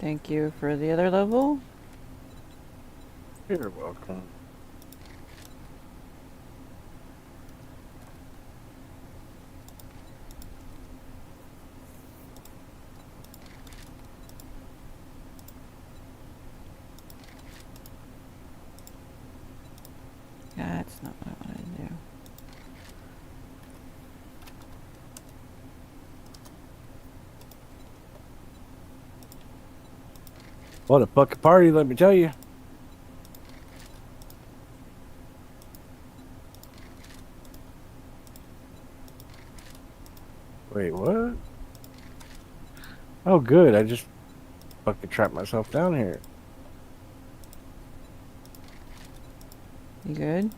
Thank you for the other level. You're welcome. That's not what I wanted to do. What a fucking party, let me tell you. Wait, what? Oh, good. I just fucking trapped myself down here. You good?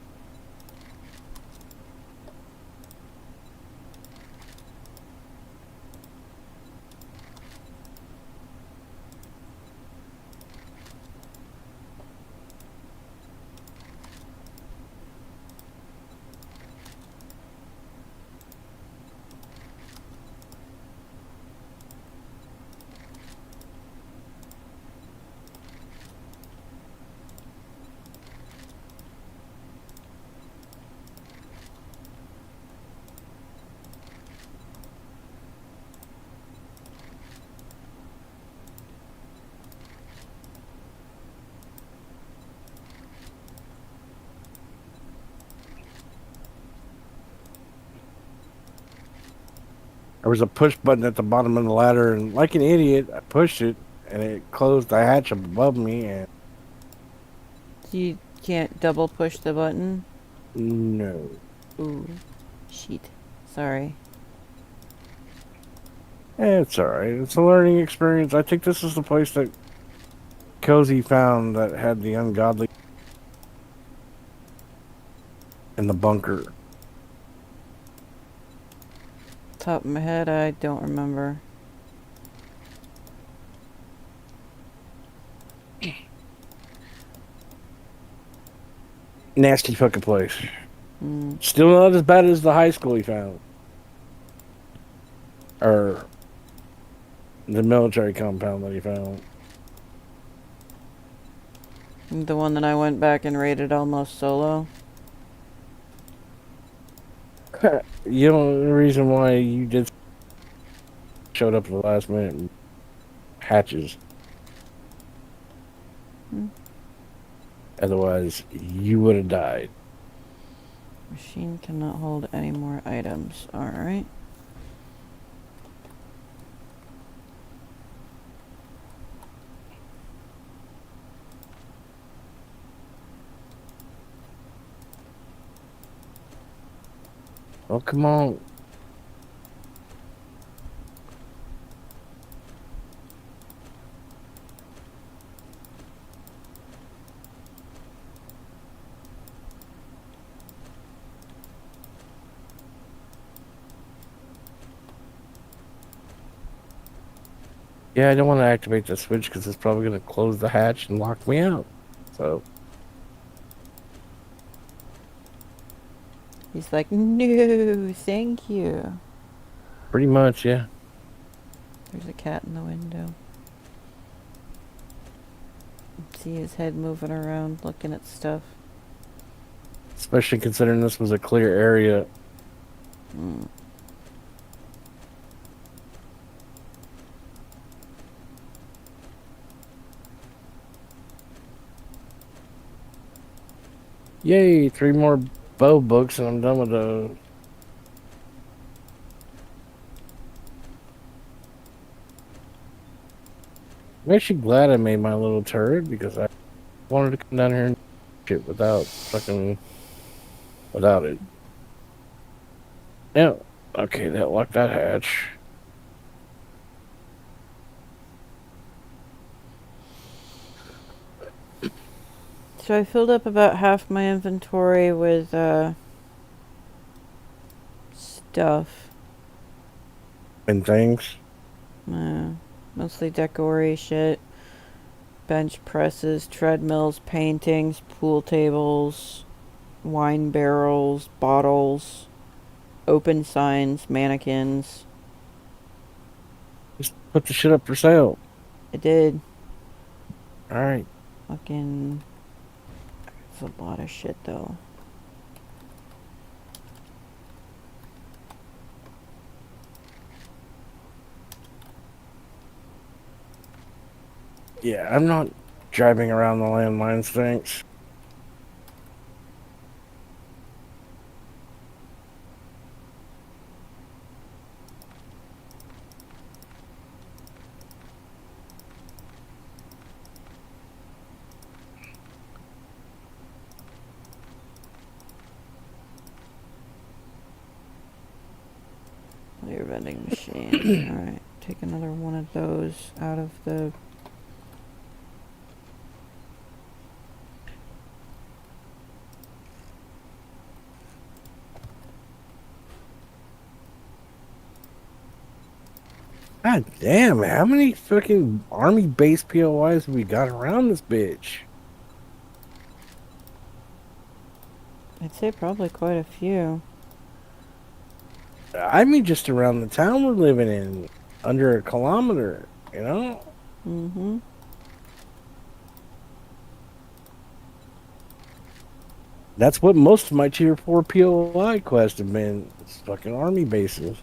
There was a push button at the bottom of the ladder, and like an idiot, I pushed it, and it closed the hatch above me, and You can't double push the button? no. Ooh. Shit. Sorry. It's alright. It's a learning experience. I think this is the place that Cozy found that had the ungodly in the bunker. Top of my head, I don't remember. Nasty fucking place. Mm. Still not as bad as the high school he found. Or the military compound that he found. The one that I went back and raided almost solo. You know the reason why you did showed up at the last minute and hatches. Hmm. Otherwise, you would have died. Machine cannot hold any more items. Alright. Oh, come on. Yeah, I don't want to activate the switch because it's probably going to close the hatch and lock me out. So, He's like, no, thank you. pretty much, yeah. There's a cat in the window. See his head moving around, looking at stuff. Especially considering this was a clear area. Mm. Yay, 3 more bow books and I'm done with those. I'm actually glad I made my little turret because I wanted to come down here and shit without it. Yeah. Okay, that locked that hatch. So I filled up about half my inventory with stuff. And things. Mostly decory shit. Bench presses, treadmills, paintings, pool tables, wine barrels, bottles, open signs, mannequins. Just put the shit up for sale. I did. Alright. Fucking... It's a lot of shit, though. Yeah, I'm not driving around the landmines, thanks. Your vending machine. Alright, take another one of those out of the... God damn, how many fucking army base POIs have we got around this bitch? I'd say probably quite a few. I mean, just around the town we're living in, under a kilometer, you know? Mm-hmm. That's what most of my tier 4 POI quests have been. It's fucking army bases.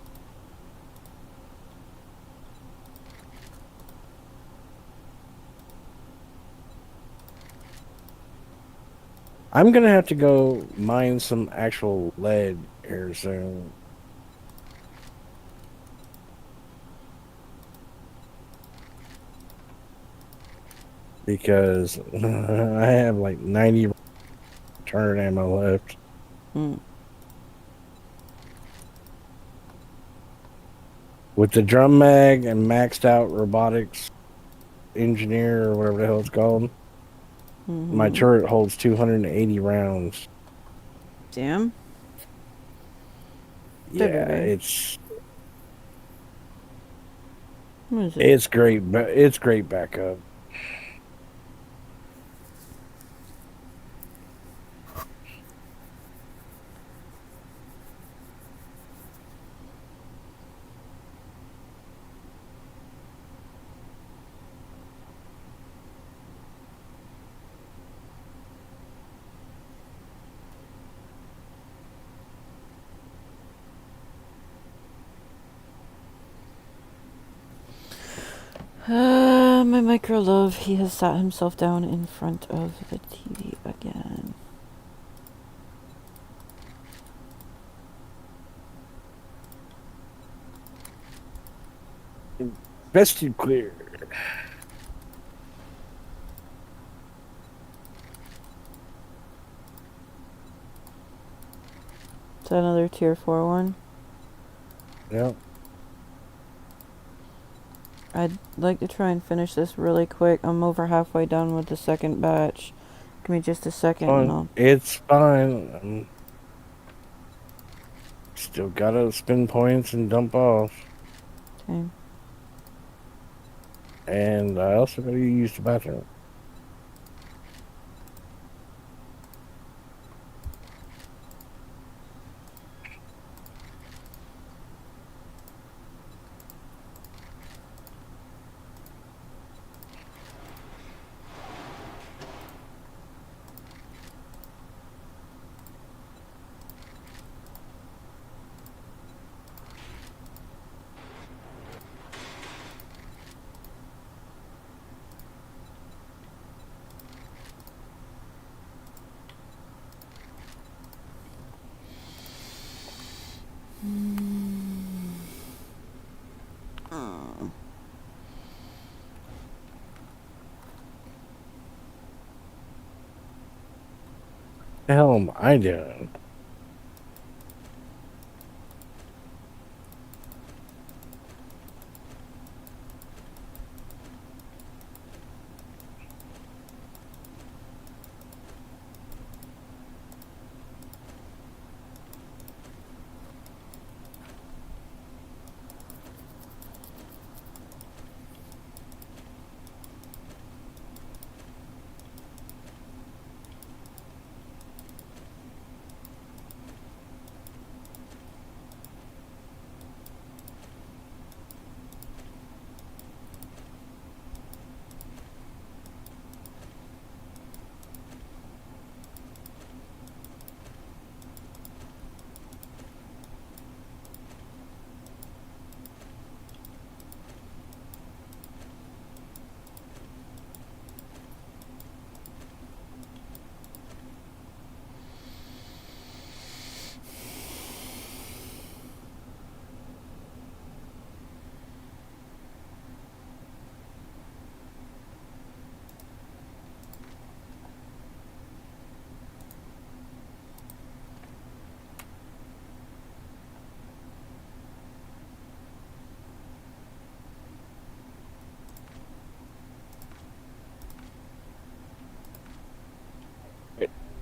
I'm gonna have to go mine some actual lead here soon. Because I have like 90 turret ammo left. Mm. With the drum mag and maxed out robotics engineer or whatever the hell it's called, Mm-hmm. my turret holds 280 rounds. Damn. Yeah, What is it? it's great. It's great backup. My micro love, he has sat himself down in front of the TV again. Bested clear. Is that another tier 4 one? Yep. I'd like to try and finish this really quick. I'm over halfway done with the second batch. Give me just a second and I'll... It's fine. Still gotta spend points and dump off. Okay. And I also gotta use the bathroom. The hell am I doing?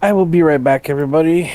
I will be right back, everybody.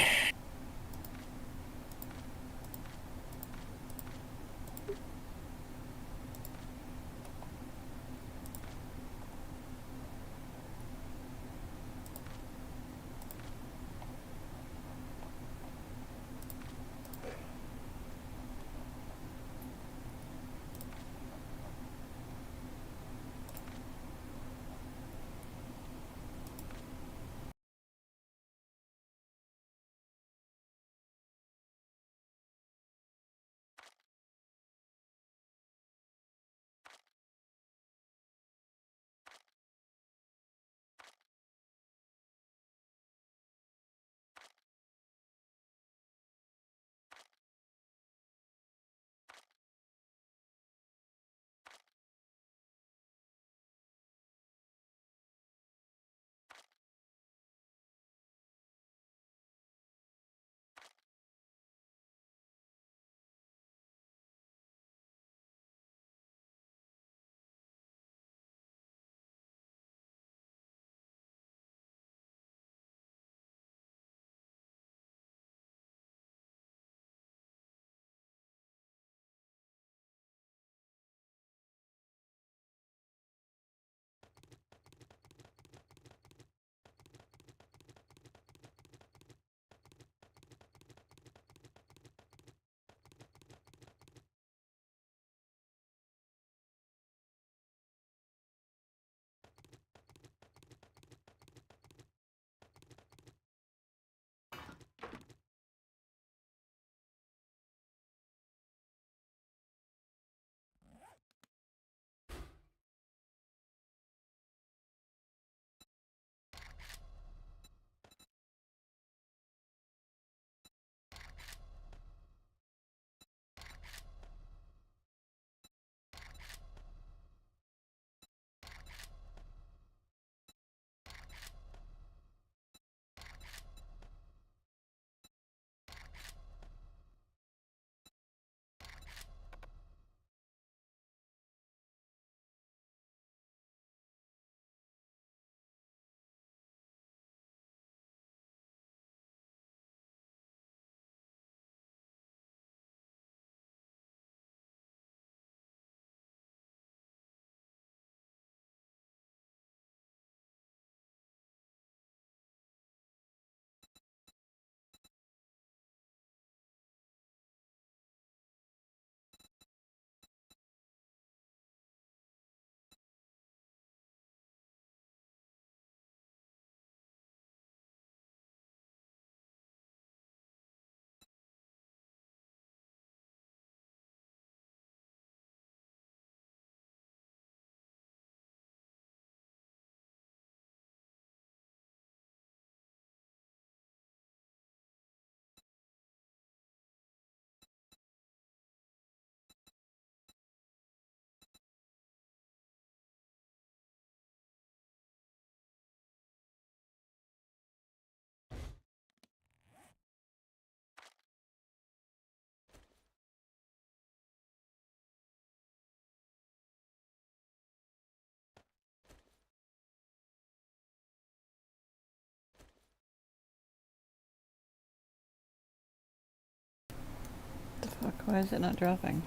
Fuck, why is it not dropping?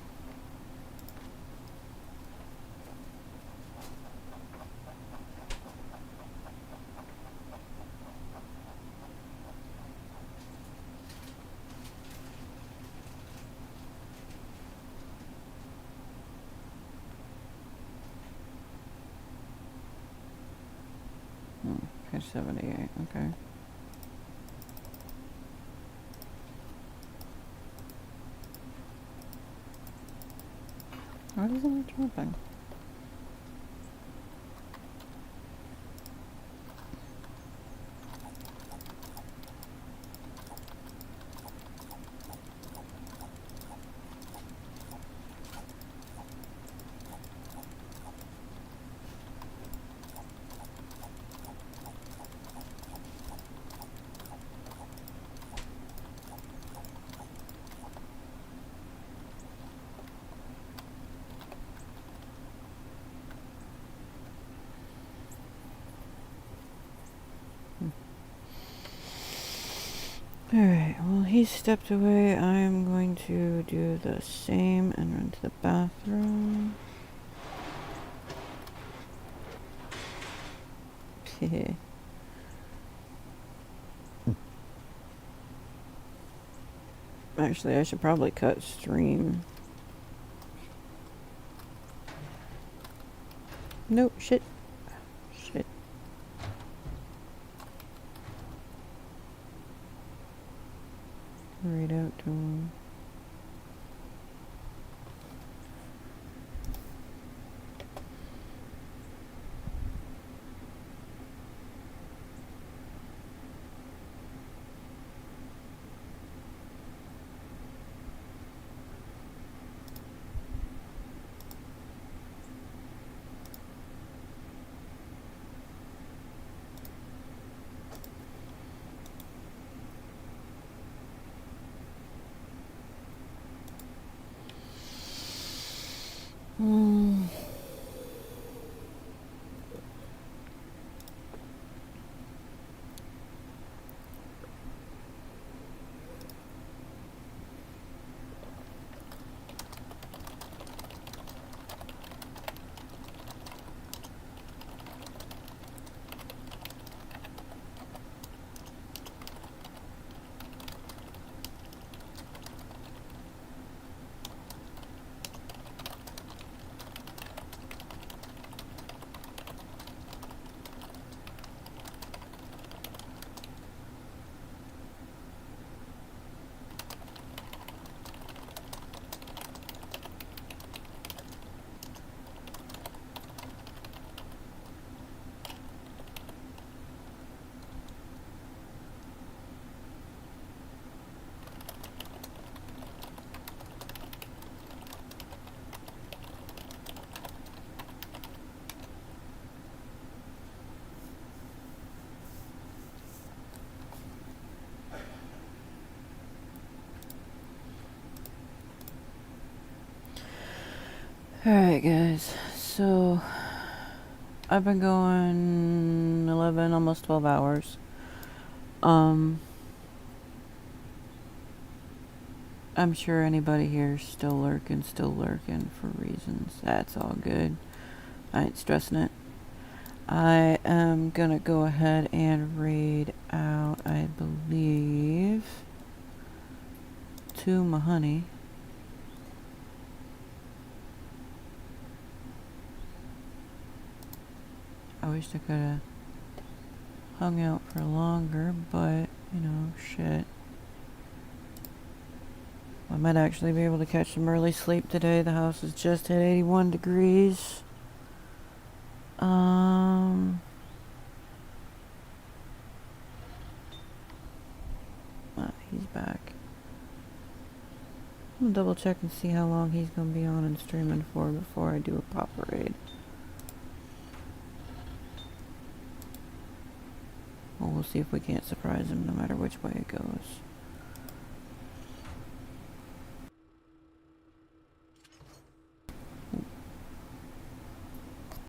Page 78, okay. Why is it not dropping? Alright, well, he stepped away. I am going to do the same and run to the bathroom. Actually, I should probably cut stream. Nope, shit. Shit. Right out to him. Alright, guys. So, I've been going 11, almost 12 hours. I'm sure anybody here is still lurking for reasons. That's all good. I ain't stressing it. I am gonna go ahead and raid out, I believe, 2 Mahoney. I wish I could have hung out for longer, but, you know, shit. I might actually be able to catch some early sleep today. The house is just hit 81 degrees. He's back. I'm gonna double check and see how long he's gonna be on and streaming for before I do a pop raid. Well, we'll see if we can't surprise him no matter which way it goes.